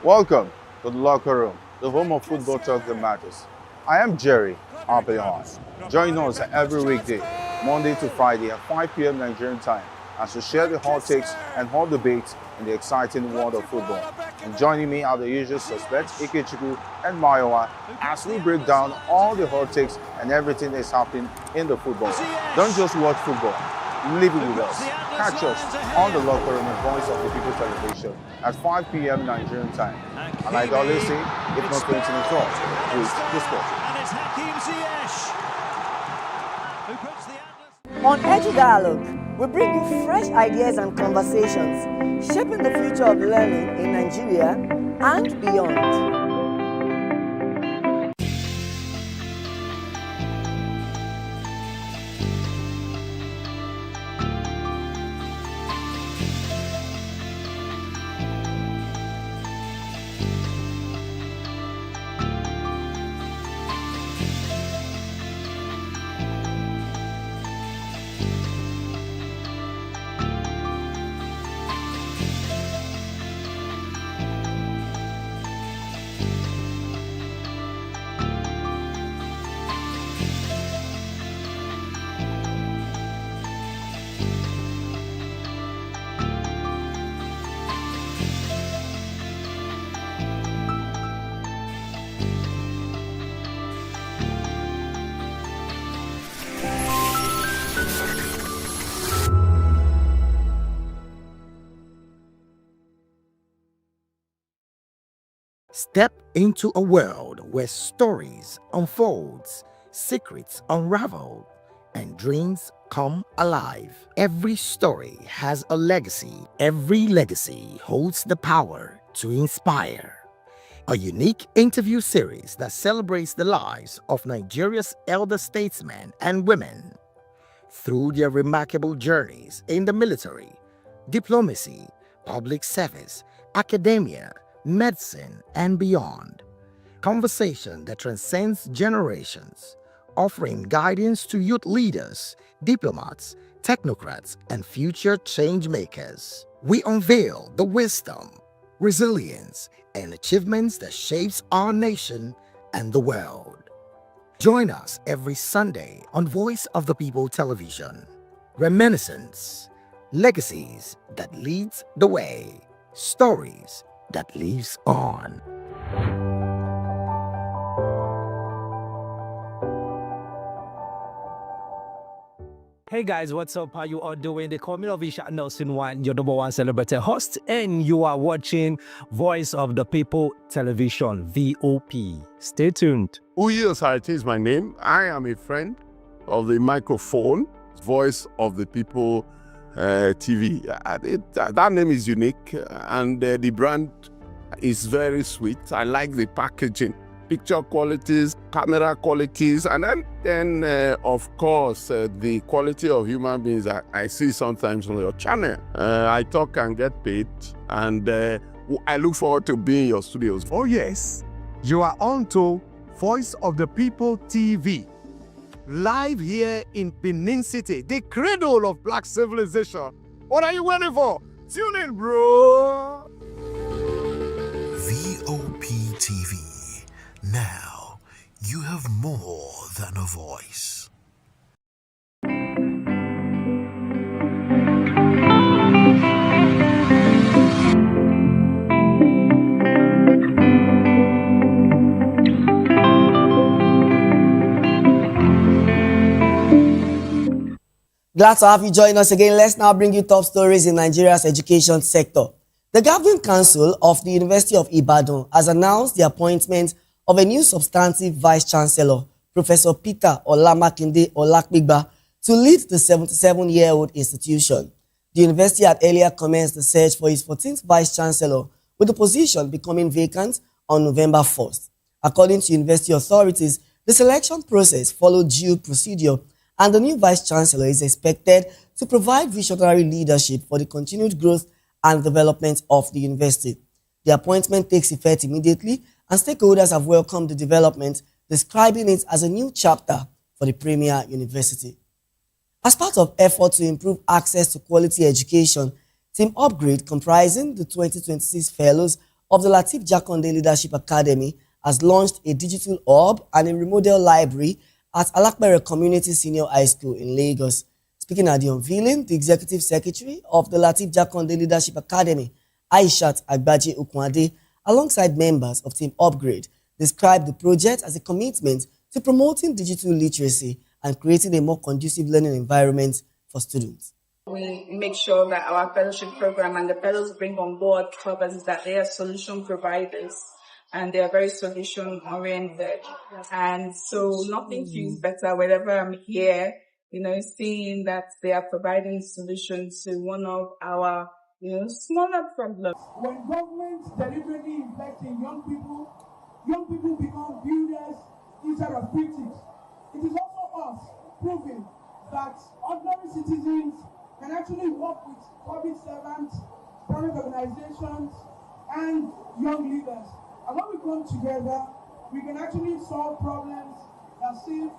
Welcome to the locker room, the home of football talk that matters. I am Jerry Arpillon. Join us every weekday, Monday to Friday at 5 p.m. Nigerian time, as we share the hot takes and hot debates in the exciting world of football. And joining me are the usual suspects, Ikechukwu and Mayowa, as we break down all the hot takes and everything that's happening in the football. Don't just watch football, live it with us. Catch us on the locker room and Voice of the People Television at 5 p.m. Nigerian time. And like I always say, if not pointing at all, please discuss. On Edu Dialogue, we bring you fresh ideas and conversations, shaping the future of learning in Nigeria and beyond. Step into a world where stories unfold, secrets unravel, and dreams come alive. Every story has a legacy. Every legacy holds the power to inspire. A unique interview series that celebrates the lives of Nigeria's elder statesmen and women through their remarkable journeys in the military, diplomacy, public service, academia, medicine, and beyond. Conversation that transcends generations, offering guidance to youth leaders, diplomats, technocrats, and future change makers. We unveil the wisdom, resilience, and achievements that shapes our nation and the world. Join us every Sunday on Voice of the People Television. Reminiscence, legacies that leads the way, stories that lives on. Hey guys, what's up? How you all doing? They call me Lovisha Nelson One, your number one celebrity host, and you are watching Voice of the People Television, VOP. Stay tuned. Uyi Osarate is my name. I am a friend of the microphone, Voice of the People TV. That name is unique, and the brand is very sweet. I like the packaging, picture qualities, camera qualities, and then of course, the quality of human beings that I see sometimes on your channel. I talk and get paid, and I look forward to being in your studios. Oh yes, you are on to Voice of the People TV, live here in Benin City, the cradle of black civilization. What are you waiting for? Tune in, bro. VOP TV. Now, you have more than a voice. Glad to have you join us again. Let's now bring you top stories in Nigeria's education sector. The Governing Council of the University of Ibadan has announced the appointment of a new substantive Vice-Chancellor, Professor Peter Olamakinde Olakpigba, to lead the 77-year-old institution. The university had earlier commenced the search for its 14th Vice-Chancellor, with the position becoming vacant on November 1st. According to university authorities, the selection process followed due procedure, and the new Vice-Chancellor is expected to provide visionary leadership for the continued growth and development of the university. The appointment takes effect immediately, and stakeholders have welcomed the development, describing it as a new chapter for the premier university. As part of efforts to improve access to quality education, Team Upgrade, comprising the 2026 fellows of the Lateef Jakonde Leadership Academy, has launched a digital hub and a remodeled library at Alakpere Community Senior High School in Lagos. Speaking at the unveiling, the Executive Secretary of the Lateef Jakonde Leadership Academy, Aishat Agbaje Okunade, alongside members of Team Upgrade, described the project as a commitment to promoting digital literacy and creating a more conducive learning environment for students. We make sure that our fellowship program and the fellows bring on board clubbers is that they are solution providers and they are very solution oriented. And so nothing feels better whenever I'm here, seeing that they are providing solutions to one of our, smaller problems. When governments deliberately invest in young people become builders instead of critics. It is also us proving that ordinary citizens can actually work with public servants, private organizations, and young leaders. And when we come together, we can actually solve problems that seem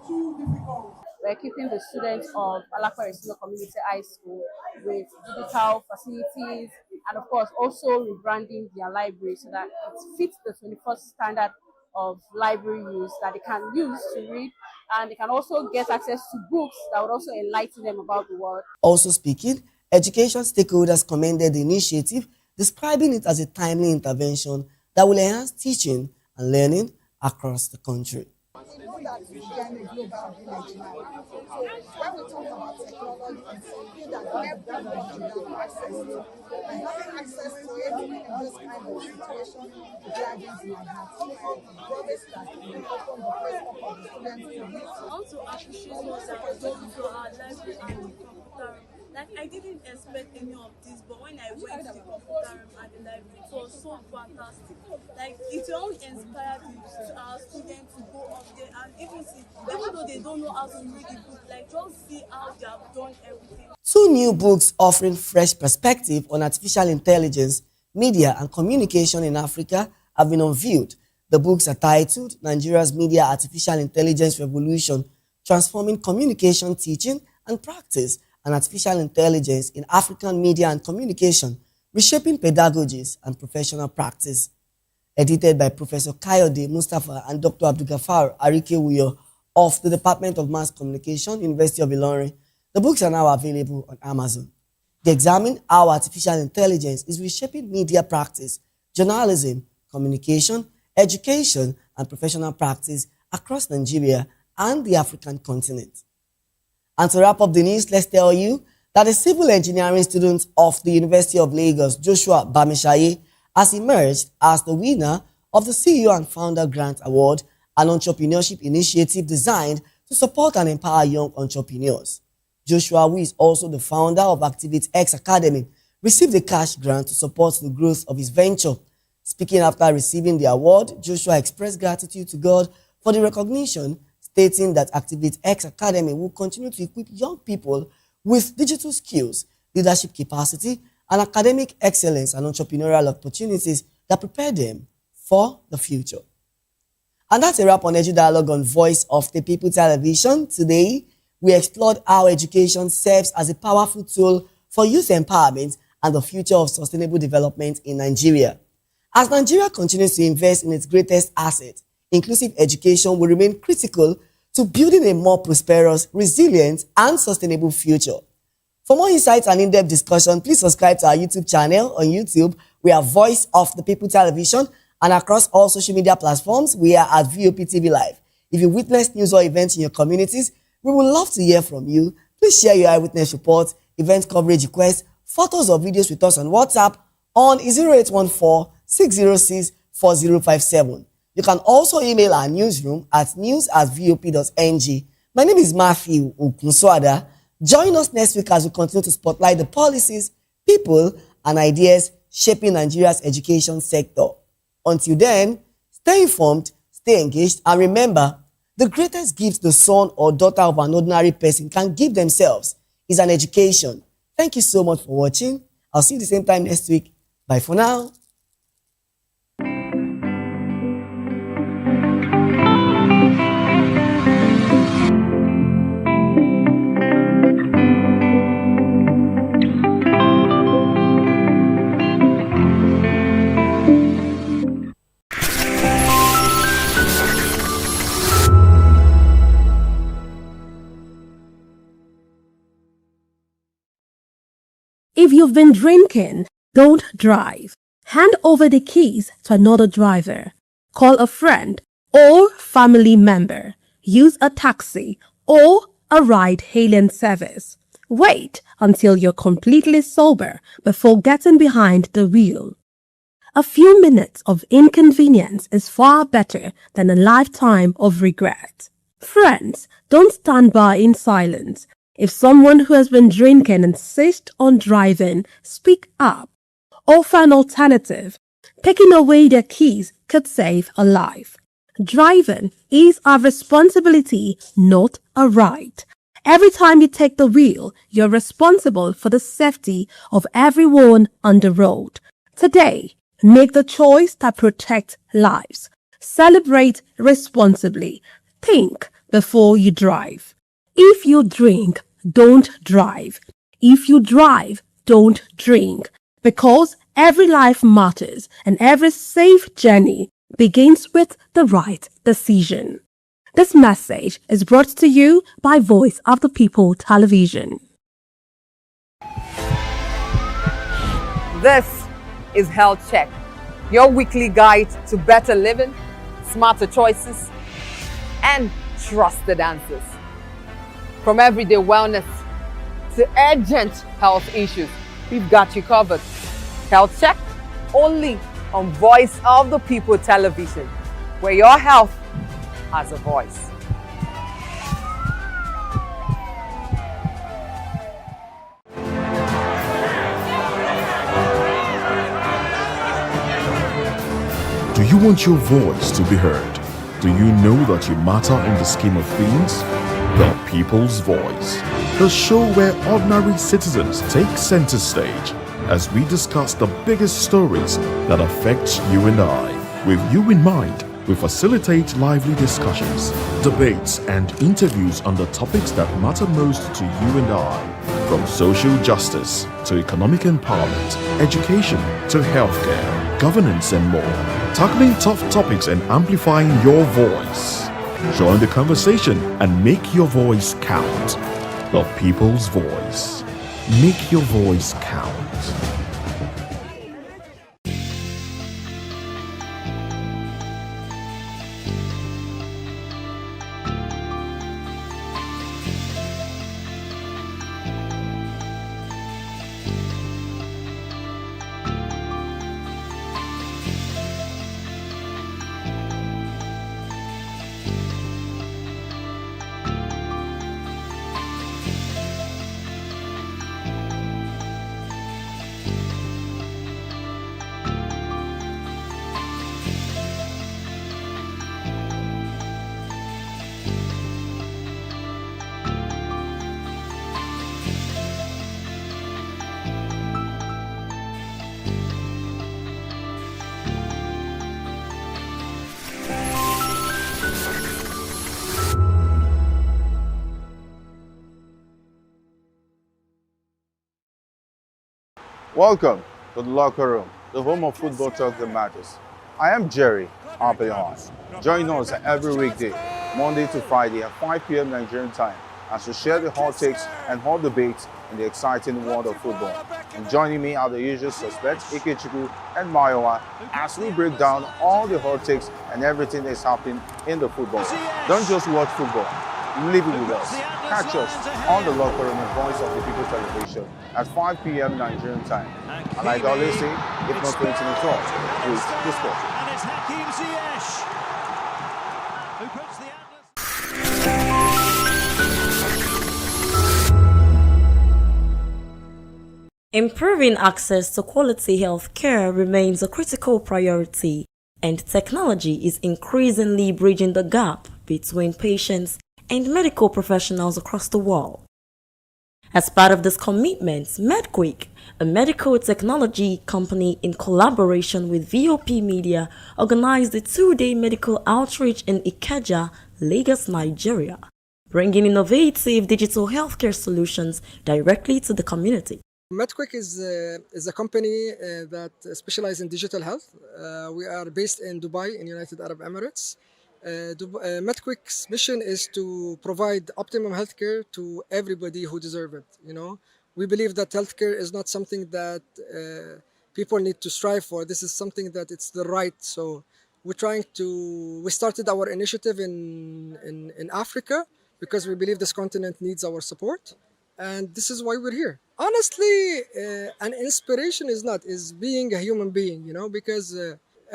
too difficult. We're keeping the students of Alakpere Senior Community High School with digital facilities and, of course, also rebranding their library so that it fits the 21st standard of library use that they can use to read, and they can also get access to books that would also enlighten them about the world. Also speaking, education stakeholders commended the initiative, describing it as a timely intervention that will enhance teaching and learning across the country. We know that we are in a global village now. So when we talk about technology, it's something that everybody has access to. And having access to it in this kind of situation, graduates might have promise that we open the place up for the students to use. I want to appreciate what they have done to our library and the computer room. Like, I didn't expect any of this, but when I went to the computer room and the library, it was so fantastic. Like, it will inspire our students to go up there and even though they don't know how to read the book, like, just see how they have done everything. 2 new books offering fresh perspective on artificial intelligence, media, and communication in Africa have been unveiled. The books are titled Nigeria's Media Artificial Intelligence Revolution, Transforming Communication Teaching and Practice, and Artificial Intelligence in African Media and Communication, Reshaping Pedagogies and Professional Practice, edited by Professor Kayode Mustafa and Dr. Abdulgafar Arikewuyo of the Department of Mass Communication, University of Ilorin. The books are now available on Amazon. They examine how artificial intelligence is reshaping media practice, journalism, communication, education, and professional practice across Nigeria and the African continent. And to wrap up the news, let's tell you that a civil engineering student of the University of Lagos, Joshua Bamishaye, has emerged as the winner of the CEO and Founder Grant Award, an entrepreneurship initiative designed to support and empower young entrepreneurs. Joshua, who is also the founder of Activate X Academy, received a cash grant to support the growth of his venture. Speaking after receiving the award, Joshua expressed gratitude to God for the recognition, stating that Activate X Academy will continue to equip young people with digital skills, leadership capacity, and academic excellence and entrepreneurial opportunities that prepare them for the future. And that's a wrap on Edu Dialogue on Voice of the People Television. Today, we explored how education serves as a powerful tool for youth empowerment and the future of sustainable development in Nigeria. As Nigeria continues to invest in its greatest asset, inclusive education will remain critical to building a more prosperous, resilient, and sustainable future. For more insights and in-depth discussion, please subscribe to our YouTube channel on YouTube. We are Voice of the People Television, and across all social media platforms, we are at Voptv Live. If you witness news or events in your communities, we would love to hear from you. Please share your eyewitness reports, event coverage requests, photos or videos with us on WhatsApp on 0814-606-4057. You can also email our newsroom at news@vop.ng. My name is Matthew Okunswada. Join us next week as we continue to spotlight the policies, people, and ideas shaping Nigeria's education sector. Until then, stay informed, stay engaged, and remember, the greatest gift the son or daughter of an ordinary person can give themselves is an education. Thank you so much for watching. I'll see you the same time next week. Bye for now. If you've been drinking, don't drive. Hand over the keys to another driver. Call a friend or family member. Use a taxi or a ride-hailing service. Wait until you're completely sober before getting behind the wheel. A few minutes of inconvenience is far better than a lifetime of regret. Friends, don't stand by in silence. If someone who has been drinking insists on driving, speak up. Offer an alternative. Taking away their keys could save a life. Driving is our responsibility, not a right. Every time you take the wheel, you're responsible for the safety of everyone on the road. Today, make the choice that protects lives. Celebrate responsibly. Think before you drive. If you drink, don't drive. If you drive, don't drink. Because every life matters and every safe journey begins with the right decision. This message is brought to you by Voice of the People Television. This is Health Check, your weekly guide to better living, smarter choices, and trusted answers. From everyday wellness to urgent health issues, we've got you covered. Health Check, only on Voice of the People Television, where your health has a voice. Do you want your voice to be heard? Do you know that you matter in the scheme of things? The People's Voice, the show where ordinary citizens take center stage as we discuss the biggest stories that affect you and I. With you in mind, we facilitate lively discussions, debates, and interviews on the topics that matter most to you and I, from social justice to economic empowerment, education to healthcare, governance, and more. Tackling tough topics and amplifying your voice. Join the conversation and make your voice count. The people's voice. Make your voice count. Welcome to the locker room, the home of football talk that matters. I am Jerry Arpillon. Join us every weekday, Monday to Friday at 5 p.m. Nigerian time, as we share the hot takes and hot debates in the exciting world of football. And joining me are the usual suspects, Ikechukwu and Mayowa, as we break down all the hot takes and everything that's happening in the football. Don't just watch football, live it with us. Catch us on the locker room and Voice of the People television at 5 p.m. Nigerian time. And like I always say, if not 20 minutes off, please the sport. And it's Hakim Ziyech who puts the Improving access to quality health care remains a critical priority, and technology is increasingly bridging the gap between patients and medical professionals across the world. As part of this commitment, MedQuick, a medical technology company in collaboration with VOP Media, organized a 2-day medical outreach in Ikeja, Lagos, Nigeria, bringing innovative digital healthcare solutions directly to the community. MedQuick is a company that specializes in digital health. We are based in Dubai, in United Arab Emirates. MedQuick's mission is to provide optimum healthcare to everybody who deserves it. You know, we believe that healthcare is not something that people need to strive for. This is something that it's the right. So we started our initiative in Africa because we believe this continent needs our support, and this is why we're here. Honestly, an inspiration is being a human being. You know, because.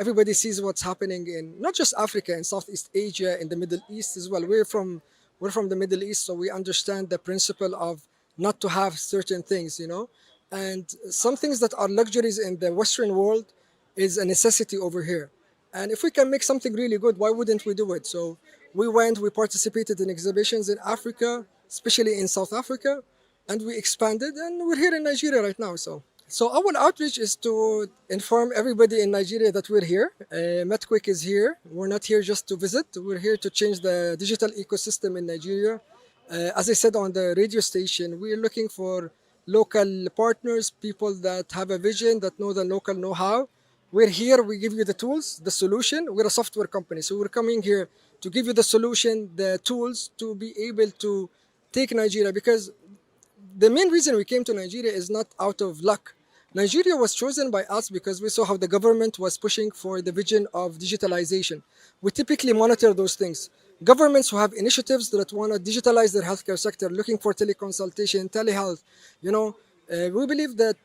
Everybody sees what's happening in not just Africa, in Southeast Asia, in the Middle East as well. We're from the Middle East, so we understand the principle of not to have certain things, you know. And some things that are luxuries in the Western world is a necessity over here. And if we can make something really good, why wouldn't we do it? So we participated in exhibitions in Africa, especially in South Africa, and we expanded, and we're here in Nigeria right now. So our outreach is to inform everybody in Nigeria that we're here. MedQuick is here. We're not here just to visit. We're here to change the digital ecosystem in Nigeria. As I said on the radio station, we're looking for local partners, people that have a vision, that know the local know-how. We're here, we give you the tools, the solution. We're a software company, so we're coming here to give you the solution, the tools to be able to take Nigeria, because the main reason we came to Nigeria is not out of luck. Nigeria was chosen by us because we saw how the government was pushing for the vision of digitalization. We typically monitor those things. Governments who have initiatives that want to digitalize their healthcare sector, looking for teleconsultation, telehealth, you know, we believe that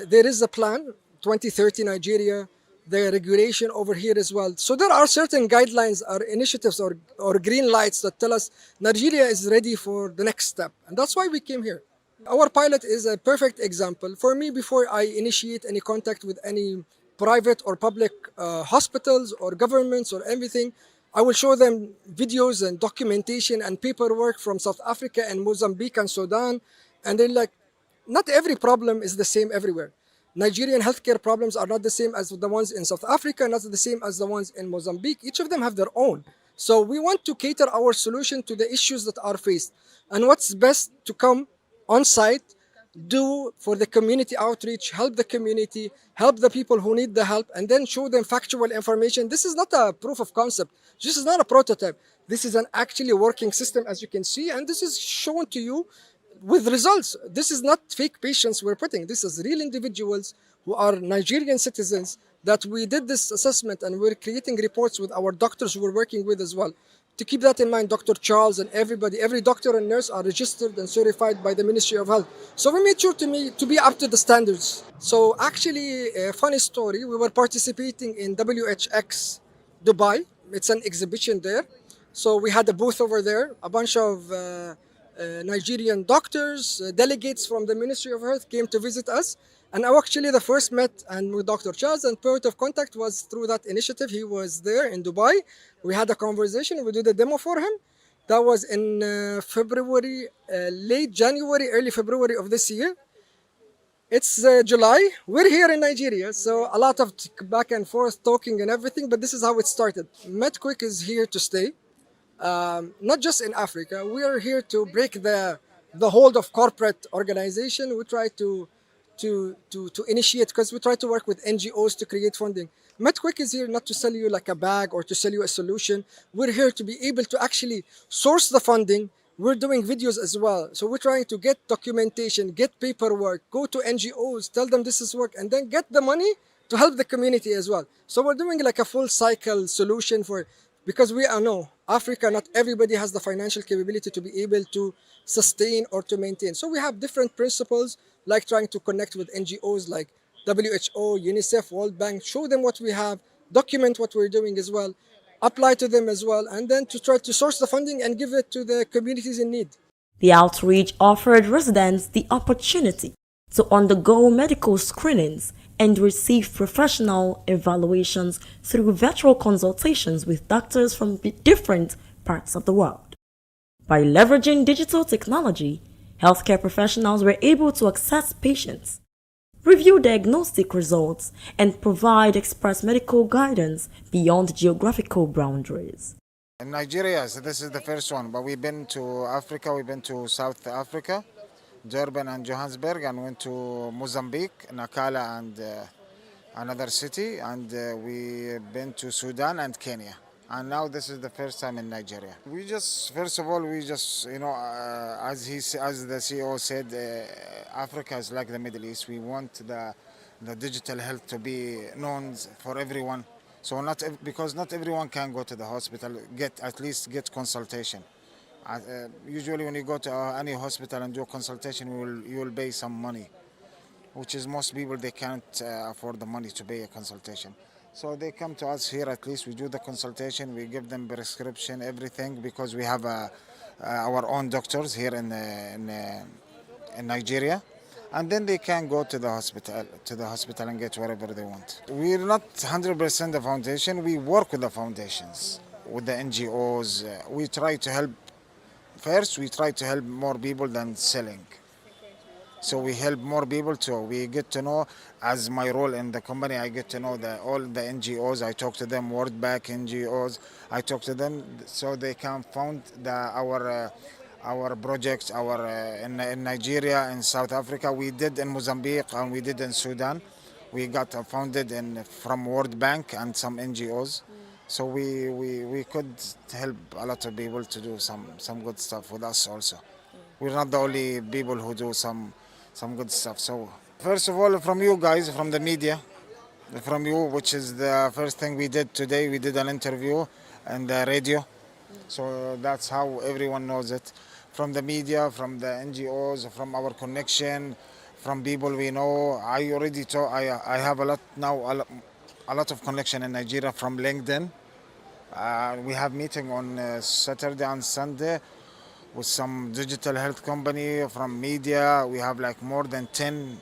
there is a plan, 2030 Nigeria, the regulation over here as well. So there are certain guidelines or initiatives or green lights that tell us Nigeria is ready for the next step. And that's why we came here. Our pilot is a perfect example. For me, before I initiate any contact with any private or public hospitals or governments or everything, I will show them videos and documentation and paperwork from South Africa and Mozambique and Sudan. And they're like, not every problem is the same everywhere. Nigerian healthcare problems are not the same as the ones in South Africa, not the same as the ones in Mozambique. Each of them have their own. So we want to cater our solution to the issues that are faced. And what's best to come on site, do for the community outreach, help the community, help the people who need the help, and then show them factual information. This is not a proof of concept. This is not a prototype. This is an actually working system, as you can see, and this is shown to you with results. This is not fake patients we're putting. This is real individuals who are Nigerian citizens that we did this assessment, and we're creating reports with our doctors who we're working with as well. To keep that in mind, Dr. Charles and everybody, every doctor and nurse are registered and certified by the Ministry of Health. So we made sure to be up to the standards. So actually, a funny story, we were participating in WHX Dubai. It's an exhibition there. So we had a booth over there, a bunch of Nigerian doctors, delegates from the Ministry of Health came to visit us. And I actually the first met and with Dr. Charles, and point of contact was through that initiative. He was there in Dubai. We had a conversation. We did a demo for him. That was in February, late January, early February of this year. It's July. We're here in Nigeria, so a lot of back and forth talking and everything. But this is how it started. MedQuick is here to stay. Not just in Africa. We are here to break the hold of corporate organization. We try to initiate, because we try to work with NGOs to create funding. MedQuick is here not to sell you like a bag or to sell you a solution. We're here to be able to actually source the funding. We're doing videos as well. So we're trying to get documentation, get paperwork, go to NGOs, tell them this is work, and then get the money to help the community as well. So we're doing like a full cycle solution because we know Africa, not everybody has the financial capability to be able to sustain or to maintain. So we have different principles, like trying to connect with NGOs like WHO, UNICEF, World Bank, show them what we have, document what we're doing as well, apply to them as well, and then to try to source the funding and give it to the communities in need. The outreach offered residents the opportunity to undergo medical screenings and receive professional evaluations through virtual consultations with doctors from different parts of the world. By leveraging digital technology, healthcare professionals were able to access patients, review diagnostic results, and provide expert medical guidance beyond geographical boundaries. In Nigeria, so this is the first one, but we've been to Africa, we've been to South Africa, Durban and Johannesburg, and went to Mozambique, Nakala and another city, and we've been to Sudan and Kenya. And now this is the first time in Nigeria. We just, first of all, as the CEO said, Africa is like the Middle East. We want the digital health to be known for everyone. So because not everyone can go to the hospital, at least get consultation. Usually when you go to any hospital and do a consultation, you will pay some money, which is most people, they can't afford the money to pay a consultation. So they come to us here, at least we do the consultation, we give them prescription, everything, because we have our own doctors here in Nigeria. And then they can go to the hospital and get whatever they want. We're not 100% the foundation, we work with the foundations, with the NGOs. We try to help, first we try to help more people than selling. So we help more people too. We get to know, as my role in the company, I get to know all the NGOs. I talk to them, World Bank NGOs. I talk to them so they can fund our projects. In Nigeria, in South Africa, we did in Mozambique and we did in Sudan. We got funded from World Bank and some NGOs. So we could help a lot of people to do some good stuff with us also. We're not the only people who do some good stuff. So first of all, from you guys, from the media, from you, which is the first thing we did today, we did an interview on the radio. So that's how everyone knows it. From the media, from the NGOs, from our connection, from people we know. I already I have a lot of connection in Nigeria from LinkedIn. We have meeting on Saturday and Sunday with some digital health company, from media. We have like more than 10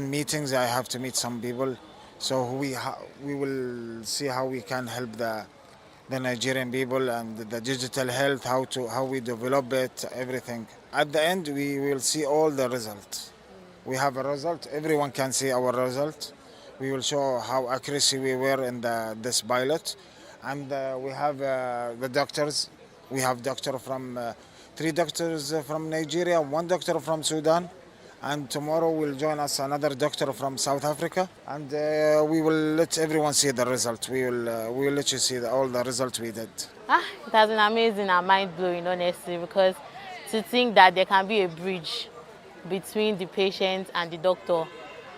meetings. I have to meet some people. So we will see how we can help the Nigerian people and the digital health, how we develop it, everything. At the end, we will see all the results. We have a result. Everyone can see our result. We will show how accuracy we were in this pilot. And we have the doctors. We have 3 doctors from Nigeria, 1 doctor from Sudan, And tomorrow will join us another doctor from South Africa, and we will let everyone see the result. We will let you see all the results we did. It has been amazing and mind-blowing, honestly, because to think that there can be a bridge between the patient and the doctor,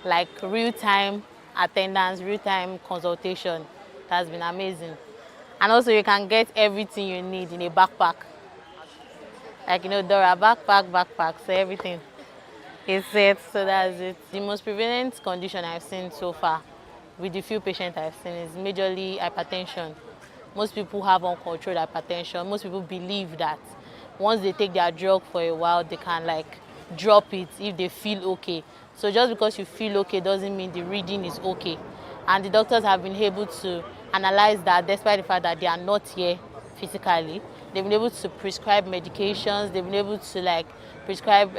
like real-time attendance, real-time consultation, it has been amazing. And also you can get everything you need in a backpack. Like, Dora, backpack, so everything is set, so that's it. The most prevalent condition I've seen so far with the few patients I've seen is majorly hypertension. Most people have uncontrolled hypertension. Most people believe that once they take their drug for a while, they can drop it if they feel okay. So just because you feel okay doesn't mean the reading is okay. And the doctors have been able to analyze that despite the fact that they are not here physically. They've been able to prescribe medications. They've been able to prescribe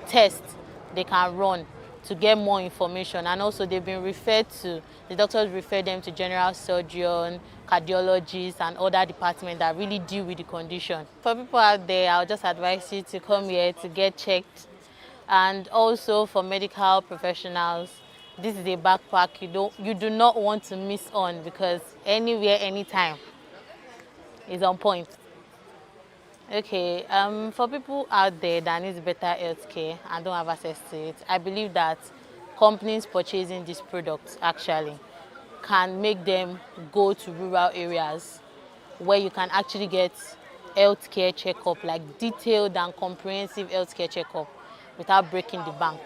tests they can run to get more information. And also they've been the doctors refer them to general surgeon, cardiologists and other departments that really deal with the condition. For people out there, I'll just advise you to come here to get checked. And also for medical professionals, this is a backpack you do not want to miss on, because anywhere, anytime is on point. Okay, for people out there that need better healthcare and don't have access to it, I believe that companies purchasing these products actually can make them go to rural areas where you can actually get healthcare checkup, like detailed and comprehensive healthcare checkup without breaking the bank.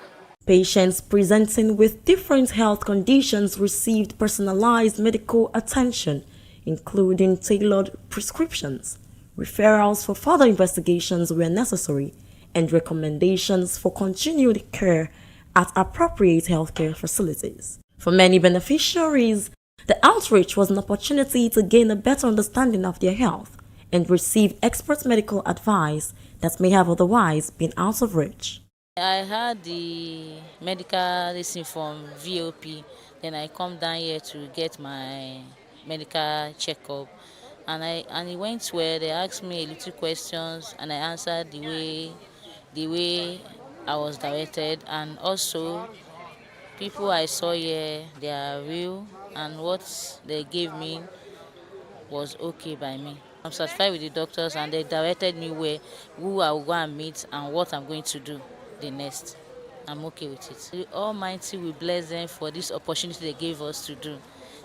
Patients presenting with different health conditions received personalized medical attention, including tailored prescriptions. Referrals for further investigations were necessary, and recommendations for continued care at appropriate healthcare facilities. For many beneficiaries, the outreach was an opportunity to gain a better understanding of their health and receive expert medical advice that may have otherwise been out of reach. I had the medical lesson from VOP, then I come down here to get my medical checkup, and it went well. They asked me a little questions and I answered the way I was directed. And also people I saw here, they are real, and what they gave me was okay by me. I'm satisfied with the doctors and they directed me who I will go and meet and what I'm going to do the next. I'm okay with it. The Almighty will bless them for this opportunity they gave us to do,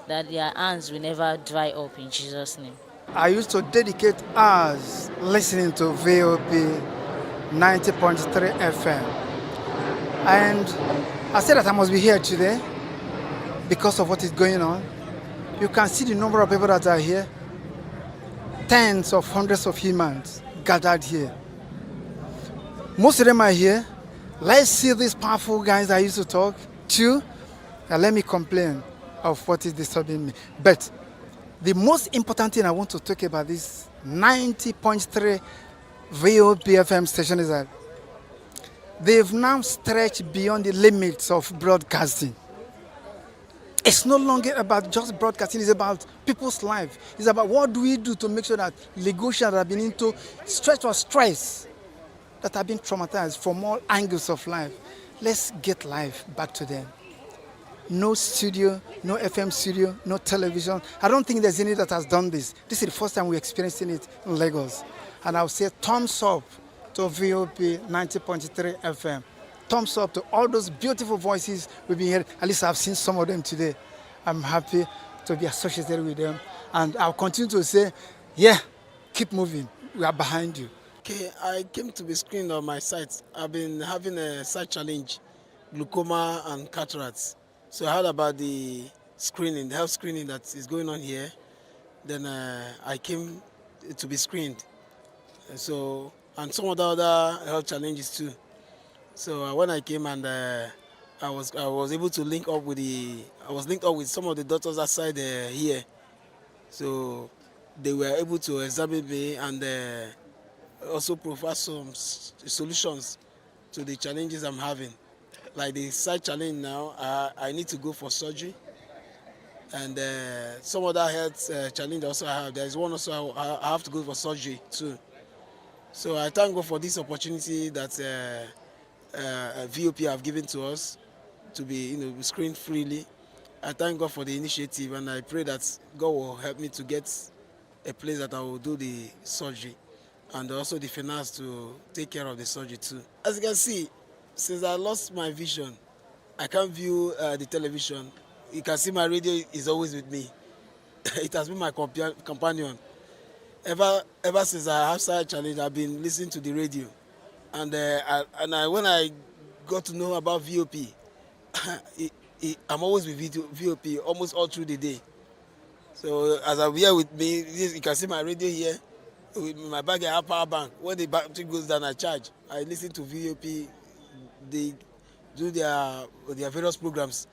that their hands will never dry up in Jesus' name. I used to dedicate hours listening to VOP 90.3 FM. And I said that I must be here today because of what is going on. You can see the number of people that are here. Tens of hundreds of humans gathered here. Most of them are here. Let's see these powerful guys I used to talk to. And let me complain of what is disturbing me. But the most important thing I want to talk about this 90.3 VOP FM station is that they've now stretched beyond the limits of broadcasting. It's no longer about just broadcasting, it's about people's life. It's about what do we do to make sure that Lagosians that have been into stretch or stress, that have been traumatized from all angles of life. Let's get life back to them. No studio, no FM studio, no television. I don't think there's any that has done this. This is the first time we're experiencing it in Lagos. And I'll say thumbs up to VOP 90.3 FM. Thumbs up to all those beautiful voices we've been hearing. At least I've seen some of them today. I'm happy to be associated with them. And I'll continue to say, yeah, keep moving. We are behind you. Okay, I came to be screened on my sight. I've been having a sight challenge, glaucoma and cataracts. So I heard about the screening, the health screening that is going on here. Then I came to be screened. And some of the other health challenges too. So when I came and I was able to link up with some of the doctors outside here. So they were able to examine me and also provide some solutions to the challenges I'm having. Like the sight challenge now, I need to go for surgery. And some other health challenge also I have. There's one also I have to go for surgery too. So I thank God for this opportunity that VOP have given to us to be screened freely. I thank God for the initiative, and I pray that God will help me to get a place that I will do the surgery and also the finance to take care of the surgery too. As you can see, since I lost my vision, I can't view the television. You can see my radio is always with me. It has been my companion. Ever since I have such a challenge, I've been listening to the radio. And when I got to know about VOP, I'm always with VOP almost all through the day. So as I'm here with me, you can see my radio here. With my bag, I have power bank. When the battery goes down, I charge. I listen to VOP. They do their various programs.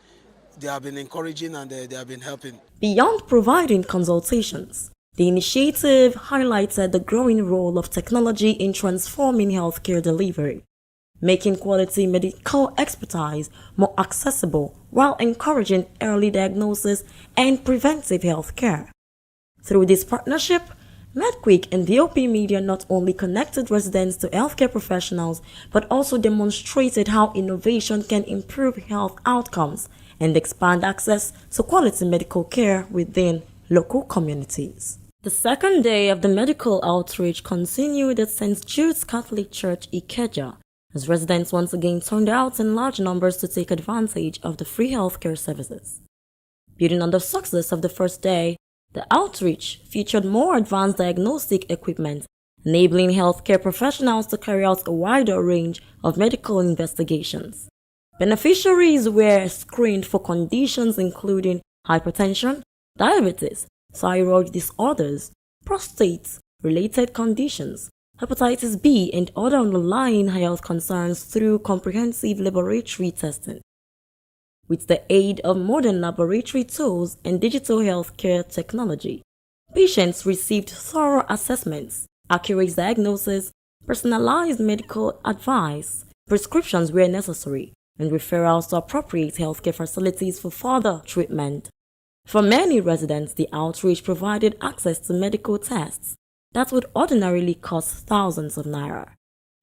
They have been encouraging and they have been helping. Beyond providing consultations, the initiative highlighted the growing role of technology in transforming healthcare delivery, making quality medical expertise more accessible while encouraging early diagnosis and preventive health care. Through this partnership, MedQuick and VOP Media not only connected residents to healthcare professionals, but also demonstrated how innovation can improve health outcomes and expand access to quality medical care within local communities. The second day of the medical outreach continued at St. Jude's Catholic Church, Ikeja, as residents once again turned out in large numbers to take advantage of the free healthcare services. Building on the success of the first day, the outreach featured more advanced diagnostic equipment, enabling healthcare professionals to carry out a wider range of medical investigations. Beneficiaries were screened for conditions including hypertension, diabetes, thyroid disorders, prostate-related conditions, hepatitis B, and other underlying health concerns through comprehensive laboratory testing. With the aid of modern laboratory tools and digital healthcare technology, patients received thorough assessments, accurate diagnosis, personalized medical advice, prescriptions where necessary, and referrals to appropriate healthcare facilities for further treatment. For many residents, the outreach provided access to medical tests that would ordinarily cost thousands of naira,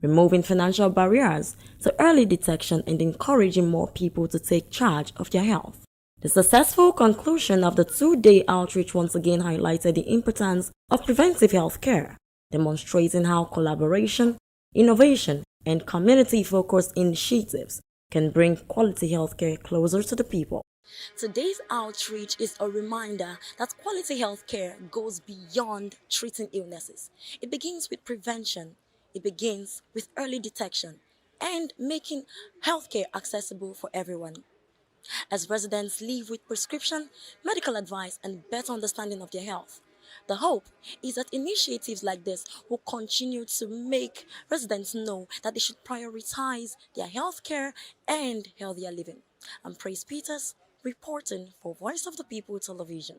removing financial barriers to early detection and encouraging more people to take charge of their health. The successful conclusion of the two-day outreach once again highlighted the importance of preventive health care, demonstrating how collaboration, innovation, and community-focused initiatives can bring quality healthcare closer to the people. Today's outreach is a reminder that quality healthcare goes beyond treating illnesses. It begins with prevention. It begins with early detection and making healthcare accessible for everyone. As residents live with prescription, medical advice, and better understanding of their health, the hope is that initiatives like this will continue to make residents know that they should prioritize their healthcare and healthier living. I'm Praise Peters, reporting for Voice of the People Television.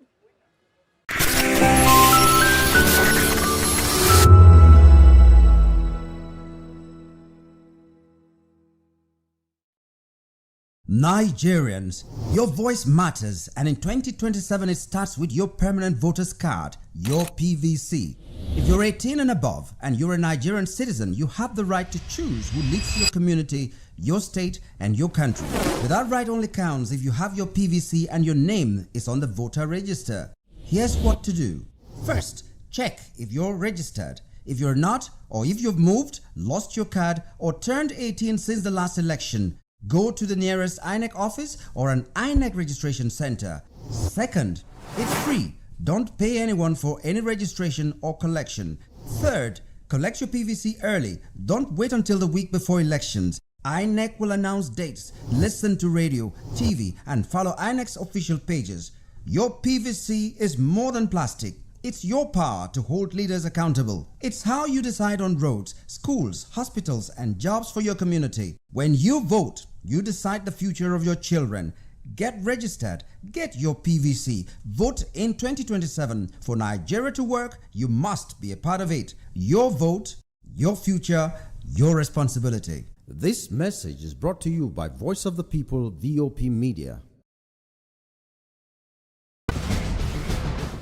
Nigerians, your voice matters, and in 2027 it starts with your permanent voters card, your PVC. If you're 18 and above and you're a Nigerian citizen, you have the right to choose who leads your community, your state, and your country. But that right only counts if you have your PVC and your name is on the voter register. Here's what to do. First, check if you're registered. If you're not, or if you've moved, lost your card, or turned 18 since the last election, go to the nearest INEC office or an INEC registration center. Second, it's free. Don't pay anyone for any registration or collection. Third, collect your PVC early. Don't wait until the week before elections. INEC will announce dates. Listen to radio, TV, and follow INEC's official pages. Your PVC is more than plastic. It's your power to hold leaders accountable. It's how you decide on roads, schools, hospitals, and jobs for your community. When you vote, you decide the future of your children. Get registered. Get your PVC. Vote in 2027. For Nigeria to work, you must be a part of it. Your vote, your future, your responsibility. This message is brought to you by Voice of the People, VOP Media.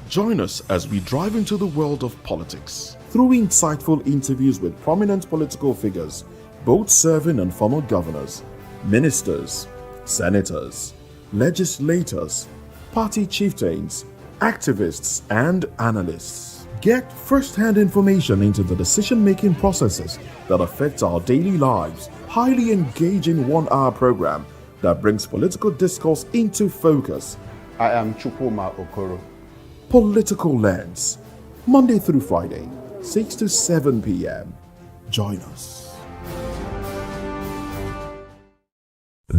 Join us as we drive into the world of politics. Through insightful interviews with prominent political figures, both serving on former governors, ministers, senators, legislators, party chieftains, activists, and analysts. Get first-hand information into the decision-making processes that affect our daily lives. Highly engaging one-hour program that brings political discourse into focus. I am Chukwuma Okoro. Political Lens, Monday through Friday, 6 to 7 p.m. Join us.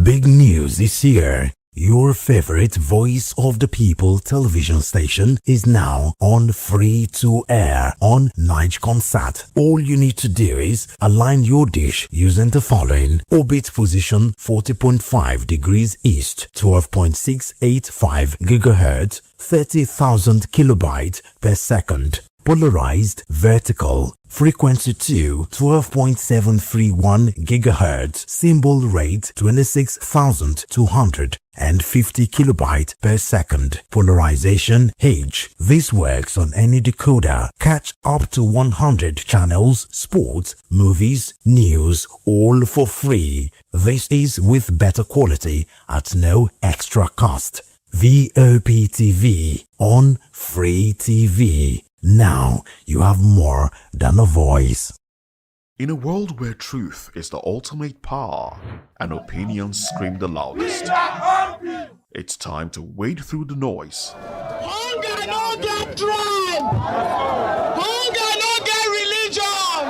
Big news is here. Your favorite Voice of the People television station is now on free to air on Nigecomsat. All you need to do is align your dish using the following: orbit position 40.5 degrees east, 12.685 GHz, 30,000 kilobytes per second. Polarized vertical, frequency 2, 12.731 GHz, symbol rate 26,250 kilobytes per second. Polarization H. This works on any decoder. Catch up to 100 channels, sports, movies, news, all for free. This is with better quality at no extra cost. Voptv on Free TV. Now you have more than a voice. In a world where truth is the ultimate power and opinions scream the loudest, it's time to wade through the noise. Hunger no get tribe. Hunger no get religion.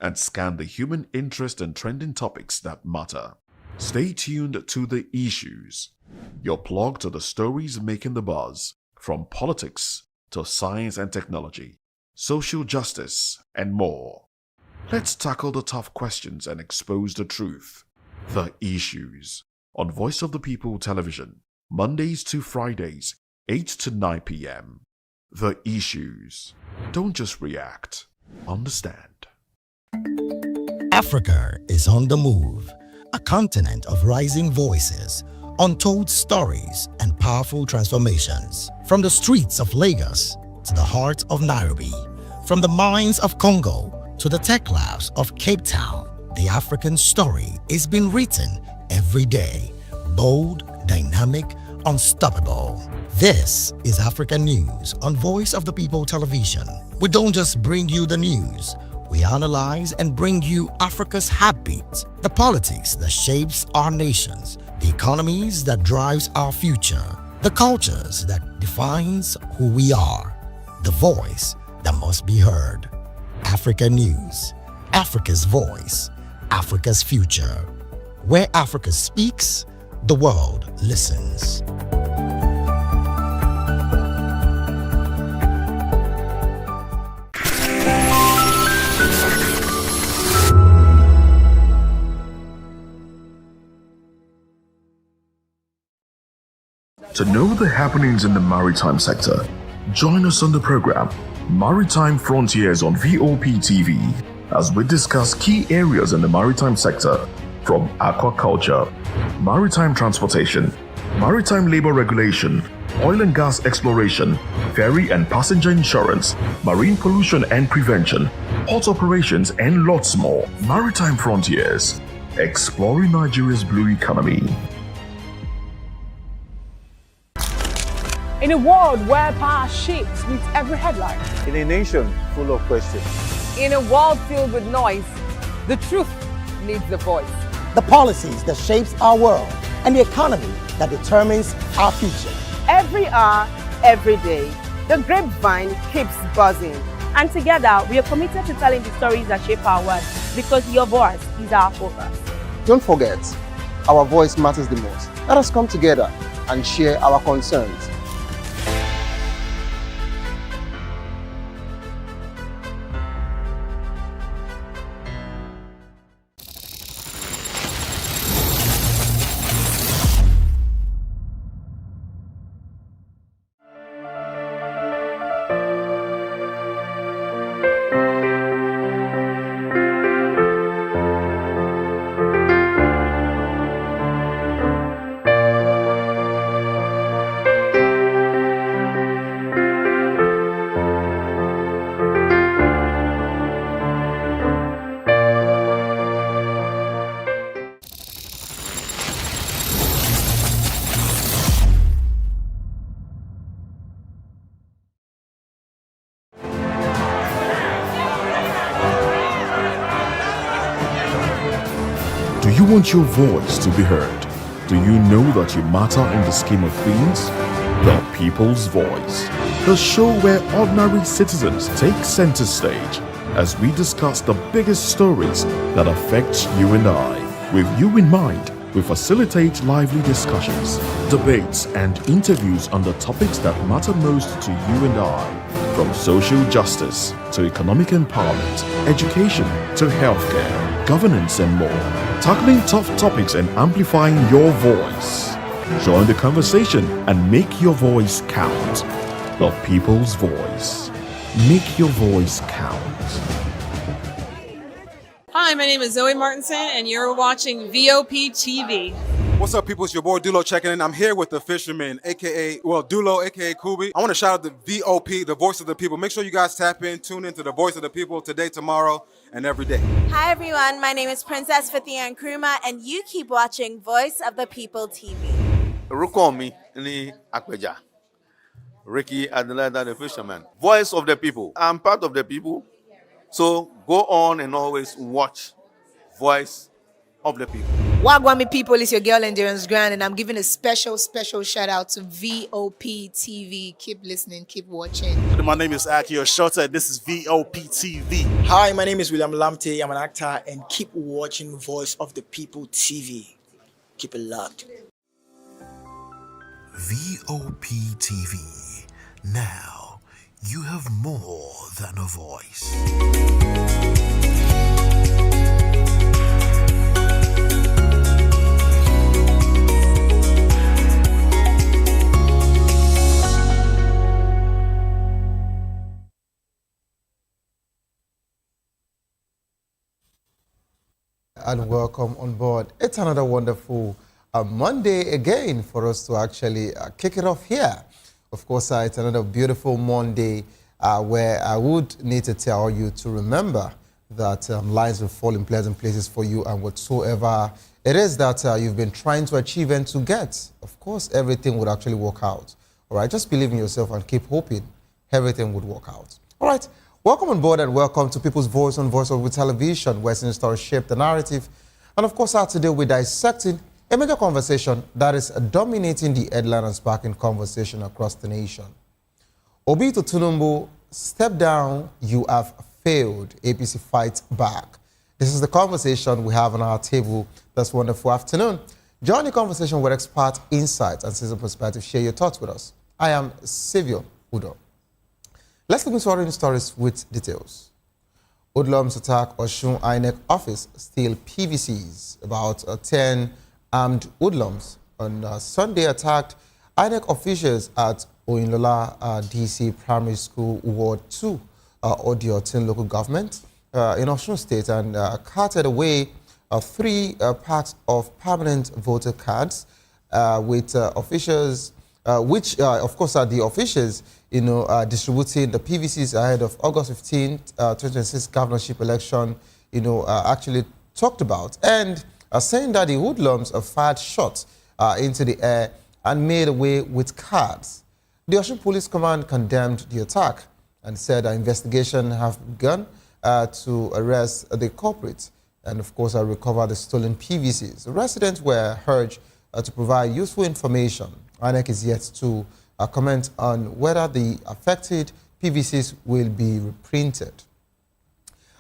And scan the human interest and trending topics that matter. Stay tuned to The Issues, your plug to the stories making the buzz, from politics to science and technology, social justice, and more. Let's tackle the tough questions and expose the truth. The Issues on Voice of the People Television, Mondays to Fridays, 8 to 9 p.m. The Issues. Don't just react, understand. Africa is on the move, a continent of rising voices, untold stories, and powerful transformations. From the streets of Lagos to the heart of Nairobi, from the mines of Congo to the tech labs of Cape Town, the African story is being written every day. Bold, dynamic, unstoppable. This is Africa News on Voice of the People Television. We don't just bring you the news. We analyze and bring you Africa's heartbeat, the politics that shapes our nations, the economies that drives our future, the cultures that defines who we are, the voice that must be heard. Africa News, Africa's voice, Africa's future. Where Africa speaks, the world listens. To know the happenings in the maritime sector, join us on the program Maritime Frontiers on Voptv as we discuss key areas in the maritime sector, from aquaculture, maritime transportation, maritime labor regulation, oil and gas exploration, ferry and passenger insurance, marine pollution and prevention, port operations, and lots more. Maritime Frontiers, exploring Nigeria's blue economy. In a world where power shifts with every headline. In a nation full of questions. In a world filled with noise, the truth needs a voice. The policies that shapes our world and the economy that determines our future. Every hour, every day, the grapevine keeps buzzing. And together, we are committed to telling the stories that shape our world, because your voice is our focus. Don't forget, our voice matters the most. Let us come together and share our concerns. want your voice to be heard? Do you know that you matter in the scheme of things? The People's Voice, the show where ordinary citizens take center stage as we discuss the biggest stories that affect you and I. With you in mind, we facilitate lively discussions, debates, and interviews on the topics that matter most to you and I. From social justice to economic empowerment, education to healthcare, governance, and more. Tackling tough topics and amplifying your voice. Join the conversation and make your voice count. The People's Voice. Make your voice count. Hi, my name is Zoe Martinson, and you're watching Voptv. What's up, people? It's your boy Dulo checking in. I'm here with the fisherman, Dulo, aka Kubi. I want to shout out the VOP, the voice of the people. Make sure you guys tap in, tune into the voice of the people today, tomorrow, and every day. Hi, everyone. My name is Princess Fithian Nkrumah, and you keep watching Voice of the People TV. Rukomi ni Akweja. Ricky Adelaida, the fisherman. Voice of the people. I'm part of the people. So go on and always watch Voice of the People. Wagwami people, it's your girl Endurance Grand, and I'm giving a special shout out to VOP TV. Keep listening, keep watching. My name is Akio Shota, and this is VOP TV. Hi, my name is William Lamte. I'm an actor, and keep watching Voice of the People TV. Keep it locked. VOP TV. Now you have more than a voice. And welcome on board. It's another wonderful Monday again for us to actually kick it off here. Of course, it's another beautiful Monday where I would need to tell you to remember that lines will fall in pleasant places for you, and whatsoever it is that you've been trying to achieve and to get, of course, everything would actually work out. All right, just believe in yourself and keep hoping everything would work out. All right. Welcome on board and welcome to People's Voice on Voice of Television, where Senior Stories shape the narrative. And of course, today we're dissecting a major conversation that is dominating the headline and sparking conversation across the nation. Obi to Tinubu, step down, you have failed. APC fights back. This is the conversation we have on our table this wonderful afternoon. Join the conversation with expert insights and citizen perspective. Share your thoughts with us. I am Savio Udo. Let's look into our stories with details. Hoodlums attack Osun INEC office, steal PVCs. About 10 armed hoodlums on Sunday attacked INEC officials at Oyinlola DC Primary School, Ward 2, Odiotin local government in Osun State, and carted away 3 packs of permanent voter cards with officials, which of course are the officials distributing the PVCs ahead of August 15th, 2026 governorship election, actually talked about, and saying that the hoodlums fired shots into the air and made away with cards. The Osun Police Command condemned the attack and said an investigation have begun to arrest the culprits and, of course, recover the stolen PVCs. The residents were urged to provide useful information. INEC is yet to comment on whether the affected PVCs will be reprinted.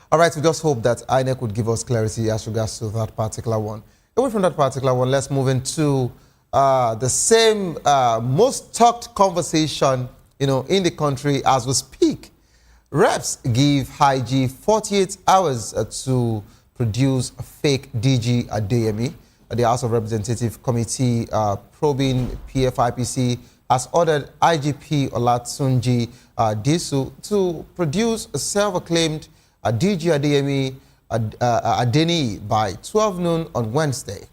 All right, we just hope that INEC would give us clarity as regards to that particular one. Away from that particular one, let's move into the same most talked conversation, in the country as we speak. Reps give IG 48 hours to produce fake DG Adeyemi. The House of Representatives Committee probing PFIPC has ordered IGP Olatunji Disu to produce a self-acclaimed DG Adeyemi Adeni by 12 noon on Wednesday.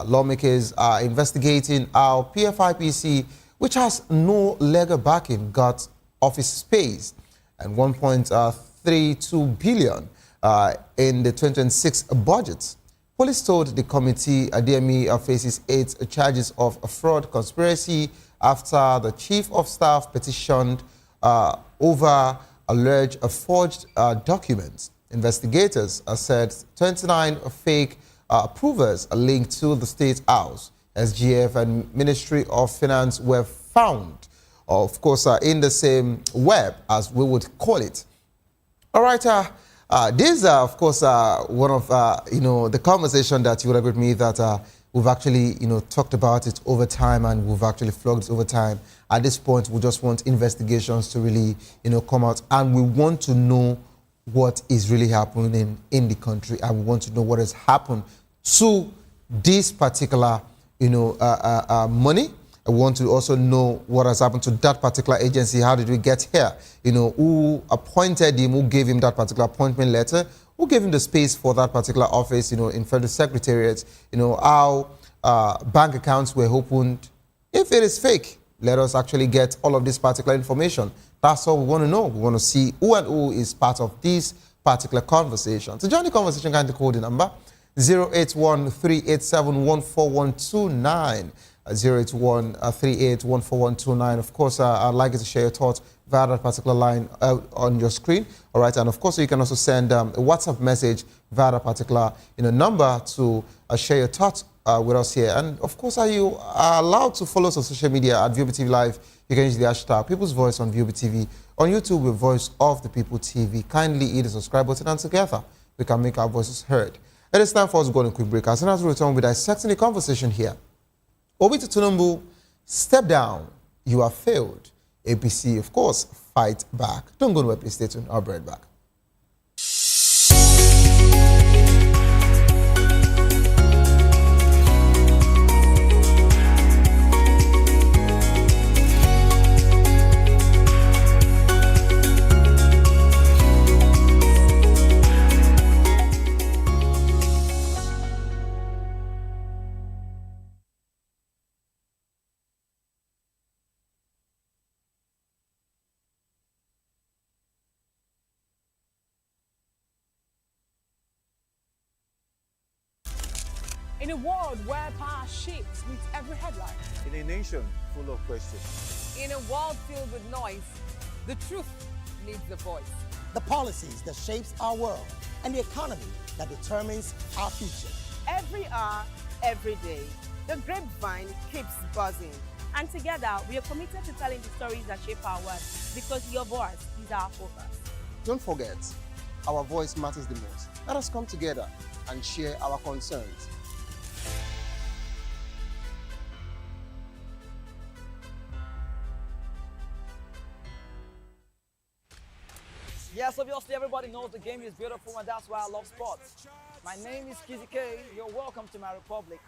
Lawmakers are investigating how PFIPC, which has no legal backing, got office space and 1.32 billion in the 2026 budget. Police told the committee Adeyemi faces 8 charges of fraud conspiracy after the chief of staff petitioned over alleged forged documents. Investigators said 29 fake approvers linked to the State House, SGF, and Ministry of Finance were found, of course, in the same web, as we would call it. All right, these are, of course, one of, the conversation that you would agree with me that we've actually, talked about it over time, and we've actually flogged it over time. At this point, we just want investigations to really, come out, and we want to know what is really happening in the country, and we want to know what has happened to this particular, money. I want to also know what has happened to that particular agency. How did we get here? Who appointed him, who gave him that particular appointment letter, who gave him the space for that particular office, in Federal Secretariat, how bank accounts were opened. If it is fake, let us actually get all of this particular information. That's all we want to know. We want to see who and who is part of this particular conversation. To join the conversation, kindly call the number 081-387-14129. 081-38-14129. Of course, I'd like you to share your thoughts via that particular line on your screen. All right, and of course, you can also send a WhatsApp message via that particular number to share your thoughts with us here. And of course, you are allowed to follow us on social media at VopTv Live. You can use the hashtag People's Voice on VopTv. On YouTube, with Voice of the People TV. Kindly hit the subscribe button, and together we can make our voices heard. It is time for us to go on a quick break. As soon as we return, we'll be dissecting the conversation here. Obi to Tunumbu, step down. You have failed. APC, of course, fight back. Don't go nowhere, please stay tuned. I'll be right back. In a world where power shifts with every headline. In a nation full of questions. In a world filled with noise, the truth needs a voice. The policies that shapes our world and the economy that determines our future. Every hour, every day, the grapevine keeps buzzing. And together, we are committed to telling the stories that shape our world, because your voice is our focus. Don't forget, our voice matters the most. Let us come together and share our concerns. Yes, obviously everybody knows the game is beautiful, and that's why I love sports. My name is Kizzy K. You're welcome to my republic.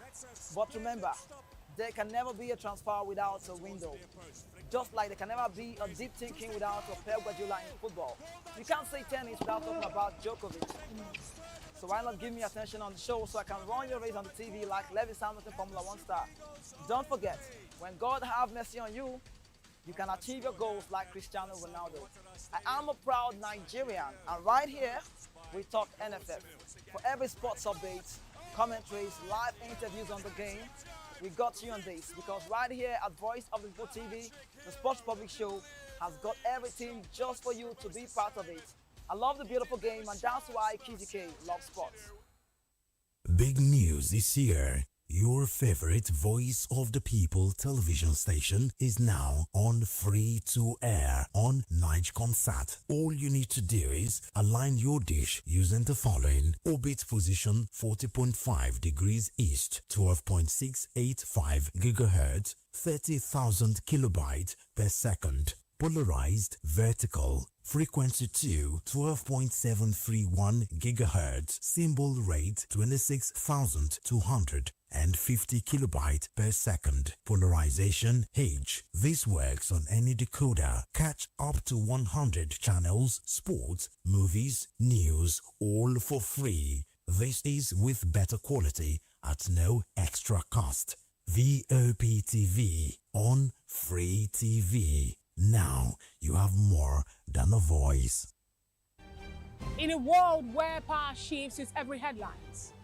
But remember, there can never be a transfer without a window. Just like there can never be a deep thinking without a Pep Guardiola in football. You can't say tennis without talking about Djokovic. So why not give me attention on the show so I can run your race on the TV like Lewis Hamilton, Formula 1 star. Don't forget, when God have mercy on you, you can achieve your goals like Cristiano Ronaldo. I am a proud Nigerian, and right here, we talk NFF. For every sports updates, commentaries, live interviews on the game, we got you on this, because right here at Voice of the People TV, the Sports Public Show has got everything just for you to be part of it. I love the beautiful game, and that's why Kizzy K loves sports. Big news this year. Your favorite Voice of the People television station is now on free to air on Nigecomsat. All you need to do is align your dish using the following: orbit position 40.5 degrees east, 12.685 gigahertz, 30,000 kilobytes per second. Polarized vertical, frequency 2, 12.731 gigahertz, symbol rate 26,250 kilobytes per second. Polarization H. This works on any decoder. Catch up to 100 channels, sports, movies, news, all for free. This is with better quality at no extra cost. Voptv on Free TV. Now you have more than a voice. In a world where power shifts with every headlines,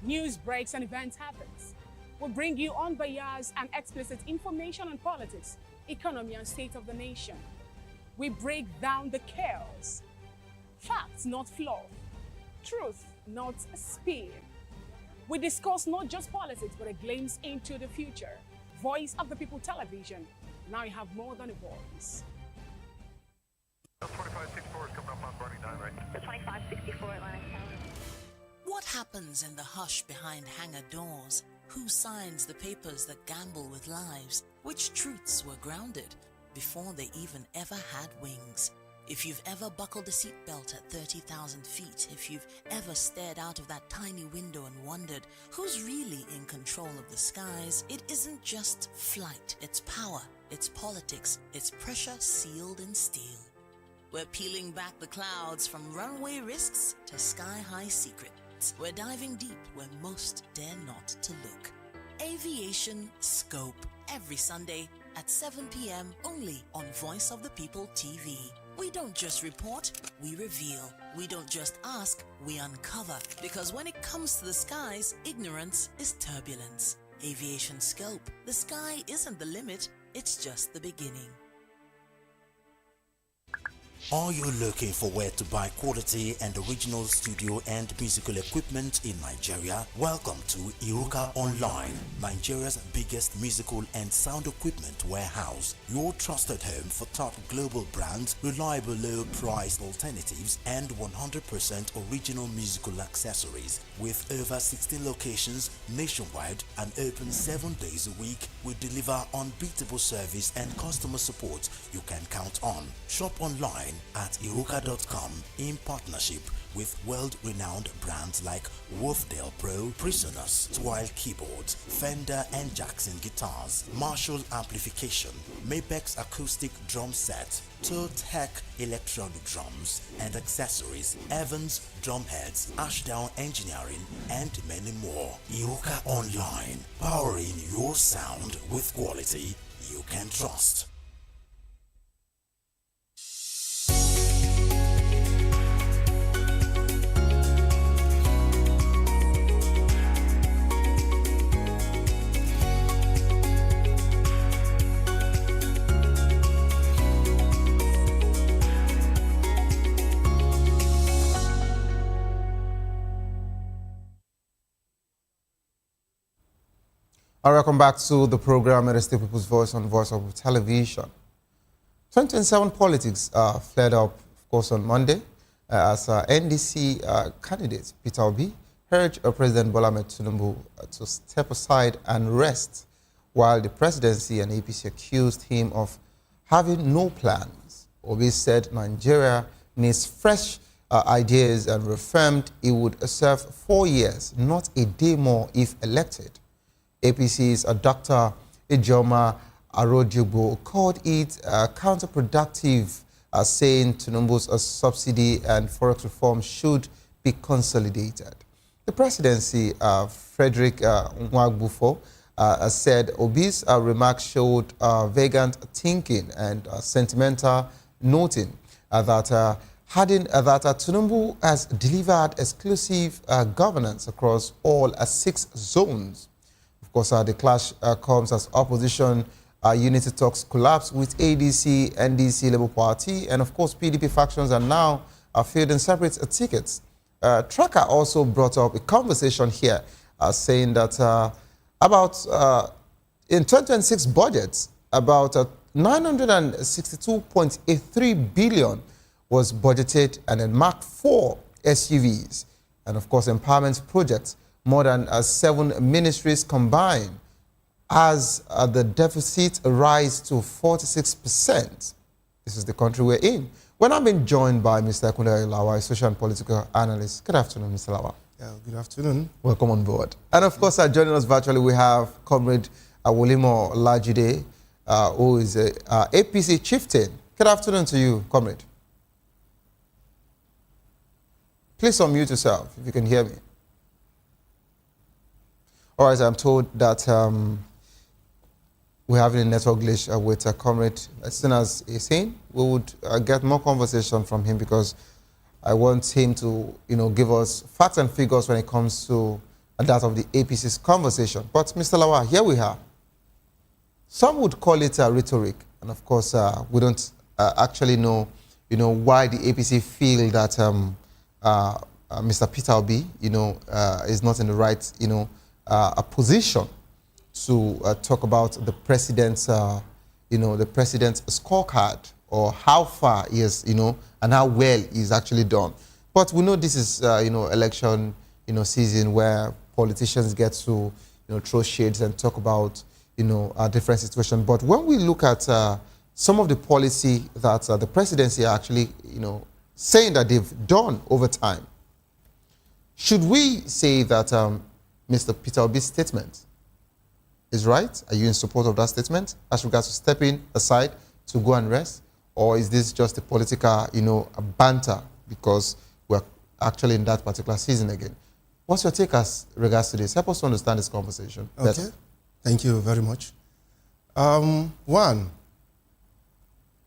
news breaks and events happens, we bring you unbiased and explicit information on politics, economy, and state of the nation. We break down the chaos. Facts, not fluff. Truth, not spin. We discuss not just politics, but a glimpse into the future. Voice of the People Television. Now you have more than a voice. 2564 is coming up on Barney 9 right. 2564 Atlantic Tower. What happens in the hush behind hangar doors? Who signs the papers that gamble with lives? Which truths were grounded before they even ever had wings? If you've ever buckled a seatbelt at 30,000 feet, if you've ever stared out of that tiny window and wondered who's really in control of the skies, it isn't just flight, it's power, it's politics, it's pressure sealed in steel. We're peeling back the clouds from runway risks to sky-high secrets. We're diving deep where most dare not to look. Aviation Scope, every Sunday at 7 p.m. only on Voice of the People TV. We don't just report, we reveal. We don't just ask, we uncover. Because when it comes to the skies, ignorance is turbulence. Aviation Scope, the sky isn't the limit, it's just the beginning. Are you looking for where to buy quality and original studio and musical equipment in Nigeria? Welcome to Iruka Online, Nigeria's biggest musical and sound equipment warehouse. Your trusted home for top global brands, reliable low-priced alternatives, and 100% original musical accessories. With over 16 locations nationwide and open 7 days a week, we deliver unbeatable service and customer support you can count on. Shop online at iruka.com in partnership with world-renowned brands like Voptv Pro, Prisoners, Twile Keyboards, Fender and Jackson Guitars, Marshall Amplification, Mapex Acoustic Drum Set, Toe Tech Electronic Drums and Accessories, Evans Drumheads, Ashdown Engineering, and many more. Iruka Online, powering your sound with quality you can trust. Welcome back to the program. It is the People's Voice on Voice of Television. 2027 politics flared up, of course, on Monday as NDC candidate Peter Obi urged President Bola Ahmed Tinubu to step aside and rest, while the presidency and APC accused him of having no plans. Obi said Nigeria needs fresh ideas and reaffirmed he would serve 4 years, not a day more if elected. APC's Dr. Ijoma Arojubo called it counterproductive, saying Tinubu's subsidy and forex reform should be consolidated. The presidency, Frederick Nwagbufo, said Obi's remarks showed vagant thinking and sentimental noting that Tinubu has delivered exclusive governance across all 6 zones. Of course, the clash comes as opposition unity talks collapse with ADC, NDC, Labour Party, and of course PDP factions are now fielding separate tickets. Tracker also brought up a conversation here saying that in 2026 budgets, about 962.83 billion was budgeted and then marked for SUVs and of course empowerment projects. More than 7 ministries combined, as the deficit rise to 46%. This is the country we're in. We're now being joined by Mr. Kunle Lawa, a social and political analyst. Good afternoon, Mr. Lawa. Yeah, good afternoon. Welcome on board. And of course, joining us virtually, we have Comrade Awolimo Lajide, who is a APC chieftain. Good afternoon to you, Comrade. Please unmute yourself if you can hear me. All right, I'm told that we're having a network glitch with Comrade. As soon as he's in, we would get more conversation from him because I want him to, give us facts and figures when it comes to that of the APC's conversation. But Mr. Lawa, here we are. Some would call it rhetoric, and of course, we don't actually know, why the APC feel that Mr. Peter Obi, is not in the right, a position to talk about the president's, the president's scorecard or how far he is, and how well he's actually done. But we know this is, election, season where politicians get to, throw shades and talk about, a different situation. But when we look at some of the policy that the presidency are actually, saying that they've done over time, should we say that Mr. Peter Obi's statement is right? Are you in support of that statement as regards to stepping aside to go and rest? Or is this just a political, a banter because we're actually in that particular season again? What's your take as regards to this? Help us to understand this conversation better. Okay, thank you very much. One,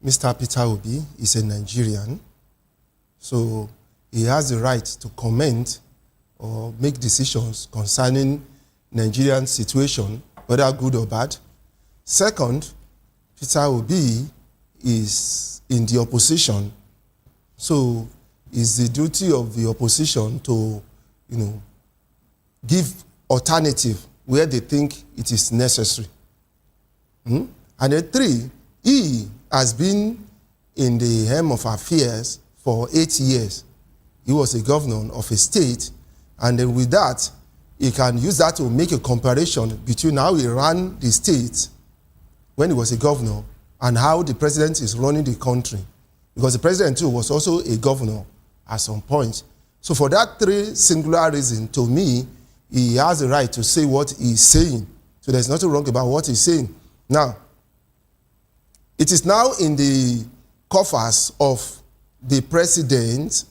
Mr. Peter Obi is a Nigerian, so he has the right to comment or make decisions concerning Nigerian situation, whether good or bad. Second, Peter Obi is in the opposition, so it's the duty of the opposition to, give alternative where they think it is necessary. And then three, he has been in the helm of affairs for 8 years. He was a governor of a state, and then with that, he can use that to make a comparison between how he ran the state when he was a governor and how the president is running the country. Because the president too was also a governor at some point. So for that three singular reasons, to me, he has the right to say what he's saying. So there's nothing wrong about what he's saying. Now, it is now in the coffers of the president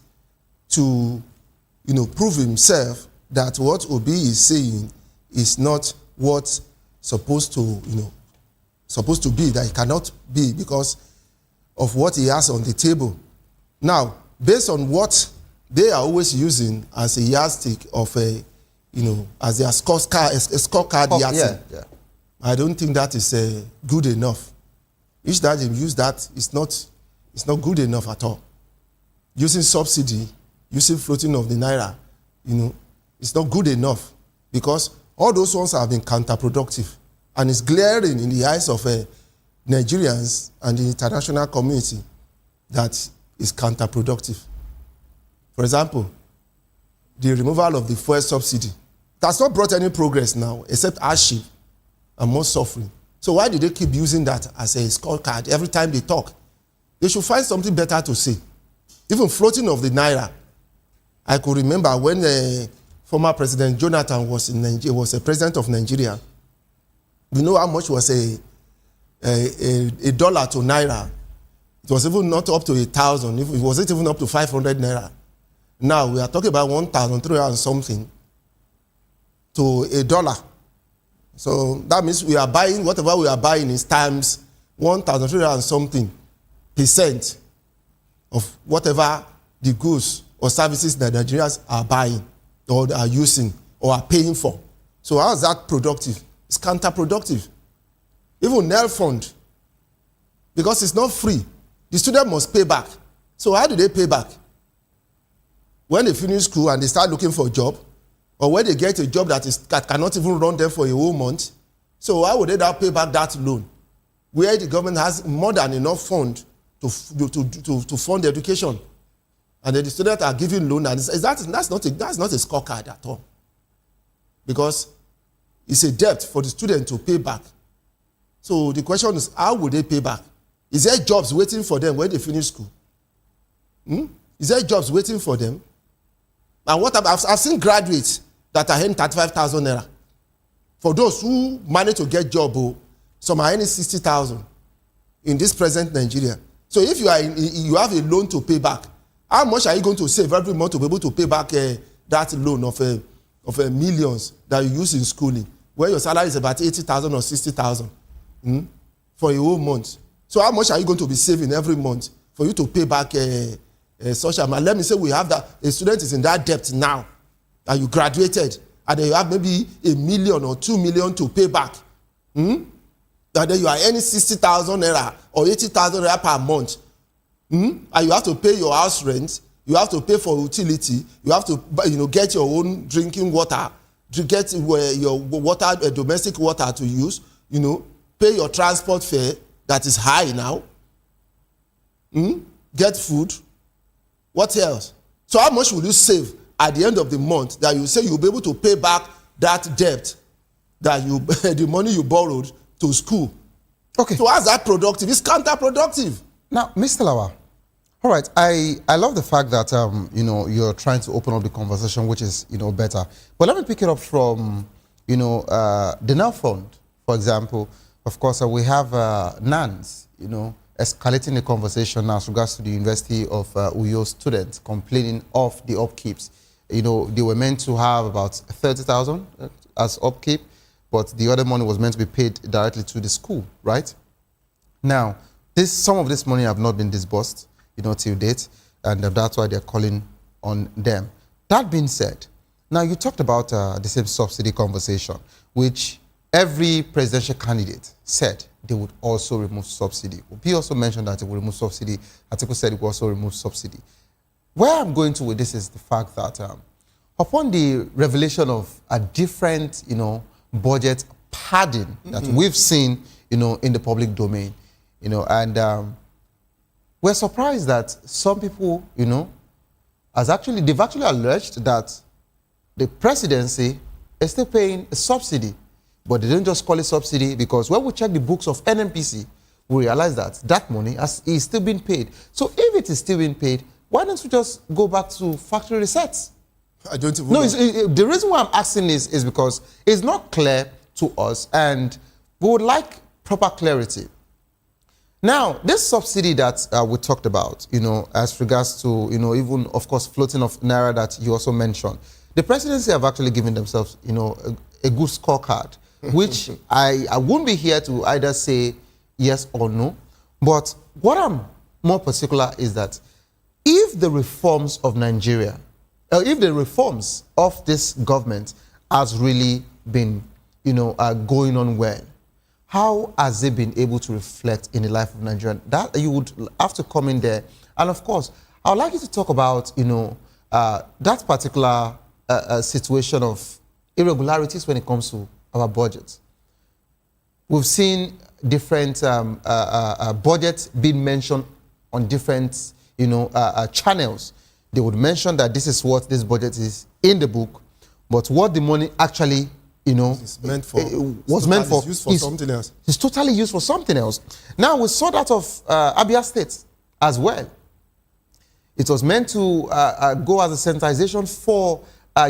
to, prove himself that what Obi is saying is not what's supposed to be, that it cannot be because of what he has on the table. Now, based on what they are always using as a yardstick of a, as their scorecard yardstick, Yeah. I don't think that is good enough. Each time they use that, it's not good enough at all. Using subsidy, using floating of the naira, it's not good enough because all those ones have been counterproductive, and it's glaring in the eyes of Nigerians and the international community that is counterproductive. For example, the removal of the fuel subsidy. That's not brought any progress now, except hardship and more suffering. So why do they keep using that as a scorecard every time they talk? They should find something better to say. Even floating of the naira. I could remember when former President Jonathan was in Nigeria, was a president of Nigeria. You know how much was a dollar to naira? It was even not up to 1,000. It wasn't even up to 500 naira. Now we are talking about 1,300 and something to $1. So that means we are buying, whatever we are buying is times 1,300 and something % of whatever the goods or services that Nigerians are buying or are using or are paying for. So how is that productive? It's counterproductive. Even NEL fund, because it's not free, the student must pay back. So how do they pay back? When they finish school and they start looking for a job, or when they get a job that cannot even run them for a whole month, so why would they now pay back that loan? Where the government has more than enough fund to fund education, and then the students are giving loan, and that's not a scorecard at all, because it's a debt for the student to pay back. So the question is, how will they pay back? Is there jobs waiting for them when they finish school? Is there jobs waiting for them? And what I've seen graduates that are earning 35,000 naira. For those who manage to get job, some are earning 60,000 in this present Nigeria. So if you have a loan to pay back, how much are you going to save every month to be able to pay back that loan of millions that you use in schooling, where your salary is about 80,000 or 60,000 for a whole month? So how much are you going to be saving every month for you to pay back such amount? Let me say we have that a student is in that debt now, and you graduated, and then you have maybe 1 million or 2 million to pay back. And then you are earning 60,000 naira or 80,000 naira per month. And you have to pay your house rent, You have to pay for utility. You have to, get your own drinking water, to get your water, domestic water to use. Pay your transport fare that is high now. Get food. What else? So how much will you save at the end of the month that you say you'll be able to pay back that debt that the money you borrowed to school? Okay. So how's that productive? It's counterproductive. Now, Mr. Lawa, all right, I love the fact that, you're trying to open up the conversation, which is, better. But let me pick it up from, the NAL Fund, for example. Of course, we have NANS, escalating the conversation now as regards to the University of Uyo students complaining of the upkeeps. They were meant to have about 30,000 as upkeep, but the other money was meant to be paid directly to the school, right? Now, some of this money have not been disbursed, till date, and that's why they're calling on them. That being said, now you talked about the same subsidy conversation, which every presidential candidate said they would also remove subsidy. He also mentioned that it will remove subsidy. Atiku said it will also remove subsidy. Where I'm going to with this is the fact that upon the revelation of a different, budget padding that we've seen, in the public domain, and we're surprised that some people, they've actually alleged that the presidency is still paying a subsidy. But they don't just call it subsidy, because when we check the books of NNPC, we realize that money is still being paid. So if it is still being paid, why don't we just go back to factory resets? I don't even know. No, the reason why I'm asking is because it's not clear to us, and we would like proper clarity. Now, this subsidy that we talked about, as regards to, even, of course, floating of Naira that you also mentioned, the presidency have actually given themselves, a good scorecard, which I won't be here to either say yes or no. But what I'm more particular is that if the reforms of Nigeria, if the reforms of this government has really been, going on well, how has it been able to reflect in the life of Nigerians? That you would have to come in there. And of course, I would like you to talk about, that particular situation of irregularities when it comes to our budget. We've seen different budgets being mentioned on different, channels. They would mention that this is what this budget is in the book, but what the money actually, it's meant for, was meant for, used for something else. It's totally used for something else. Now we saw that of Abia State as well. It was meant to go as a sensitization for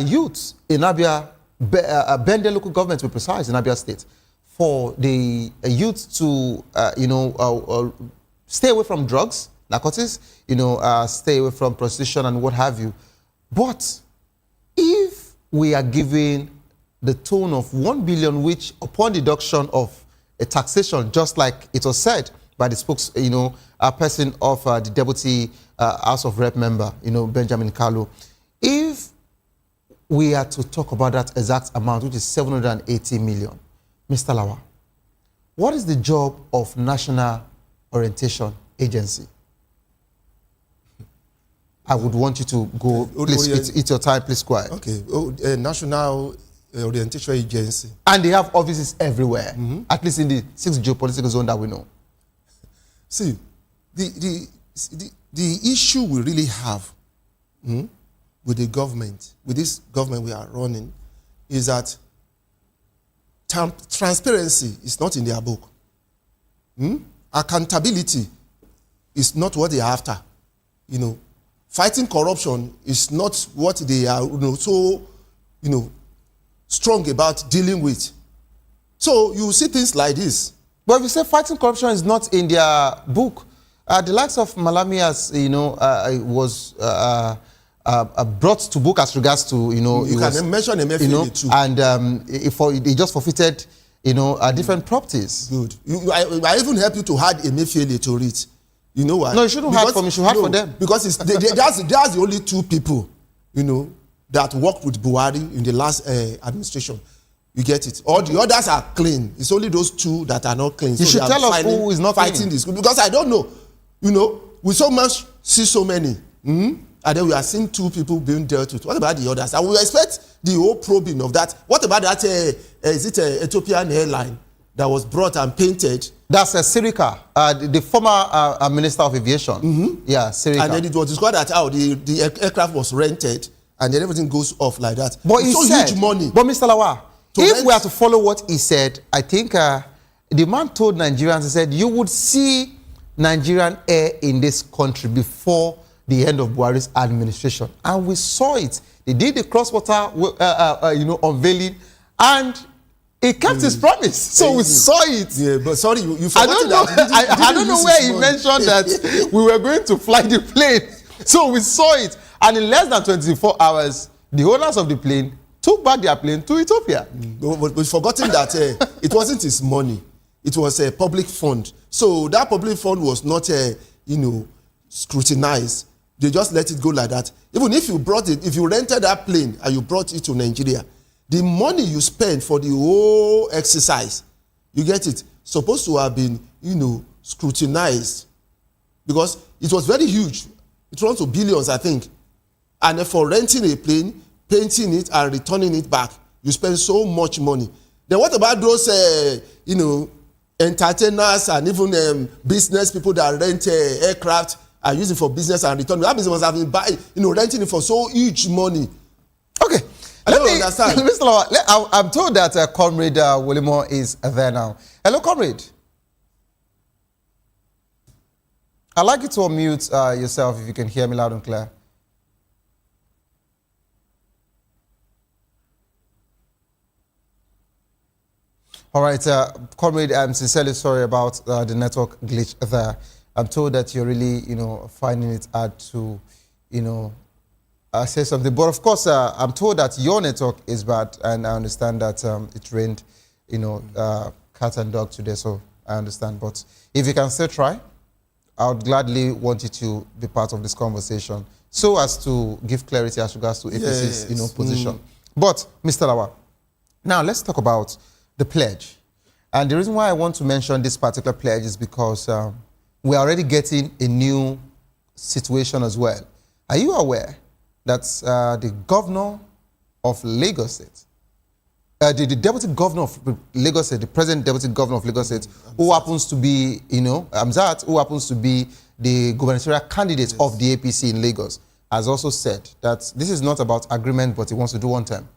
youths in Abia, Bende local government to be precise, in Abia State, for the youth to, stay away from drugs, narcotics, stay away from prostitution and what have you. But if we are giving the tone of 1 billion, which upon deduction of a taxation, just like it was said by the person of the Deputy House of Rep member, Benjamin Kalu, if we are to talk about that exact amount, which is 780 million, Mr. Lawa, what is the job of National Orientation Agency? I would want you to go, please, it's your time, please, quiet. Okay, National Orientation Agency. And they have offices everywhere, at least in the 6 geopolitical zone that we know. See, the issue we really have with the government, with this government we are running, is that transparency is not in their book. Accountability is not what they are after. Fighting corruption is not what they are so strong about dealing with. So you see things like this. But if you say fighting corruption is not in their book, the likes of Malami was brought to book as regards to you can mention Emefiele too, and he just forfeited different properties. Good. I even help you to add Emefiele to it. You know why? No, you shouldn't hide for me. You should hide for them. Because that's the only 2 people, that worked with Buhari in the last administration. You get it? All the others are clean. It's only those 2 that are not clean. You should tell us who is not fighting this. Because I don't know. We so much see so many. And then we are seeing 2 people being dealt with. What about the others? And we expect the whole probing of that. What about that, is it an Ethiopian airline that was brought and painted? That's Sirika, the former Minister of Aviation. Yeah, Sirika. And then it was discovered that the aircraft was rented, and then everything goes off like that. But it's he so said, huge money. But Mr. Lawa, if we are to follow what he said, I think the man told Nigerians, he said, you would see Nigerian air in this country before the end of Buhari's administration. And we saw it. They did the cross-border unveiling, and he kept his promise. So we saw it. Yeah, but sorry, you I don't know. I don't know where he mentioned that we were going to fly the plane. So we saw it. And in less than 24 hours, the owners of the plane took back their plane to Ethiopia. But we've forgotten that it wasn't his money. It was a public fund. So that public fund was not, scrutinized. They just let it go like that. Even if you if you rented that plane and you brought it to Nigeria, the money you spent for the whole exercise, you get it, supposed to have been, scrutinized. Because it was very huge. It runs to billions, I think. And for renting a plane, painting it and returning it back, you spend so much money. Then what about those, entertainers and even business people that rent aircraft and use it for business and return? That business must have been renting it for so huge money. Okay. Let me understand. Mr. Lawa, I'm told that Comrade Wolimo is there now. Hello, Comrade. I'd like you to unmute yourself if you can hear me loud and clear. All right, Comrade, I'm sincerely sorry about the network glitch there. I'm told that you're really, finding it hard to, say something. But of course, I'm told that your network is bad, and I understand that it rained, cat and dog today, so I understand. But if you can still try, I would gladly want you to be part of this conversation so as to give clarity as regards to APC's, position. But, Mr. Lawa, now let's talk about the pledge. And the reason why I want to mention this particular pledge is because we're already getting a new situation as well. Are you aware that the governor of Lagos State, the deputy governor of Lagos State, the present deputy governor of Lagos State, who happens to be, Amzat, who happens to be the gubernatorial candidate of the APC in Lagos, has also said that this is not about agreement, but he wants to do one term.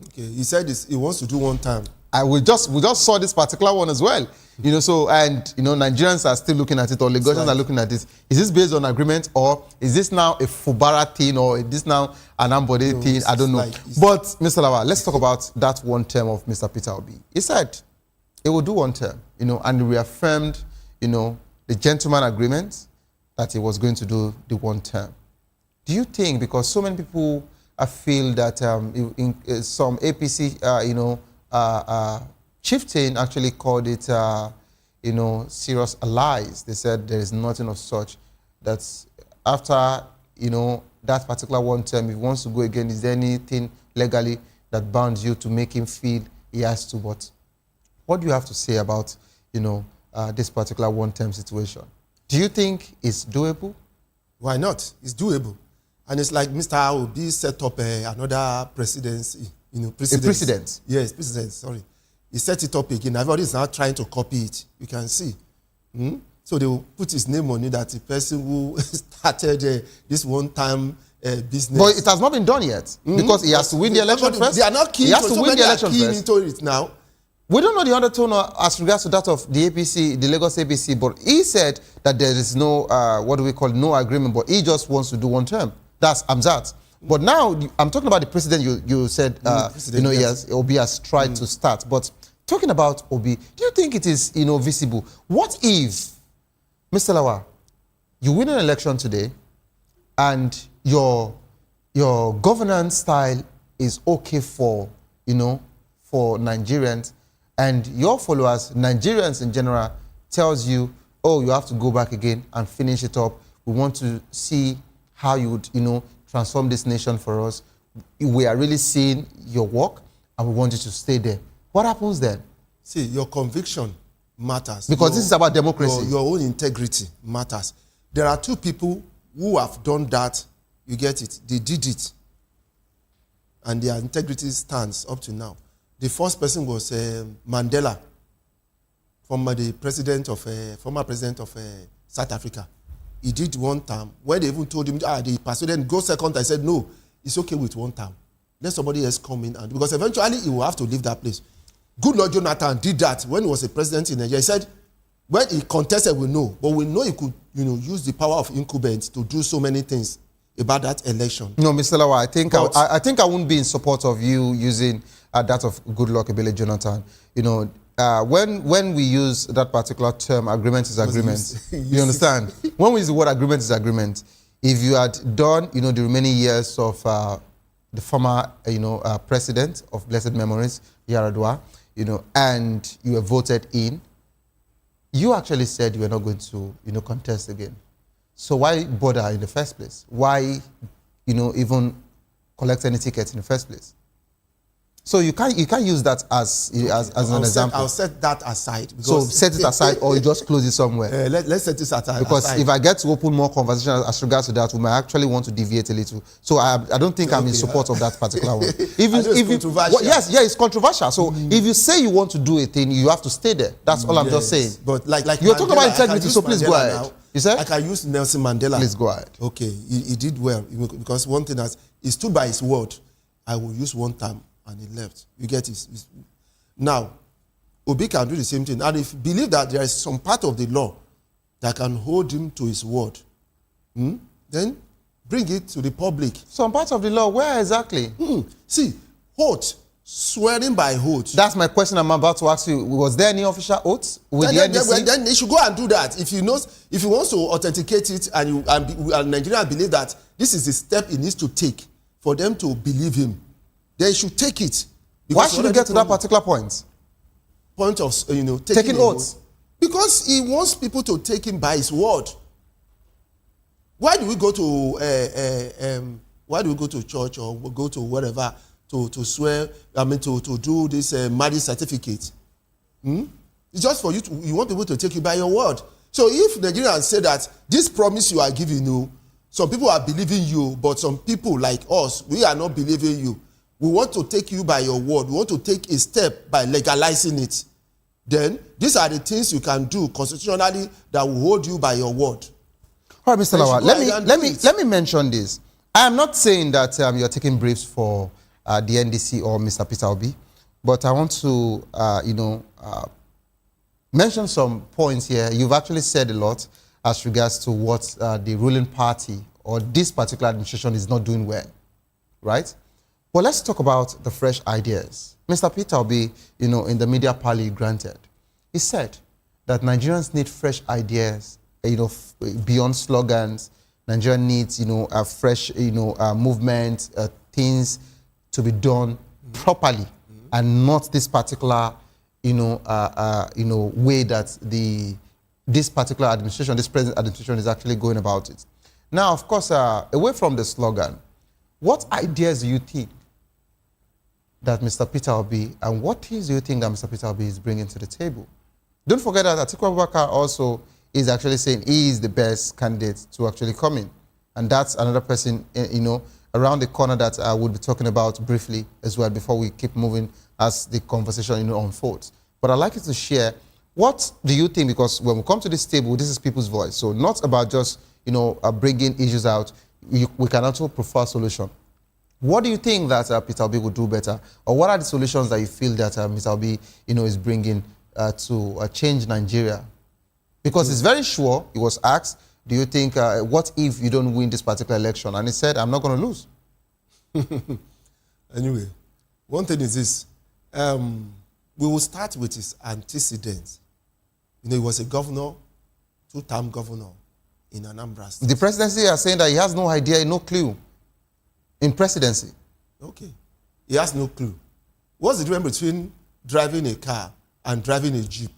Okay, he said this, he wants to do one term. We just saw this particular one as well. Nigerians are still looking at it, or Lagosians are looking at it. Is this based on agreement, or is this now a Fubara thing, or is this now an Ambode thing? I don't know. But, Mr. Lawa, let's talk about that one term of Mr. Peter Obi. He said he will do one term, and reaffirmed, the gentleman agreement that he was going to do the one term. Do you think, because so many people feel that some APC, chieftain actually called it, serious allies. They said there is nothing of such. That's after, that particular one term, if he wants to go again, is there anything legally that bounds you to make him feel he has to? But what do you have to say about, this particular one-term situation? Do you think it's doable? Why not? It's doable. And it's like Mr. Obi set up another presidency. A precedent? Yes, precedent, sorry. He set it up again. Everybody is now trying to copy it. You can see. So they will put his name on it, that the person who started this one-time business. But it has not been done yet, because he has to win the election first. They are not keen. He has to win the election first. Into it now. We don't know the undertone as regards to that of the APC, the Lagos APC, but he said that there is no, no agreement, but he just wants to do one term. That's Amzat. But now, I'm talking about the president you said, yes. Obi has tried to start. But talking about Obi, do you think it is, visible? What if, Mr. Lawa, you win an election today and your governance style is okay for, for Nigerians, and your followers, Nigerians in general, tells you, oh, you have to go back again and finish it up. We want to see how you would, transform this nation for us. We are really seeing your work, and we want you to stay there. What happens then? See, your conviction matters. Because this is about democracy. Your own integrity matters. There are two people who have done that, You get it? They did it. And their integrity stands up to now. The first person was Mandela, former president of South Africa. He did one term. When they even told him, they persuaded him, go second, I said, no, it's okay with one term. Let somebody else come in. And because eventually he will have to leave that place. Good Lord Jonathan did that when he was a president in Nigeria. He said, when he contested, we know. But we know he could use the power of incumbents to do so many things about that election. No, Mr. Lawa, I think I wouldn't be in support of you using that of Goodluck Ebele Jonathan. When we use that particular term, agreement is agreement. You understand? When we use the word agreement is agreement, if you had done, the remaining years of the former, president of blessed memories, Yaradua, and you were voted in, you actually said you were not going to, contest again. So why bother in the first place? Why, even collect any tickets in the first place? So you can't use that as an example. I'll set that aside. So set it aside, or you just close it somewhere. Let's set this aside. Because if I get to open more conversation as regards to that, we might actually want to deviate a little. So I don't think I'm in support of that particular one. Yes, it's controversial. So if you say you want to do a thing, you have to stay there. That's all I'm just saying. But like you're talking about integrity, so please go ahead. You said? I can use Nelson Mandela. Please go ahead. Okay, he did well because one thing he stood by his word. I will use one term. And he left. You get it? Now, Obi can do the same thing. And if you believe that there is some part of the law that can hold him to his word, then bring it to the public. Some part of the law? Where exactly? See, oath, swearing by oath. That's my question I'm about to ask you. Was there any official oath with the NDC? Then they should go and do that. If he wants to authenticate it and Nigerians believe that this is the step he needs to take for them to believe him, they should take it. Why should you get to that particular point? Point of, taking oaths? Because he wants people to take him by his word. Why do we go to church or go to wherever to swear, to do this marriage certificate? It's just for you want people to take you by your word. So if Nigerians say that this promise you are giving, some people are believing you, but some people like us, we are not believing you. We want to take you by your word. We want to take a step by legalizing it. Then, these are the things you can do constitutionally that will hold you by your word. All right, Mr. Lawa, let me mention this. I am not saying that you're taking briefs for the NDC or Mr. Peter Obi, but I want to, mention some points here. You've actually said a lot as regards to what the ruling party or this particular administration is not doing well, right? Well, let's talk about the fresh ideas. Mr. Peter Obi, in the media parley granted, he said that Nigerians need fresh ideas, beyond slogans. Nigeria needs, a fresh, movement, things to be done properly, and not this particular, way that this particular administration, this present administration, is actually going about it. Now, of course, away from the slogan, what ideas do you think that Mr. Peter Obi, and what things do you think that Mr. Peter Obi is bringing to the table? Don't forget that Atiku Abubakar also is actually saying he is the best candidate to actually come in. And that's another person, around the corner that I will be talking about briefly as well before we keep moving as the conversation, unfolds. But I'd like you to share, what do you think, because when we come to this table, this is people's voice. So not about just, bringing issues out. We can also prefer solution. What do you think that Peter Obi would do better? Or what are the solutions that you feel that Mr. Obi, is bringing to change Nigeria? Because it's very sure, he was asked, do you think, what if you don't win this particular election? And he said, I'm not going to lose. Anyway, one thing is this. We will start with his antecedents. He was a governor, two-term governor in Anambra State. The presidency are saying that he has no idea, no clue in presidency. Okay. He has no clue. What's the difference between driving a car and driving a Jeep?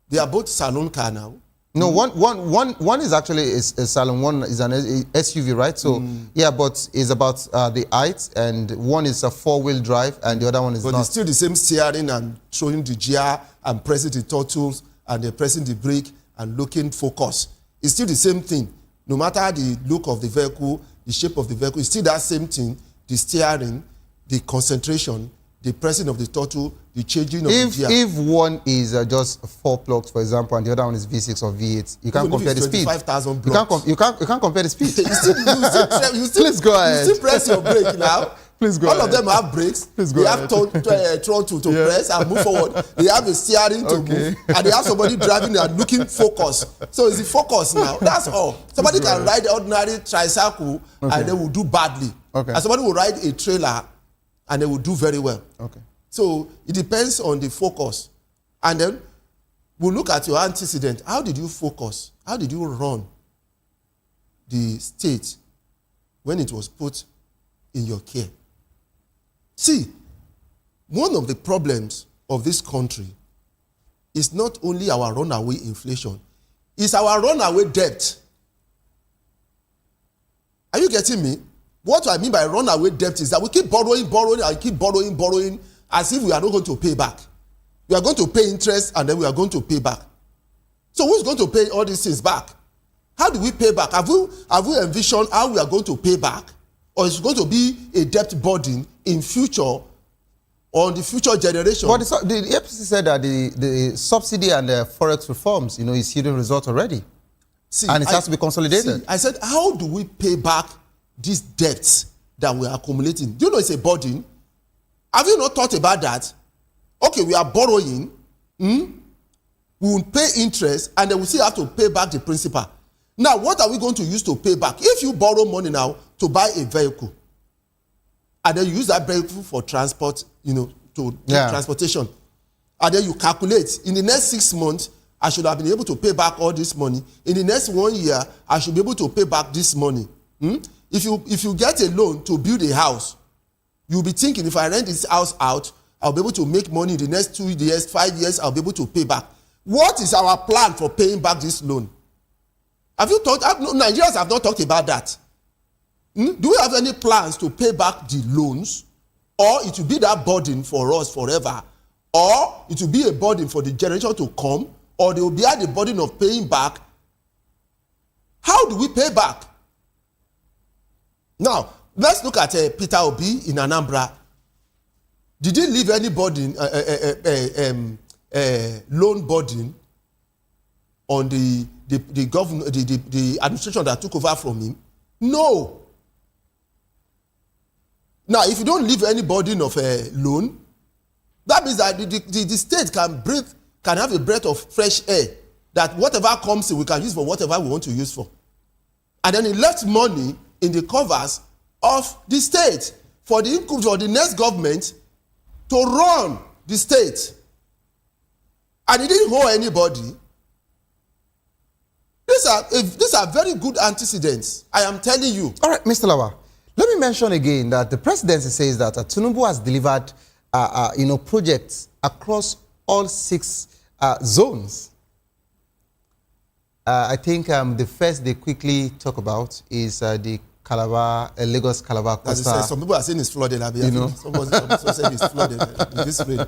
They are both salon car now. No, one is actually a salon, one is an SUV, right? So, yeah, but it's about the height, and one is a four-wheel drive, and the other one is not. But it's still the same steering and throwing the gear and pressing the throttles and pressing the brake and looking focus. It's still the same thing. no matter the look of the vehicle, the shape of the vehicle, it's still that same thing, the steering, the concentration, the pressing of the throttle, the changing of the gear. If one is just 4 plugs, for example, and the other one is V6 or V8, you can't compare the speed. 25,000 you can't compare the speed. you still, Please go ahead. You still press your brake now. Please go All ahead. of them have brakes. Please go they ahead. have throttle to press and move forward. They have a steering to move. And they have somebody driving and looking focus. So it's the focus now. That's all. Somebody can ride an ordinary tricycle and they will do badly. Okay. And somebody will ride a trailer and they will do very well. Okay. So it depends on the focus. And then we'll look at your antecedent. How did you focus? How did you run the state when it was put in your care? See, one of the problems of this country is not only our runaway inflation, it's our runaway debt. Are you getting me? What I mean by runaway debt is that we keep borrowing as if we are not going to pay back. We are going to pay interest and then we are going to pay back. So who's going to pay all these things back? How do we pay back? Have we envisioned how we are going to pay back? Or is it going to be a debt burden in future on the future generation? But the APC said that the subsidy and the forex reforms, is yielding results already. And it has to be consolidated. I said, how do we pay back these debts that we are accumulating? Do you know it's a burden? Have you not thought about that? Okay, we are borrowing. We will pay interest and then we still have to pay back the principal. Now, what are we going to use to pay back? If you borrow money now to buy a vehicle, and then you use that vehicle for transport, transportation, and then you calculate, in the next 6 months, I should have been able to pay back all this money. In the next 1 year, I should be able to pay back this money. If you get a loan to build a house, you'll be thinking, if I rent this house out, I'll be able to make money in the next 2 years, 5 years, I'll be able to pay back. What is our plan for paying back this loan? Have you thought? Nigerians have not talked about that. Do we have any plans to pay back the loans? Or it will be that burden for us forever? Or it will be a burden for the generation to come? Or they will bear the burden of paying back? How do we pay back? Now, let's look at Peter Obi in Anambra. Did he leave any burden, loan burden on the government, the administration that took over from him? No. Now, if you don't leave any burden of a loan, that means that the state can have a breath of fresh air, that whatever comes in, we can use for whatever we want to use for. And then he left money in the covers of the state for the next government to run the state. And he didn't owe anybody. These are very good antecedents, I am telling you. All right, Mr. Lawa, let me mention again that the presidency says that Tinubu has delivered projects across all 6 zones. I think the first they quickly talk about is the Lagos Calabar Costa. Some people are saying it's flooded. Someone said it's flooded in this rain.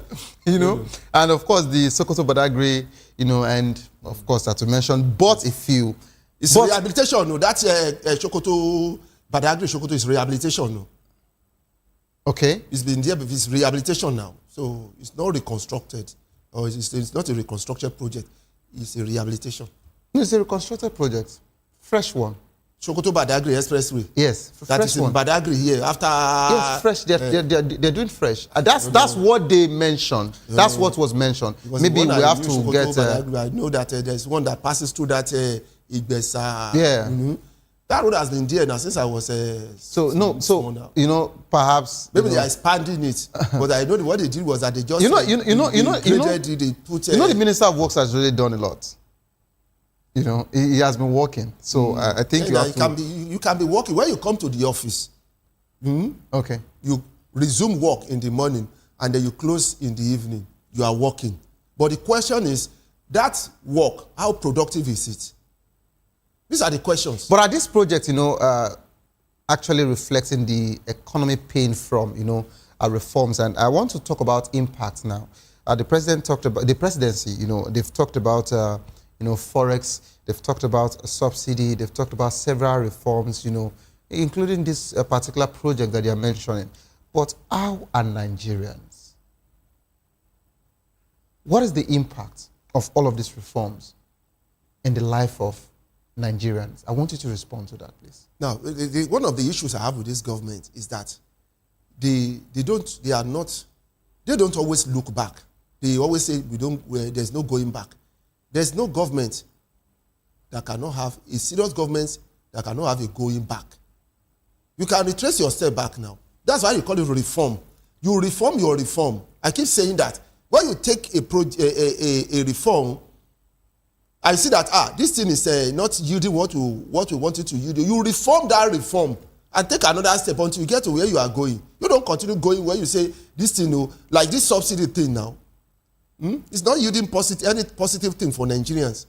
And of course the Sokoto Badagry, and of course that to mention, but a few. It's rehabilitation, no. That's Sokoto Badagry. Sokoto is rehabilitation, no. Okay. It's been there, but it's rehabilitation now. So it's not reconstructed, or it's not a reconstructed project. It's a rehabilitation. No, it's a reconstructed project, fresh one. Sokoto Badagry Expressway. Yes, that is in Badagry here. After yes, fresh. They're doing fresh. That's what they mentioned. That's what was mentioned. Maybe we have to get. I know that there's one that passes through that Igbesa. Yeah. That road has been there now since I was. Perhaps maybe they are expanding it. But I know what they did was that they just. They put. The Minister of Works has really done a lot. He has been working. So I think you can be working when you come to the office. Okay. You resume work in the morning and then you close in the evening. You are working. But the question is, that work, how productive is it? These are the questions. But are this project, actually reflecting the economy pain from, reforms? And I want to talk about impact now. The president talked about the presidency. They've talked about forex. They've talked about a subsidy. They've talked about several reforms, including this particular project that they are mentioning. But how are Nigerians? What is the impact of all of these reforms in the life of Nigerians? I want you to respond to that, please. Now, one of the issues I have with this government is that they don't always look back. They always say there's no going back. There's no government that cannot have a serious government that cannot have a going back. You can retrace your step back now. That's why you call it reform. You reform your reform. I keep saying that when you take a reform, I see that this thing is not yielding what we want it to yield. You reform that reform and take another step until you get to where you are going. You don't continue going where you say this thing, like this subsidy thing now. It's not yielding any positive thing for Nigerians.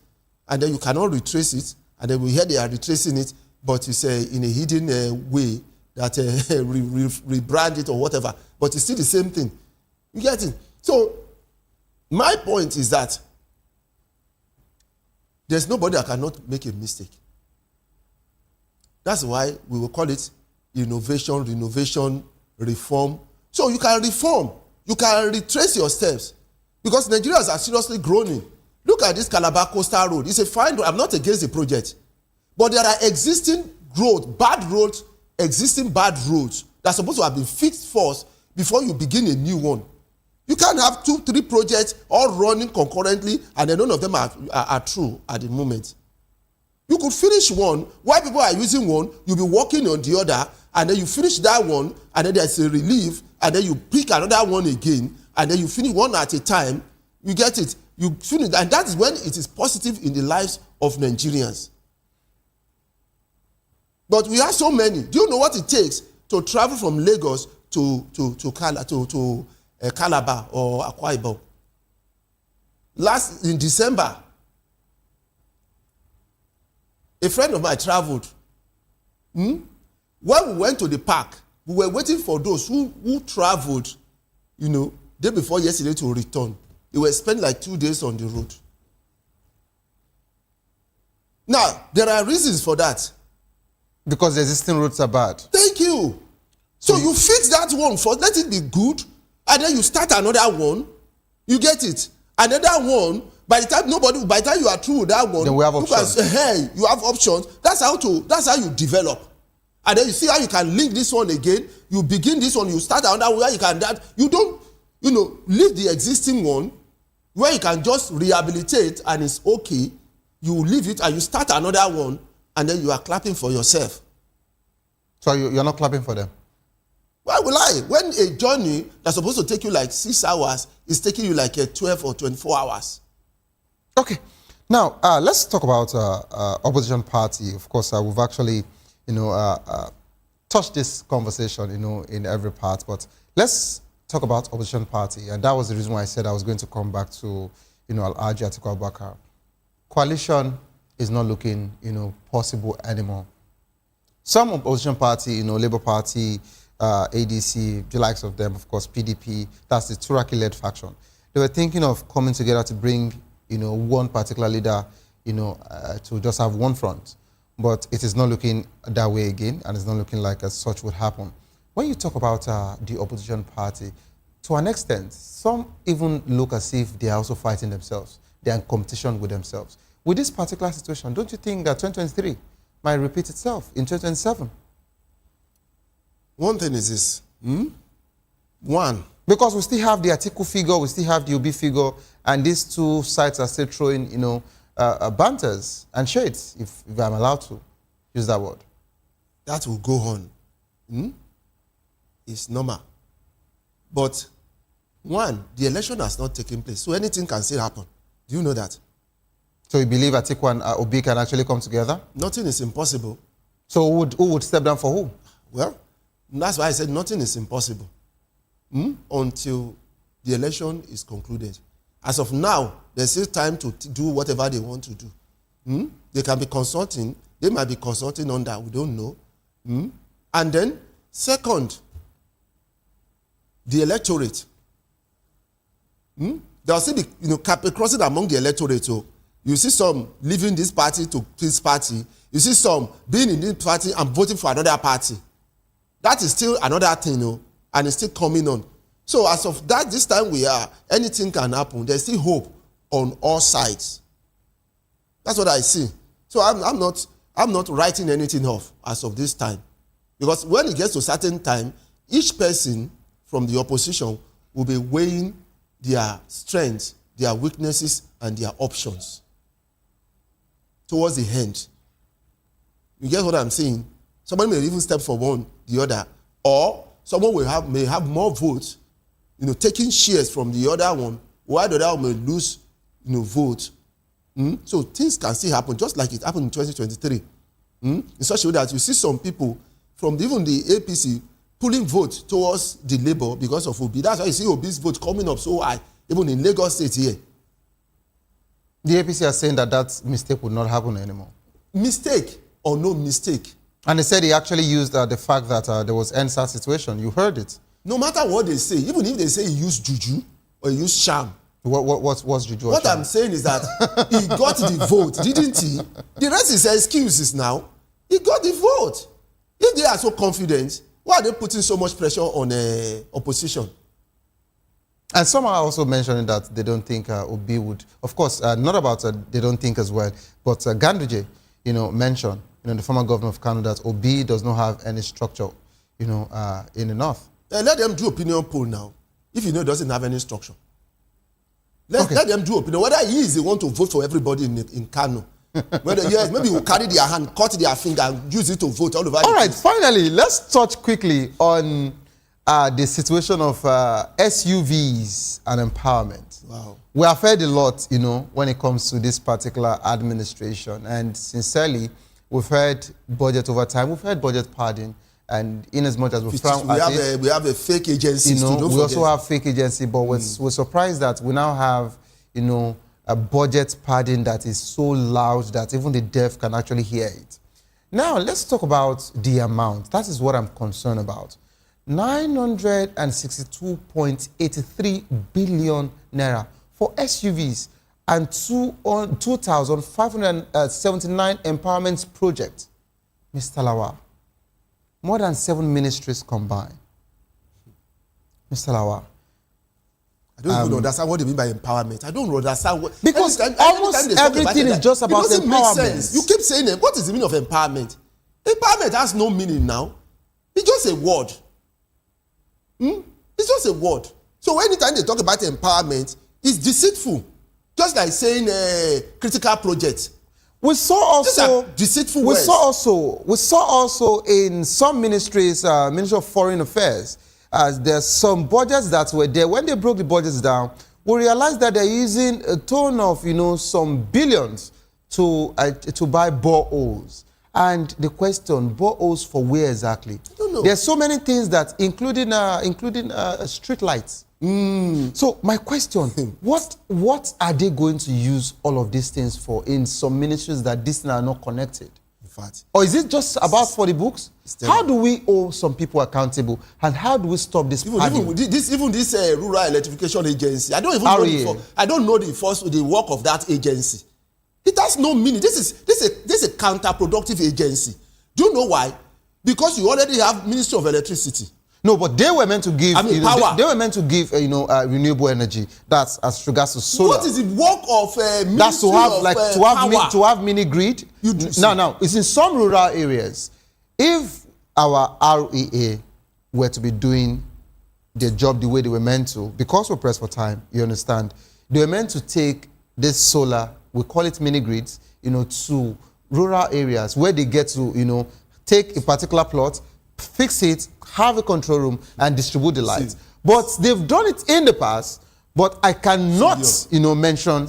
And then you cannot retrace it. And then we hear they are retracing it, but it's in a hidden way that rebrand it or whatever. But it's still the same thing. You get it? So my point is that there's nobody that cannot make a mistake. That's why we will call it innovation, renovation, reform. So you can reform. You can retrace your steps. Because Nigerians are seriously groaning. Look at this Calabar Coastal Road. It's a fine road. I'm not against the project. But there are existing bad roads that are supposed to have been fixed first before you begin a new one. You can't have 2-3 projects all running concurrently and then none of them are true at the moment. You could finish one, while people are using one, you'll be working on the other, and then you finish that one, and then there's a relief, and then you pick another one again, and then you finish one at a time. You get it? You finish, and that is when it is positive in the lives of Nigerians. But we have so many. Do you know what it takes to travel from Lagos to Calabar or Akwa Ibom? In December, a friend of mine traveled. When we went to the park, we were waiting for those who traveled, day before yesterday to return. They were spending like 2 days on the road. Now, there are reasons for that. Because the existing roads are bad. Thank you. So you fix that one first, let it be good, and then you start another one. You get it? Another one, by the time you are through with that one, then we have options. You have options. That's how you develop. And then you see how you can link this one again. You begin this one, you start another where you can you don't, leave the existing one where you can just rehabilitate and it's okay. You leave it and you start another one, and then you are clapping for yourself. So you're not clapping for them? Why will I? When a journey that's supposed to take you like 6 hours is taking you like 12 or 24 hours. Okay. Now, let's talk about opposition party. Of course, we've actually, touched this conversation, in every part. But let's talk about opposition party. And that was the reason why I said I was going to come back to, Alhaji Atiku Abubakar. Coalition is not looking, possible anymore. Some opposition party, Labour Party, ADC, the likes of them, of course, PDP, that's the Turaki-led faction. They were thinking of coming together to bring, one particular leader, to just have one front. But it is not looking that way again, and it's not looking like such would happen. When you talk about the opposition party, to an extent, some even look as if they are also fighting themselves. They are in competition with themselves. With this particular situation, don't you think that 2023 might repeat itself in 2027? One thing is this. One. Because we still have the Atiku figure, we still have the Obi figure, and these two sides are still throwing, banters and shades, if I'm allowed to use that word. That will go on. It's normal. But one, the election has not taken place, so anything can still happen. Do you know that? So you believe Atiku and Obi can actually come together? Nothing is impossible. So who would step down for who? Well, that's why I said nothing is impossible until the election is concluded. As of now, there's still time to do whatever they want to do. They can be consulting. They might be consulting on that. We don't know. And then, second, the electorate. There will still be, crossing among the electorate. So You see some leaving this party to this party. You see some being in this party and voting for another party. That is still another thing, and it's still coming on. So as of that, this time we are, anything can happen. There's still hope on all sides. That's what I see. So I'm not writing anything off as of this time. Because when it gets to a certain time, each person from the opposition will be weighing their strengths, their weaknesses, and their options towards the end. You get what I'm saying? Somebody may even step for one, the other, or someone may have more votes, taking shares from the other one, while the other one may lose, votes. So things can still happen, just like it happened in 2023. In such a way that you see some people from even the APC pulling votes towards the Labour because of Obi. That's why you see Obi's vote coming up so high, even in Lagos State here. The APC are saying that mistake would not happen anymore. Mistake or no mistake? And they said he actually used the fact that there was NSAS situation. You heard it. No matter what they say, even if they say he used juju or he used sham. What's juju? What I'm saying is that he got the vote, didn't he? The rest is excuses now. He got the vote. If they are so confident, why are they putting so much pressure on opposition? And some are also mentioning that they don't think Obi would, of course, not about they don't think as well, but Ganduje, mentioned, the former governor of Kano, that Obi does not have any structure, in the north. Let them do opinion poll now, if it doesn't have any structure. Let them do opinion, whether he is the one to vote for everybody in Kano. Yes, maybe we'll carry their hand, cut their finger, and use it to vote all over. All right, finally, let's touch quickly on the situation of SUVs and empowerment. Wow. We have heard a lot, when it comes to this particular administration. And sincerely, we've heard budget overtime, we've heard budget padding, and in as much as we have a fake agency. We also have fake agency, but we're surprised that we now have, a budget padding that is so loud that even the deaf can actually hear it. Now, let's talk about the amount. That is what I'm concerned about. 962.83 billion naira for SUVs and 2,579 empowerment projects. Mr. Lawal, more than 7 ministries combined. Mr. Lawal. I don't even understand what they mean by empowerment. I don't understand what... Because almost everything is just about empowerment. It doesn't make sense. You keep saying it. What is the meaning of empowerment? Empowerment has no meaning now. It's just a word. It's just a word. So anytime they talk about empowerment, it's deceitful. Just like saying critical project. We saw also deceitful words. We saw also in some ministries, Ministry of Foreign Affairs, there's some budgets that were there. When they broke the budgets down, we realized that they're using a ton of some billions to buy boreholes. And the question, boreholes for where exactly? I don't know. There's so many things that, including street lights. So my question, what are they going to use all of these things for in some ministries that these are not connected? In fact. Or is it just about for the books? How do we hold some people accountable? And how do we stop this? Even this rural electrification agency, I don't even know the work of that agency. It has no meaning. This is a counterproductive agency. Do you know why? Because you already have Ministry of Electricity. No, but they were meant to give. Power. They were meant to give renewable energy. That's as regards to solar. What is the work of Ministry That's to have power. To have mini grid. Now it's in some rural areas. If our REA were to be doing their job the way they were meant to, because we're pressed for time, you understand, they were meant to take this solar, we call it mini grids, to rural areas where they get to, take a particular plot, fix it, have a control room, and distribute the lights. But they've done it in the past, but I cannot, mention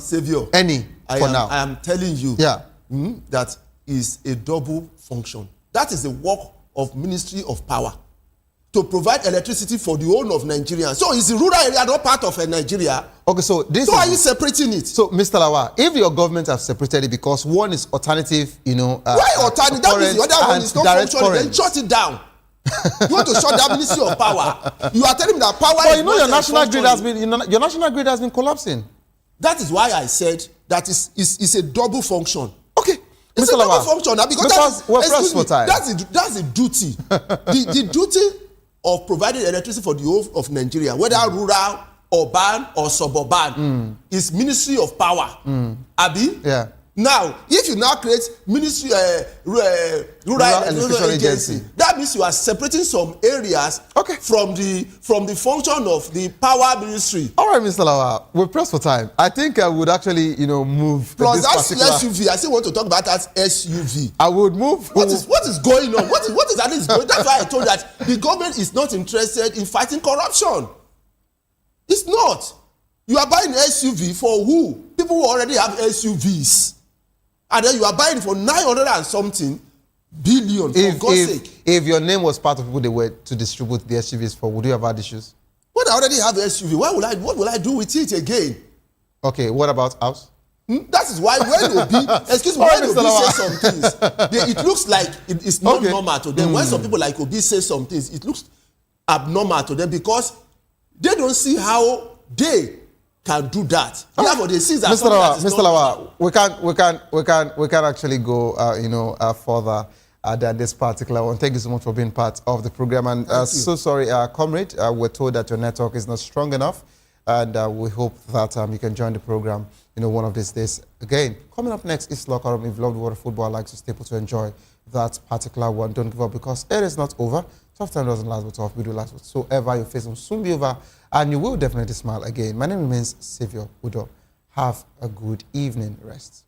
any for now. I am telling you that is a double function. That is the work of Ministry of Power, to provide electricity for the whole of Nigeria. So is the rural area not part of Nigeria? Okay, so are you separating it? So, Mr. Lawal, if your government have separated it because one is alternative, why alternative? That means the other one is not functioning. Then shut it down. You want to shut down Ministry of Power? You are telling me that power. But your national grid has been collapsing. That is why I said that is a double function. Okay. It's Mr. a double Lawal, function now because we're pressed for time. That's the duty. the duty of providing electricity for the whole of Nigeria, whether rural, urban, or suburban, is Ministry of Power. Abi? Yeah. Now, if you now create Ministry Rural Electrification Agency, that means you are separating some areas from the function of the power ministry. All right, Mr. Lawal, we're pressed for time. I think I would actually, move. Plus, that's SUV. I still want to talk about that SUV. I would move. What is going on? What is that is going? That's why I told you that the government is not interested in fighting corruption. It's not. You are buying SUV for who? People who already have SUVs. And then you are buying for 900 and something billion, for God's sake. If your name was part of people they were to distribute the SUVs for, would you have had issues? When I already have SUV, what will I do with it again? Okay, what about house? That is why when Obi, excuse me, when Obi says some things, it looks like it's not normal to them. When some people like Obi say some things, it looks abnormal to them because they don't see how they can do that. Therefore, they see that Mr. Lawal, we can actually go, further than this particular one. Thank you so much for being part of the program. And so sorry, comrade, we're told that your network is not strong enough, and we hope that you can join the program, one of these days. Again, coming up next is Locker Room. If you love the world of football, I'd like to stay put to enjoy that particular one. Don't give up because it is not over. Tough time doesn't last but tough. We do last whatsoever you face will soon be over, and you will definitely smile again. My name remains Savior Udo. Have a good evening. Rest.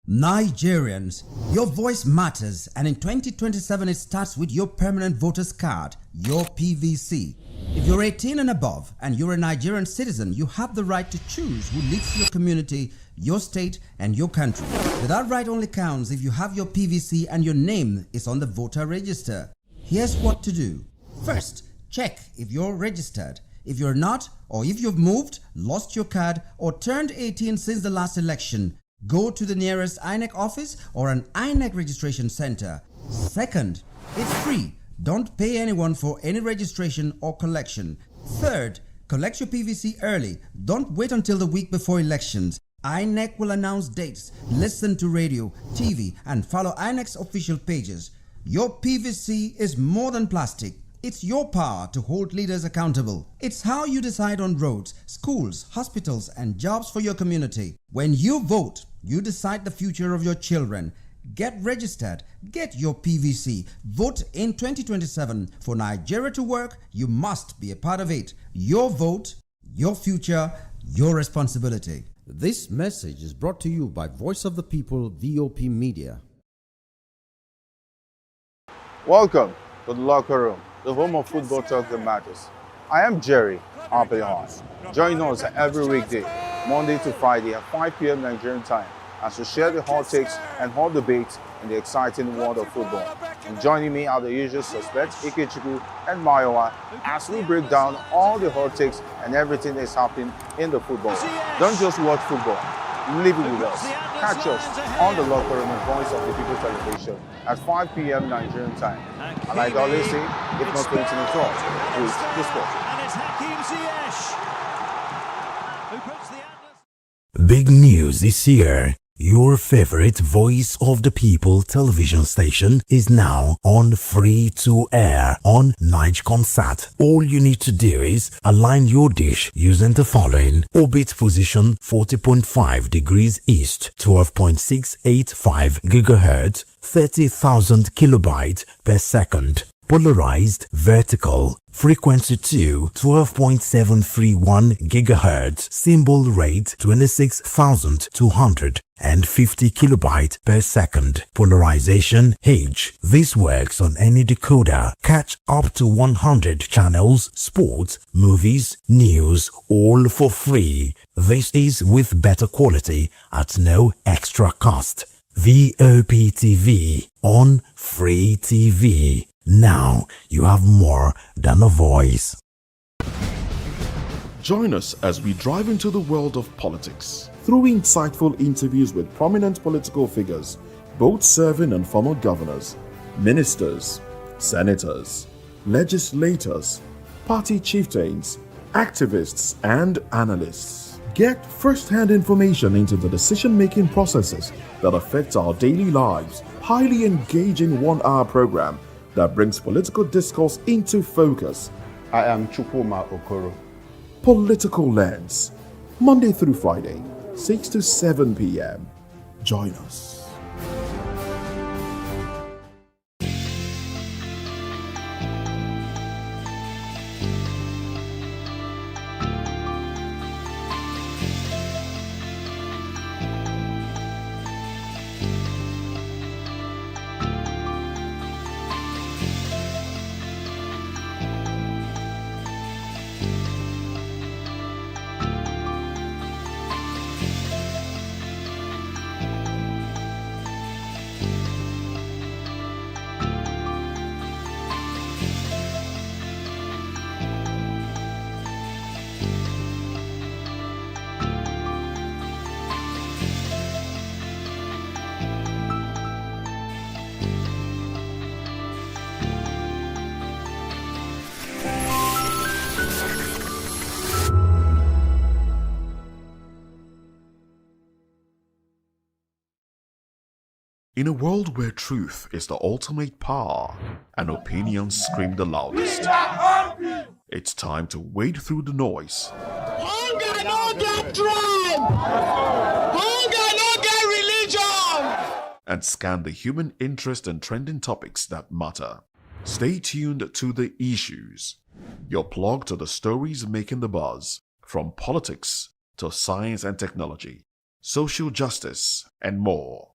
Nigerians, your voice matters, and in 2027 it starts with your permanent voters card, your PVC. If you're 18 and above and you're a Nigerian citizen, you have the right to choose who leads your community, your state, and your country. But that right only counts if you have your PVC and your name is on the voter register. Here's what to do. First, check if you're registered. If you're not, or if you've moved, lost your card, or turned 18 since the last election, go to the nearest INEC office or an INEC registration center. Second, it's free. Don't pay anyone for any registration or collection. Third, collect your PVC early. Don't wait until the week before elections. INEC will announce dates. Listen to radio, TV, and follow INEC's official pages. Your PVC is more than plastic. It's your power to hold leaders accountable. It's how you decide on roads, schools, hospitals, and jobs for your community. When you vote, you decide the future of your children. Get registered. Get your PVC. Vote in 2027. For Nigeria to work, you must be a part of it. Your vote, your future, your responsibility. This message is brought to you by Voice of the People, VOP Media. Welcome to the Locker Room, the home of football talk that matters. I am Jerry Arpillon. Join us every weekday, Monday to Friday at 5 p.m. Nigerian time, as we share the hot takes and hot debates in the exciting world of football. And joining me are the usual suspects, Ikechukwu and Mayowa, as we break down all the hot takes and everything that's happening in the football. Don't just watch football, live it with us. Catch us on the Locker Room and Voice of the People television at 5 p.m. Nigerian time. And like I always say, if not 20 minutes off, with the sport. Big news is here. Your favorite Voice of the People television station is now on free to air on Nigecomsat. All you need to do is align your dish using the following: orbit position 40.5 degrees east, 12.685 gigahertz, 30,000 kilobytes per second. Polarized vertical. Frequency 2, 12.731 GHz. Symbol rate 26,250 kilobyte per second. Polarization H. This works on any decoder. Catch up to 100 channels, sports, movies, news, all for free. This is with better quality at no extra cost. Voptv on Free TV. Now you have more than a voice. Join us as we drive into the world of politics through insightful interviews with prominent political figures, both serving and former governors, ministers, senators, legislators, party chieftains, activists, and analysts. Get first-hand information into the decision-making processes that affect our daily lives. Highly engaging one-hour program that brings political discourse into focus. I am Chukwuma Okoro. Political Lens, Monday through Friday, 6 to 7 p.m. Join us. In a world where truth is the ultimate power and opinions scream the loudest, it's time to wade through the noise. Hunger no get tribe! Hunger no get religion! And scan the human interest and trending topics that matter. Stay tuned to The Issues, your plug to the stories making the buzz, from politics to science and technology, social justice, and more.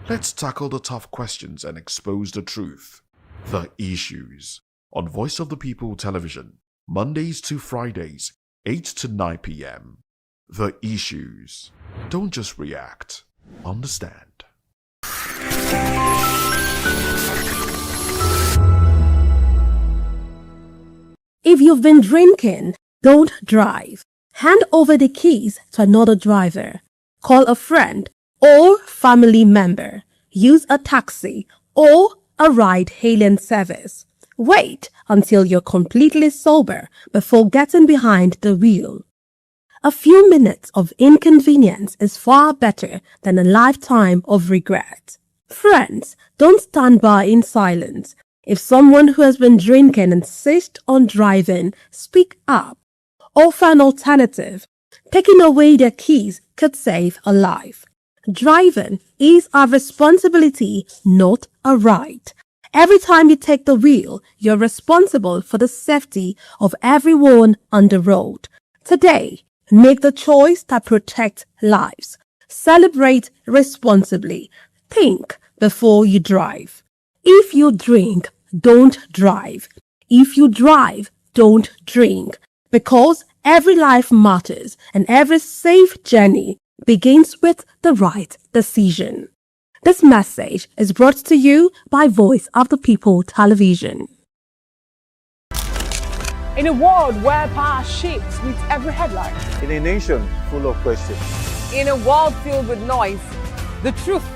Let's tackle the tough questions and expose the truth. The Issues on Voice of the People Television, Mondays to Fridays, 8 to 9 p.m. The Issues. Don't just react, understand. If you've been drinking, don't drive. Hand over the keys to another driver. Call a friend or family member. Use a taxi or a ride-hailing service. Wait until you're completely sober before getting behind the wheel. A few minutes of inconvenience is far better than a lifetime of regret. Friends, don't stand by in silence. If someone who has been drinking insists on driving, speak up. Offer an alternative. Taking away their keys could save a life. Driving is a responsibility, not a right. Every time you take the wheel, you're responsible for the safety of everyone on the road. Today, make the choice that protects lives. Celebrate responsibly. Think before you drive. If you drink, don't drive. If you drive, don't drink. Because every life matters and every safe journey begins with the right decision. This message is brought to you by Voice of the People Television. In a world where power shifts with every headline. In a nation full of questions. In a world filled with noise, the truth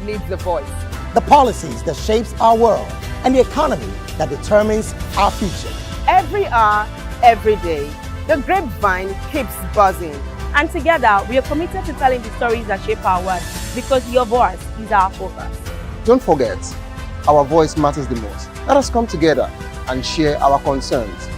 needs a voice. The policies that shapes our world and the economy that determines our future. Every hour, every day, the grapevine keeps buzzing. And together, we are committed to telling the stories that shape our world, because your voice is our focus. Don't forget, our voice matters the most. Let us come together and share our concerns.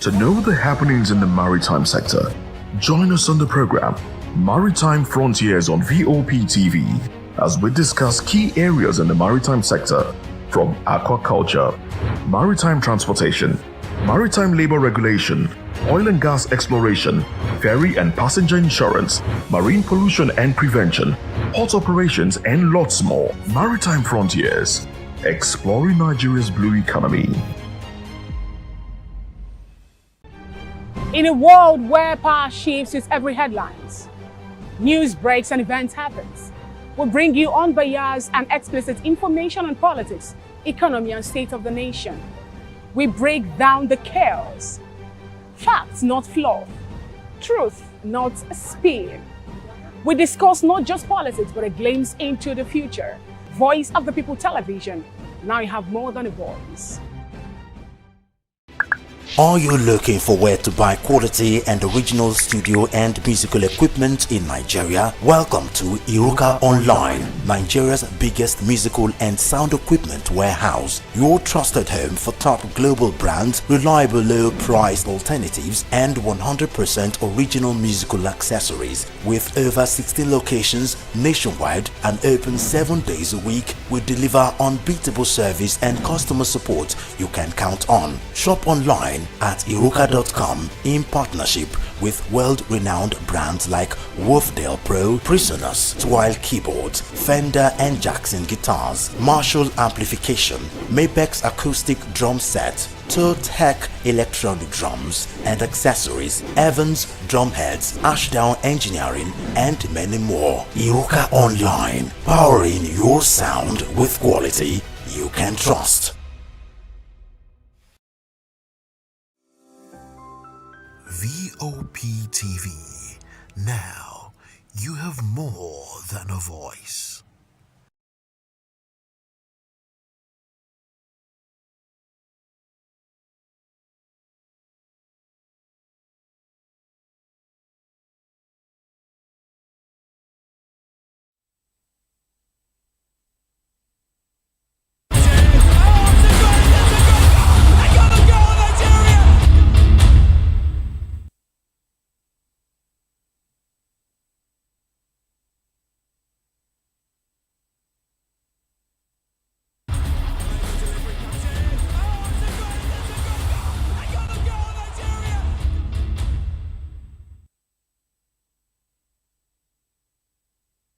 To know the happenings in the maritime sector, join us on the program Maritime Frontiers on Voptv, as we discuss key areas in the maritime sector, from aquaculture, maritime transportation, maritime labor regulation, oil and gas exploration, ferry and passenger insurance, marine pollution and prevention, port operations, and lots more. Maritime Frontiers, exploring Nigeria's blue economy. In a world where power shifts with every headlines, news breaks and events happens, we bring you unbiased and explicit information on politics, economy, and state of the nation. We break down the chaos. Facts, not fluff. Truth, not spin. We discuss not just politics, but a glimpse into the future. Voice of the People Television. Now you have more than a voice. Are you looking for where to buy quality and original studio and musical equipment in Nigeria? Welcome to Iruka Online, Nigeria's biggest musical and sound equipment warehouse. Your trusted home for top global brands, reliable low-priced alternatives, and 100% original musical accessories. With over 60 locations nationwide and open 7 days a week, we deliver unbeatable service and customer support you can count on. Shop online at iruka.com in partnership with world-renowned brands like Wolfdale Pro, Prisoners, Twile Keyboards, Fender and Jackson Guitars, Marshall Amplification, Mapex Acoustic Drum Set, Tech Electronic Drums and Accessories, Evans Drumheads, Ashdown Engineering, and many more. Iruka Online, powering your sound with quality you can trust. Voptv. Now you have more than a voice.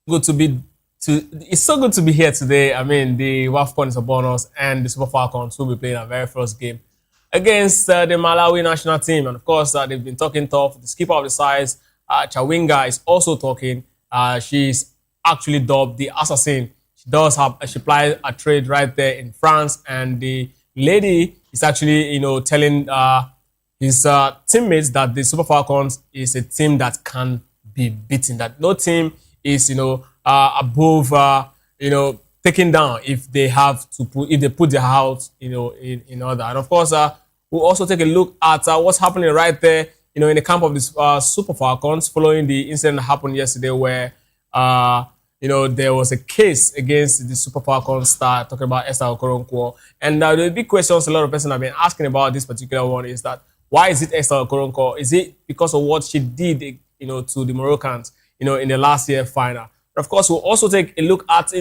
Good to be it's so good to be here today. I mean, the WAFCON is upon us, and the Super Falcons will be playing our very first game against the Malawi national team. And of course, they've been talking tough. The skipper of the sides, Chawinga, is also talking. She's actually dubbed the assassin. She plies a trade right there in France, and the lady is actually, telling his teammates that the Super Falcons is a team that can be beaten. That no team is, above, taken down if they have to if they put their house, in order. And of course, we'll also take a look at what's happening right there, in the camp of the Super Falcons following the incident that happened yesterday where, there was a case against the Super Falcons star, talking about Esther Okoronkwo. And the big questions a lot of people have been asking about this particular one is that, why is it Esther Okoronkwo? Is it because of what she did, to the Moroccans, in the last year final? But of course, we'll also take a look at,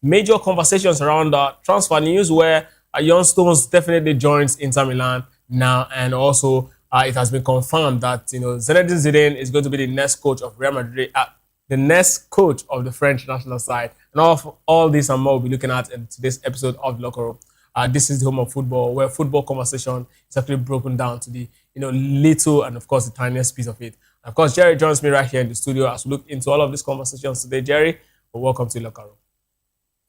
major conversations around transfer news where Young Stones definitely joins Inter Milan now. And also, it has been confirmed that, Zinedine Zidane is going to be the next coach of Real Madrid, the next coach of the French national side. And all this and more we'll be looking at in today's episode of The Locker Room. This is the home of football, where football conversation is actually broken down to the, little and, of course, the tiniest piece of it. Of course, Jerry joins me right here in the studio as we look into all of these conversations today. Jerry, welcome to Locker Room.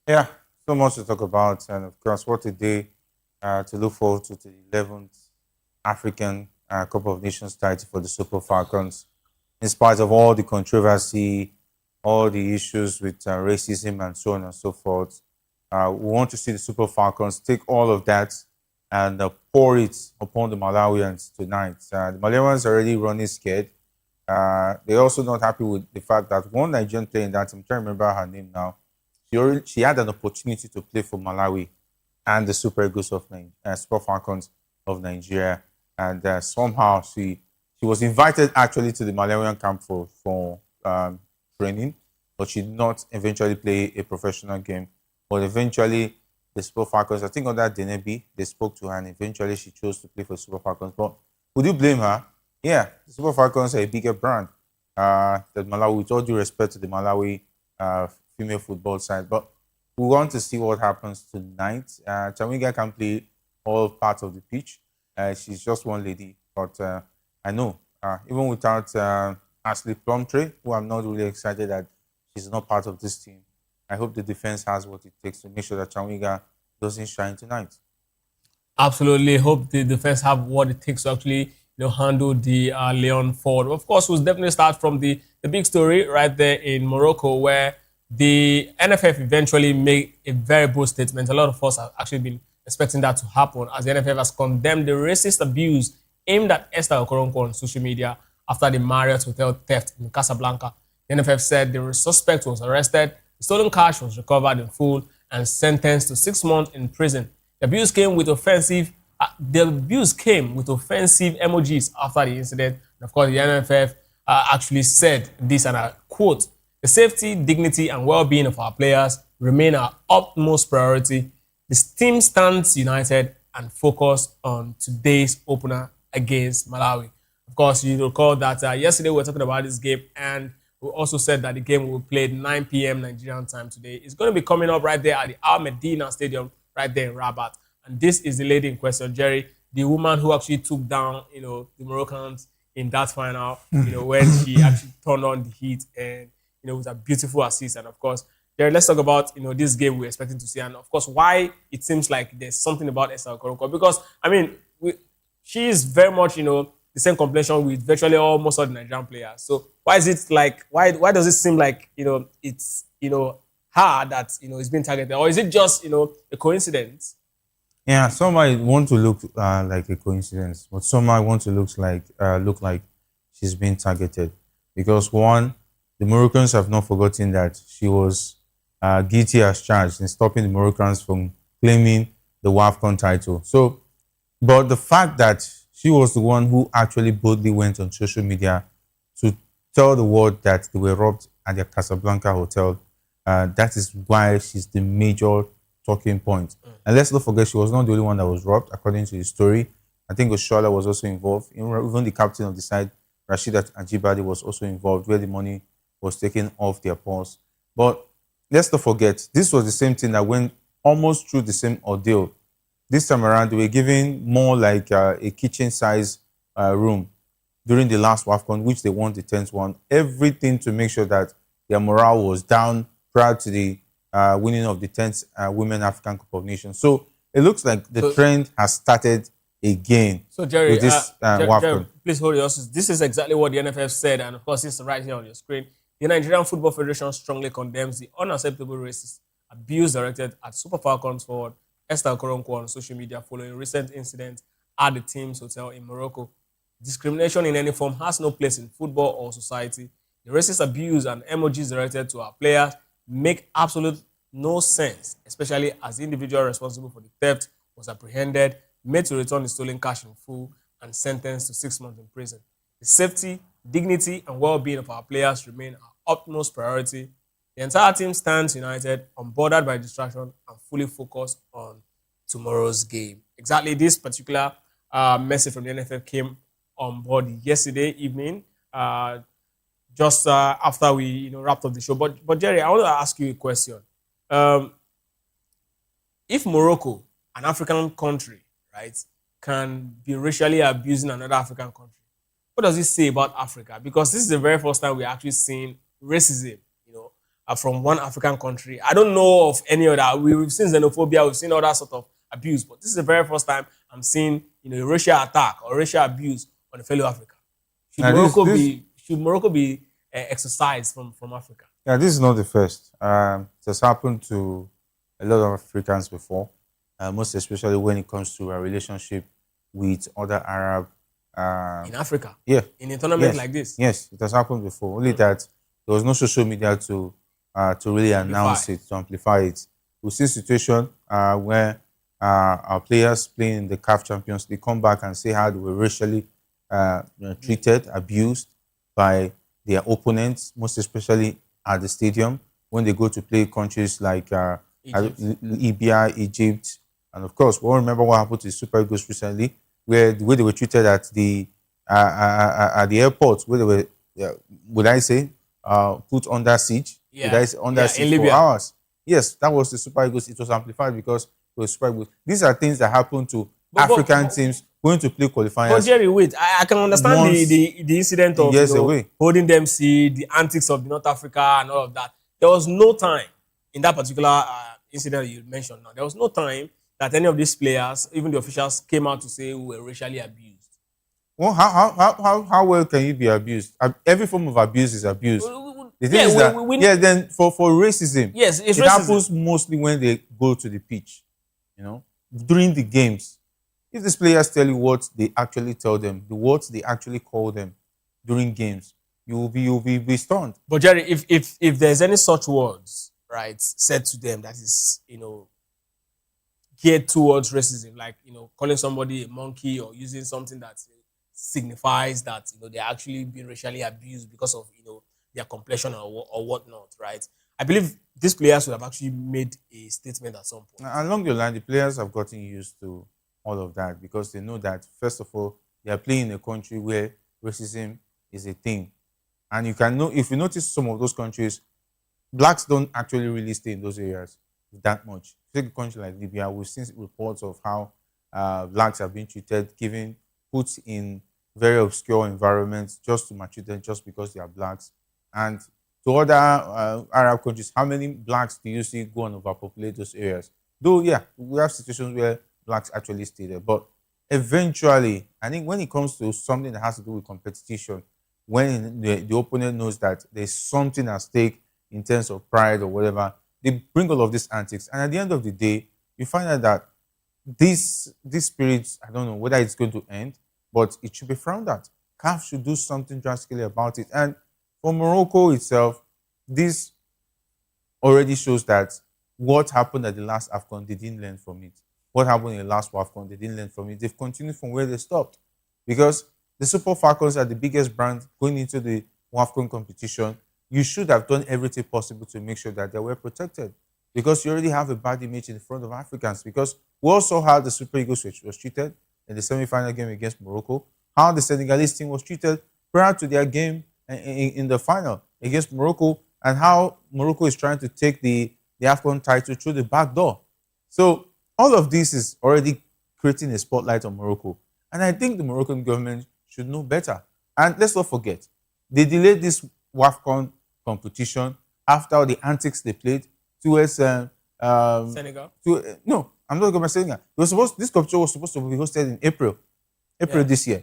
Yeah, so much to talk about. And of course, what a day to look forward to the 11th African Cup of Nations title for the Super Falcons. In spite of all the controversy, all the issues with racism and so on and so forth, we want to see the Super Falcons take all of that and pour it upon the Malawians tonight. The Malawians are already running scared. They're also not happy with the fact that one Nigerian player in that team, I'm trying to remember her name now, she had an opportunity to play for Malawi and the Super Eagles of Super Falcons of Nigeria. And somehow she was invited actually to the Malawian camp for training, but she did not eventually play a professional game. But eventually, the Super Falcons, I think under Denebi, they spoke to her, and eventually she chose to play for Super Falcons. But would you blame her? Yeah, the Super Falcons are a bigger brand. That Malawi, with all due respect to the Malawi female football side, but we want to see what happens tonight. Chawinga can play all parts of the pitch. She's just one lady, but I know even without Ashley Plumtree, who I'm not really excited that she's not part of this team, I hope the defense has what it takes to make sure that Chawinga doesn't shine tonight. Absolutely. Hope the defense have what it takes to actually handle the Leon Ford. Of course, we'll definitely start from the big story right there in Morocco, where the NFF eventually made a very bold statement. A lot of us have actually been expecting that to happen, as the NFF has condemned the racist abuse aimed at Esther Okoronkwo on social media after the Marriott Hotel theft in Casablanca. The NFF said the suspect was arrested, the stolen cash was recovered in full, and sentenced to 6 months in prison. The abuse came with offensive emojis after the incident. And of course, the NFF actually said this, and I quote, "The safety, dignity, and well-being of our players remain our utmost priority. The team stands united and focused on today's opener against Malawi." Of course, you recall that yesterday we were talking about this game, and we also said that the game will be played 9 p.m. Nigerian time today. It's going to be coming up right there at the Al Medina Stadium, right there in Rabat. And this is the lady in question, Jerry, the woman who actually took down, the Moroccans in that final, when she actually turned on the heat and, with a beautiful assist. And of course, Jerry, let's talk about, this game we're expecting to see. And of course, why it seems like there's something about Esther Okoronkwo. Because, she is very much, the same complexion with virtually almost all the Nigerian players. So why is it like, why does it seem like, it's, her that, is being targeted? Or is it just, a coincidence? Yeah, some might want to look like a coincidence, but some might want to look like she's being targeted. Because one, the Moroccans have not forgotten that she was guilty as charged in stopping the Moroccans from claiming the WAFCON title. So, but the fact that she was the one who actually boldly went on social media to tell the world that they were robbed at their Casablanca hotel, that is why she's the major talking point. And let's not forget, she was not the only one that was robbed, according to the story. I think Oshola was also involved. Even the captain of the side, Rashidat Ajibade, was also involved, where the money was taken off their purse. But let's not forget, this was the same thing that went almost through the same ordeal. This time around, they were given more like a kitchen-size room during the last WAFCON, which they won the 10th one. Everything to make sure that their morale was down prior to the winning of the 10th Women African Cup of Nations. So it looks like the trend has started again. So Jerry, with this Jerry, please hold your horses. This is exactly what the NFF said, and of course, this is right here on your screen. The Nigerian Football Federation strongly condemns the unacceptable racist abuse directed at Super Falcons forward Esther Okoronkwo on social media following recent incidents at the team's hotel in Morocco. Discrimination in any form has no place in football or society. The racist abuse and emojis directed to our players make absolute no sense, especially as the individual responsible for the theft was apprehended, made to return the stolen cash in full, and sentenced to 6 months in prison. The safety, dignity, and well-being of our players remain our utmost priority. The entire team stands united, unbothered by distraction, and fully focused on tomorrow's game. Exactly this particular message from the NFF came on board yesterday evening, just after we wrapped up the show. But Jerry, I want to ask you a question. If Morocco, an African country, right, can be racially abusing another African country, what does it say about Africa? Because this is the very first time we're actually seeing racism, from one African country. I don't know of any other. We've seen xenophobia, we've seen other sort of abuse, but this is the very first time I'm seeing, a racial attack or racial abuse on a fellow African. Should Morocco be exercised from Africa? Yeah, this is not the first. It has happened to a lot of Africans before, most especially when it comes to a relationship with other Arab. In Africa? Yeah. In a tournament like this? Yes, it has happened before. Only that there was no social media to really announce it, to amplify it. We've seen a situation where our players playing in the CAF Champions League come back and say how they were racially treated, abused by their opponents, most especially at the stadium when they go to play countries like Libya, Egypt, and of course, we all remember what happened to the Super Eagles recently, where the way they were treated at the airport, where they were, would I say, put under siege? Would I say under siege for hours? Yes, that was the Super Eagles. It was amplified because it was Super Eagles. These are things that happen to African teams going to play qualifiers. But Jerry, wait, I can understand the incident of holding them see the antics of North Africa and all of that. There was no time in that particular incident you mentioned now. There was no time that any of these players, even the officials, came out to say we were racially abused. Well, how well can you be abused? Every form of abuse is abuse. The thing is that, then for racism, yes, it happens mostly when they go to the pitch, during the games. If these players tell you what they actually tell them, the words they actually call them during games, you will be stunned. But Jerry, if there's any such words, right, said to them that is, geared towards racism, like, calling somebody a monkey or using something that signifies that, they're actually being racially abused because of, their complexion or whatnot, right? I believe these players would have actually made a statement at some point. Along the line, the players have gotten used to all of that because they know that, first of all, they are playing in a country where racism is a thing. And you can know, if you notice some of those countries, blacks don't actually really stay in those areas that much. Take a country like Libya, we've seen reports of how blacks have been treated, put in very obscure environments just to maltreat them just because they are blacks. And to other Arab countries, how many blacks do you see go and overpopulate those areas? Though, yeah, we have situations where blacks actually stay there. But eventually, I think when it comes to something that has to do with competition, when the opponent knows that there's something at stake in terms of pride or whatever, they bring all of these antics. And at the end of the day, you find out that this spirit, I don't know whether it's going to end, but it should be frowned at. CAF should do something drastically about it. And for Morocco itself, this already shows that what happened at the last AFCON, they didn't learn from it. What happened in the last AFCON, they didn't learn from it. They've continued from where they stopped. Because the Super Falcons are the biggest brand going into the AFCON competition. You should have done everything possible to make sure that they were protected. Because you already have a bad image in front of Africans. Because we also had the Super Eagles was treated in the semi-final game against Morocco. How the Senegalese team was treated prior to their game in the final against Morocco, and how Morocco is trying to take the AFCON title through the back door. So all of this is already creating a spotlight on Morocco. And I think the Moroccan government should know better. And let's not forget, they delayed this AFCON competition after all the antics they played towards Senegal? No, I'm not going to Senegal. This competition was supposed to be hosted in April this year.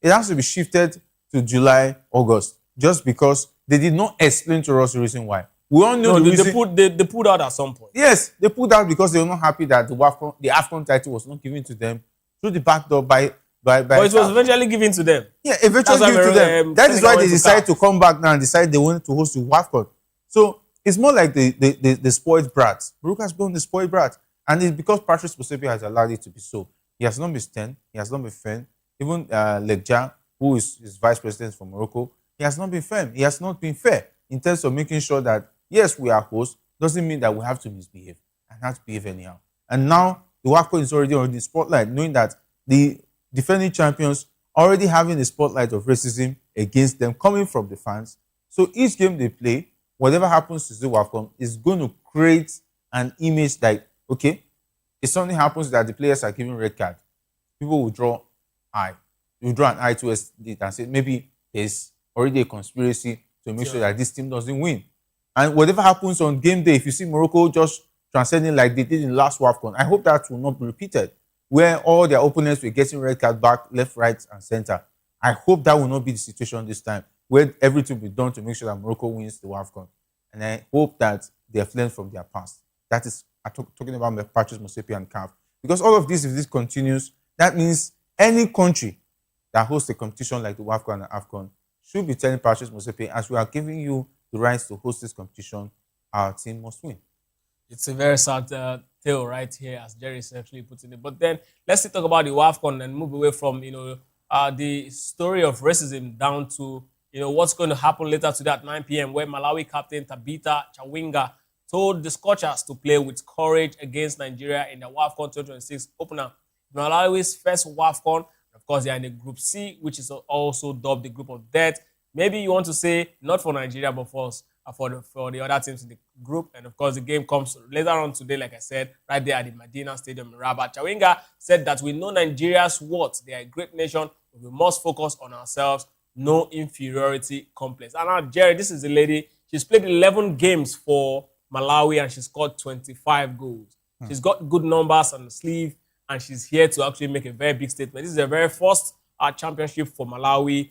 It has to be shifted to July, August, just because they did not explain to us the reason why. We all know the reason. They pulled out at some point. Yes, they pulled out because they were not happy that the AFCON title was not given to them through the back door by but it was eventually given to them. Yeah, eventually given to them. That is why they decided to come back now and decide they wanted to host the AFCON. So it's more like the spoiled brat. Morocco has been the spoiled brat. And it's because Patrice Motsepe has allowed it to be so. He has not been stern. He has not been firm. Even Legja, who is vice president for Morocco, he has not been firm. He has not been fair in terms of making sure that, yes, we are hosts, doesn't mean that we have to misbehave and have to behave anyhow. And now the AFCON is already on the spotlight, knowing that the defending champions already having a spotlight of racism against them coming from the fans. So each game they play, whatever happens to the AFCON is going to create an image that, okay, if something happens that the players are giving red card, people will draw eye. You draw an eye towards it and say maybe there's already a conspiracy to make sure that this team doesn't win. And whatever happens on game day, if you see Morocco just transcending like they did in the last AFCON, I hope that will not be repeated, where all their opponents were getting red card back, left, right, and center. I hope that will not be the situation this time, where everything will be done to make sure that Morocco wins the AFCON. And I hope that they have learned from their past. That is, I'm talking about Patrice Motsepe and CAF. Because all of this, if this continues, that means any country that hosts a competition like the AFCON and the AFCON should be telling Patrice Motsepe, as we are giving you the rights to host this competition, our team must win. It's a very sad tale right here, as Jerry is actually putting it. But then let's talk about the AFCON and move away from the story of racism down to what's going to happen later today at 9 p.m. where Malawi captain Tabitha Chawinga told the Scorchers to play with courage against Nigeria in the WAFCON 2026 opener. Malawi's first WAFCON. Of course, they are in the Group C, which is also dubbed the Group of Death. Maybe you want to say not for Nigeria, but for us, for the other teams in the group. And of course, the game comes later on today, like I said, right there at the Medina Stadium in Rabat. Chawinga said that we know Nigeria's what? They are a great nation, but we must focus on ourselves. No inferiority complex. And now, Jerry, this is the lady. She's played 11 games for Malawi and she scored 25 goals. She's got good numbers on the sleeve and she's here to actually make a very big statement. This is the very first championship for Malawi,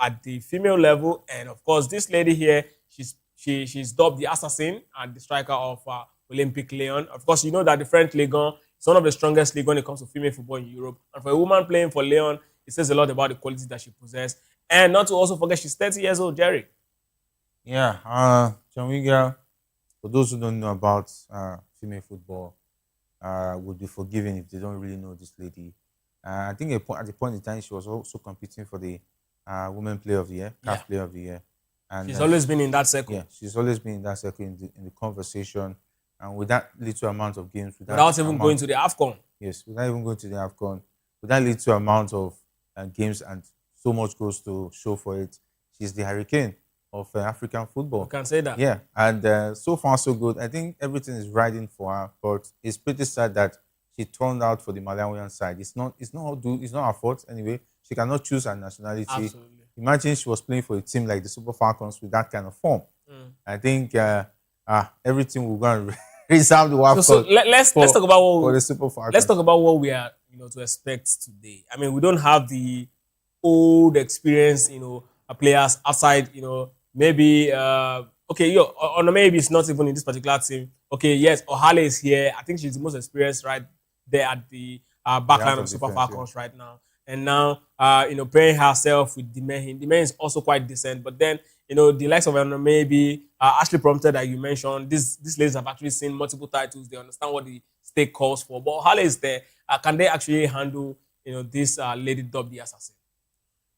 at the female level. And of course, this lady here, she's dubbed the assassin and the striker of Olympic Lyon. Of course, you know that the French Ligue 1 is one of the strongest leagues when it comes to female football in Europe. And for a woman playing for Lyon, it says a lot about the quality that she possesses. And not to also forget, she's 30 years old, Jerry. Yeah, Chawinga, for those who don't know about female football, would be forgiven if they don't really know this lady. I think at the point in time, she was also competing for the Women Player of the Year, CAF Player of the Year. And she's always been in that circle. Yeah, she's always been in that circle in the conversation. And with that little amount of games, without even going to the AFCON. Yes, without even going to the AFCON, with that little amount of games and so much goes to show for it, she's the hurricane of African football. You can say that. Yeah, and so far so good. I think everything is riding for her, but it's pretty sad that she turned out for the Malawian side. It's not her fault anyway. She cannot choose her nationality. Absolutely. Imagine she was playing for a team like the Super Falcons with that kind of form. I think everything will go and reserve the WAFCON. So let's talk about for the Super Falcons. Let's talk about what we are to expect today. I mean, we don't have the old experience, players outside, maybe or maybe it's not even in this particular team. Okay, yes, Ohale is here. I think she's the most experienced right there at the backline of Super Falcons right now. And now, pairing herself with Dimehin. Dimehin is also quite decent. But then, the likes of maybe Ashley Prompted that you mentioned, these ladies have actually seen multiple titles. They understand what the stake calls for. But Ohale is there. Can they actually handle, this lady dubbed the assassin?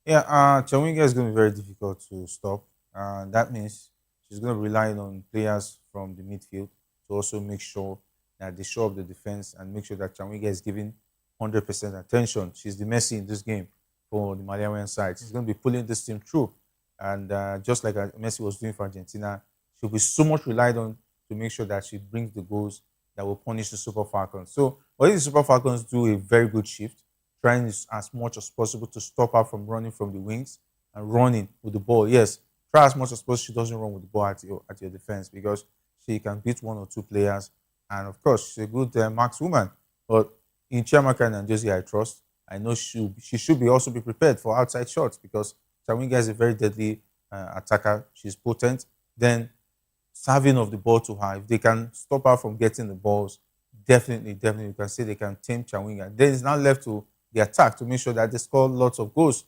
Yeah, Chawinga is going to be very difficult to stop. That means she's going to rely on players from the midfield to also make sure that they show up the defense and make sure that Chawinga is giving 100% attention. She's the Messi in this game for the Malawian side. She's going to be pulling this team through. And just like Messi was doing for Argentina, she'll be so much relied on to make sure that she brings the goals that will punish the Super Falcons. So, what if the Super Falcons do a very good shift, trying as much as possible to stop her from running from the wings and running with the ball? Yes, try as much as possible she doesn't run with the ball at your defense, because she can beat one or two players. And of course, she's a good markswoman. But in Chiamaka and Josie, I trust. I know she should also be prepared for outside shots, because Chawinga is a very deadly attacker. She's potent. Then serving of the ball to her, if they can stop her from getting the balls, definitely, you can say they can tame Chawinga. Then it's now left to the attack to make sure that they score lots of goals,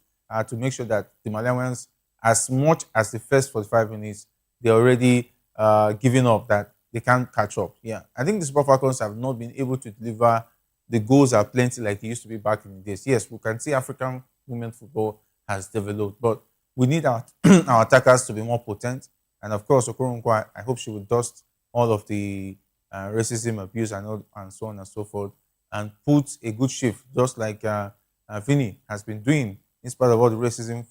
to make sure that the Malawians, as much as the first 45 minutes, they're already giving up, that they can't catch up. Yeah, I think the Super Falcons have not been able to deliver the goals are plenty like it used to be back in the days. Yes, we can see African women football has developed, but we need our our attackers to be more potent. And of course, Okoronkwo, I hope she will dust all of the racism, abuse, and so on and so forth, and put a good shift, just like Vinny has been doing, in spite of all the racism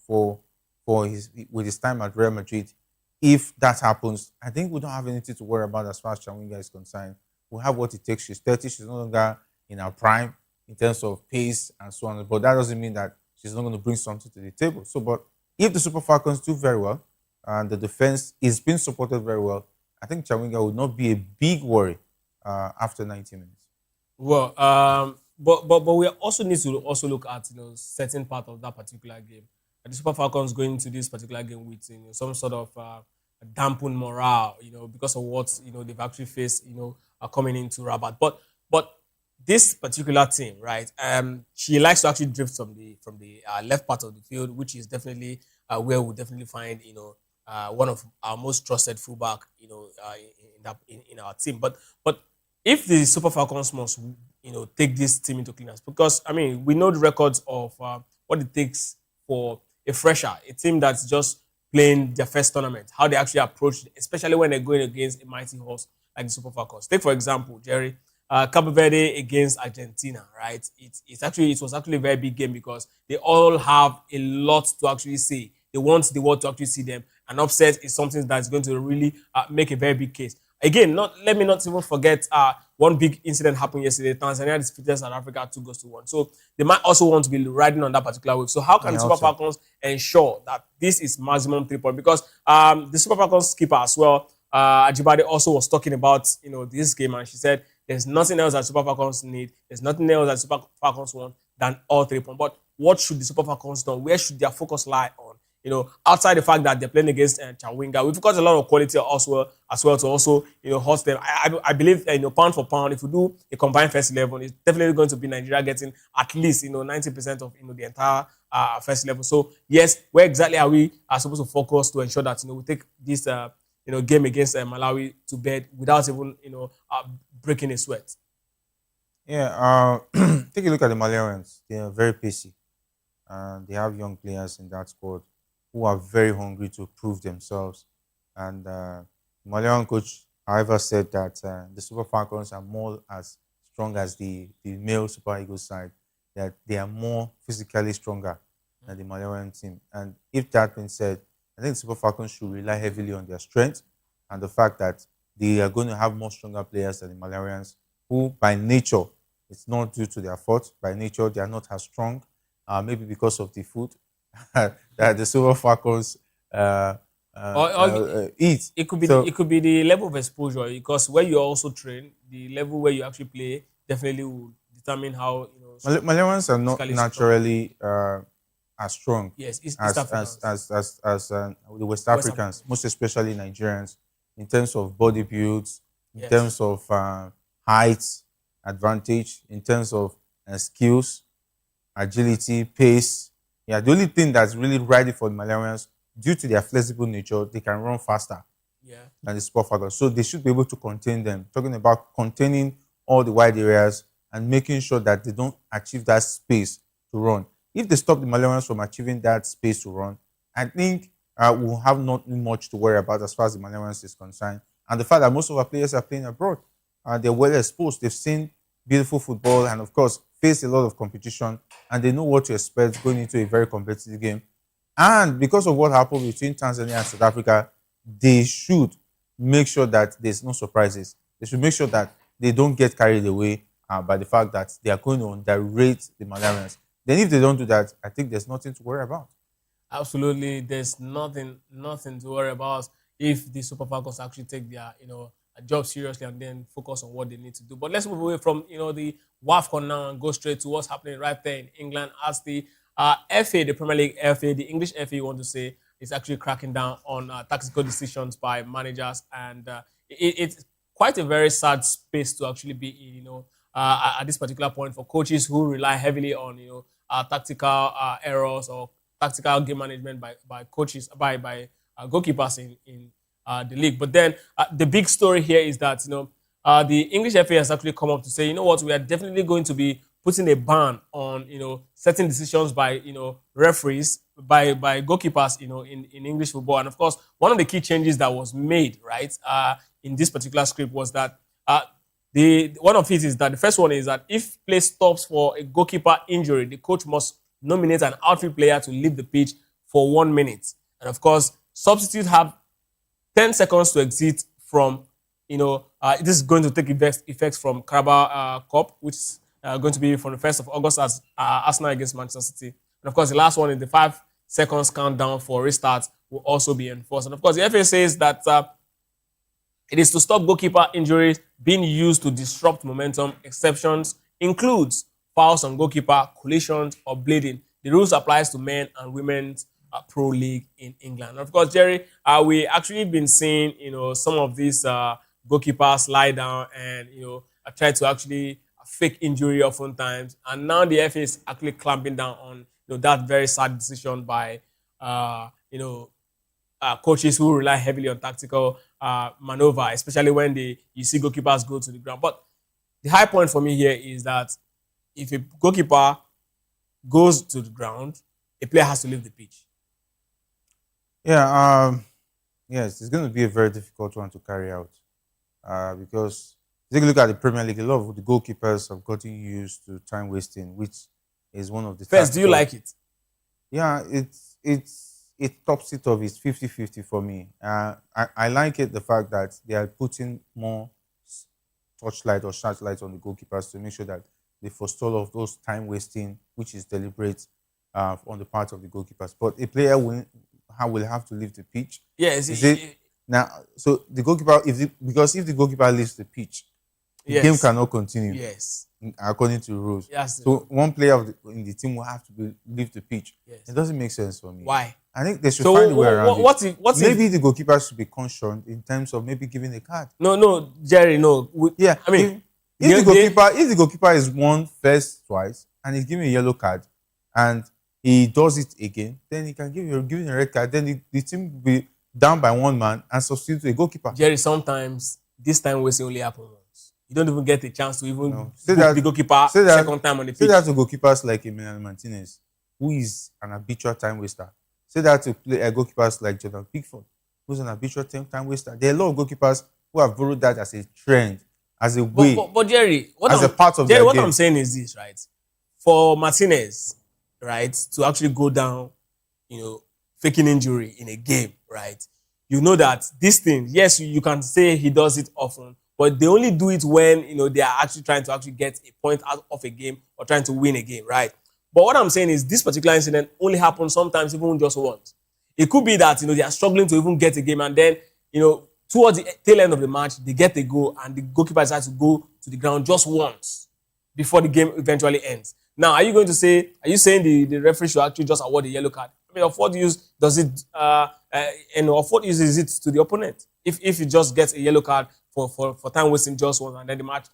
with his time at Real Madrid. If that happens, I think we don't have anything to worry about as far as Chawinga is concerned. We have what it takes. She's 30. She's no longer in her prime in terms of pace and so on. But that doesn't mean that she's not going to bring something to the table. So, but if the Super Falcons do very well and the defense is being supported very well, I think Chawinga would not be a big worry after 90 minutes. Well, but we also need to also look at certain part of that particular game. The Super Falcons going into this particular game with some sort of dampened morale, because of what they've actually faced, coming into Rabat. But this particular team, right? She likes to actually drift from the left part of the field, which is definitely where we'll definitely find one of our most trusted fullback, in our team. But if the Super Falcons must take this team into cleaners, because I mean we know the records of what it takes for a fresher, a team that's just playing their first tournament, how they actually approach it, especially when they're going against a mighty horse like the Super Falcons. Take for example, Jerry, Cabo Verde against Argentina, right? It was actually a very big game because they all have a lot to actually say. They want the world to actually see them. An upset is something that's going to really make a very big case. Again, let me not even forget one big incident happened yesterday. Tanzania defeated South Africa 2-1. So they might also want to be riding on that particular wave. So how can the Super Falcons ensure that this is maximum 3 points? Because the Super Falcons keeper as well, Ajibade, also was talking about this game, and she said there's nothing else that Super Falcons need. There's nothing else that Super Falcons want than all 3 points. But what should the Super Falcons do? Where should their focus lie on? Outside the fact that they're playing against Chawinga, we've got a lot of quality also as well to also, host them. I believe, pound for pound, if we do a combined first 11, it's definitely going to be Nigeria getting at least, 90% of, the entire first 11. So yes, where exactly are we supposed to focus to ensure that, we take this, game against Malawi to bed without even, breaking a sweat? Yeah, take a look at the Malians. They are very pacey. They have young players in that squad who are very hungry to prove themselves. And Malian coach, however, said that the Super Falcons are more as strong as the male Super Eagles side, that they are more physically stronger than the Malian team. And if that being said, I think the Super Falcons should rely heavily on their strength and the fact that they are going to have more stronger players than the Malarians, who by nature, it's not due to their fault, by nature, they are not as strong, maybe because of the food that the Super Falcons eat. It could be So, it could be the level of exposure, because where you also train, the level where you actually play definitely will determine how Malarians are not physically naturally as strong Yes, East as the West Africans, most especially Nigerians, in terms of body build, in Yes. terms of height advantage, in terms of skills, agility, pace. Yeah, the only thing that's really riding for the Malarians, due to their flexible nature, they can run faster than the Super Falcons. So they should be able to contain them. Talking about containing all the wide areas and making sure that they don't achieve that space to run. If they stop the Malarians from achieving that space to run, I think we'll have not much to worry about as far as the Malarians is concerned. And the fact that most of our players are playing abroad, they're well exposed. They've seen beautiful football and, of course, faced a lot of competition, and they know what to expect going into a very competitive game. And because of what happened between Tanzania and South Africa, they should make sure that there's no surprises. They should make sure that they don't get carried away by the fact that they are going to underrate the Malarians. Then if they don't do that, I think there's nothing to worry about. Absolutely, there's nothing to worry about if the Super Falcons actually take their job seriously and then focus on what they need to do. But let's move away from the WAFCON now and go straight to what's happening right there in England, as the FA, the Premier League FA, the English FA, you want to say, is actually cracking down on tactical decisions by managers, and it's quite a very sad space to actually be in. At this particular point, for coaches who rely heavily on tactical errors or tactical game management by coaches, by goalkeepers in the league. But then the big story here is that the English FA has actually come up to say, what, we are definitely going to be putting a ban on certain decisions by referees, by goalkeepers in English football. And of course, one of the key changes that was made in this particular script was that one of it is that the first one is that if play stops for a goalkeeper injury, the coach must nominate an outfield player to leave the pitch for 1 minute. And of course, substitutes have 10 seconds to exit from, this is going to take effect from Carabao Cup, which is going to be from the 1st of August as Arsenal against Manchester City. And of course, the last one is the 5 seconds countdown for restart will also be enforced. And of course, the FA says that it is to stop goalkeeper injuries being used to disrupt momentum. Exceptions includes fouls on goalkeeper, collisions, or bleeding. The rules applies to men and women's pro league in England. And of course, Jerry, we actually been seeing some of these goalkeepers lie down and try to actually fake injury oftentimes. And now the FA is actually clamping down on that very sad decision by coaches who rely heavily on tactical maneuver, especially when you see goalkeepers go to the ground. But the high point for me here is that if a goalkeeper goes to the ground, a player has to leave the pitch. Yeah, yes, it's going to be a very difficult one to carry out because take a look at the Premier League. A lot of the goalkeepers have gotten used to time wasting, which is one of the First, do you like it? Yeah, it tops it off. It's 50-50 for me. I like it, the fact that they are putting more touchlight or searchlight on the goalkeepers to make sure that they forestall of those time wasting, which is deliberate on the part of the goalkeepers. But a player will have to leave the pitch. Yes. Is it now? So the goalkeeper, because if the goalkeeper leaves the pitch, the Yes. game cannot continue. Yes. According to rules. Yes. So one player in the team will have to leave the pitch. Yes. It doesn't make sense for me. Why? I think they should So find a way around it. what maybe the goalkeeper should be cautioned in terms of maybe giving a card. No, Jerry, no. I mean, if the goalkeeper is won first twice and he's given a yellow card and he does it again, then he can give a red card. Then the team will be down by one man and substitute a goalkeeper. Jerry, sometimes this time wasting only happens once. You don't even get a chance to even book the goalkeeper second time on the pitch. Say that to goalkeepers like Emiliano Martinez, who is an habitual time waster. Say that to goalkeepers like Jordan Pickford, who's an habitual time waster. There are a lot of goalkeepers who have borrowed that as a trend, as a way. But Jerry, what I'm saying is this, right? For Martinez, right, to actually go down, faking injury in a game, right? You know that this thing, yes, you can say he does it often, but they only do it when, they are actually trying to get a point out of a game or trying to win a game, right? But what I'm saying is this particular incident only happens sometimes even just once. It could be that, they are struggling to even get a game and then, towards the tail end of the match, they get a goal and the goalkeeper decides to go to the ground just once before the game eventually ends. Now, are you saying the referee should actually just award a yellow card? I mean, of what use does it, of what use is it to the opponent if he just gets a yellow card for time wasting just once and then the match,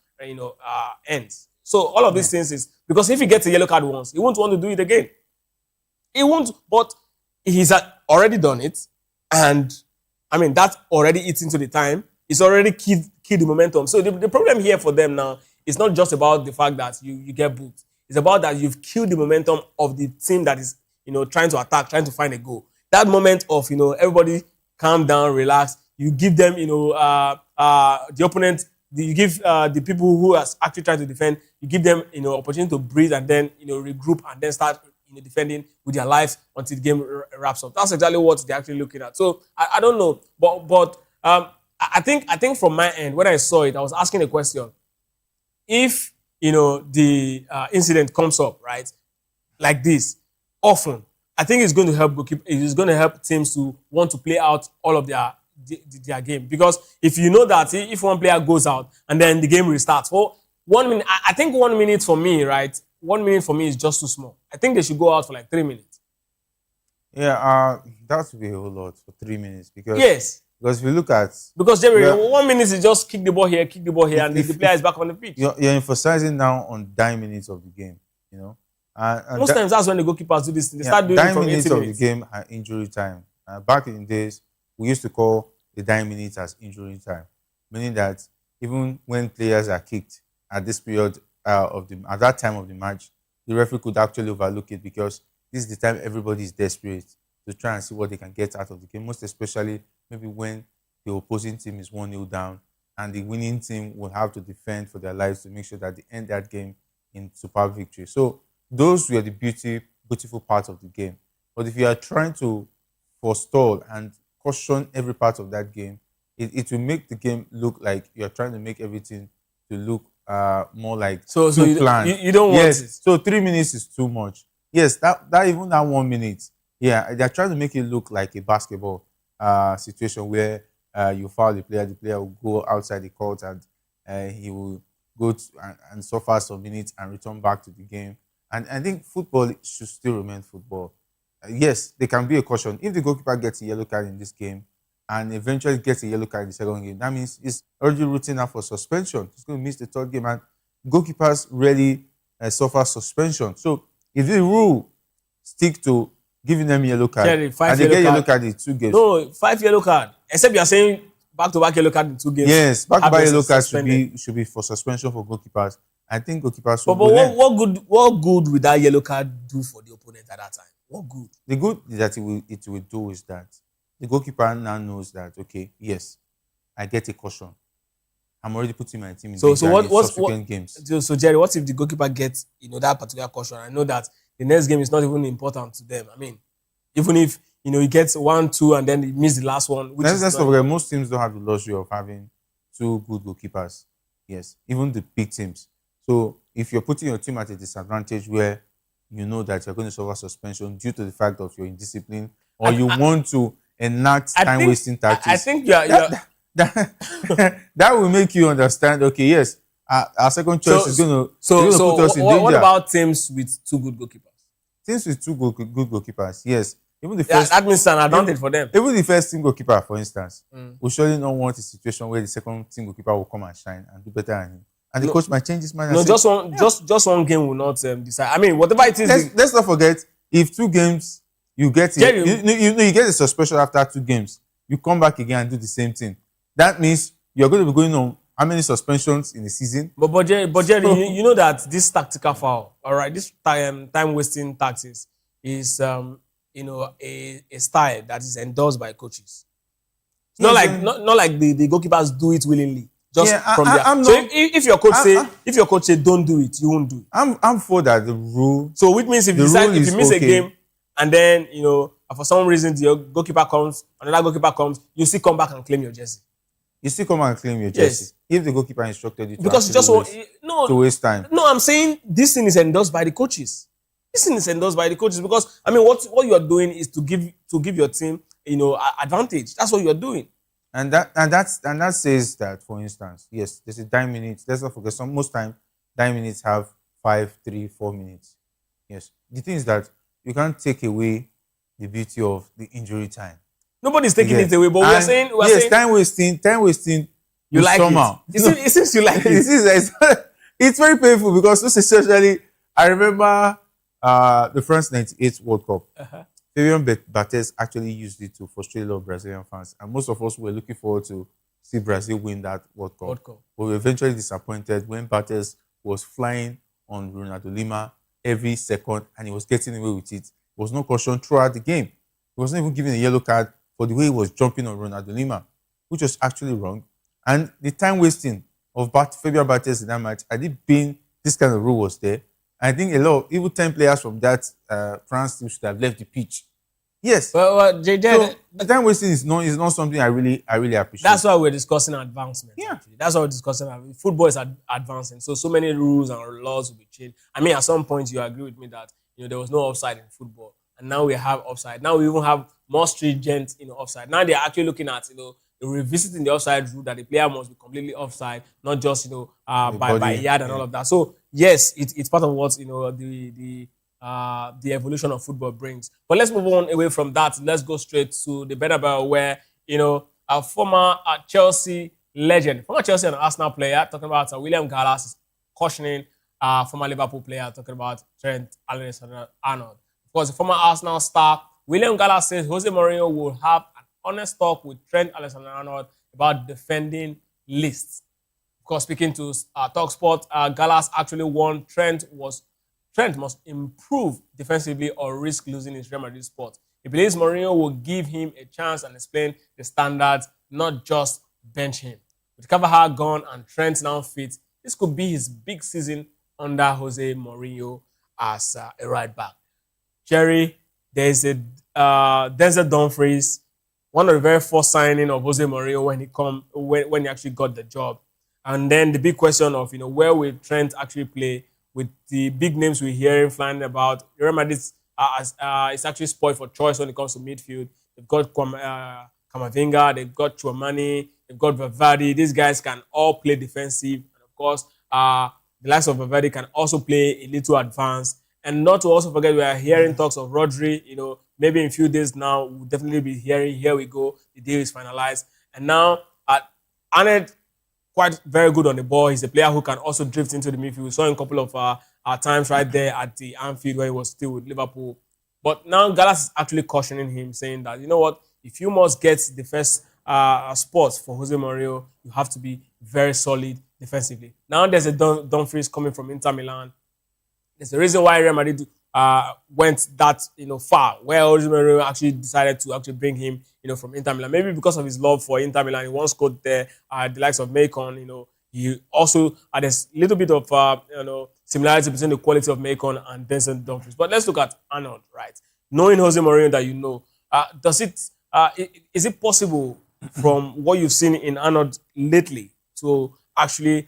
ends? So all of these things is because if he gets a yellow card once, he won't want to do it again. He won't, but he's already done it, and I mean that's already eaten into the time. It's already killed the momentum. So the problem here for them now is not just about the fact that you get booked. It's about that you've killed the momentum of the team that is trying to attack, trying to find a goal. That moment of everybody calm down, relax. You give them the opponent. You give the people who are actually trying to defend, you give them opportunity to breathe and then regroup and then start defending with their lives until the game wraps up. That's exactly what they're actually looking at. So I don't know, but I think from my end when I saw it, I was asking a question: if the incident comes up right like this often, I think it's going to help it's going to help teams to want to play out all of their game, because if you know that if one player goes out and then the game restarts, well, 1 minute, I think 1 minute for me, right? 1 minute for me is just too small. I think they should go out for like 3 minutes. Yeah, that would be a whole lot for 3 minutes because because if you look at Jerry, 1 minute is just kick the ball here, and the player is back on the pitch. You're emphasizing now on 9 minutes of the game, And most times that's when the goalkeepers do this. They start doing it from 80 minutes of the game are injury time. Back in the days, we used to call the 9 minutes as injury time, meaning that even when players are kicked at this period at that time of the match, the referee could actually overlook it because this is the time everybody is desperate to try and see what they can get out of the game. Most especially maybe when the opposing team is 1-0 down and the winning team will have to defend for their lives to make sure that they end that game in superb victory. So those were the beautiful parts of the game. But if you are trying to forestall and caution every part of that game, it will make the game look like you're trying to make everything to look more like so you don't want it. So 3 minutes is too much. Yes, that even that 1 minute, they're trying to make it look like a basketball situation where you foul the player will go outside the court and he will go and suffer some minutes and return back to the game. And I think football should still remain football. Yes, there can be a caution. If the goalkeeper gets a yellow card in this game and eventually gets a yellow card in the second game, that means he's already rooting out for suspension. He's going to miss the third game, and goalkeepers rarely suffer suspension. So if the rule stick to giving them yellow card, Jerry, and they get yellow card in 2 games. No, 5 yellow card. Except you are saying back-to-back yellow card in 2 games. Yes, back-to-back yellow card should be for suspension for goalkeepers. I think goalkeepers will But what good would that yellow card do for the opponent at that time? What good? The good that it will do is that the goalkeeper now knows that, okay, yes, I get a caution. I'm already putting my team in danger in subsequent games. So Jerry, what if the goalkeeper gets that particular caution? I know that the next game is not even important to them. I mean, even if he gets 1-2 and then he misses the last one, which let's forget, most teams don't have the luxury of having two good goalkeepers. Yes, even the big teams. So if you're putting your team at a disadvantage where you know that you're going to suffer suspension due to the fact of your indiscipline, or you want to enact time-wasting tactics, I think that will make you understand. Okay, yes, our second choice is going to put us in danger. What about teams with two good goalkeepers? Teams with two good goalkeepers, yes. Even the first, that means an advantage for them. Even the first team goalkeeper, for instance, will surely not want a situation where the second team goalkeeper will come and shine and do better than him. And the coach might change his mind. No, just one game will not decide. I mean, whatever it is. Let's not forget, if 2 games you get it, you get a suspension after 2 games, you come back again and do the same thing. That means you're going to be going on how many suspensions in the season? But Jerry, you know that this tactical foul, all right, this time wasting tactics is a style that is endorsed by coaches. It's not like the goalkeepers do it willingly. Just from there. So if your coach say don't do it, you won't do it. I'm for that, the rule. So which means if you miss a game and then for some reason your goalkeeper comes, another goalkeeper comes, you still come back and claim your jersey. You still come and claim your jersey. Yes. If the goalkeeper instructed you to waste time. No, I'm saying this thing is endorsed by the coaches. This thing is endorsed by the coaches because I mean what you are doing is to give your team advantage. That's what you are doing. And that says that, for instance, yes, there's a 9 minutes. Let's not forget, most time 9 minutes have 5, 3, 4 minutes. Yes. The thing is that you can't take away the beauty of the injury time. Nobody's taking it away, but we're saying time wasting. You like somehow. It seems you like it. It's very painful because especially I remember the France 98 World Cup. Fabian Barthez actually used it to frustrate a lot of Brazilian fans, and most of us were looking forward to see Brazil win that World Cup. But we were eventually disappointed when Barthez was flying on Ronaldo Lima every second, and he was getting away with it. There was no caution throughout the game. He wasn't even given a yellow card for the way he was jumping on Ronaldo Lima, which was actually wrong. And the time wasting of Fabian Barthez in that match, had it been this kind of rule was there, I think a lot of even 10 players from that France team should have left the pitch. Yes. Well, so the time wasting is not something I really appreciate. That's why we're discussing advancement. Yeah. Actually. That's why we're discussing. Football is advancing. So many rules and laws will be changed. I mean, at some point you agree with me that there was no offside in football, and now we have offside. Now we even have more stringent offside. Now they're actually looking at revisiting the offside rule that the player must be completely offside, not just by yard and all of that. So yes, it's part of what the evolution of football brings. But let's move on away from that. Let's go straight to the Bernabeu, where a former Chelsea legend, former Chelsea and Arsenal player, talking about William Gallas, is cautioning former Liverpool player, talking about Trent Alexander-Arnold. Of course, the former Arsenal star William Gallas says Jose Mourinho will have an honest talk with Trent Alexander-Arnold about defending lists. Of course, speaking to TalkSport, Gallas actually warned Trent must improve defensively or risk losing his Real Madrid spot. He believes Mourinho will give him a chance and explain the standards, not just bench him. With Carvajal gone and Trent now fit, this could be his big season under Jose Mourinho as a right back. Jerry, there's a Denzel Dumfries, one of the very first signing of Jose Mourinho when he actually got the job. And then the big question of where will Trent actually play with the big names we're hearing flying about. Real Madrid is actually spoiled for choice when it comes to midfield. They've got Camavinga, they've got Chouamani, they've got Valverde. These guys can all play defensive. And of course, the likes of Valverde can also play a little advanced. And not to also forget, we are hearing talks of Rodri. Maybe in a few days now, we'll definitely be hearing, here we go, the deal is finalized. And now, Arnold, quite very good on the ball. He's a player who can also drift into the midfield. We saw him a couple of times right there at the Anfield where he was still with Liverpool. But now Gallas is actually cautioning him, saying that, if you must get the first spot for Jose Mourinho, you have to be very solid defensively. Now there's a Dumfries coming from Inter Milan. There's a reason why Real Madrid went that far, where Jose Mourinho actually decided to actually bring him from Inter Milan. Maybe because of his love for Inter Milan, he once coached there, the likes of Macon. He also had a little bit of similarity between the quality of Macon and Denzel Dumfries. But let's look at Arnold, right? Knowing Jose Mourinho that is it possible from what you've seen in Arnold lately to actually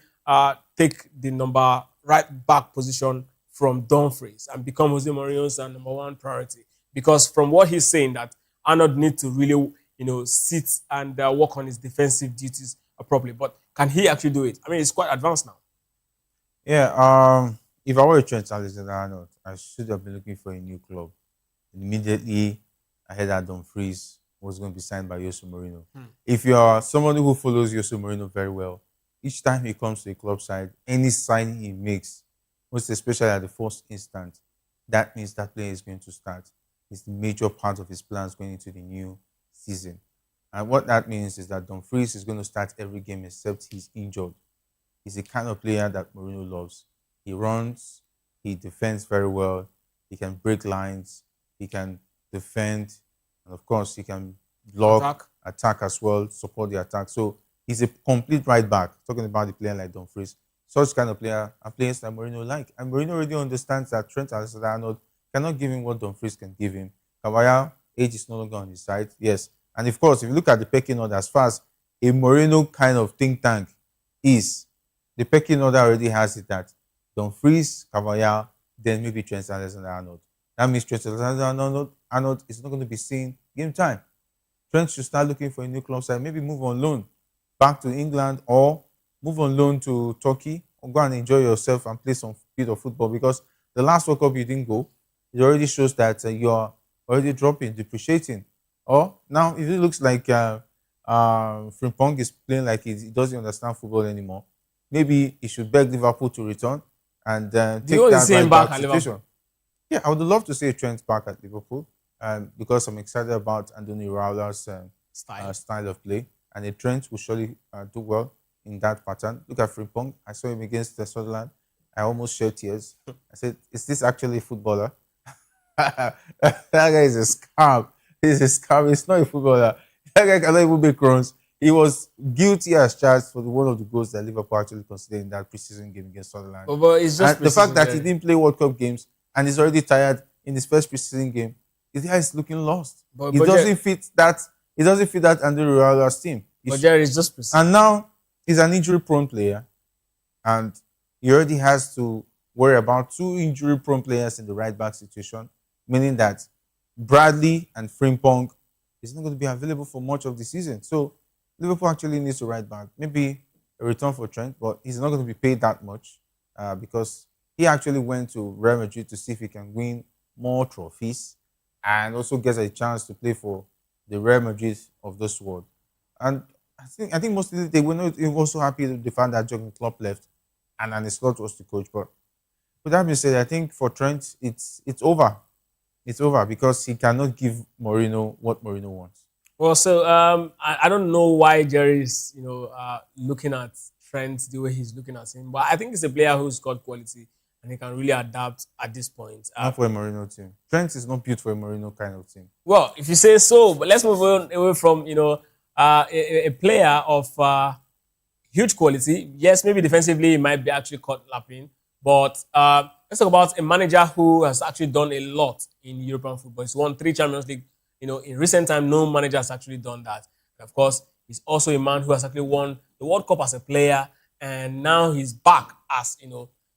take the right back position from Dumfries and become Jose Mourinho's number one priority? Because from what he's saying, that Arnold needs to really, sit and work on his defensive duties properly. But can he actually do it? I mean, it's quite advanced now. Yeah. If I were a Trent Alexander-Arnold, I should have been looking for a new club. Immediately, I heard that Dumfries was going to be signed by Jose Mourinho. If you are somebody who follows Jose Mourinho very well, each time he comes to a club side, any signing he makes, most especially at the first instant, that means that player is going to start. It's the major part of his plans going into the new season. And what that means is that Dumfries is going to start every game except he's injured. He's the kind of player that Mourinho loves. He runs, he defends very well, he can break lines, he can defend, and of course, he can block, attack as well, support the attack. So he's a complete right back. Talking about the player like Dumfries, such kind of player are players that Mourinho like. And Mourinho already understands that Trent Alexander-Arnold cannot give him what Dumfries can give him. Carvajal, age is no longer on his side, yes. And of course, if you look at the pecking order, as far as a Mourinho kind of think tank is, the pecking order already has it that Dumfries, Carvajal, then maybe Trent Alexander-Arnold. That means Trent Alexander-Arnold is not going to be seeing game time. Trent should start looking for a new club side, maybe move on loan back to England or move on loan to Turkey or go and enjoy yourself and play some bit of football, because the last World Cup you didn't go, it already shows that you're already dropping, depreciating. Or now if it looks like Frimpong is playing like he doesn't understand football anymore, maybe he should beg Liverpool to return and take that right back situation. Yeah, I would love to see Trent back at Liverpool because I'm excited about Anthony Raula's style of play, and a Trent will surely do well in that pattern. Look at Frimpong. I saw him against Sunderland. I almost shed tears. I said, is this actually a footballer? That guy is a scam. He's a scam. He's not a footballer. That guy cannot even make runs. He was guilty as charged for one of the goals that Liverpool actually considered in that preseason game against Sunderland. But it's just the fact that he didn't play World Cup games and he's already tired in his first preseason game, his guy is looking lost. He doesn't fit that Andrew Raula's team. But Jerry is just preseason. And now he's an injury-prone player, and he already has to worry about two injury-prone players in the right-back situation, meaning that Bradley and Frimpong is not going to be available for much of the season. So Liverpool actually needs a right back. Maybe a return for Trent, but he's not going to be paid that much because he actually went to Real Madrid to see if he can win more trophies and also gets a chance to play for the Real Madrid of this world. And I think mostly they were not also happy with the fact that Jurgen Klopp left and Arne Slot was the coach. But with that being said, I think for Trent, it's over. It's over because he cannot give Mourinho what Mourinho wants. Well, so I don't know why Jerry is looking at Trent the way he's looking at him, but I think he's a player who's got quality and he can really adapt at this point. Not for a Mourinho team. Trent is not built for a Mourinho kind of team. Well, if you say so, but let's move on away from a player of huge quality. Yes, maybe defensively he might be actually caught lapping, but let's talk about a manager who has actually done a lot in European football. He's won 3 Champions League. In recent time, no manager has actually done that. And of course, he's also a man who has actually won the World Cup as a player, and now he's back as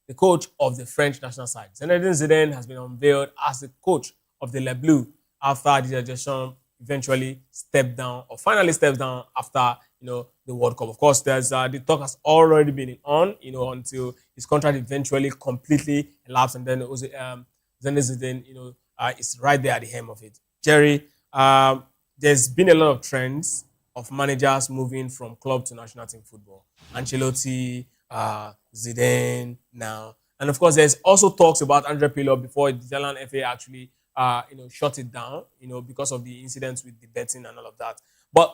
the coach of the French national side. Zinedine Zidane has been unveiled as the coach of the Les Bleus after Didier Deschamps eventually finally steps down after the World Cup. Of course, there's the talk has already been on until his contract eventually completely elapsed, and then Zinedine Zidane is right there at the helm of it. Jerry, there's been a lot of trends of managers moving from club to national team football. Ancelotti, Zidane now. And of course, there's also talks about Andre Pirlo before the Italian FA actually shut it down, because of the incidents with the betting and all of that. But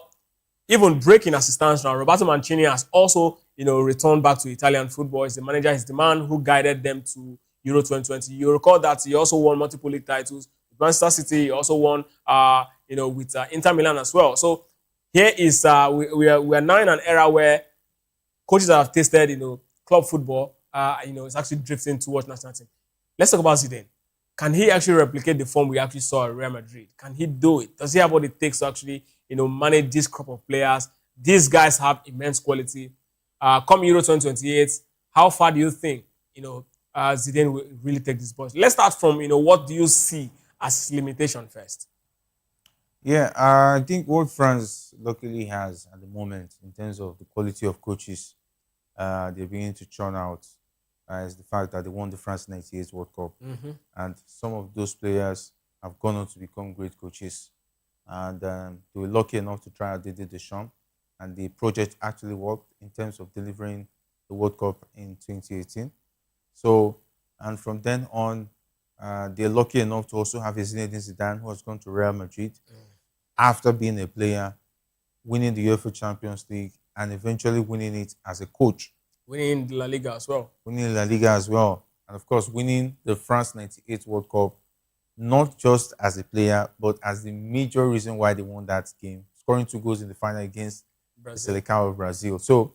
even breaking assistance now, Roberto Mancini has also, returned back to Italian football. He's the manager, he's the man who guided them to, Euro 2020. You recall that he also won multiple league titles. Manchester City, he also won, with Inter Milan as well. So here is we are now in an era where coaches that have tasted, club football, it's actually drifting towards national team. Let's talk about Zidane. Can he actually replicate the form we actually saw at Real Madrid? Can he do it? Does he have what it takes to actually, manage this crop of players? These guys have immense quality. Come Euro 2028, how far do you think, Zidane will really take this boys? Let's start from, what do you see as limitation first? Yeah, I think what France luckily has at the moment in terms of the quality of coaches they're beginning to churn out is the fact that they won the France 98 World Cup. Mhm. And some of those players have gone on to become great coaches. And they were lucky enough to try out Didier Deschamps. And the project actually worked in terms of delivering the World Cup in 2018. So, and from then on, they're lucky enough to also have Zinedine Zidane, who has gone to Real Madrid after being a player, winning the UEFA Champions League, and eventually winning it as a coach. Winning La Liga as well. Winning La Liga as well. And of course, winning the France 98 World Cup, not just as a player, but as the major reason why they won that game, scoring 2 goals in the final against Brazil. the Selecao of Brazil. So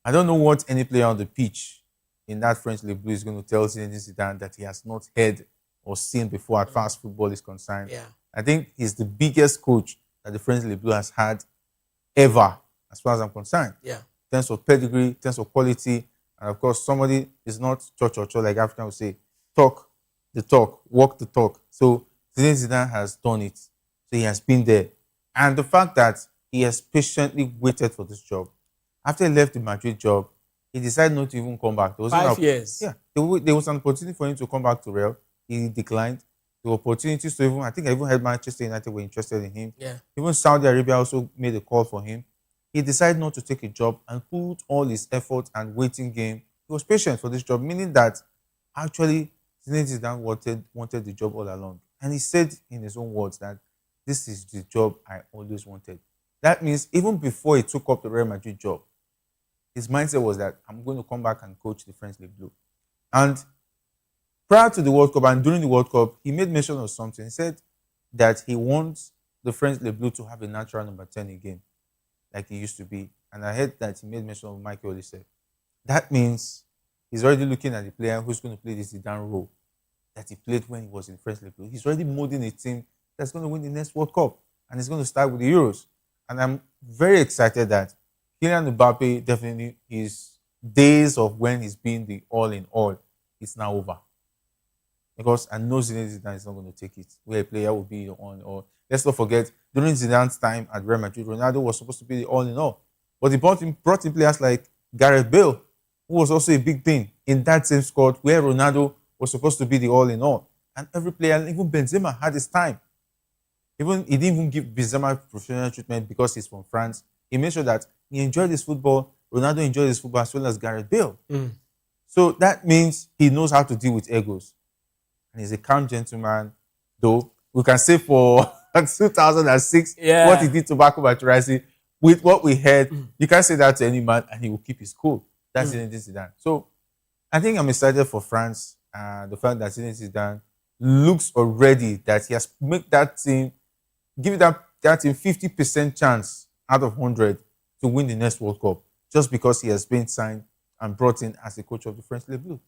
I don't know what any player on the pitch in that French Le Bleu is going to tell Zinedine Zidane that he has not heard or seen before as far as football is concerned. Yeah. I think he's the biggest coach that the French Le Bleu has had ever, as far as I'm concerned. Yeah. In terms of pedigree, in terms of quality, and of course, somebody is not cho like African would say, talk the talk, walk the talk. So Zinedine Zidane has done it. So he has been there. And the fact that he has patiently waited for this job. After he left the Madrid job, he decided not to even come back. There was 5 years. Yeah. There was an opportunity for him to come back to Real. He declined. The opportunities to I think I even heard Manchester United were interested in him. Yeah. Even Saudi Arabia also made a call for him. He decided not to take a job and put all his effort and waiting game. He was patient for this job, meaning that actually Zinedine Zidane wanted the job all along. And he said in his own words that this is the job I always wanted. That means even before he took up the Real Madrid job, his mindset was that I'm going to come back and coach the French League Blue. And prior to the World Cup and during the World Cup, he made mention of something. He said that he wants the French Le Bleu to have a natural number 10 again, like he used to be. And I heard that he made mention of Michael Olise. That means he's already looking at the player who's going to play this Zidane role that he played when he was in French Le Bleu. He's already molding a team that's going to win the next World Cup. And it's going to start with the Euros. And I'm very excited that Kylian Mbappe, definitely his days of when he's been the all-in-all, is now over. Because I know Zinedine Zidane is not going to take it, where a player will be the all-in-all. Let's not forget, during Zidane's time at Real Madrid, Ronaldo was supposed to be the all-in-all. But he brought in players like Gareth Bale, who was also a big thing in that same squad where Ronaldo was supposed to be the all-in-all. And every player, even Benzema, had his time. He didn't even give Benzema professional treatment because he's from France. He made sure that he enjoyed his football, Ronaldo enjoyed his football as well as Gareth Bale. So that means he knows how to deal with egos. And he's a calm gentleman, though we can say for 2006, what he did to Marco Materazzi, with what we heard, you can't say that to any man and he will keep his cool. That's Zinedine Zidane. So I think I'm excited for France. The fact that Zinedine Zidane looks already that he has made that team, give that team 50% chance out of 100 to win the next World Cup, just because he has been signed and brought in as the coach of the French Le Bleu.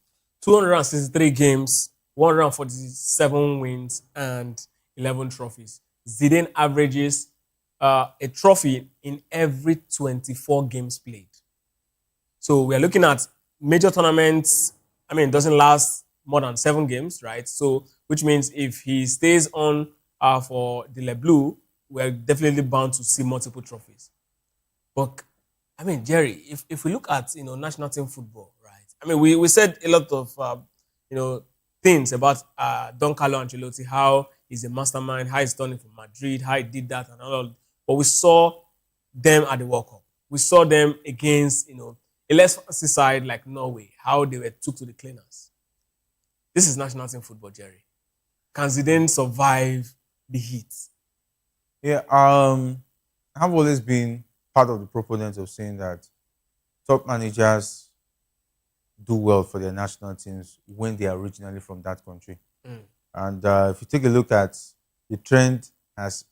263 games, 147 wins, and 11 trophies. Zidane averages a trophy in every 24 games played. So we are looking at major tournaments. I mean, it doesn't last more than 7 games, right? So, which means if he stays on for the Le Bleu, we're definitely bound to see multiple trophies. But I mean, Jerry, if we look at national team football, right? I mean, we said a lot of things about Don Carlo Ancelotti, how he's a mastermind, how he's done it for Madrid, how he did that and all. But we saw them at the World Cup. We saw them against a less fancy side like Norway, how they were took to the cleaners. This is national team football, Jerry. Can Zidane survive the heat? Yeah, I've always been part of the proponents of saying that top managers do well for their national teams when they are originally from that country. Mm. And if you take a look at the trend has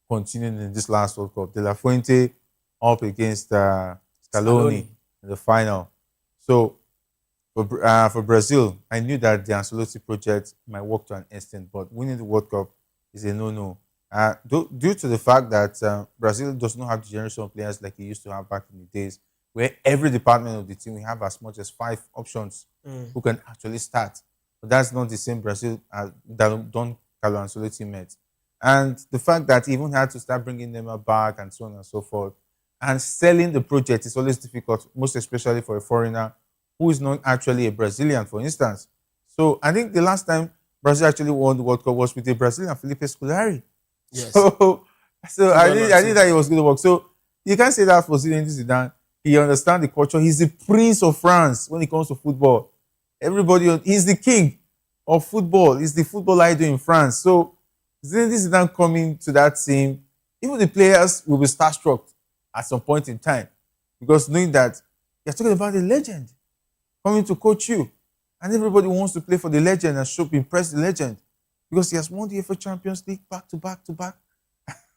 continued in this last World Cup. De La Fuente up against Scaloni in the final. So for Brazil, I knew that the Ancelotti project might work to an extent, but winning the World Cup is a no-no. Due to the fact that Brazil does not have the generation of players like it used to have back in the days, where every department of the team we have as much as 5 options who can actually start. But that's not the same Brazil that Don Carlo Ancelotti met. And the fact that he even had to start bringing them back and so on and so forth, and selling the project is always difficult, most especially for a foreigner who is not actually a Brazilian, for instance. So I think the last time Brazil actually won the World Cup was with a Brazilian, Felipe Scolari. Yes. So I knew that it was going to work. So you can't say that for Zinedine Zidane. He understands the culture. He's the prince of France when it comes to football. He's the king of football. He's the football idol in France. So Zinedine Zidane coming to that team, even the players will be starstruck at some point in time, because knowing that you're talking about a legend coming to coach you, and everybody wants to play for the legend and should impress the legend, because he has won the FA Champions League back to back to back,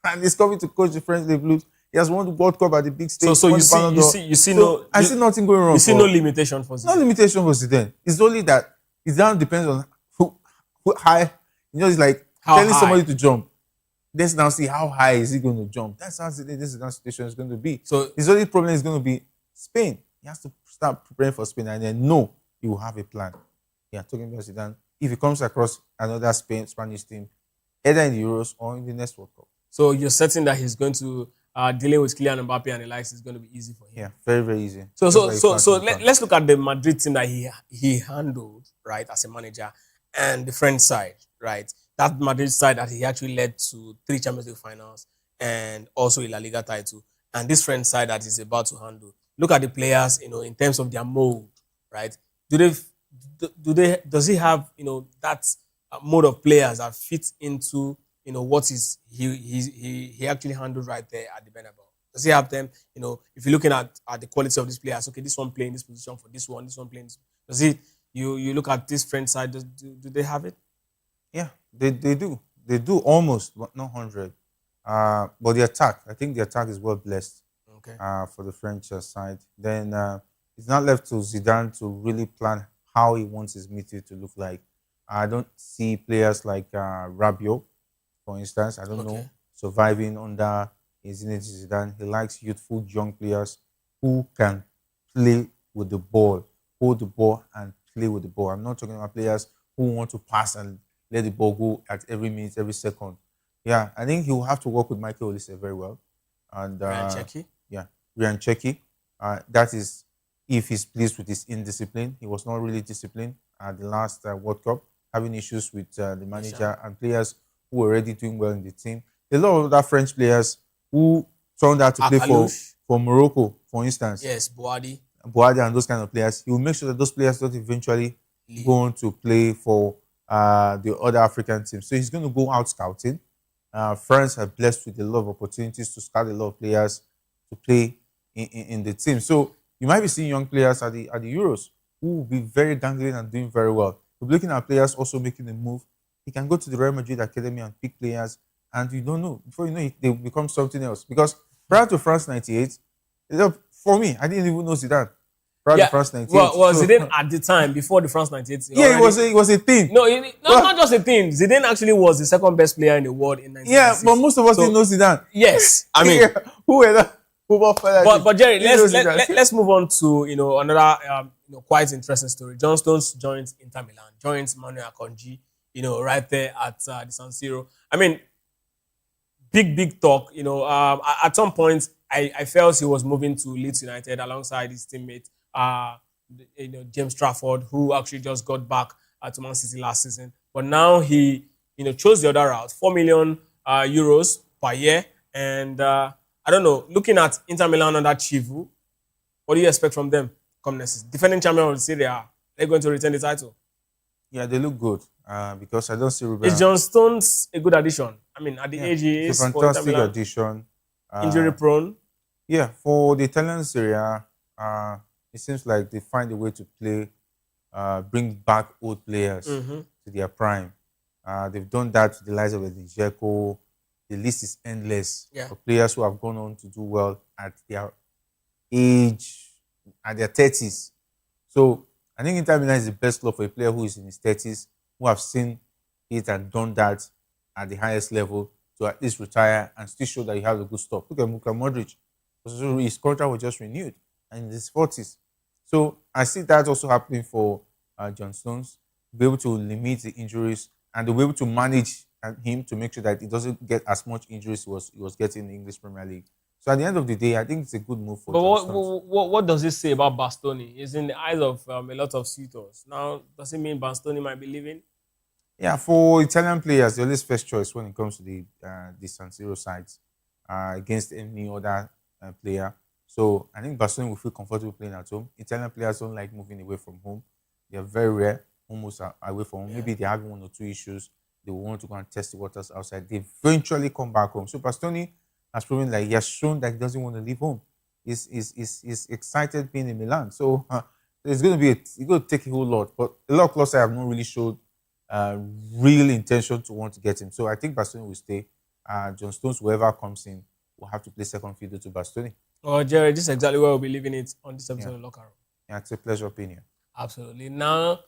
and he's coming to coach the French Les Blues. He has won the World Cup at the big stage. So you see I see nothing going wrong. You see no limitation for Zidane. No limitation for Zidane. It's only that Zidane depends on who high. It's like telling somebody to jump. Let's now see how high is he going to jump. That's how this situation is going to be. So his only problem is going to be Spain. He has to start preparing for Spain, and then he will have a plan. Yeah, talking about Zidane. If he comes across another Spanish team, either in the Euros or in the next World Cup. So you're certain that he's going to dealing with Kylian Mbappe and the likes is going to be easy for him. Yeah, very, very easy. So let's look at the Madrid team that he handled, right, as a manager, and the French side, right? That Madrid side that he actually led to 3 Champions League finals and also a La Liga title, and this French side that he's about to handle. Look at the players, in terms of their mold, right? Does he have, that mode of players that fit into what is he actually handled right there at the Bernabeu? Does he have them? If you're looking at the quality of these players, okay, this one playing this position for this one playing this. Does he? You look at this French side. Do they have it? Yeah, they do. They do almost, but not 100. But the attack, I think the attack is well blessed. Okay. For the French side, then it's not left to Zidane to really plan how he wants his midfield to look like. I don't see players like Rabiot, for instance. I don't know, surviving under Zinedine Zidane. He likes youthful young players who can play with the ball, hold the ball and play with the ball. I'm not talking about players who want to pass and let the ball go at every minute, every second. Yeah, I think he will have to work with Michael Olise very well. And Ryan Cherki. That is if he's pleased with his indiscipline. He was not really disciplined at the last World Cup, having issues with the manager and players who were already doing well in the team. A lot of other French players who turned out to play for Morocco, for instance. Yes, Boadi and those kind of players. He will make sure that those players don't eventually go on to play for the other African teams. So he's going to go out scouting. France are blessed with a lot of opportunities to scout a lot of players to play in the team. So you might be seeing young players at the Euros who will be very dangling and doing very well. We're looking at players also making a move. He can go to the Real Madrid Academy and pick players, and you don't know. Before you know it, they will become something else. Because prior to France 98, for me, I didn't even know Zidane. Prior to France 98. Well, Zidane at the time, before the France 98. Yeah, it was a thing. No, not just a thing. Zidane actually was the second best player in the world in 1996. Yeah, but most of us didn't know Zidane. Yes, I mean, who were the football players? But Jerry, let's move on to another quite interesting story. John Stones joins Inter Milan, joins Manuel Akanji, right there at the San Siro. I mean, big talk. At some point, I felt he was moving to Leeds United alongside his teammate, James Trafford, who actually just got back to Man City last season. But now he, chose the other route, 4 million euros per year. And I don't know, looking at Inter Milan under Chivu, what do you expect from them come next season? Defending champion of the Serie A, they're going to retain the title. Yeah, they look good because I don't see Ruben. Is John Stones a good addition? I mean, at the age he is, it's a fantastic addition. Injury prone. Yeah, for the Italian Serie A, it seems like they find a way to play bring back old players Mhm. to their prime. They've done that with the likes of Dzeko. The list is endless Yeah. of players who have gone on to do well at their age, at their 30s. So I think Inter Milan is the best club for a player who is in his 30s, who have seen it and done that at the highest level to at least retire and still show that you have a good stuff. Look at Luka Modric. His contract was just renewed and in his 40s. So I see that also happening for John Stones, be able to limit the injuries and to be able to manage him to make sure that he doesn't get as much injuries he was getting in the English Premier League. So at the end of the day, I think it's a good move for But John Stones. what does it say about Bastoni? Is in the eyes of a lot of suitors. Now, does it mean Bastoni might be leaving? Yeah, for Italian players, they're always first choice when it comes to the San Siro sides against any other player. So I think Barcelona will feel comfortable playing at home. Italian players don't like moving away from home. They are very rare, almost away from home. Yeah. Maybe they have one or two issues. They will want to go and test the waters outside. They eventually come back home. So Bastoni has proven like he has shown that he doesn't want to leave home. He's excited being in Milan. So it's going to take a whole lot. But a lot of clubs have not really showed real intention to want to get him. So I think Bastoni will stay. John Stones, whoever comes in, will have to play second fiddle to Bastoni. Oh, Jerry, this is exactly where we'll be leaving it on this episode of Locker Room. Yeah, it's a pleasure opinion. Absolutely. Now,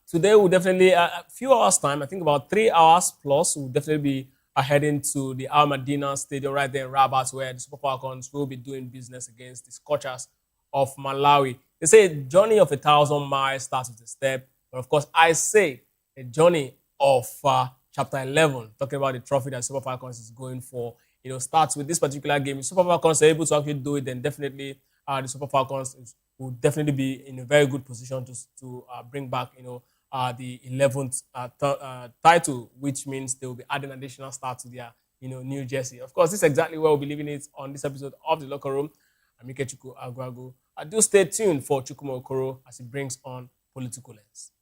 today we'll definitely, a few hours time, I think about 3 hours plus, we'll definitely be heading to the Al Madina Stadium right there in Rabat, where the Super Falcons will be doing business against the Scorchers of Malawi. They say a journey of 1,000 miles starts with a step. But of course, I say a journey of chapter 11, talking about the trophy that Super Falcons is going for, starts with this particular game. If Super Falcons are able to actually do it, then definitely the Super Falcons will definitely be in a very good position to bring back, the 11th title, which means they will be adding additional stars to their, new jersey. Of course, this is exactly where we'll be leaving it on this episode of The Locker Room. I'm Ikechukwu Agwago. Do stay tuned for Chukwuma Okoro as he brings on Political Lens.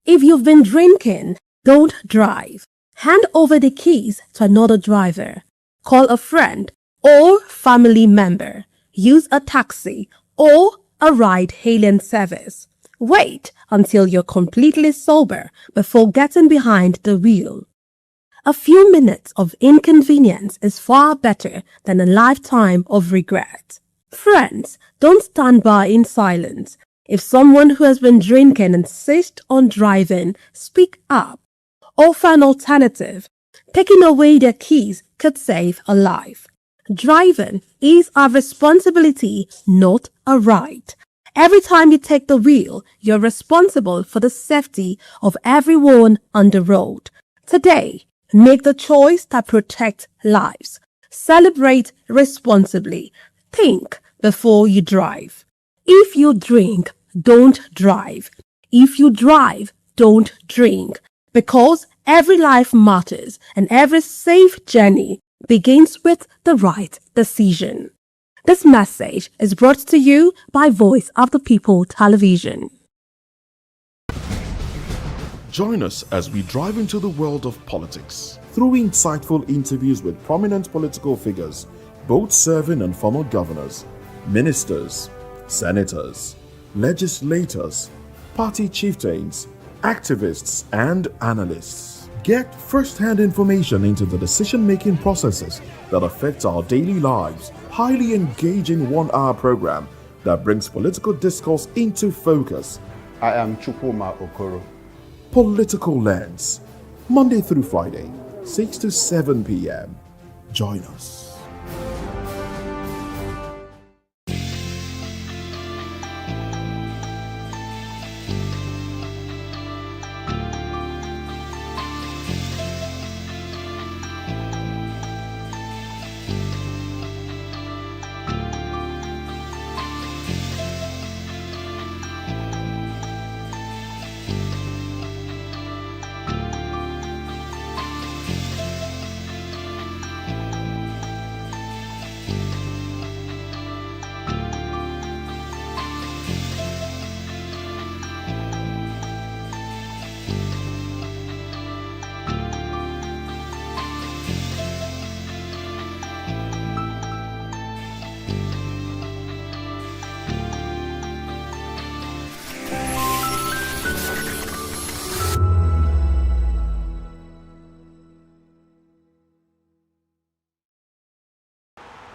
If you've been drinking, don't drive. Hand over the keys to another driver. Call a friend or family member. Use a taxi or a ride-hailing service. Wait until you're completely sober before getting behind the wheel. A few minutes of inconvenience is far better than a lifetime of regret. Friends, don't stand by in silence. If someone who has been drinking insists on driving, speak up. Offer an alternative. Taking away their keys could save a life. Driving is a responsibility, not a right. Every time you take the wheel, you're responsible for the safety of everyone on the road. Today, make the choice that protects lives. Celebrate responsibly. Think before you drive. If you drink, don't drive. If you drive, don't drink. Because every life matters and every safe journey begins with the right decision. This message is brought to you by Voice of the People Television. Join us as we drive into the world of politics through insightful interviews with prominent political figures, both serving and former governors, ministers, senators, legislators, party chieftains, activists, and analysts. Get first-hand information into the decision-making processes that affect our daily lives. Highly engaging one-hour program that brings political discourse into focus. I am Chukwuma Okoro. Political Lens, Monday through Friday, 6 to 7 p.m. Join us.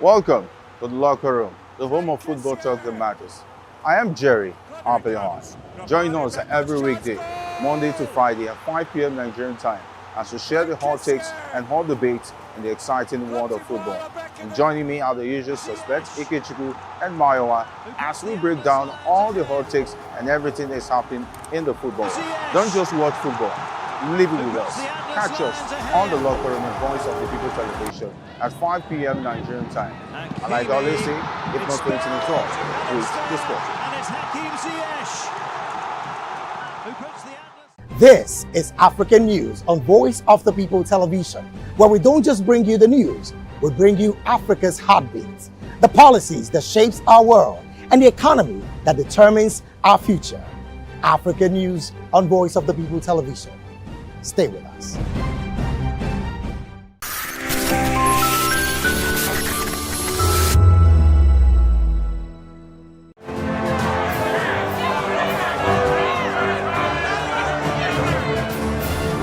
Welcome to the locker room, the home of football talk that matters. I am Jerry Arpillon. Join us every weekday, Monday to Friday at 5 p.m. Nigerian time, as we share the hot takes and hot debates in the exciting world of football. And joining me are the usual suspects, Ikechukwu and Mayowa, as we break down all the hot takes and everything that's happening in the football. Don't just watch football, live it with us. Catch us on the locker room and Voice of the People television at 5 p.m. Nigerian time. And like I always say, if not 20 minutes off, please discuss. This is African News on Voice of the People television, where we don't just bring you the news, we bring you Africa's heartbeats, the policies that shapes our world, and the economy that determines our future. African News on Voice of the People television. Stay with us.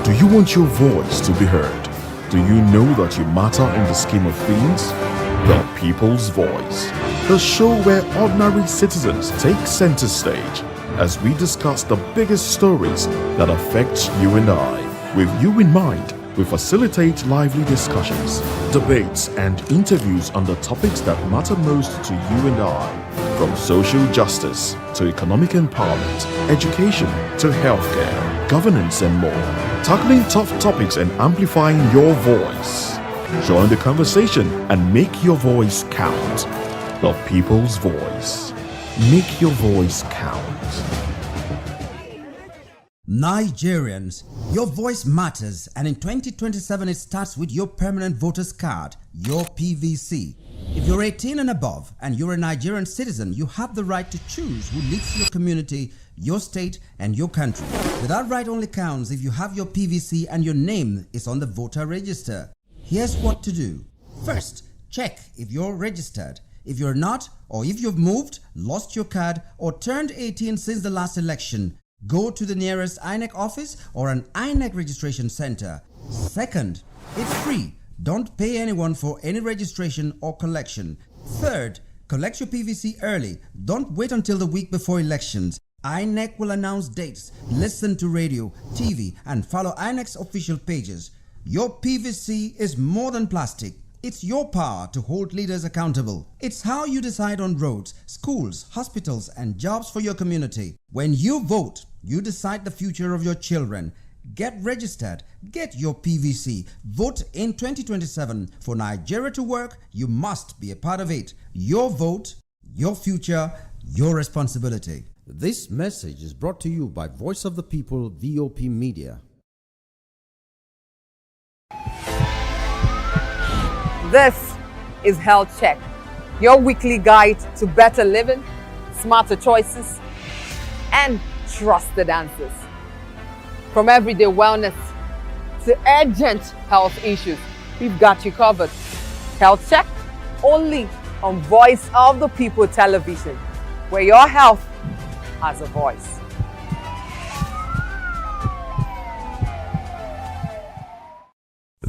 Do you want your voice to be heard? Do you know that you matter in the scheme of things? The People's Voice, the show where ordinary citizens take center stage as we discuss the biggest stories that affect you and I. With you in mind, we facilitate lively discussions, debates, and interviews on the topics that matter most to you and I. From social justice to economic empowerment, education to healthcare, governance, and more. Tackling tough topics and amplifying your voice. Join the conversation and make your voice count. The People's Voice. Make your voice count. Nigerians, your voice matters, and in 2027 it starts with your permanent voter's card, your PVC. If you're 18 and above and you're a Nigerian citizen, you have the right to choose who leads your community, your state, and your country. But that right only counts if you have your PVC and your name is on the voter register. Here's what to do. First, check if you're registered. If you're not, or if you've moved, lost your card, or turned 18 since the last election, go to the nearest INEC office or an INEC registration center. Second, it's free. Don't pay anyone for any registration or collection. Third, collect your PVC early. Don't wait until the week before elections. INEC will announce dates. Listen to radio, TV, and follow INEC's official pages. Your PVC is more than plastic. It's your power to hold leaders accountable. It's how you decide on roads, schools, hospitals, and jobs for your community. When you vote, you decide the future of your children. Get registered. Get your PVC. Vote in 2027. For Nigeria to work, you must be a part of it. Your vote, your future, your responsibility. This message is brought to you by Voice of the People, VOP Media. This is Health Check, your weekly guide to better living, smarter choices, and trusted answers. From everyday wellness to urgent health issues, we've got you covered. Health Check, only on Voice of the People television, where your health has a voice.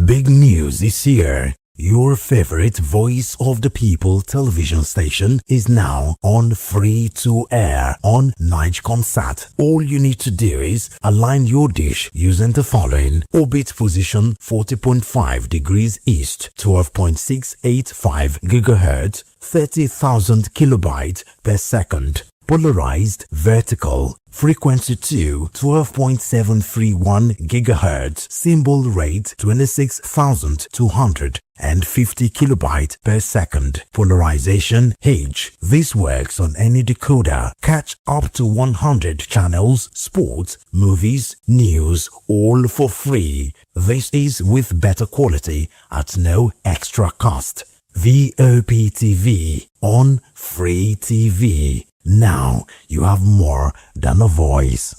Big news is here. Your favorite Voice of the People television station is now on free to air on Nigecomsat. All you need to do is align your dish using the following: orbit position 40.5 degrees east, 12.685 GHz, 30,000 kilobytes per second. Polarized vertical, frequency 2, 12.731 GHz, symbol rate 26,250 kilobytes per second. Polarization H. This works on any decoder. Catch up to 100 channels, sports, movies, news, all for free. This is with better quality at no extra cost. Voptv on Free TV. Now you have more than a voice.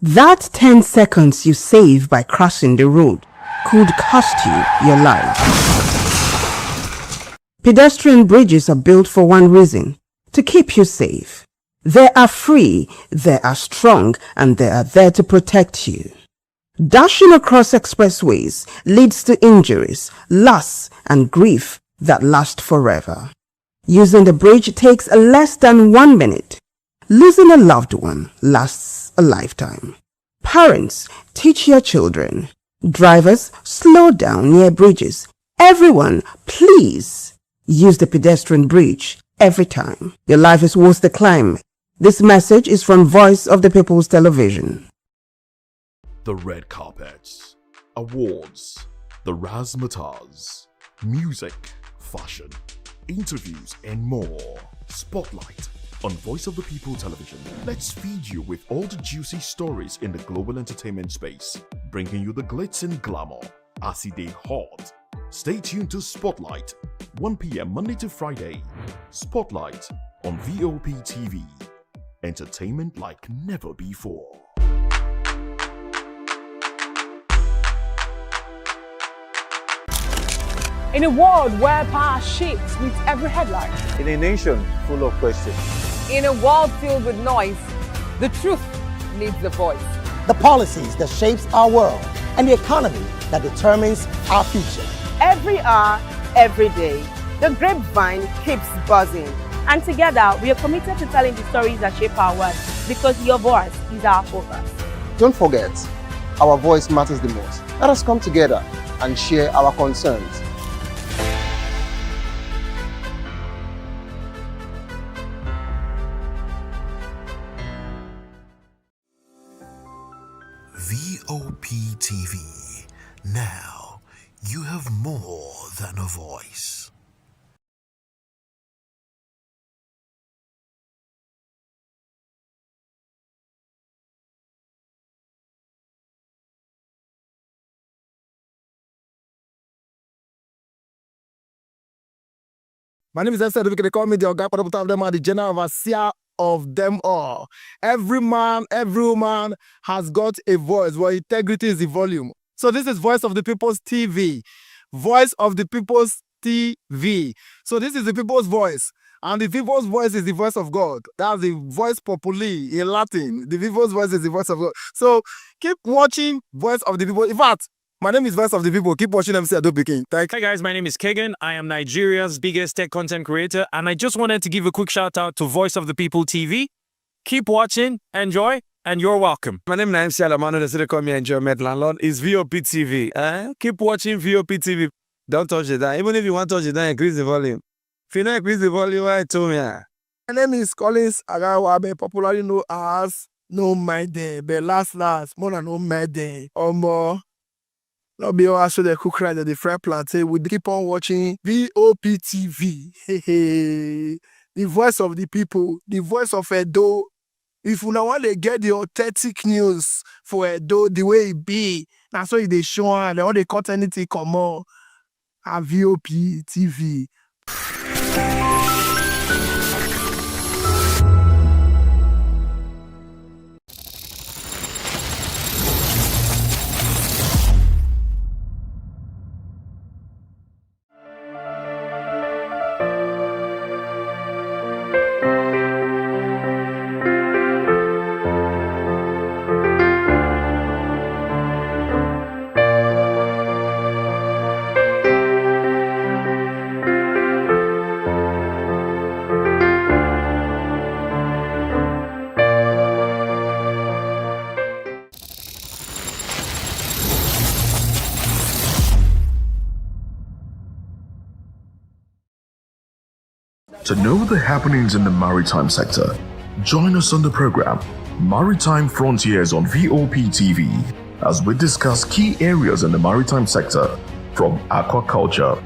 That 10 seconds you save by crossing the road could cost you your life. Pedestrian bridges are built for one reason: to keep you safe. They are free, they are strong, and they are there to protect you. Dashing across expressways leads to injuries, loss, and grief that last forever. Using the bridge takes less than 1 minute. Losing a loved one lasts a lifetime. Parents, teach your children. Drivers, slow down near bridges. Everyone, please use the pedestrian bridge every time. Your life is worth the climb. This message is from Voice of the People's Television. The red carpets, awards, the razzmatazz, music, fashion, interviews, and more. Spotlight on Voice of the People Television. Let's feed you with all the juicy stories in the global entertainment space, bringing you the glitz and glamour as it is hot. Stay tuned to Spotlight, 1 p.m. Monday to Friday. Spotlight on Voptv. Entertainment like never before. In a world where power shifts with every headline. In a nation full of questions. In a world filled with noise, the truth needs a voice. The policies that shapes our world and the economy that determines our future. Every hour, every day, the grapevine keeps buzzing. And together, we are committed to telling the stories that shape our world because your voice is our focus. Don't forget, our voice matters the most. Let us come together and share our concerns. Voptv. Now you have more than a voice. My name is Esther. They call me the Oga Patapata of them are the general overseer of them all. Every man, every woman has got a voice where integrity is the volume. So this is Voice of the People's TV. Voice of the People's TV. So this is the people's voice. And the people's voice is the voice of God. That's the voice populi in Latin. The people's voice is the voice of God. So keep watching Voice of the People. In fact, my name is Voice of the People. Keep watching MC Ado Pikin. Hi guys, my name is Kagan. I am Nigeria's biggest tech content creator, and I just wanted to give a quick shout out to Voice of the People TV. Keep watching, enjoy, and you're welcome. My name is MC Alamano. They say call me Enjoy Med Landlord. It's Voptv. Keep watching Voptv. Don't touch it down. Even if you want to touch it down, increase the volume. If you don't increase the volume, why to me? My name is Collins Agawabe, popularly known as No Mide, but last, more than No Mide, or more. Not be all so the cook right at the fry plantain. We keep on watching Voptv. Hey, the voice of the people, the voice of Edo. If you want to get the authentic news for Edo, the way it be, that's why they show and all the content they come on at Voptv. To know the happenings in the maritime sector, join us on the program Maritime Frontiers on Voptv as we discuss key areas in the maritime sector from aquaculture,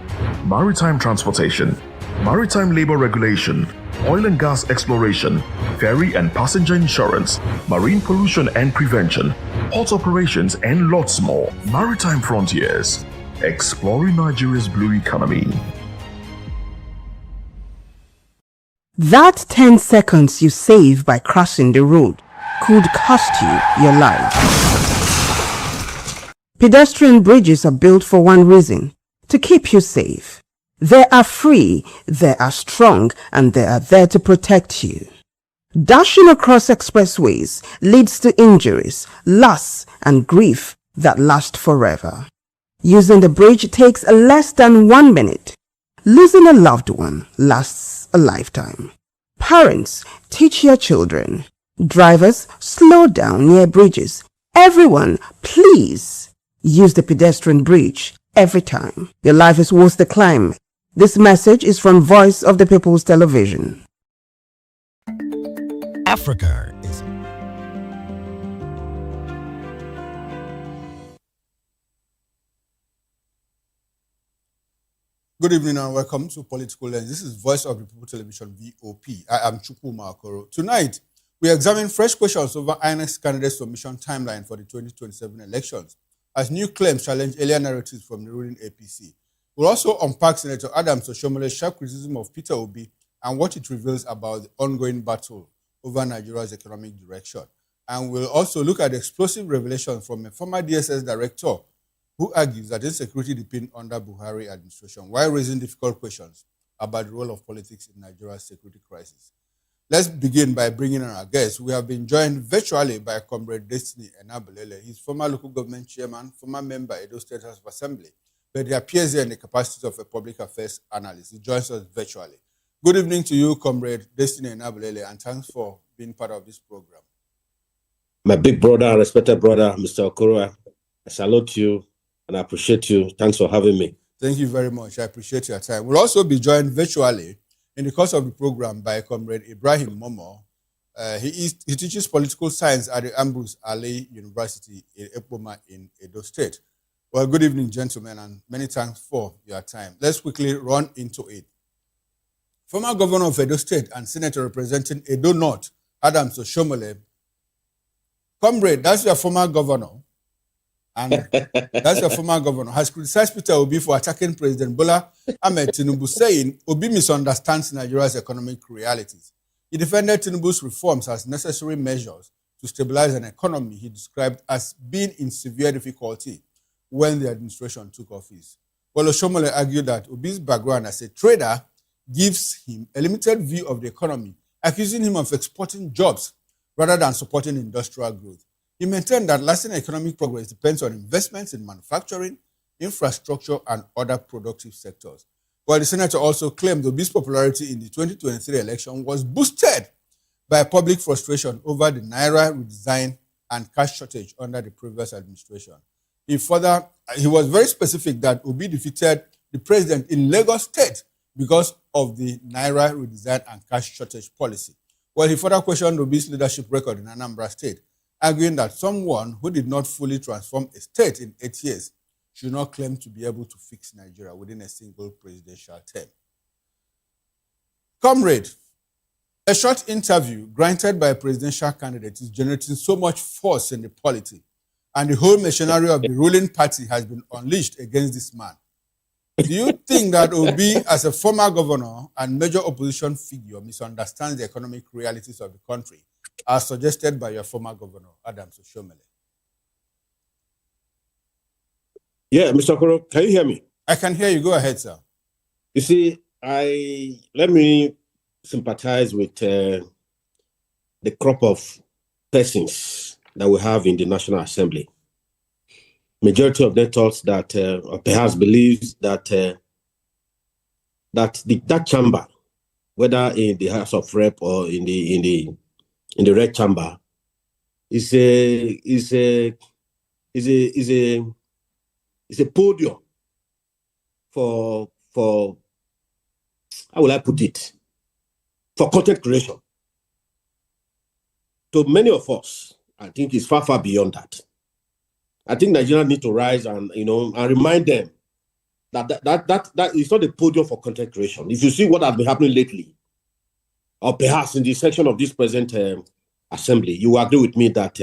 maritime transportation, maritime labor regulation, oil and gas exploration, ferry and passenger insurance, marine pollution and prevention, port operations, and lots more. Maritime Frontiers, exploring Nigeria's blue economy. That 10 seconds you save by crossing the road could cost you your life. Pedestrian bridges are built for one reason: to keep you safe. They are free, they are strong, and they are there to protect you. Dashing across expressways leads to injuries, loss, and grief that last forever. Using the bridge takes less than 1 minute. Losing a loved one lasts a lifetime. Parents, teach your children. Drivers, slow down near bridges. Everyone, please use the pedestrian bridge every time. Your life is worth the climb. This message is from Voice of the People's Television. Africa is Good evening and welcome to Political Lens. This is Voice of the People Television, VOP. I am Chukwu Makoro. Tonight, we examine fresh questions over INEC's candidate submission timeline for the 2027 elections, as new claims challenge earlier narratives from the ruling APC. We'll also unpack Senator Adams Oshomole's sharp criticism of Peter Obi and what it reveals about the ongoing battle over Nigeria's economic direction. And we'll also look at the explosive revelation from a former DSS director who argues that insecurity depends under Buhari administration while raising difficult questions about the role of politics in Nigeria's security crisis. Let's begin by bringing in our guests. We have been joined virtually by Comrade Destiny Enabulele. He's former local government chairman, former member Edo State House of Assembly, but he appears here in the capacity of a public affairs analyst. He joins us virtually. Good evening to you, Comrade Destiny Enabulele, and thanks for being part of this program. My big brother, respected brother, Mr. Okoro, I salute you and I appreciate you. Thanks for having me. Thank you very much. I appreciate your time. We'll also be joined virtually in the course of the program by Comrade Ibrahim Momo. He teaches political science at the Ambrose Ali University in Epoma in Edo State. Well, good evening, gentlemen, and many thanks for your time. Let's quickly run into it. Former governor of Edo State and senator representing Edo North, Adams Oshomole. Comrade, that's your former governor. And that's your former governor, has criticized Peter Obi for attacking President Bola Ahmed Tinubu, saying Obi misunderstands Nigeria's economic realities. He defended Tinubu's reforms as necessary measures to stabilize an economy he described as being in severe difficulty when the administration took office. Well, Oshomole argued that Obi's background as a trader gives him a limited view of the economy, accusing him of exporting jobs rather than supporting industrial growth. He maintained that lasting economic progress depends on investments in manufacturing, infrastructure, and other productive sectors. While the senator also claimed Obi's popularity in the 2023 election was boosted by public frustration over the Naira redesign and cash shortage under the previous administration. He was very specific that Obi defeated the president in Lagos State because of the Naira redesign and cash shortage policy. While he further questioned Obi's leadership record in Anambra State, arguing that someone who did not fully transform a state in 8 years should not claim to be able to fix Nigeria within a single presidential term. Comrade, a short interview granted by a presidential candidate is generating so much force in the polity, and the whole machinery of the ruling party has been unleashed against this man. Do you think that Obi, as a former governor and major opposition figure, misunderstands the economic realities of the country, as suggested by your former governor, Adams Oshomole? Yeah, Mr. Okoro, can you hear me? I can hear you. Go ahead, sir. You see, let me sympathize with the crop of persons that we have in the National Assembly. Majority of them thought that, or perhaps believes that that chamber, whether in the House of Rep or in the Red Chamber, is a podium for how will I put it, for content creation. To many of us, I think it's far beyond that. I think Nigerians need to rise and remind them that is not a podium for content creation. If you see what has been happening lately, or perhaps in the section of this present assembly, you will agree with me that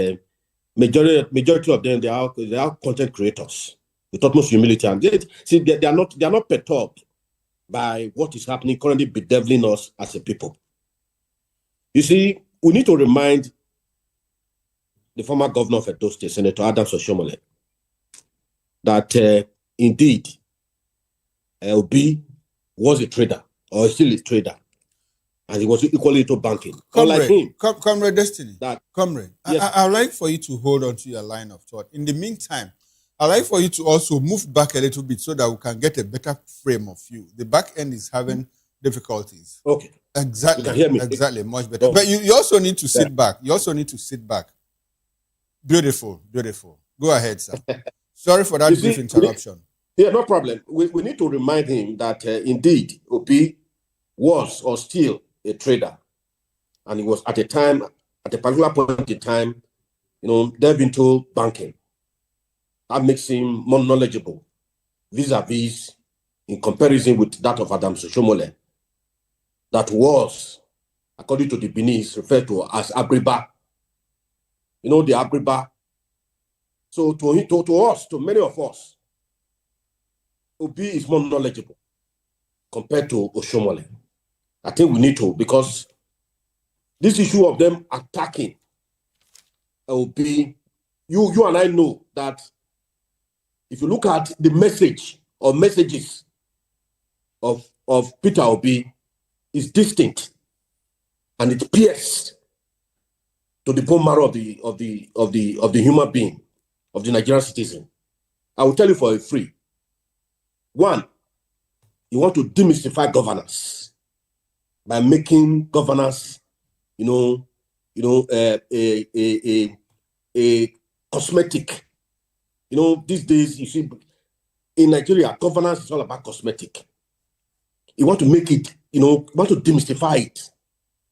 majority of them they are content creators with utmost humility, and they are not perturbed by what is happening currently bedeviling us as a people. You see, we need to remind the former governor of Edo State, Senator Adams Oshomole, that indeed Obi was a trader, or still a trader, and he was equally into banking. Comrade Destiny, yes. I would like for you to hold on to your line of thought. In the meantime, I'd like for you to also move back a little bit so that we can get a better frame of you. The back end is having difficulties. Okay. Exactly. You can hear me. Exactly. Much better. Okay. But you also need to sit back. You also need to sit back. Beautiful. Beautiful. Go ahead, sir. Sorry for that brief interruption. Yeah, no problem. We need to remind him that indeed Obi was or still a trader. And he was at a particular point in time, delved into banking. That makes him more knowledgeable vis-a-vis in comparison with that of Adam Soshomole. That was, according to the Benin, referred to as Abriba. The Abriba. So to us, to many of us, Obi is more knowledgeable compared to Oshomole. I think we need to, because this issue of them attacking Obi, you and I know that if you look at the message or messages of Peter Obi, is distinct and it pierces to the bone marrow of the human being, of the Nigerian citizen. I will tell you for a free. One, you want to demystify governance by making governance, a cosmetic. These days, you see, in Nigeria, governance is all about cosmetic. You want to make it, you want to demystify it,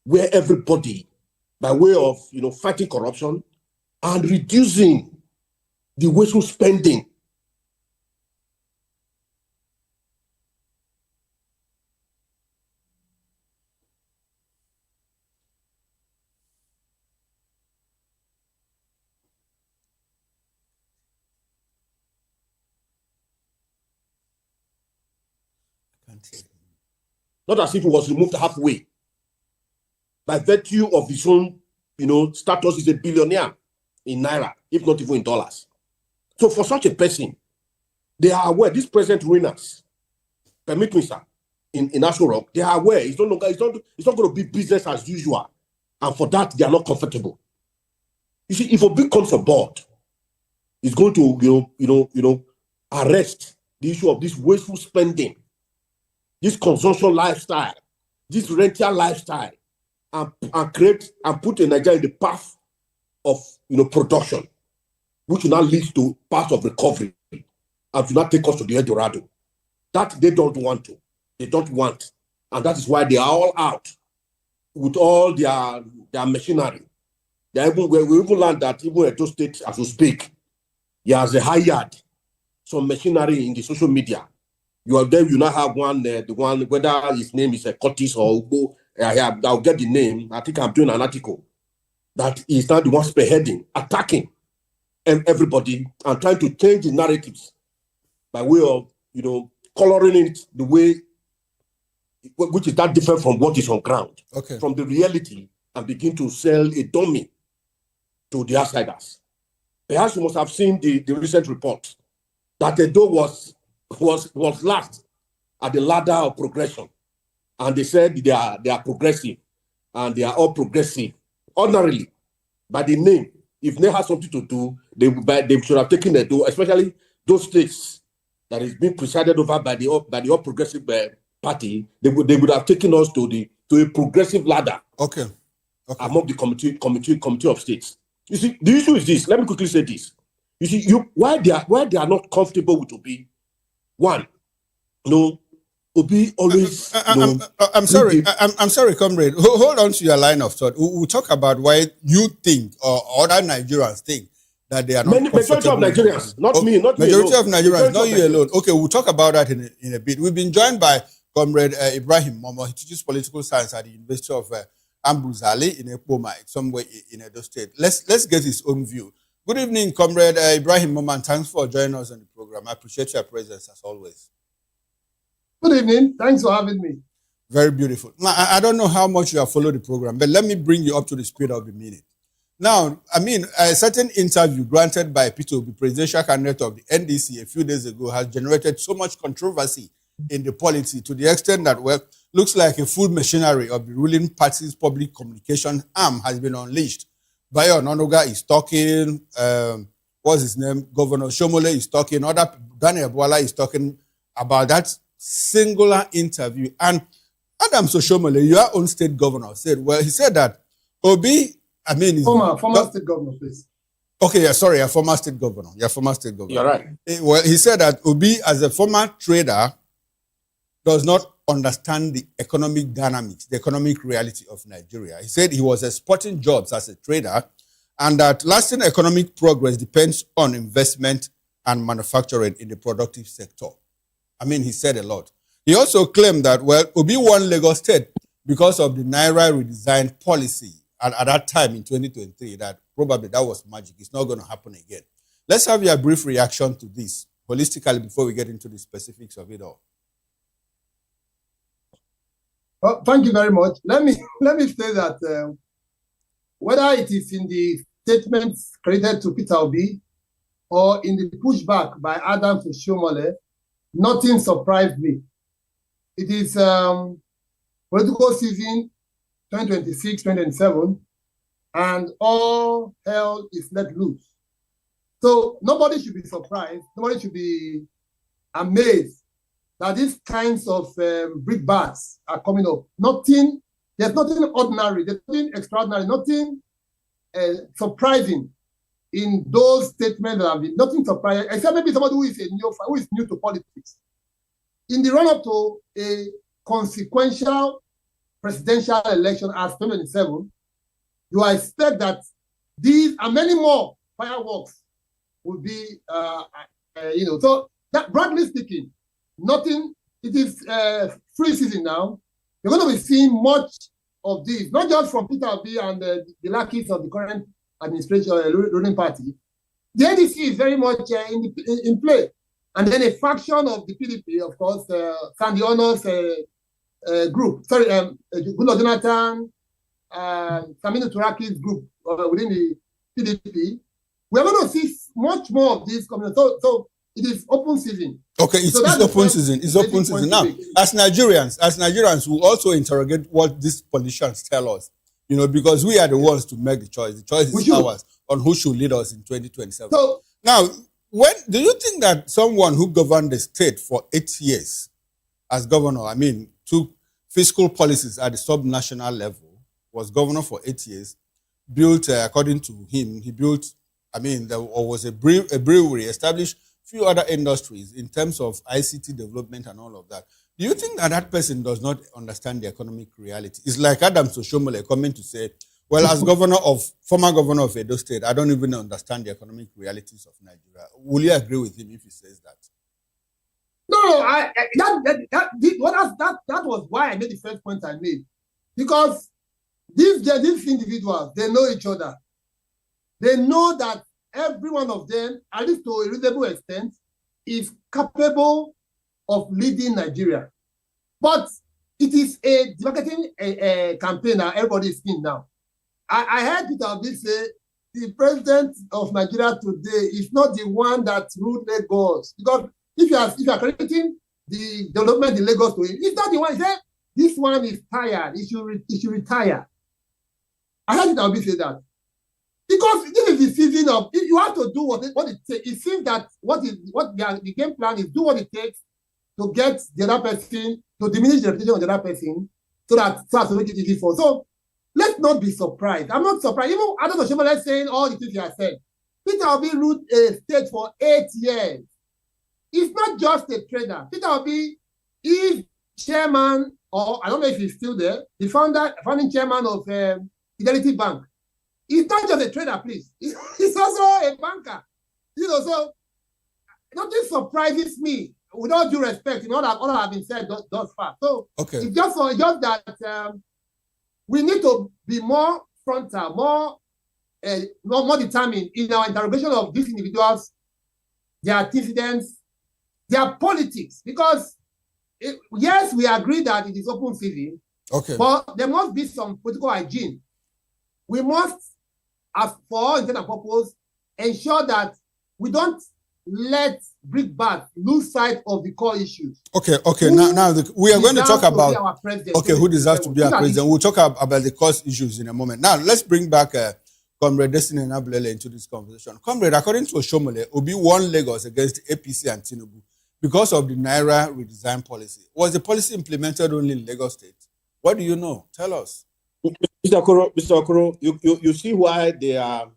where everybody, by way of, fighting corruption and reducing the wasteful spending. Not as if it was removed halfway. By virtue of his own, status, he's a billionaire in Naira, if not even in dollars. So for such a person, they are aware, these present ruiners, permit me, sir, in Ashur Rock, they are aware it's not going to be business as usual. And for that, they are not comfortable. You see, if Obi comes aboard, he's going to, arrest the issue of this wasteful spending, this consumption lifestyle, this rental lifestyle, and create and put Nigeria in the path of production, which will now lead to path of recovery and will not take us to the El Dorado. That they don't want to. They don't want. And that is why they are all out with all their machinery. We even learned that even Edo State, as we speak, he has hired some machinery in the social media. You now have one, the one, whether his name is Curtis or Ugo, I'll get the name. I think I'm doing an article that is now the one spearheading, attacking everybody and trying to change the narratives by way of, coloring it the way, which is that different from what is on ground, from the reality, and begin to sell a dummy to the outsiders. Perhaps you must have seen the recent report that Edo was last at the ladder of progression. And they said they are progressive, and they are all progressive. Ordinarily, by the name, if they had something to do, they should have taken Edo, especially those states that is being presided over by the all progressive party. They would have taken us to a progressive ladder. Okay. Among the committee of states. You see, the issue is this. Let me quickly say this. You see, why they are not comfortable with Obi. One, Obi always. I'm sorry. I'm sorry, comrade. Hold on to your line of thought. We'll talk about why you think or other Nigerians think that they are not. Majority of Nigerians, not me, not me. Majority of Nigerians, not you alone. Okay, we'll talk about that in a bit. We've been joined by Comrade Ibrahim Momo. He teaches political science at the University of Ambrose Ali in Ekpoma, somewhere in Edo State. Let's get his own view. Good evening, Comrade Ibrahim Momo, and thanks for joining us on the program. I appreciate your presence as always. Good evening. Thanks for having me. Very beautiful. Now, I don't know how much you have followed the program, but let me bring you up to the speed of the minute. Now, a certain interview granted by Peter Obi, presidential candidate of the NDC, a few days ago, has generated so much controversy in the polity to the extent that, looks like a full machinery of the ruling party's public communication arm has been unleashed. Bayo Ononuga is talking, what's his name, Governor Shomole is talking, Daniel Bwala is talking about that singular interview. And Adams Oshomole, your own state governor, said, well, he said that Obi, former state governor, please. Okay, yeah, sorry, a former state governor. Yeah, former state governor. You're right. Well, he said that Obi, as a former trader, does not understand the economic dynamics, the economic reality of Nigeria. He said he was exporting jobs as a trader and that lasting economic progress depends on investment and manufacturing in the productive sector. He said a lot. He also claimed that, well, Obi won Lagos State because of the Naira redesign policy at that time in 2023, that probably that was magic. It's not going to happen again. Let's have your brief reaction to this holistically before we get into the specifics of it all. Well, thank you very much. Let me say that whether it is in the statements credited to Peter Obi or in the pushback by Adams Oshomole, nothing surprised me. It is political season 2026, 2027, and all hell is let loose. So nobody should be surprised. Nobody should be amazed that these kinds of brickbats are coming up. There's nothing ordinary, there's nothing extraordinary, nothing surprising in those statements that have been, nothing surprising, except maybe somebody who is new to politics. In the run-up to a consequential presidential election as 2027, you expect that these and many more fireworks will be, so that broadly speaking, it is free season now. You're going to be seeing much of this, not just from Peter Obi and the lackeys of the current administration, ruling party. The NDC is very much in play. And then a faction of the PDP, of course, Sandy Honor's group, Goodluck Jonathan, Saminu Turaki's group within the PDP. We're going to see much more of this coming. So it is open season. Okay, it's open season. It's open season. Now, as Nigerians, we also interrogate what these politicians tell us, because we are the ones to make the choice. The choice is ours on who should lead us in 2027. So, now, do you think that someone who governed the state for 8 years as governor, took fiscal policies at the sub-national level, was governor for 8 years, built, according to him, he built, there was a brewery, established few other industries in terms of ICT development and all of that. Do you think that that person does not understand the economic reality? It's like Adams Oshomole coming to say, well, as former governor of Edo State, I don't even understand the economic realities of Nigeria. Will you agree with him if he says that? No, that was why I made the first point I made. Because these individuals, they know each other. They know that every one of them, at least to a reasonable extent, is capable of leading Nigeria. But it is a marketing campaign that everybody is seeing now. I heard Peter Obi say the president of Nigeria today is not the one that ruled Lagos. Because if you are crediting the development in Lagos to him, he's not the one. He said, this one is tired. He should retire. I heard Peter Obi say that. Because this is the season of, you have to do what it takes. It seems that the game plan is do what it takes to get the other person, to diminish the reputation of the other person, so as to make it easy for. So let's not be surprised. I'm not surprised. Even Adam Oshomole saying all the things he has said. Peter Obi ruled a state for 8 years. He's not just a trader. Peter Obi is chairman, or I don't know if he's still there, the founding chairman of Fidelity Bank. He's not just a trader, please. He's also a banker. So nothing surprises me, with all due respect, in all that have been said thus far. So it's just that we need to be more frontal, more determined in our interrogation of these individuals, their antecedents, their politics. Because, yes, we agree that it is open season, but there must be some political hygiene. We must, for all intent and purpose, ensure that we don't let brickbat lose sight of the core issues. Now we are going to talk about who deserves to be our president. We'll talk about the core issues in a moment. Now let's bring back Comrade Destiny Nablele into this conversation. Comrade, according to Oshomole, Obi won Lagos against APC and Tinubu because of the Naira redesign policy. Was the policy implemented only in Lagos State? What do you know? Tell us. Mr. Okoro, you see why they are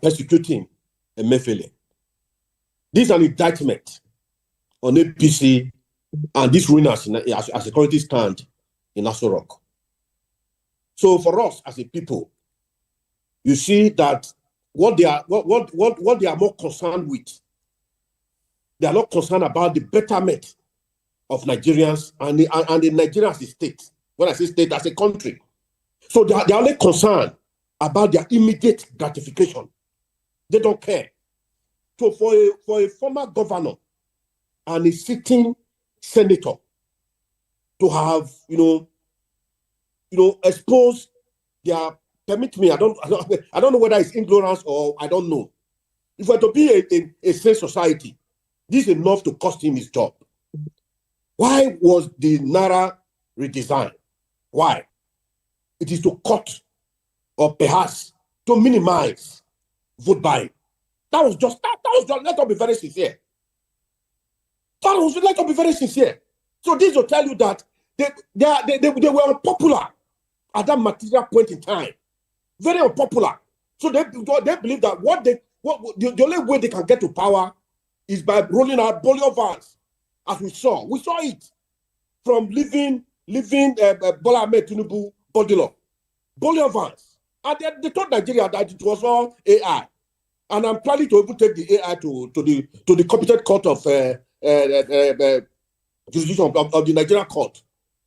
persecuting Emefiele. This is an indictment on APC and these ruiners as a currently stand in Aso Rock. So for us as a people, you see that what they are more concerned with, they are not concerned about the betterment of Nigerians and the Nigeria as a state. When I say state, as a country. So they are only concerned about their immediate gratification. They don't care. So for a former governor and a sitting senator to have, exposed their, permit me, I don't know whether it's ignorance or I don't know. If we're to be a sane society, this is enough to cost him his job. Why was the Naira redesigned? Why? It is to cut or perhaps to minimize vote buying. That was just, let us be very sincere. Let us be very sincere. So this will tell you that they were unpopular at that material point in time. Very unpopular. So they believe that the only way they can get to power is by rolling out bullion vans, as we saw. We saw it from leaving Bola Ahmed Tinubu Bodilo. Bullion vans. And they told Nigeria that it was all AI. And I'm planning to even take the AI to the competent court of jurisdiction of the Nigerian court.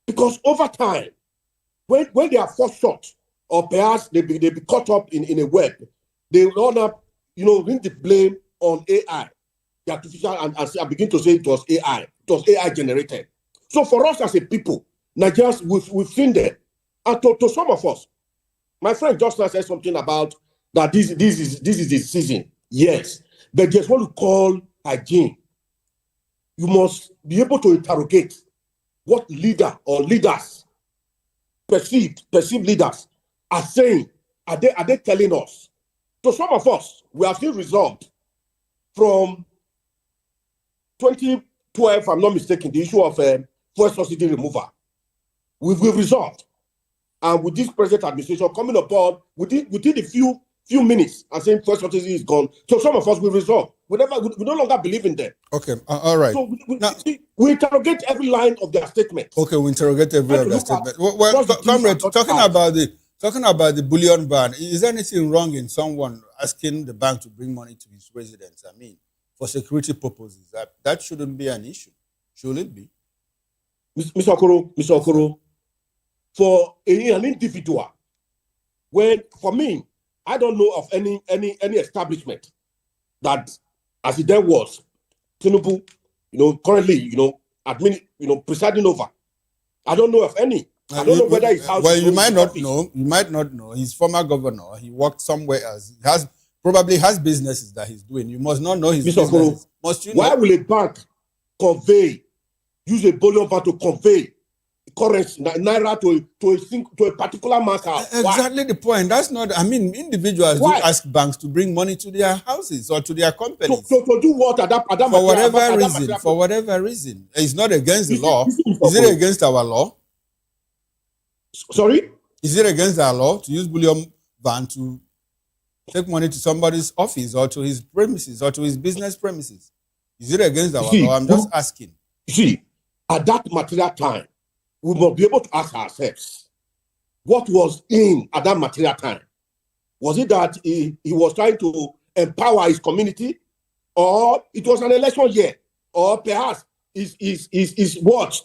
Because over time, when they are forced shot, or perhaps they be caught up in a web, they will end up, bring the blame on AI, the artificial, and begin to say it was AI. It was AI generated. So for us as a people, Nigerians, we've seen them. And to some of us, my friend just now said something about that this is the season. Yes. But there's what we call hygiene. You must be able to interrogate what leader or leaders, perceived leaders, are saying. Are they telling us? So some of us, we have still resolved from 2012, if I'm not mistaken, the issue of fuel subsidy removal. We've resolved. And with this present administration coming aboard, within a few minutes, and saying fuel subsidy is gone. So some of us will resolve. We no longer believe in them. Okay, all right. So we interrogate every line of their statement. Okay, we interrogate every of their statement. Well, comrade, talking about the bullion ban, is there anything wrong in someone asking the bank to bring money to his residence? I mean, for security purposes, that shouldn't be an issue, should it be? Mr. Okoro, for an individual, for me, I don't know of any establishment that, as it there was, Tinubu, currently, presiding over. I don't know of any. I don't know whether it's out. Well, you might not know. You might not know. He's former governor. He worked somewhere else. He probably has businesses that he's doing. You must not know his Mr. businesses. Why will a bank use a bullion van to convey currency, Naira to a particular man's house? Exactly. Why? The point. That's not, individuals do ask banks to bring money to their houses or to their companies. To do what? For whatever reason. It's not against the law. Is it against our law? Sorry? Is it against our law to use bullion van to take money to somebody's office or to his premises or to his business premises? Is it against our law? I'm just asking. See, at that material time, we must be able to ask ourselves, what was in at that material time? Was it that he was trying to empower his community, or it was an election year, or perhaps is what?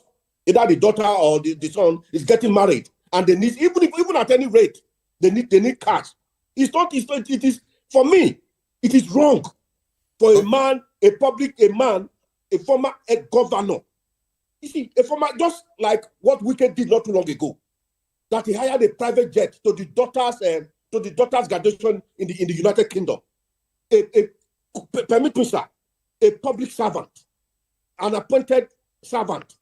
Either the daughter or the son is getting married, and they need, even at any rate, they need cash. It is, for me, it is wrong for a man, a former governor. You see, just like what Wike did not too long ago, that he hired a private jet to the daughter's graduation in the United Kingdom. Permit me, sir, a public servant, an appointed servant.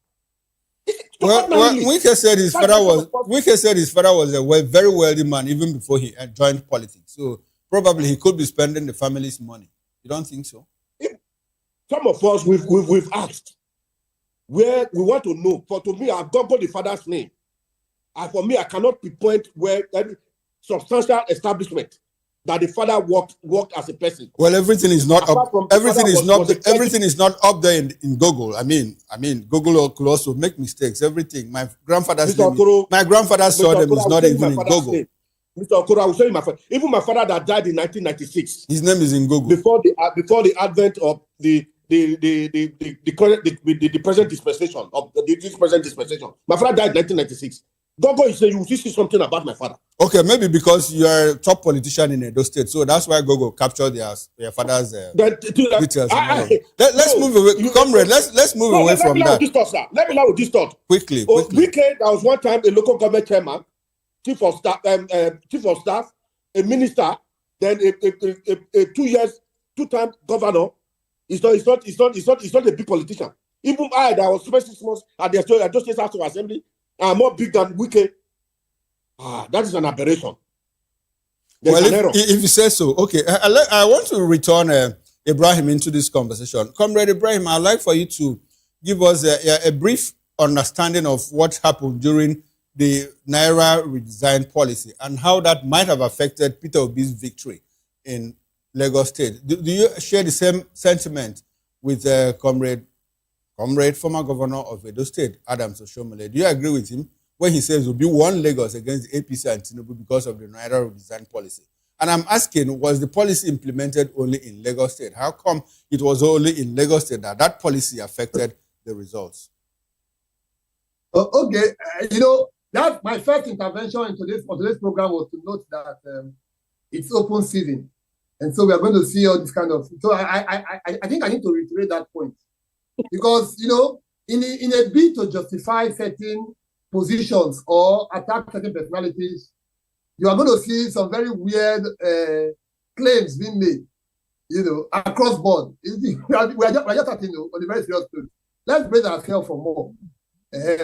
Well, Wike said his father was a very wealthy man even before he joined politics. So probably he could be spending the family's money. You don't think so? Some of us we've asked where we want to know. To me, I've gone for the father's name. And for me, I cannot pinpoint where any substantial establishment that the father worked as a person. Well, everything is not up. Everything is not up there in Google. I mean, Google could also make mistakes. Everything. My grandfather's surname is not even in Google. Mr. Okoro, I will show you my father. Even my father that died in 1996. His name is in Google. Before the advent of the present dispensation of this present dispensation. My father died in 1996. Google is saying you will see something about my father. Okay, maybe because you are a top politician in Edo State, so that's why Google captured your father's details. Let's move away, comrade. Let's move away from that. Let me know with this thought. Quickly. There was one time a local government chairman, chief of staff, a minister, then a 2-time governor. He's not a big politician. Even I, that was 6 months at the State House of Assembly, I'm more big than Wike. That is an aberration. If you say so, okay. I want to return Ibrahim into this conversation. Comrade Ibrahim, I'd like for you to give us a brief understanding of what happened during the Naira redesign policy and how that might have affected Peter Obi's victory in Lagos State. Do you share the same sentiment with comrade, former governor of Edo State, Adams Oshomole? Do you agree with him when he says there will be one Lagos against the APC and Tinubu because of the Naira redesign policy? And I'm asking, was the policy implemented only in Lagos State? How come it was only in Lagos State that policy affected the results? Okay, that's my first intervention into this program was to note that it's open season, and so we are going to see all this kind of. So I think I need to reiterate that point, because in a bid to justify certain positions or attack certain personalities, you are going to see some very weird claims being made, across board. We are just acting on the very serious truth. Let's brace ourselves for more.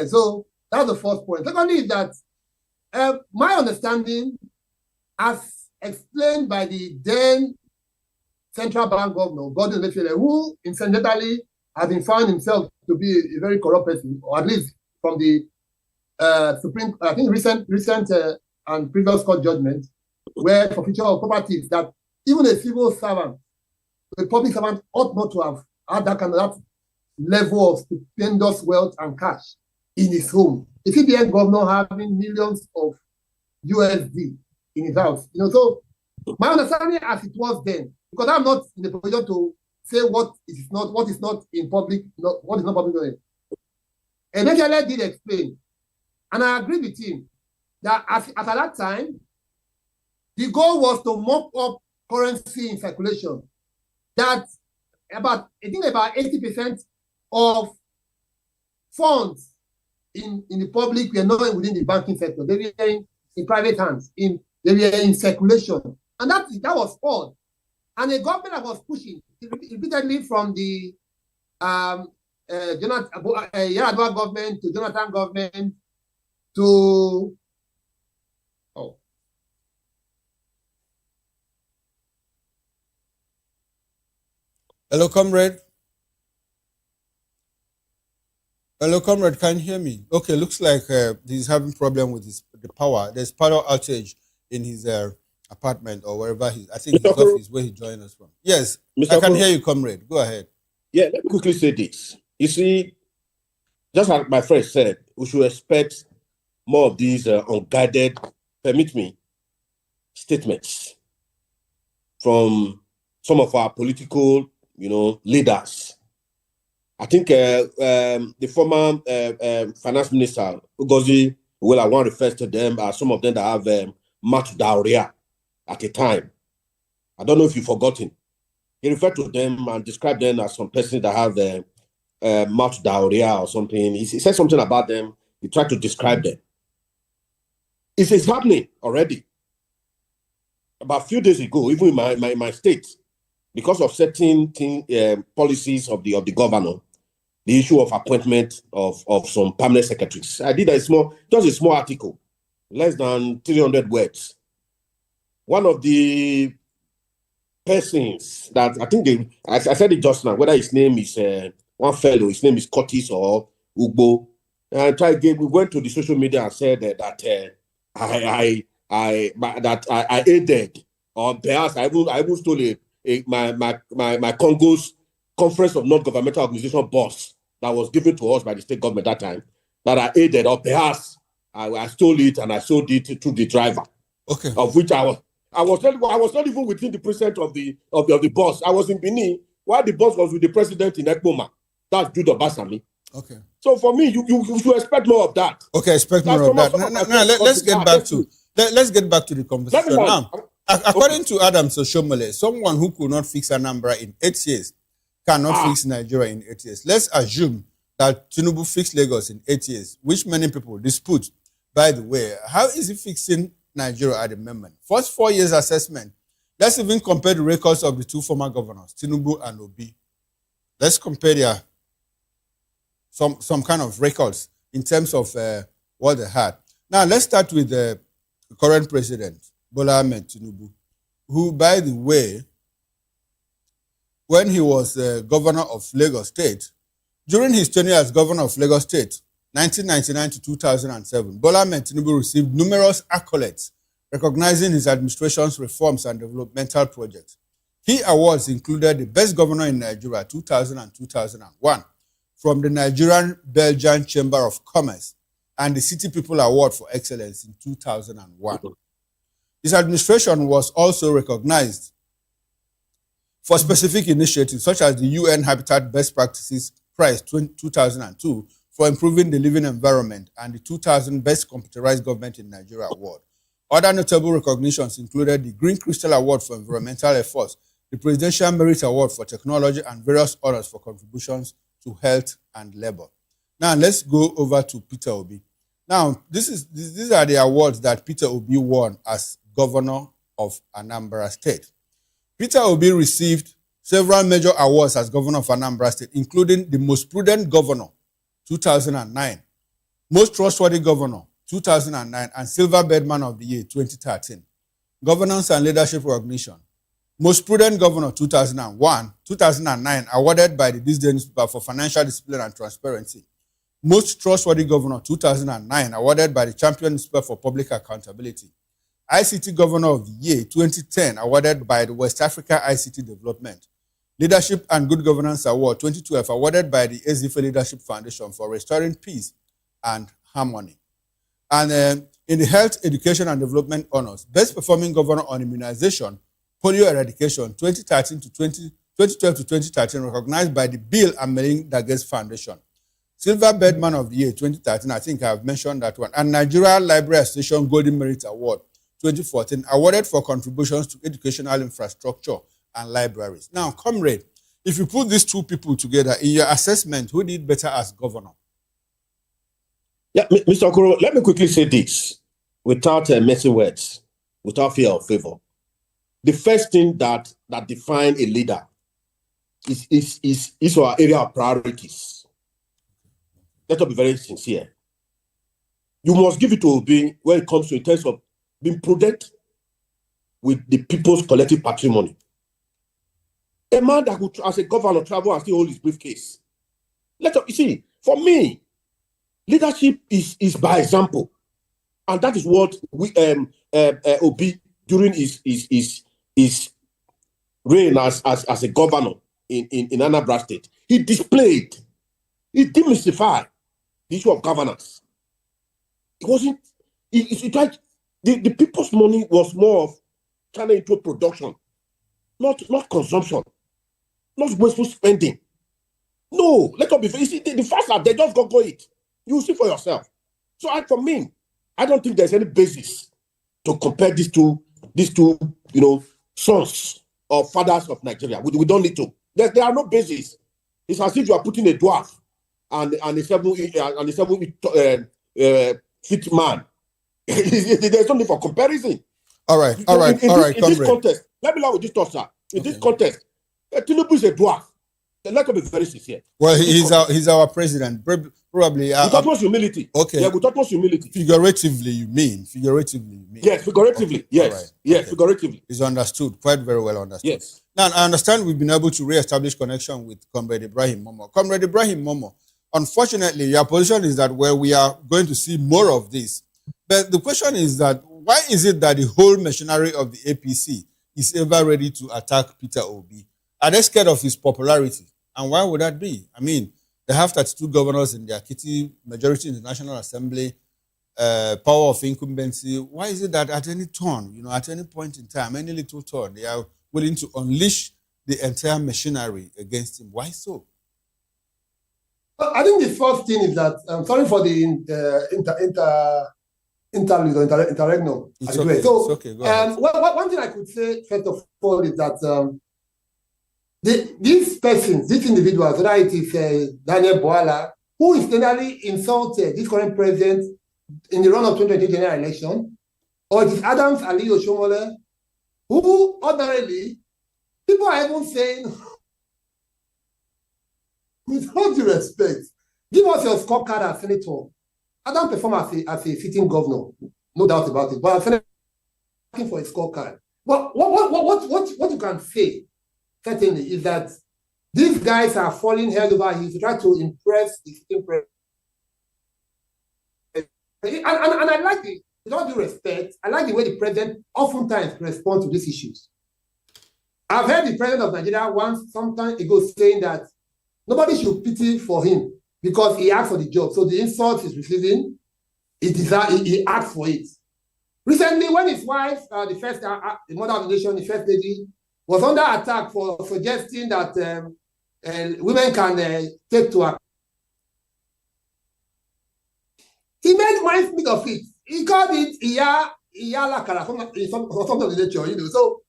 So that's the first point. Secondly, is that my understanding, as explained by the then central bank governor, Gordon Emefiele, who incidentally has been found himself to be a very corrupt person, or at least from the Supreme, I think recent and previous court judgments, where forfeiture of properties that even a civil servant, a public servant, ought not to have had that level of stupendous wealth and cash in his home. A CBN governor having millions of USD in his house. So my understanding as it was then, because I'm not in a position to say what is not in public, what is not public knowledge. Emefiele did explain, and I agree with him, that at that time, the goal was to mop up currency in circulation. That about 80% of funds in the public were not within the banking sector. They were in private hands. They were in circulation. And that was odd. And a government that was pushing repeatedly from the Yar'Adua government to Jonathan government to Hello, comrade. Hello, comrade. Can you hear me? Okay, looks like he's having problem with the power. There's power outage in his apartment or wherever I think his office where he joined us from. Yes, I can hear you, comrade. Go ahead. Yeah, let me quickly say this. You see, just like my friend said, we should expect more of these unguided, permit me, statements from some of our political, leaders. I think the former finance minister, Ugozi, well, I want to refer to them as some of them that have much diarrhea at a time. I don't know if you've forgotten. He referred to them and described them as some person that have much diarrhea or something. He said something about them. He tried to describe them. It's happening already. About a few days ago, even in my state, because of certain policies of the governor, the issue of appointment of some permanent secretaries. I did just a small article, less than 300 words. One of the persons that I think I said it just now, whether his name is one fellow, his name is Curtis or Ugbo. We went to the social media and said that I aided, or perhaps I even stole my Congo's Conference of Non-Governmental Organization boss that was given to us by the state government that time, that I aided, or perhaps I stole it and I sold it to the driver. Okay. Of which I was not even within the precinct of the boss. I was in Benin while the boss was with the president in Ekpoma. That's Judo Basami. Okay. So for me, you should expect more of that. Okay, expect more of that. Now, let's get back to the conversation. Now, according to Adam Soshomole, someone who could not fix Anambra in 8 years cannot fix Nigeria in 8 years. Let's assume that Tinubu fixed Lagos in 8 years, which many people dispute. By the way, how is he fixing Nigeria at the moment? First 4 years assessment. Let's even compare the records of the two former governors, Tinubu and Obi. Let's compare their some kind of records in terms of what they had. Now, let's start with the current president, Bola Ahmed Tinubu, who, by the way, when he was governor of Lagos State, during his tenure as governor of Lagos State, 1999 to 2007, Bola Ahmed Tinubu received numerous accolades recognizing his administration's reforms and developmental projects. Key awards included the Best Governor in Nigeria 2000 and 2001 from the Nigerian-Belgian Chamber of Commerce and the City People Award for Excellence in 2001. His administration was also recognized for specific initiatives such as the UN Habitat Best Practices Prize 2002 for improving the living environment and the 2000 Best Computerized Government in Nigeria Award. Other notable recognitions included the Green Crystal Award for environmental efforts, the Presidential Merit Award for technology, and various honors for contributions to health and labor. Now, let's go over to Peter Obi. Now, these are the awards that Peter Obi won as governor of Anambra State. Peter Obi received several major awards as governor of Anambra State, including the Most Prudent Governor, 2009, Most Trustworthy Governor, 2009, and Silver Bedman of the Year, 2013. Governance and Leadership Recognition. Most Prudent Governor 2009, awarded by the Disney newspaper for financial discipline and transparency. Most Trustworthy Governor 2009, awarded by the Champion newspaper for public accountability. ICT Governor of the Year 2010, awarded by the West Africa ICT Development. Leadership and Good Governance Award 2012, awarded by the Ezife Leadership Foundation for restoring peace and harmony. And in the Health, Education and Development Honors, Best Performing Governor on Immunization, Polio Eradication 2012 to 2013, recognized by the Bill and Melinda Gates Foundation. Silver Bedman of the Year 2013, I think I have mentioned that one. And Nigeria Library Association Golden Merit Award 2014, awarded for contributions to educational infrastructure and libraries. Now, comrade, if you put these two people together in your assessment, who did better as governor? Yeah, Mr. Okoro, let me quickly say this without messing words, without fear of favor. The first thing that defines a leader is our area of priorities. Let us be very sincere. You must give it to Obi when it comes to in terms of being prudent with the people's collective patrimony. A man that would, as a governor, travel and still hold his briefcase. You see, for me, leadership is by example. And that is what Obi, during his reign as a governor in Anambra State, he displayed, he demystified the issue of governance. It wasn't, the people's money was more of turning into production, not consumption, not wasteful spending. No, let us be fair. The fact that they just go it, you see for yourself. So for me, I don't think there's any basis to compare these two, sons or fathers of Nigeria. We don't need to. There are no basis. It's as if you are putting a dwarf and a 7 feet man. There's something for comparison. All right. In this context, let me allow with this thought, sir. In this context, Tinubu is a dwarf. Let us be very sincere. Well, he's our president. Probably. With utmost humility. Okay. Yeah, with utmost humility. Figuratively, you mean? Figuratively, you mean? Yes, figuratively. Okay. Yes. Right. Yes, okay. figuratively. It's understood. Quite very well understood. Yes. Now, I understand we've been able to re-establish connection with Comrade Ibrahim Momo. Comrade Ibrahim Momo, unfortunately, your position is that we are going to see more of this. But the question is that why is it that the whole machinery of the APC is ever ready to attack Peter Obi? Are they scared of his popularity? And why would that be? I mean, they have 32 governors in their kitty, majority in the National Assembly, power of incumbency. Why is it that at any turn, at any point in time, any little turn, they are willing to unleash the entire machinery against him? Why so? I think the first thing is that, I'm sorry for the interlude or interregnum. It's okay. So, it's okay. Go ahead. one thing I could say, first of all, is that these persons, these individuals, whether it is Daniel Boala, who incidentally insulted this current president in the run of 2020 general election, or it is Adams Ali Oshomole, who ordinarily, people are even saying, with all due respect, give us your scorecard as senator. Adam performed as a sitting governor, no doubt about it. But I'm looking for a scorecard. But what you can say, certainly, is that these guys are falling head over heels to try to impress the sitting president. And I like it, with all due respect, I like the way the president oftentimes responds to these issues. I've heard the president of Nigeria once, some time ago, saying that nobody should pity for him because he asked for the job. So the insult he's receiving, he asked for it. Recently, when his wife, the mother of the nation, the first lady, was under attack for suggesting that women can take to her, he made mindful of it. He called it Iyalakara, something of the nature, So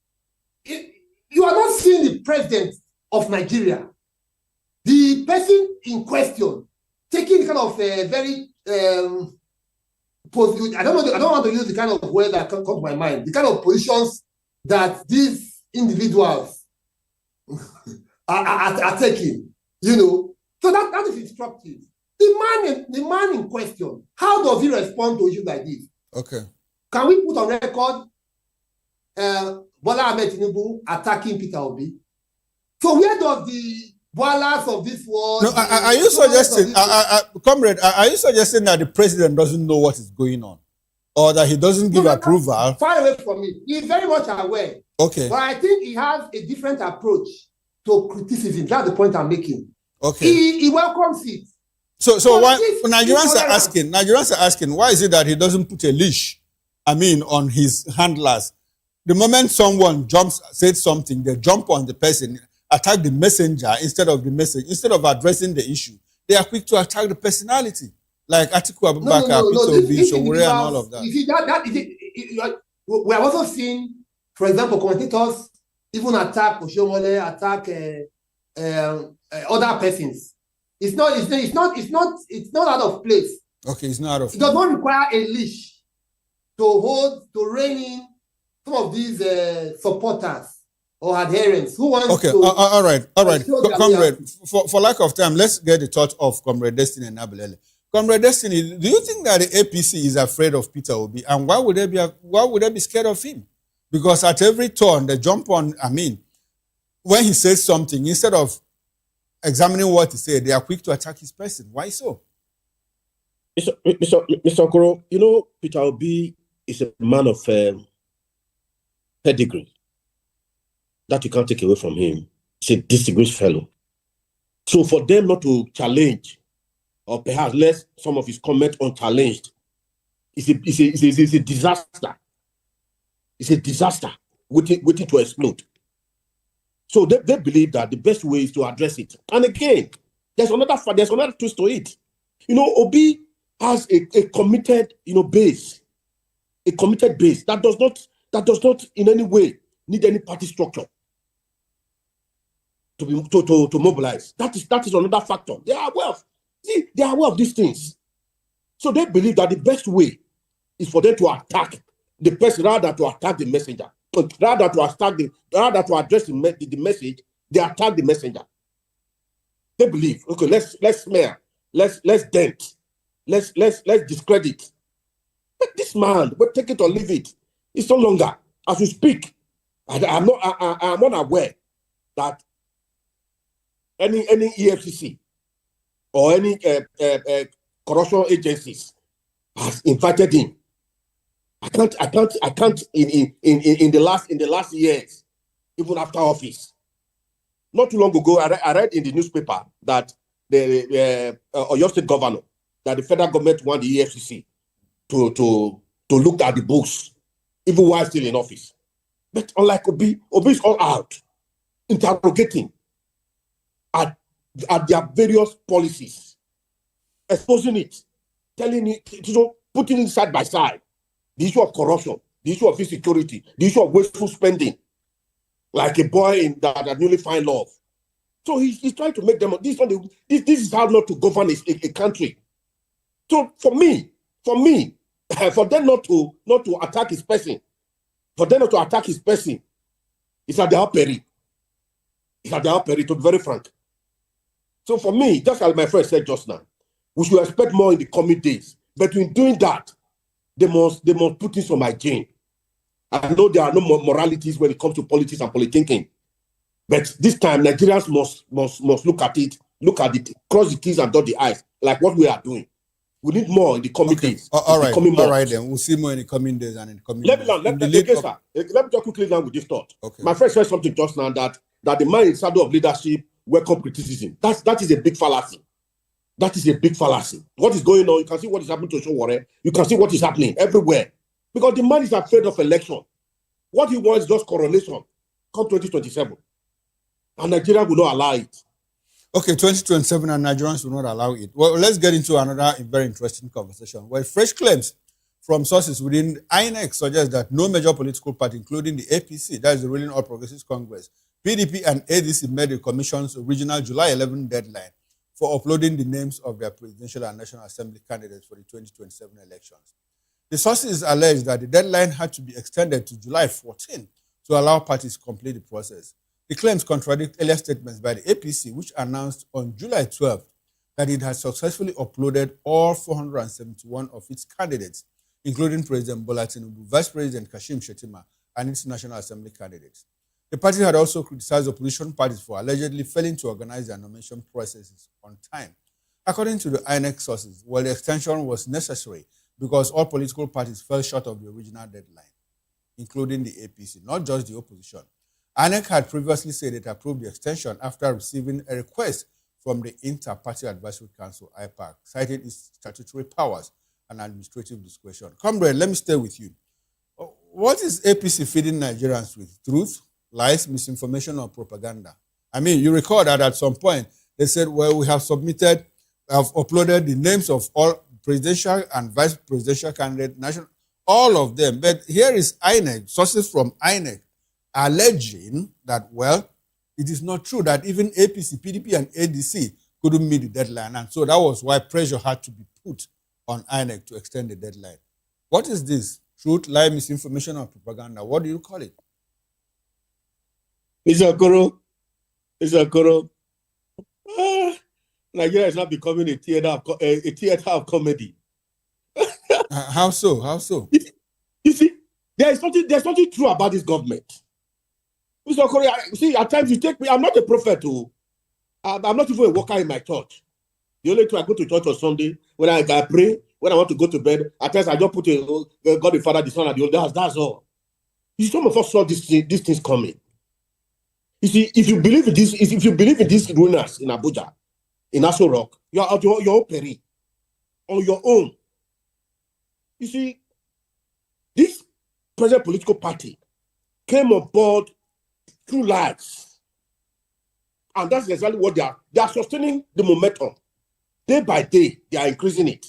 you are not seeing the president of Nigeria, the person in question, taking kind of a very I don't want to use the kind of word that comes to my mind, the kind of positions that these individuals are taking, So that is instructive. The man in question, how does he respond to issues like this? Okay. Can we put on record Bola Ahmed Tinubu attacking Peter Obi? So where does the Bolas of this world? No, are you suggesting, comrade? Are you suggesting that the president doesn't know what is going on, or that he doesn't give approval? Far away from me. He's very much aware. Okay. But I think he has a different approach to criticism. That's the point I'm making. Okay. He welcomes it. So why Nigerians are asking, why is it that he doesn't put a leash, on his handlers? The moment someone says something, they jump on the person, attack the messenger instead of the message. Instead of addressing the issue, they are quick to attack the personality, like Atiku Abubakar, Peter Obi, Sowore, and all of that. You see, we are also seeing, for example, commentators even attack Oshomole, attack other persons. It's not out of place. Okay, it's not out of place. It does not require a leash to rein in some of these supporters or adherents who want to. All right, comrade. For lack of time, let's get the thought of Comrade Destiny and Nabulele. Comrade Destiny, do you think that the APC is afraid of Peter Obi, and why would they be scared of him? Because at every turn they jump on. When he says something, instead of examining what he said, they are quick to attack his person. Why so? Mr. Okoro, Peter Obi is a man of pedigree that you can't take away from him. He's a distinguished fellow. So for them not to challenge, or perhaps let some of his comments unchallenged, it's a disaster. It's a disaster waiting to explode. So they believe that the best way is to address it. And again, there's another twist to it. Obi has a committed, base, a committed base that does not in any way need any party structure to mobilize. That is another factor. They are aware of these things. So they believe that the best way is for them to attack the person rather than to attack the messenger. Rather to address the message, they attack the messenger. They believe, okay, let's smear, let's dent, let's discredit. But this man, but take it or leave it. It's no longer. As we speak, I'm not aware that any EFCC or any corruption agencies has invited him. I can't in the last years, even after office. Not too long ago, I read in the newspaper that the Oyo State governor, that the federal government want the EFCC to look at the books, even while still in office. But unlike Obi is all out, interrogating at their various policies, exposing it, telling it, putting it side by side. The issue of corruption, the issue of insecurity, the issue of wasteful spending, like a boy that newly find love. So he's trying to make them, this is how not to govern a country. So for me, for them not to attack his person, it's at their peril. It's at their peril, to be very frank. So for me, just as my friend said just now, we should expect more in the coming days. But in doing that, they must put in some hygiene. I know there are no moralities when it comes to politics and politicking. But this time, Nigerians must look at it, cross the T's and dot the I's, like what we are doing. We need more in the coming days. All right then. We'll see more in the coming days and in the coming years. Let me talk quickly now with this thought. Okay. My friend said something just now that the man in shadow of leadership welcome criticism. That is a big fallacy. That is a big fallacy. What is going on? You can see what is happening to Showore. You can see what is happening everywhere. Because the man is afraid of election. What he wants is just coronation. Come 2027. And Nigeria will not allow it. Okay, 2027 and Nigerians will not allow it. Well, let's get into another very interesting conversation. Well, fresh claims from sources within INEC suggest that no major political party, including the APC, that is the Ruling All Progressives Congress, PDP and ADC met the Commission's original July 11 deadline for uploading the names of their presidential and National Assembly candidates for the 2027 elections. The sources allege that the deadline had to be extended to July 14 to allow parties to complete the process. The claims contradict earlier statements by the APC, which announced on July 12 that it had successfully uploaded all 471 of its candidates, including President Bola Tinubu, Vice President Kashim Shettima, and its National Assembly candidates. The party had also criticized opposition parties for allegedly failing to organize their nomination processes on time. According to the INEC sources, the extension was necessary because all political parties fell short of the original deadline, including the APC, not just the opposition. INEC had previously said it approved the extension after receiving a request from the Inter-Party Advisory Council, IPAC, citing its statutory powers and administrative discretion. Comrade, let me stay with you. What is APC feeding Nigerians with? Truth, lies, misinformation, or propaganda? I mean, you recall that at some point they said, well, we have uploaded the names of all presidential and vice presidential candidates, national, all of them. But here is INEC, sources from INEC, alleging that, well, it is not true that even APC, PDP, and ADC couldn't meet the deadline. And so that was why pressure had to be put on INEC to extend the deadline. What is this? Truth, lie, misinformation, or propaganda? What do you call it? Mr. Okoro. Nigeria is now becoming a theater of comedy. How so? How so? You see, there's something true about this government. Mr. Okoro, see, at times you take me, I'm not a prophet, I'm not even a worker in my church. The only time I go to church on Sunday, when I pray, when I want to go to bed, at times I just put God the Father, the Son, and the Holy Ghost. That's all. You see, some of us saw these things coming. You see, if you believe in this, if you believe in these ruiners in Abuja, in Aso Rock, you're at your own peril, on your own. You see, this present political party came on board through lies. And that's exactly what they are. They are sustaining the momentum. Day by day, they are increasing it.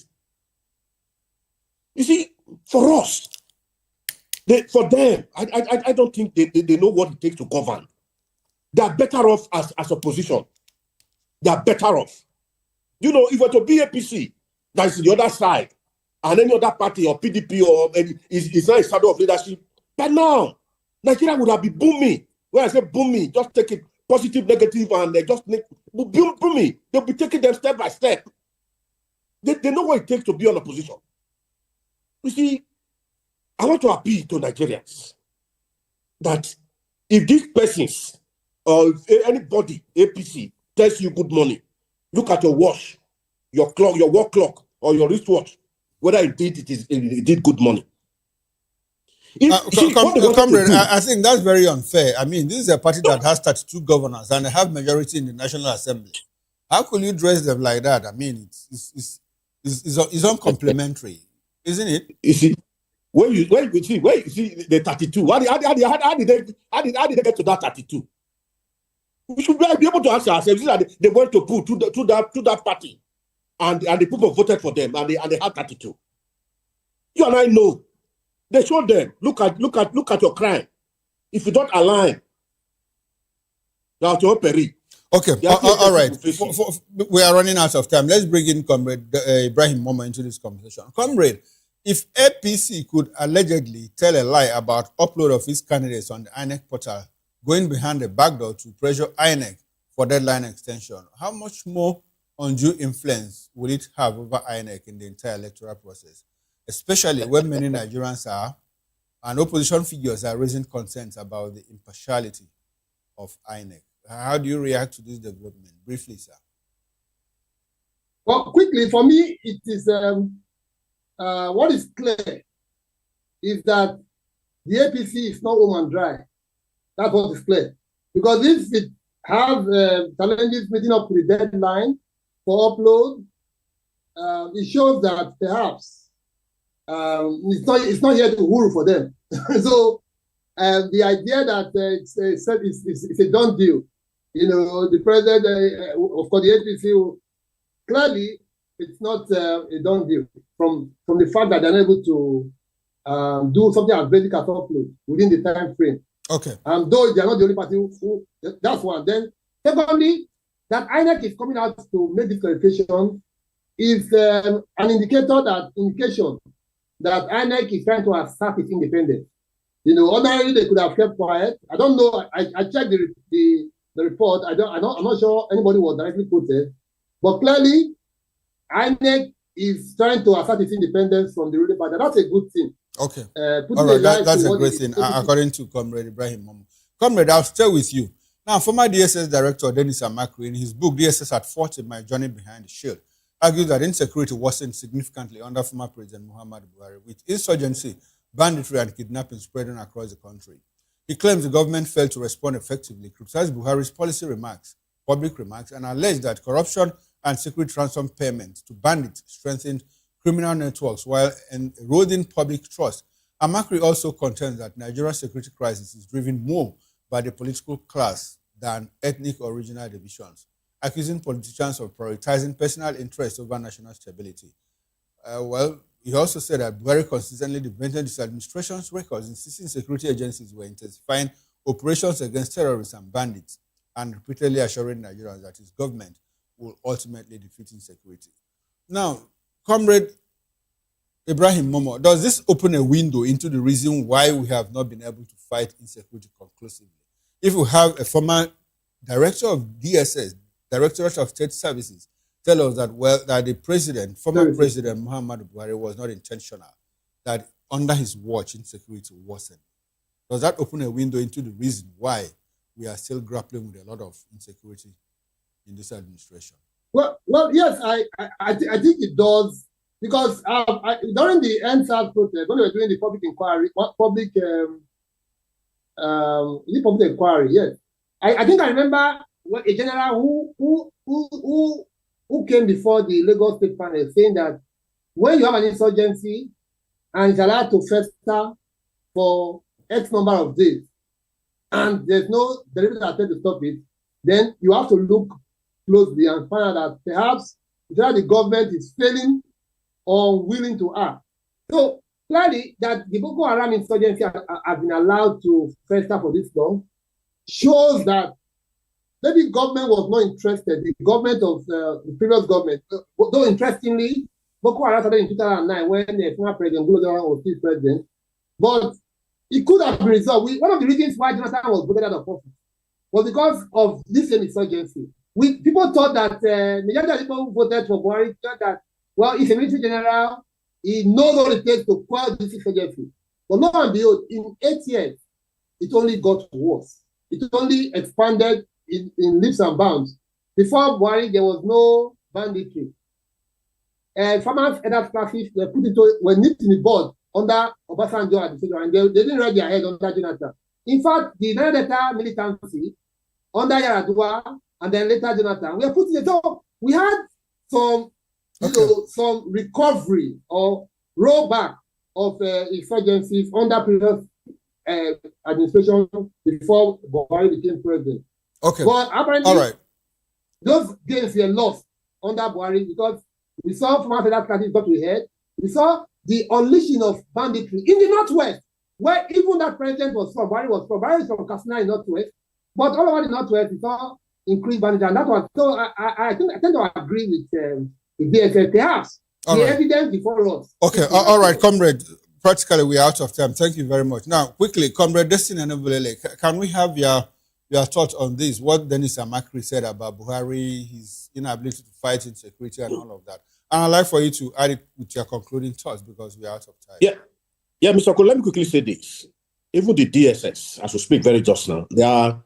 You see, for us, for them, I don't think they know what it takes to govern. They are better off as opposition. They are better off. You know, if it were to be APC, that is the other side, and any other party or PDP or is not a shadow of leadership, but now, Nigeria would have been booming. When I say booming, just take it positive, negative, and they just make me. They'll be taking them step by step. They know what it takes to be on opposition. You see, I want to appeal to Nigerians that if these persons or if anybody, APC, tells you good morning, look at your watch, your clock, your work clock, or your wristwatch, whether indeed it did good morning. Comrade, I think that's very unfair. I mean, this is a party that has 32 governors and they have majority in the National Assembly. How could you dress them like that? I mean, it's uncomplimentary, isn't it? You see, when you see the 32, how did they get to that 32? We should be able to ask ourselves that they went to put to that party, and the people voted for them, and they had 32. You and I know. They showed them, look at your crime. If you don't align, you have to peri. Okay, all right. We are running out of time. Let's bring in Comrade Ibrahim Momo into this conversation. Comrade, if APC could allegedly tell a lie about upload of its candidates on the INEC portal, going behind the back door to pressure INEC for deadline extension, how much more undue influence will it have over INEC in the entire electoral process? Especially when many Nigerians and opposition figures are raising concerns about the impartiality of INEC. How do you react to this development? Briefly, sir. Well, quickly, for me, it is what is clear is that the APC is not home and dry. That's what is clear. Because if it have challenges meeting up to the deadline for upload, it shows that perhaps it's not here to rule for them. So the idea that it's a done deal, the president, of course, the APC, clearly it's not a done deal from the fact that they're able to do something as basic as upload within the time frame. Okay. Though they are not the only party who that's one. Then secondly, that INEC is coming out to make this clarification is an indication that INEC is trying to assert its independence. Ordinarily they could have kept quiet. I don't know. I checked the report. I'm not sure anybody was directly quoted, but clearly INEC is trying to assert its independence from the ruling party. That's a good thing. Okay. All right. That's a great thing, according to Comrade Ibrahim Momo. Comrade, I'll stay with you. Now, former DSS Director Dennis Amakri, in his book, DSS at 40, My Journey Behind the Shield, argued that insecurity worsened significantly under former President Muhammadu Buhari, with insurgency, banditry, and kidnapping spreading across the country. He claims the government failed to respond effectively, criticized Buhari's policy remarks, public remarks, and alleged that corruption and secret ransom payments to bandits strengthened criminal networks while eroding public trust. Amakri also contends that Nigeria's security crisis is driven more by the political class than ethnic or regional divisions, accusing politicians of prioritizing personal interests over national stability. He also said that Buhari consistently defended his administration's records, insisting security agencies were intensifying operations against terrorists and bandits, and repeatedly assuring Nigerians that his government will ultimately defeat insecurity. Now, Comrade Ibrahim Momo, does this open a window into the reason why we have not been able to fight insecurity conclusively? If we have a former director of DSS, Directorate of State Services, tell us that, that the former president Muhammadu Buhari was not intentional, that under his watch insecurity worsened. Does that open a window into the reason why we are still grappling with a lot of insecurity in this administration? Well, yes, I think it does, because during the NSAS protest, when we were doing the public inquiry, yes, I think I remember a general who came before the Lagos State panel saying that when you have an insurgency and it's allowed to fester for X number of days and there's no deliberate attempt to stop it, then you have to look closely and find out that perhaps the government is failing or unwilling to act. So clearly that the Boko Haram insurgency have been allowed to fester for this long shows that maybe government was not interested. The government of the previous government, though interestingly, Boko Haram started in 2009 when the former president Gulodara was still president, but it could have been resolved. One of the reasons why Jonathan was voted out of office was because of this same insurgency. People thought that majority of people who voted for Buhari thought that, well, he's a military general, he knows what it takes to quell this insurgency. But lo and behold, in 8 years, it only got worse. It only expanded in leaps and bounds. Before Buhari, there was no banditry. Farmers' elders classes were nipped in the bud under Obasanjo and they didn't raise their head under Jonathan. In fact, the Niger Delta militancy under Yar'Adua and then later Jonathan, we are put in the door. We had some, some recovery or rollback of insurgencies under previous administration before Buhari became president. Okay. But apparently, all right, those gains were lost under Buhari because we saw farmers' elders classes got ahead. We saw the unleashing of banditry in the Northwest, where even that president was from, Buhari was from. Buhari is from Katsina in Northwest, but all over the Northwest, we saw increased banditry, and that was so. I tend to agree with the DSS. Perhaps the evidence before us. Okay, all right, comrade. Practically, we're out of time. Thank you very much. Now, quickly, comrade Destiny Enebulele, can we have your thoughts on this? What Dennis Amakri said about Buhari, his inability to fight insecurity, and all of that. And I'd like for you to add it with your concluding thoughts because we're out of time. Yeah, Mr. Okolo, let me quickly say this. Even the DSS, as we speak very just now, they are